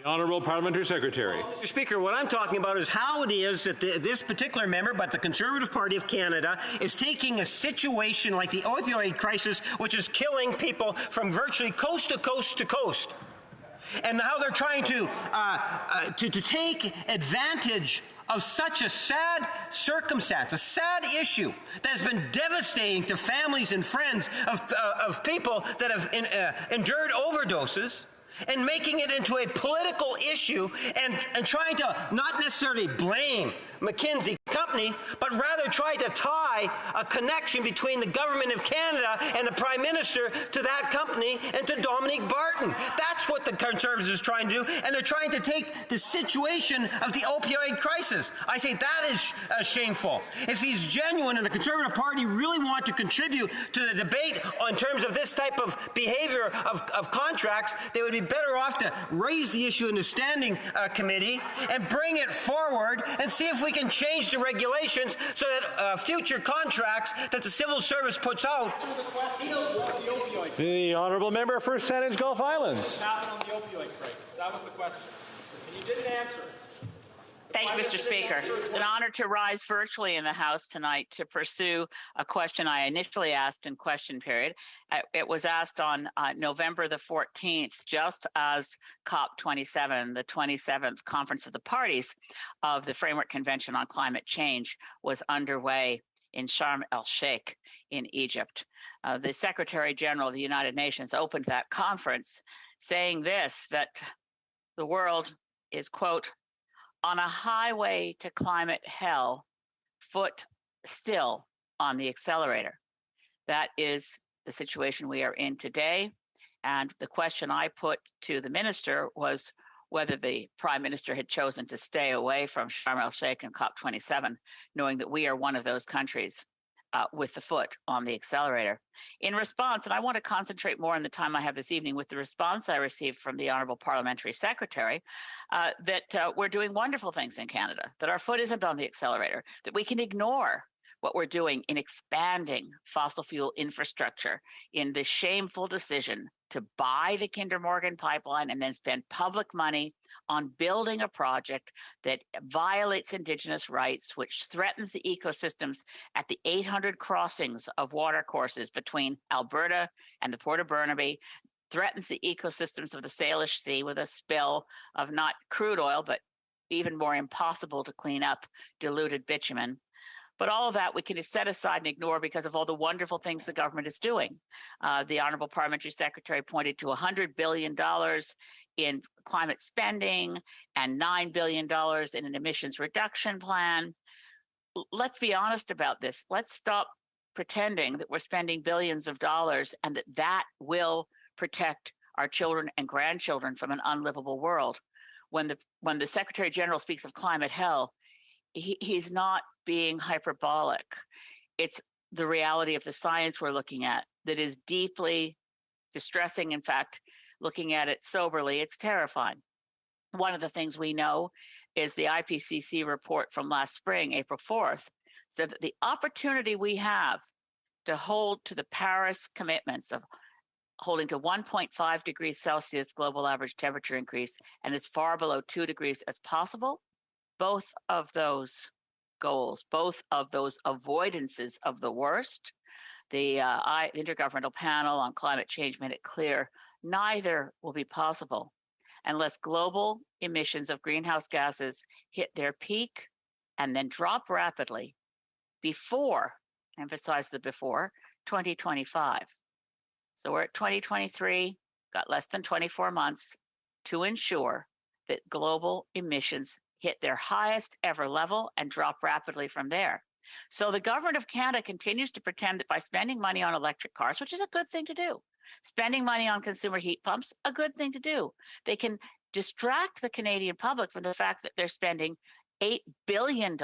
Honourable Parliamentary Secretary. Mr. Speaker, what I'm talking about is how it is that this particular member, but the Conservative Party of Canada, is taking a situation like the opioid crisis, which is killing people from virtually coast to coast to coast, and how they're trying to take advantage of such a sad circumstance, a sad issue that has been devastating to families and friends of people that have endured overdoses, and making it into a political issue and trying to not necessarily blame McKinsey Company, but rather try to tie a connection between the Government of Canada and the Prime Minister to that company and to Dominic Barton. That's what the Conservatives is trying to do, and they're trying to take the situation of the opioid crisis. I say that is shameful. If he's genuine and the Conservative Party really want to contribute to the debate in terms of this type of behavior of contracts, they would be better off to raise the issue in the standing committee and bring it forward and see if we can change the regulations so that future contracts that the civil service puts out. The honourable member for Saanich Gulf Islands. Happened on the opioid crisis. That was the question, and you didn't answer. Thank you, Mr. Speaker. It's an honor to rise virtually in the House tonight to pursue a question I initially asked in question period. It was asked on November the 14th, just as COP27, the 27th Conference of the Parties of the Framework Convention on Climate Change, was underway in Sharm el-Sheikh in Egypt. The Secretary General of the United Nations opened that conference saying this, that the world is, quote, on a highway to climate hell, foot still on the accelerator. That is the situation we are in today. And the question I put to the minister was whether the Prime Minister had chosen to stay away from Sharm el-Sheikh and COP27, knowing that we are one of those countries with the foot on the accelerator. In response, and I want to concentrate more on the time I have this evening with the response I received from the Honourable Parliamentary Secretary, that we're doing wonderful things in Canada, that our foot isn't on the accelerator, that we can ignore what we're doing in expanding fossil fuel infrastructure, in the shameful decision to buy the Kinder Morgan pipeline and then spend public money on building a project that violates Indigenous rights, which threatens the ecosystems at the 800 crossings of watercourses between Alberta and the Port of Burnaby, threatens the ecosystems of the Salish Sea with a spill of not crude oil, but even more impossible to clean up, diluted bitumen. But all of that we can set aside and ignore because of all the wonderful things the government is doing. The Honourable Parliamentary Secretary pointed to $100 billion in climate spending and $9 billion in an emissions reduction plan. Let's be honest about this. Let's stop pretending that we're spending billions of dollars and that will protect our children and grandchildren from an unlivable world. When the Secretary General speaks of climate hell, he's not being hyperbolic. It's the reality of the science we're looking at that is deeply distressing. In fact, looking at it soberly, it's terrifying. One of the things we know is the IPCC report from last spring, April 4th, said that the opportunity we have to hold to the Paris commitments of holding to 1.5 degrees Celsius global average temperature increase and as far below 2 degrees as possible, both of those goals, both of those avoidances of the worst, the Intergovernmental Panel on Climate Change made it clear neither will be possible unless global emissions of greenhouse gases hit their peak and then drop rapidly before, emphasize the before, 2025. So we're at 2023, got less than 24 months to ensure that global emissions hit their highest ever level and drop rapidly from there. So the government of Canada continues to pretend that by spending money on electric cars, which is a good thing to do, spending money on consumer heat pumps, a good thing to do, they can distract the Canadian public from the fact that they're spending $8 billion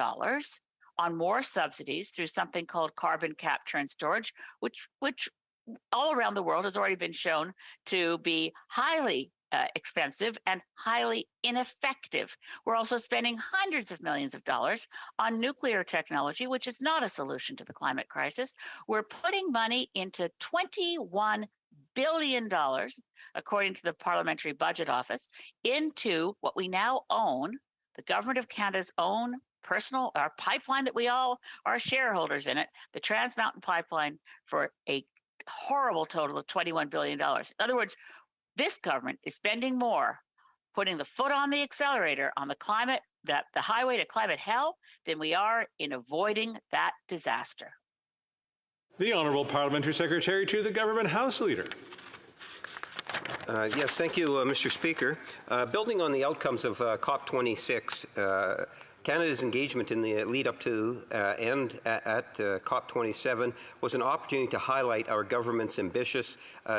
on more subsidies through something called carbon capture and storage, which all around the world has already been shown to be highly expensive and highly ineffective. We're also spending hundreds of millions of dollars on nuclear technology, which is not a solution to the climate crisis. We're putting money into $21 billion, according to the Parliamentary Budget Office, into what we now own, the Government of Canada's own personal, our pipeline that we all are shareholders in it, the Trans Mountain Pipeline, for a horrible total of $21 billion. In other words, this government is spending more, putting the foot on the accelerator on the climate, the highway to climate hell, than we are in avoiding that disaster. The Honourable Parliamentary Secretary to the Government House Leader. Yes, thank you, Mr. Speaker. Building on the outcomes of COP26, Canada's engagement in the lead up to and at COP27 was an opportunity to highlight our government's ambitious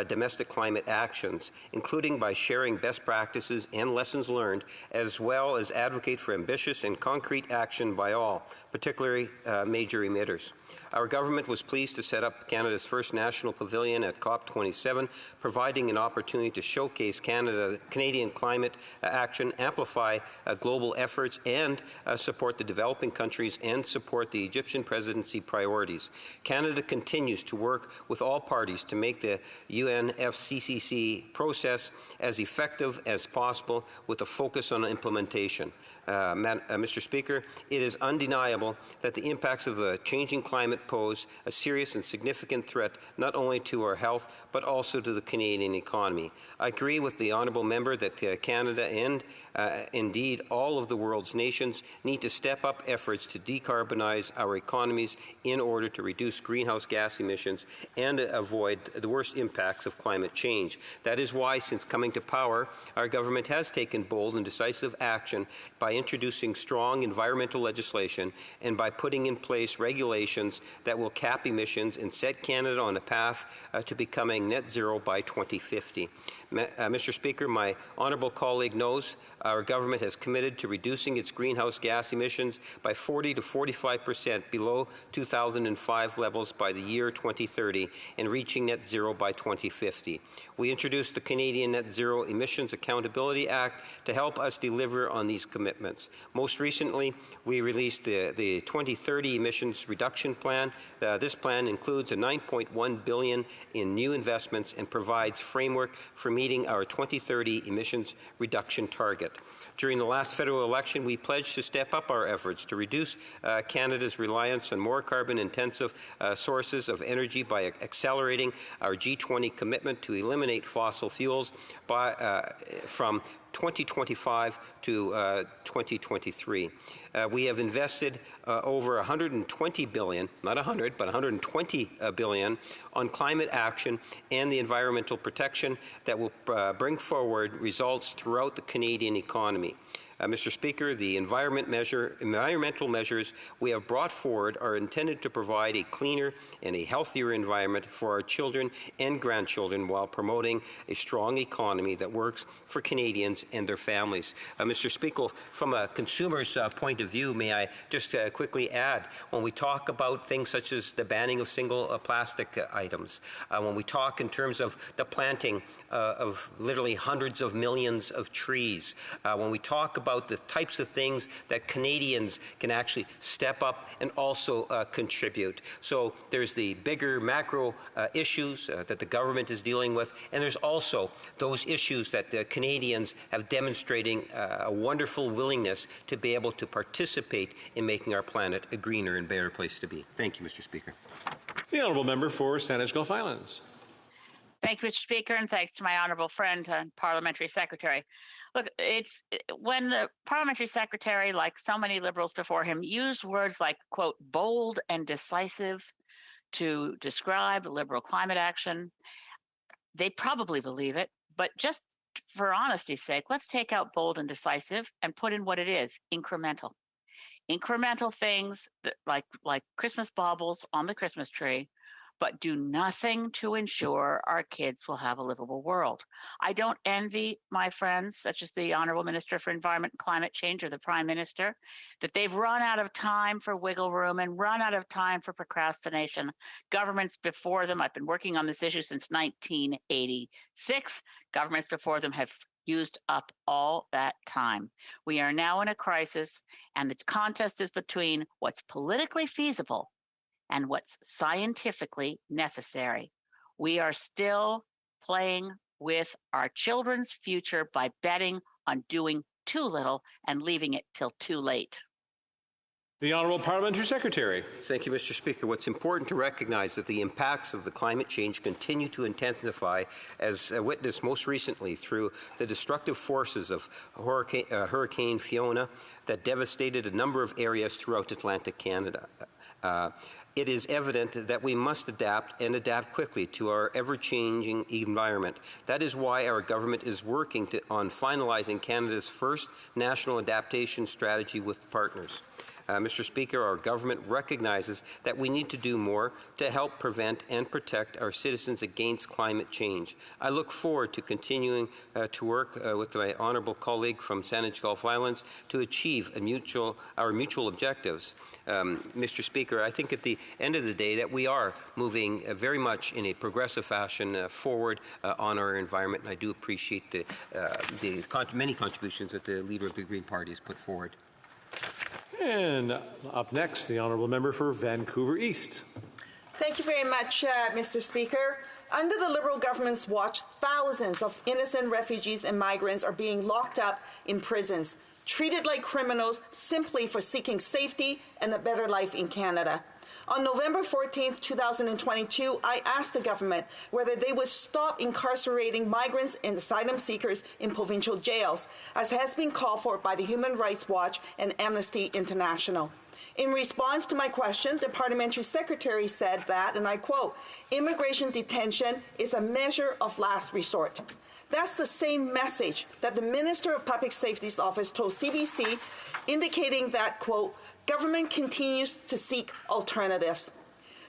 domestic climate actions, including by sharing best practices and lessons learned, as well as advocate for ambitious and concrete action by all, particularly major emitters. Our government was pleased to set up Canada's first national pavilion at COP27, providing an opportunity to showcase Canadian climate action, amplify global efforts, and support the developing countries and support the Egyptian presidency priorities. Canada continues to work with all parties to make the UNFCCC process as effective as possible with a focus on implementation. Mr. Speaker, it is undeniable that the impacts of a changing climate pose a serious and significant threat not only to our health but also to the Canadian economy. I agree with the honourable member that Canada and indeed all of the world's nations need to step up efforts to decarbonize our economies in order to reduce greenhouse gas emissions and avoid the worst impacts of climate change. That is why, since coming to power, our government has taken bold and decisive action by introducing strong environmental legislation and by putting in place regulations that will cap emissions and set Canada on a path to becoming net zero by 2050. Mr. Speaker, my honourable colleague knows our government has committed to reducing its greenhouse gas emissions by 40 to 45% below 2005 levels by the year 2030 and reaching net zero by 2050. We introduced the Canadian Net Zero Emissions Accountability Act to help us deliver on these commitments. Most recently, we released the 2030 Emissions Reduction Plan. This plan includes a $9.1 billion in new investments and provides framework for meeting our 2030 emissions reduction target. During the last federal election, we pledged to step up our efforts to reduce Canada's reliance on more carbon-intensive sources of energy by accelerating our G20 commitment to eliminate fossil fuels from 2025 to 2023. We have invested over $120 billion, not 100, but $120 billion on climate action and the environmental protection that will bring forward results throughout the Canadian economy. Mr. Speaker, the environmental measures we have brought forward are intended to provide a cleaner and a healthier environment for our children and grandchildren while promoting a strong economy that works for Canadians and their families. Mr. Speaker, from a consumer's point of view, may I just quickly add, when we talk about things such as the banning of single plastic items, when we talk in terms of the planting of literally hundreds of millions of trees, when we talk about the types of things that Canadians can actually step up and also contribute. So there's the bigger macro issues that the government is dealing with, and there's also those issues that Canadians have demonstrating a wonderful willingness to be able to participate in making our planet a greener and better place to be. Thank you, Mr. Speaker. The honourable member for Saanich Gulf Islands. Thank you, Mr. Speaker, and thanks to my honourable friend and parliamentary secretary. Look, it's when the parliamentary secretary, like so many Liberals before him, use words like, quote, bold and decisive to describe Liberal climate action, they probably believe it, but just for honesty's sake, let's take out bold and decisive and put in what it is, incremental. Incremental things that, like Christmas baubles on the Christmas tree, but do nothing to ensure our kids will have a livable world. I don't envy my friends, such as the Honourable Minister for Environment and Climate Change or the Prime Minister, that they've run out of time for wiggle room and run out of time for procrastination. Governments before them, I've been working on this issue since 1986, governments before them have used up all that time. We are now in a crisis, and the contest is between what's politically feasible and what's scientifically necessary. We are still playing with our children's future by betting on doing too little and leaving it till too late. The Honourable Parliamentary Secretary. Thank you, Mr. Speaker. What's important to recognize that the impacts of the climate change continue to intensify, as witnessed most recently through the destructive forces of Hurricane Fiona that devastated a number of areas throughout Atlantic Canada. It is evident that we must adapt and adapt quickly to our ever-changing environment. That is why our government is working on finalizing Canada's first national adaptation strategy with partners. Mr. Speaker, our government recognizes that we need to do more to help prevent and protect our citizens against climate change. I look forward to continuing to work with my honourable colleague from Saanich Gulf Islands to achieve our mutual objectives. Mr. Speaker, I think at the end of the day that we are moving very much in a progressive fashion forward on our environment, and I do appreciate the many contributions that the Leader of the Green Party has put forward. And up next, the honourable member for Vancouver East. Thank you very much, Mr. Speaker. Under the Liberal government's watch, thousands of innocent refugees and migrants are being locked up in prisons, treated like criminals simply for seeking safety and a better life in Canada. On November 14, 2022, I asked the government whether they would stop incarcerating migrants and asylum seekers in provincial jails, as has been called for by the Human Rights Watch and Amnesty International. In response to my question, the parliamentary secretary said that, and I quote, "Immigration detention is a measure of last resort." That's the same message that the Minister of Public Safety's office told CBC, indicating that, quote, "Government continues to seek alternatives."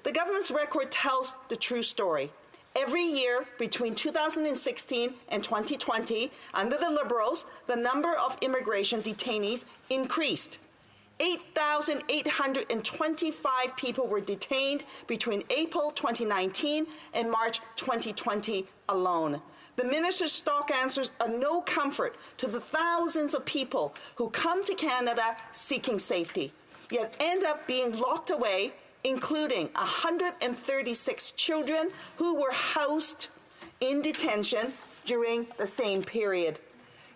The government's record tells the true story. Every year between 2016 and 2020, under the Liberals, the number of immigration detainees increased. 8,825 people were detained between April 2019 and March 2020 alone. The minister's stock answers are no comfort to the thousands of people who come to Canada seeking safety, yet end up being locked away, including 136 children who were housed in detention during the same period.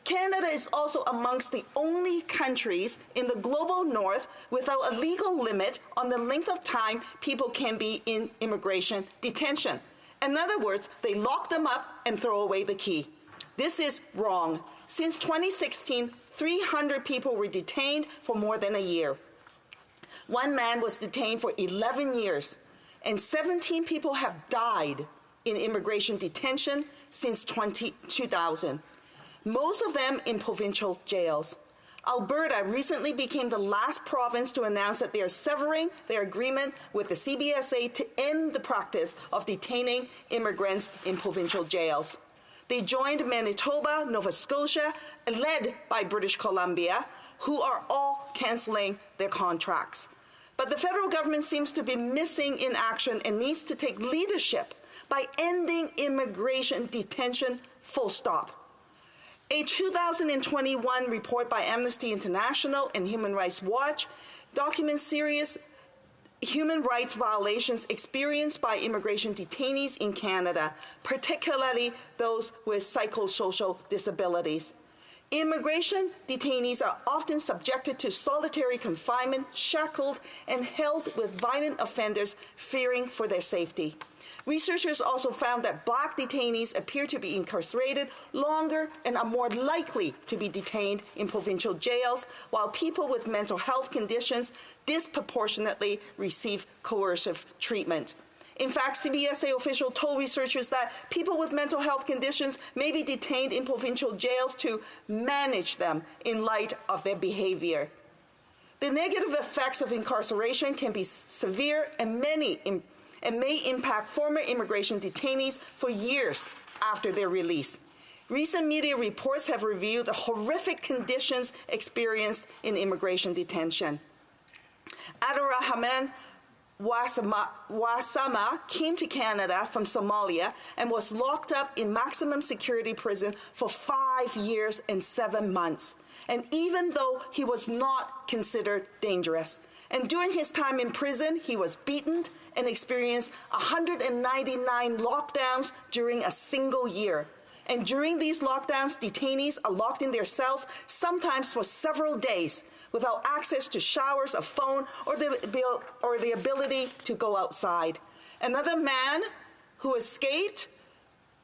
Canada is also amongst the only countries in the global north without a legal limit on the length of time people can be in immigration detention. In other words, they lock them up and throw away the key. This is wrong. Since 2016, 300 people were detained for more than a year. One man was detained for 11 years, and 17 people have died in immigration detention since 2000. Most of them in provincial jails. Alberta recently became the last province to announce that they are severing their agreement with the CBSA to end the practice of detaining immigrants in provincial jails. They joined Manitoba, Nova Scotia, led by British Columbia, who are all canceling their contracts. But the federal government seems to be missing in action and needs to take leadership by ending immigration detention, full stop. A 2021 report by Amnesty International and Human Rights Watch documents serious human rights violations experienced by immigration detainees in Canada, particularly those with psychosocial disabilities. Immigration detainees are often subjected to solitary confinement, shackled, and held with violent offenders, fearing for their safety. Researchers also found that Black detainees appear to be incarcerated longer and are more likely to be detained in provincial jails, while people with mental health conditions disproportionately receive coercive treatment. In fact, CBSA official told researchers that people with mental health conditions may be detained in provincial jails to manage them in light of their behavior. The negative effects of incarceration can be severe and may impact former immigration detainees for years after their release. Recent media reports have revealed the horrific conditions experienced in immigration detention. Abdurrahman Wasama came to Canada from Somalia and was locked up in maximum security prison for 5 years and 7 months. And even though he was not considered dangerous, and during his time in prison, he was beaten and experienced 199 lockdowns during a single year. And during these lockdowns, detainees are locked in their cells, sometimes for several days, without access to showers, a phone, or the ability to go outside. Another man who escaped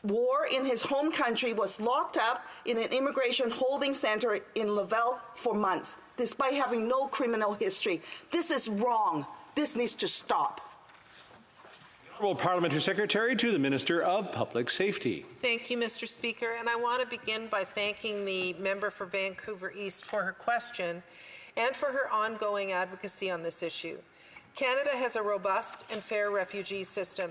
war in his home country was locked up in an immigration holding center in Laval for months, despite having no criminal history. This is wrong. This needs to stop. Honourable Parliamentary Secretary to the Minister of Public Safety. Thank you, Mr. Speaker. And I want to begin by thanking the member for Vancouver East for her question and for her ongoing advocacy on this issue. Canada has a robust and fair refugee system.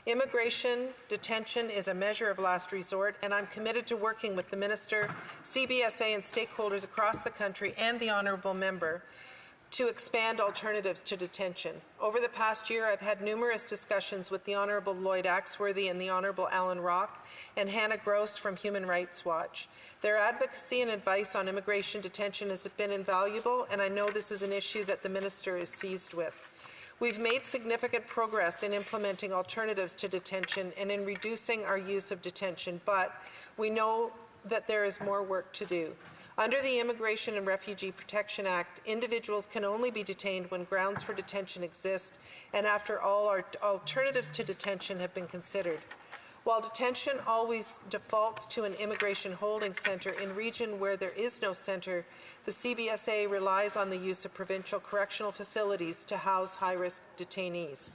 Immigration detention is a measure of last resort, and I'm committed to working with the Minister, CBSA, and stakeholders across the country and the honourable member to expand alternatives to detention. Over the past year, I've had numerous discussions with the Honourable Lloyd Axworthy and the Honourable Alan Rock and Hannah Gross from Human Rights Watch. Their advocacy and advice on immigration detention has been invaluable, and I know this is an issue that the Minister is seized with. We've made significant progress in implementing alternatives to detention and in reducing our use of detention, but we know that there is more work to do. Under the Immigration and Refugee Protection Act, individuals can only be detained when grounds for detention exist and after all our alternatives to detention have been considered. While detention always defaults to an immigration holding centre in region where there is no centre, the CBSA relies on the use of provincial correctional facilities to house high-risk detainees.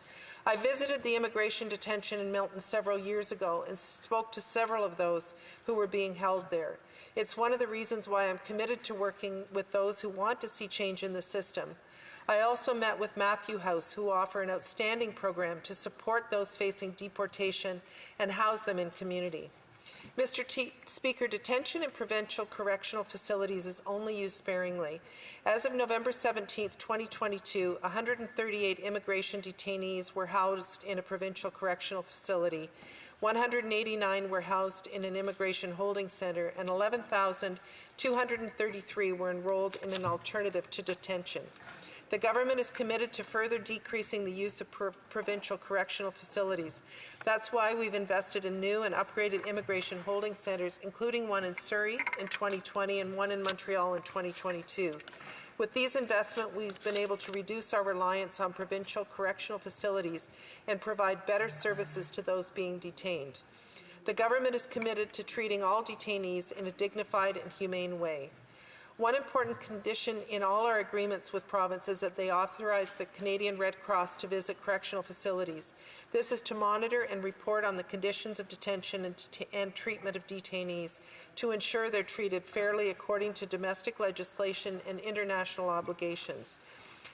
I visited the immigration detention in Milton several years ago and spoke to several of those who were being held there. It's one of the reasons why I'm committed to working with those who want to see change in the system. I also met with Matthew House, who offer an outstanding program to support those facing deportation and house them in community. Mr. Speaker, detention in provincial correctional facilities is only used sparingly. As of November 17, 2022, 138 immigration detainees were housed in a provincial correctional facility. 189 were housed in an immigration holding centre, and 11,233 were enrolled in an alternative to detention. The government is committed to further decreasing the use of provincial correctional facilities. That's why we've invested in new and upgraded immigration holding centres, including one in Surrey in 2020 and one in Montreal in 2022. With these investments, we've been able to reduce our reliance on provincial correctional facilities and provide better services to those being detained. The government is committed to treating all detainees in a dignified and humane way. One important condition in all our agreements with provinces is that they authorize the Canadian Red Cross to visit correctional facilities. This is to monitor and report on the conditions of detention and treatment of detainees to ensure they're treated fairly according to domestic legislation and international obligations.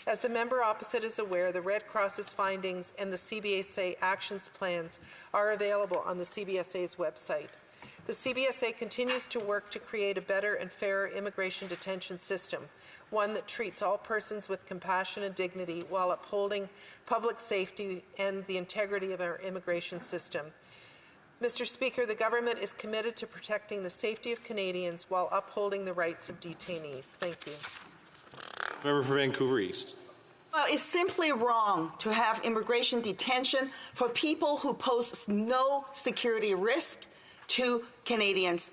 As the member opposite is aware, the Red Cross's findings and the CBSA actions plans are available on the CBSA's website. The CBSA continues to work to create a better and fairer immigration detention system, one that treats all persons with compassion and dignity while upholding public safety and the integrity of our immigration system. Mr. Speaker, the government is committed to protecting the safety of Canadians while upholding the rights of detainees. Thank you. Member for Vancouver East. Well, it's simply wrong to have immigration detention for people who pose no security risk to Canadians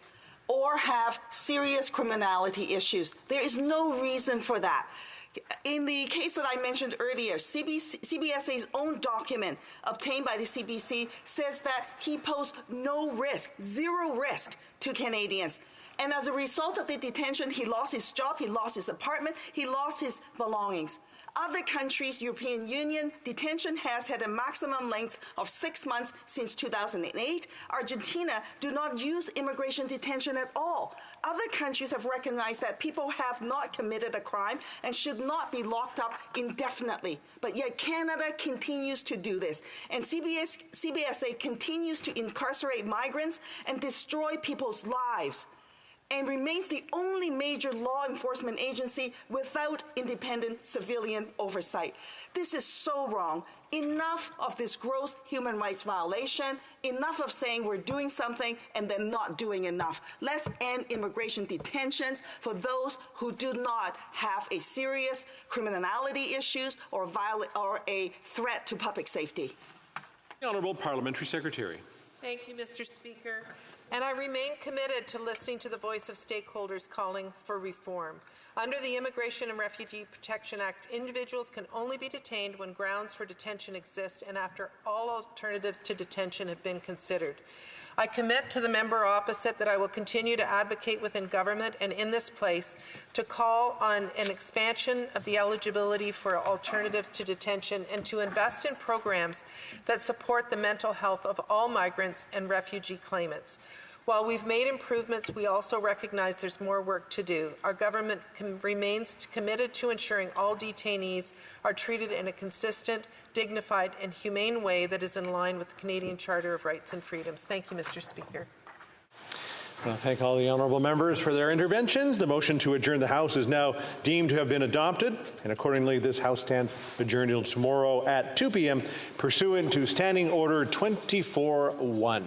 or have serious criminality issues. There is no reason for that. In the case that I mentioned earlier, CBSA's own document obtained by the CBC says that he posed no risk, zero risk to Canadians. And as a result of the detention, he lost his job, he lost his apartment, he lost his belongings. Other countries, European Union, detention has had a maximum length of 6 months since 2008. Argentina do not use immigration detention at all. Other countries have recognized that people have not committed a crime and should not be locked up indefinitely. But yet Canada continues to do this. And CBSA continues to incarcerate migrants and destroy people's lives, and remains the only major law enforcement agency without independent civilian oversight. This is so wrong. Enough of this gross human rights violation. Enough of saying we're doing something and then not doing enough. Let's end immigration detentions for those who do not have a serious criminality issues or a threat to public safety. The Honourable Parliamentary Secretary. Thank you, Mr. Speaker. And I remain committed to listening to the voice of stakeholders calling for reform. Under the Immigration and Refugee Protection Act, individuals can only be detained when grounds for detention exist and after all alternatives to detention have been considered. I commit to the member opposite that I will continue to advocate within government and in this place to call on an expansion of the eligibility for alternatives to detention and to invest in programs that support the mental health of all migrants and refugee claimants. While we've made improvements, we also recognize there's more work to do. Our government remains committed to ensuring all detainees are treated in a consistent, dignified, and humane way that is in line with the Canadian Charter of Rights and Freedoms. Thank you, Mr. Speaker. I want to thank all the honourable members for their interventions. The motion to adjourn the House is now deemed to have been adopted, and accordingly this House stands adjourned until tomorrow at 2 p.m. pursuant to Standing Order 24-1.